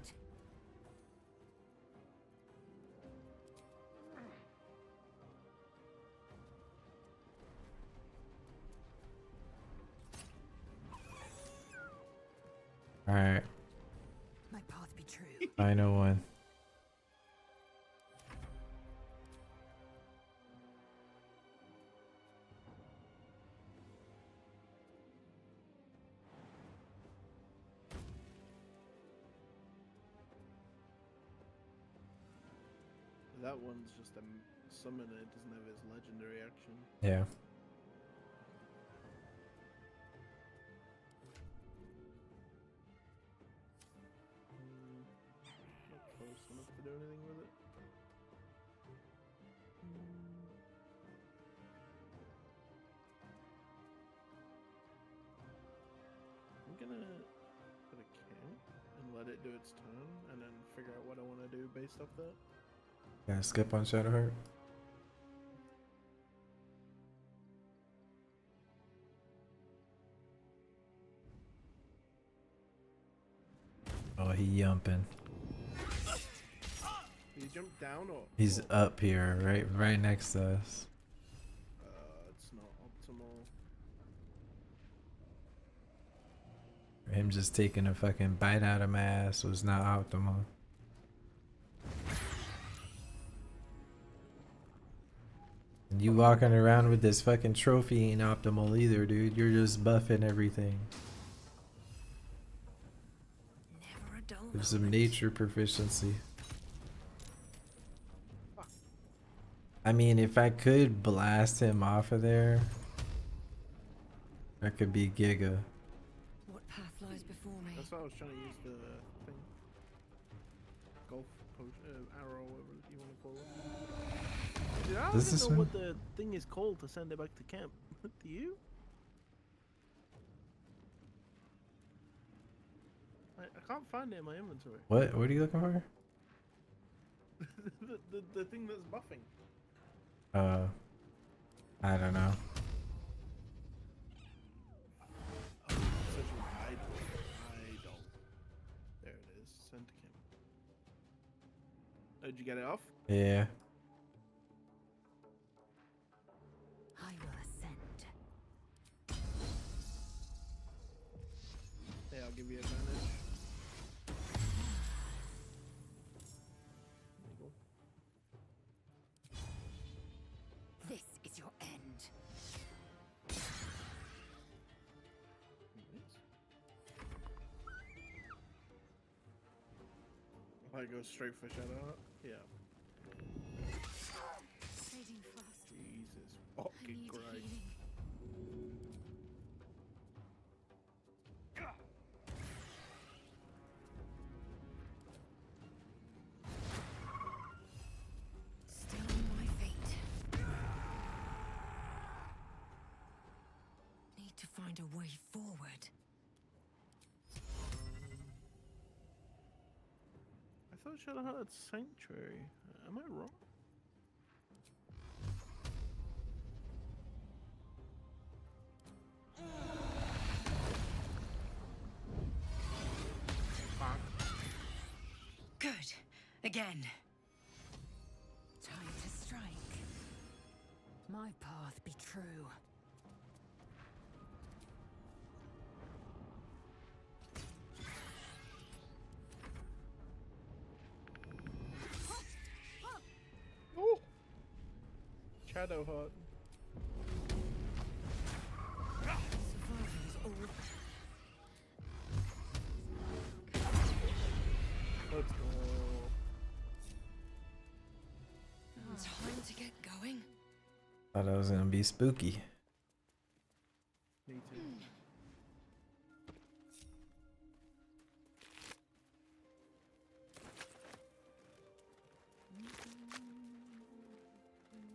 Alright. My path be true. Final one. That one's just a summoner, it doesn't have his legendary action. Yeah. Not close enough to do anything with it. I'm gonna put a camp and let it do its turn, and then figure out what I want to do based off that. Gotta skip on Shadowheart. Oh, he yumping. Did he jump down or? He's up here, right next to us. It's not optimal. Him just taking a fucking bite out of my ass was not optimal. And you walking around with this fucking trophy ain't optimal either, dude. You're just buffing everything. Never a dull There's some nature proficiency. Fuck. I mean, if I could blast him off of there, that could be Giga. What path lies before me? That's why I was trying to use the thing. Golf potion, arrow, whatever you want to call it. Dude, I don't Does even this know one? what the thing is called to send it back to camp. Do you? I can't find it in my inventory. What? What are you looking for? the thing that's buffing. I don't know. Searching idol. Idol. There it is. Send to camp. Oh, did you get it off? Yeah. I will ascend. Yeah, I'll give you advantage. There you go. This is your end. I go straight for Shadow. Yeah. Fading fast. Jesus I fucking need Christ. healing. Still on my feet. Need to find a way forward. I thought Shadow had Sanctuary. Am I wrong? Good. Again. Time to strike. My path be true. Oh! Shadowheart. Let's go. Time to get going. Thought it was gonna be spooky. Me too.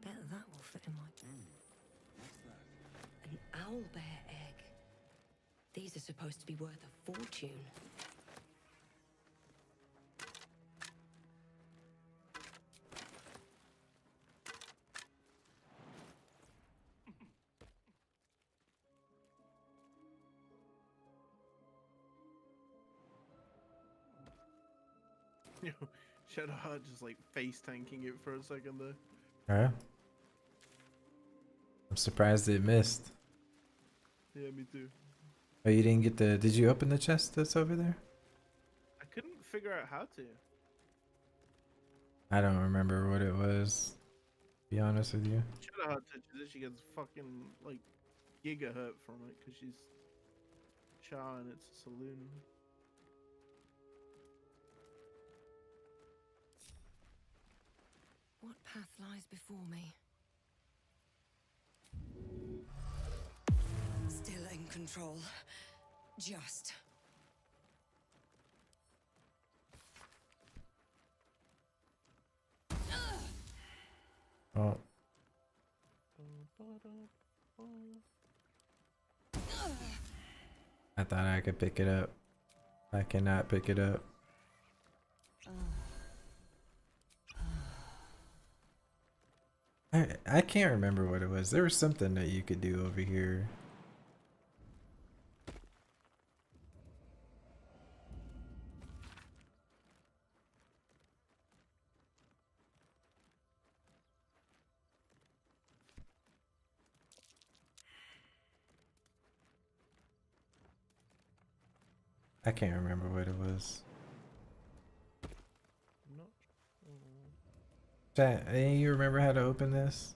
Bet that will fit in my. An owlbear egg. These are supposed to be worth a fortune. Yo, Shadowheart just like face tanking it for a second there. Yeah. I'm surprised it missed. Yeah, me too. Oh, you didn't get the. Did you open the chest that's over there? I couldn't figure out how to. I don't remember what it was. To be honest with you. Shadowheart touches it, she gets fucking like gigahertz from it because she's Char and it's a saloon. What path lies before me? Still in control. Just. Oh. I thought I could pick it up. I cannot pick it up. I can't remember what it was. There was something that you could do over here. I can't remember what it was. Not Chat, hey, you remember how to open this?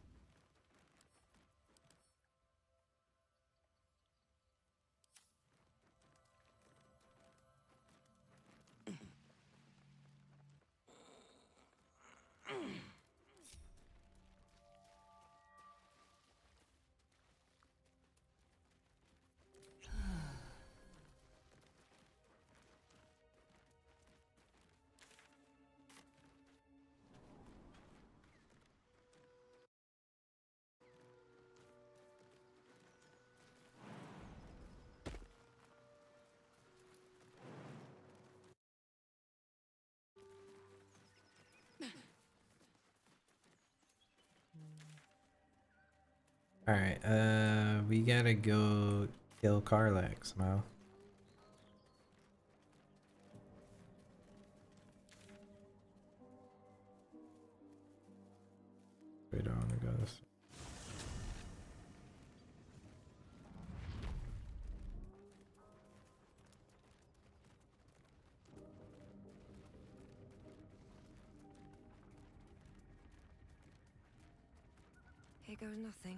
Alright, we gotta go kill Karlach, Smile. We don't wanna go this way. Here goes nothing.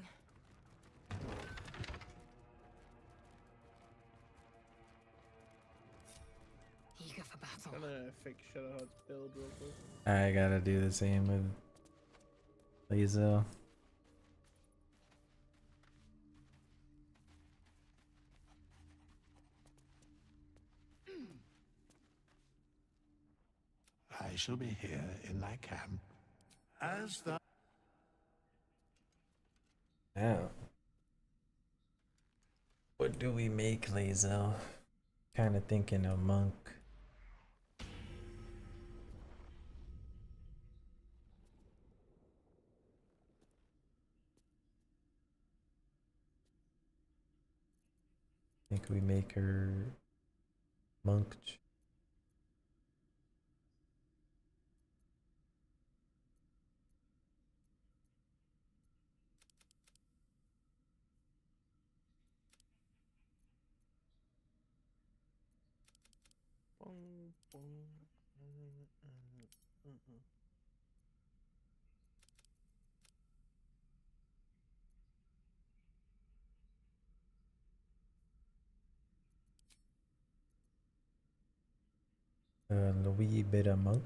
Eager for battle. I'm gonna fix Shadowheart's build real quick. I gotta do the same with Lae'zel. I shall be here in thy camp as the. Now, what do we make, Lae'zel? Kind of thinking a monk. Think we make her monk. A wee bit of monk.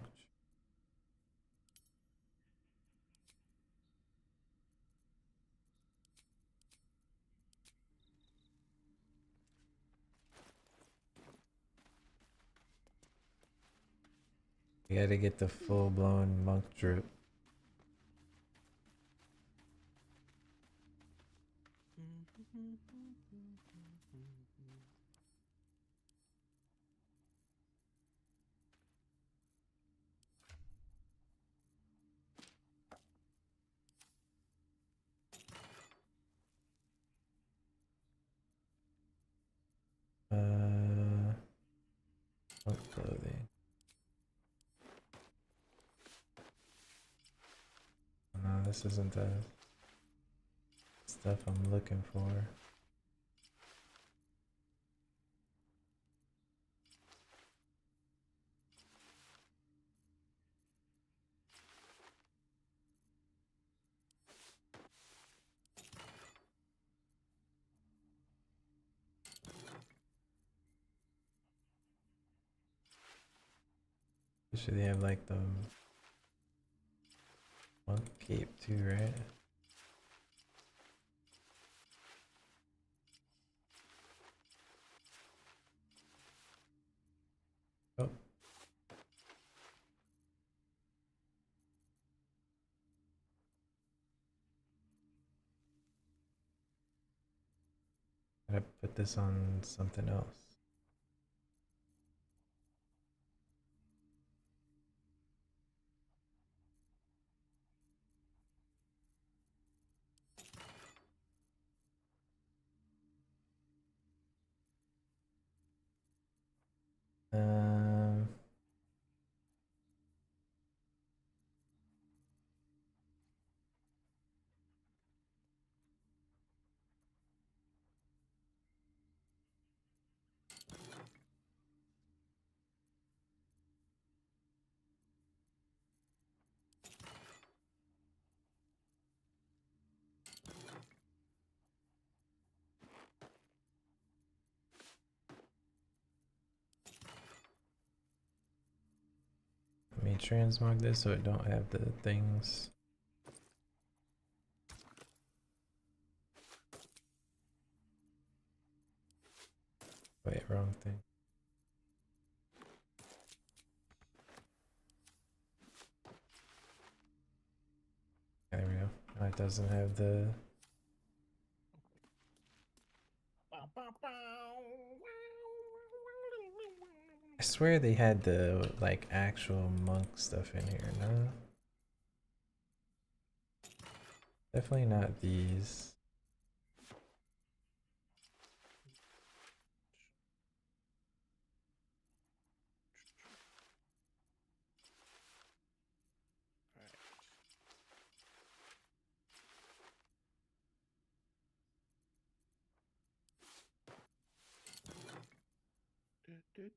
We gotta get the full-blown monk drip. Monk clothing. No, this isn't the stuff I'm looking for. Should they have like the monk cape too, right? Oh. Gotta put this on something else. Um, let me transmog this so it don't have the things. Wait, wrong thing. There we go. Now it doesn't have the. I swear they had the like actual monk stuff in here, no? Definitely not these. Okay.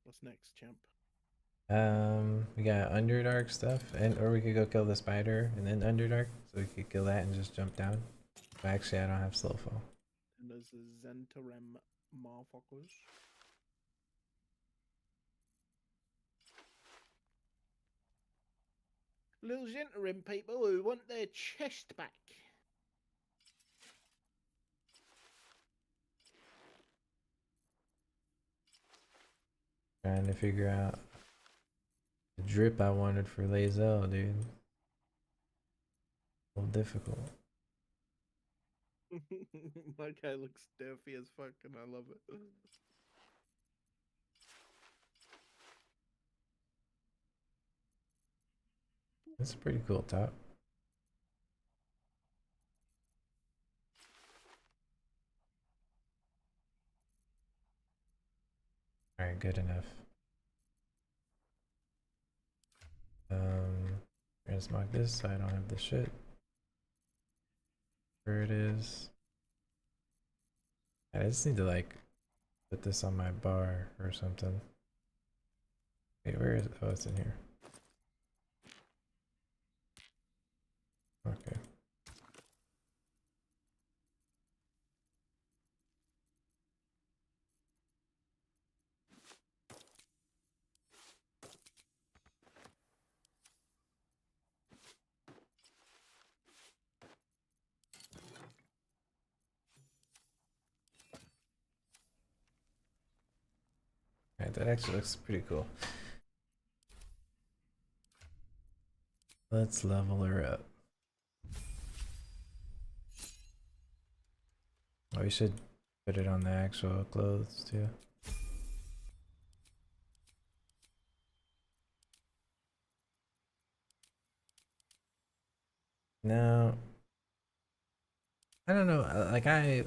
What's next, champ? We got Underdark stuff, and or we could go kill the spider and then Underdark, so we could kill that and just jump down. But actually, I don't have slow fall. And there's the Zentarem motherfuckers. Little Zentarem people who want their chest back. Trying to figure out the drip I wanted for Lae'zel, dude. A little difficult. My guy looks dirty as fuck, and I love it. That's a pretty cool top. Alright, good enough. Transmog this so I don't have the shit. Where it is. I just need to like put this on my bar or something. Wait, where is it? Oh, it's in here. Okay. Alright, that actually looks pretty cool. Let's level her up. Oh, we should put it on the actual clothes too. No. I don't know. Like, I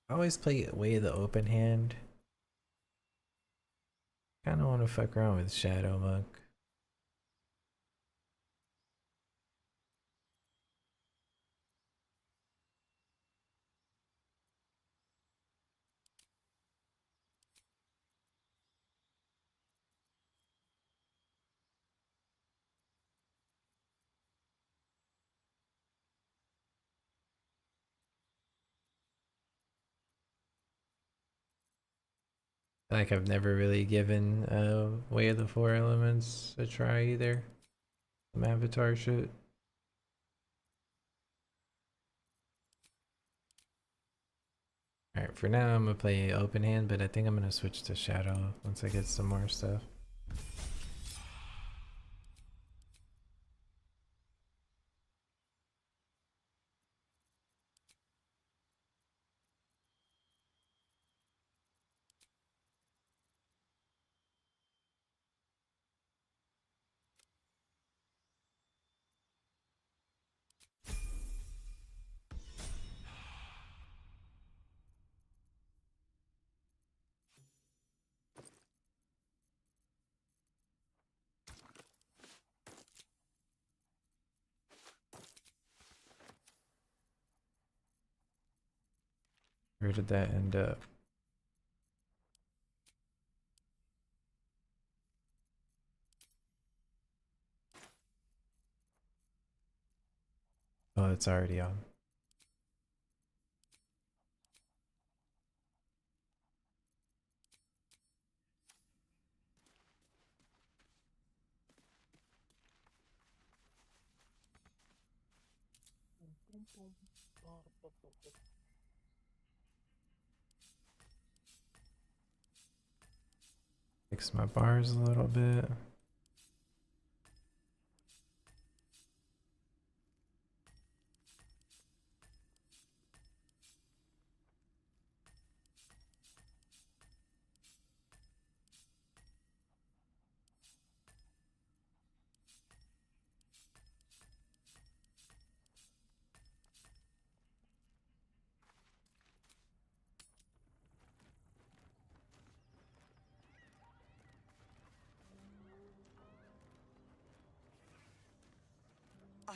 always play way the open hand. Kind of want to fuck around with Shadow Monk. Like, I've never really given Way of the Four Elements a try either. Some Avatar shit. Alright, for now I'm gonna play open hand, but I think I'm gonna switch to Shadow once I get some more stuff. Where did that end up? Oh, it's already on. Fix my bars a little bit.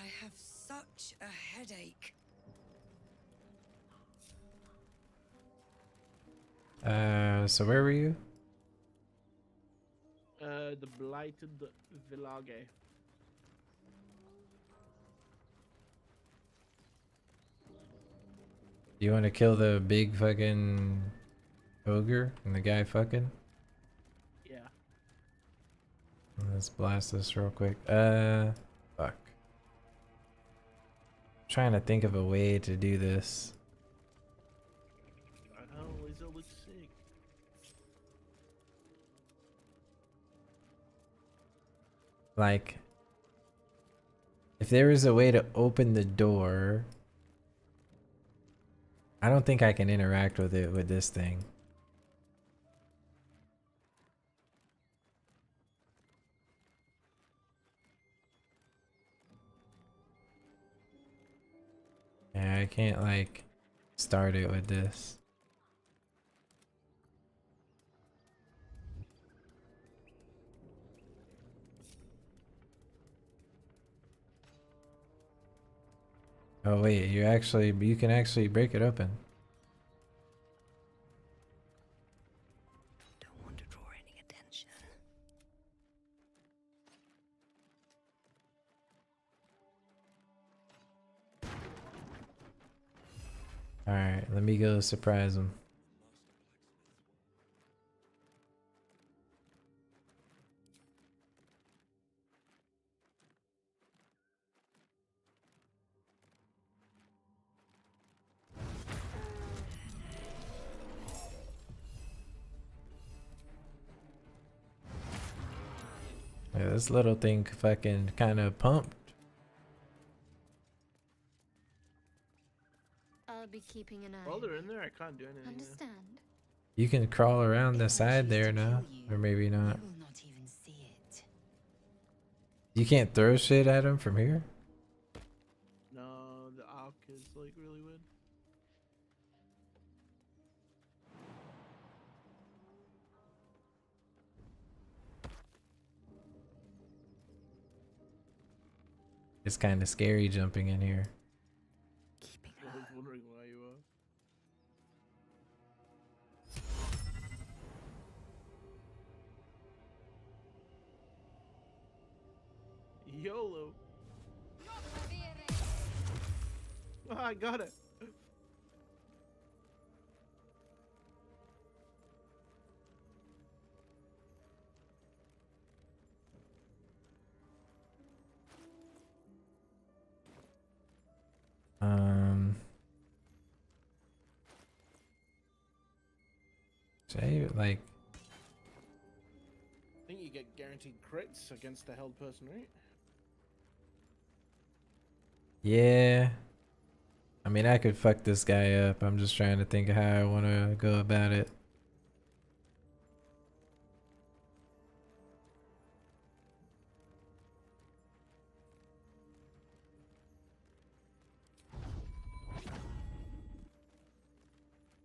I have such a headache. So where were you? The blighted village. You want to kill the big fucking ogre and the guy fucking? Yeah. Let's blast this real quick. Fuck. Trying to think of a way to do this. I don't know, Lisa looks sick. Like, if there was a way to open the door, I don't think I can interact with it with this thing. Yeah, I can't like start it with this. Oh wait, you can actually break it open. Don't want to draw any attention. Alright, let me go surprise him. Yeah, this little thing fucking kind of pumped. I'll be keeping an eye. While they're in there, I can't do anything. Understand? You can crawl around the side there now, or maybe not. You will not even see it. You can't throw shit at him from here? No, the arc is like really weird. It's kind of scary jumping in here. I was wondering why you are. YOLO. Oh, I got it. Jay, like, I think you get guaranteed crits against the held person, right? yeah. I mean, I could fuck this guy up. I'm just trying to think of how I want to go about it.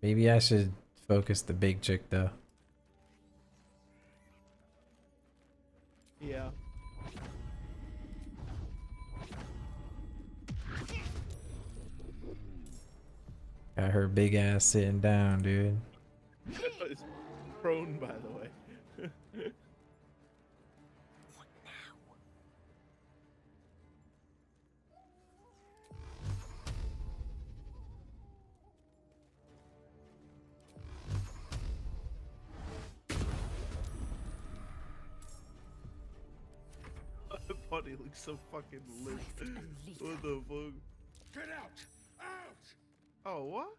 Maybe I should focus the big chick though. Yeah. Got her big ass sitting down, dude. It's prone, by the way. The body looks so fucking lit. What the fuck? Get out! Out! Oh, what?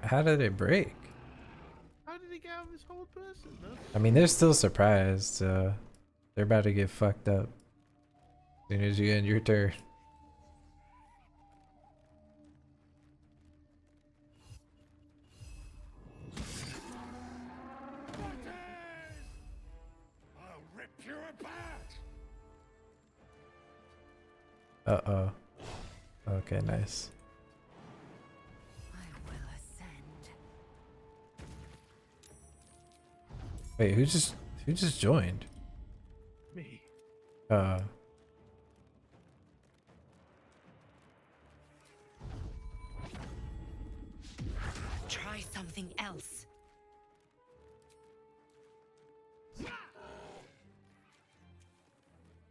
How did it break? How did he get out of his whole person? I mean, they're still surprised, so they're about to get fucked up as soon as you end your turn. I'll rip you apart! Uh-oh. Okay, nice. I will ascend. Wait, who just joined? Me. something else.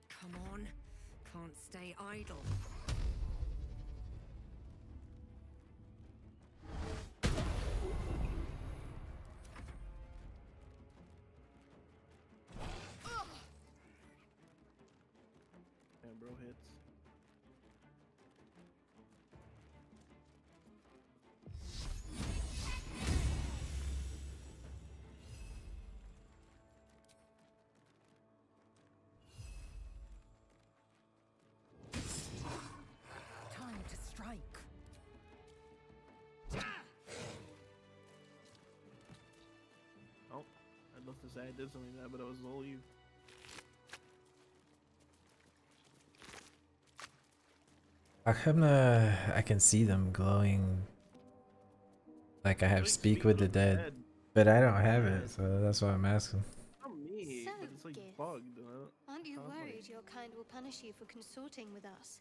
Come on. Can't stay idle. Yeah, bro hits. Time to strike. Oh, I'd love to say I did something like that, but it was all you. How come I can see them glowing like I have speak with the dead, but I don't have it, so that's why I'm asking. Not me, So, but it's like Gith, bugged. Aren't you Can't, like- worried your kind will punish you for consorting with us?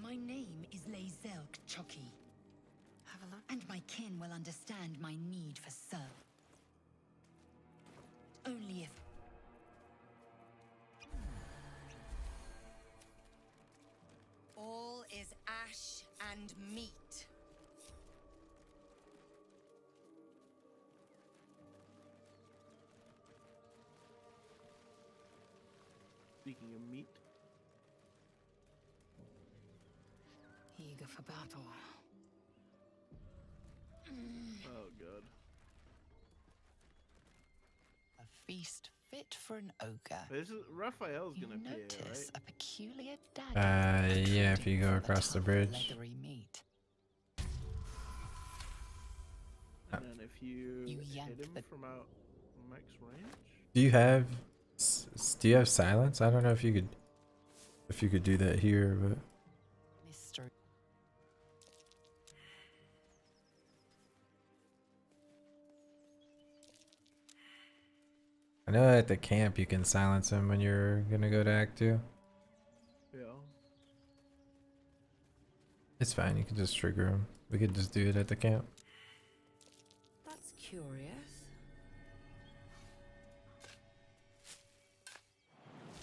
My name is Lae'zel Choki. Have a look. And my kin will understand my need for serve. Only if... All is ash and meat. Speaking of meat, Eager for battle. oh god. A feast fit for an ogre. This is Raphael's You gonna appear, notice right? a peculiar dagger. Yeah, if you go protruding from across the top of bridge. leathery meat. And then if you, You hit yank him the- from out max range, Do you have silence? I don't know if you could do that here, but Mystery. I know at the camp you can silence him when you're gonna go to Act 2. yeah. It's fine, you can just trigger him. We could just do it at the camp. That's curious.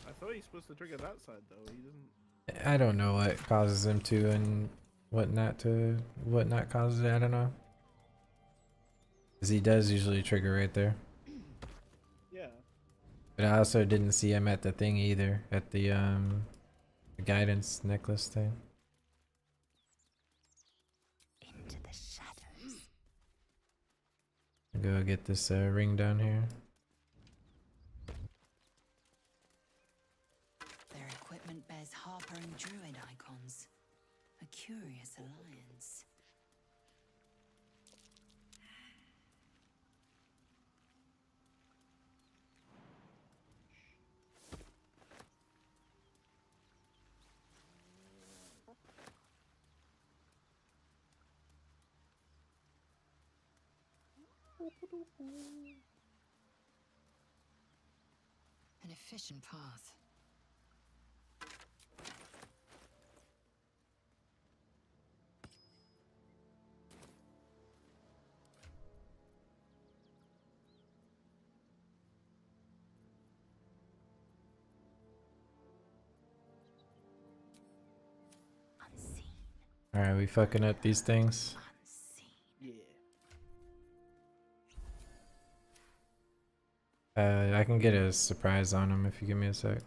I thought he's supposed to trigger that side though. He doesn't. I don't know what causes him to and what not causes it, I don't know. 'Cause he does usually trigger right there. Yeah. But I also didn't see him at the thing either, at the guidance necklace thing. Into the shadows. Go get this ring down here. Their equipment bears Harper and Druid icons. A curious alliance. An efficient path. Alright, we fucking up these things. Yeah. I can get a surprise on him if you give me a sec.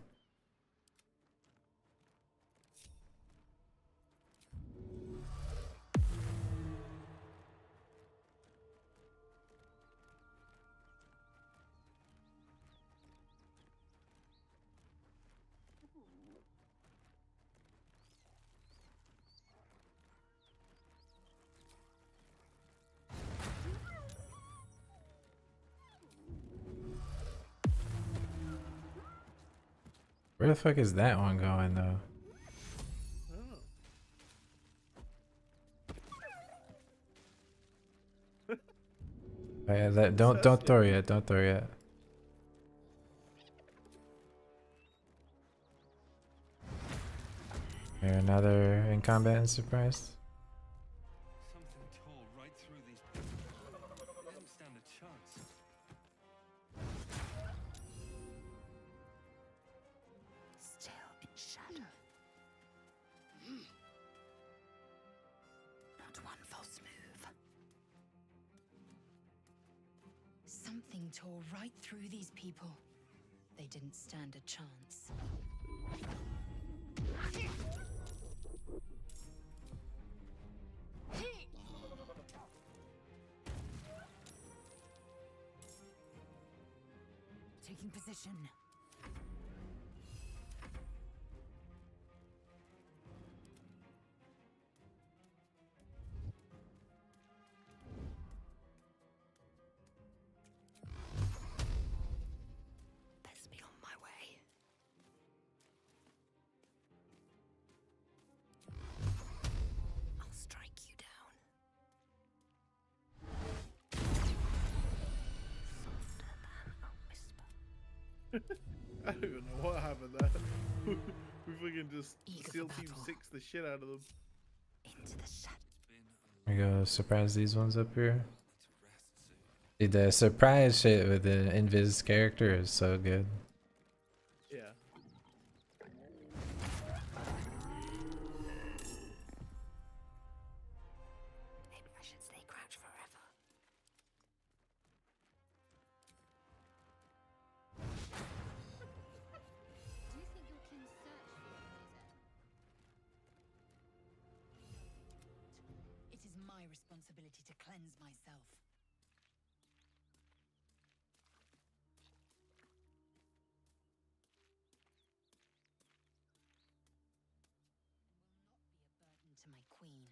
Where the fuck is that one going though? Oh yeah, that don't throw yet, don't throw yet. Here, another in combat and surprise. Something tore right thing tore right through these people. They didn't stand a chance. Taking position. Best be on my way. I'll strike you down. Softer than a whisper. I don't even know what happened there. We fucking just SEAL Team 6 the shit out of them. Into the shadow. We go surprise these ones up here. Dude, the surprise shit with the Invis character is so good. Yeah. Maybe I should stay crouched forever. Do you think your kin searched for you, Laser? It is my responsibility to cleanse myself. To my queen.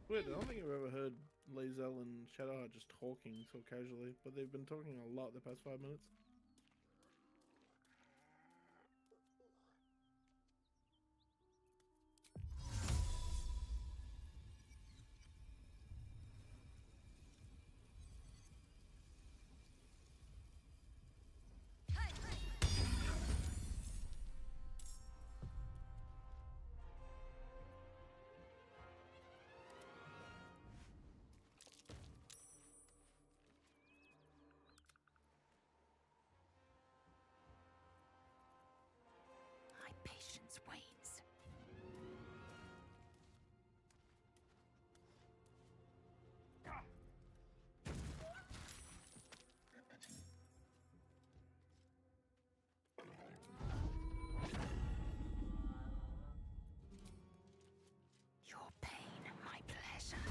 Weird, I don't think I've ever heard Lae'zel and Shadowheart just talking so casually, but they've been talking a lot the past 5 minutes. My patience wanes. Your pain, my pleasure.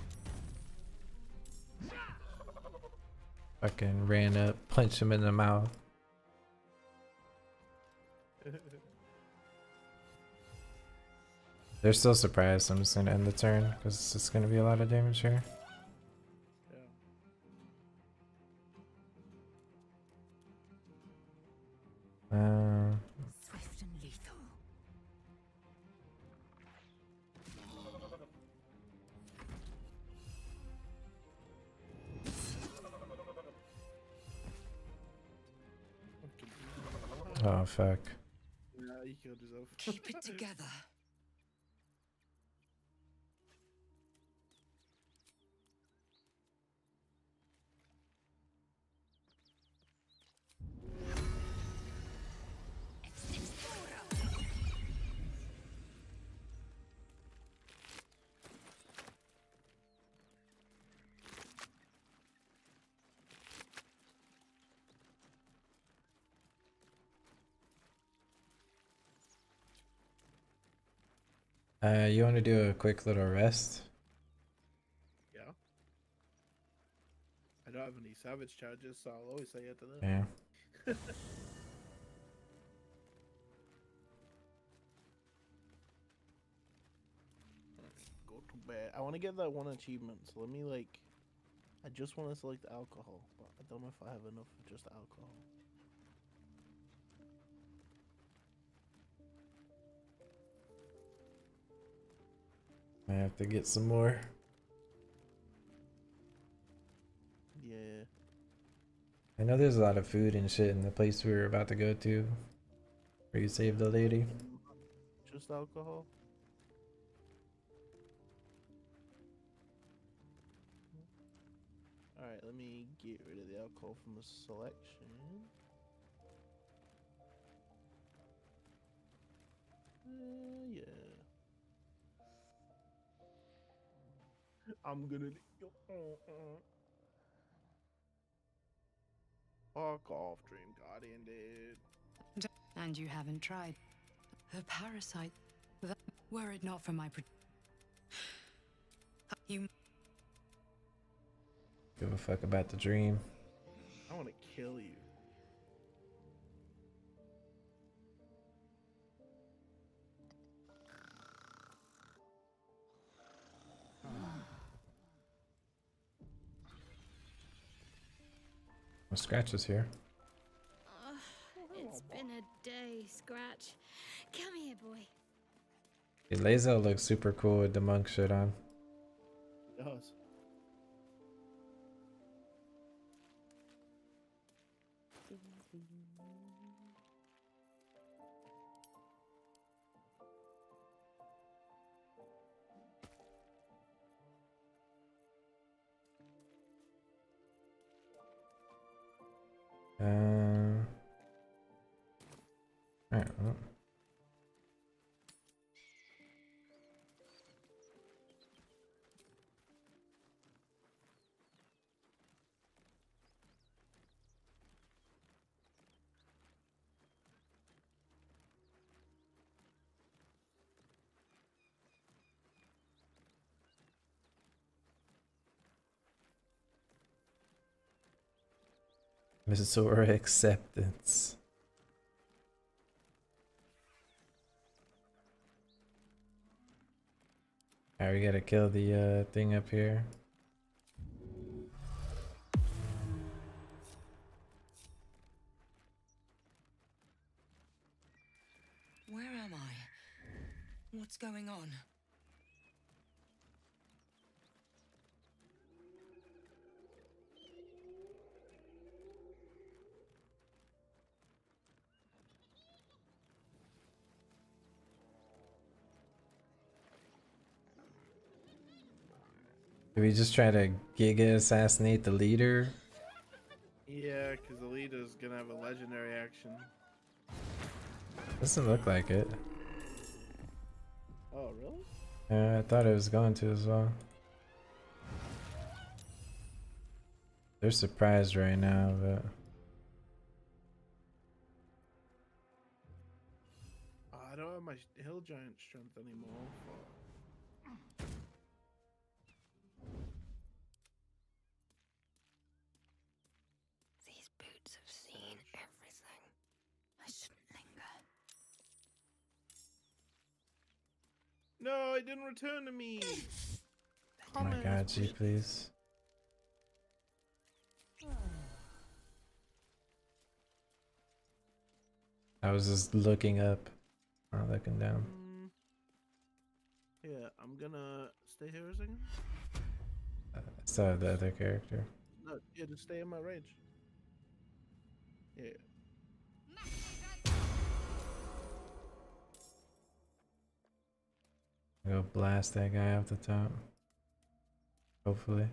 Fucking ran up, punched him in the mouth. They're still surprised. I'm just gonna end the turn because it's gonna be a lot of damage here. Swift and lethal. Oh fuck. Yeah, you killed yourself. Keep it together. You want to do a quick little rest? Yeah. I don't have any savage charges, so I'll always say yeah to that. Yeah. Go to bed. I want to get that one achievement, so let me like. I just want to select alcohol, but I don't know if I have enough of just alcohol. I have to get some more. Yeah. I know there's a lot of food and shit in the place we were about to go to. Where you saved the lady. Just alcohol? Alright, let me get rid of the alcohol from the selection. Yeah. I'm gonna. Fuck off, Dream Guardian, dude. And you haven't tried. The parasite. Were it not for my you Give a fuck about the dream. I want to kill you. Well, Scratch is here. It's been a day, Scratch. Come here, boy. Lazo looks super cool with the monk shit on. It does. Alright, well. Missouri acceptance. Alright, we gotta kill the thing up here. Where am I? What's going on? Did we just try to Giga assassinate the leader? Yeah, because the leader's gonna have a legendary action. Doesn't look like it. Oh, really? I thought it was going to as well. They're surprised right now, but I don't have my hill giant strength anymore. Fuck. These boots have seen everything. I shouldn't linger. No, it didn't return to me. oh my god, G, please. I was just looking up, not looking down. Yeah, I'm gonna stay here a second. So the other character. No, yeah, just stay in my range. Yeah. Go blast that guy off the top. Hopefully.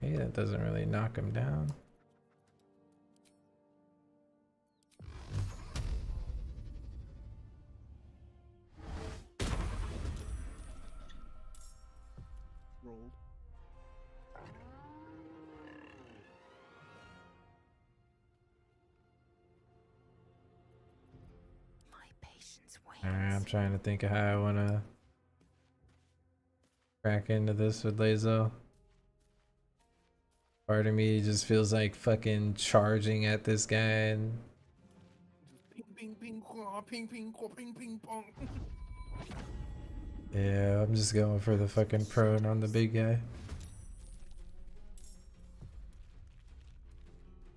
Hey, that doesn't really knock him down. Rolled. My patience wanes. Alright, I'm trying to think of how I wanna crack into this with Lazo. Part of me just feels like fucking charging at this guy and Ping, ping, ping, ping, ping, ping, ping, pong. yeah, I'm just going for the fucking prone on the big guy.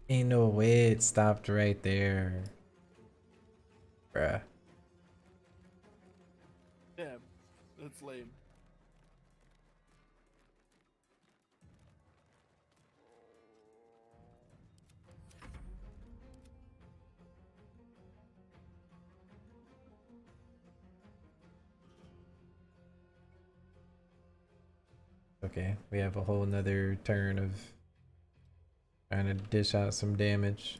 Ain't no way it stopped right there. Bruh. Yeah, that's lame. Okay, we have a whole nother turn of Trying to dish out some damage.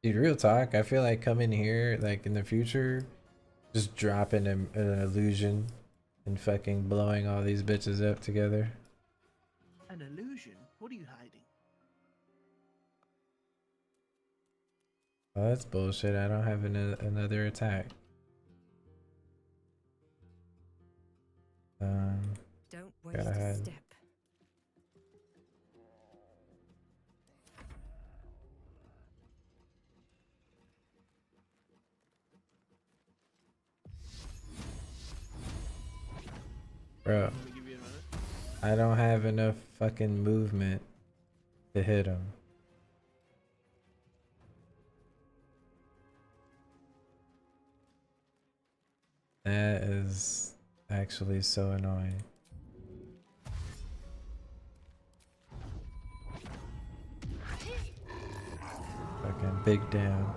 Dude, real talk, I feel like coming here, like in the future, just dropping an illusion and fucking blowing all these bitches up together. An illusion? What are you hiding? Oh, that's bullshit. I don't have another attack. Don't waste Gotta a hide. step. Bro, I don't have enough fucking movement to hit him. That is actually so annoying. Fucking big down.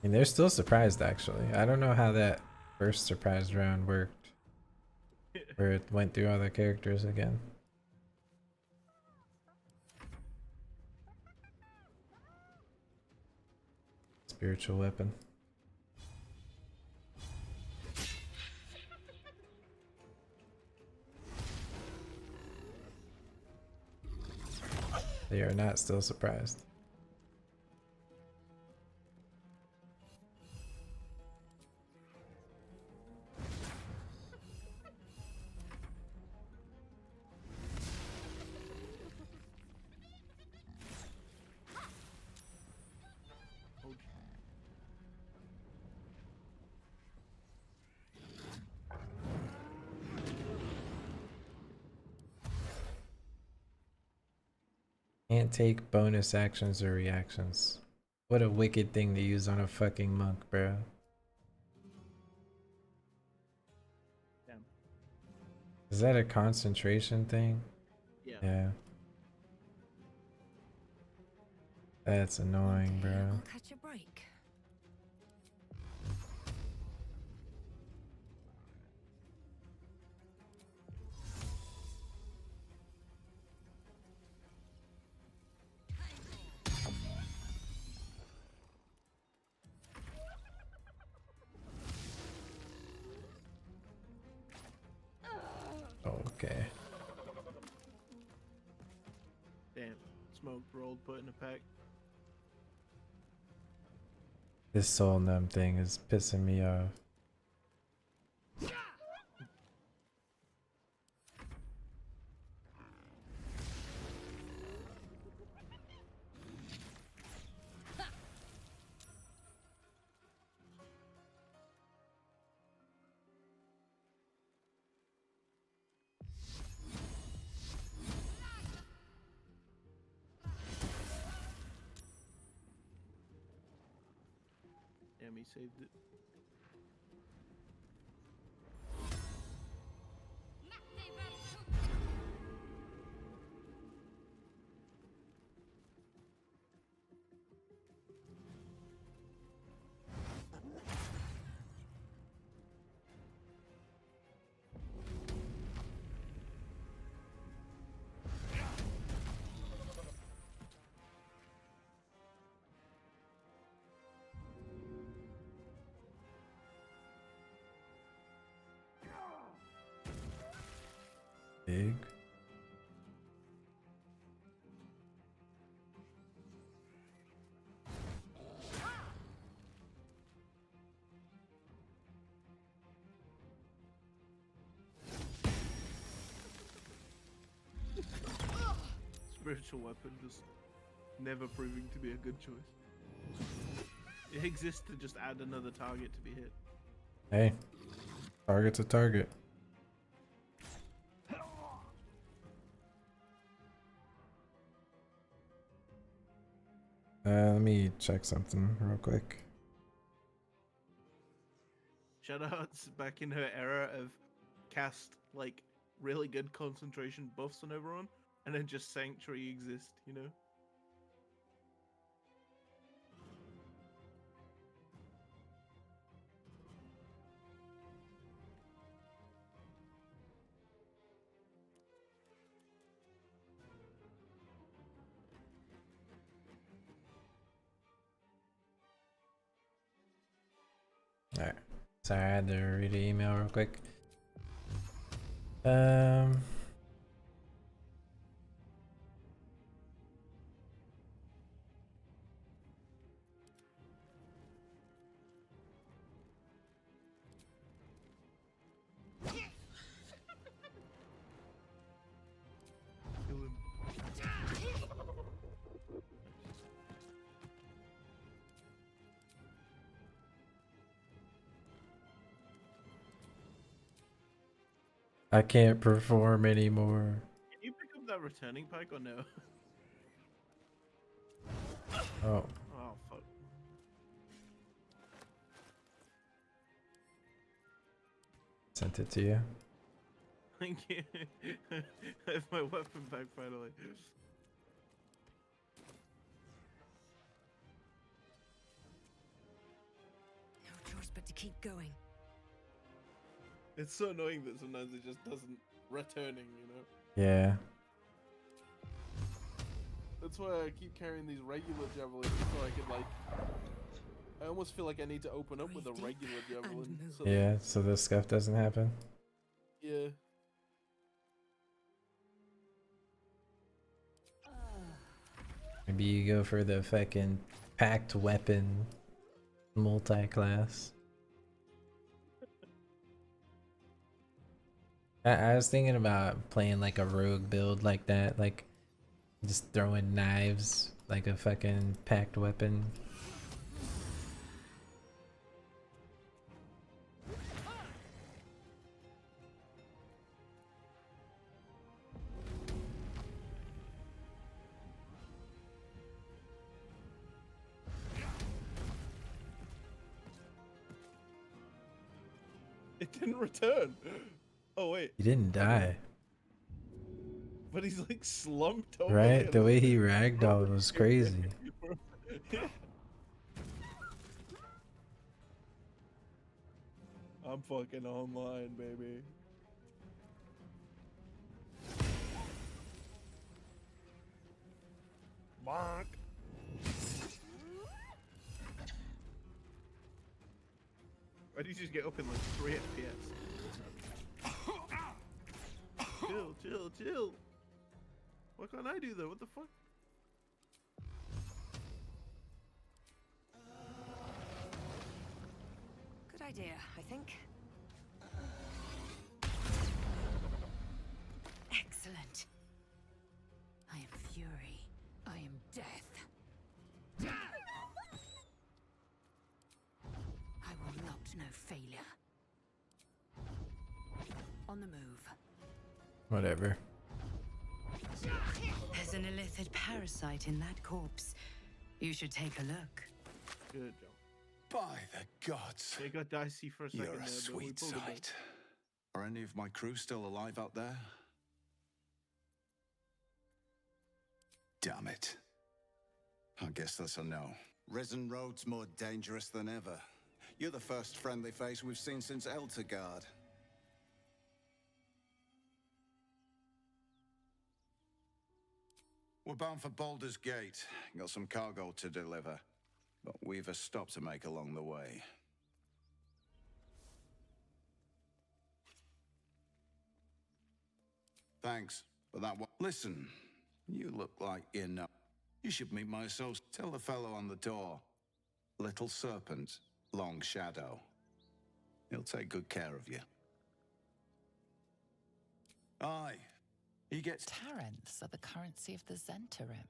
And they're still surprised actually. I don't know how that first surprise round worked. Where it went through all the characters again. Spiritual weapon. They are not still surprised. Can't take bonus actions or reactions. What a wicked thing to use on a fucking monk, bro. Damn. Is that a concentration thing? Yeah. That's annoying, bro. I'll catch a break. Okay. Damn. Smoke rolled, put in a pack. This soul numb thing is pissing me off. Damn, he saved it. Big. Spiritual weapon just never proving to be a good choice. It exists to just add another target to be hit. Hey, target's a target. Let me check something real quick. Shadowheart's back in her era of cast like really good concentration buffs on everyone, and then just Sanctuary exist, you know? Sorry, I had to read the email real quick. I can't perform anymore. Can you pick up that returning pike or no? Oh. Oh fuck. Sent it to you. Thank you. I have my weapon back finally. No choice but to keep going. It's so annoying that sometimes it just doesn't returning, you know? Yeah. That's why I keep carrying these regular javelins so I can like... I almost feel like I need to open up with a regular javelin. So Yeah, so this stuff doesn't happen. yeah. Maybe you go for the fucking packed weapon multi-class. I was thinking about playing like a rogue build like that, like just throwing knives like a fucking packed weapon. It didn't return. Oh wait. He didn't die. But he's like slumped over. Right? there. The way he ragdolled was crazy. I'm fucking online, baby. Bonk. Why did you just get up in like 3 FPS? Chill. What can't I do though? What the fuck? Good idea, I think. Excellent. I am fury. I am death. I will not know failure. On the move. Whatever. There's an illithid parasite in that corpse. You should take a look. Good job. By the gods! It got dicey for a second. You're a there, but we sweet pulled it back. sight. Are any of my crew still alive out there? Damn it. I guess that's a no. Risen Road's more dangerous than ever. You're the first friendly face we've seen since Eltergard. We're bound for Baldur's Gate. Got some cargo to deliver. But we've a stop to make along the way. Thanks for that one. Listen, you look like you know. You should meet my associate. Tell the fellow on the door. Little Serpent, Long Shadow. He'll take good care of you. Aye. He gets... Taranths are the currency of the Zentarim.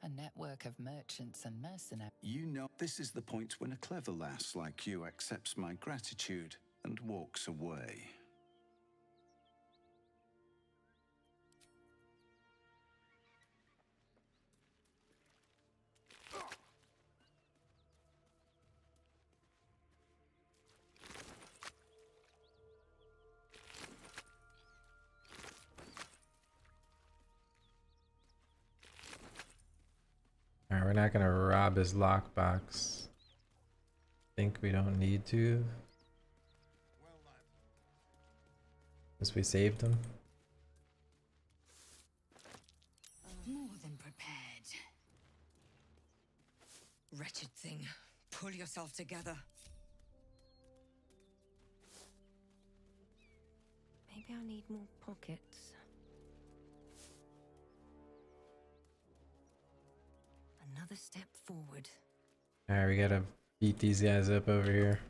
A network of merchants and mercenaries. You know, this is the point when a clever lass like you accepts my gratitude and walks away. Alright, we're not gonna rob his lockbox. Think we don't need to. Since we saved him. More than prepared. Wretched thing. Pull yourself together. Maybe I need more pockets. Another step forward. Alright, we gotta beat these guys up over here.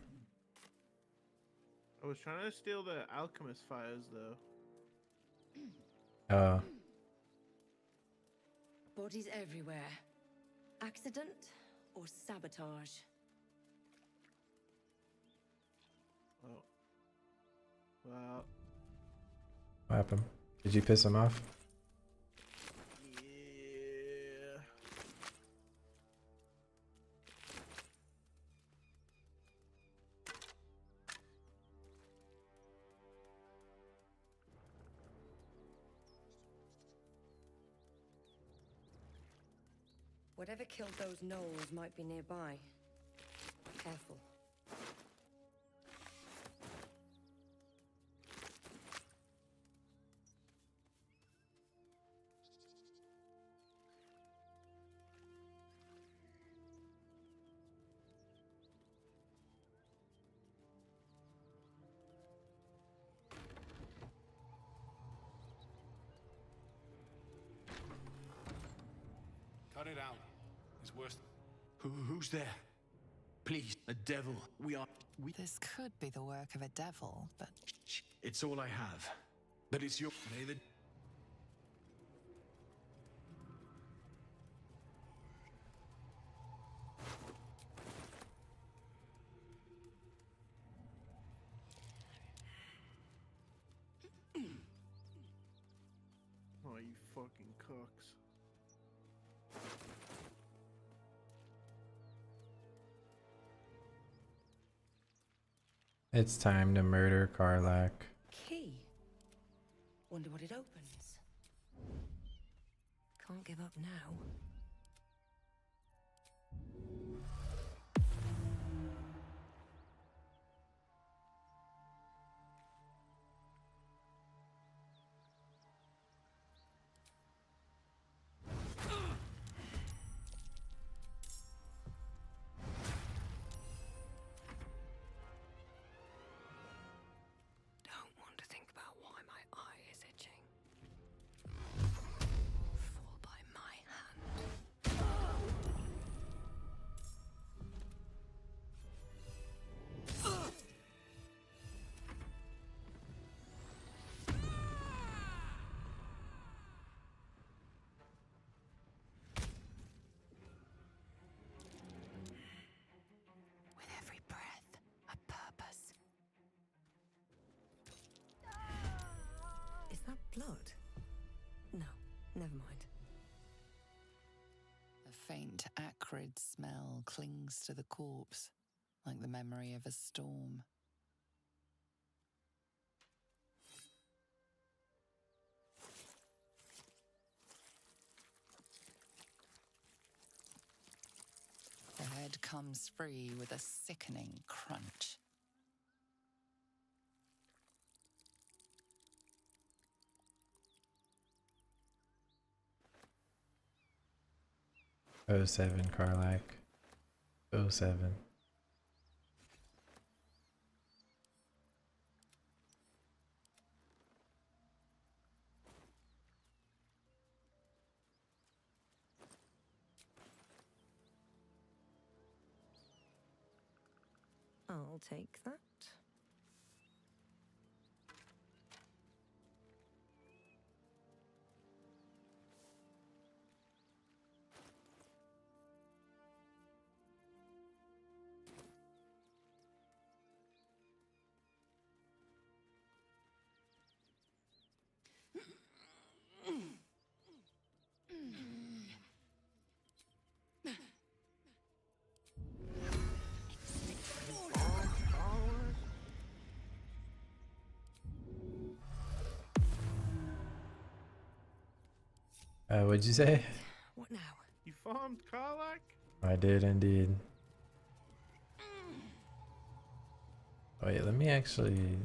I was trying to steal the alchemist fires though. Oh. Bodies everywhere. Accident or sabotage? Oh. Well. What happened? Did you piss him off? Yeah. Whatever killed those gnolls might be nearby. Careful. Cut it out. It's worse. Who's there? Please, a devil. This could be the work of a devil, but It's all I have. But it's your. May the. Oh, you fucking cooks. It's time to murder Karlach. Key. Wonder what it opens. Can't give up now. Don't want to think about why my eye is itching. Fall by my hand. With every breath, a purpose. Is that blood? No, never mind. a faint, acrid smell clings to the corpse, like the memory of a storm. The head comes free with a sickening crunch. Oh 07 Karlach. 07. I'll take that. What'd you say? What now? You farmed Karlach? I did indeed. Wait, let me actually...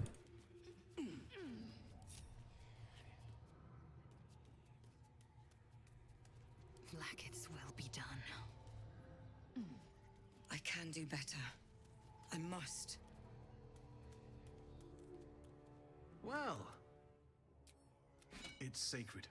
Blackets will be done. I can do better. I must. Well, It's sacred.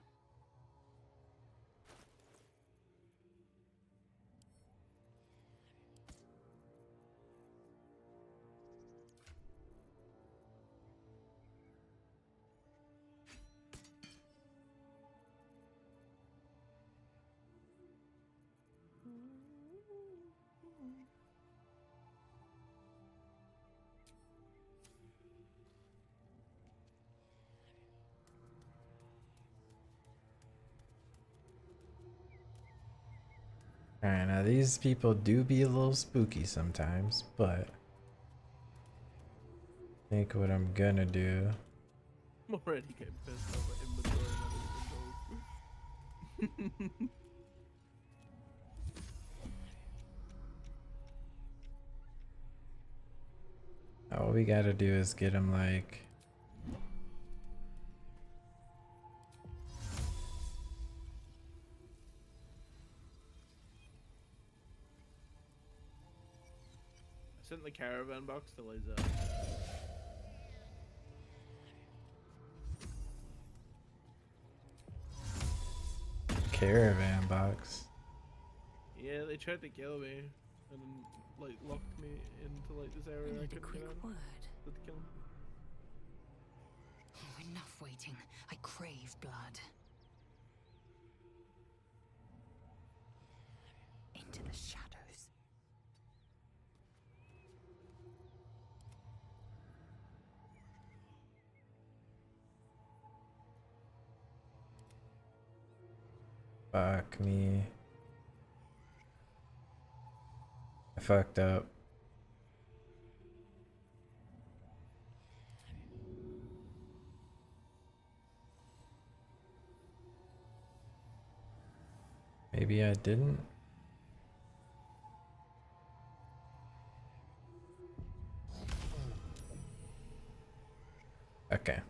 Alright, now these people do be a little spooky sometimes, but I think what I'm gonna do. I'm already getting pissed off at inventory windows. All we gotta do is get him like I sent the caravan box to Liza. caravan box. Yeah, they tried to kill me and then like locked me into like this area. I need a couldn't quick get out. word. Had to kill 'em. Oh, enough waiting. I crave blood. Into the shadows. Fuck me. I fucked up. Maybe I didn't. Okay.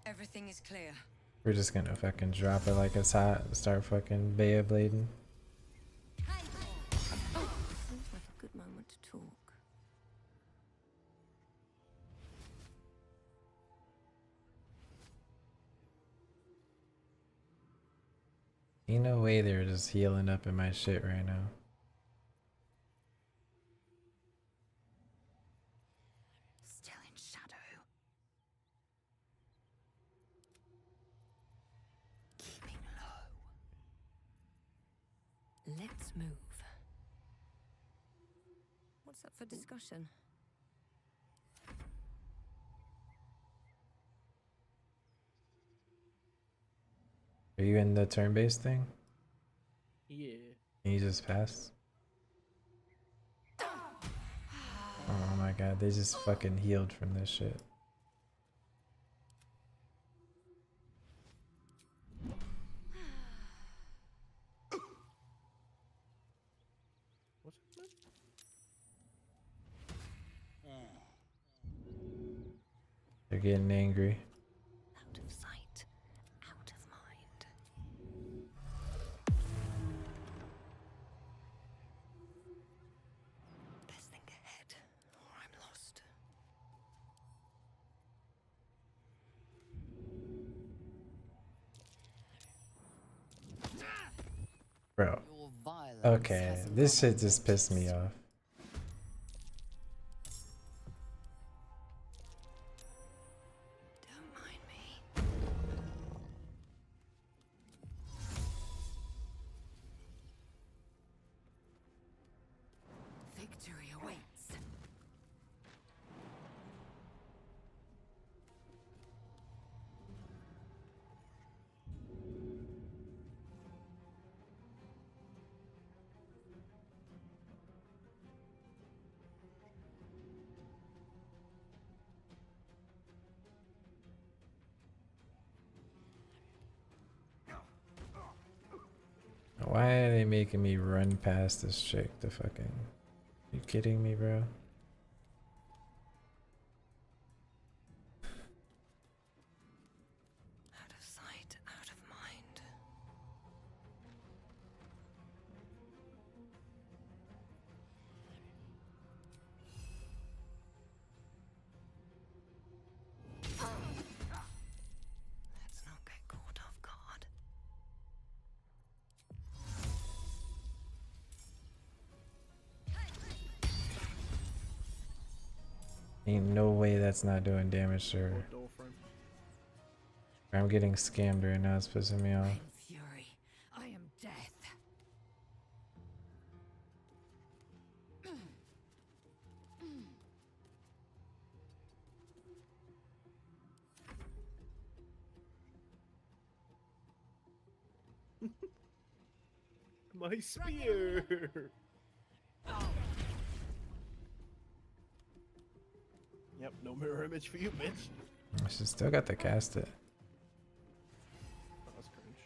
Everything is clear. We're just gonna fucking drop it like it's hot and start fucking Beyblading. Seems like a good moment to talk. Ain't no way they're just healing up in my shit right now. Still in shadow. Keeping low. Let's move. What's up for discussion? Are you in the turn-based thing? Yeah. Can you just pass? Oh my god, they just fucking healed from this shit. What's happening? They're getting angry. Out of sight, out of mind. Best think ahead, or I'm lost. Bro. Okay, this shit just pissed me off. Don't mind me. Victory awaits. Why are they making me run past this chick to fucking... You kidding me, bro? Out of sight, out of mind. Let's not Ain't no way that's not doing damage to her. I'm getting scammed right now. It's pissing me off. Fury, I am death. My spear. Yep, no mirror image for you, bitch. She still got to cast it. Oh, that's cringe.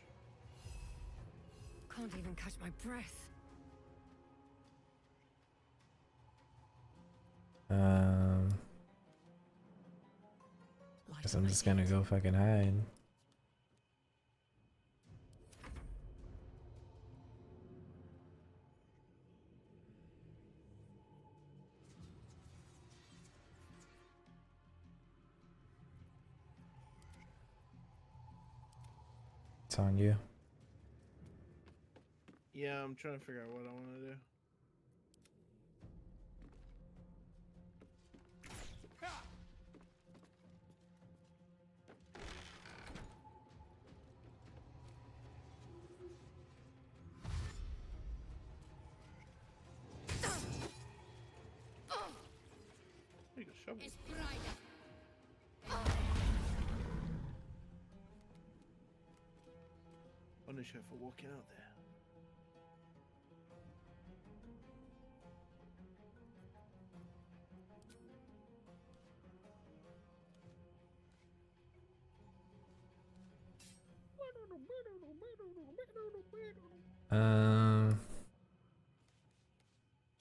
Can't even catch my breath. Guess I'm just gonna go fucking hide. It's on you. Yeah, I'm trying to figure out what I want to do. There you go, shovel. Punish her for walking out there.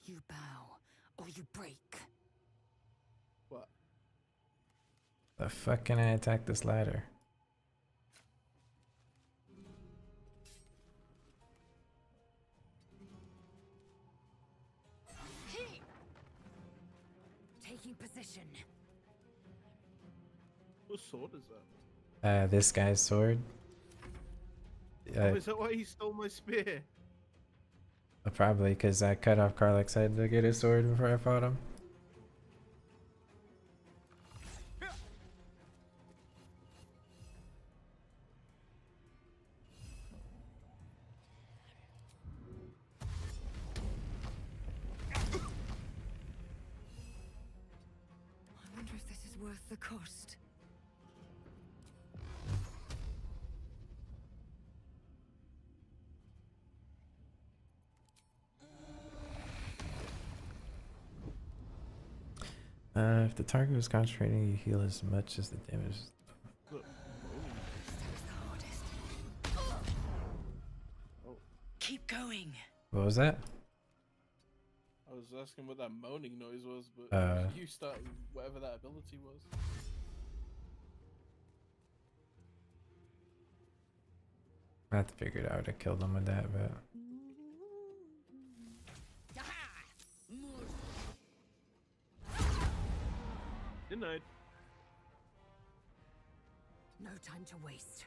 You bow, or you break. What? The fuck can I attack this ladder? Taking position. What sword is that? This guy's sword. Oh, is that why he stole my spear? Probably because I cut off Karlach's head to get his sword before I fought him. I wonder if this is worth the cost. If the target was concentrating, you heal as much as the damage. Keep going. What was that? I was asking what that moaning noise was, but you start whatever that ability was. I have to figure it out. I killed him with that, but. Denied. No time to waste.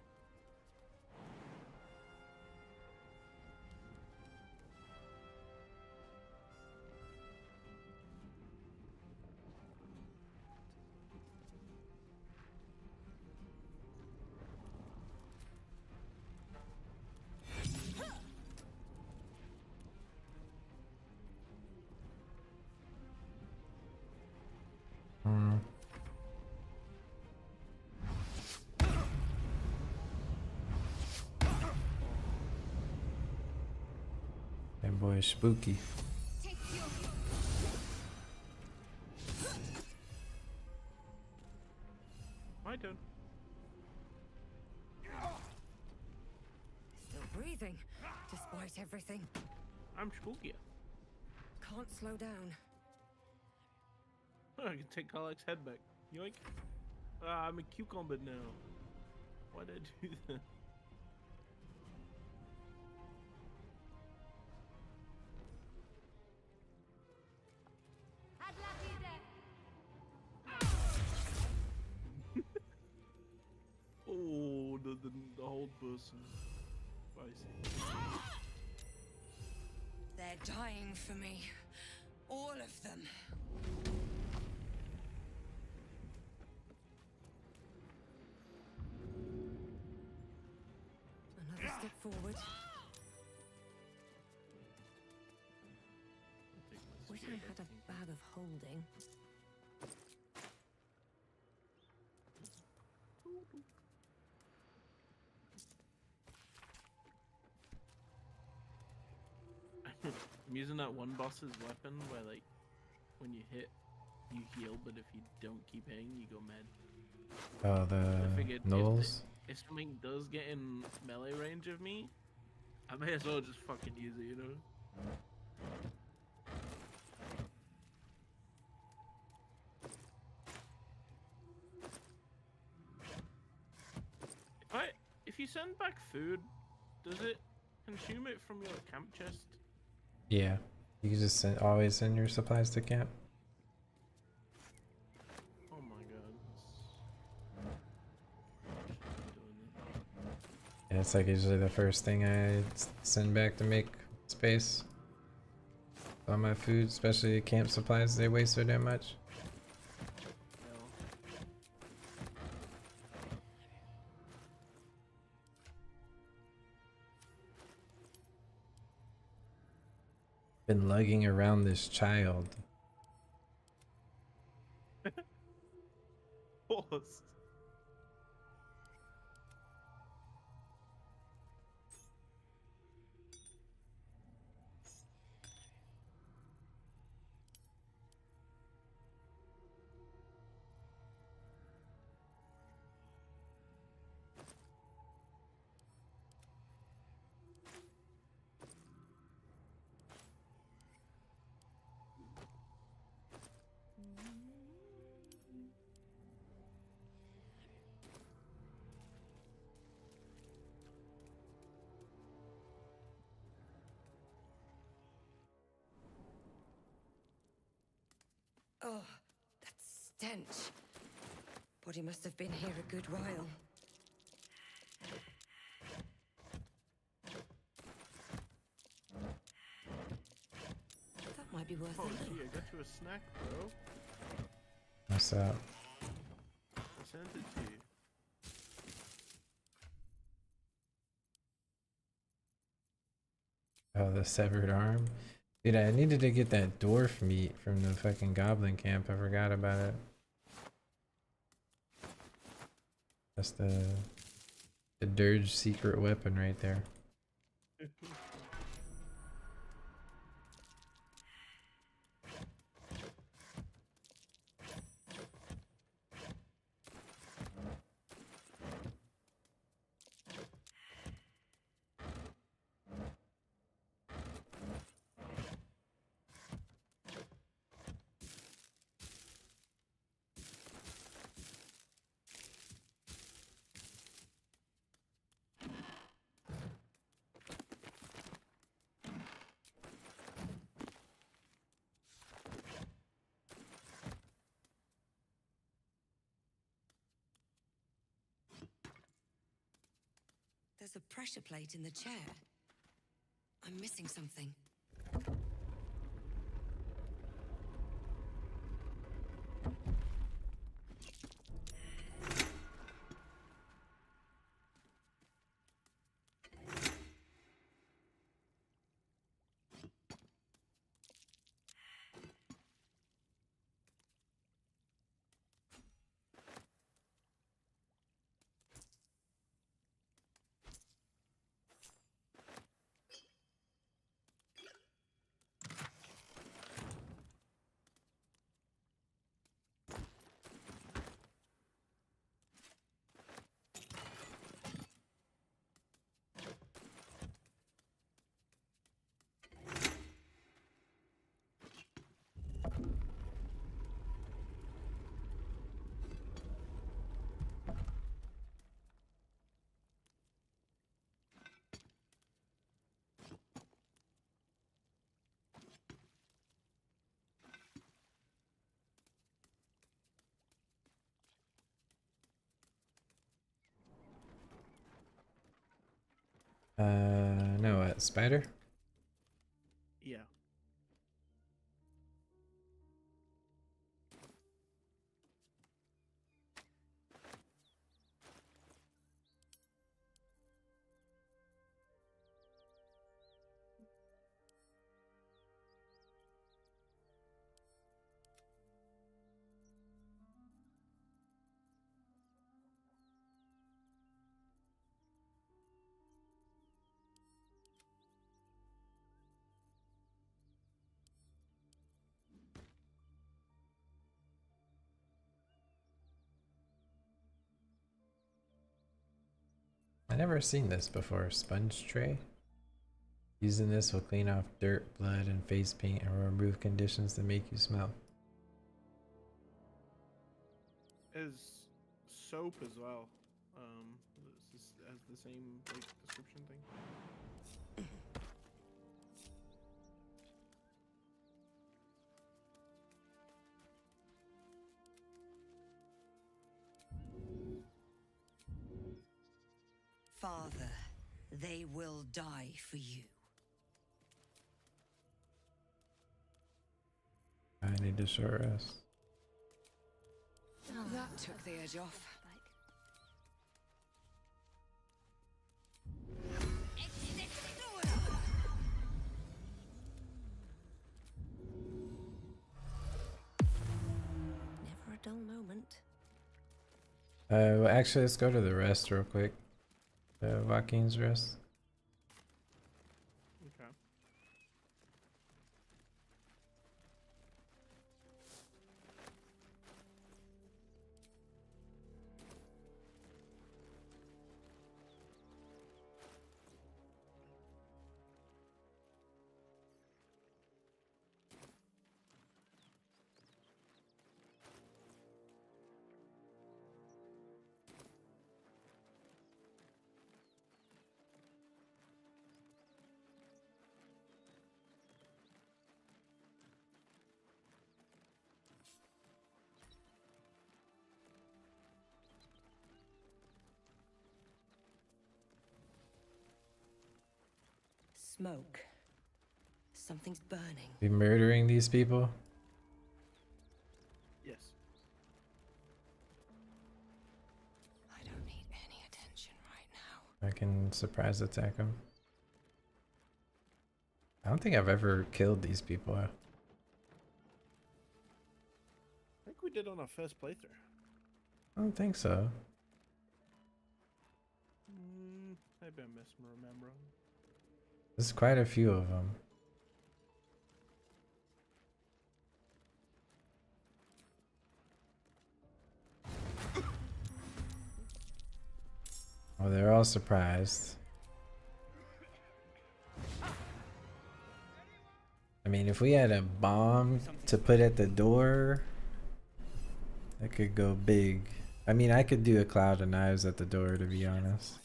That boy is spooky. My turn. Still breathing, despite everything. I'm spooky. Can't slow down. I can take Karlach's head back. Yoink. I'm a cucumber now. Why'd I do that? Oh, the whole person. Spicy. They're dying for me. All of them. forward. Wish I had a bag of holding. I'm using that one boss's weapon where, like, when you hit, you heal, but if you don't keep hitting, you go mad. Oh, I the figured Knolls? if something does get in melee range of me, I may as well just fucking use it, you know? If you send back food, does it consume it from your camp chest? Yeah. You can just always send your supplies to camp. Oh my god. Yeah, it's like usually the first thing I send back to make space on my food, especially camp supplies. They waste so damn much. Been lugging around this child. Pause. Oh, that stench. Body must have been here a good while. That might be worth Oh, a look. gee, I got you a snack, bro. What's up? I sent it to you. Oh, the severed arm. Dude, I needed to get that dwarf meat from the fucking goblin camp. I forgot about it. That's the dirge secret weapon right there. There's a pressure plate in the chair. I'm missing something. No, what? Spider? Yeah. I never seen this before. Sponge tray. Using this will clean off dirt, blood, and face paint and remove conditions that make you smell. As soap as well. This has the same like description thing. Father, they will die for you. I need to short rest. That took the edge off. Never a dull moment. Well, actually, let's go to the rest real quick. Joaquin's rest. Okay. Smoke. Something's burning. Be murdering these people? Yes. I don't need any attention right now. I can surprise attack them. I don't think I've ever killed these people. I think we did on our first playthrough. I don't think so. Maybe I'm misremembering. There's quite a few of them. Oh, they're all surprised. I mean, if we had a bomb to put at the door, that could go big. I mean, I could do a cloud of knives at the door, to be honest.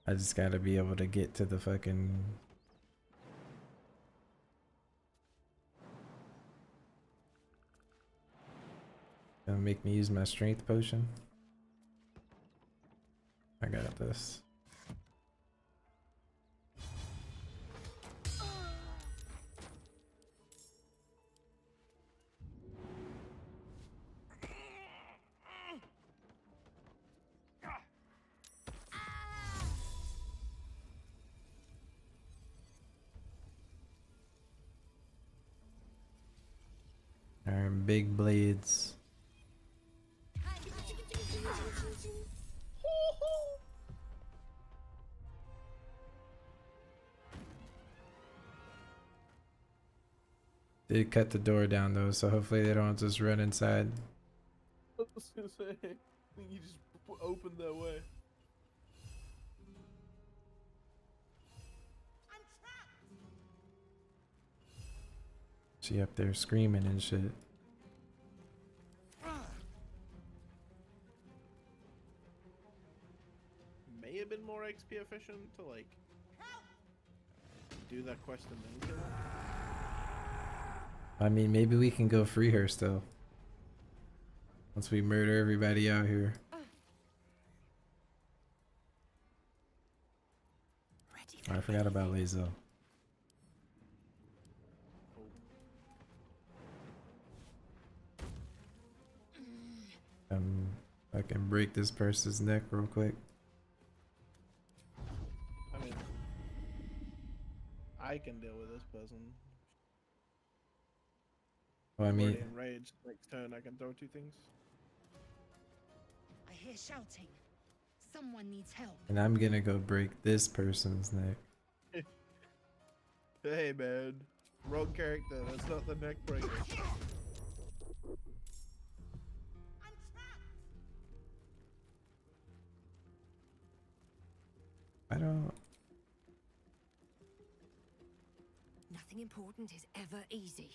I just gotta be able to get to the fucking... Gonna make me use my strength potion. I got this. Alright, big blades. Did cut the door down though, so hopefully they don't just run inside. I was gonna say, I think you just opened their way. She up there screaming and shit. May have been more XP efficient to like do that quest and then kill her. I mean, maybe we can go free her still. Once we murder everybody out here. Oh, I forgot about Lazo. I can break this person's neck real quick. I mean, I can deal with this person. Well, I I'm mean, already enraged. Next turn, I can throw two things. I hear shouting. Someone needs help. and I'm gonna go break this person's neck. Hey, man. Wrong character. That's not the neck breaker. I don't. Nothing important is ever easy.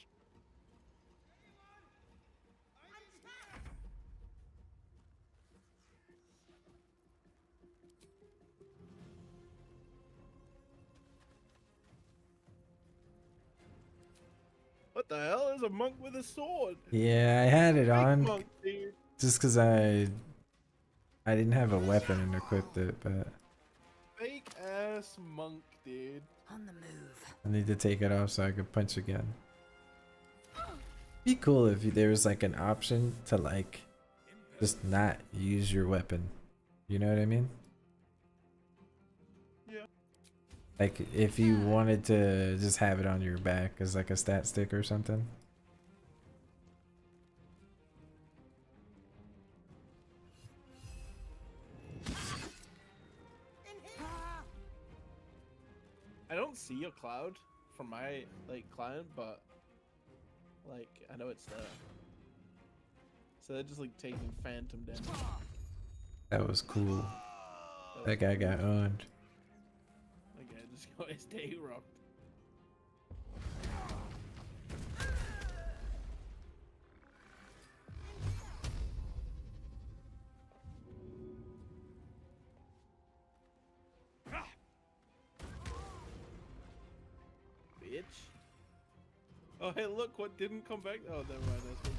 What the hell? There's a monk with a sword. Yeah, I had it Big on monk, dude. just because I didn't have a weapon and equipped it, but Fake ass monk, dude. On the move. I need to take it off so I could punch again. Be cool if there was like an option to like just not use your weapon. You know what I mean? Yeah. Like if you wanted to just have it on your back as like a stat stick or something. I don't see a cloud from my like client, but like I know it's there. So they're just like taking phantom damage. That was cool. That guy got owned. Okay, just got his day rocked. Bitch. Oh hey, look what didn't come back. Oh, never mind. That's what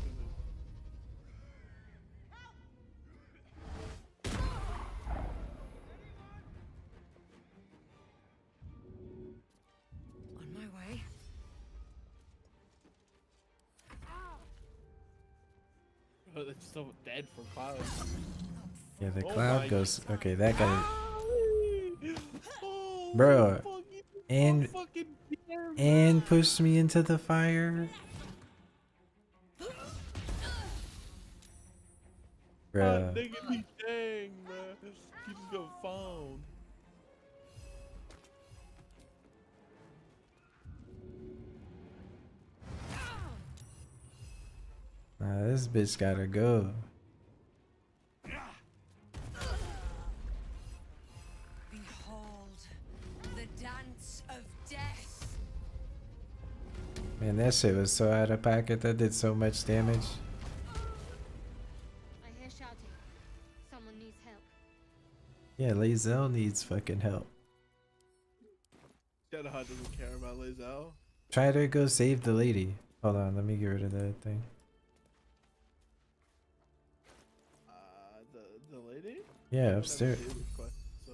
On my way. oh, they're just all dead from clouds. Yeah, the Oh cloud my goes. Okay, that guy. Oh, Bro, fucking and pushed me into the fire. Bruh. Nigga be dang, bruh. He just got found. Nah, this bitch gotta go. Behold, the dance of death. Man, that shit was so out of pocket. That did so much damage. I hear shouting. Someone needs help. Yeah, Lae'zel needs fucking help. Shadowheart doesn't care about Lae'zel. Try to go save the lady. Hold on, let me get rid of that thing. The lady? Yeah, upstairs. So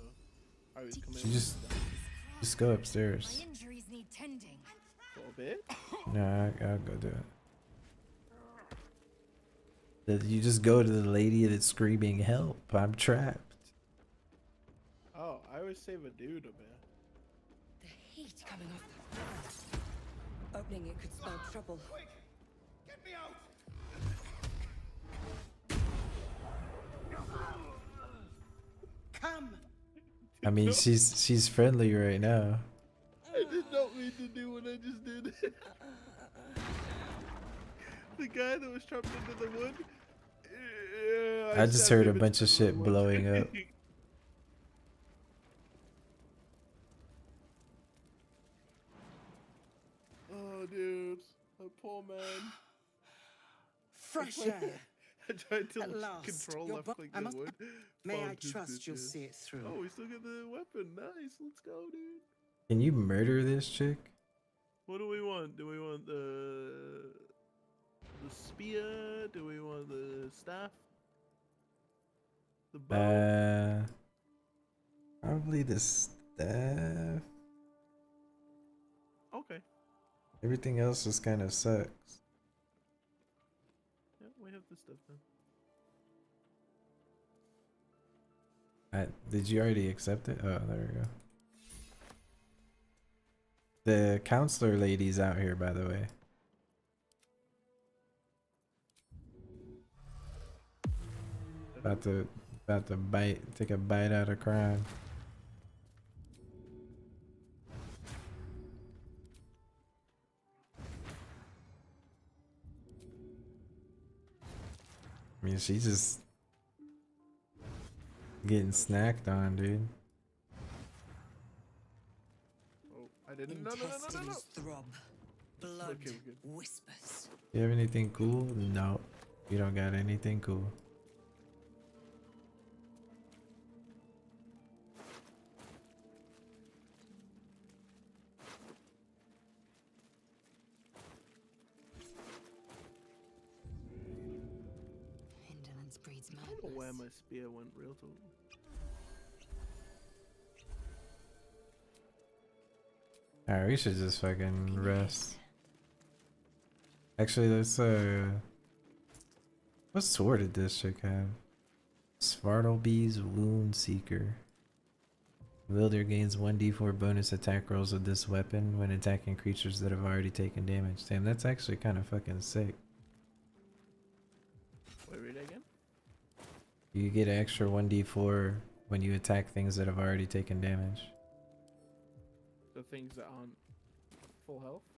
I was coming You just go upstairs. My injuries need tending. For a bit? No, I'll go do it. You just go to the lady that's screaming, "Help! I'm trapped." Oh, I always save a dude a bit. The heat coming off the opening it could spell trouble. Quick! Get me out! Come! I mean, she's friendly right now. I did not mean to do what I just did. The guy that was trapped into the wood. I just heard a bunch of shit blowing up. Oh, dude, that poor man. Fresh air. I tried to At last, control your left click I the must- wood. May I Bombed his trust you'll bitches. see it through? Oh, we still get the weapon. Nice, let's go, dude. Can you murder this chick? What do we want? Do we want the spear? Do we want the staff? The bow? Probably the staff. Okay. Everything else just kind of sucks. Yeah, we have the stuff then. Did you already accept it? Oh, there we go. The counselor lady's out here, by the way. About to take a bite out of crime. I mean, she's just getting snacked on, dude. Oh, I didn't. No. Intestines throb. Blood Okay, we're good. whispers. You have anything cool? No. You don't got anything cool. Indolence breeds I madness. don't know where my spear went, real talk. Alright, we should just fucking rest. Actually, let's what sword did this chick have? Svartalbee's Wound Seeker. Wielder gains 1d4 bonus attack rolls with this weapon when attacking creatures that have already taken damage. Damn, that's actually kind of fucking sick. Wait, read it again? You get an extra 1d4 when you attack things that have already taken damage. The things that aren't full health?